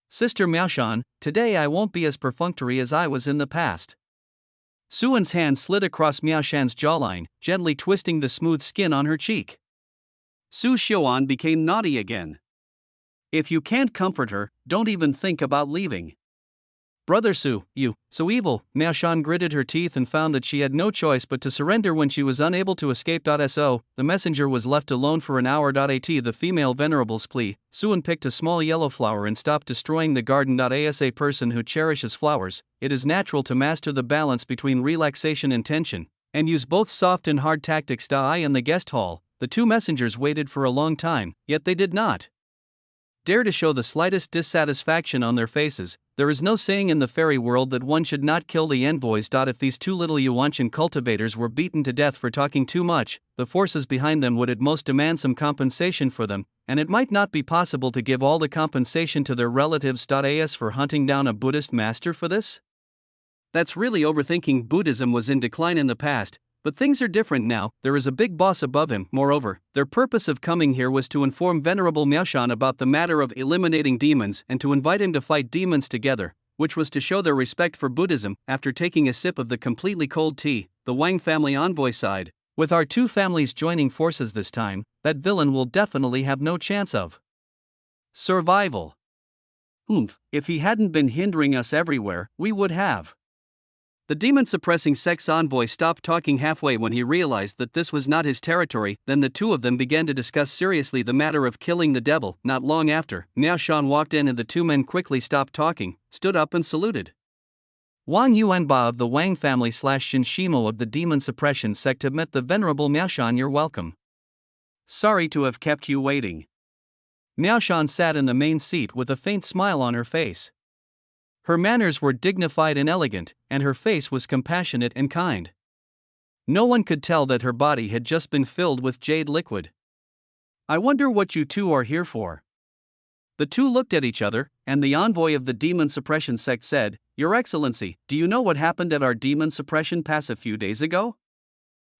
"Sister Miaoshan, today I won't be as perfunctory as I was in the past." Suan's hand slid across Miaoshan's jawline, gently twisting the smooth skin on her cheek. Su Xiuan became naughty again. "If you can't comfort her, don't even think about leaving." "Brother Su, you, so evil." Miaoshan gritted her teeth and found that she had no choice but to surrender when she was unable to escape. So, the messenger was left alone for an hour. At the female venerable's plea, Suan picked a small yellow flower and stopped destroying the garden. As a person who cherishes flowers, it is natural to master the balance between relaxation and tension, and use both soft and hard tactics. In the guest hall, the two messengers waited for a long time, yet they did not dare to show the slightest dissatisfaction on their faces. There is no saying in the fairy world that one should not kill the envoys. If these two little Yuanshan cultivators were beaten to death for talking too much, the forces behind them would at most demand some compensation for them, and it might not be possible to give all the compensation to their relatives. As for hunting down a Buddhist master for this? That's really overthinking. Buddhism was in decline in the past, but things are different now. There is a big boss above him. Moreover, their purpose of coming here was to inform Venerable Miaoshan about the matter of eliminating demons and to invite him to fight demons together, which was to show their respect for Buddhism. After taking a sip of the completely cold tea, the Wang family envoy sighed. "With our two families joining forces this time, that villain will definitely have no chance of survival. If he hadn't been hindering us everywhere, we would have." The demon-suppressing sect's envoy stopped talking halfway when he realized that this was not his territory. Then the two of them began to discuss seriously the matter of killing the devil. Not long after, Miaoshan walked in and the two men quickly stopped talking, stood up and saluted. Wang Yuanba of the Wang family / Shin Shimo of the demon suppression sect have met the Venerable Miaoshan. "You're welcome. Sorry to have kept you waiting." Miaoshan sat in the main seat with a faint smile on her face. Her manners were dignified and elegant, and her face was compassionate and kind. No one could tell that her body had just been filled with jade liquid. "I wonder what you two are here for." The two looked at each other, and the envoy of the demon suppression sect said, "Your Excellency, do you know what happened at our demon suppression pass a few days ago?"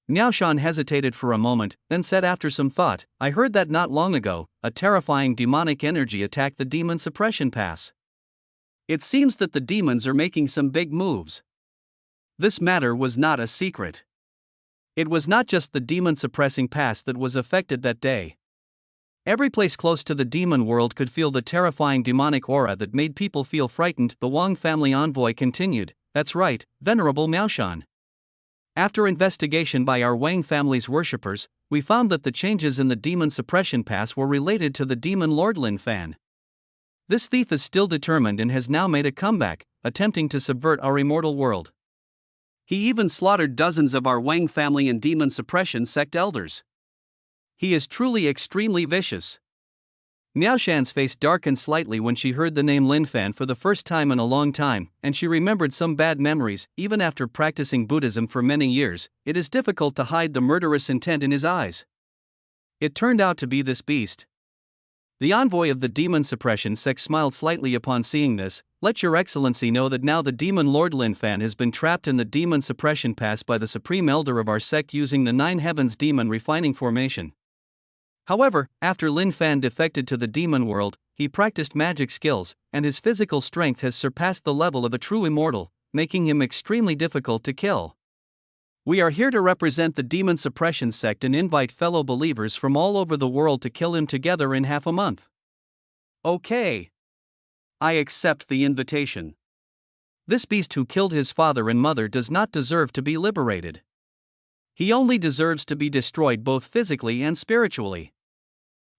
Miaoshan hesitated for a moment, then said after some thought, "I heard that not long ago, a terrifying demonic energy attacked the demon suppression pass. It seems that the demons are making some big moves." This matter was not a secret. It was not just the demon-suppressing pass that was affected that day. Every place close to the demon world could feel the terrifying demonic aura that made people feel frightened. The Wang family envoy continued, "That's right, Venerable Miaoshan. After investigation by our Wang family's worshippers, we found that the changes in the demon suppression pass were related to the demon Lord Lin Fan. This thief is still determined and has now made a comeback, attempting to subvert our immortal world. He even slaughtered dozens of our Wang family and demon suppression sect elders. He is truly extremely vicious." Miaoshan's face darkened slightly when she heard the name Lin Fan for the first time in a long time, and she remembered some bad memories. Even after practicing Buddhism for many years, it is difficult to hide the murderous intent in his eyes. It turned out to be this beast. The envoy of the demon suppression sect smiled slightly upon seeing this. Let your excellency know that now the demon lord Lin Fan has been trapped in the demon suppression pass by the supreme elder of our sect using the Nine Heavens demon refining formation. However, after Lin Fan defected to the demon world, he practiced magic skills, and his physical strength has surpassed the level of a true immortal, making him extremely difficult to kill. We are here to represent the demon suppression sect and invite fellow believers from all over the world to kill him together in half a month. Okay. I accept the invitation. This beast who killed his father and mother does not deserve to be liberated. He only deserves to be destroyed both physically and spiritually.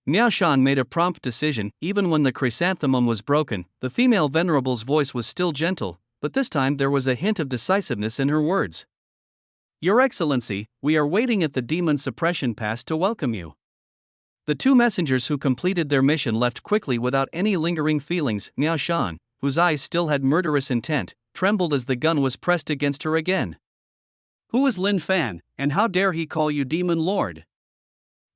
Miao Shan made a prompt decision. Even when the chrysanthemum was broken, the female venerable's voice was still gentle, but this time there was a hint of decisiveness in her words. Your Excellency, we are waiting at the demon suppression pass to welcome you. The two messengers who completed their mission left quickly without any lingering feelings. Miao Shan, whose eyes still had murderous intent, trembled as the gun was pressed against her again. Who is Lin Fan, and how dare he call you Demon Lord?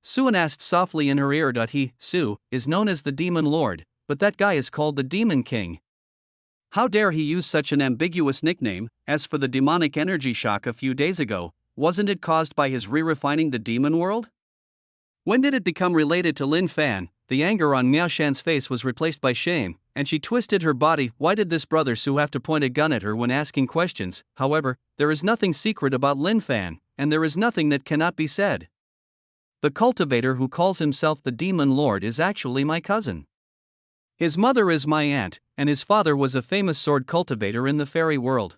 Suan asked softly in her ear. He, Su, is known as the Demon Lord, but that guy is called the Demon King. How dare he use such an ambiguous nickname? As for the demonic energy shock a few days ago, wasn't it caused by his re-refining the demon world? When did it become related to Lin Fan? The anger on Miao Shan's face was replaced by shame, and she twisted her body. Why did this brother Su have to point a gun at her when asking questions? However, there is nothing secret about Lin Fan, and there is nothing that cannot be said. The cultivator who calls himself the Demon Lord is actually my cousin. His mother is my aunt, and his father was a famous sword cultivator in the fairy world.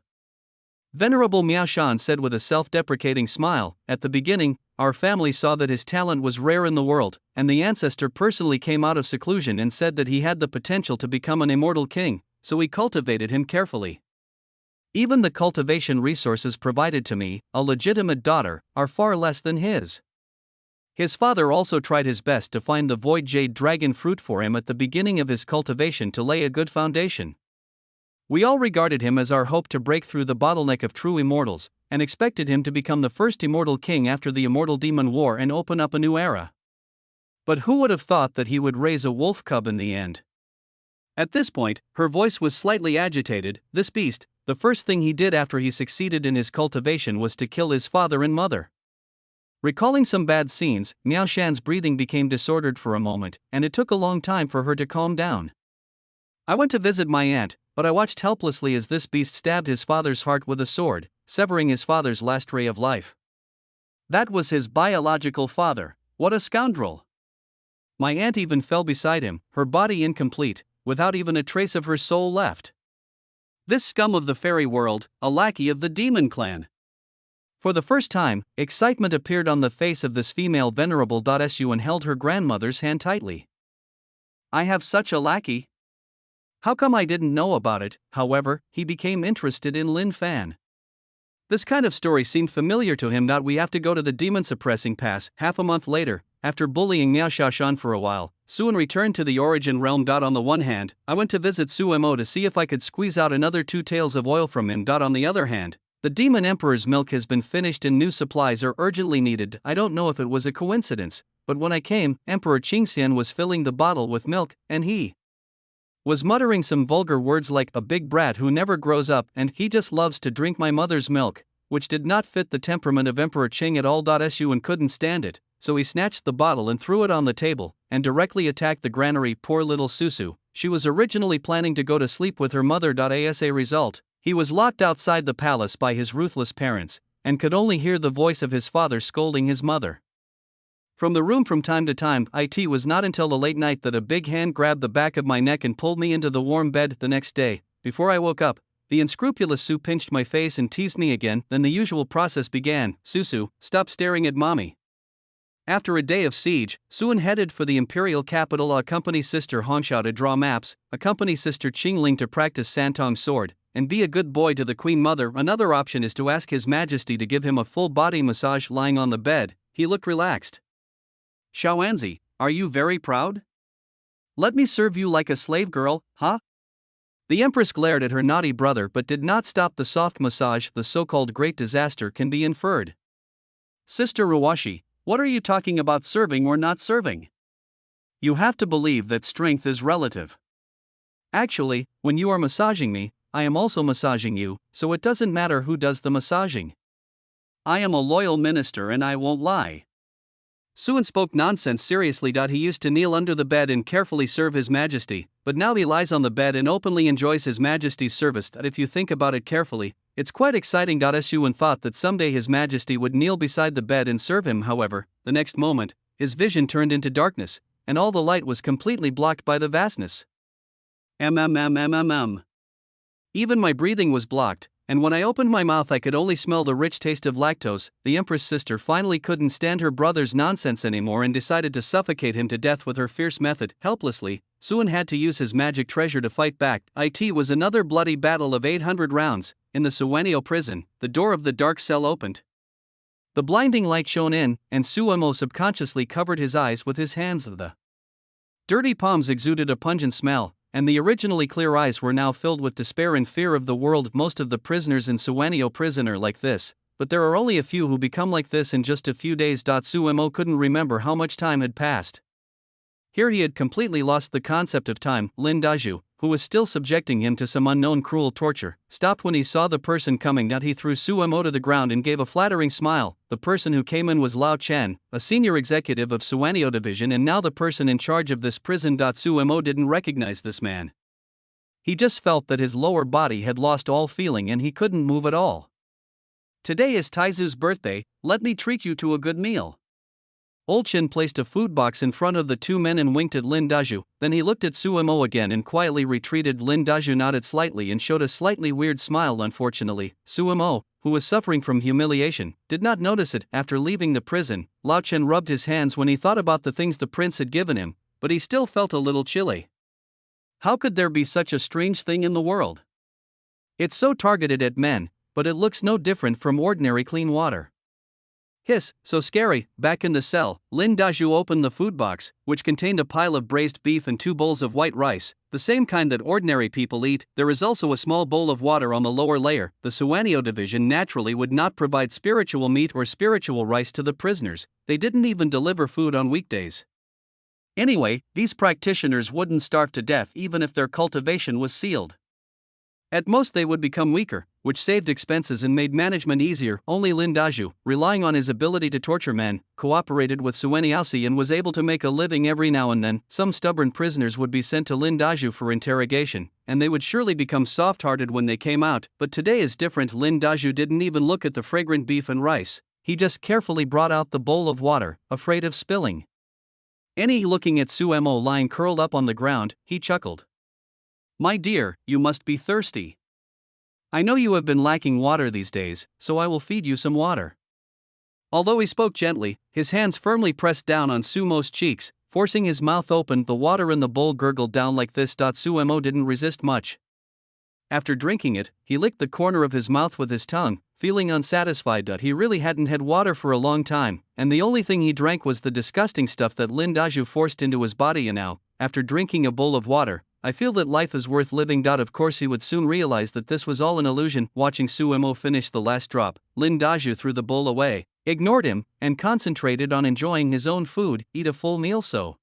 Venerable Miao Shan said with a self-deprecating smile. At the beginning, our family saw that his talent was rare in the world, and the ancestor personally came out of seclusion and said that he had the potential to become an immortal king, so we cultivated him carefully. Even the cultivation resources provided to me, a legitimate daughter, are far less than his. His father also tried his best to find the void jade dragon fruit for him at the beginning of his cultivation to lay a good foundation. We all regarded him as our hope to break through the bottleneck of true immortals, and expected him to become the first immortal king after the immortal demon war and open up a new era. But who would have thought that he would raise a wolf cub in the end? At this point, her voice was slightly agitated. This beast, the first thing he did after he succeeded in his cultivation was to kill his father and mother. Recalling some bad scenes, Miao Shan's breathing became disordered for a moment, and it took a long time for her to calm down. I went to visit my aunt, but I watched helplessly as this beast stabbed his father's heart with a sword, severing his father's last ray of life. That was his biological father. What a scoundrel! My aunt even fell beside him, her body incomplete, without even a trace of her soul left. This scum of the fairy world, a lackey of the demon clan. For the first time, excitement appeared on the face of this female venerable. Su and held her grandmother's hand tightly. I have such a lackey. How come I didn't know about it? However, he became interested in Lin Fan. This kind of story seemed familiar to him. We have to go to the demon suppressing pass. Half a month later, after bullying Miao Shan for a while, Suan returned to the origin realm. On the one hand, I went to visit Su Mo to see if I could squeeze out another 2 tails of oil from him. On the other hand, the demon emperor's milk has been finished and new supplies are urgently needed. I don't know if it was a coincidence, but when I came, Emperor Qingxian was filling the bottle with milk, and he was muttering some vulgar words like a big brat who never grows up and he just loves to drink my mother's milk, which did not fit the temperament of Emperor Qing at all. Su couldn't stand it, so he snatched the bottle and threw it on the table, and directly attacked the granary. Poor little Susu, she was originally planning to go to sleep with her mother. As a result, he was locked outside the palace by his ruthless parents, and could only hear the voice of his father scolding his mother from the room from time to time. It was not until the late night that a big hand grabbed the back of my neck and pulled me into the warm bed. The next day, before I woke up, the unscrupulous Su pinched my face and teased me again. Then the usual process began. Susu, stop staring at mommy. After a day of siege, Suan headed for the imperial capital. Accompany sister Hongxiao to draw maps, accompany sister Qingling to practice Santong's sword, and be a good boy to the queen mother. Another option is to ask his majesty to give him a full body massage. Lying on the bed, he looked relaxed. Shaoanzi, are you very proud? Let me serve you like a slave girl, huh? The empress glared at her naughty brother but did not stop the soft massage. The so-called great disaster can be inferred. Sister Ruwashi, what are you talking about, serving or not serving? You have to believe that strength is relative. Actually, when you are massaging me, I am also massaging you, so it doesn't matter who does the massaging. I am a loyal minister and I won't lie. Suan spoke nonsense seriously. He used to kneel under the bed and carefully serve His Majesty, but now he lies on the bed and openly enjoys His Majesty's service. If you think about it carefully, it's quite exciting. Suan thought that someday His Majesty would kneel beside the bed and serve him. However, the next moment, his vision turned into darkness, and all the light was completely blocked by the vastness. Even my breathing was blocked, and when I opened my mouth I could only smell the rich taste of lactose. The Empress sister finally couldn't stand her brother's nonsense anymore and decided to suffocate him to death with her fierce method. Helplessly, Suan had to use his magic treasure to fight back. It was another bloody battle of 800 rounds. In the Suwanio prison, the door of the dark cell opened. The blinding light shone in, and Suamo subconsciously covered his eyes with his hands. The dirty palms exuded a pungent smell, and the originally clear eyes were now filled with despair and fear of the world. Most of the prisoners in Suwanio prison are like this, but there are only a few who become like this in just a few days. Suemo couldn't remember how much time had passed. Here he had completely lost the concept of time. Lin Daju, who was still subjecting him to some unknown cruel torture, stopped when he saw the person coming. He threw Suemo to the ground and gave a flattering smile. The person who came in was Lao Chen, a senior executive of Suwanio division and now the person in charge of this prison. Suemo didn't recognize this man. He just felt that his lower body had lost all feeling and he couldn't move at all. Today is Taizu's birthday, let me treat you to a good meal. Old Chin placed a food box in front of the two men and winked at Lin Daju, then he looked at Suemo again and quietly retreated. Lin Daju nodded slightly and showed a slightly weird smile. Unfortunately, Suemo, who was suffering from humiliation, did not notice it. After leaving the prison, Lao Chen rubbed his hands when he thought about the things the prince had given him, but he still felt a little chilly. How could there be such a strange thing in the world? It's so targeted at men, but it looks no different from ordinary clean water. Hiss, so scary. Back in the cell, Lin Daju opened the food box, which contained a pile of braised beef and 2 bowls of white rice, the same kind that ordinary people eat. There is also a small bowl of water on the lower layer. The Suwanio division naturally would not provide spiritual meat or spiritual rice to the prisoners, they didn't even deliver food on weekdays. Anyway, these practitioners wouldn't starve to death even if their cultivation was sealed. At most they would become weaker, which saved expenses and made management easier. Only Lin Daju, relying on his ability to torture men, cooperated with Suweniausi and was able to make a living every now and then. Some stubborn prisoners would be sent to Lin Daju for interrogation, and they would surely become soft-hearted when they came out, but today is different. Lin Daju didn't even look at the fragrant beef and rice, he just carefully brought out the bowl of water, afraid of spilling. Looking at Suemo lying curled up on the ground, he chuckled. My dear, you must be thirsty. I know you have been lacking water these days, so I will feed you some water. Although he spoke gently, his hands firmly pressed down on Sumo's cheeks, forcing his mouth open. The water in the bowl gurgled down like this. Suemo didn't resist much. After drinking it, he licked the corner of his mouth with his tongue, feeling unsatisfied. He really hadn't had water for a long time, and the only thing he drank was the disgusting stuff that Lin Daju forced into his body. And now, after drinking a bowl of water, I feel that life is worth living. Of course he would soon realize that this was all an illusion. Watching Suemo finish the last drop, Lin Daju threw the bowl away, ignored him, and concentrated on enjoying his own food. Eat a full meal so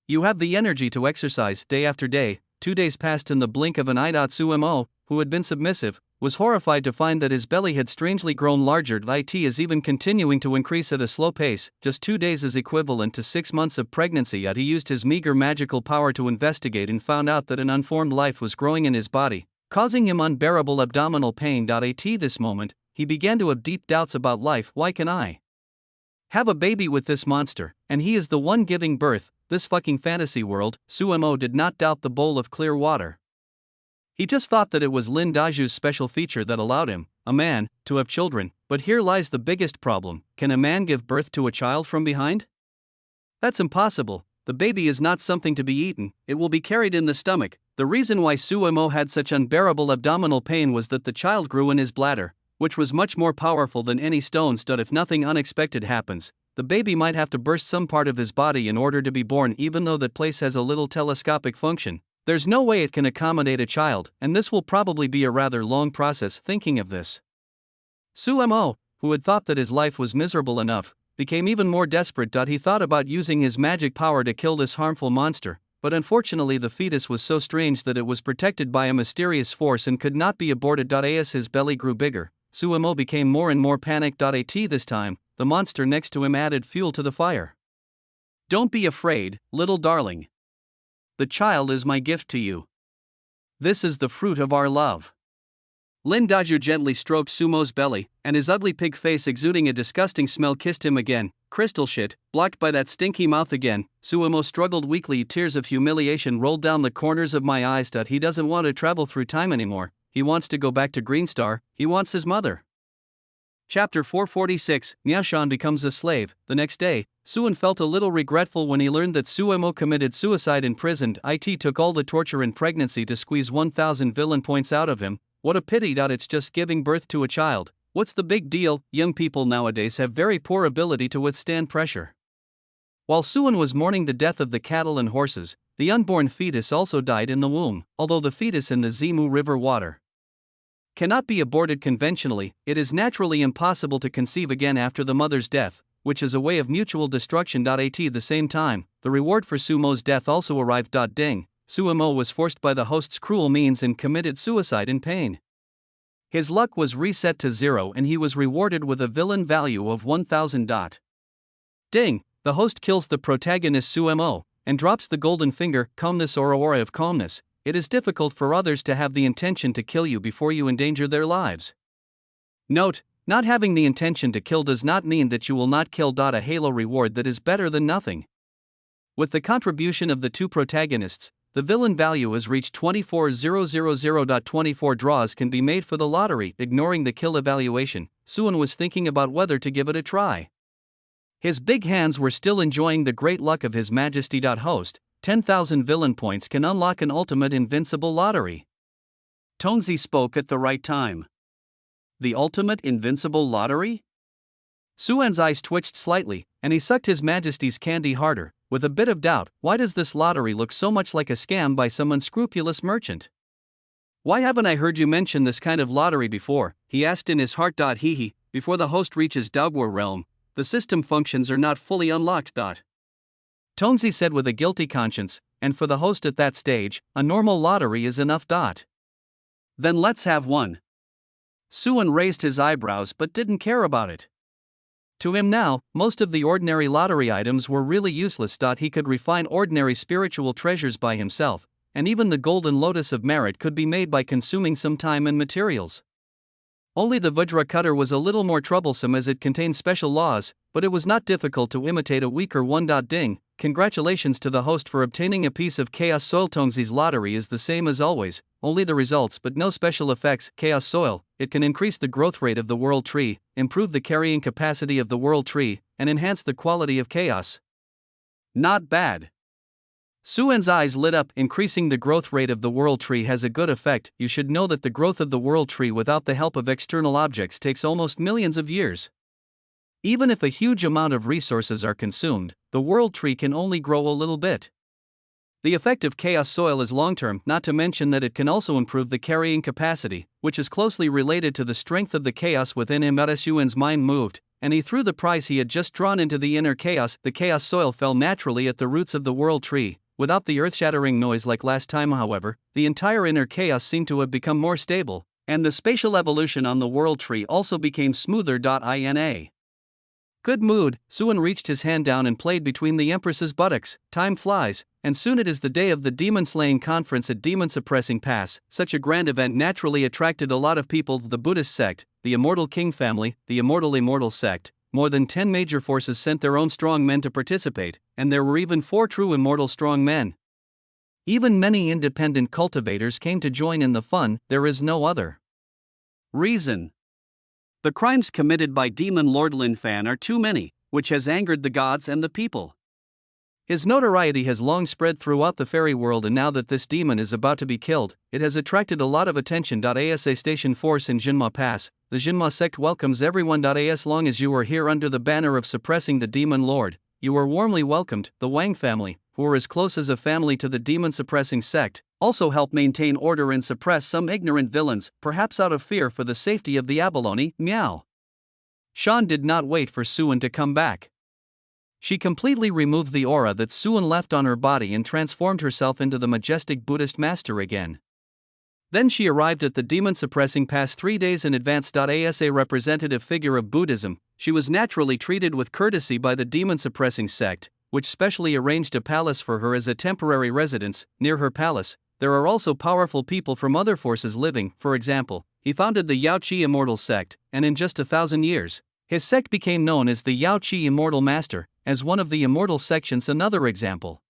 you have the energy to exercise. Day after day, 2 days passed in the blink of an eye. Suemo, who had been submissive, was horrified to find that his belly had strangely grown larger. It is even continuing to increase at a slow pace. Just 2 days is equivalent to 6 months of pregnancy. He used his meager magical power to investigate and found out that an unformed life was growing in his body, causing him unbearable abdominal pain. At this moment, he began to have deep doubts about life. Why can I have a baby with this monster, and he is the one giving birth? This fucking fantasy world. Suemo did not doubt the bowl of clear water. He just thought that it was Lin Daju's special feature that allowed him, a man, to have children. But here lies the biggest problem: can a man give birth to a child from behind? That's impossible. The baby is not something to be eaten, it will be carried in the stomach. The reason why Suemo had such unbearable abdominal pain was that the child grew in his bladder, which was much more powerful than any stone. If nothing unexpected happens, the baby might have to burst some part of his body in order to be born. Even though that place has a little telescopic function, there's no way it can accommodate a child, and this will probably be a rather long process. Thinking of this, Suemo, who had thought that his life was miserable enough, became even more desperate. He thought about using his magic power to kill this harmful monster, but unfortunately the fetus was so strange that it was protected by a mysterious force and could not be aborted. As his belly grew bigger, Suemo became more and more panicked. This time, the monster next to him added fuel to the fire. "Don't be afraid, little darling. The child is my gift to you. This is the fruit of our love." Lin Daju gently stroked Sumo's belly, and his ugly pig face exuding a disgusting smell kissed him again. "Crystal shit, blocked by that stinky mouth again." Sumo struggled weakly. Tears of humiliation rolled down the corners of my eyes. He doesn't want to travel through time anymore. He wants to go back to Greenstar. He wants his mother. Chapter 446, Miaoshan becomes a slave. The next day, Suan felt a little regretful when he learned that Suemo committed suicide in prison. It took all the torture and pregnancy to squeeze 1,000 villain points out of him. What a pity. It's just giving birth to a child. What's the big deal? Young people nowadays have very poor ability to withstand pressure. While Suan was mourning the death of the cattle and horses, the unborn fetus also died in the womb. Although the fetus in the Zimu River water cannot be aborted conventionally, it is naturally impossible to conceive again after the mother's death, which is a way of mutual destruction. At the same time, the reward for Sumo's death also arrived. Ding. Suemo was forced by the host's cruel means and committed suicide in pain. His luck was reset to 0 and he was rewarded with a villain value of 1,000. Ding. The host kills the protagonist Suemo and drops the golden finger, calmness or aura of calmness. It is difficult for others to have the intention to kill you before you endanger their lives. Note, not having the intention to kill does not mean that you will not kill. A halo reward that is better than nothing. With the contribution of the two protagonists, the villain value has reached 24,000. 24 draws can be made for the lottery. Ignoring the kill evaluation, Suan was thinking about whether to give it a try. His big hands were still enjoying the great luck of his majesty. Host, 10,000 villain points can unlock an ultimate invincible lottery. Tonzi spoke at the right time. The ultimate invincible lottery? Suan's eyes twitched slightly, and he sucked his majesty's candy harder, with a bit of doubt. Why does this lottery look so much like a scam by some unscrupulous merchant? Why haven't I heard you mention this kind of lottery before? He asked in his heart. Hee. Before the host reaches Dogwar realm, the system functions are not fully unlocked. Tonzi said with a guilty conscience, and for the host at that stage, a normal lottery is enough. Then let's have one. Suan raised his eyebrows but didn't care about it. To him now, most of the ordinary lottery items were really useless. He could refine ordinary spiritual treasures by himself, and even the golden lotus of merit could be made by consuming some time and materials. Only the Vajra cutter was a little more troublesome as it contained special laws, but it was not difficult to imitate a weaker one. Ding. Congratulations to the host for obtaining a piece of Chaos Soil. Tonzi's lottery is the same as always, only the results but no special effects. Chaos Soil, it can increase the growth rate of the world tree, improve the carrying capacity of the world tree, and enhance the quality of chaos. Not bad. Suan's eyes lit up. Increasing the growth rate of the world tree has a good effect. You should know that the growth of the world tree without the help of external objects takes almost millions of years. Even if a huge amount of resources are consumed, the world tree can only grow a little bit. The effect of Chaos Soil is long-term, not to mention that it can also improve the carrying capacity, which is closely related to the strength of the chaos within him. Suan's mind moved, and he threw the prize he had just drawn into the inner chaos. The Chaos Soil fell naturally at the roots of the world tree. Without the earth-shattering noise like last time, however, the entire inner chaos seemed to have become more stable, and the spatial evolution on the world tree also became smoother. In good mood, Suan reached his hand down and played between the Empress's buttocks. Time flies, and soon it is the day of the demon-slaying conference at Demon Suppressing Pass. Such a grand event naturally attracted a lot of people. The Buddhist sect, the Immortal King family, the Immortal sect. More than 10 major forces sent their own strong men to participate, and there were even 4 true immortal strong men. Even many independent cultivators came to join in the fun. There is no other reason. The crimes committed by Demon Lord Lin Fan are too many, which has angered the gods and the people. His notoriety has long spread throughout the fairy world, and now that this demon is about to be killed, it has attracted a lot of attention. Asa Station Force in Jinma Pass, the Jinma sect welcomes everyone. As long as you are here under the banner of suppressing the Demon Lord, you are warmly welcomed. The Wang family, who are as close as a family to the demon suppressing sect, also help maintain order and suppress some ignorant villains, perhaps out of fear for the safety of the abalone. Meow. Shan did not wait for Suan to come back. She completely removed the aura that Suan left on her body and transformed herself into the majestic Buddhist master again. Then she arrived at the demon-suppressing pass 3 days in advance. As a representative figure of Buddhism, she was naturally treated with courtesy by the demon-suppressing sect, which specially arranged a palace for her as a temporary residence. Near her palace, there are also powerful people from other forces living. For example, he founded the Yao Qi Immortal sect, and in just 1,000 years, his sect became known as the Yao Qi Immortal Master, as one of the immortal sections. Another example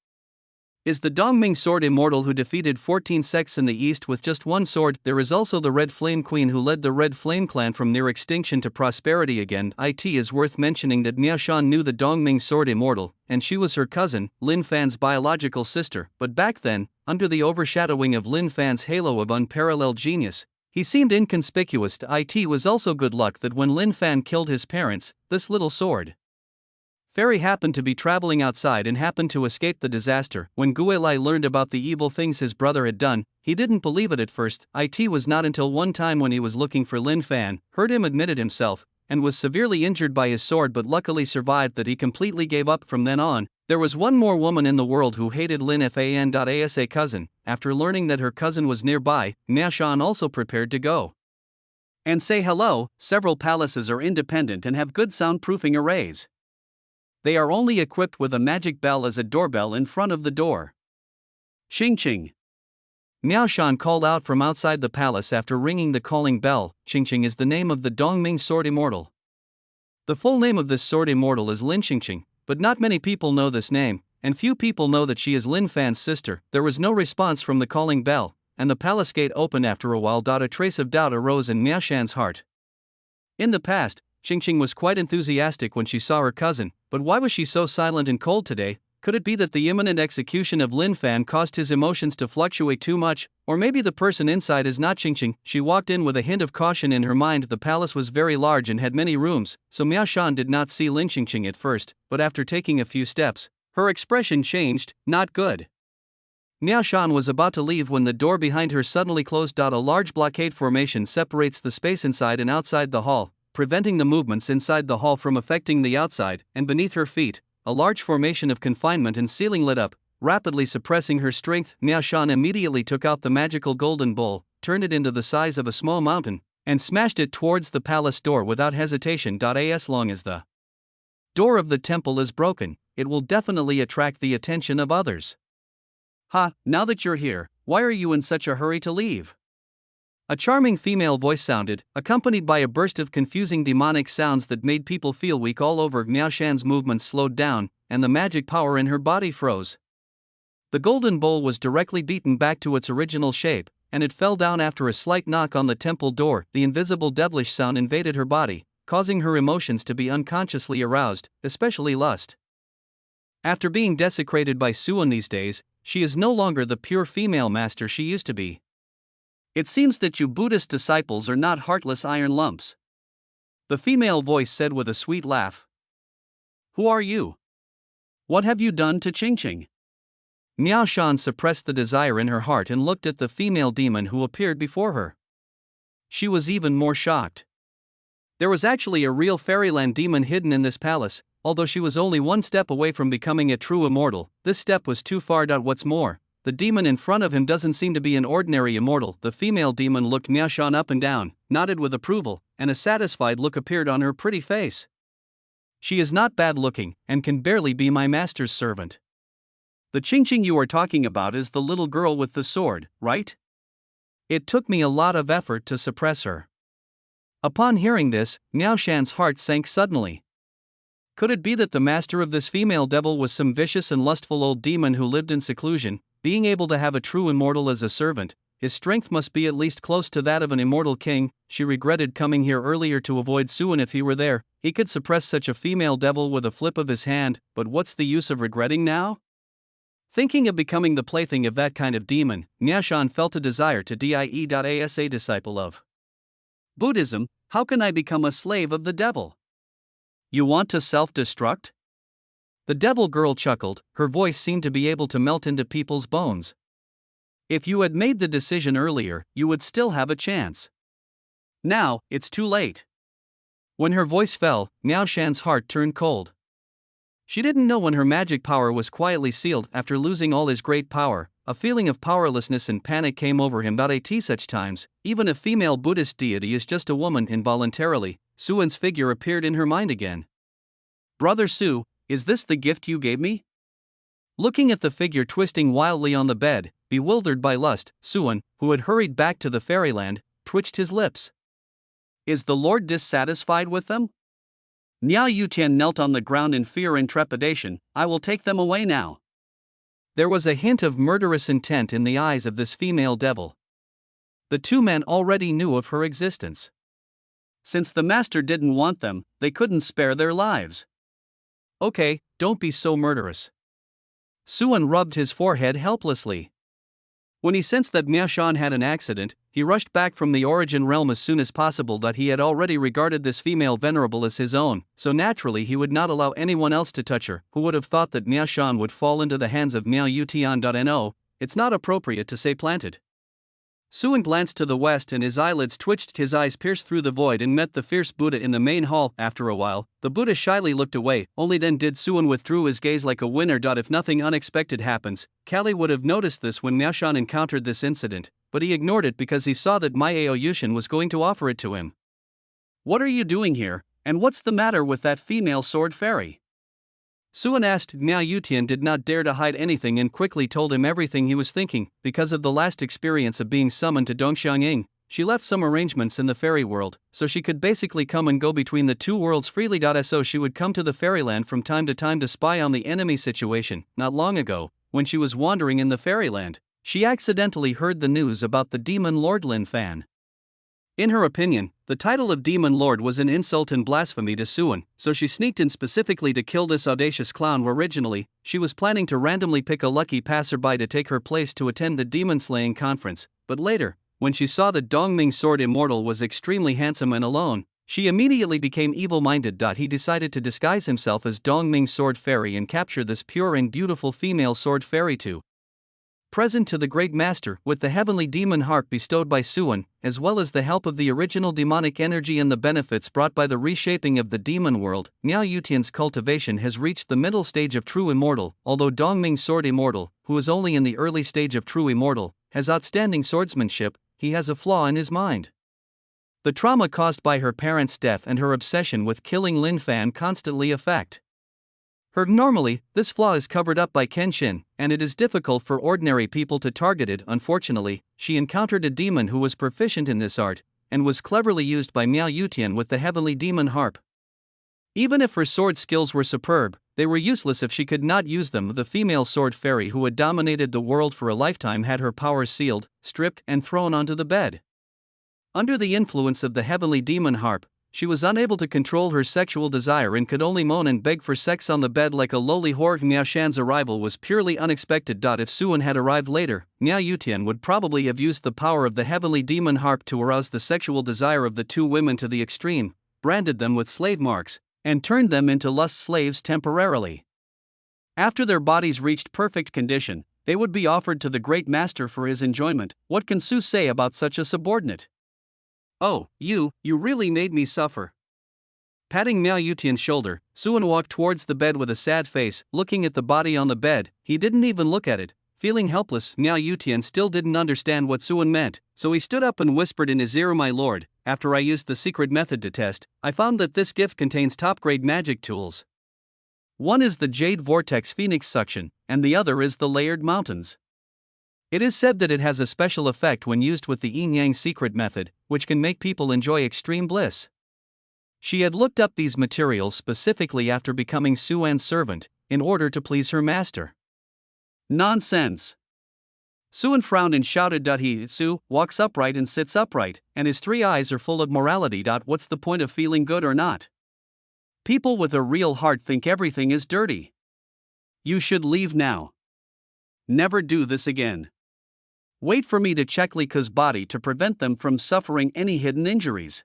is the Dongming Sword Immortal, who defeated 14 sects in the east with just one sword. There is also the Red Flame Queen, who led the Red Flame clan from near extinction to prosperity again. It is worth mentioning that Miao Shan knew the Dongming Sword Immortal, and she was her cousin, Lin Fan's biological sister. But back then, under the overshadowing of Lin Fan's halo of unparalleled genius, he seemed inconspicuous. It was also good luck that when Lin Fan killed his parents, this little sword fairy happened to be traveling outside and happened to escape the disaster. When Guilai learned about the evil things his brother had done, he didn't believe it at first. It was not until one time when he was looking for Lin Fan, heard him admit it himself, and was severely injured by his sword but luckily survived, that he completely gave up. From then on, there was one more woman in the world who hated Lin Fan. As a cousin, after learning that her cousin was nearby, Miao Shan also prepared to go and say hello. Several palaces are independent and have good soundproofing arrays. They are only equipped with a magic bell as a doorbell in front of the door. Ching ching. Miao Shan called out from outside the palace after ringing the calling bell. Ching ching is the name of the Dongming Sword Immortal. The full name of this sword immortal is Lin Qingqing, but not many people know this name, and few people know that she is Lin Fan's sister. There was no response from the calling bell, and the palace gate opened after a while. A trace of doubt arose in Miao Shan's heart. In the past, Qingqing was quite enthusiastic when she saw her cousin, but why was she so silent and cold today? Could it be that the imminent execution of Lin Fan caused his emotions to fluctuate too much? Or maybe the person inside is not Qingqing. She walked in with a hint of caution in her mind. The palace was very large and had many rooms, so Miao Shan did not see Lin Qingqing at first, but after taking a few steps, her expression changed. Not good. Miao Shan was about to leave when the door behind her suddenly closed. A large blockade formation separates the space inside and outside the hall, preventing the movements inside the hall from affecting the outside, and beneath her feet, a large formation of confinement and sealing lit up, rapidly suppressing her strength. Miao Shan immediately took out the magical golden bowl, turned it into the size of a small mountain, and smashed it towards the palace door without hesitation. As long as the door of the temple is broken, it will definitely attract the attention of others. Ha, now that you're here, why are you in such a hurry to leave? A charming female voice sounded, accompanied by a burst of confusing demonic sounds that made people feel weak all over. Miao Shan's movements slowed down, and the magic power in her body froze. The golden bowl was directly beaten back to its original shape, and it fell down after a slight knock on the temple door. The invisible devilish sound invaded her body, causing her emotions to be unconsciously aroused, especially lust. After being desecrated by Suan these days, she is no longer the pure female master she used to be. It seems that you Buddhist disciples are not heartless iron lumps. The female voice said with a sweet laugh. Who are you? What have you done to Qingqing? Miao Shan suppressed the desire in her heart and looked at the female demon who appeared before her. She was even more shocked. There was actually a real fairyland demon hidden in this palace. Although she was only one step away from becoming a true immortal, this step was too far. What's more, the demon in front of him doesn't seem to be an ordinary immortal. The female demon looked Miao Shan up and down, nodded with approval, and a satisfied look appeared on her pretty face. She is not bad looking, and can barely be my master's servant. The Qingqing you are talking about is the little girl with the sword, right? It took me a lot of effort to suppress her. Upon hearing this, Miao Shan's heart sank suddenly. Could it be that the master of this female devil was some vicious and lustful old demon who lived in seclusion? Being able to have a true immortal as a servant, his strength must be at least close to that of an immortal king. She regretted coming here earlier to avoid Suan. If he were there, he could suppress such a female devil with a flip of his hand, but what's the use of regretting now? Thinking of becoming the plaything of that kind of demon, Miao Shan felt a desire to die. As a disciple of Buddhism, how can I become a slave of the devil? You want to self-destruct? The devil girl chuckled, her voice seemed to be able to melt into people's bones. If you had made the decision earlier, you would still have a chance. Now, it's too late. When her voice fell, Miao Shan's heart turned cold. She didn't know when her magic power was quietly sealed. After losing all his great power, a feeling of powerlessness and panic came over him. At such times, even a female Buddhist deity is just a woman. Involuntarily, Suan's figure appeared in her mind again. Brother Su, is this the gift you gave me? Looking at the figure twisting wildly on the bed, bewildered by lust, Suan, who had hurried back to the fairyland, twitched his lips. Is the Lord dissatisfied with them? Miao Yutian knelt on the ground in fear and trepidation. I will take them away now. There was a hint of murderous intent in the eyes of this female devil. The two men already knew of her existence. Since the master didn't want them, they couldn't spare their lives. Okay, don't be so murderous. Suan rubbed his forehead helplessly. When he sensed that Miao Shan had an accident, he rushed back from the origin realm as soon as possible. He had already regarded this female venerable as his own, so naturally he would not allow anyone else to touch her. Who would have thought that Miao Shan would fall into the hands of Miao Yutian? No, it's not appropriate to say planted. Suan glanced to the west and his eyelids twitched. His eyes pierced through the void and met the fierce Buddha in the main hall. After a while, the Buddha shyly looked away. Only then did Suan withdrew his gaze like a winner. If nothing unexpected happens, Kali would have noticed this when Miao Shan encountered this incident, but he ignored it because he saw that Miao Yushin was going to offer it to him. What are you doing here, and what's the matter with that female sword fairy? Suan asked. Miao Yutian did not dare to hide anything and quickly told him everything he was thinking. Because of the last experience of being summoned to Dongxiangying, she left some arrangements in the fairy world, so she could basically come and go between the two worlds freely. So she would come to the fairyland from time to spy on the enemy situation. Not long ago, when she was wandering in the fairyland, she accidentally heard the news about the demon Lord Lin Fan. In her opinion, the title of Demon Lord was an insult and blasphemy to Suan, so she sneaked in specifically to kill this audacious clown. Originally, she was planning to randomly pick a lucky passerby to take her place to attend the demon slaying conference, but later, when she saw that Dongming Sword Immortal was extremely handsome and alone, she immediately became evil-minded. He decided to disguise himself as Dongming Sword Fairy and capture this pure and beautiful female sword fairy too. Present to the Great Master with the heavenly demon harp bestowed by Suan, as well as the help of the original demonic energy and the benefits brought by the reshaping of the demon world, Miao Yutian's cultivation has reached the middle stage of true immortal. Although Dongming Sword Immortal, who is only in the early stage of true immortal, has outstanding swordsmanship, he has a flaw in his mind. The trauma caused by her parents' death and her obsession with killing Lin Fan constantly affect her. Normally, this flaw is covered up by Kenshin, and it is difficult for ordinary people to target it. Unfortunately, she encountered a demon who was proficient in this art, and was cleverly used by Miao Yutian with the heavenly demon harp. Even if her sword skills were superb, they were useless if she could not use them. The female sword fairy who had dominated the world for a lifetime had her powers sealed, stripped, and thrown onto the bed. Under the influence of the heavenly demon harp, she was unable to control her sexual desire and could only moan and beg for sex on the bed like a lowly whore. Miao Shan's arrival was purely unexpected. If Suan had arrived later, Miao Yutian would probably have used the power of the heavenly demon harp to arouse the sexual desire of the two women to the extreme, branded them with slave marks, and turned them into lust slaves temporarily. After their bodies reached perfect condition, they would be offered to the Great Master for his enjoyment. What can Su say about such a subordinate? Oh, you really made me suffer. Patting Miao Yutian's shoulder, Suan walked towards the bed with a sad face. Looking at the body on the bed, he didn't even look at it. Feeling helpless, Miao Yutian still didn't understand what Suan meant, so he stood up and whispered in his ear, "My lord, after I used the secret method to test, I found that this gift contains top-grade magic tools. One is the Jade Vortex Phoenix Suction, and the other is the Layered Mountains. It is said that it has a special effect when used with the yin-yang secret method, which can make people enjoy extreme bliss." She had looked up these materials specifically after becoming Suan's servant, in order to please her master. Nonsense! Suan frowned and shouted. He, Su, walks upright and sits upright, and his three eyes are full of morality. What's the point of feeling good or not? People with a real heart think everything is dirty. You should leave now. Never do this again. Wait for me to check Lika's body to prevent them from suffering any hidden injuries.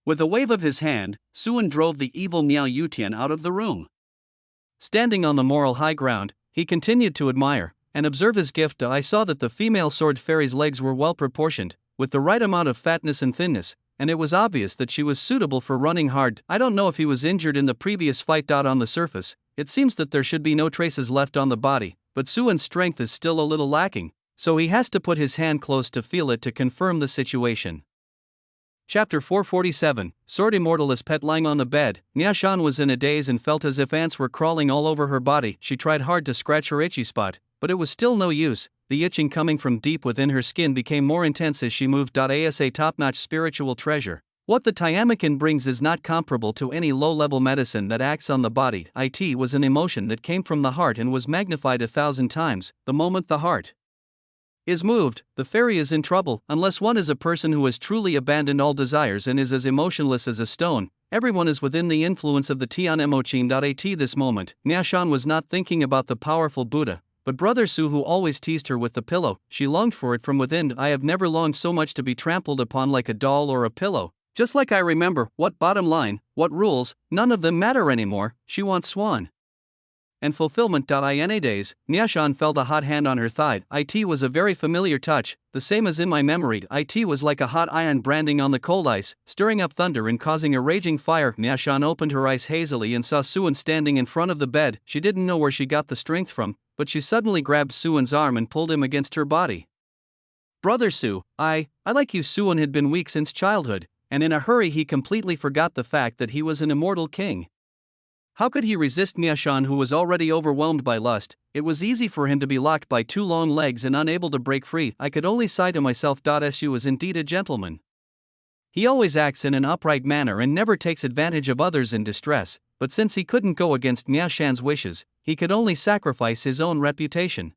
With a wave of his hand, Suan drove the evil Miao Yutian out of the room. Standing on the moral high ground, he continued to admire and observe his gift. I saw that the female sword fairy's legs were well proportioned, with the right amount of fatness and thinness, and it was obvious that she was suitable for running hard. I don't know if he was injured in the previous fight. On the surface, it seems that there should be no traces left on the body, but Suwon's strength is still a little lacking, so he has to put his hand close to feel it to confirm the situation. Chapter 447, Sword Immortal. As Pet lying on the bed, Niashan was in a daze and felt as if ants were crawling all over her body. She tried hard to scratch her itchy spot, but it was still no use. The itching coming from deep within her skin became more intense as she moved. As a top-notch spiritual treasure, what the Tiamakin brings is not comparable to any low-level medicine that acts on the body. It was an emotion that came from the heart and was magnified 1,000 times. The moment the heart is moved, the fairy is in trouble. Unless one is a person who has truly abandoned all desires and is as emotionless as a stone, everyone is within the influence of the Tian Emochin. At this moment, Niashan was not thinking about the powerful Buddha, but Brother Su, who always teased her with the pillow. She longed for it from within. I have never longed so much to be trampled upon like a doll or a pillow. Just like I remember. What bottom line, what rules, none of them matter anymore. She wants Swan and fulfillment. In a daze, Niashan felt a hot hand on her thigh. It was a very familiar touch, the same as in my memory. It was like a hot iron branding on the cold ice, stirring up thunder and causing a raging fire. Niashan opened her eyes hazily and saw Suwon standing in front of the bed. She didn't know where she got the strength from, but she suddenly grabbed Suwon's arm and pulled him against her body. Brother Su, I like you. Suwon had been weak since childhood, and in a hurry he completely forgot the fact that he was an immortal king. How could he resist Niashan, who was already overwhelmed by lust? It was easy for him to be locked by two long legs and unable to break free. I could only sigh to myself. Su is indeed a gentleman. He always acts in an upright manner and never takes advantage of others in distress, but since he couldn't go against Niashan's wishes, he could only sacrifice his own reputation.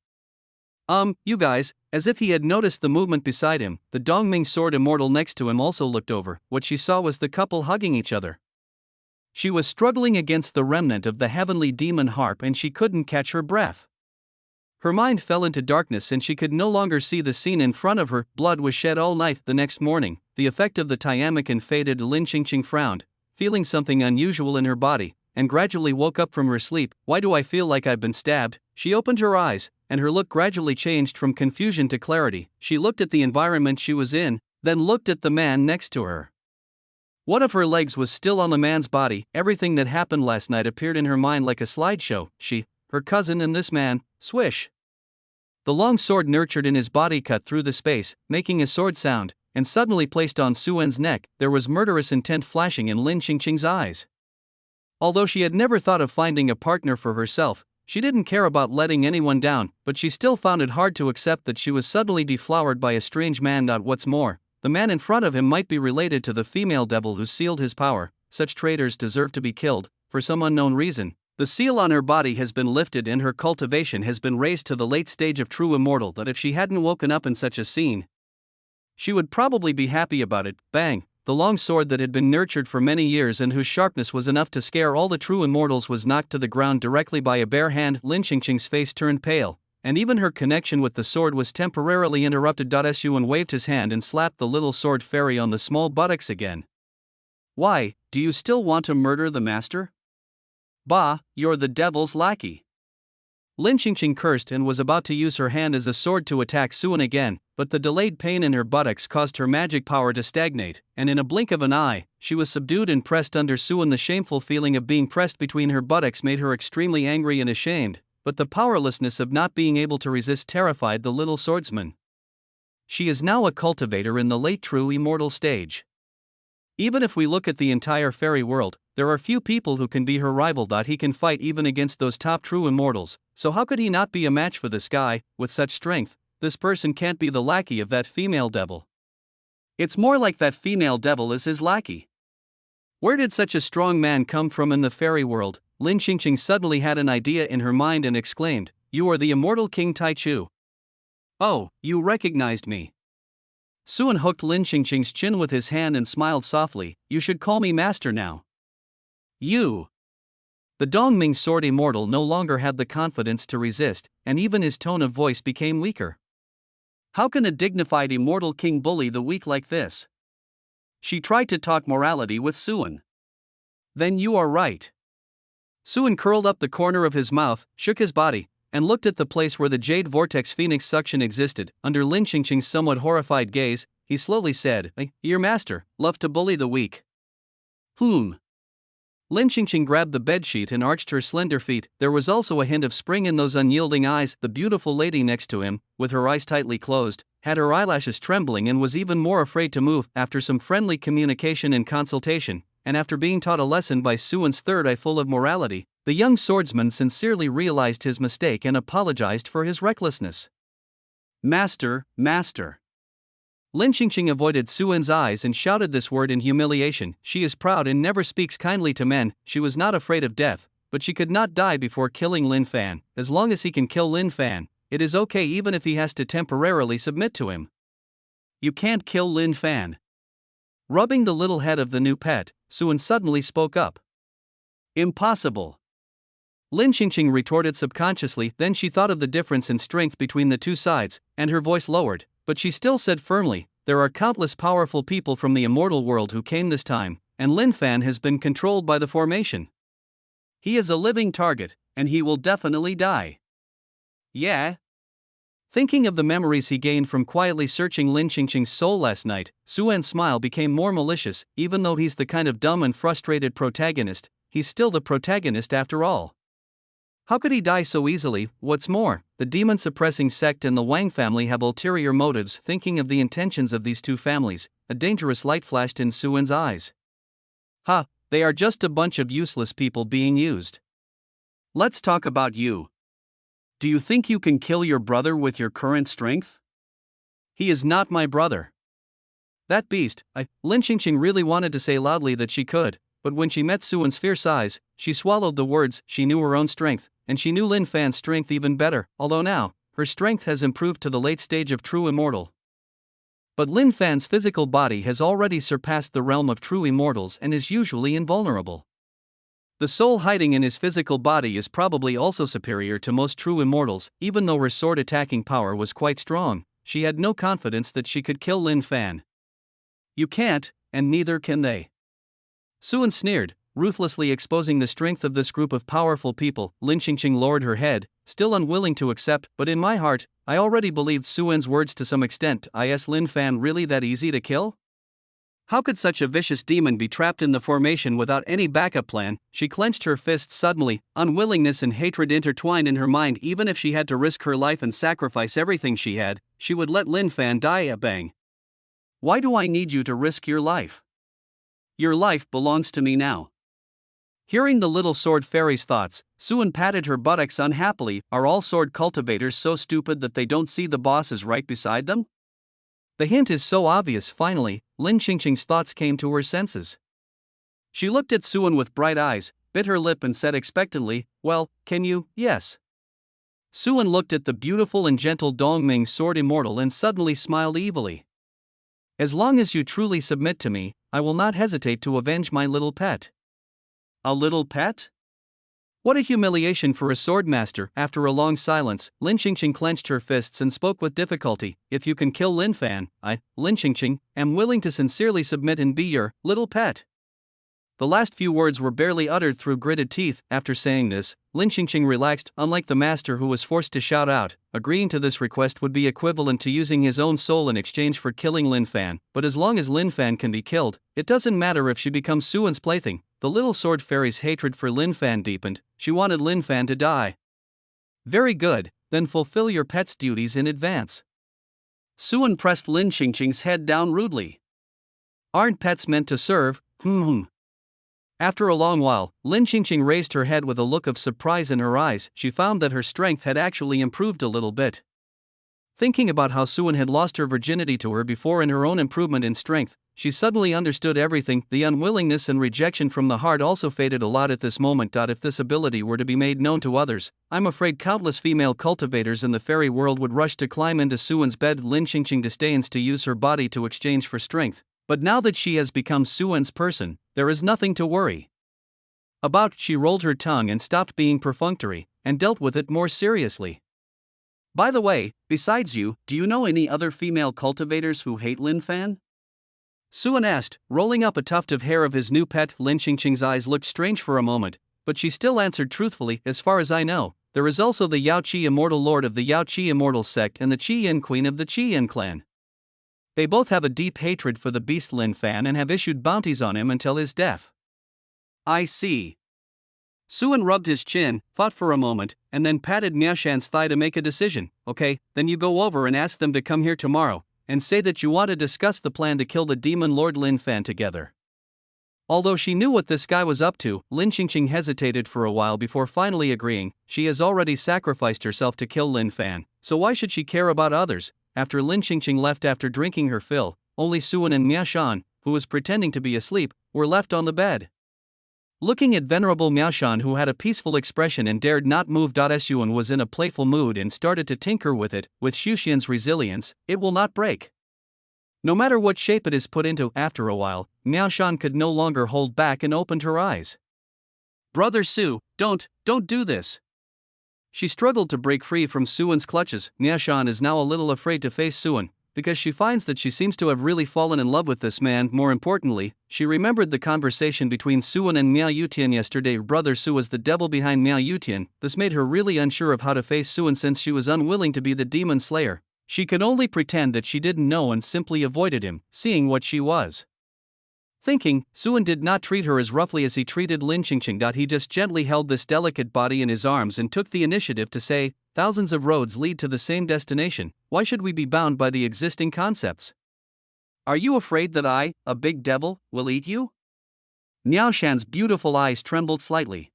You guys, as if he had noticed the movement beside him, the Dongming Sword Immortal next to him also looked over. What she saw was the couple hugging each other. She was struggling against the remnant of the heavenly demon harp and she couldn't catch her breath. Her mind fell into darkness and she could no longer see the scene in front of her. Blood was shed all night. The next morning, the effect of the Tiamakin faded. Lin Qingqing frowned, feeling something unusual in her body, and gradually woke up from her sleep. Why do I feel like I've been stabbed? She opened her eyes, and her look gradually changed from confusion to clarity. She looked at the environment she was in, then looked at the man next to her. One of her legs was still on the man's body. Everything that happened last night appeared in her mind like a slideshow. She, her cousin, and this man. Swish! The long sword nurtured in his body cut through the space, making a sword sound, and suddenly placed on Suwen's neck. There was murderous intent flashing in Lin Qingqing's eyes. Although she had never thought of finding a partner for herself, she didn't care about letting anyone down, but she still found it hard to accept that she was suddenly deflowered by a strange man. What's more, the man in front of him might be related to the female devil who sealed his power. Such traitors deserve to be killed, for some unknown reason. The seal on her body has been lifted and her cultivation has been raised to the late stage of true immortal. That if she hadn't woken up in such a scene, she would probably be happy about it. Bang! The long sword that had been nurtured for many years and whose sharpness was enough to scare all the true immortals was knocked to the ground directly by a bare hand. Lin Qingqing's face turned pale, and even her connection with the sword was temporarily interrupted. Suwen waved his hand and slapped the little sword fairy on the small buttocks again. Why, do you still want to murder the master? Bah, you're the devil's lackey. Lin Qingqing cursed and was about to use her hand as a sword to attack Suwen again, but the delayed pain in her buttocks caused her magic power to stagnate, and in a blink of an eye, she was subdued and pressed under Suwen. The shameful feeling of being pressed between her buttocks made her extremely angry and ashamed, but the powerlessness of not being able to resist terrified the little swordsman. She is now a cultivator in the late true immortal stage. Even if we look at the entire fairy world, there are few people who can be her rival. He can fight even against those top true immortals, so how could he not be a match for this guy? With such strength, this person can't be the lackey of that female devil. It's more like that female devil is his lackey. Where did such a strong man come from in the fairy world? Lin Qingqing suddenly had an idea in her mind and exclaimed, "You are the immortal King Taichu. Oh, you recognized me." Suwen hooked Lin Qingqing's chin with his hand and smiled softly. "You should call me master now." You. The Dongming Sword Immortal no longer had the confidence to resist, and even his tone of voice became weaker. How can a dignified immortal king bully the weak like this? She tried to talk morality with Suwen. Then you are right. Suwen curled up the corner of his mouth, shook his body, and looked at the place where the Jade Vortex Phoenix suction existed. Under Lin Qingqing's somewhat horrified gaze, he slowly said, "Your master, love to bully the weak." Lin Qingqing grabbed the bedsheet and arched her slender feet. There was also a hint of spring in those unyielding eyes. The beautiful lady next to him, with her eyes tightly closed, had her eyelashes trembling and was even more afraid to move. After some friendly communication and consultation, and after being taught a lesson by Suan's third eye full of morality, the young swordsman sincerely realized his mistake and apologized for his recklessness. "Master, master." Lin Qingqing avoided Suan's eyes and shouted this word in humiliation. She is proud and never speaks kindly to men. She was not afraid of death, but she could not die before killing Lin Fan. As long as he can kill Lin Fan, it is okay even if he has to temporarily submit to him. "You can't kill Lin Fan." Rubbing the little head of the new pet, Suan suddenly spoke up. "Impossible." Lin Qingqing retorted subconsciously, then she thought of the difference in strength between the two sides, and her voice lowered, but she still said firmly, "There are countless powerful people from the immortal world who came this time, and Lin Fan has been controlled by the formation. He is a living target, and he will definitely die." "Yeah?" Thinking of the memories he gained from quietly searching Lin Qingqing's soul last night, Suan's smile became more malicious. Even though he's the kind of dumb and frustrated protagonist, he's still the protagonist after all. How could he die so easily? What's more, the demon-suppressing sect and the Wang family have ulterior motives. Thinking of the intentions of these two families, a dangerous light flashed in Suan's eyes. They are just a bunch of useless people being used. Let's talk about you. Do you think you can kill your brother with your current strength? He is not my brother. That beast, Lin Qingqing really wanted to say loudly that she could, but when she met Suan's fierce eyes, she swallowed the words. She knew her own strength, and she knew Lin Fan's strength even better, although now, her strength has improved to the late stage of true immortal. But Lin Fan's physical body has already surpassed the realm of true immortals and is usually invulnerable. The soul hiding in his physical body is probably also superior to most true immortals. Even though her sword attacking power was quite strong, she had no confidence that she could kill Lin Fan. "You can't, and neither can they." Suan sneered, ruthlessly exposing the strength of this group of powerful people. Lin Qingqing lowered her head, still unwilling to accept, but in my heart, I already believed Suan's words to some extent. Is Lin Fan really that easy to kill? How could such a vicious demon be trapped in the formation without any backup plan? She clenched her fists suddenly, unwillingness and hatred intertwined in her mind. Even if she had to risk her life and sacrifice everything she had, she would let Lin Fan die. Bang. "Why do I need you to risk your life? Your life belongs to me now." Hearing the little sword fairy's thoughts, Suan patted her buttocks unhappily. Are all sword cultivators so stupid that they don't see the boss is right beside them? The hint is so obvious. Finally, Lin Qingqing's thoughts came to her senses. She looked at Suan with bright eyes, bit her lip and said expectantly, "Well, can you?" "Yes." Suan looked at the beautiful and gentle Dongming sword immortal and suddenly smiled evilly. "As long as you truly submit to me, I will not hesitate to avenge my little pet." "A little pet?" What a humiliation for a swordmaster. After a long silence, Lin Qingqing clenched her fists and spoke with difficulty. "If you can kill Lin Fan, I, Lin Qingqing, am willing to sincerely submit and be your little pet." The last few words were barely uttered through gritted teeth. After saying this, Lin Qingqing relaxed. Unlike the master who was forced to shout out, agreeing to this request would be equivalent to using his own soul in exchange for killing Lin Fan. But as long as Lin Fan can be killed, it doesn't matter if she becomes Suan's plaything. The little sword fairy's hatred for Lin Fan deepened. She wanted Lin Fan to die. "Very good, then fulfill your pet's duties in advance." Suan pressed Lin Qingqing's head down rudely. "Aren't pets meant to serve?" After a long while, Lin Qingqing raised her head with a look of surprise in her eyes. She found that her strength had actually improved a little bit. Thinking about how Suan had lost her virginity to her before and her own improvement in strength, she suddenly understood everything. The unwillingness and rejection from the heart also faded a lot at this moment. If this ability were to be made known to others, I'm afraid countless female cultivators in the fairy world would rush to climb into Suan's bed. Lin Qingqing disdains to use her body to exchange for strength, but now that she has become Suan's person, there is nothing to worry about. She rolled her tongue and stopped being perfunctory, and dealt with it more seriously. "By the way, besides you, do you know any other female cultivators who hate Lin Fan?" Suan asked, rolling up a tuft of hair of his new pet. Lin Qingqing's eyes looked strange for a moment, but she still answered truthfully, "As far as I know, there is also the Yao Qi immortal lord of the Yao Qi immortal sect and the Qi Yin queen of the Qi Yin clan." They both have a deep hatred for the beast Lin Fan and have issued bounties on him until his death. I see. Suan rubbed his chin, thought for a moment, and then patted Miao Shan's thigh to make a decision. Okay, then you go over and ask them to come here tomorrow, and say that you want to discuss the plan to kill the demon Lord Lin Fan together. Although she knew what this guy was up to, Lin Qingqing hesitated for a while before finally agreeing. She has already sacrificed herself to kill Lin Fan, so why should she care about others? After Lin Qingqing left after drinking her fill, only Suan and Miao Shan, who was pretending to be asleep, were left on the bed. Looking at venerable Miao Shan, who had a peaceful expression and dared not move. Suan was in a playful mood and started to tinker with it. With Xuxian's resilience, it will not break. No matter what shape it is put into. After a while, Miao Shan could no longer hold back and opened her eyes. Brother Su, don't do this. She struggled to break free from Suan's clutches. Miao Shan is now a little afraid to face Suan, because she finds that she seems to have really fallen in love with this man. More importantly, she remembered the conversation between Suan and Miao Yutian yesterday. Brother Su was the devil behind Miao Yutian. This made her really unsure of how to face Suan since she was unwilling to be the demon slayer. She could only pretend that she didn't know and simply avoided him, seeing what she was thinking. Suan did not treat her as roughly as he treated Lin Qingqing. He just gently held this delicate body in his arms and took the initiative to say, thousands of roads lead to the same destination, why should we be bound by the existing concepts? Are you afraid that I, a big devil, will eat you? Miao Shan's beautiful eyes trembled slightly.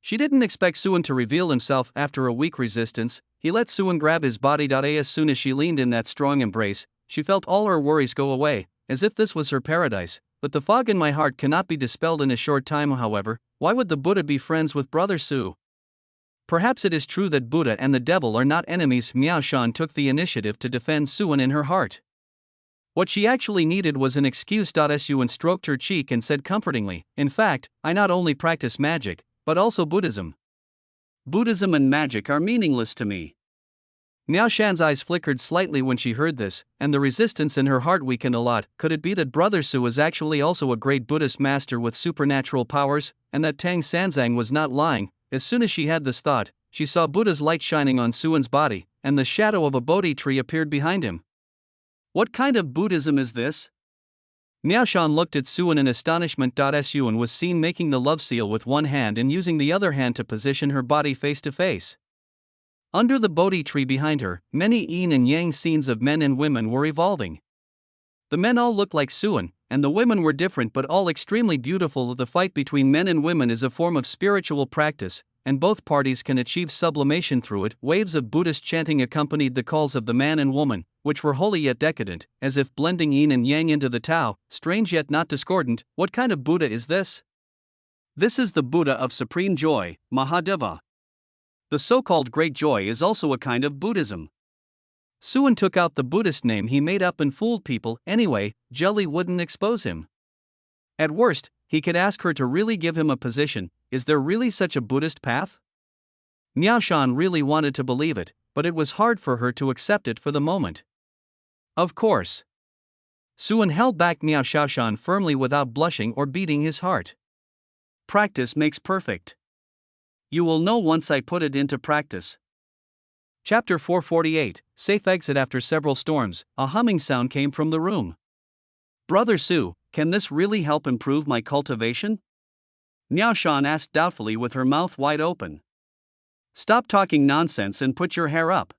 She didn't expect Suan to reveal himself. After a weak resistance, he let Suan grab his body. As soon as she leaned in that strong embrace, she felt all her worries go away, as if this was her paradise. But the fog in my heart cannot be dispelled in a short time. However, why would the Buddha be friends with Brother Su? Perhaps it is true that Buddha and the devil are not enemies. Miao Shan took the initiative to defend Suan in her heart. What she actually needed was an excuse. Suan stroked her cheek and said comfortingly, in fact, I not only practice magic, but also Buddhism. Buddhism and magic are meaningless to me. Miao Shan's eyes flickered slightly when she heard this, and the resistance in her heart weakened a lot. Could it be that Brother Su was actually also a great Buddhist master with supernatural powers, and that Tang Sanzang was not lying? As soon as she had this thought, she saw Buddha's light shining on Suan's body, and the shadow of a Bodhi tree appeared behind him. What kind of Buddhism is this? Miao Shan looked at Suan in astonishment. Suan was seen making the love seal with one hand and using the other hand to position her body face to face. Under the Bodhi tree behind her, many yin and yang scenes of men and women were evolving. The men all looked like Suan, and the women were different but all extremely beautiful. The fight between men and women is a form of spiritual practice, and both parties can achieve sublimation through it. Waves of Buddhist chanting accompanied the calls of the man and woman, which were holy yet decadent, as if blending yin and yang into the Tao, strange yet not discordant. What kind of Buddha is this? This is the Buddha of supreme joy, Mahadeva. The so-called Great Joy is also a kind of Buddhism. Suan took out the Buddhist name he made up and fooled people. Anyway, jelly wouldn't expose him. At worst, he could ask her to really give him a position. Is there really such a Buddhist path? Miao Shan really wanted to believe it, but it was hard for her to accept it for the moment. Of course. Suan held back Miao Shan firmly without blushing or beating his heart. Practice makes perfect. You will know once I put it into practice. Chapter 448, Safe Exit. After several storms, a humming sound came from the room. Brother Su, can this really help improve my cultivation? Miao Shan asked doubtfully with her mouth wide open. Stop talking nonsense and put your hair up.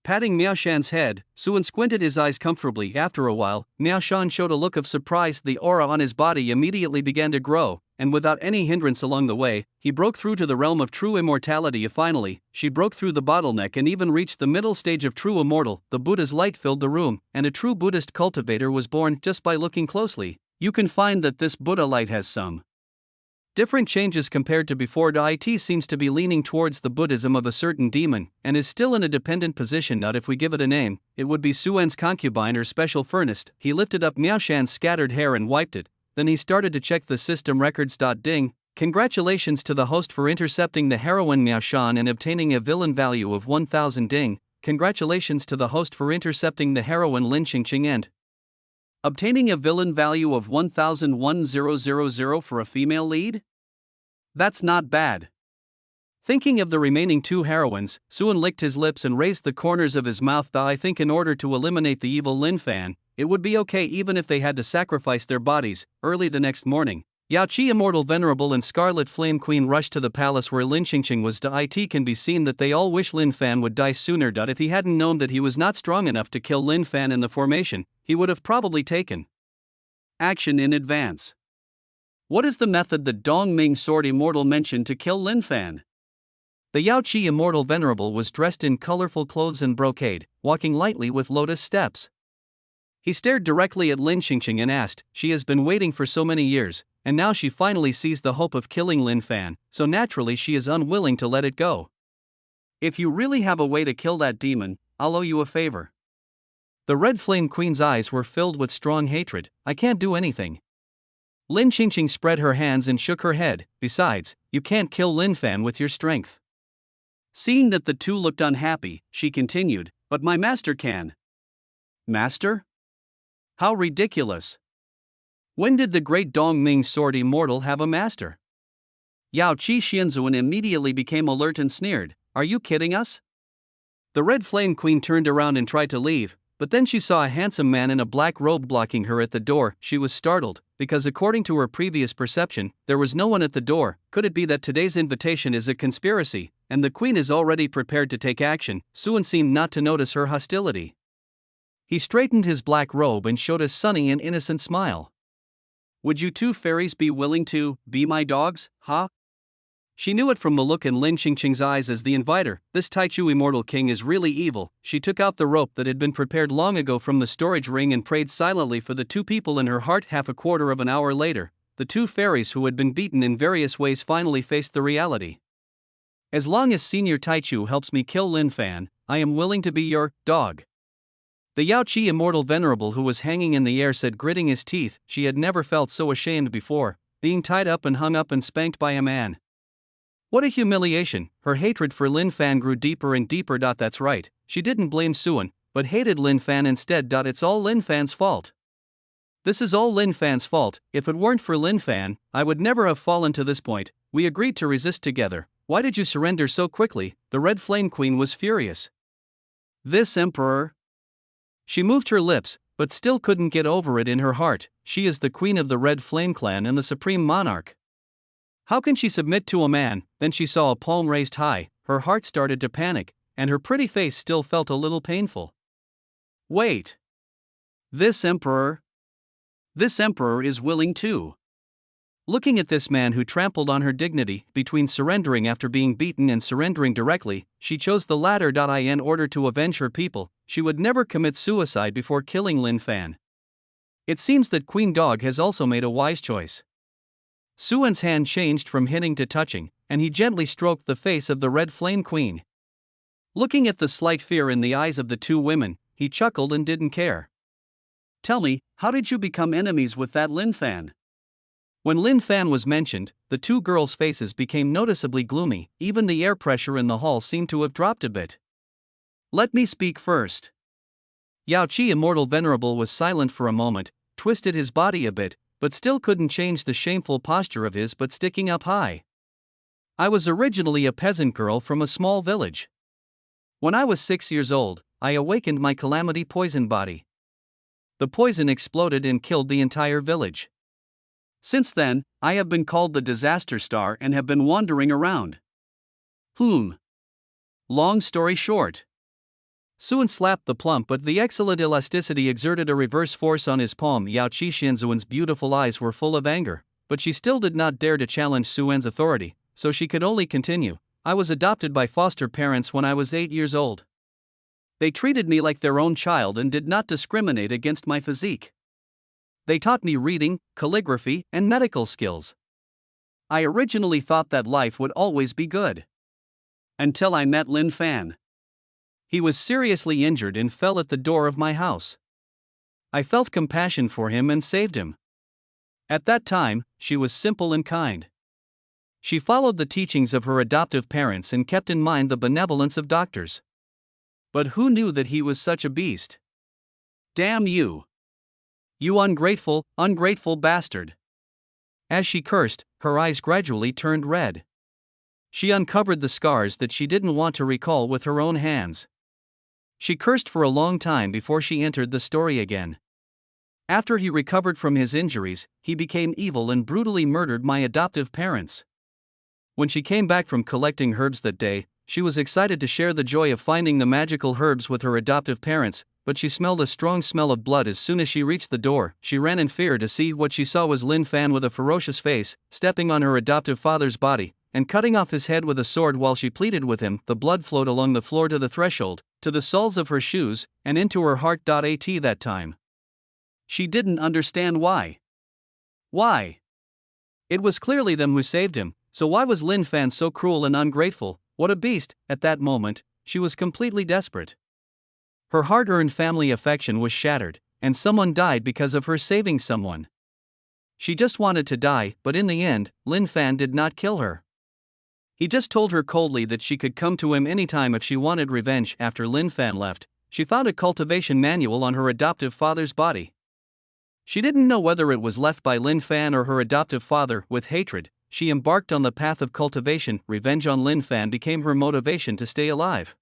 Patting Miao Shan's head, Suan squinted his eyes comfortably. After a while, Miao Shan showed a look of surprise. The aura on his body immediately began to grow, and without any hindrance along the way, he broke through to the realm of true immortality. Finally, she broke through the bottleneck and even reached the middle stage of true immortal. The Buddha's light filled the room, and a true Buddhist cultivator was born. Just by looking closely, you can find that this Buddha light has some different changes compared to before. It seems to be leaning towards the Buddhism of a certain demon, and is still in a dependent position. Not if we give it a name, it would be Suan's concubine or special furnace. He lifted up Miao Shan's scattered hair and wiped it, then he started to check the system records. Ding, congratulations to the host for intercepting the heroine Miao Shan and obtaining a villain value of 1000. Ding, congratulations to the host for intercepting the heroine Lin Qingqing and obtaining a villain value of 1000 for a female lead? That's not bad. Thinking of the remaining two heroines, Suan licked his lips and raised the corners of his mouth. I think in order to eliminate the evil Lin Fan, it would be okay even if they had to sacrifice their bodies. Early the next morning, Yao Qi Immortal Venerable and Scarlet Flame Queen rushed to the palace where Lin Qingqing was. It can be seen that they all wish Lin Fan would die sooner. If he hadn't known that he was not strong enough to kill Lin Fan in the formation, he would have probably taken action in advance. What is the method that Dong Ming Sword Immortal mentioned to kill Lin Fan? The Yao Qi Immortal Venerable was dressed in colorful clothes and brocade, walking lightly with lotus steps. He stared directly at Lin Qingqing and asked, "She has been waiting for so many years, and now she finally sees the hope of killing Lin Fan, so naturally she is unwilling to let it go. If you really have a way to kill that demon, I'll owe you a favor." The Red Flame Queen's eyes were filled with strong hatred. "I can't do anything." Lin Qingqing spread her hands and shook her head. "Besides, you can't kill Lin Fan with your strength." Seeing that the two looked unhappy, she continued, "But my master can." "Master? How ridiculous! When did the great Dong Ming Sword Immortal have a master?" Yao Qi Xianzuan immediately became alert and sneered, "Are you kidding us?" The Red Flame Queen turned around and tried to leave, but then she saw a handsome man in a black robe blocking her at the door. She was startled, because according to her previous perception, there was no one at the door. Could it be that today's invitation is a conspiracy, and the queen is already prepared to take action? Suan seemed not to notice her hostility. He straightened his black robe and showed a sunny and innocent smile. "Would you two fairies be willing to be my dogs, huh?" She knew it from the look in Lin Qingqing's eyes as the inviter. This Taichu Immortal King is really evil. She took out the rope that had been prepared long ago from the storage ring and prayed silently for the two people in her heart. Half a quarter of an hour later, the two fairies who had been beaten in various ways finally faced the reality. "As long as Senior Taichu helps me kill Lin Fan, I am willing to be your dog." The Yao Qi Immortal Venerable who was hanging in the air said, gritting his teeth. She had never felt so ashamed before, being tied up and hung up and spanked by a man. What a humiliation! Her hatred for Lin Fan grew deeper and deeper. That's right, she didn't blame Suan, but hated Lin Fan instead. It's all Lin Fan's fault. This is all Lin Fan's fault. If it weren't for Lin Fan, I would never have fallen to this point. We agreed to resist together. Why did you surrender so quickly? The Red Flame Queen was furious. This emperor? She moved her lips, but still couldn't get over it in her heart. She is the queen of the Red Flame clan and the supreme monarch. How can she submit to a man? Then she saw a palm raised high, her heart started to panic, and her pretty face still felt a little painful. Wait. This emperor? This emperor is willing too. Looking at this man who trampled on her dignity, between surrendering after being beaten and surrendering directly, she chose the latter. In order to avenge her people, she would never commit suicide before killing Lin Fan. It seems that Queen Dog has also made a wise choice. Suan's hand changed from hitting to touching, and he gently stroked the face of the Red Flame Queen. Looking at the slight fear in the eyes of the two women, he chuckled and didn't care. "Tell me, how did you become enemies with that Lin Fan?" When Lin Fan was mentioned, the two girls' faces became noticeably gloomy. Even the air pressure in the hall seemed to have dropped a bit. "Let me speak first." Yao Qi Immortal Venerable was silent for a moment, twisted his body a bit, but still couldn't change the shameful posture of his butt sticking up high. "I was originally a peasant girl from a small village. When I was 6 years old, I awakened my calamity poison body. The poison exploded and killed the entire village. Since then, I have been called the Disaster Star and have been wandering around. Long story short." Suan slapped the plump but the excellent elasticity exerted a reverse force on his palm. Yao Qi Xianzuan's beautiful eyes were full of anger, but she still did not dare to challenge Suan's authority, so she could only continue. "I was adopted by foster parents when I was 8 years old. They treated me like their own child and did not discriminate against my physique. They taught me reading, calligraphy, and medical skills. I originally thought that life would always be good. Until I met Lin Fan. He was seriously injured and fell at the door of my house. I felt compassion for him and saved him. At that time, she was simple and kind. She followed the teachings of her adoptive parents and kept in mind the benevolence of doctors. But who knew that he was such a beast? Damn you! You ungrateful bastard!" As she cursed, her eyes gradually turned red. She uncovered the scars that she didn't want to recall with her own hands. She cursed for a long time before she entered the story again. After he recovered from his injuries, he became evil and brutally murdered my adoptive parents. When she came back from collecting herbs that day, she was excited to share the joy of finding the magical herbs with her adoptive parents, but she smelled a strong smell of blood as soon as she reached the door. She ran in fear to see what she saw was Lin Fan with a ferocious face, stepping on her adoptive father's body, and cutting off his head with a sword while she pleaded with him. The blood flowed along the floor to the threshold, to the soles of her shoes, and into her heart. At that time, she didn't understand why. Why? It was clearly them who saved him, so why was Lin Fan so cruel and ungrateful? What a beast! At that moment, she was completely desperate. Her hard-earned family affection was shattered, and someone died because of her saving someone. She just wanted to die, but in the end, Lin Fan did not kill her. He just told her coldly that she could come to him anytime if she wanted revenge. After Lin Fan left, she found a cultivation manual on her adoptive father's body. She didn't know whether it was left by Lin Fan or her adoptive father. With hatred, she embarked on the path of cultivation. Revenge on Lin Fan became her motivation to stay alive.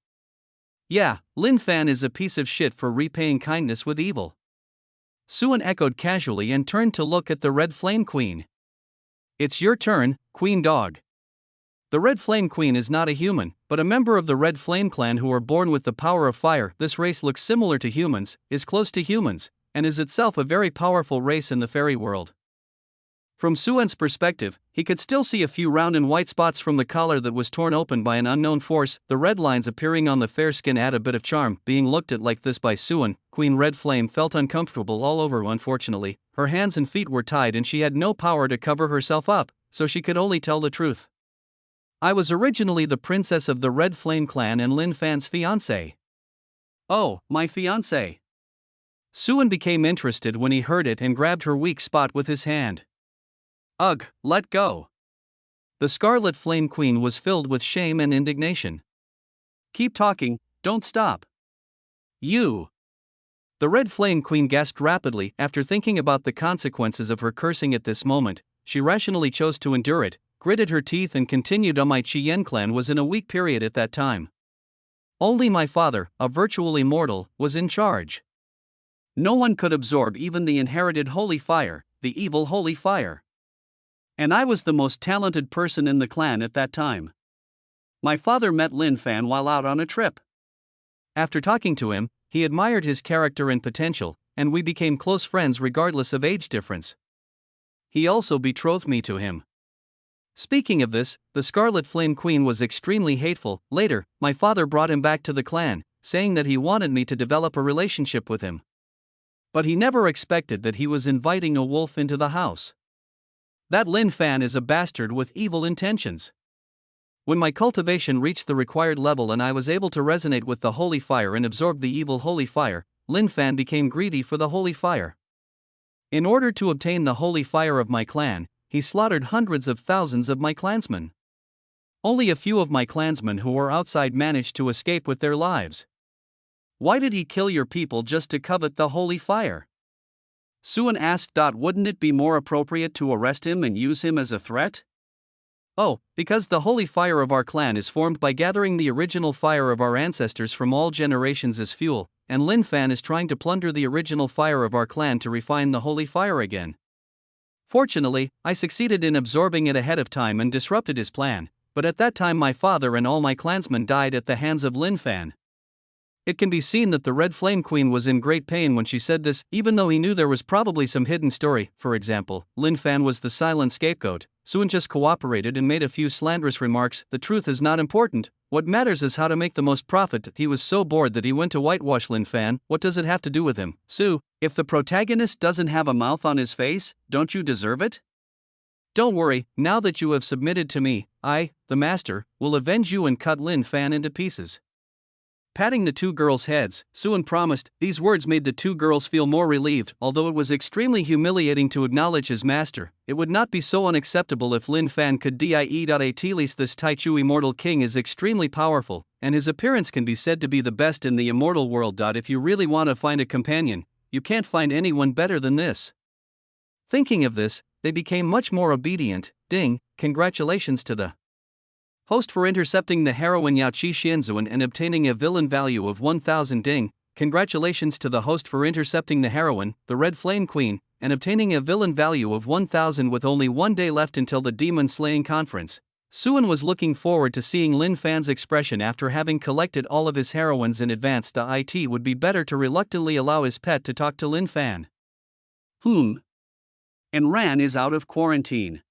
Yeah, Lin Fan is a piece of shit for repaying kindness with evil. Suan echoed casually and turned to look at the Red Flame Queen. It's your turn, Queen Dog. The Red Flame Queen is not a human, but a member of the Red Flame clan who are born with the power of fire. This race looks similar to humans, is close to humans, and is itself a very powerful race in the fairy world. From Suan's perspective, he could still see a few round and white spots from the collar that was torn open by an unknown force. The red lines appearing on the fair skin add a bit of charm. Being looked at like this by Suan, Queen Red Flame felt uncomfortable all over. Unfortunately, her hands and feet were tied and she had no power to cover herself up, so she could only tell the truth. I was originally the princess of the Red Flame clan and Lin Fan's fiancé. Oh, my fiancé. Suan became interested when he heard it and grabbed her weak spot with his hand. Ugh, let go. The Scarlet Flame Queen was filled with shame and indignation. Keep talking, don't stop. You. The Red Flame Queen gasped rapidly. After thinking about the consequences of her cursing at this moment, she rationally chose to endure it, gritted her teeth and continued. My Chien clan was in a weak period at that time. Only my father, a virtual immortal, was in charge. No one could absorb even the inherited holy fire, the evil holy fire. And I was the most talented person in the clan at that time. My father met Lin Fan while out on a trip. After talking to him, he admired his character and potential, and we became close friends regardless of age difference. He also betrothed me to him. Speaking of this, the Scarlet Flame Queen was extremely hateful. Later, my father brought him back to the clan, saying that he wanted me to develop a relationship with him. But he never expected that he was inviting a wolf into the house. That Lin Fan is a bastard with evil intentions. When my cultivation reached the required level and I was able to resonate with the holy fire and absorb the evil holy fire, Lin Fan became greedy for the holy fire. In order to obtain the holy fire of my clan, he slaughtered hundreds of thousands of my clansmen. Only a few of my clansmen who were outside managed to escape with their lives. Why did he kill your people just to covet the holy fire? Suan asked. Wouldn't it be more appropriate to arrest him and use him as a threat? Oh, because the holy fire of our clan is formed by gathering the original fire of our ancestors from all generations as fuel, and Lin Fan is trying to plunder the original fire of our clan to refine the holy fire again. Fortunately, I succeeded in absorbing it ahead of time and disrupted his plan, but at that time my father and all my clansmen died at the hands of Lin Fan. It can be seen that the Red Flame Queen was in great pain when she said this, even though he knew there was probably some hidden story. For example, Lin Fan was the silent scapegoat. Suan just cooperated and made a few slanderous remarks. The truth is not important, what matters is how to make the most profit. He was so bored that he went to whitewash Lin Fan. What does it have to do with him? Sue, if the protagonist doesn't have a mouth on his face, don't you deserve it? Don't worry, now that you have submitted to me, I, the master, will avenge you and cut Lin Fan into pieces. Patting the two girls' heads, Suan promised. These words made the two girls feel more relieved. Although it was extremely humiliating to acknowledge his master, it would not be so unacceptable if Lin Fan could die. At least this Taichu immortal king is extremely powerful, and his appearance can be said to be the best in the immortal world. If you really want to find a companion, you can't find anyone better than this. Thinking of this, they became much more obedient. Ding, congratulations to the Host for intercepting the heroine Yao Qi Xianzuan and obtaining a villain value of 1000 ding. Congratulations to the host for intercepting the heroine, the Red Flame Queen, and obtaining a villain value of 1000 with only 1 day left until the demon slaying conference. Suan was looking forward to seeing Lin Fan's expression after having collected all of his heroines in advance. It would be better to reluctantly allow his pet to talk to Lin Fan. And Ran is out of quarantine.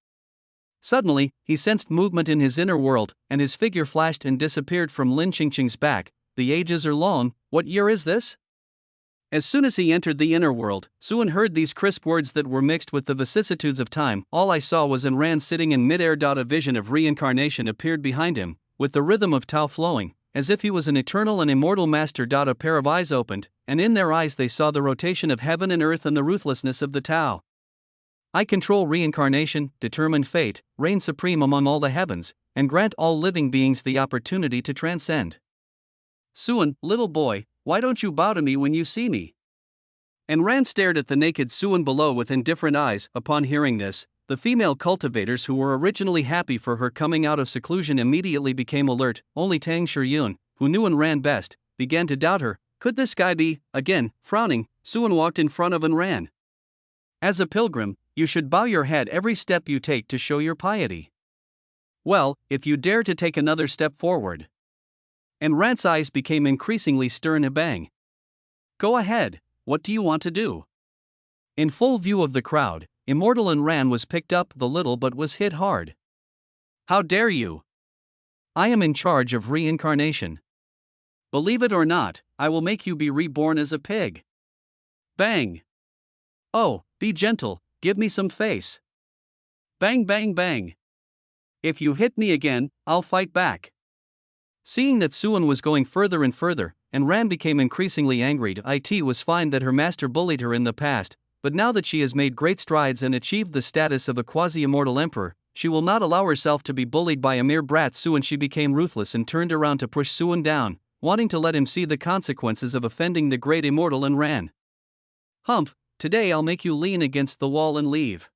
Suddenly, he sensed movement in his inner world, and his figure flashed and disappeared from Lin Qingqing's back. The ages are long, what year is this? As soon as he entered the inner world, Suan heard these crisp words that were mixed with the vicissitudes of time. All I saw was Ran sitting in mid-air. A vision of reincarnation appeared behind him, with the rhythm of Tao flowing, as if he was an eternal and immortal master. A pair of eyes opened, and in their eyes they saw the rotation of heaven and earth and the ruthlessness of the Tao. I control reincarnation, determine fate, reign supreme among all the heavens, and grant all living beings the opportunity to transcend. Suan, little boy, why don't you bow to me when you see me? And Ran stared at the naked Suan below with indifferent eyes. Upon hearing this, the female cultivators who were originally happy for her coming out of seclusion immediately became alert. Only Tang Shiyun, who knew Ran best, began to doubt her. Could this guy be? Again, frowning, Suan walked in front of Ran. As a pilgrim, you should bow your head every step you take to show your piety. Well, if you dare to take another step forward. And Ran's eyes became increasingly stern. Bang. Go ahead, what do you want to do? In full view of the crowd, Immortal Ran was picked up the little but was hit hard. How dare you? I am in charge of reincarnation. Believe it or not, I will make you be reborn as a pig. Bang. Oh, be gentle, give me some face. Bang bang bang. If you hit me again, I'll fight back. Seeing that Suan was going further and further, and Ran became increasingly angry. It was fine that her master bullied her in the past, but now that she has made great strides and achieved the status of a quasi-immortal emperor, she will not allow herself to be bullied by a mere brat. Suan. She became ruthless and turned around to push Suan down, wanting to let him see the consequences of offending the great Immortal Ran. Humph, today I'll make you lean against the wall and leave.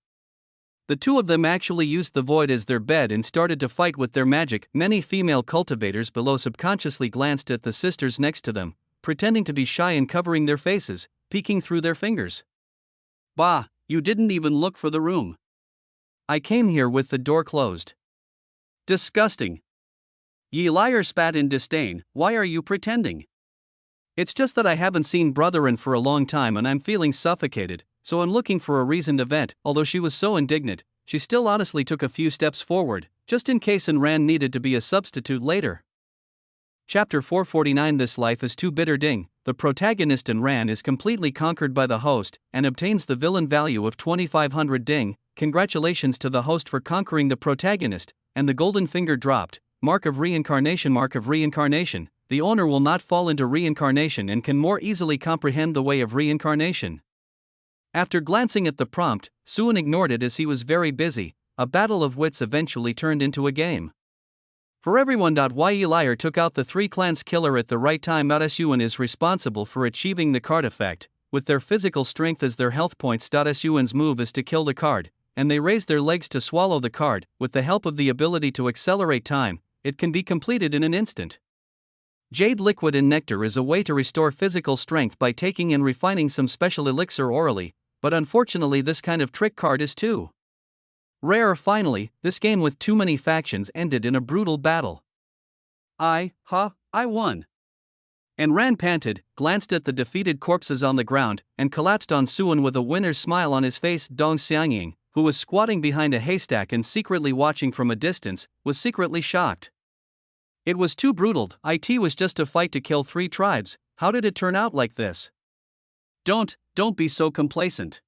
The two of them actually used the void as their bed and started to fight with their magic. Many female cultivators below subconsciously glanced at the sisters next to them, pretending to be shy and covering their faces, peeking through their fingers. Bah, you didn't even look for the room. I came here with the door closed. Disgusting. Yi liar spat in disdain. Why are you pretending? It's just that I haven't seen Brother for a long time and I'm feeling suffocated, so I'm looking for a reason to vent. Although she was so indignant, she still honestly took a few steps forward, just in case Ran needed to be a substitute later. Chapter 449. This life is too bitter. Ding. The protagonist Ran is completely conquered by the host and obtains the villain value of 2500 ding. Congratulations to the host for conquering the protagonist, and the golden finger dropped. Mark of reincarnation. Mark of reincarnation. The owner will not fall into reincarnation and can more easily comprehend the way of reincarnation. After glancing at the prompt, Suan ignored it as he was very busy. A battle of wits eventually turned into a game. For everyone. Yi liar took out the 3 clans killer at the right time. Suan is responsible for achieving the card effect, with their physical strength as their health points. Suan's move is to kill the card, and they raise their legs to swallow the card. With the help of the ability to accelerate time, it can be completed in an instant. Jade liquid and nectar is a way to restore physical strength by taking and refining some special elixir orally, but unfortunately this kind of trick card is too rare. Finally, this game with too many factions ended in a brutal battle. I won. And Ran panted, glanced at the defeated corpses on the ground, and collapsed on Suan with a winner's smile on his face. Dong Xiangying, who was squatting behind a haystack and secretly watching from a distance, was secretly shocked. It was too brutal. It was just a fight to kill 3 tribes. How did it turn out like this? Don't be so complacent.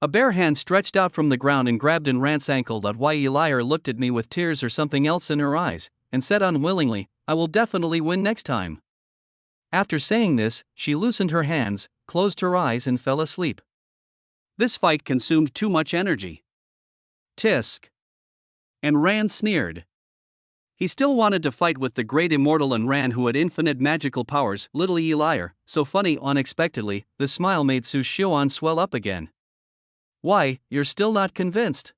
A bare hand stretched out from the ground and grabbed Ran's ankle. Yi liar looked at me with tears or something else in her eyes, and said unwillingly, I will definitely win next time. After saying this, she loosened her hands, closed her eyes and fell asleep. This fight consumed too much energy. Tisk. And Ran sneered. He still wanted to fight with the great Immortal Ran who had infinite magical powers. Little Yi liar, so funny. Unexpectedly, the smile made Su Xiuan swell up again. Why, you're still not convinced?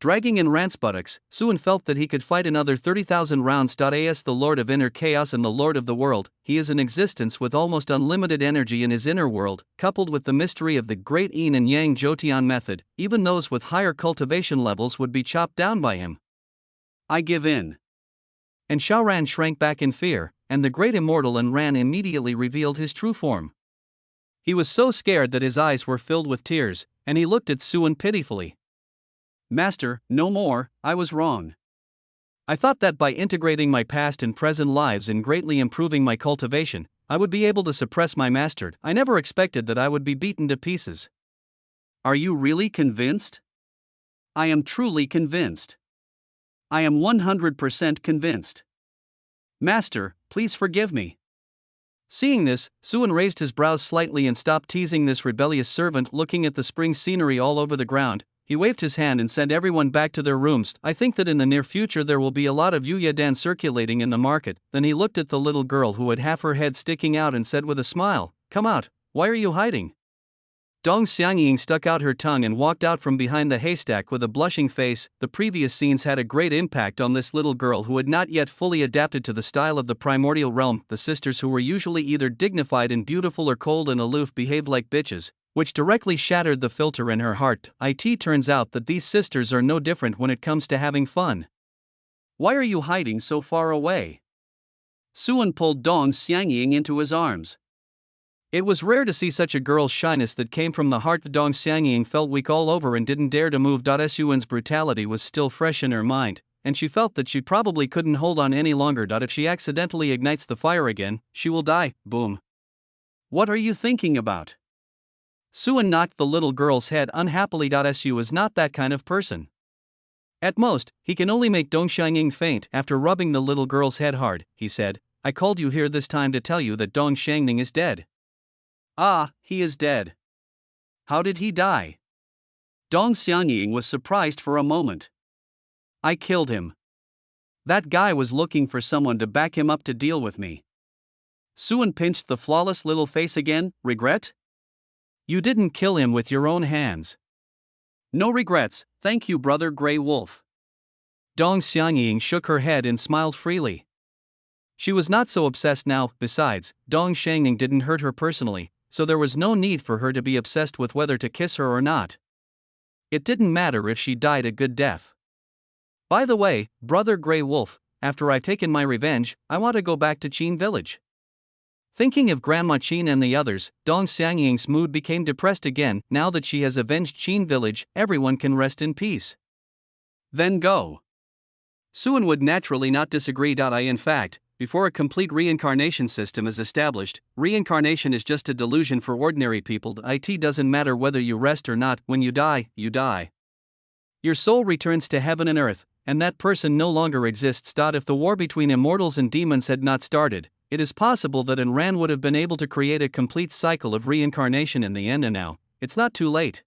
Dragging in Rant's buttocks, Suan felt that he could fight another 30,000 rounds. As the Lord of Inner Chaos and the Lord of the World, he is an existence with almost unlimited energy in his inner world, coupled with the mystery of the great yin and yang Jotian method. Even those with higher cultivation levels would be chopped down by him. I give in. And Xiaoran shrank back in fear, and the great immortal and Ran immediately revealed his true form. He was so scared that his eyes were filled with tears, and he looked at Suan pitifully. Master, no more, I was wrong. I thought that by integrating my past and present lives and greatly improving my cultivation, I would be able to suppress my master. I never expected that I would be beaten to pieces. Are you really convinced? I am truly convinced. I am 100% convinced. Master, please forgive me. Seeing this, Suan raised his brows slightly and stopped teasing this rebellious servant. Looking at the spring scenery all over the ground, he waved his hand and sent everyone back to their rooms. I think that in the near future there will be a lot of Yuyadan circulating in the market. Then he looked at the little girl who had half her head sticking out and said with a smile, "Come out, why are you hiding?" Dong Xiangying stuck out her tongue and walked out from behind the haystack with a blushing face. The previous scenes had a great impact on this little girl who had not yet fully adapted to the style of the primordial realm. The sisters, who were usually either dignified and beautiful or cold and aloof, behaved like bitches, which directly shattered the filter in her heart. It turns out that these sisters are no different when it comes to having fun. Why are you hiding so far away? Suan pulled Dong Xiangying into his arms. It was rare to see such a girl's shyness that came from the heart. Dong Xiangying felt weak all over and didn't dare to move. Suan's brutality was still fresh in her mind, and she felt that she probably couldn't hold on any longer. If she accidentally ignites the fire again, she will die. Boom. What are you thinking about? Suan knocked the little girl's head unhappily. Su is not that kind of person. At most, he can only make Dong Xiangying faint. After rubbing the little girl's head hard, he said, "I called you here this time to tell you that Dong Xiangying is dead." Ah, he is dead. How did he die? Dong Xiangying was surprised for a moment. I killed him. That guy was looking for someone to back him up to deal with me. Suan pinched the flawless little face again. Regret? You didn't kill him with your own hands. No regrets, thank you, Brother Grey Wolf. Dong Xiangying shook her head and smiled freely. She was not so obsessed now. Besides, Dong Xiangying didn't hurt her personally, so there was no need for her to be obsessed with whether to kiss her or not. It didn't matter if she died a good death. By the way, Brother Grey Wolf, after I've taken my revenge, I want to go back to Qin village. Thinking of Grandma Qin and the others, Dong Xiangying's mood became depressed again. Now that she has avenged Qin village, everyone can rest in peace. Then go. Suan would naturally not disagree. In fact, before a complete reincarnation system is established, reincarnation is just a delusion for ordinary people. It doesn't matter whether you rest or not. When you die, you die. Your soul returns to heaven and earth, and that person no longer exists. If the war between immortals and demons had not started, it is possible that Ran would have been able to create a complete cycle of reincarnation in the end, and now, it's not too late.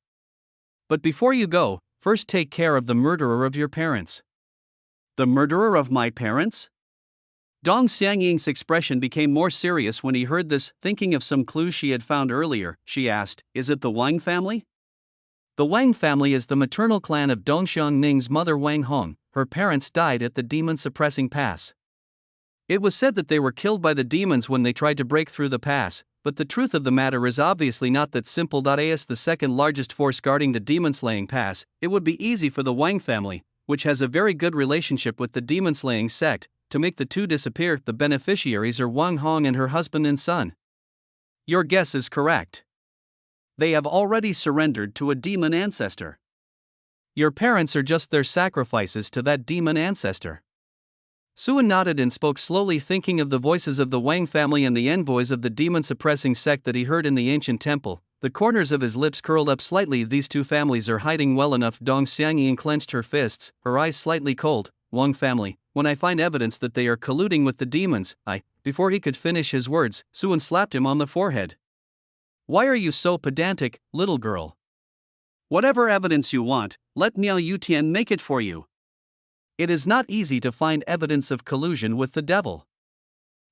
But before you go, first take care of the murderer of your parents. The murderer of my parents? Dong Xiangying's expression became more serious when he heard this. Thinking of some clues she had found earlier, she asked, "Is it the Wang family?" The Wang family is the maternal clan of Dong Xiangning's mother Wang Hong. Her parents died at the demon-suppressing pass. It was said that they were killed by the demons when they tried to break through the pass, but the truth of the matter is obviously not that simple. As the second largest force guarding the demon-slaying pass, it would be easy for the Wang family, which has a very good relationship with the demon-slaying sect, to make the two disappear. The beneficiaries are Wang Hong and her husband and son. Your guess is correct. They have already surrendered to a demon ancestor. Your parents are just their sacrifices to that demon ancestor. Suan nodded and spoke slowly, thinking of the voices of the Wang family and the envoys of the demon-suppressing sect that he heard in the ancient temple. The corners of his lips curled up slightly. These two families are hiding well enough. Dong Xiangying clenched her fists, her eyes slightly cold. Wang family, when I find evidence that they are colluding with the demons, Before he could finish his words, Suan slapped him on the forehead. Why are you so pedantic, little girl? Whatever evidence you want, let Miao Yutian make it for you. It is not easy to find evidence of collusion with the devil.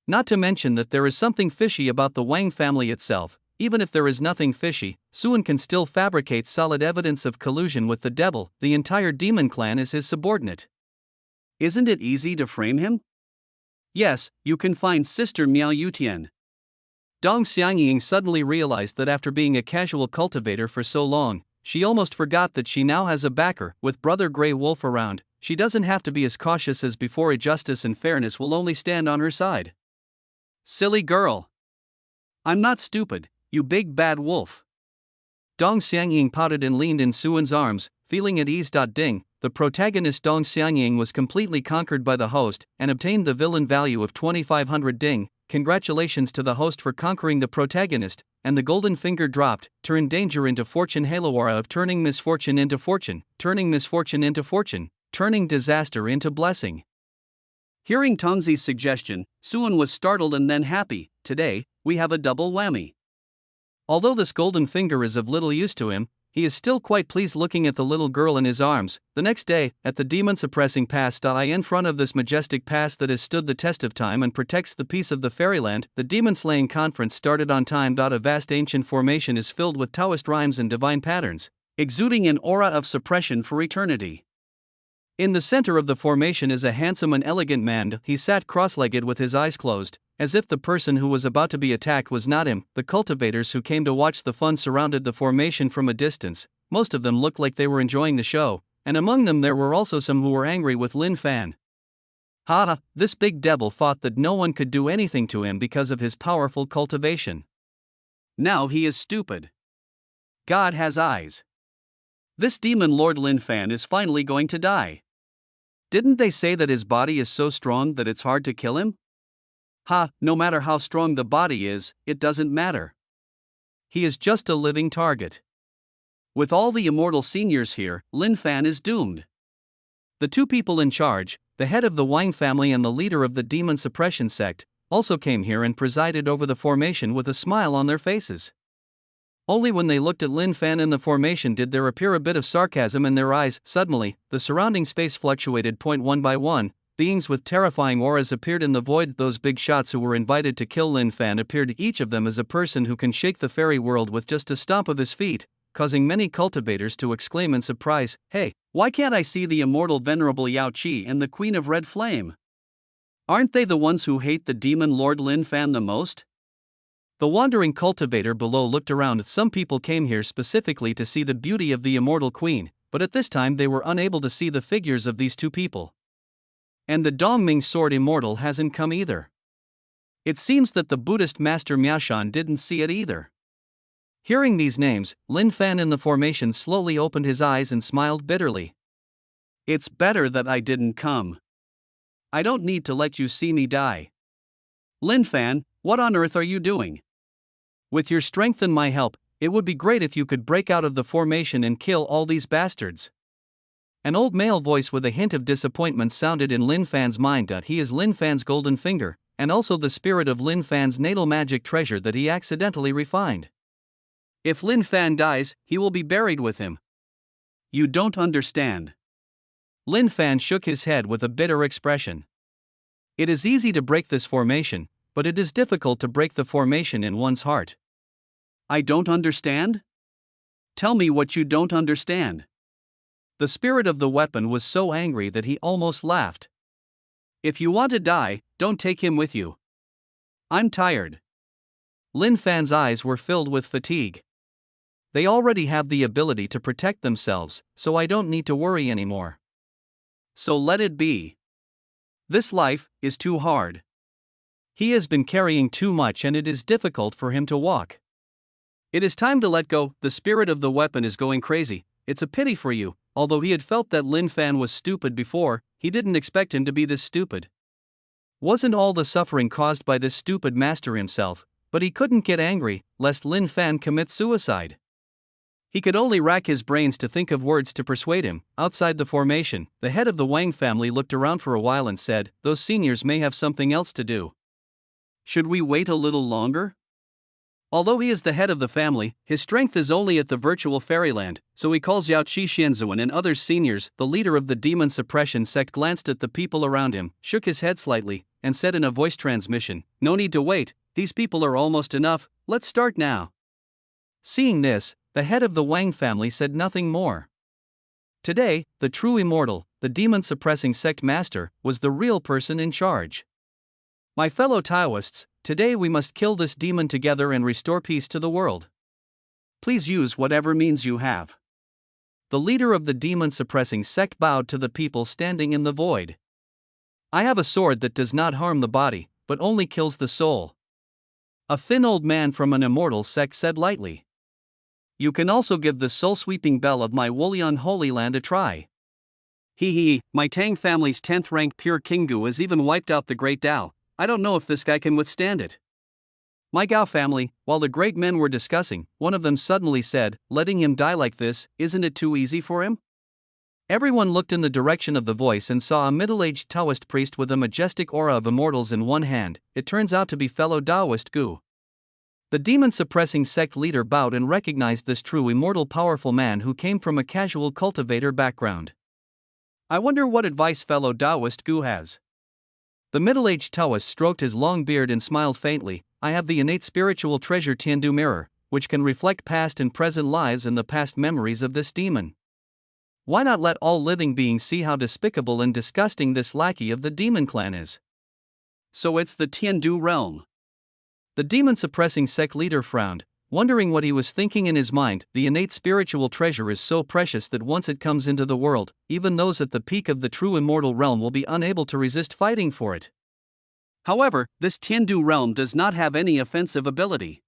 Not to mention that there is something fishy about the Wang family itself. Even if there is nothing fishy, Suan can still fabricate solid evidence of collusion with the devil. The entire demon clan is his subordinate. Isn't it easy to frame him? Yes, you can find Sister Miao Yutian. Dong Xiangying suddenly realized that after being a casual cultivator for so long, she almost forgot that she now has a backer. With Brother Grey Wolf around, she doesn't have to be as cautious as before. Justice and fairness will only stand on her side. Silly girl. I'm not stupid, you big bad wolf. Dong Xiangying pouted and leaned in Suan's arms, feeling at ease. Ding, the protagonist Dong Xiangying was completely conquered by the host and obtained the villain value of 2500 ding. Congratulations to the host for conquering the protagonist, and the golden finger dropped, turn danger into fortune. Halawara of turning misfortune into fortune, turning misfortune into fortune, turning disaster into blessing. Hearing Tongzi's suggestion, Suan was startled and then happy. Today, we have a double whammy. Although this golden finger is of little use to him, he is still quite pleased looking at the little girl in his arms. The next day, at the demon-suppressing pass in front of this majestic pass that has stood the test of time and protects the peace of the fairyland, the demon-slaying conference started on time. A vast ancient formation is filled with Taoist rhymes and divine patterns, exuding an aura of suppression for eternity. In the center of the formation is a handsome and elegant man. He sat cross-legged with his eyes closed, as if the person who was about to be attacked was not him. The cultivators who came to watch the fun surrounded the formation from a distance. Most of them looked like they were enjoying the show, and among them there were also some who were angry with Lin Fan. Ha! This big devil thought that no one could do anything to him because of his powerful cultivation. Now he is stupid. God has eyes. This demon Lord Lin Fan is finally going to die. Didn't they say that his body is so strong that it's hard to kill him? Ha, no matter how strong the body is, it doesn't matter. He is just a living target. With all the immortal seniors here, Lin Fan is doomed. The two people in charge, the head of the Wang family and the leader of the demon suppression sect, also came here and presided over the formation with a smile on their faces. Only when they looked at Lin Fan in the formation did there appear a bit of sarcasm in their eyes. Suddenly, the surrounding space fluctuated. One by one, beings with terrifying auras appeared in the void. Those big shots who were invited to kill Lin Fan appeared, each of them as a person who can shake the fairy world with just a stomp of his feet, causing many cultivators to exclaim in surprise, "Hey, why can't I see the immortal venerable Yao Qi and the Queen of Red Flame? Aren't they the ones who hate the demon Lord Lin Fan the most?" The wandering cultivator below looked around. Some people came here specifically to see the beauty of the immortal queen, but at this time they were unable to see the figures of these two people. And the Dongming sword immortal hasn't come either. It seems that the Buddhist master Miaoshan didn't see it either. Hearing these names, Lin Fan in the formation slowly opened his eyes and smiled bitterly. It's better that I didn't come. I don't need to let you see me die. Lin Fan, what on earth are you doing? With your strength and my help, it would be great if you could break out of the formation and kill all these bastards. An old male voice with a hint of disappointment sounded in Lin Fan's mind. He is Lin Fan's golden finger, and also the spirit of Lin Fan's natal magic treasure that he accidentally refined. If Lin Fan dies, he will be buried with him. You don't understand. Lin Fan shook his head with a bitter expression. It is easy to break this formation, but it is difficult to break the formation in one's heart. I don't understand? Tell me what you don't understand. The spirit of the weapon was so angry that he almost laughed. If you want to die, don't take him with you. I'm tired. Lin Fan's eyes were filled with fatigue. They already have the ability to protect themselves, so I don't need to worry anymore. So let it be. This life is too hard. He has been carrying too much and it is difficult for him to walk. It is time to let go. The spirit of the weapon is going crazy. It's a pity for you. Although he had felt that Lin Fan was stupid before, he didn't expect him to be this stupid. Wasn't all the suffering caused by this stupid master himself, but he couldn't get angry, lest Lin Fan commit suicide. He could only rack his brains to think of words to persuade him. Outside the formation, the head of the Wang family looked around for a while and said, "Those seniors may have something else to do. Should we wait a little longer?" Although he is the head of the family, his strength is only at the virtual fairyland, so he calls Yao Qi Xianzuan and other seniors. The leader of the demon suppression sect glanced at the people around him, shook his head slightly, and said in a voice transmission, "No need to wait, these people are almost enough, let's start now." Seeing this, the head of the Wang family said nothing more. Today, the true immortal, the demon-suppressing sect master, was the real person in charge. My fellow Taoists, today we must kill this demon together and restore peace to the world. Please use whatever means you have. The leader of the demon-suppressing sect bowed to the people standing in the void. I have a sword that does not harm the body, but only kills the soul. A thin old man from an immortal sect said lightly. You can also give the soul-sweeping bell of my Wolian Holy Land a try. My Tang family's 10th rank pure Kingu has even wiped out the Great Tao. I don't know if this guy can withstand it. My Gao family, while the great men were discussing, one of them suddenly said, letting him die like this, isn't it too easy for him? Everyone looked in the direction of the voice and saw a middle-aged Taoist priest with a majestic aura of immortals in one hand. It turns out to be fellow Taoist Gu. The demon-suppressing sect leader bowed and recognized this true immortal powerful man who came from a casual cultivator background. I wonder what advice fellow Taoist Gu has. The middle-aged Taoist stroked his long beard and smiled faintly. I have the innate spiritual treasure Tiandu mirror, which can reflect past and present lives and the past memories of this demon. Why not let all living beings see how despicable and disgusting this lackey of the demon clan is? So it's the Tiandu realm. The demon-suppressing sect leader frowned, wondering what he was thinking in his mind. The innate spiritual treasure is so precious that once it comes into the world, even those at the peak of the true immortal realm will be unable to resist fighting for it. However, this Tiandu realm does not have any offensive ability.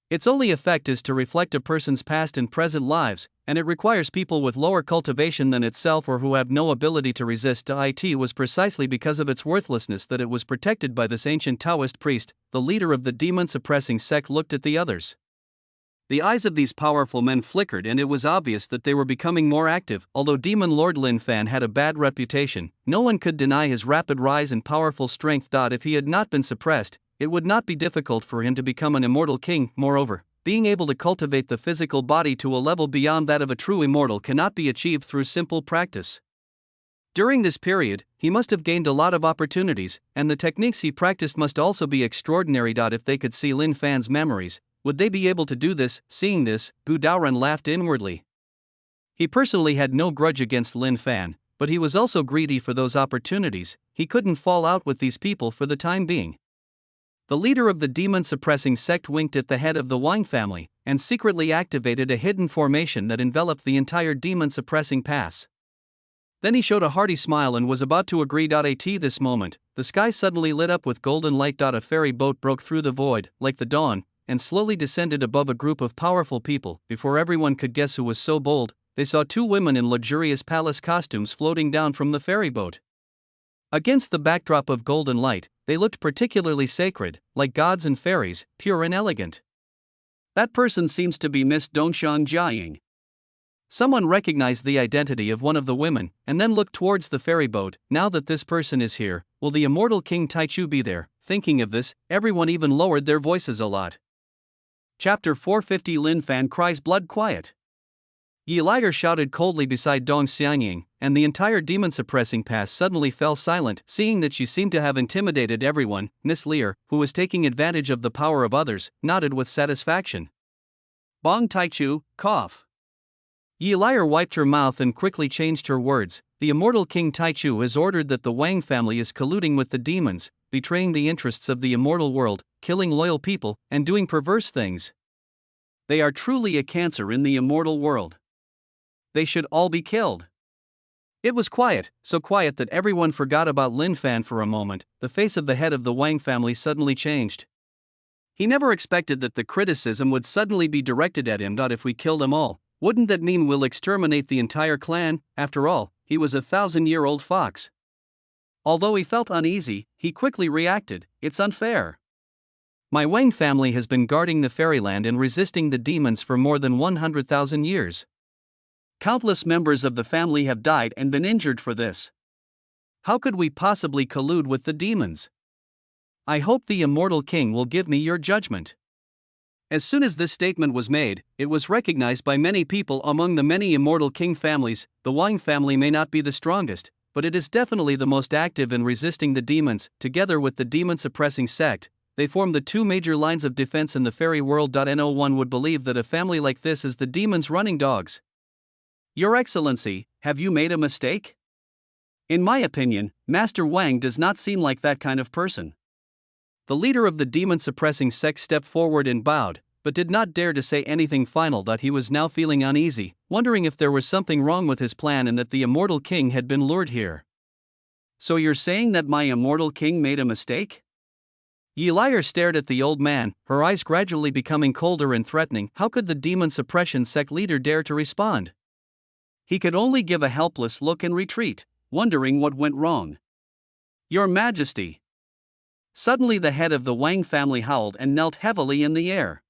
Its only effect is to reflect a person's past and present lives, and it requires people with lower cultivation than itself or who have no ability to resist. It was precisely because of its worthlessness that it was protected by this ancient Taoist priest. The leader of the demon-suppressing sect looked at the others. The eyes of these powerful men flickered and it was obvious that they were becoming more active. Although Demon Lord Lin Fan had a bad reputation, no one could deny his rapid rise in powerful strength. If he had not been suppressed, it would not be difficult for him to become an immortal king. Moreover, being able to cultivate the physical body to a level beyond that of a true immortal cannot be achieved through simple practice. During this period, he must have gained a lot of opportunities, and the techniques he practiced must also be extraordinary. If they could see Lin Fan's memories, would they be able to do this? Seeing this, Gu Daoran laughed inwardly. He personally had no grudge against Lin Fan, but he was also greedy for those opportunities. He couldn't fall out with these people for the time being. The leader of the demon-suppressing sect winked at the head of the Wang family, and secretly activated a hidden formation that enveloped the entire demon-suppressing pass. Then he showed a hearty smile and was about to agree. At this moment, the sky suddenly lit up with golden light. A ferry boat broke through the void, like the dawn, and slowly descended above a group of powerful people. Before everyone could guess who was so bold, they saw two women in luxurious palace costumes floating down from the ferry boat. Against the backdrop of golden light, they looked particularly sacred, like gods and fairies, pure and elegant. That person seems to be Miss Dongshan Jiaying. Someone recognized the identity of one of the women, and then looked towards the ferry boat. Now that this person is here, will the immortal King Taichu be there? Thinking of this, everyone even lowered their voices a lot. Chapter 450 Lin Fan cries blood. Quiet. Yi Liger shouted coldly beside Dong Xianying, and the entire demon-suppressing pass suddenly fell silent. Seeing that she seemed to have intimidated everyone, Miss Lear, who was taking advantage of the power of others, nodded with satisfaction. Bong Taichu, cough. Yi Liger wiped her mouth and quickly changed her words. The immortal King Taichu has ordered that the Wang family is colluding with the demons, betraying the interests of the immortal world, killing loyal people, and doing perverse things. They are truly a cancer in the immortal world. They should all be killed. It was quiet, so quiet that everyone forgot about Lin Fan for a moment. The face of the head of the Wang family suddenly changed. He never expected that the criticism would suddenly be directed at him. If we kill them all, wouldn't that mean we'll exterminate the entire clan? After all, he was a 1,000-year-old fox. Although he felt uneasy, he quickly reacted, it's unfair. My Wang family has been guarding the fairyland and resisting the demons for more than 100,000 years. Countless members of the family have died and been injured for this. How could we possibly collude with the demons? I hope the immortal king will give me your judgment. As soon as this statement was made, it was recognized by many people. Among the many immortal king families, the Wang family may not be the strongest, but it is definitely the most active in resisting the demons. Together with the demon-suppressing sect, they form the two major lines of defense in the fairy world. No one would believe that a family like this is the demons' running dogs. Your Excellency, have you made a mistake? In my opinion, Master Wang does not seem like that kind of person. The leader of the demon-suppressing sect stepped forward and bowed, but did not dare to say anything final. That he was now feeling uneasy, wondering if there was something wrong with his plan and that the immortal king had been lured here. So you're saying that my immortal king made a mistake? Yi Liar stared at the old man, her eyes gradually becoming colder and threatening. How could the demon suppression sect leader dare to respond? He could only give a helpless look and retreat, wondering what went wrong. Your Majesty! Suddenly the head of the Wang family howled and knelt heavily in the air.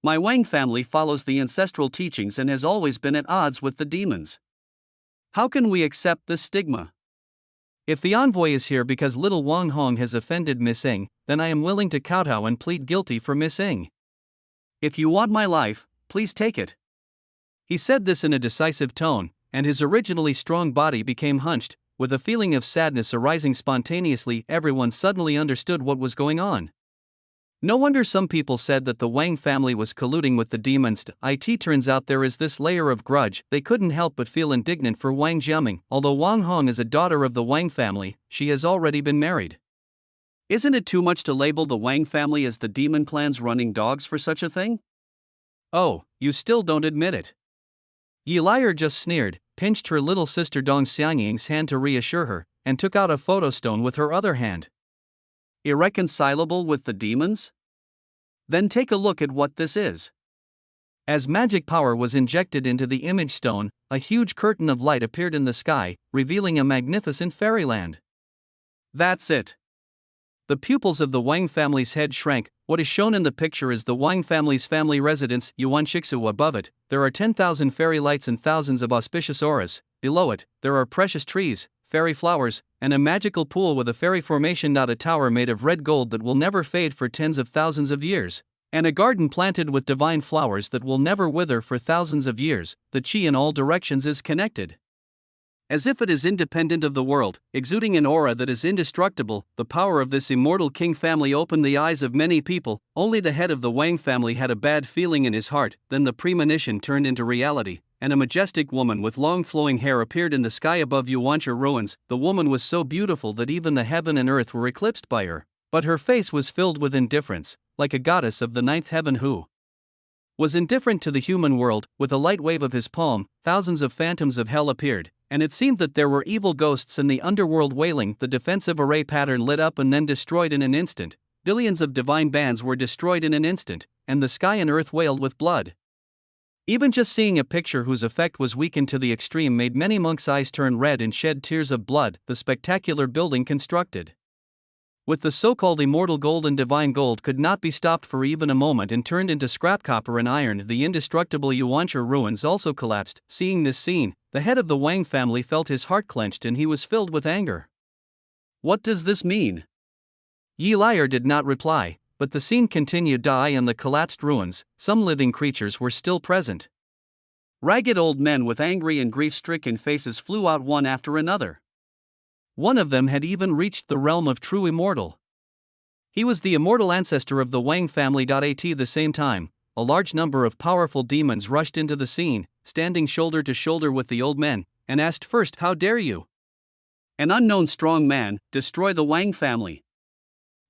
My Wang family follows the ancestral teachings and has always been at odds with the demons. How can we accept this stigma? If the envoy is here because little Wang Hong has offended Miss Ng, then I am willing to kowtow and plead guilty for Miss Ng. If you want my life, please take it. He said this in a decisive tone, and his originally strong body became hunched, with a feeling of sadness arising spontaneously. Everyone suddenly understood what was going on. No wonder some people said that the Wang family was colluding with the demons. It turns out there is this layer of grudge. They couldn't help but feel indignant for Wang Jiaming. Although Wang Hong is a daughter of the Wang family, she has already been married. Isn't it too much to label the Wang family as the demon clan's running dogs for such a thing? Oh, you still don't admit it. Yi Liar just sneered, pinched her little sister Dong Xiangying's hand to reassure her, and took out a photo stone with her other hand. Irreconcilable with the demons? Then take a look at what this is. As magic power was injected into the image stone, a huge curtain of light appeared in the sky, revealing a magnificent fairyland. That's it. The pupils of the Wang family's head shrank. What is shown in the picture is the Wang family's family residence, Yuan Shixu. Above it, there are 10,000 fairy lights and thousands of auspicious auras. Below it, there are precious trees, fairy flowers, and a magical pool with a fairy formation. Not a tower made of red gold that will never fade for tens of thousands of years, and a garden planted with divine flowers that will never wither for thousands of years. The chi in all directions is connected, as if it is independent of the world, exuding an aura that is indestructible. The power of this immortal king family opened the eyes of many people. Only the head of the Wang family had a bad feeling in his heart. Then the premonition turned into reality, and a majestic woman with long flowing hair appeared in the sky above Yuancha ruins. The woman was so beautiful that even the heaven and earth were eclipsed by her, but her face was filled with indifference, like a goddess of the ninth heaven who was indifferent to the human world. With a light wave of his palm, thousands of phantoms of hell appeared, and it seemed that there were evil ghosts in the underworld wailing. The defensive array pattern lit up and then destroyed in an instant. Billions of divine bands were destroyed in an instant, and the sky and earth wailed with blood. Even just seeing a picture whose effect was weakened to the extreme made many monks' eyes turn red and shed tears of blood. The spectacular building constructed with the so-called immortal gold and divine gold could not be stopped for even a moment and turned into scrap copper and iron. The indestructible Yuancha ruins also collapsed. Seeing this scene, the head of the Wang family felt his heart clenched and he was filled with anger. What does this mean? Yi Liar did not reply, but the scene continued. In the collapsed ruins, some living creatures were still present. Ragged old men with angry and grief-stricken faces flew out one after another. One of them had even reached the realm of true immortal. He was the immortal ancestor of the Wang family. At the same time, a large number of powerful demons rushed into the scene, standing shoulder to shoulder with the old men, and asked first, "How dare you, an unknown strong man, destroy the Wang family?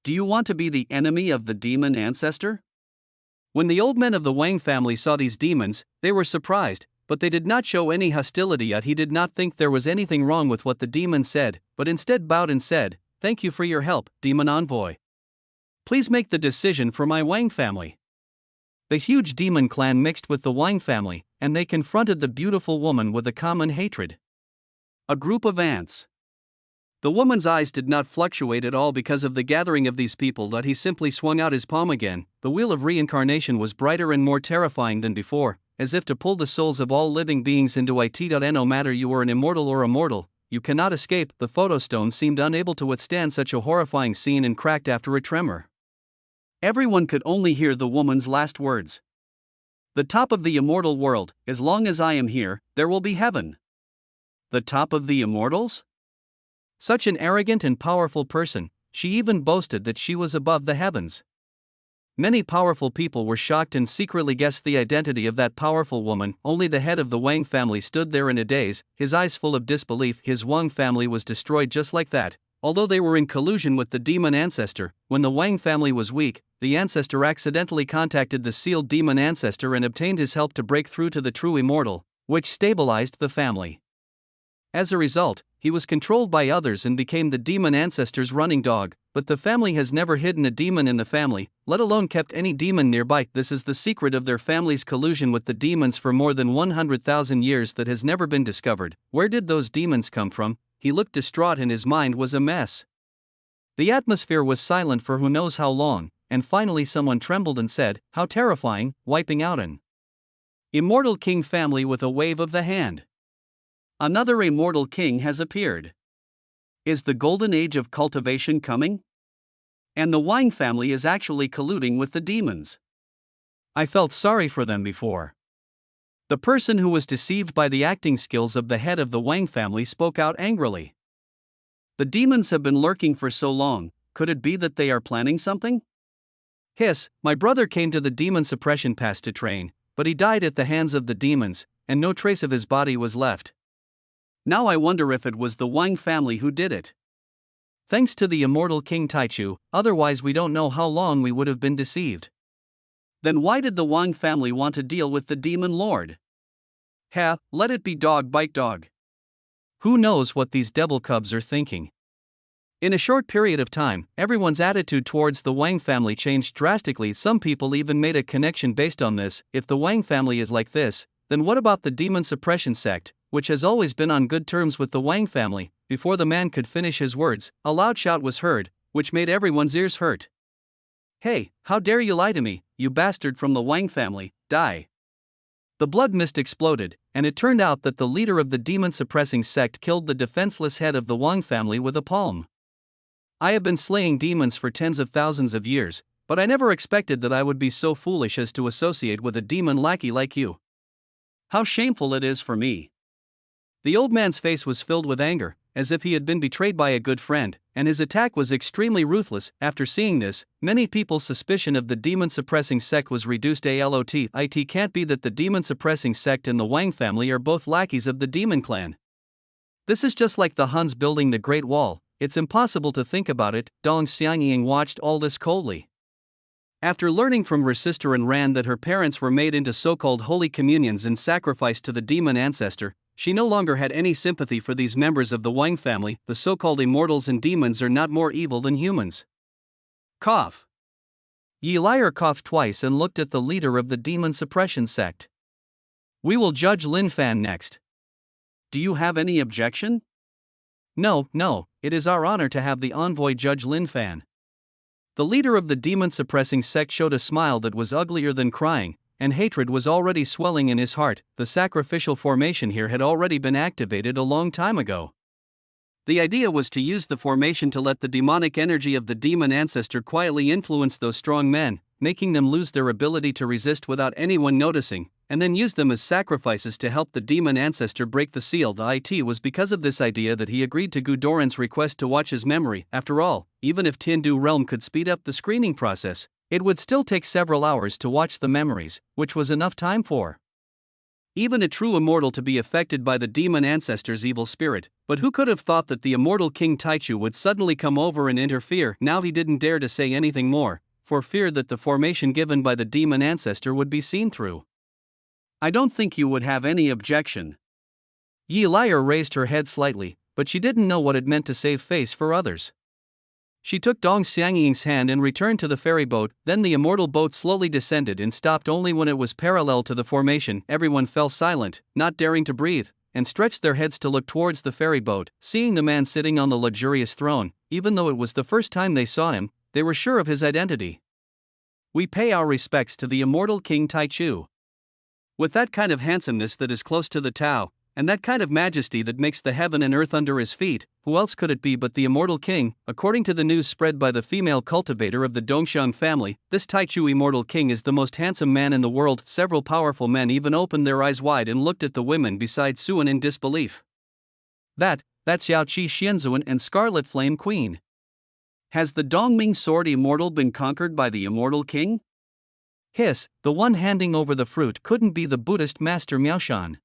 Do you want to be the enemy of the demon ancestor?" When the old men of the Wang family saw these demons, they were surprised, but they did not show any hostility. Yet he did not think there was anything wrong with what the demon said, but instead bowed and said, "Thank you for your help, demon envoy. Please make the decision for my Wang family." The huge demon clan mixed with the Wang family, and they confronted the beautiful woman with a common hatred. A group of ants. The woman's eyes did not fluctuate at all because of the gathering of these people. That he simply swung out his palm again. The wheel of reincarnation was brighter and more terrifying than before, as if to pull the souls of all living beings into it. No matter you are an immortal or a mortal, you cannot escape. The photostone seemed unable to withstand such a horrifying scene and cracked after a tremor. Everyone could only hear the woman's last words. The top of the immortal world, as long as I am here, there will be heaven. The top of the immortals? Such an arrogant and powerful person, She even boasted that she was above the heavens. Many powerful people were shocked and secretly guessed the identity of that powerful woman. Only the head of the Wang family stood there in a daze, his eyes full of disbelief. His Wang family was destroyed just like that. Although they were in collusion with the demon ancestor, when the Wang family was weak, the ancestor accidentally contacted the sealed demon ancestor and obtained his help to break through to the true immortal, which stabilized the family. As a result, he was controlled by others and became the demon ancestor's running dog, but the family has never hidden a demon in the family, let alone kept any demon nearby. This is the secret of their family's collusion with the demons for more than 100,000 years that has never been discovered. Where did those demons come from? He looked distraught and his mind was a mess. The atmosphere was silent for who knows how long, and finally someone trembled and said, "How terrifying," wiping out an immortal king family with a wave of the hand. Another immortal king has appeared. Is the golden age of cultivation coming? And the Wang family is actually colluding with the demons. I felt sorry for them before. The person who was deceived by the acting skills of the head of the Wang family spoke out angrily. The demons have been lurking for so long, could it be that they are planning something? Hiss, my brother came to the demon suppression pass to train, but he died at the hands of the demons, and no trace of his body was left. Now I wonder if it was the Wang family who did it. Thanks to the immortal King Taichu, otherwise we don't know how long we would have been deceived. Then why did the Wang family want to deal with the demon lord? Let it be dog bite dog. Who knows what these devil cubs are thinking? In a short period of time, everyone's attitude towards the Wang family changed drastically. Some people even made a connection based on this. If the Wang family is like this, then what about the demon suppression sect, which has always been on good terms with the Wang family? Before the man could finish his words, a loud shout was heard, which made everyone's ears hurt. Hey, how dare you lie to me, you bastard from the Wang family, die! The blood mist exploded, and it turned out that the leader of the demon-suppressing sect killed the defenseless head of the Wang family with a palm. I have been slaying demons for tens of thousands of years, but I never expected that I would be so foolish as to associate with a demon lackey like you. How shameful it is for me. The old man's face was filled with anger, as if he had been betrayed by a good friend, and his attack was extremely ruthless. After seeing this, many people's suspicion of the demon-suppressing sect was reduced. It can't be that the demon-suppressing sect and the Wang family are both lackeys of the demon clan. This is just like the Huns building the Great Wall. It's impossible to think about it. Dong Xiangying watched all this coldly. After learning from her sister and Ran that her parents were made into so-called holy communions and sacrificed to the demon ancestor, she no longer had any sympathy for these members of the Wang family. The so-called immortals and demons are not more evil than humans. Cough. Yi Liar coughed twice and looked at the leader of the demon suppression sect. We will judge Lin Fan next. Do you have any objection? No, it is our honor to have the envoy judge Lin Fan. The leader of the demon-suppressing sect showed a smile that was uglier than crying, and hatred was already swelling in his heart. The sacrificial formation here had already been activated a long time ago. The idea was to use the formation to let the demonic energy of the demon ancestor quietly influence those strong men, making them lose their ability to resist without anyone noticing, and then use them as sacrifices to help the demon ancestor break the seal. It was because of this idea that he agreed to Gu Doran's request to watch his memory. After all, even if Tiandu Realm could speed up the screening process, it would still take several hours to watch the memories, which was enough time for even a true immortal to be affected by the demon ancestor's evil spirit. But who could have thought that the immortal King Taichu would suddenly come over and interfere? Now he didn't dare to say anything more, for fear that the formation given by the demon ancestor would be seen through. I don't think you would have any objection. Yi Liar raised her head slightly, but she didn't know what it meant to save face for others. She took Dong Xiangying's hand and returned to the ferry boat. Then the immortal boat slowly descended and stopped only when it was parallel to the formation. Everyone fell silent, not daring to breathe, and stretched their heads to look towards the ferry boat. Seeing the man sitting on the luxurious throne, even though it was the first time they saw him, they were sure of his identity. We pay our respects to the immortal King Taichu. With that kind of handsomeness that is close to the Tao, and that kind of majesty that makes the heaven and earth under his feet, who else could it be but the immortal king? According to the news spread by the female cultivator of the Dongxiang family, this Taichu immortal king is the most handsome man in the world. Several powerful men even opened their eyes wide and looked at the women beside Suan in disbelief. That's Yao Qi Xianzuan and Scarlet Flame Queen. Has the Dongming sword immortal been conquered by the immortal king? Hiss, the one handing over the fruit couldn't be the Buddhist master Miaoshan.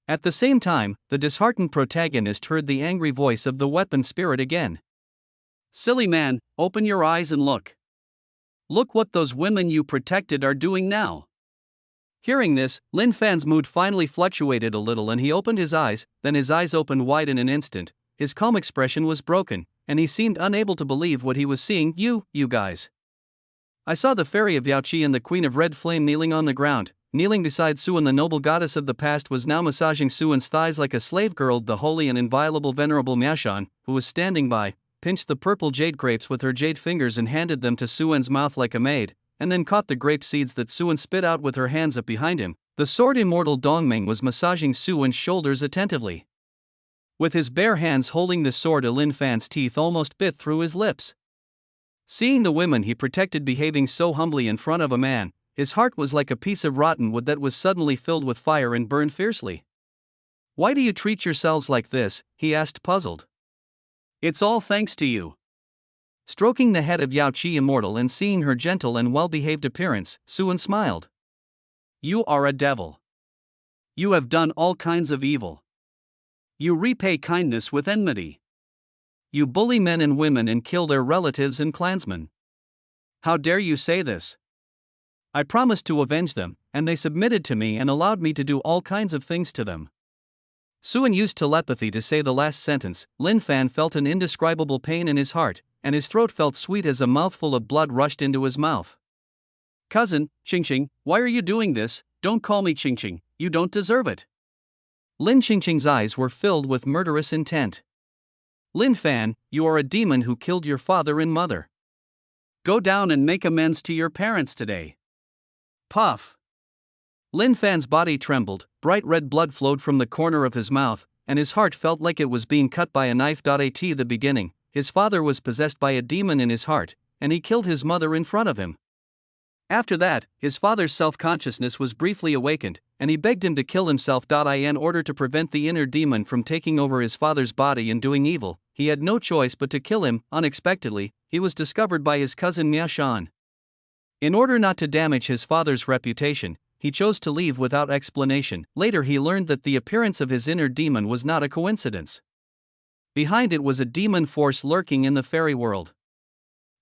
At the same time, the disheartened protagonist heard the angry voice of the weapon spirit again. Silly man, open your eyes and look. Look what those women you protected are doing now. Hearing this, Lin Fan's mood finally fluctuated a little and he opened his eyes, then his eyes opened wide in an instant. His calm expression was broken, and he seemed unable to believe what he was seeing. You guys. I saw the fairy of Yaoqi and the queen of red flame kneeling on the ground. Kneeling beside Suan, the noble goddess of the past, was now massaging Suan's thighs like a slave girl. The holy and inviolable venerable Miaoshan, who was standing by, pinched the purple jade grapes with her jade fingers and handed them to Suan's mouth like a maid, and then caught the grape seeds that Suan spit out with her hands up behind him. The sword immortal Dongming was massaging Suan's shoulders attentively. With his bare hands holding the sword, Lin Fan's teeth almost bit through his lips. Seeing the women he protected behaving so humbly in front of a man, his heart was like a piece of rotten wood that was suddenly filled with fire and burned fiercely. Why do you treat yourselves like this? He asked, puzzled. It's all thanks to you. Stroking the head of Yaoqi immortal and seeing her gentle and well-behaved appearance, Suan smiled. You are a devil. You have done all kinds of evil. You repay kindness with enmity. You bully men and women and kill their relatives and clansmen. How dare you say this? I promised to avenge them, and they submitted to me and allowed me to do all kinds of things to them. Suan used telepathy to say the last sentence. Lin Fan felt an indescribable pain in his heart, and his throat felt sweet as a mouthful of blood rushed into his mouth. Cousin, Qingqing, why are you doing this? Don't call me Qingqing, you don't deserve it. Lin Qingqing's eyes were filled with murderous intent. Lin Fan, you are a demon who killed your father and mother. Go down and make amends to your parents today. Puff. Lin Fan's body trembled, bright red blood flowed from the corner of his mouth, and his heart felt like it was being cut by a knife. At the beginning, his father was possessed by a demon in his heart, and he killed his mother in front of him. After that, his father's self-consciousness was briefly awakened, and he begged him to kill himself. In order to prevent the inner demon from taking over his father's body and doing evil, he had no choice but to kill him. Unexpectedly, he was discovered by his cousin Miaoshan. In order not to damage his father's reputation, he chose to leave without explanation. Later he learned that the appearance of his inner demon was not a coincidence. Behind it was a demon force lurking in the fairy world.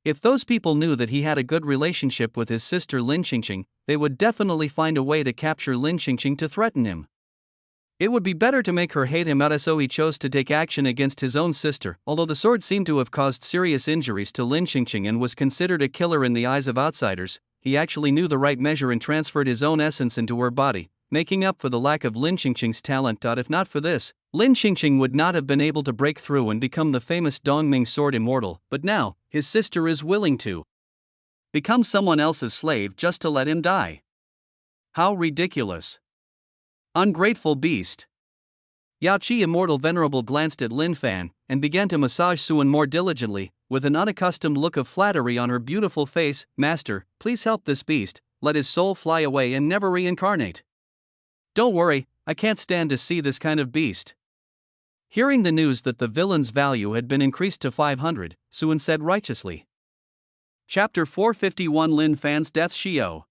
If those people knew that he had a good relationship with his sister Lin Qingqing, they would definitely find a way to capture Lin Qingqing to threaten him. It would be better to make her hate him, so he chose to take action against his own sister. Although the sword seemed to have caused serious injuries to Lin Qingqing and was considered a killer in the eyes of outsiders, he actually knew the right measure and transferred his own essence into her body, making up for the lack of Lin Qingqing's talent. If not for this, Lin Qingqing would not have been able to break through and become the famous Dongming sword immortal, but now, his sister is willing to become someone else's slave just to let him die. How ridiculous. Ungrateful beast. Yaoqi immortal venerable glanced at Lin Fan, and began to massage Suan more diligently, with an unaccustomed look of flattery on her beautiful face. Master, please help this beast, let his soul fly away and never reincarnate. Don't worry, I can't stand to see this kind of beast. Hearing the news that the villain's value had been increased to 500, Suan said righteously. Chapter 451 Lin Fan's Death. Xiao.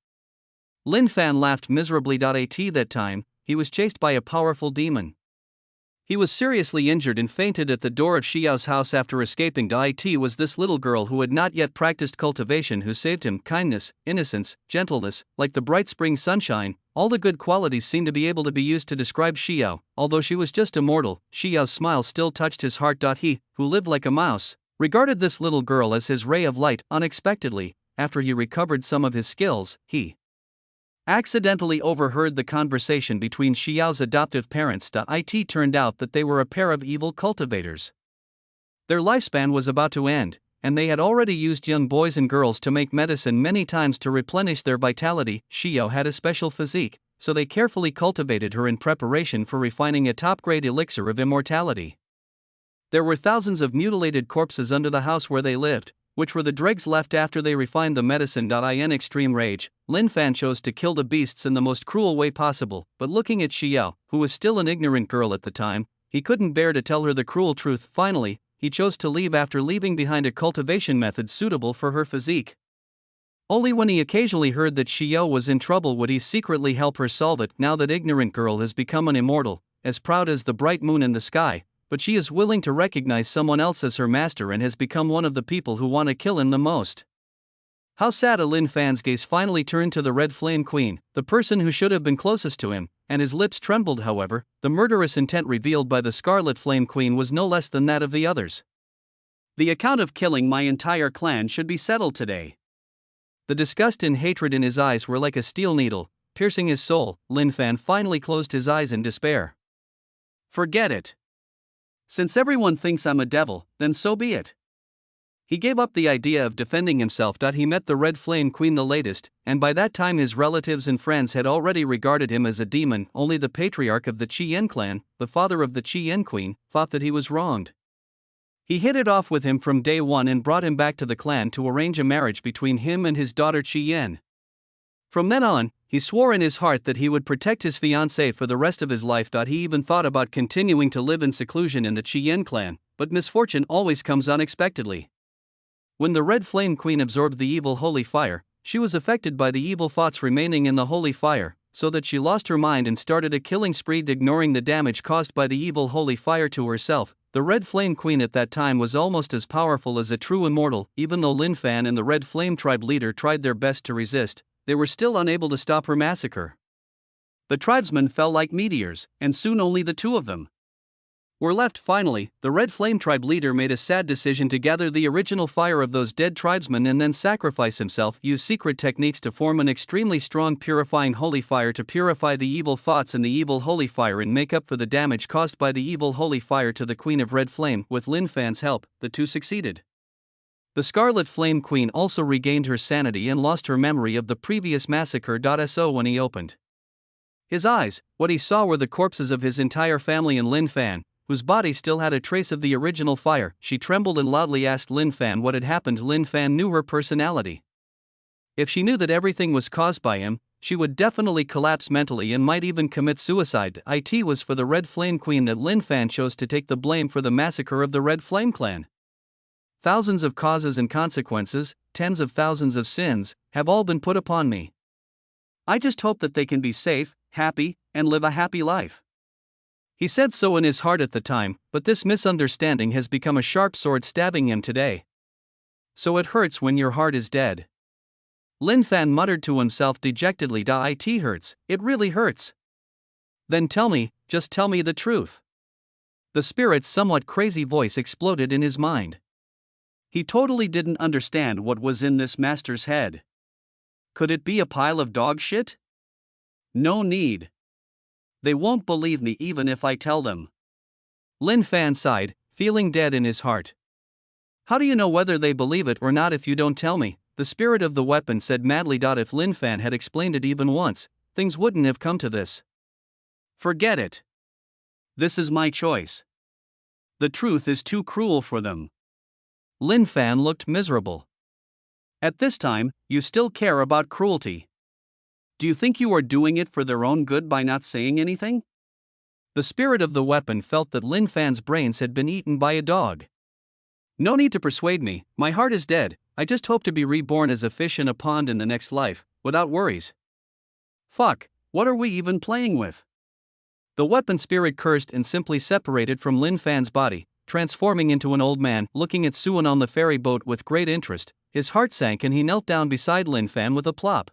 Lin Fan laughed miserably. At that time, he was chased by a powerful demon. He was seriously injured and fainted at the door of Xiao's house after escaping. It was this little girl who had not yet practiced cultivation who saved him. Kindness, innocence, gentleness, like the bright spring sunshine, all the good qualities seemed to be able to be used to describe Xiao. Although she was just a mortal, Xiao's smile still touched his heart. He, who lived like a mouse, regarded this little girl as his ray of light. Unexpectedly, after he recovered some of his skills, he accidentally overheard the conversation between Xiao's adoptive parents. It turned out that they were a pair of evil cultivators. Their lifespan was about to end, and they had already used young boys and girls to make medicine many times to replenish their vitality. Xiao had a special physique, so they carefully cultivated her in preparation for refining a top-grade elixir of immortality. There were thousands of mutilated corpses under the house where they lived, which were the dregs left after they refined the medicine. In extreme rage, Lin Fan chose to kill the beasts in the most cruel way possible, but looking at Xiao, who was still an ignorant girl at the time, he couldn't bear to tell her the cruel truth. Finally, he chose to leave after leaving behind a cultivation method suitable for her physique. Only when he occasionally heard that Xiao was in trouble would he secretly help her solve it. Now that ignorant girl has become an immortal, as proud as the bright moon in the sky, but she is willing to recognize someone else as her master and has become one of the people who want to kill him the most. How sad! Lin Fan's gaze finally turned to the Red Flame Queen, the person who should have been closest to him, and his lips trembled. However, the murderous intent revealed by the Scarlet Flame Queen was no less than that of the others. The account of killing my entire clan should be settled today. The disgust and hatred in his eyes were like a steel needle, piercing his soul. Lin Fan finally closed his eyes in despair. Forget it. Since everyone thinks I'm a devil, then so be it. He gave up the idea of defending himself. He met the Red Flame Queen the latest, and by that time his relatives and friends had already regarded him as a demon. Only the patriarch of the Chien clan, the father of the Chien Queen, thought that he was wronged. He hit it off with him from day one and brought him back to the clan to arrange a marriage between him and his daughter Chien. From then on, he swore in his heart that he would protect his fiancée for the rest of his life. He even thought about continuing to live in seclusion in the Chien clan, but misfortune always comes unexpectedly. When the Red Flame Queen absorbed the evil holy fire, she was affected by the evil thoughts remaining in the holy fire, so that she lost her mind and started a killing spree, ignoring the damage caused by the evil holy fire to herself. The Red Flame Queen at that time was almost as powerful as a true immortal. Even though Lin Fan and the Red Flame tribe leader tried their best to resist, they were still unable to stop her massacre. The tribesmen fell like meteors, and soon only the two of them were left. Finally, the Red Flame tribe leader made a sad decision to gather the original fire of those dead tribesmen and then sacrifice himself, use secret techniques to form an extremely strong purifying holy fire to purify the evil thoughts in the evil holy fire and make up for the damage caused by the evil holy fire to the Queen of Red Flame. With Lin Fan's help, the two succeeded. The Scarlet Flame Queen also regained her sanity and lost her memory of the previous massacre. So when he opened his eyes, what he saw were the corpses of his entire family and Lin Fan, whose body still had a trace of the original fire. She trembled and loudly asked Lin Fan what had happened. Lin Fan knew her personality. If she knew that everything was caused by him, she would definitely collapse mentally and might even commit suicide. It was for the Red Flame Queen that Lin Fan chose to take the blame for the massacre of the Red Flame clan. Thousands of causes and consequences, tens of thousands of sins, have all been put upon me. I just hope that they can be safe, happy, and live a happy life. He said so in his heart at the time, but this misunderstanding has become a sharp sword stabbing him today. So it hurts when your heart is dead. Lin Fan muttered to himself dejectedly. It hurts, it really hurts. Then tell me, just tell me the truth. The spirit's somewhat crazy voice exploded in his mind. He totally didn't understand what was in this master's head. Could it be a pile of dog shit? No need. They won't believe me even if I tell them. Lin Fan sighed, feeling dead in his heart. How do you know whether they believe it or not if you don't tell me? The spirit of the weapon said madly. If Lin Fan had explained it even once, things wouldn't have come to this. Forget it. This is my choice. The truth is too cruel for them. Lin Fan looked miserable. At this time, you still care about cruelty. Do you think you are doing it for their own good by not saying anything? The spirit of the weapon felt that Lin Fan's brains had been eaten by a dog. No need to persuade me, my heart is dead. I just hope to be reborn as a fish in a pond in the next life, without worries. Fuck, what are we even playing with? The weapon spirit cursed and simply separated from Lin Fan's body, transforming into an old man. Looking at Suan on the ferry boat with great interest, his heart sank and he knelt down beside Lin Fan with a plop.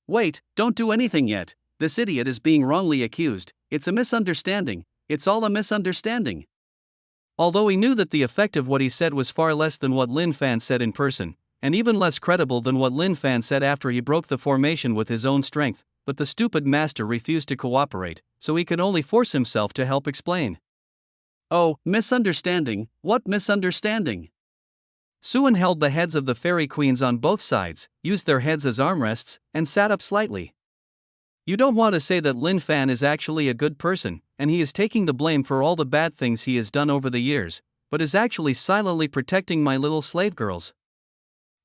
Wait, don't do anything yet. This idiot is being wrongly accused. It's a misunderstanding. It's all a misunderstanding. Although he knew that the effect of what he said was far less than what Lin Fan said in person, and even less credible than what Lin Fan said after he broke the formation with his own strength, but the stupid master refused to cooperate, so he could only force himself to help explain. Oh, misunderstanding, what misunderstanding? Suan held the heads of the fairy queens on both sides, used their heads as armrests, and sat up slightly. You don't want to say that Lin Fan is actually a good person, and he is taking the blame for all the bad things he has done over the years, but is actually silently protecting my little slave girls.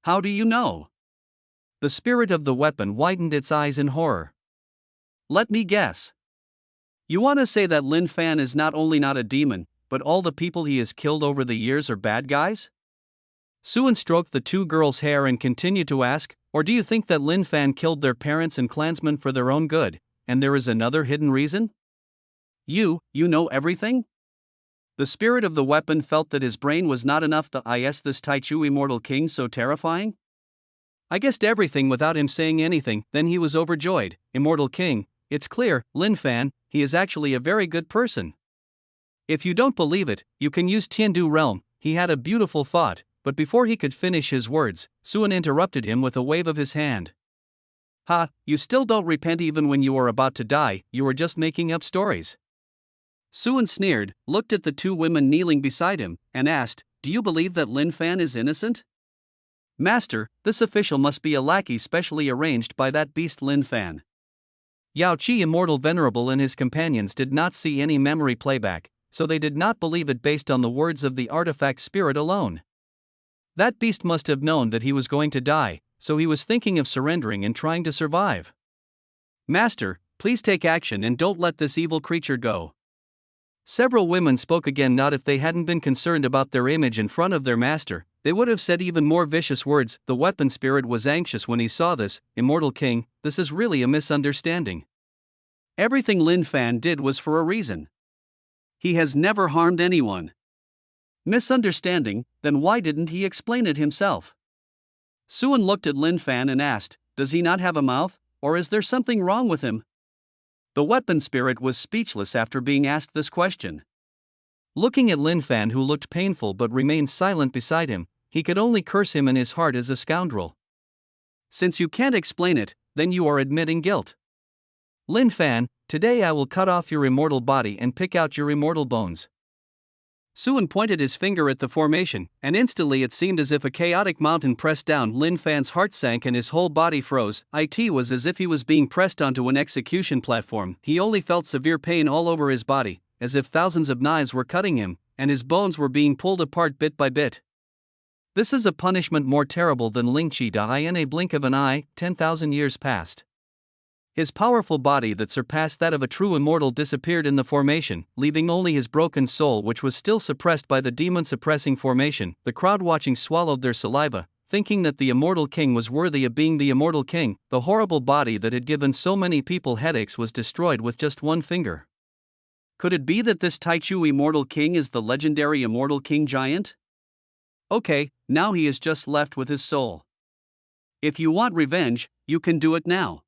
How do you know? The spirit of the weapon widened its eyes in horror. Let me guess. You want to say that Lin Fan is not only not a demon, but all the people he has killed over the years are bad guys? Suan stroked the two girls' hair and continued to ask, or do you think that Lin Fan killed their parents and clansmen for their own good, and there is another hidden reason? You know everything? The spirit of the weapon felt that his brain was not enough to is this Taichu immortal king so terrifying? I guessed everything without him saying anything, then he was overjoyed. Immortal king, it's clear, Lin Fan, he is actually a very good person. If you don't believe it, you can use Tiandu realm. He had a beautiful thought, but before he could finish his words, Suan interrupted him with a wave of his hand. Ha, you still don't repent even when you are about to die, you are just making up stories. Suan sneered, looked at the two women kneeling beside him, and asked, do you believe that Lin Fan is innocent? Master, this official must be a lackey specially arranged by that beast Lin Fan. Yao Qi Immortal Venerable and his companions did not see any memory playback, so they did not believe it based on the words of the artifact spirit alone. That beast must have known that he was going to die, so he was thinking of surrendering and trying to survive. Master, please take action and don't let this evil creature go. Several women spoke again. Not if they hadn't been concerned about their image in front of their master, they would have said even more vicious words. The weapon spirit was anxious when he saw this. Immortal king, this is really a misunderstanding. Everything Lin Fan did was for a reason. He has never harmed anyone. Misunderstanding, then why didn't he explain it himself? Suan looked at Lin Fan and asked, does he not have a mouth, or is there something wrong with him? The weapon spirit was speechless after being asked this question. Looking at Lin Fan, who looked painful but remained silent beside him, he could only curse him in his heart as a scoundrel. Since you can't explain it, then you are admitting guilt. Lin Fan, today I will cut off your immortal body and pick out your immortal bones. Suan pointed his finger at the formation, and instantly it seemed as if a chaotic mountain pressed down. Lin Fan's heart sank and his whole body froze. It was as if he was being pressed onto an execution platform. He only felt severe pain all over his body, as if thousands of knives were cutting him, and his bones were being pulled apart bit by bit. This is a punishment more terrible than Ling Qi Dai. In a blink of an eye, 10,000 years passed. His powerful body that surpassed that of a true immortal disappeared in the formation, leaving only his broken soul, which was still suppressed by the demon-suppressing formation. The crowd watching swallowed their saliva, thinking that the immortal king was worthy of being the immortal king. The horrible body that had given so many people headaches was destroyed with just one finger. Could it be that this Taichu immortal king is the legendary immortal king giant? Okay, now he is just left with his soul. If you want revenge, you can do it now.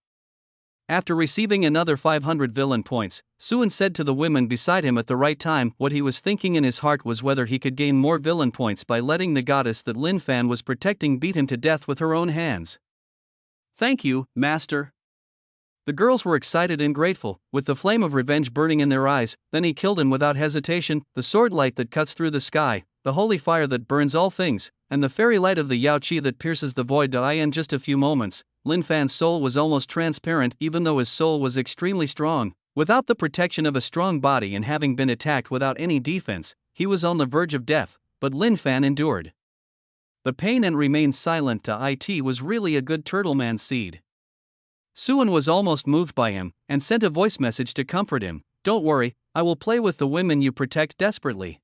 After receiving another 500 villain points, Suan said to the women beside him at the right time. What he was thinking in his heart was whether he could gain more villain points by letting the goddess that Lin Fan was protecting beat him to death with her own hands. Thank you, master. The girls were excited and grateful, with the flame of revenge burning in their eyes. Then he killed him without hesitation, the sword light that cuts through the sky, the holy fire that burns all things, and the fairy light of the Yao Qi that pierces the void. In just a few moments, Lin Fan's soul was almost transparent. Even though his soul was extremely strong, without the protection of a strong body and having been attacked without any defense, he was on the verge of death, but Lin Fan endured the pain and remained silent. It was really a good turtleman seed. Suan was almost moved by him, and sent a voice message to comfort him. Don't worry, I will play with the women you protect desperately.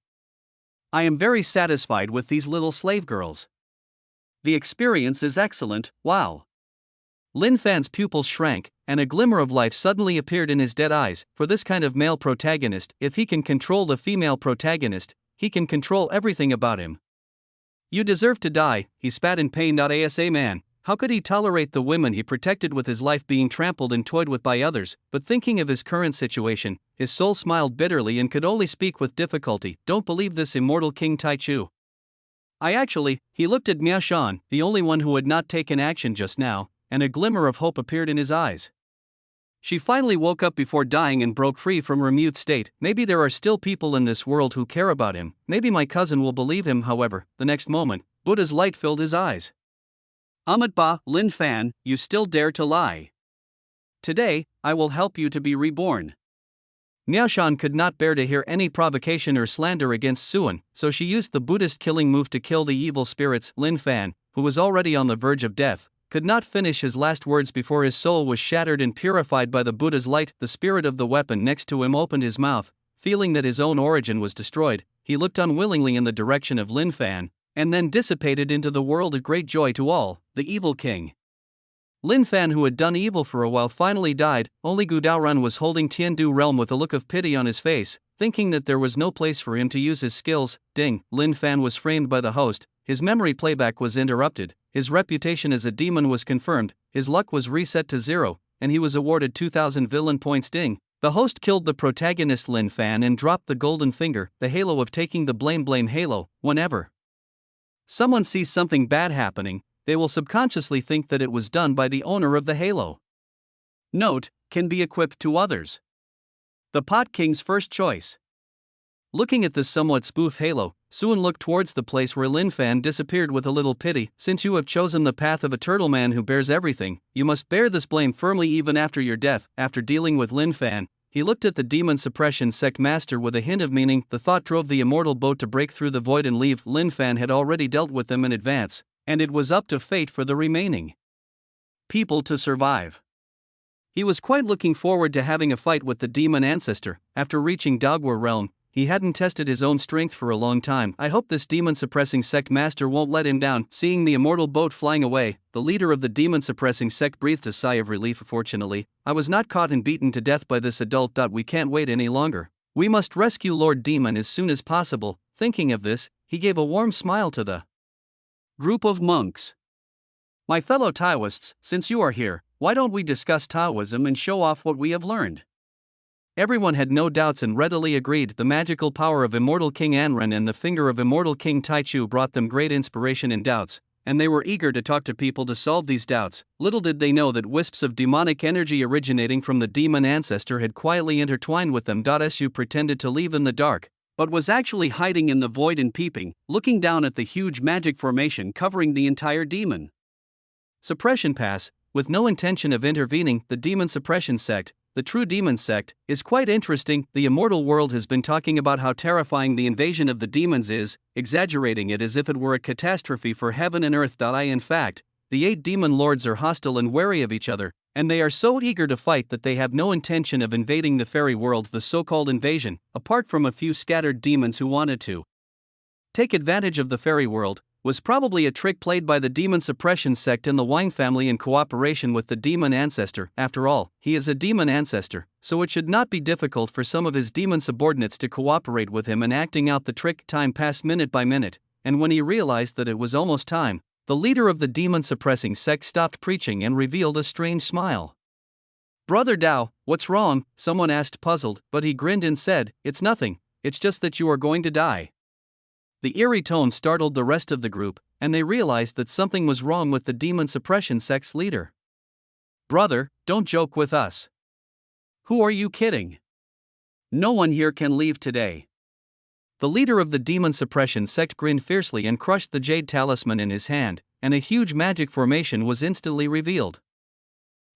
I am very satisfied with these little slave girls. The experience is excellent. Wow. Lin Fan's pupils shrank, and a glimmer of life suddenly appeared in his dead eyes. For this kind of male protagonist, if he can control the female protagonist, he can control everything about him. You deserve to die, he spat in pain. Asa man, how could he tolerate the women he protected with his life being trampled and toyed with by others? But thinking of his current situation, his soul smiled bitterly and could only speak with difficulty. Don't believe this immortal King Taichu. He looked at Miao Shan, the only one who had not taken action just now, and a glimmer of hope appeared in his eyes. She finally woke up before dying and broke free from her mute state. Maybe there are still people in this world who care about him. Maybe my cousin will believe him. However, the next moment, Buddha's light filled his eyes. Ahmed Ba, Lin Fan, you still dare to lie. Today, I will help you to be reborn. Miao Shan could not bear to hear any provocation or slander against Suan, so she used the Buddhist killing move to kill the evil spirits. Lin Fan, who was already on the verge of death, could not finish his last words before his soul was shattered and purified by the Buddha's light. The spirit of the weapon next to him opened his mouth, feeling that his own origin was destroyed, he looked unwillingly in the direction of Lin Fan, and then dissipated into the world, a great joy to all, the evil king. Lin Fan, who had done evil for a while, finally died. Only Gu Daoran was holding Tiandu realm with a look of pity on his face, thinking that there was no place for him to use his skills. Ding, Lin Fan was framed by the host, his memory playback was interrupted, his reputation as a demon was confirmed, his luck was reset to 0, and he was awarded 2,000 villain points. Ding. The host killed the protagonist Lin Fan and dropped the golden finger, the halo of taking the blame halo. Whenever someone sees something bad happening, they will subconsciously think that it was done by the owner of the halo. Note, can be equipped to others. The Pot King's first choice. Looking at this somewhat spoof halo, Suan looked towards the place where Lin Fan disappeared with a little pity. Since you have chosen the path of a turtle man who bears everything, you must bear this blame firmly even after your death. After dealing with Lin Fan, he looked at the demon suppression sect master with a hint of meaning. The thought drove the immortal boat to break through the void and leave. Lin Fan had already dealt with them in advance, and it was up to fate for the remaining people to survive. He was quite looking forward to having a fight with the demon ancestor. After reaching Dogwar realm, he hadn't tested his own strength for a long time. I hope this demon-suppressing sect master won't let him down. Seeing the immortal boat flying away, the leader of the demon-suppressing sect breathed a sigh of relief. Fortunately, I was not caught and beaten to death by this adult. We can't wait any longer. We must rescue Lord Demon as soon as possible. Thinking of this, he gave a warm smile to the group of monks. My fellow Taoists, since you are here, why don't we discuss Taoism and show off what we have learned? Everyone had no doubts and readily agreed. The magical power of Immortal King Anren and the finger of Immortal King Taichu brought them great inspiration and doubts, and they were eager to talk to people to solve these doubts. Little did they know that wisps of demonic energy originating from the demon ancestor had quietly intertwined with them. Su pretended to leave in the dark, but was actually hiding in the void and peeping, looking down at the huge magic formation covering the entire demon suppression pass, with no intention of intervening. The demon suppression sect, the true demon sect, is quite interesting. The immortal world has been talking about how terrifying the invasion of the demons is, exaggerating it as if it were a catastrophe for heaven and earth. In fact, the 8 demon lords are hostile and wary of each other, and they are so eager to fight that they have no intention of invading the fairy world. The so-called invasion, apart from a few scattered demons who wanted to take advantage of the fairy world, was probably a trick played by the demon suppression sect and the Wine family in cooperation with the demon ancestor. After all, he is a demon ancestor, so it should not be difficult for some of his demon subordinates to cooperate with him in acting out the trick. Time passed minute by minute, and when he realized that it was almost time, the leader of the demon suppressing sect stopped preaching and revealed a strange smile. Brother Dao, what's wrong? Someone asked, puzzled, but he grinned and said, it's nothing, it's just that you are going to die. The eerie tone startled the rest of the group, and they realized that something was wrong with the demon suppression sect's leader. Brother, don't joke with us. Who are you kidding? No one here can leave today. The leader of the demon suppression sect grinned fiercely and crushed the jade talisman in his hand, and a huge magic formation was instantly revealed.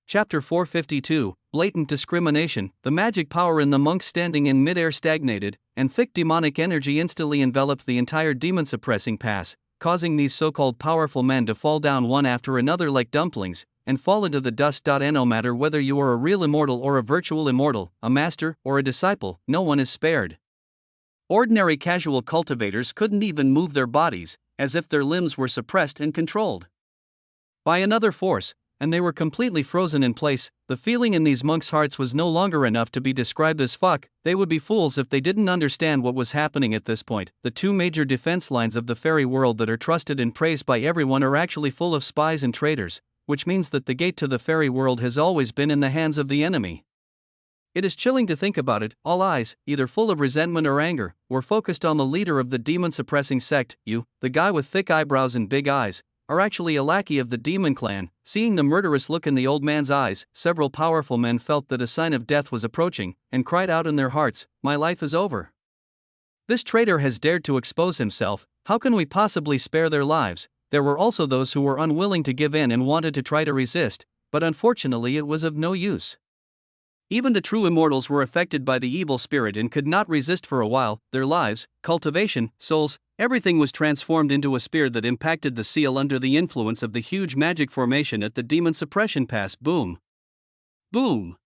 Chapter 452, Blatant Discrimination. The magic power in the monks standing in midair stagnated, and thick demonic energy instantly enveloped the entire demon-suppressing pass, causing these so-called powerful men to fall down one after another like dumplings, and fall into the dust. No matter whether you are a real immortal or a virtual immortal, a master or a disciple, no one is spared. Ordinary casual cultivators couldn't even move their bodies, as if their limbs were suppressed and controlled by another force, and they were completely frozen in place. The feeling in these monks' hearts was no longer enough to be described as fuck. They would be fools if they didn't understand what was happening at this point. The 2 major defense lines of the fairy world that are trusted and praised by everyone are actually full of spies and traitors, which means that the gate to the fairy world has always been in the hands of the enemy. It is chilling to think about it. All eyes, either full of resentment or anger, were focused on the leader of the demon-suppressing sect. You, the guy with thick eyebrows and big eyes, are actually a lackey of the demon clan. Seeing the murderous look in the old man's eyes, several powerful men felt that a sign of death was approaching, and cried out in their hearts, my life is over. This traitor has dared to expose himself, how can we possibly spare their lives? There were also those who were unwilling to give in and wanted to try to resist, but unfortunately it was of no use. Even the true immortals were affected by the evil spirit and could not resist for a while. Their lives, cultivation, souls, everything was transformed into a spear that impacted the seal under the influence of the huge magic formation at the demon suppression pass. Boom. Boom.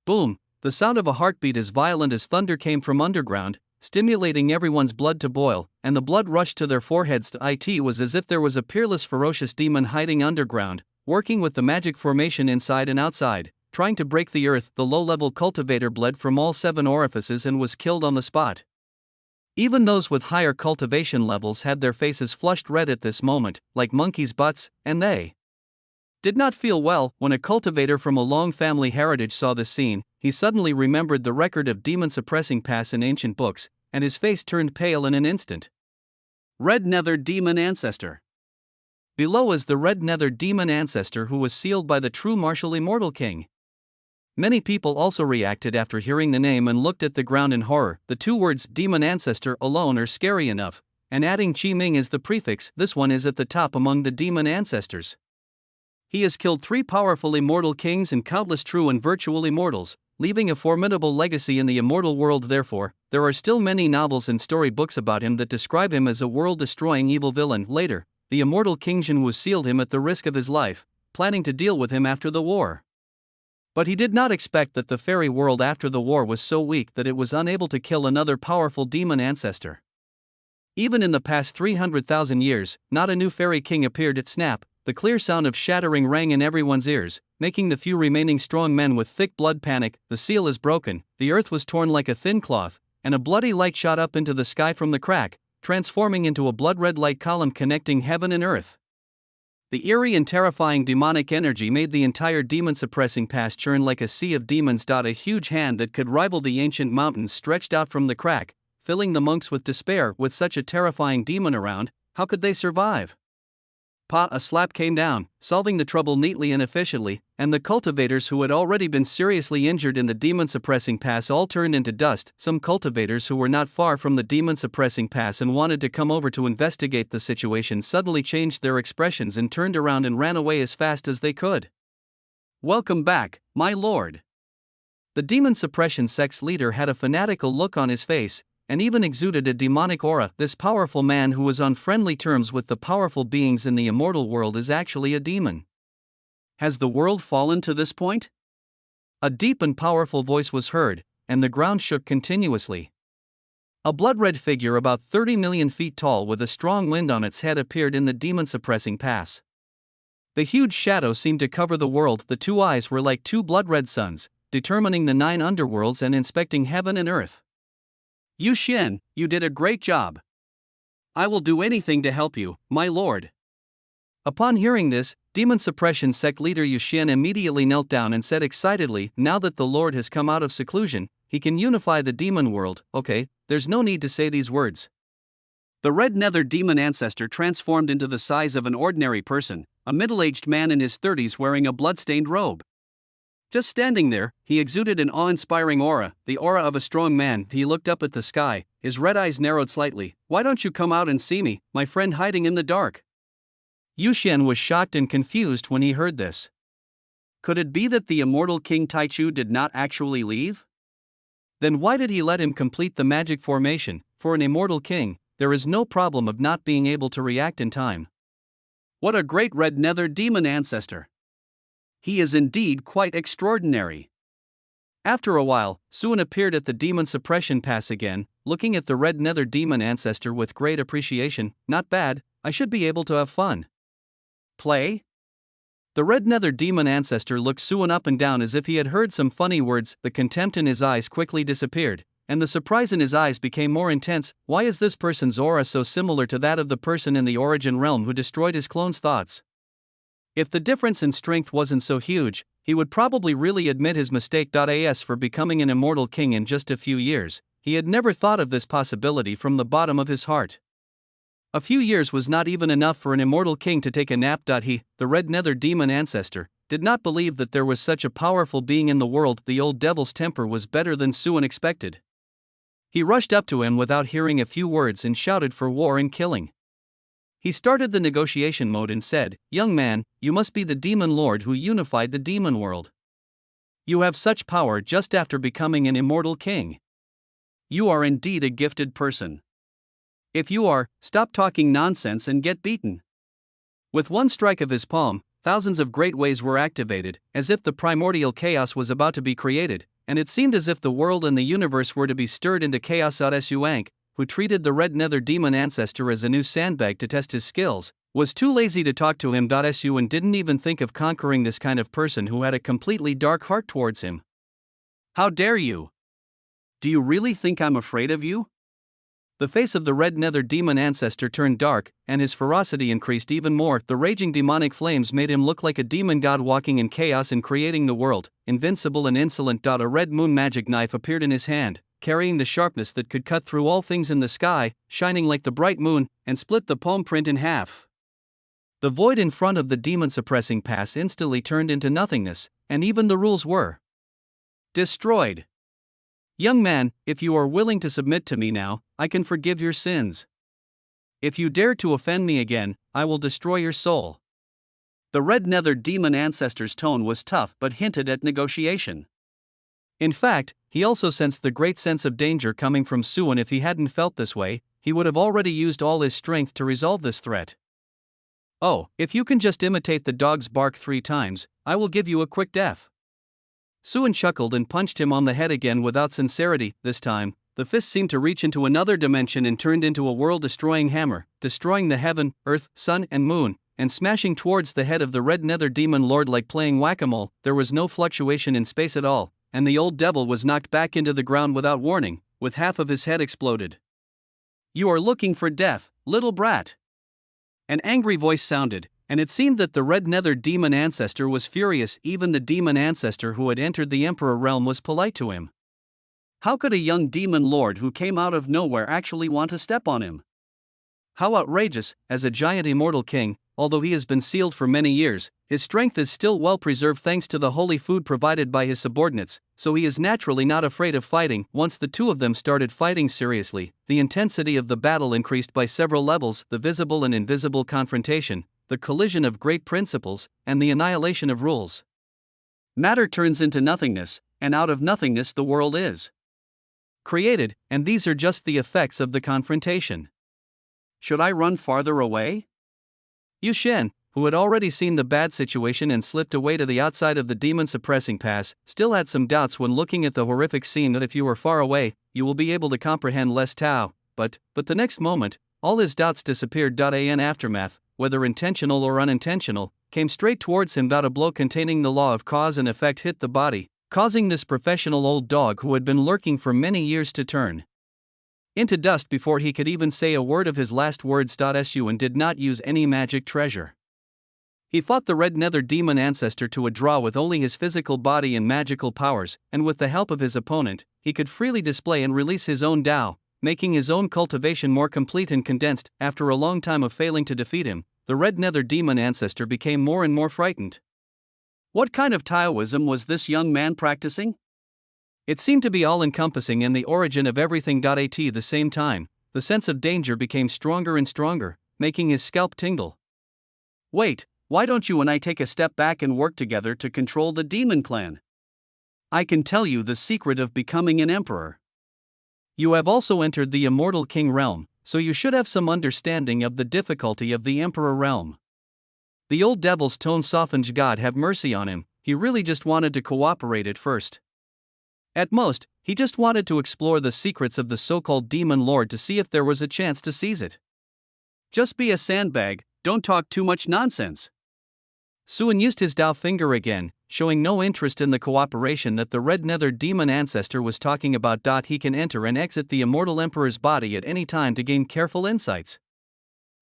Boom. The sound of a heartbeat as violent as thunder came from underground, stimulating everyone's blood to boil, and the blood rushed to their foreheads. It was as if there was a peerless, ferocious demon hiding underground, working with the magic formation inside and outside, trying to break the earth. The low-level cultivator bled from all 7 orifices and was killed on the spot. Even those with higher cultivation levels had their faces flushed red at this moment, like monkeys' butts, and they did not feel well. When a cultivator from a long family heritage saw this scene, he suddenly remembered the record of demon-suppressing paths in ancient books, and his face turned pale in an instant. Red Nether Demon Ancestor. Below is the Red Nether Demon Ancestor who was sealed by the true martial immortal king. Many people also reacted after hearing the name and looked at the ground in horror. The 2 words Demon Ancestor alone are scary enough, and adding Chi Ming as the prefix, this one is at the top among the demon ancestors. He has killed 3 powerful immortal kings and countless true and virtual immortals, leaving a formidable legacy in the immortal world. Therefore, there are still many novels and storybooks about him that describe him as a world-destroying evil villain. Later, the immortal King Zhenwu sealed him at the risk of his life, planning to deal with him after the war. But he did not expect that the fairy world after the war was so weak that it was unable to kill another powerful demon ancestor. Even in the past 300,000 years, not a new fairy king appeared. At snap, the clear sound of shattering rang in everyone's ears, making the few remaining strong men with thick blood panic. The seal is broken, the earth was torn like a thin cloth, and a bloody light shot up into the sky from the crack, transforming into a blood-red light column connecting heaven and earth. The eerie and terrifying demonic energy made the entire demon-suppressing pass churn like a sea of demons. A huge hand that could rival the ancient mountains stretched out from the crack, filling the monks with despair. With such a terrifying demon around, how could they survive? A slap came down, solving the trouble neatly and efficiently, and the cultivators who had already been seriously injured in the demon-suppressing pass all turned into dust. Some cultivators who were not far from the demon-suppressing pass and wanted to come over to investigate the situation suddenly changed their expressions and turned around and ran away as fast as they could. Welcome back, my lord. The demon suppression sect's leader had a fanatical look on his face, and even exuded a demonic aura. This powerful man who was on friendly terms with the powerful beings in the immortal world is actually a demon. Has the world fallen to this point? A deep and powerful voice was heard, and the ground shook continuously. A blood-red figure about 30 million feet tall with a strong wind on its head appeared in the demon-suppressing pass. The huge shadow seemed to cover the world. The 2 eyes were like 2 blood-red suns, determining the 9 underworlds and inspecting heaven and earth. Yu Xian, you did a great job. I will do anything to help you, my lord. Upon hearing this, Demon Suppression Sect leader Yu Xian immediately knelt down and said excitedly, now that the Lord has come out of seclusion, he can unify the demon world. Okay, there's no need to say these words. The Red Nether Demon Ancestor transformed into the size of an ordinary person, a middle-aged man in his 30s wearing a blood-stained robe. Just standing there, he exuded an awe-inspiring aura, the aura of a strong man. He looked up at the sky, his red eyes narrowed slightly. Why don't you come out and see me, my friend hiding in the dark? Yu Xian was shocked and confused when he heard this. Could it be that the immortal King Taichu did not actually leave? Then why did he let him complete the magic formation? For an immortal king, there is no problem of not being able to react in time. What a great Red Nether Demon Ancestor! He is indeed quite extraordinary. After a while, Suan appeared at the Demon Suppression Pass again, looking at the Red Nether Demon Ancestor with great appreciation. Not bad, I should be able to have fun. Play? The Red Nether Demon Ancestor looked Suan up and down as if he had heard some funny words. The contempt in his eyes quickly disappeared, and the surprise in his eyes became more intense. Why is this person's aura so similar to that of the person in the Origin Realm who destroyed his clone's thoughts? If the difference in strength wasn't so huge, he would probably really admit his mistake. As for becoming an immortal king in just a few years, he had never thought of this possibility from the bottom of his heart. A few years was not even enough for an immortal king to take a nap. He, the Red Nether Demon Ancestor, did not believe that there was such a powerful being in the world. The old devil's temper was better than Suan expected. He rushed up to him without hearing a few words and shouted for war and killing. He started the negotiation mode and said, "Young man, you must be the demon lord who unified the demon world. You have such power just after becoming an immortal king. You are indeed a gifted person. If you are, stop talking nonsense and get beaten." With one strike of his palm, thousands of great ways were activated, as if the primordial chaos was about to be created, and it seemed as if the world and the universe were to be stirred into chaos. Suang, who treated the red nether demon ancestor as a new sandbag to test his skills, was too lazy to talk to him. Su and didn't even think of conquering this kind of person who had a completely dark heart towards him. How dare you? Do you really think I'm afraid of you? The face of the red nether demon ancestor turned dark, and his ferocity increased even more. The raging demonic flames made him look like a demon god walking in chaos and creating the world, invincible and insolent. A red moon magic knife appeared in his hand, carrying the sharpness that could cut through all things in the sky, shining like the bright moon, and split the palm print in half. The void in front of the demon-suppressing pass instantly turned into nothingness, and even the rules were destroyed. Young man, if you are willing to submit to me now, I can forgive your sins. If you dare to offend me again, I will destroy your soul. The red nether demon ancestor's tone was tough but hinted at negotiation. In fact, he also sensed the great sense of danger coming from Suan. If he hadn't felt this way, he would have already used all his strength to resolve this threat. Oh, if you can just imitate the dog's bark 3 times, I will give you a quick death. Suan chuckled and punched him on the head again without sincerity. This time, the fist seemed to reach into another dimension and turned into a world-destroying hammer, destroying the heaven, earth, sun, and moon, and smashing towards the head of the red nether demon lord like playing whack-a-mole. There was no fluctuation in space at all, and the old devil was knocked back into the ground without warning, with half of his head exploded. You are looking for death, little brat. An angry voice sounded, and it seemed that the red nether demon ancestor was furious. Even the demon ancestor who had entered the emperor realm was polite to him. How could a young demon lord who came out of nowhere actually want to step on him? How outrageous! As a giant immortal king, although he has been sealed for many years, his strength is still well preserved thanks to the holy food provided by his subordinates, so he is naturally not afraid of fighting. Once the two of them started fighting seriously, the intensity of the battle increased by several levels: the visible and invisible confrontation, the collision of great principles, and the annihilation of rules. Matter turns into nothingness, and out of nothingness the world is created, and these are just the effects of the confrontation. Should I run farther away? Yu Shen, who had already seen the bad situation and slipped away to the outside of the demon-suppressing pass, still had some doubts when looking at the horrific scene that if you are far away, you will be able to comprehend less Tao, but the next moment, all his doubts disappeared. An aftermath, whether intentional or unintentional, came straight towards him. A blow containing the law of cause and effect hit the body, causing this professional old dog who had been lurking for many years to turn into dust before he could even say a word of his last words. Su and did not use any magic treasure. He fought the red nether demon ancestor to a draw with only his physical body and magical powers, and with the help of his opponent, he could freely display and release his own Tao, making his own cultivation more complete and condensed. After a long time of failing to defeat him, the red nether demon ancestor became more and more frightened. What kind of Taoism was this young man practicing? It seemed to be all-encompassing and the origin of everything. At the same time, the sense of danger became stronger and stronger, making his scalp tingle. Wait, why don't you and I take a step back and work together to control the demon clan? I can tell you the secret of becoming an emperor. You have also entered the immortal king realm, so you should have some understanding of the difficulty of the emperor realm. The old devil's tone softened. God have mercy on him, he really just wanted to cooperate at first. At most, he just wanted to explore the secrets of the so-called demon lord to see if there was a chance to seize it. Just be a sandbag, don't talk too much nonsense. Suan used his Dao finger again, showing no interest in the cooperation that the red nether demon ancestor was talking about. He can enter and exit the immortal emperor's body at any time to gain careful insights.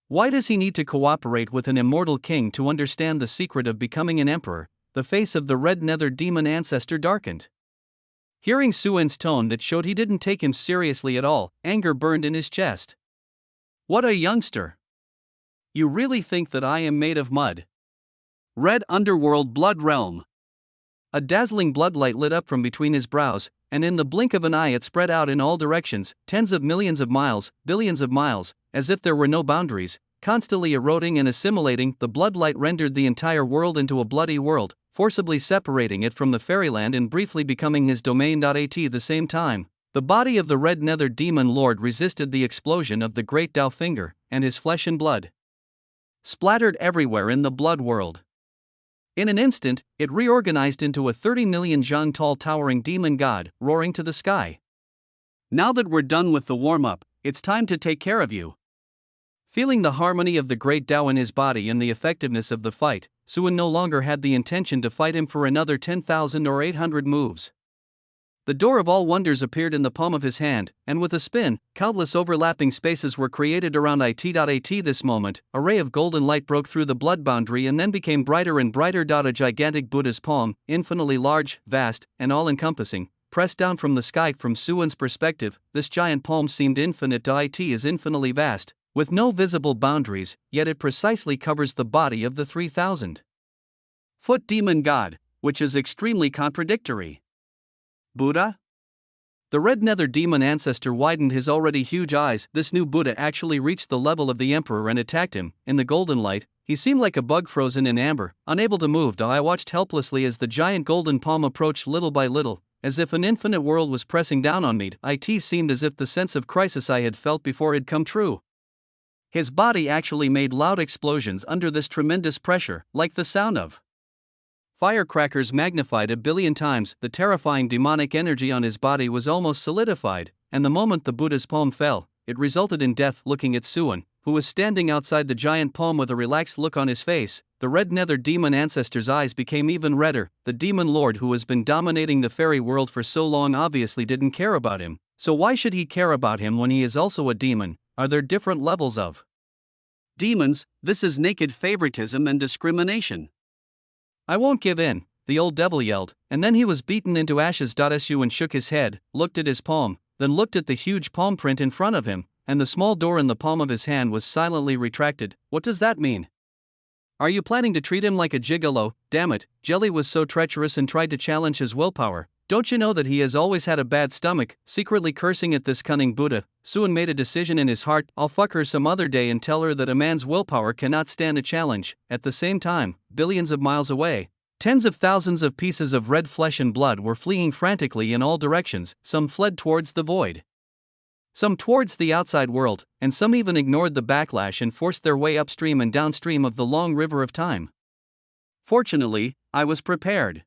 Why does he need to cooperate with an immortal king to understand the secret of becoming an emperor? The face of the red nether demon ancestor darkened. Hearing Suan's tone that showed he didn't take him seriously at all, anger burned in his chest. What a youngster! You really think that I am made of mud? Red underworld blood realm. A dazzling bloodlight lit up from between his brows, and in the blink of an eye it spread out in all directions, tens of millions of miles, billions of miles, as if there were no boundaries, constantly eroding and assimilating. The bloodlight rendered the entire world into a bloody world, forcibly separating it from the fairyland and briefly becoming his domain. At the same time, the body of the red nether demon lord resisted the explosion of the great Dao finger, and his flesh and blood splattered everywhere in the blood world. In an instant, it reorganized into a 30 million zhang tall towering demon god, roaring to the sky. Now that we're done with the warm-up, it's time to take care of you. Feeling the harmony of the great Tao in his body and the effectiveness of the fight, Suan no longer had the intention to fight him for another 10,000 or 800 moves. The door of all wonders appeared in the palm of his hand, and with a spin, countless overlapping spaces were created around it.at. This moment, a ray of golden light broke through the blood boundary and then became brighter and brighter. A gigantic Buddha's palm, infinitely large, vast, and all-encompassing, pressed down from the sky. From Suan's perspective, this giant palm seemed infinite. It is infinitely vast, with no visible boundaries, yet it precisely covers the body of the 3,000-foot demon god, which is extremely contradictory. Buddha? The red nether demon ancestor widened his already huge eyes. This new Buddha actually reached the level of the emperor and attacked him. In the golden light, he seemed like a bug frozen in amber, unable to move. I watched helplessly as the giant golden palm approached little by little, as if an infinite world was pressing down on me. It seemed as if the sense of crisis I had felt before had come true. His body actually made loud explosions under this tremendous pressure, like the sound of firecrackers magnified a billion times. The terrifying demonic energy on his body was almost solidified, and the moment the Buddha's palm fell, it resulted in death. Looking at Suan, who was standing outside the giant palm with a relaxed look on his face, the red nether demon ancestor's eyes became even redder. The demon lord who has been dominating the fairy world for so long obviously didn't care about him, so why should he care about him when he is also a demon? Are there different levels of demons? This is naked favoritism and discrimination. I won't give in, the old devil yelled, and then he was beaten into ashes. Suan shook his head, looked at his palm, then looked at the huge palm print in front of him, and the small door in the palm of his hand was silently retracted. What does that mean? Are you planning to treat him like a gigolo? Damn it, Jelly was so treacherous and tried to challenge his willpower. Don't you know that he has always had a bad stomach? Secretly cursing at this cunning Buddha, Suan made a decision in his heart. I'll fuck her some other day and tell her that a man's willpower cannot stand a challenge. At the same time, billions of miles away, tens of thousands of pieces of red flesh and blood were fleeing frantically in all directions. Some fled towards the void, some towards the outside world, and some even ignored the backlash and forced their way upstream and downstream of the long river of time. Fortunately, I was prepared.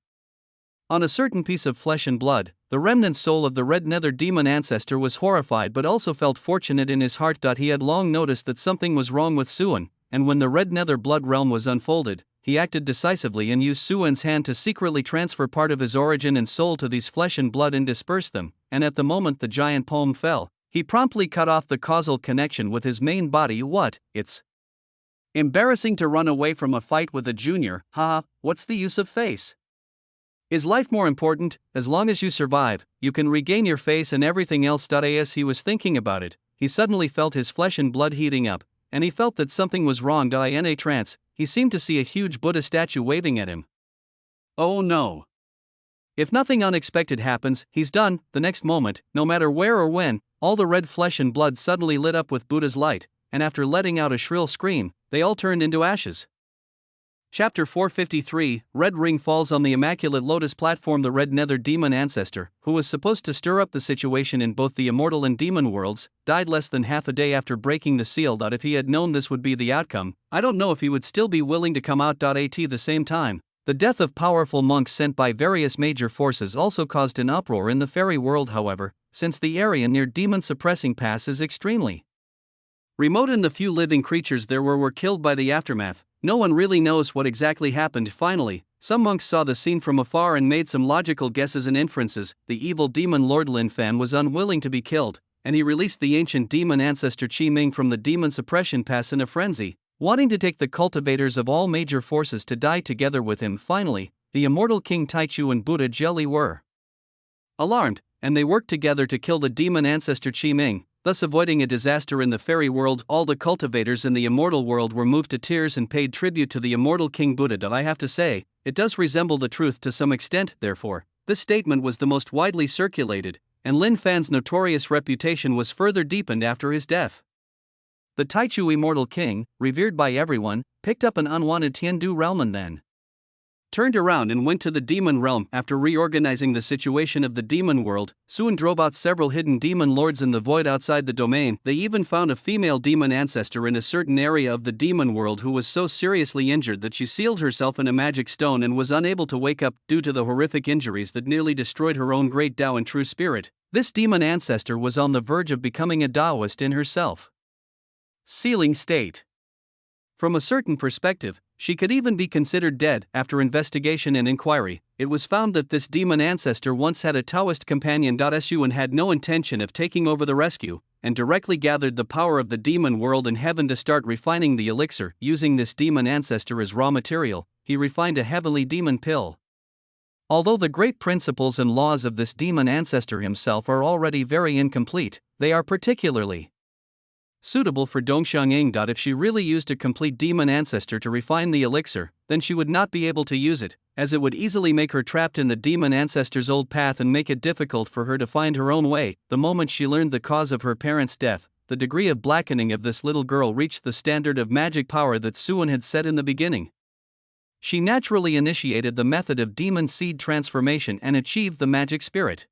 On a certain piece of flesh and blood, the remnant soul of the red nether demon ancestor was horrified but also felt fortunate in his heart. He had long noticed that something was wrong with Suan, and when the red nether blood realm was unfolded, he acted decisively and used Suan's hand to secretly transfer part of his origin and soul to these flesh and blood and disperse them, and at the moment the giant palm fell, he promptly cut off the causal connection with his main body. What? It's embarrassing to run away from a fight with a junior, haha, what's the use of face? Is life more important? As long as you survive, you can regain your face and everything else. As he was thinking about it, he suddenly felt his flesh and blood heating up, and he felt that something was wrong. In a trance, he seemed to see a huge Buddha statue waving at him. Oh no. If nothing unexpected happens, he's done. The next moment, no matter where or when, all the red flesh and blood suddenly lit up with Buddha's light, and after letting out a shrill scream, they all turned into ashes. Chapter 453, Red Ring falls on the Immaculate Lotus platform. The red nether demon ancestor, who was supposed to stir up the situation in both the immortal and demon worlds, died less than half a day after breaking the seal. If he had known this would be the outcome, I don't know if he would still be willing to come out. At the same time, the death of powerful monks sent by various major forces also caused an uproar in the fairy world. However, since the area near Demon Suppressing Pass is extremely remote and the few living creatures there were killed by the aftermath, no one really knows what exactly happened. Finally, some monks saw the scene from afar and made some logical guesses and inferences. The evil demon Lord Lin Fan was unwilling to be killed, and he released the ancient demon ancestor Qi Ming from the Demon Suppression Pass in a frenzy, wanting to take the cultivators of all major forces to die together with him. Finally, the immortal King Taichu and Buddha Jelly were alarmed, and they worked together to kill the demon ancestor Qi Ming, thus avoiding a disaster in the fairy world. All the cultivators in the immortal world were moved to tears and paid tribute to the immortal King Buddha. I have to say, it does resemble the truth to some extent. Therefore, this statement was the most widely circulated, and Lin Fan's notorious reputation was further deepened after his death. The Taichu immortal king, revered by everyone, picked up an unwanted Tiandu realm and then turned around and went to the demon realm. After reorganizing the situation of the demon world, Suan drove out several hidden demon lords in the void outside the domain. They even found a female demon ancestor in a certain area of the demon world who was so seriously injured that she sealed herself in a magic stone and was unable to wake up due to the horrific injuries that nearly destroyed her own great Tao and true spirit. This demon ancestor was on the verge of becoming a Taoist in herself. Sealing state. From a certain perspective, she could even be considered dead. After investigation and inquiry, it was found that this demon ancestor once had a Taoist companion. Su and had no intention of taking over the rescue, and directly gathered the power of the demon world and heaven to start refining the elixir. Using this demon ancestor as raw material, he refined a heavenly demon pill. Although the great principles and laws of this demon ancestor himself are already very incomplete, they are particularly suitable for Dongxiang Ying. If she really used a complete demon ancestor to refine the elixir, then she would not be able to use it, as it would easily make her trapped in the demon ancestor's old path and make it difficult for her to find her own way. The moment she learned the cause of her parents' death, the degree of blackening of this little girl reached the standard of magic power that Suan had set in the beginning. She naturally initiated the method of demon seed transformation and achieved the magic spirit.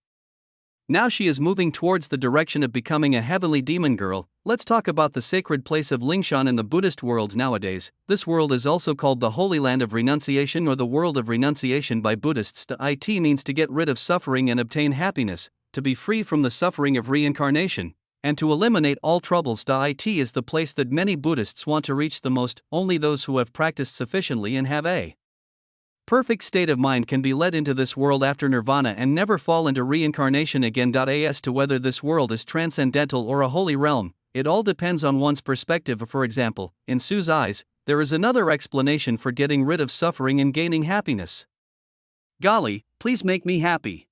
Now she is moving towards the direction of becoming a heavenly demon girl. Let's talk about the sacred place of Lingshan in the Buddhist world nowadays. This world is also called the Holy Land of Renunciation or the World of Renunciation by Buddhists. It means to get rid of suffering and obtain happiness, to be free from the suffering of reincarnation, and to eliminate all troubles. It is the place that many Buddhists want to reach the most. Only those who have practiced sufficiently and have a perfect state of mind can be led into this world after nirvana and never fall into reincarnation again. As to whether this world is transcendental or a holy realm, it all depends on one's perspective. For example, in Su's eyes, there is another explanation for getting rid of suffering and gaining happiness. Golly, please make me happy.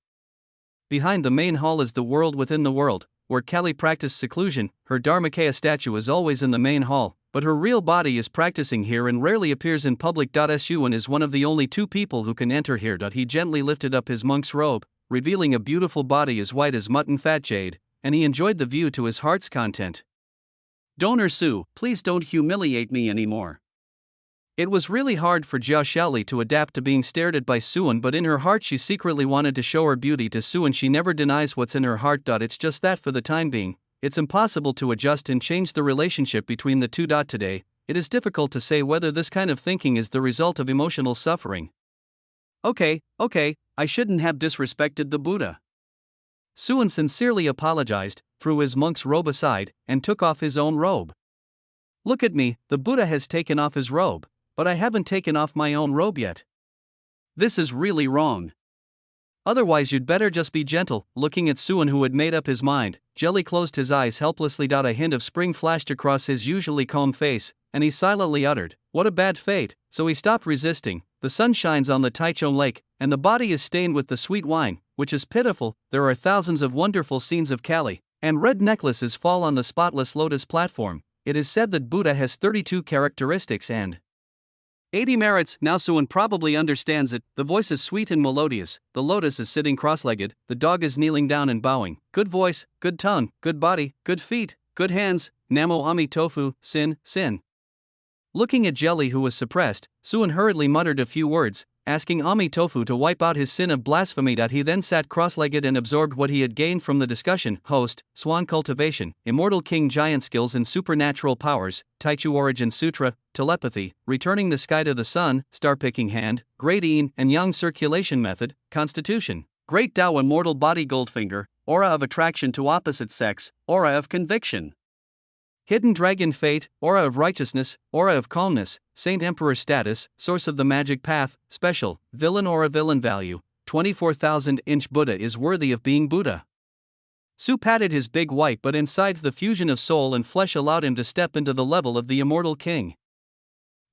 Behind the main hall is the world within the world, where Kali practiced seclusion. Her Dharmakaya statue is always in the main hall, but her real body is practicing here and rarely appears in public. Suan is one of the only two people who can enter here. He gently lifted up his monk's robe, revealing a beautiful body as white as mutton fat jade, and he enjoyed the view to his heart's content. Donor Su, please don't humiliate me anymore. It was really hard for Jia Shaoli to adapt to being stared at by Suan, but in her heart she secretly wanted to show her beauty to Suan. She never denies what's in her heart. It's just that for the time being, it's impossible to adjust and change the relationship between the two. Today, it is difficult to say whether this kind of thinking is the result of emotional suffering. Okay, I shouldn't have disrespected the Buddha. Suan sincerely apologized, threw his monk's robe aside, and took off his own robe. Look at me, the Buddha has taken off his robe, but I haven't taken off my own robe yet. This is really wrong. Otherwise you'd better just be gentle. Looking at Suan, who had made up his mind, Jelly closed his eyes helplessly. A hint of spring flashed across his usually calm face, and he silently uttered, "What a bad fate." So he stopped resisting. The sun shines on the Taichung Lake, and the body is stained with the sweet wine, which is pitiful. There are thousands of wonderful scenes of Kali, and red necklaces fall on the spotless lotus platform. It is said that Buddha has 32 characteristics and 80 merits. Now Suan probably understands it. The voice is sweet and melodious, the lotus is sitting cross-legged, the dog is kneeling down and bowing. Good voice, good tongue, good body, good feet, good hands, Namo Ami Tofu, sin, sin. Looking at Jelly, who was suppressed, Suan hurriedly muttered a few words, asking Ami Tofu to wipe out his sin of blasphemy. He then sat cross-legged and absorbed what he had gained from the discussion: host, swan cultivation, immortal king giant skills and supernatural powers, Taichu origin sutra, telepathy, returning the sky to the sun, star-picking hand, great yin and yang circulation method, constitution, great Tao immortal body Goldfinger, aura of attraction to opposite sex, aura of conviction, hidden dragon fate, aura of righteousness, aura of calmness, saint emperor status, source of the magic path, special, villain aura villain value, 24,000-inch Buddha is worthy of being Buddha. Su patted his big white butt inside. The fusion of soul and flesh allowed him to step into the level of the immortal king.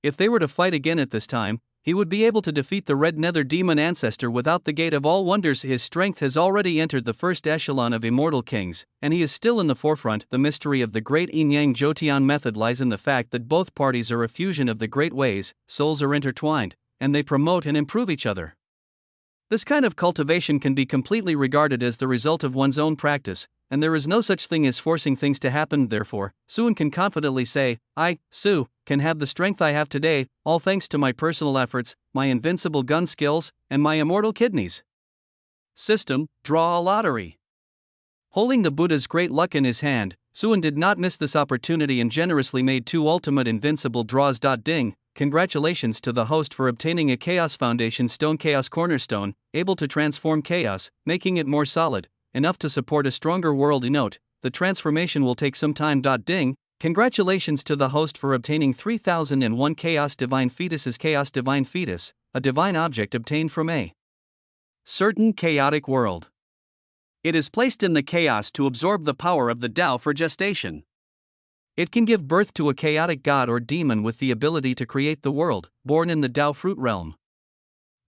If they were to fight again at this time, he would be able to defeat the red nether demon ancestor without the gate of all wonders. His strength has already entered the first echelon of immortal kings, and he is still in the forefront. The mystery of the great yin-yang Jotian method lies in the fact that both parties are a fusion of the great ways, souls are intertwined, and they promote and improve each other. This kind of cultivation can be completely regarded as the result of one's own practice, and there is no such thing as forcing things to happen. Therefore, Suan can confidently say, I, Su, can have the strength I have today, all thanks to my personal efforts, my invincible gun skills, and my immortal kidneys. System: draw a lottery. Holding the Buddha's great luck in his hand, Suan did not miss this opportunity and generously made 2 ultimate invincible draws. Ding! Congratulations to the host for obtaining a Chaos Foundation Stone Chaos Cornerstone, able to transform chaos, making it more solid, enough to support a stronger world. Note, the transformation will take some time. Ding! Congratulations to the host for obtaining 3001 Chaos Divine Fetuses. Chaos Divine Fetus, a divine object obtained from a certain chaotic world. It is placed in the chaos to absorb the power of the Tao for gestation. It can give birth to a chaotic god or demon with the ability to create the world, born in the Tao fruit realm.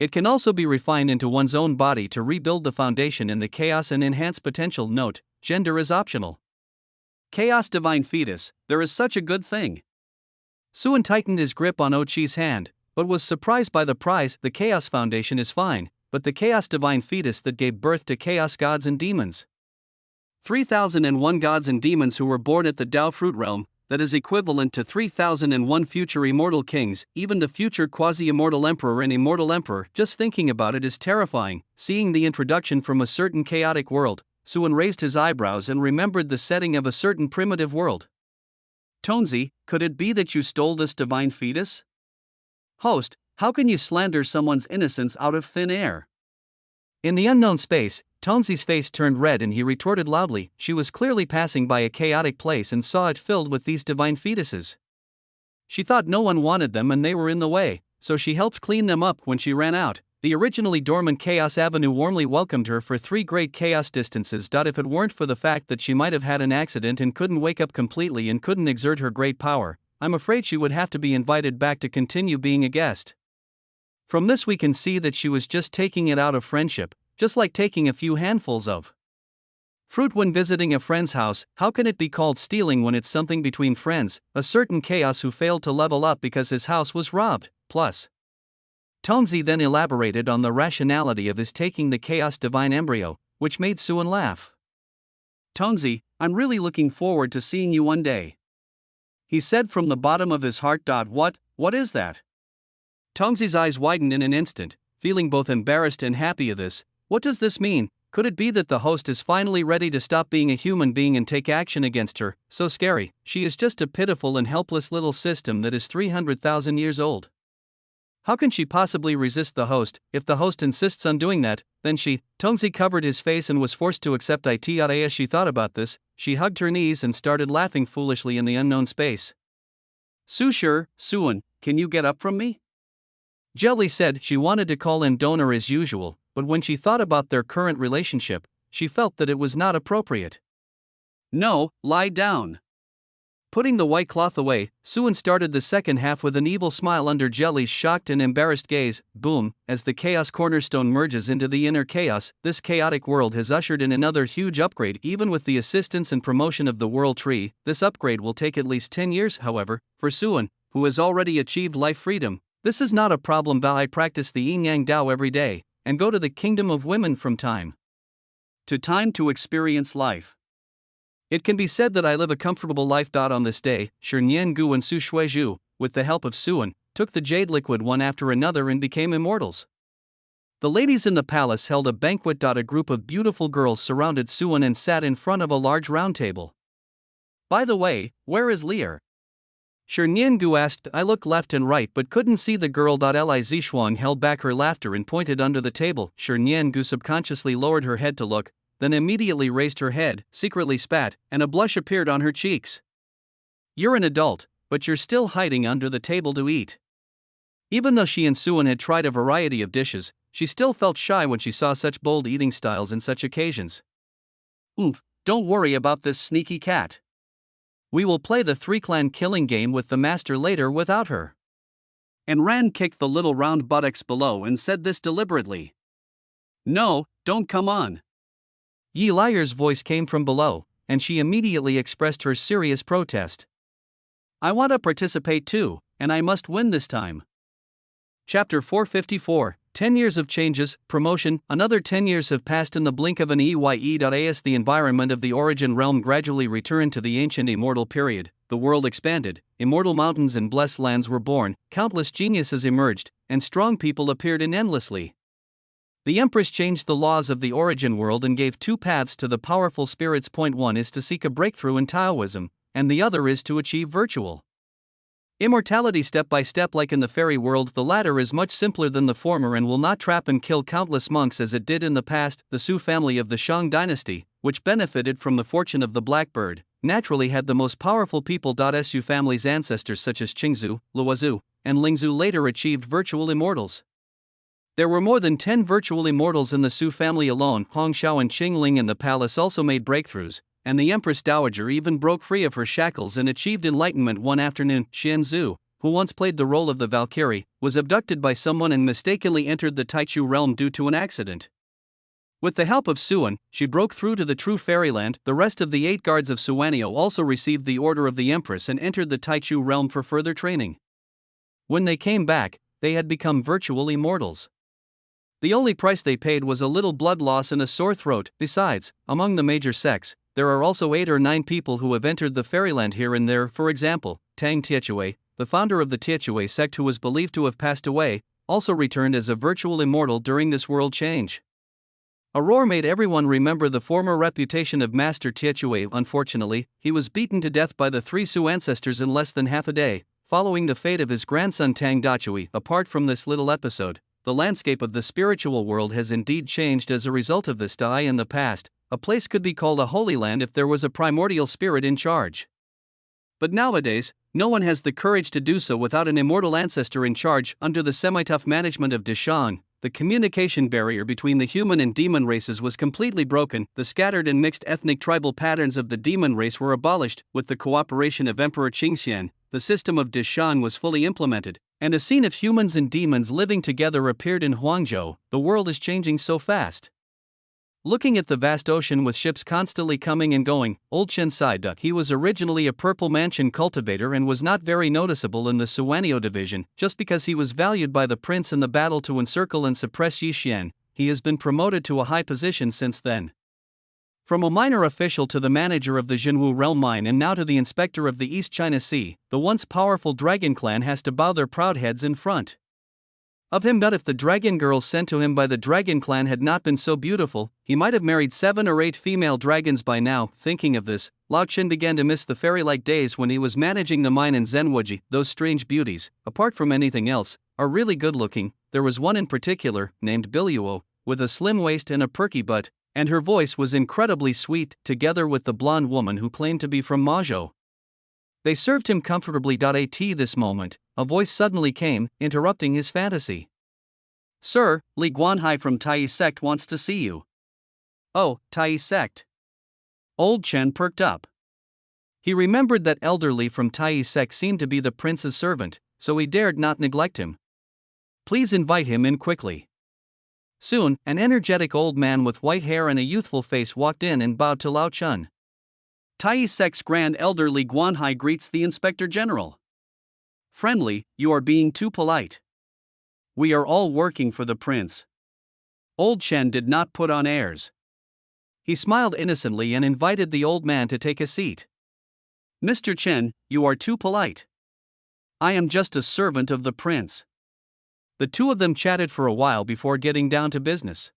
It can also be refined into one's own body to rebuild the foundation in the chaos and enhance potential. Note, gender is optional. Chaos Divine Fetus, there is such a good thing. Suan tightened his grip on Ochi's hand, but was surprised by the prize. The Chaos Foundation is fine, but the Chaos Divine Fetus that gave birth to chaos gods and demons. 3001 gods and demons who were born at the Tao fruit realm, that is equivalent to 3001 future immortal kings, even the future quasi-immortal emperor and immortal emperor. Just thinking about it is terrifying. Seeing the introduction from a certain chaotic world, Suan raised his eyebrows and remembered the setting of a certain primitive world. Tonzi, could it be that you stole this divine fetus? Host, how can you slander someone's innocence out of thin air? In the unknown space, Tonzi's face turned red and he retorted loudly. She was clearly passing by a chaotic place and saw it filled with these divine fetuses. She thought no one wanted them and they were in the way, so she helped clean them up when she ran out. The originally dormant Chaos Avenue warmly welcomed her for 3 great chaos distances. If it weren't for the fact that she might have had an accident and couldn't wake up completely and couldn't exert her great power, I'm afraid she would have to be invited back to continue being a guest. From this we can see that she was just taking it out of friendship, just like taking a few handfuls of fruit when visiting a friend's house. How can it be called stealing when it's something between friends? A certain chaos who failed to level up because his house was robbed. Plus, Tonzi then elaborated on the rationality of his taking the Chaos Divine Embryo, which made Suan laugh. Tonzi, I'm really looking forward to seeing you one day, he said from the bottom of his heart. What is that? Tonzi's eyes widened in an instant, feeling both embarrassed and happy of this. What does this mean? Could it be that the host is finally ready to stop being a human being and take action against her? So scary, she is just a pitiful and helpless little system that is 300,000 years old. How can she possibly resist the host? If the host insists on doing that, then Tonzi covered his face and was forced to accept it. As she thought about this, she hugged her knees and started laughing foolishly in the unknown space. Sure, Suan, can you get up from me? Jelly said. She wanted to call in Donor as usual, but when she thought about their current relationship, she felt that it was not appropriate. No, lie down. Putting the white cloth away, Suan started the second half with an evil smile under Jelly's shocked and embarrassed gaze. Boom, as the Chaos Cornerstone merges into the inner chaos, this chaotic world has ushered in another huge upgrade. Even with the assistance and promotion of the World Tree, this upgrade will take at least 10 years. However, for Suan, who has already achieved life freedom, this is not a problem. I practice the Yin-Yang Tao every day, and go to the Kingdom of Women from time to time to experience life. It can be said that I live a comfortable life. On this day, Shi Nian Gu and Su Shuizhu, with the help of Suan, took the jade liquid one after another and became immortals. The ladies in the palace held a banquet. A group of beautiful girls surrounded Suan and sat in front of a large round table. By the way, where is Lear? Shi Nian Gu asked. I looked left and right but couldn't see the girl. Li Zixuan held back her laughter and pointed under the table. Shi Nian Gu subconsciously lowered her head to look, then immediately raised her head, secretly spat, and a blush appeared on her cheeks. You're an adult, but you're still hiding under the table to eat. Even though she and Suan had tried a variety of dishes, she still felt shy when she saw such bold eating styles and such occasions. Don't worry about this sneaky cat. We will play the 3-clan killing game with the master later without her. And Ran kicked the little round buttocks below and said this deliberately. No, don't come on. Yi Liar's voice came from below, and she immediately expressed her serious protest. I want to participate too, and I must win this time. Chapter 454, 10 years of changes, promotion, another 10 years have passed in the blink of an eye. The environment of the origin realm gradually returned to the ancient immortal period, the world expanded, immortal mountains and blessed lands were born, countless geniuses emerged, and strong people appeared endlessly. The Empress changed the laws of the origin world and gave two paths to the powerful spirits. Point one is to seek a breakthrough in Taoism, and the other is to achieve virtual immortality step by step. Like in the fairy world, the latter is much simpler than the former and will not trap and kill countless monks as it did in the past. The Su family of the Shang dynasty, which benefited from the fortune of the blackbird, naturally had the most powerful people. Su family's ancestors such as Qingzu, Luozu, and Lingzhu later achieved virtual immortals. There were more than 10 virtual immortals in the Su family alone. Hong Xiao and Qingling in the palace also made breakthroughs, and the Empress Dowager even broke free of her shackles and achieved enlightenment one afternoon. Xianzhu, who once played the role of the Valkyrie, was abducted by someone and mistakenly entered the Taichu realm due to an accident. With the help of Suan, she broke through to the true fairyland. The rest of the 8 guards of Suanio also received the order of the Empress and entered the Taichu realm for further training. When they came back, they had become virtual immortals. The only price they paid was a little blood loss and a sore throat. Besides, among the major sects, there are also 8 or 9 people who have entered the fairyland here and there. For example, Tang Tiechui, the founder of the Tiechui sect who was believed to have passed away, also returned as a virtual immortal during this world change. A roar made everyone remember the former reputation of Master Tiechui. Unfortunately, he was beaten to death by the 3 Su ancestors in less than half a day, following the fate of his grandson Tang Dachui. Apart from this little episode, the landscape of the spiritual world has indeed changed as a result of this. In the past, a place could be called a holy land if there was a primordial spirit in charge. But nowadays, no one has the courage to do so without an immortal ancestor in charge. Under the semi-tough management of Deshang, the communication barrier between the human and demon races was completely broken. The scattered and mixed ethnic tribal patterns of the demon race were abolished. With the cooperation of Emperor Qingxian, the system of Deshang was fully implemented, and a scene of humans and demons living together appeared in Huangzhou. The world is changing so fast. Looking at the vast ocean with ships constantly coming and going, old Chen sighed. He was originally a purple mansion cultivator and was not very noticeable in the Suanio division. Just because he was valued by the prince in the battle to encircle and suppress Yixian, he has been promoted to a high position since then. From a minor official to the manager of the Jinwu realm mine and now to the inspector of the East China Sea, the once powerful dragon clan has to bow their proud heads in front of him. But if the dragon girls sent to him by the dragon clan had not been so beautiful, he might have married 7 or 8 female dragons by now. Thinking of this, Lao Chen began to miss the fairy-like days when he was managing the mine in Zenwuji. Those strange beauties, apart from anything else, are really good-looking. There was one in particular, named Biluo, with a slim waist and a perky butt, and her voice was incredibly sweet, together with the blonde woman who claimed to be from Mazhou. They served him comfortably. At this moment, a voice suddenly came, interrupting his fantasy. "Sir, Li Guanhai from Tai sect wants to see you." "Oh, Tai sect." Old Chen perked up. He remembered that elder Li from Tai sect seemed to be the prince's servant, so he dared not neglect him. "Please invite him in quickly." Soon, an energetic old man with white hair and a youthful face walked in and bowed to Lao Chen. "Tai sect's Grand Elder Li Guanhai greets the Inspector General." "Friendly, you are being too polite. We are all working for the prince." Old Chen did not put on airs. He smiled innocently and invited the old man to take a seat. "Mr. Chen, you are too polite. I am just a servant of the prince." The two of them chatted for a while before getting down to business.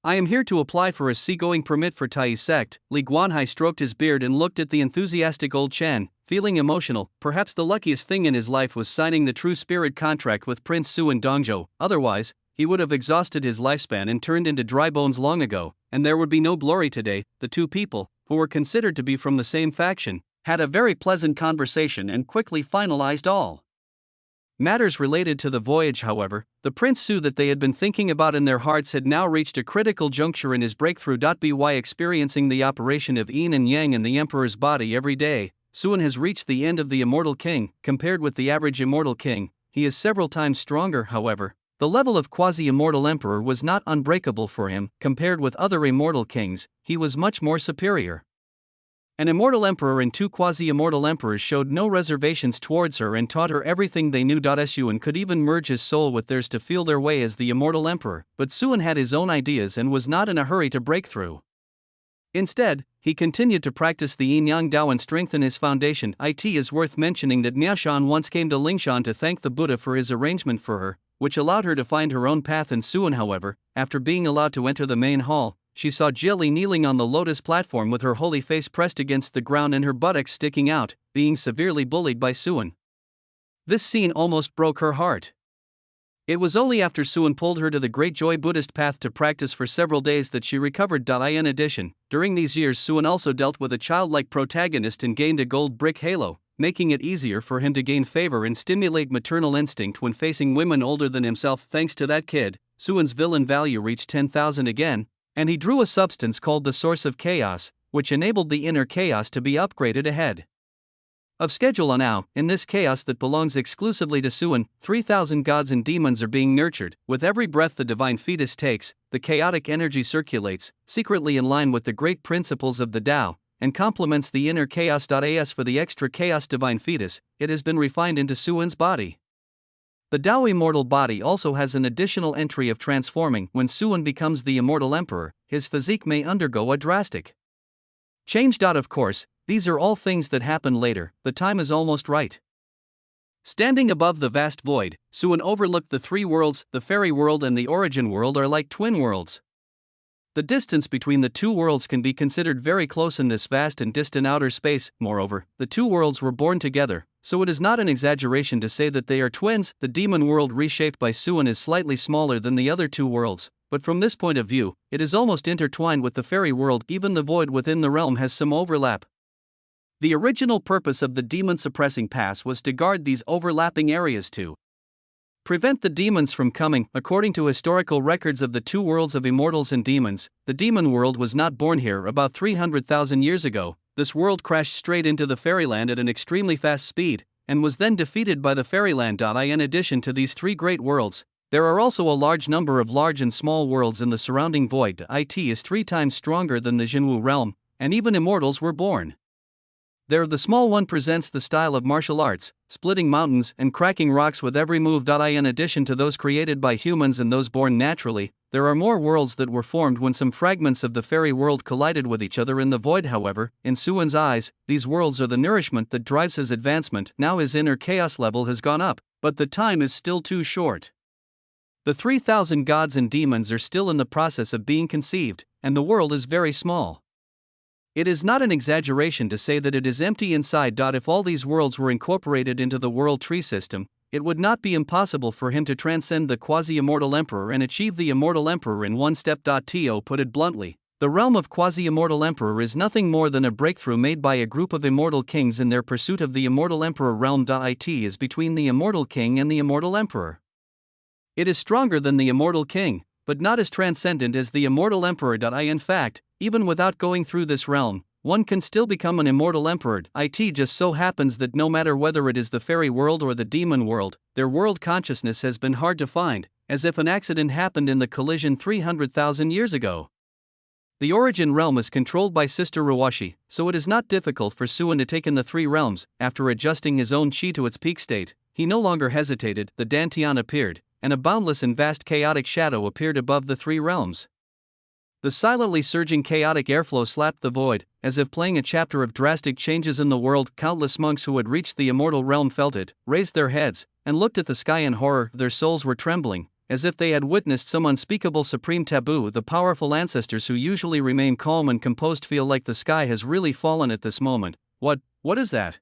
"I am here to apply for a seagoing permit for Tai sect." Li Guanhai stroked his beard and looked at the enthusiastic old Chen, feeling emotional. Perhaps the luckiest thing in his life was signing the true spirit contract with Prince Su in Dongzhou. Otherwise, he would have exhausted his lifespan and turned into dry bones long ago, and there would be no glory today. The two people, who were considered to be from the same faction, had a very pleasant conversation and quickly finalized all matters related to the voyage. However, the Prince Su that they had been thinking about in their hearts had now reached a critical juncture in his breakthrough. By experiencing the operation of yin and yang in the emperor's body every day, Suan has reached the end of the immortal king. Compared with the average immortal king, he is several times stronger. However, the level of quasi-immortal emperor was not unbreakable for him. Compared with other immortal kings, he was much more superior. An immortal emperor and two quasi-immortal emperors showed no reservations towards her and taught her everything they knew. Suan could even merge his soul with theirs to feel their way as the immortal emperor, but Suan had his own ideas and was not in a hurry to break through. Instead, he continued to practice the Yin-Yang Dao and strengthen his foundation. It is worth mentioning that Miashan once came to Lingshan to thank the Buddha for his arrangement for her, which allowed her to find her own path. And Suan, however, after being allowed to enter the main hall, she saw Jie kneeling on the lotus platform with her holy face pressed against the ground and her buttocks sticking out, being severely bullied by Suan. This scene almost broke her heart. It was only after Suan pulled her to the Great Joy Buddhist path to practice for several days that she recovered. In addition, during these years Suan also dealt with a childlike protagonist and gained a gold brick halo, making it easier for him to gain favor and stimulate maternal instinct when facing women older than himself. Thanks to that kid, Suan's villain value reached 10,000 again, and he drew a substance called the Source of Chaos, which enabled the inner chaos to be upgraded ahead of schedule. Now, in this chaos that belongs exclusively to Suan, 3,000 gods and demons are being nurtured. With every breath the divine fetus takes, the chaotic energy circulates, secretly in line with the great principles of the Tao, and complements the inner chaos. As for the extra chaos divine fetus, it has been refined into Suan's body. The Tao immortal body also has an additional entry of transforming. When Suan becomes the immortal emperor, his physique may undergo a drastic change. Of course, these are all things that happen later. The time is almost right. Standing above the vast void, Suan overlooked the three worlds. The fairy world and the origin world are like twin worlds. The distance between the two worlds can be considered very close in this vast and distant outer space. Moreover, the two worlds were born together, so it is not an exaggeration to say that they are twins. The demon world reshaped by Suan is slightly smaller than the other two worlds, but from this point of view, it is almost intertwined with the fairy world. Even the void within the realm has some overlap. The original purpose of the demon suppressing pass was to guard these overlapping areas to prevent the demons from coming. According to historical records of the two worlds of immortals and demons, the demon world was not born here about 300,000 years ago. This world crashed straight into the fairyland at an extremely fast speed, and was then defeated by the fairyland. In addition to these three great worlds, there are also a large number of large and small worlds in the surrounding void. It is 3 times stronger than the Jinwu realm, and even immortals were born there. The small one presents the style of martial arts, splitting mountains and cracking rocks with every move. In addition to those created by humans and those born naturally, there are more worlds that were formed when some fragments of the fairy world collided with each other in the void. However, in Suan's eyes, these worlds are the nourishment that drives his advancement. Now his inner chaos level has gone up, but the time is still too short. The 3,000 gods and demons are still in the process of being conceived, and the world is very small. It is not an exaggeration to say that it is empty inside. If all these worlds were incorporated into the world tree system, it would not be impossible for him to transcend the quasi-immortal emperor and achieve the immortal emperor in one step. To put it bluntly, the realm of quasi-immortal emperor is nothing more than a breakthrough made by a group of immortal kings in their pursuit of the immortal emperor realm. It is between the immortal king and the immortal emperor. It is stronger than the immortal king, but not as transcendent as the immortal emperor. In fact, even without going through this realm, one can still become an immortal emperor. It just so happens that no matter whether it is the fairy world or the demon world, their world consciousness has been hard to find, as if an accident happened in the collision 300,000 years ago. The origin realm is controlled by Sister Ruwashi, so it is not difficult for Suan to take in the three realms. After adjusting his own chi to its peak state, he no longer hesitated. The Dantian appeared, and a boundless and vast chaotic shadow appeared above the three realms. The silently surging chaotic airflow slapped the void, as if playing a chapter of drastic changes in the world. Countless monks who had reached the immortal realm felt it, raised their heads, and looked at the sky in horror. Their souls were trembling, as if they had witnessed some unspeakable supreme taboo. The powerful ancestors who usually remain calm and composed feel like the sky has really fallen at this moment. What is that?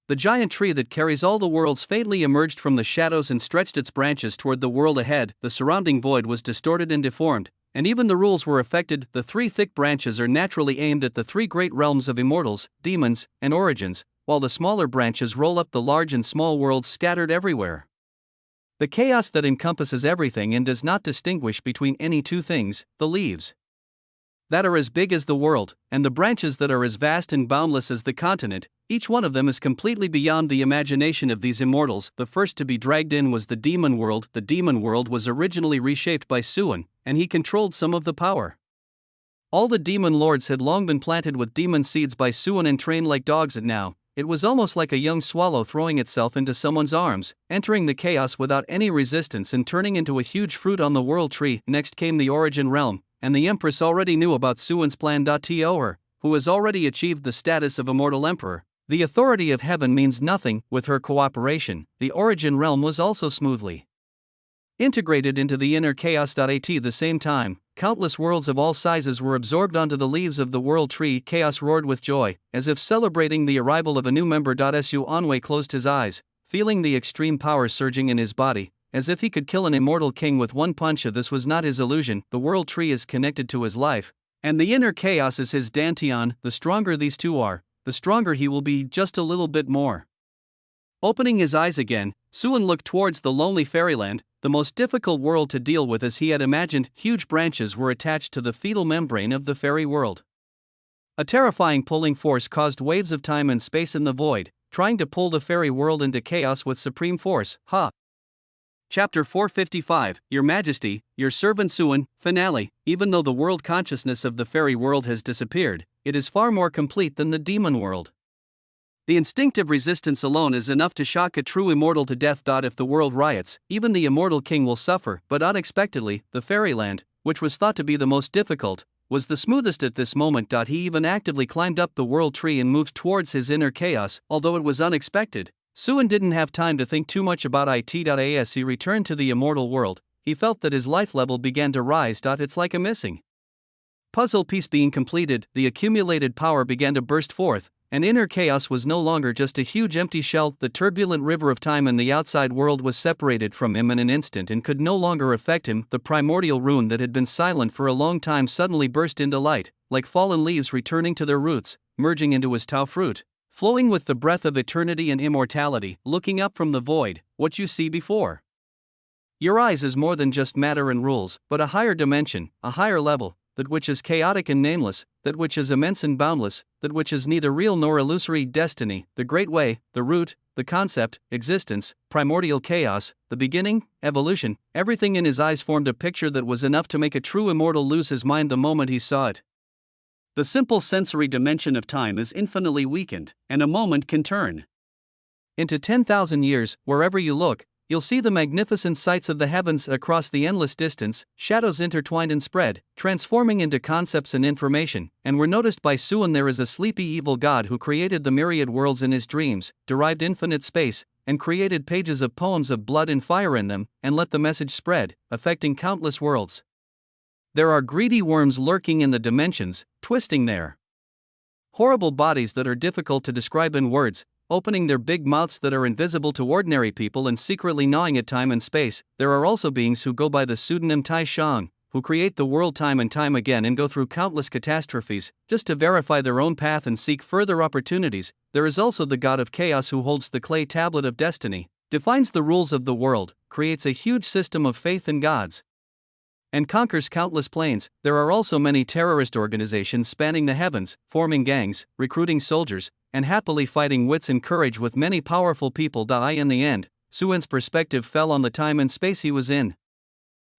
The giant tree that carries all the worlds faintly emerged from the shadows and stretched its branches toward the world ahead. The surrounding void was distorted and deformed, and even the rules were affected. The three thick branches are naturally aimed at the three great realms of immortals, demons, and origins, while the smaller branches roll up the large and small worlds scattered everywhere. The chaos that encompasses everything and does not distinguish between any two things, the leaves that are as big as the world, and the branches that are as vast and boundless as the continent, each one of them is completely beyond the imagination of these immortals. The first to be dragged in was the demon world. The demon world was originally reshaped by Suan, and he controlled some of the power. All the demon lords had long been planted with demon seeds by Suan and trained like dogs, and now, it was almost like a young swallow throwing itself into someone's arms, entering the chaos without any resistance and turning into a huge fruit on the world tree. Next came the origin realm, and the empress already knew about Suan's plan. Her, who has already achieved the status of immortal emperor. The authority of heaven means nothing. With her cooperation, the origin realm was also smoothly integrated into the inner chaos. At the same time, countless worlds of all sizes were absorbed onto the leaves of the world tree. Chaos roared with joy, as if celebrating the arrival of a new member. Anwei closed his eyes, feeling the extreme power surging in his body, as if he could kill an immortal king with one punch. This was not his illusion. The world tree is connected to his life, and the inner chaos is his dantian. The stronger these two are, the stronger he will be. Just a little bit more. Opening his eyes again, Suan looked towards the lonely fairyland, the most difficult world to deal with as he had imagined. Huge branches were attached to the fetal membrane of the fairy world. A terrifying pulling force caused waves of time and space in the void, trying to pull the fairy world into chaos with supreme force. Chapter 455, Your Majesty, Your Servant Suan, Finale. Even though the world consciousness of the fairy world has disappeared, it is far more complete than the demon world. The instinctive resistance alone is enough to shock a true immortal to death. If the world riots, even the immortal king will suffer. But unexpectedly, the fairyland, which was thought to be the most difficult, was the smoothest at this moment. He even actively climbed up the world tree and moved towards his inner chaos. Although it was unexpected, Suan didn't have time to think too much about it. As he returned to the immortal world, he felt that his life level began to rise. It's like a missing puzzle piece being completed. The accumulated power began to burst forth, and inner chaos was no longer just a huge empty shell. The turbulent river of time in the outside world was separated from him in an instant and could no longer affect him. The primordial rune that had been silent for a long time suddenly burst into light, like fallen leaves returning to their roots, merging into his Tao fruit, flowing with the breath of eternity and immortality. Looking up from the void, what you see before your eyes is more than just matter and rules, but a higher dimension, a higher level, that which is chaotic and nameless, that which is immense and boundless, that which is neither real nor illusory. Destiny, the great way, the root, the concept, existence, primordial chaos, the beginning, evolution. Everything in his eyes formed a picture that was enough to make a true immortal lose his mind the moment he saw it. The simple sensory dimension of time is infinitely weakened, and a moment can turn into 10,000 years. Wherever you look, you'll see the magnificent sights of the heavens across the endless distance. Shadows intertwined and spread, transforming into concepts and information, and were noticed by Suan. There is a sleepy evil god who created the myriad worlds in his dreams, derived infinite space, and created pages of poems of blood and fire in them, and let the message spread, affecting countless worlds. There are greedy worms lurking in the dimensions, twisting their horrible bodies that are difficult to describe in words, opening their big mouths that are invisible to ordinary people and secretly gnawing at time and space. There are also beings who go by the pseudonym Tai Shang, who create the world time and time again and go through countless catastrophes, just to verify their own path and seek further opportunities. There is also the god of chaos who holds the clay tablet of destiny, defines the rules of the world, creates a huge system of faith and gods, and conquers countless planes. There are also many terrorist organizations spanning the heavens, forming gangs, recruiting soldiers, and happily fighting wits and courage with many powerful people die. In the end, Suan's perspective fell on the time and space he was in.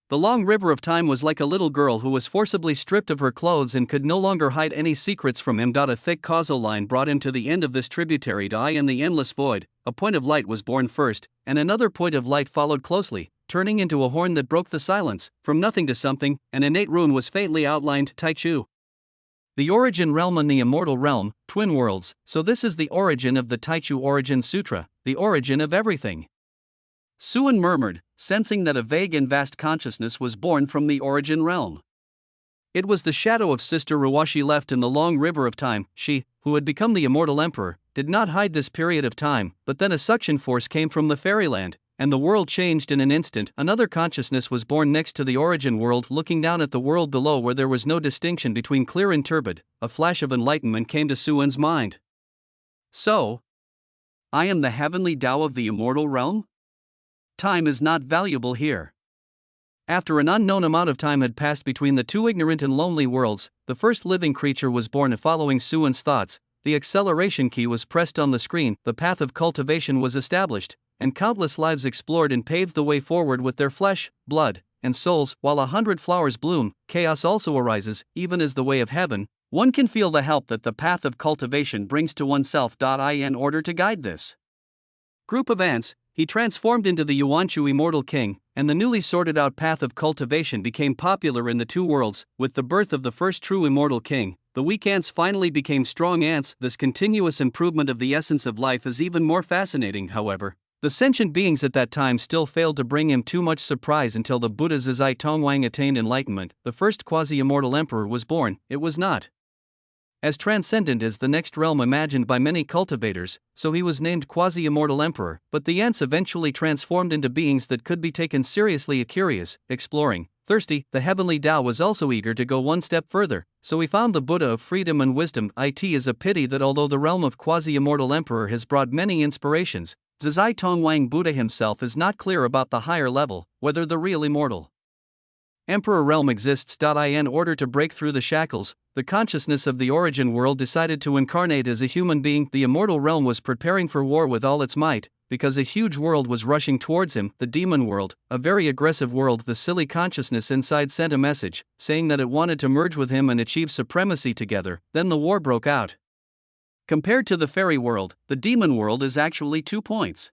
The long river of time was like a little girl who was forcibly stripped of her clothes and could no longer hide any secrets from him. A thick causal line brought him to the end of this tributary. In the endless void, a point of light was born first, and another point of light followed closely, turning into a horn that broke the silence. From nothing to something, an innate rune was faintly outlined. Taichu. The origin realm and the immortal realm, twin worlds. So this is the origin of the Taichu Origin Sutra, the origin of everything. Suan murmured, sensing that a vague and vast consciousness was born from the origin realm. It was the shadow of Sister Ruwashi left in the long river of time. She, who had become the immortal emperor, did not hide this period of time, but then a suction force came from the fairyland, and the world changed in an instant. Another consciousness was born next to the origin world, looking down at the world below where there was no distinction between clear and turbid. A flash of enlightenment came to Suan's mind. So, I am the heavenly Tao of the immortal realm? Time is not valuable here. After an unknown amount of time had passed between the two ignorant and lonely worlds, the first living creature was born. Following Suan's thoughts, the acceleration key was pressed on the screen, the path of cultivation was established, and countless lives explored and paved the way forward with their flesh, blood, and souls. While 100 flowers bloom, chaos also arises, even as the way of heaven. One can feel the help that the path of cultivation brings to oneself. In order to guide this group of ants, he transformed into the Yuanchu immortal king, and the newly sorted out path of cultivation became popular in the two worlds. With the birth of the first true immortal king, the weak ants finally became strong ants. This continuous improvement of the essence of life is even more fascinating, however. The sentient beings at that time still failed to bring him too much surprise until the Buddha Zizai Tongwang attained enlightenment. The first quasi-immortal emperor was born. It was not as transcendent as the next realm imagined by many cultivators, so he was named quasi-immortal emperor. But the ants eventually transformed into beings that could be taken seriously. Curious, exploring, thirsty, the heavenly Tao was also eager to go one step further, so he found the Buddha of freedom and wisdom. It is a pity that although the realm of quasi-immortal emperor has brought many inspirations, Zizai Tongwang Buddha himself is not clear about the higher level, whether the real immortal emperor realm exists. In order to break through the shackles, the consciousness of the origin world decided to incarnate as a human being. The immortal realm was preparing for war with all its might, because a huge world was rushing towards him, the demon world, a very aggressive world. The silly consciousness inside sent a message, saying that it wanted to merge with him and achieve supremacy together. Then the war broke out. Compared to the fairy world, the demon world is actually 2 points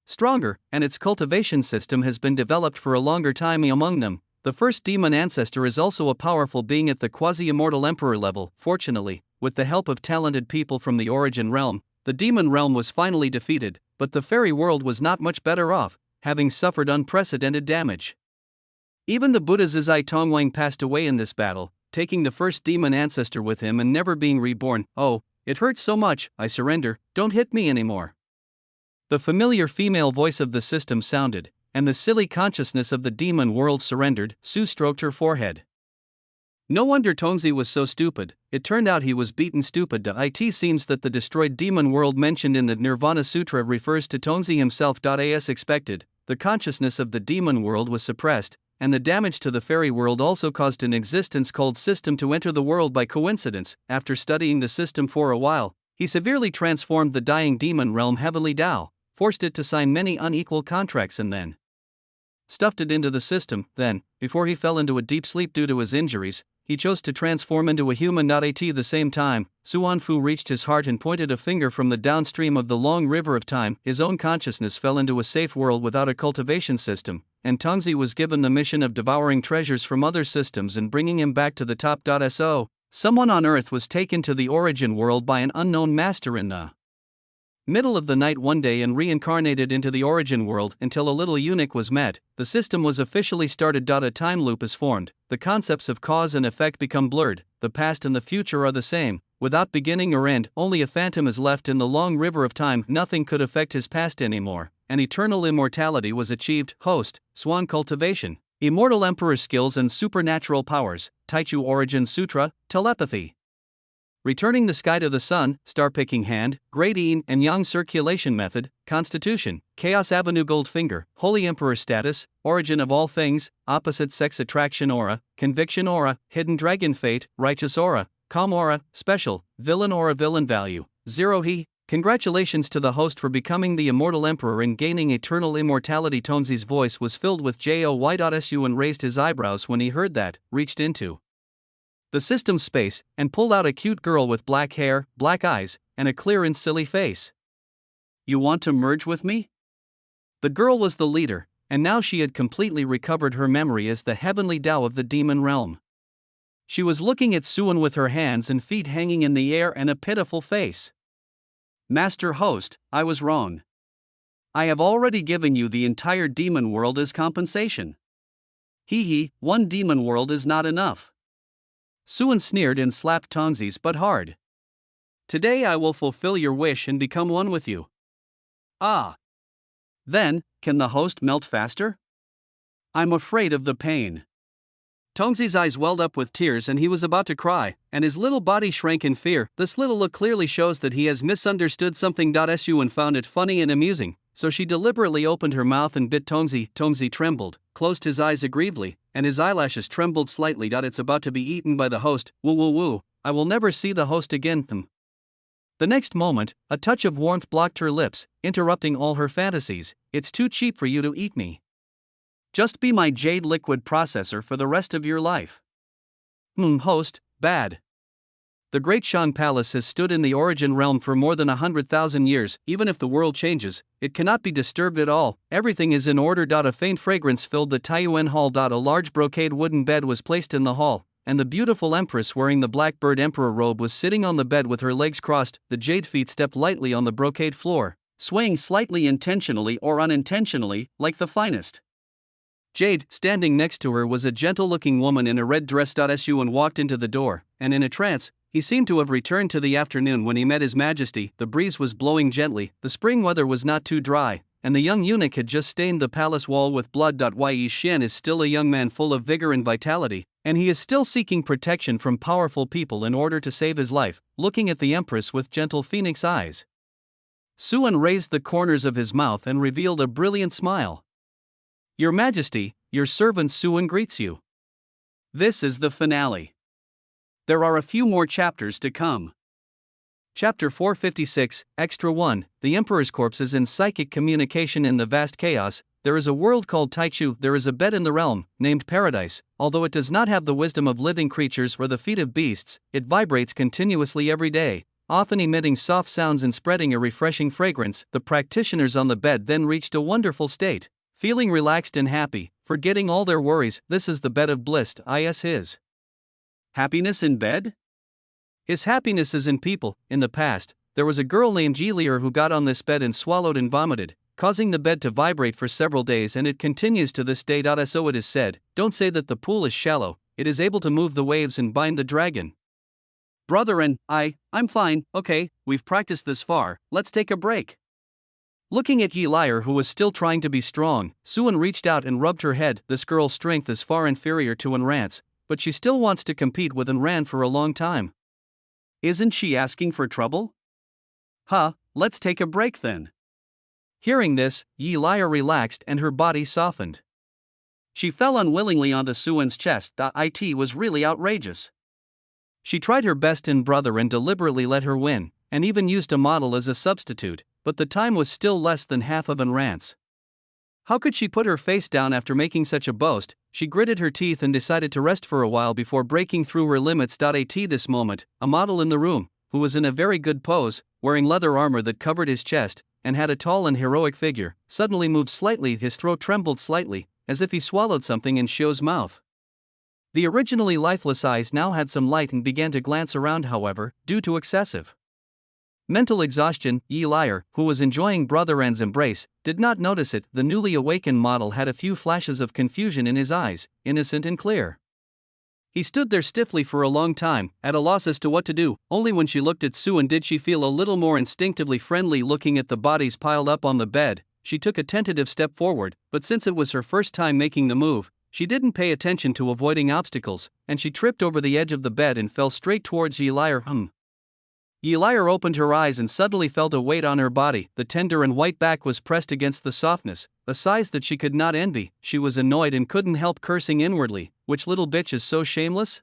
stronger, and its cultivation system has been developed for a longer time. Among them, the first demon ancestor is also a powerful being at the quasi-immortal emperor level. Fortunately, with the help of talented people from the origin realm, the demon realm was finally defeated, but the fairy world was not much better off, having suffered unprecedented damage. Even the Buddha Zizai Tongwang passed away in this battle, taking the first demon ancestor with him and never being reborn. Oh, it hurts so much, I surrender, don't hit me anymore. The familiar female voice of the system sounded, and the silly consciousness of the demon world surrendered. Sue stroked her forehead. No wonder Tongzi was so stupid. It turned out he was beaten stupid. It seems that the destroyed demon world mentioned in the Nirvana Sutra refers to Tongzi himself. As expected, the consciousness of the demon world was suppressed, and the damage to the fairy world also caused an existence called system to enter the world by coincidence. After studying the system for a while, he severely transformed the dying demon realm heavenly Tao, forced it to sign many unequal contracts, and then stuffed it into the system. Then, before he fell into a deep sleep due to his injuries, he chose to transform into a human. At the same time, Suanfu reached his heart and pointed a finger from the downstream of the long river of time. His own consciousness fell into a safe world without a cultivation system, and Tongzi was given the mission of devouring treasures from other systems and bringing him back to the top. Someone on Earth was taken to the origin world by an unknown master in the middle of the night one day and reincarnated into the origin world until a little eunuch was met. The system was officially started. A time loop is formed. The concepts of cause and effect become blurred. The past and the future are the same, without beginning or end. Only a phantom is left in the long river of time. Nothing could affect his past anymore, and eternal immortality was achieved. Host, Swan cultivation, immortal emperor skills and supernatural powers, Taichu Origin Sutra, telepathy, returning the sky to the sun, star-picking hand, great yin and yang circulation method, constitution, chaos avenue goldfinger, holy emperor status, origin of all things, opposite sex attraction aura, conviction aura, hidden dragon fate, righteous aura, calm aura, special, villain aura, villain value, 0 he. Congratulations to the host for becoming the immortal emperor and gaining eternal immortality. Tongzi's voice was filled with joy.su and raised his eyebrows when he heard that, reached into the system space, and pulled out a cute girl with black hair, black eyes, and a clear and silly face. You want to merge with me? The girl was the leader, and now she had completely recovered her memory as the heavenly Tao of the demon realm. She was looking at Suan with her hands and feet hanging in the air and a pitiful face. Master host, I was wrong. I have already given you the entire demon world as compensation. One demon world is not enough. Suan sneered and slapped Tongzi's butt hard. Today I will fulfill your wish and become one with you. Ah. Then, can the host melt faster? I'm afraid of the pain. Tongzi's eyes welled up with tears and he was about to cry, and his little body shrank in fear. This little look clearly shows that he has misunderstood something. Su and found it funny and amusing, so she deliberately opened her mouth and bit Tongzi. Tongzi trembled, closed his eyes aggrievedly, and his eyelashes trembled slightly. It's about to be eaten by the host. Woo. I will never see the host again. The next moment, a touch of warmth blocked her lips, interrupting all her fantasies. It's too cheap for you to eat me. Just be my jade liquid processor for the rest of your life. Host, bad. The Great Shan Palace has stood in the Origin realm for more than 100,000 years. Even if the world changes, it cannot be disturbed at all. Everything is in order. A faint fragrance filled the Taiyuan hall. A large brocade wooden bed was placed in the hall, and the beautiful empress wearing the blackbird emperor robe was sitting on the bed with her legs crossed. The jade feet stepped lightly on the brocade floor, swaying slightly intentionally or unintentionally, like the finest. Jade, standing next to her, was a gentle-looking woman in a red dress. Su walked into the door, and in a trance, he seemed to have returned to the afternoon when he met His Majesty. The breeze was blowing gently, the spring weather was not too dry, and the young eunuch had just stained the palace wall with blood. Yi Shen is still a young man full of vigor and vitality, and he is still seeking protection from powerful people in order to save his life, looking at the empress with gentle phoenix eyes. Suan raised the corners of his mouth and revealed a brilliant smile. Your Majesty, your servant Suan greets you. This is the finale. There are a few more chapters to come. Chapter 456, Extra 1, The Emperor's Corpse is in psychic communication. In the vast chaos, there is a world called Taichu. There is a bed in the realm, named Paradise. Although it does not have the wisdom of living creatures or the feet of beasts, it vibrates continuously every day, often emitting soft sounds and spreading a refreshing fragrance. The practitioners on the bed then reached a wonderful state, feeling relaxed and happy, forgetting all their worries. This is the bed of bliss. His happiness in bed? His happiness is in people. In the past, there was a girl named Jilier who got on this bed and swallowed and vomited, causing the bed to vibrate for several days, and it continues to this day. So it is said, don't say that the pool is shallow, it is able to move the waves and bind the dragon. Brother and I'm fine. Okay, we've practiced this far, let's take a break. Looking at Jilier, who was still trying to be strong, Suan reached out and rubbed her head. This girl's strength is far inferior to Enran's, but she still wants to compete with Enran for a long time. Isn't she asking for trouble? Let's take a break then. Hearing this, Jilier relaxed and her body softened. She fell unwillingly onto Suan's chest. It was really outrageous. She tried her best in brother and deliberately let her win, and even used a model as a substitute, but the time was still less than half of Enran's. How could she put her face down after making such a boast? She gritted her teeth and decided to rest for a while before breaking through her limits. At this moment, a model in the room, who was in a very good pose, wearing leather armor that covered his chest, and had a tall and heroic figure, suddenly moved slightly. His throat trembled slightly, as if he swallowed something in Shio's mouth. The originally lifeless eyes now had some light and began to glance around. However, due to excessive mental exhaustion, Jilier, who was enjoying Brother An's embrace, did not notice it. The newly awakened model had a few flashes of confusion in his eyes, innocent and clear. He stood there stiffly for a long time, at a loss as to what to do. Only when she looked at Suan did she feel a little more instinctively friendly. Looking at the bodies piled up on the bed, she took a tentative step forward, but since it was her first time making the move, she didn't pay attention to avoiding obstacles, and she tripped over the edge of the bed and fell straight towards Jilier. Jilier opened her eyes and suddenly felt a weight on her body. The tender and white back was pressed against the softness, a size that she could not envy. She was annoyed and couldn't help cursing inwardly. Which little bitch is so shameless?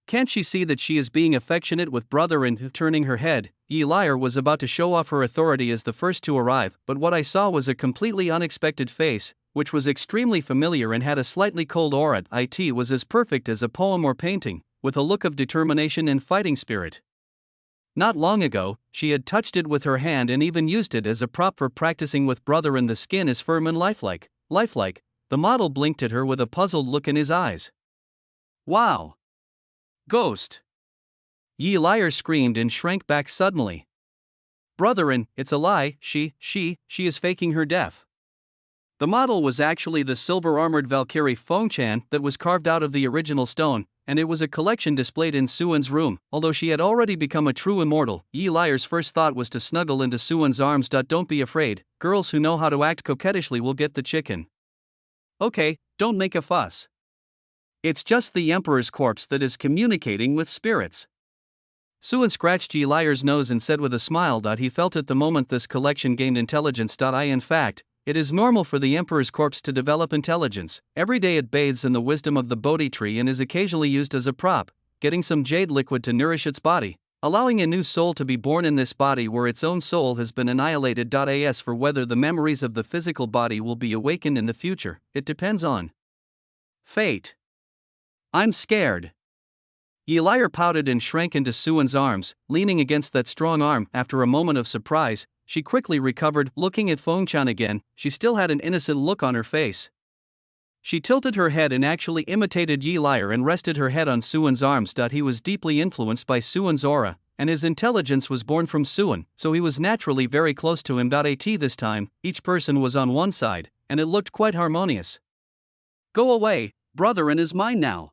Can't she see that she is being affectionate with brother? And turning her head, Jilier was about to show off her authority as the first to arrive, but what I saw was a completely unexpected face, which was extremely familiar and had a slightly cold aura. It was as perfect as a poem or painting, with a look of determination and fighting spirit. Not long ago, she had touched it with her hand and even used it as a prop for practicing with brother, and the skin is firm and lifelike. The model blinked at her with a puzzled look in his eyes. Wow! Ghost! Jilier screamed and shrank back suddenly. Brotherin, it's a lie, she is faking her death. The model was actually the silver-armored Valkyrie Fengchan that was carved out of the original stone, and it was a collection displayed in Suan's room. Although she had already become a true immortal, Jilier's first thought was to snuggle into Suan's arms. Don't be afraid, girls who know how to act coquettishly will get the chicken. Okay, don't make a fuss. It's just the Emperor's corpse that is communicating with spirits. Suan scratched Jilier's nose and said with a smile. He felt at the moment this collection gained intelligence. In fact, it is normal for the Emperor's corpse to develop intelligence. Every day it bathes in the wisdom of the Bodhi tree and is occasionally used as a prop, getting some jade liquid to nourish its body. allowing a new soul to be born in this body where its own soul has been annihilated. As for whether the memories of the physical body will be awakened in the future, it depends on fate. I'm scared. Yelir pouted and shrank into Suan's arms, leaning against that strong arm. After a moment of surprise, she quickly recovered, looking at Fengchan again. She still had an innocent look on her face. She tilted her head and actually imitated Yelir and rested her head on Suan's arms. He was deeply influenced by Suan's aura, and his intelligence was born from Suan, so he was naturally very close to him. This time, each person was on one side, and it looked quite harmonious. Go away, brother, is mine now.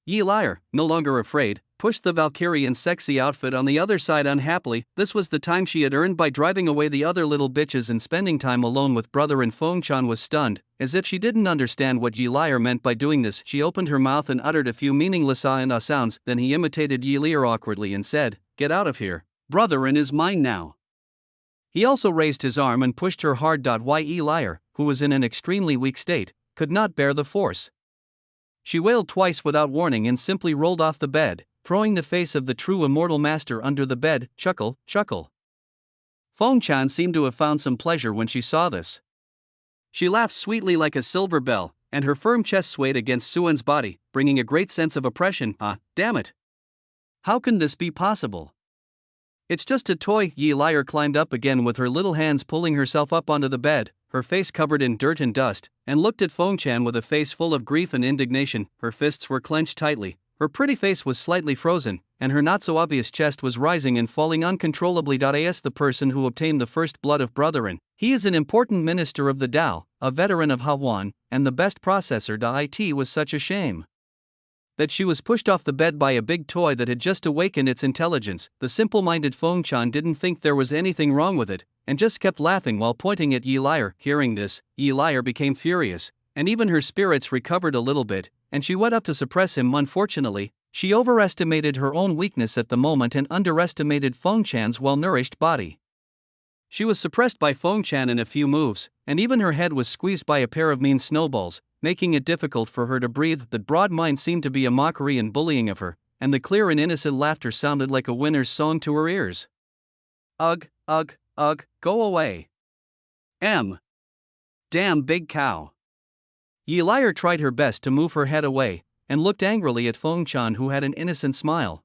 Yelir, no longer afraid, pushed the Valkyrie in sexy outfit on the other side unhappily. This was the time she had earned by driving away the other little bitches and spending time alone with brother. And Fengchan was stunned, as if she didn't understand what Yelir meant by doing this. She opened her mouth and uttered a few meaningless ah and ah sounds. Then he imitated Yelir awkwardly and said, "Get out of here, brother, is mine now." He also raised his arm and pushed her hard. Yelir, who was in an extremely weak state, could not bear the force. She wailed twice without warning and simply rolled off the bed, throwing the face of the true immortal master under the bed. Chuckle, chuckle. Fengchan seemed to have found some pleasure when she saw this. She laughed sweetly like a silver bell, and her firm chest swayed against Suan's body, bringing a great sense of oppression. Ah, damn it! How can this be possible? It's just a toy. Yelir climbed up again with her little hands, pulling herself up onto the bed, her face covered in dirt and dust, and looked at Fengchan with a face full of grief and indignation. Her fists were clenched tightly, her pretty face was slightly frozen, and her not-so-obvious chest was rising and falling uncontrollably. As the person who obtained the first blood of Brotherin, he is an important minister of the Tao, a veteran of Hawan, and the best processor. It was such a shame that she was pushed off the bed by a big toy that had just awakened its intelligence. The simple-minded Fengchan didn't think there was anything wrong with it, and just kept laughing while pointing at Yelir. Hearing this, Yelir became furious, and even her spirits recovered a little bit, and she went up to suppress him. Unfortunately, she overestimated her own weakness at the moment and underestimated Fengchan's well-nourished body. She was suppressed by Fengchan in a few moves, and even her head was squeezed by a pair of mean snowballs, making it difficult for her to breathe. The broad mind seemed to be a mockery and bullying of her, and the clear and innocent laughter sounded like a winner's song to her ears. Ugh, ugh, ugh, go away. Damn big cow. Yelir tried her best to move her head away, and looked angrily at Fengchan, who had an innocent smile.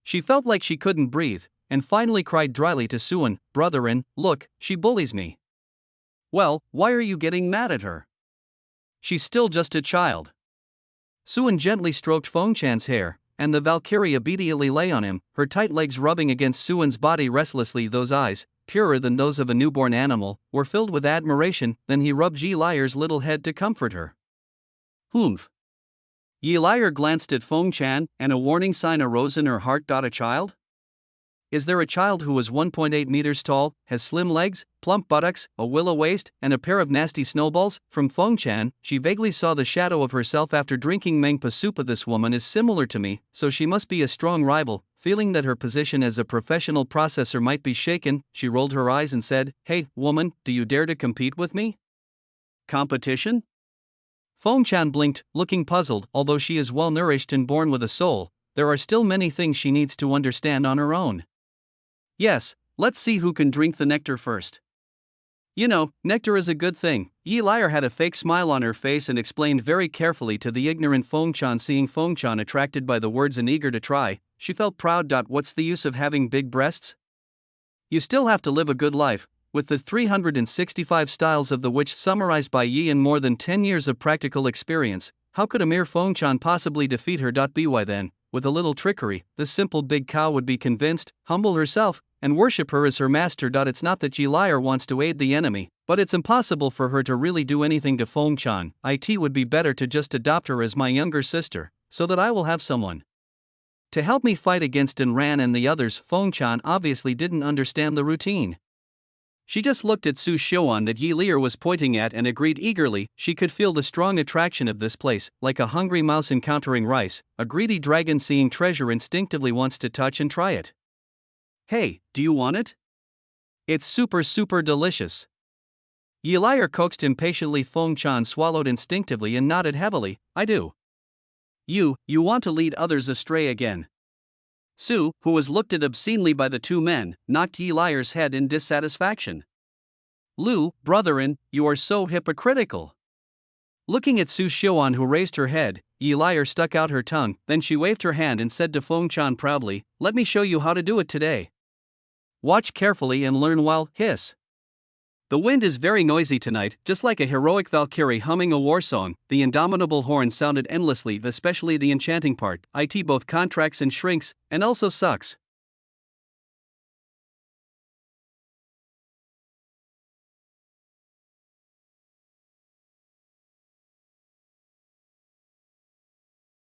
She felt like she couldn't breathe, and finally cried dryly to Suan, "Brotherin, look, she bullies me." Well, why are you getting mad at her? She's still just a child. Suan gently stroked Fengchan's hair, and the Valkyrie obediently lay on him, her tight legs rubbing against Suan's body restlessly. Those eyes, purer than those of a newborn animal, were filled with admiration. Then he rubbed Yelir's little head to comfort her. Humph. Yelir glanced at Fengchan, and a warning sign arose in her heart. A child? Is there a child who is 1.8 meters tall, has slim legs, plump buttocks, a willow waist, and a pair of nasty snowballs? From Fengchan, she vaguely saw the shadow of herself after drinking Mengpa soup. This woman is similar to me, so she must be a strong rival. Feeling that her position as a professional processor might be shaken, she rolled her eyes and said, "Hey, woman, do you dare to compete with me?" Competition? Fengchan blinked, looking puzzled. Although she is well-nourished and born with a soul, there are still many things she needs to understand on her own. Yes, let's see who can drink the nectar first. You know, nectar is a good thing. Yelir had a fake smile on her face and explained very carefully to the ignorant Fengchan. Seeing Fengchan attracted by the words and eager to try, she felt proud. What's the use of having big breasts? You still have to live a good life, with the 365 styles of the witch summarized by Yi and more than 10 years of practical experience. How could a mere Fengchan possibly defeat her? By then, with a little trickery, this simple big cow would be convinced, humble herself, and worship her as her master. It's not that Yelir wants to aid the enemy, but it's impossible for her to really do anything to Fengchan. It would be better to just adopt her as my younger sister, so that I will have someone to help me fight against Enran and the others. Fengchan obviously didn't understand the routine. She just looked at Su Xiuan that Yelir was pointing at and agreed eagerly. She could feel the strong attraction of this place, like a hungry mouse encountering rice. A greedy dragon seeing treasure instinctively wants to touch and try it. Hey, do you want it? It's super delicious. Yelir coaxed impatiently. Fengchan swallowed instinctively and nodded heavily. I do. You want to lead others astray again. Su, who was looked at obscenely by the two men, knocked Yi Liar's head in dissatisfaction. Lu, brother-in, you are so hypocritical. Looking at Su Xiuan, who raised her head, Yi Liar stuck out her tongue, then she waved her hand and said to Feng Chan proudly, "Let me show you how to do it today. Watch carefully and learn while, hiss." The wind is very noisy tonight, just like a heroic Valkyrie humming a war song. The indomitable horn sounded endlessly, especially the enchanting part. It both contracts and shrinks, and also sucks.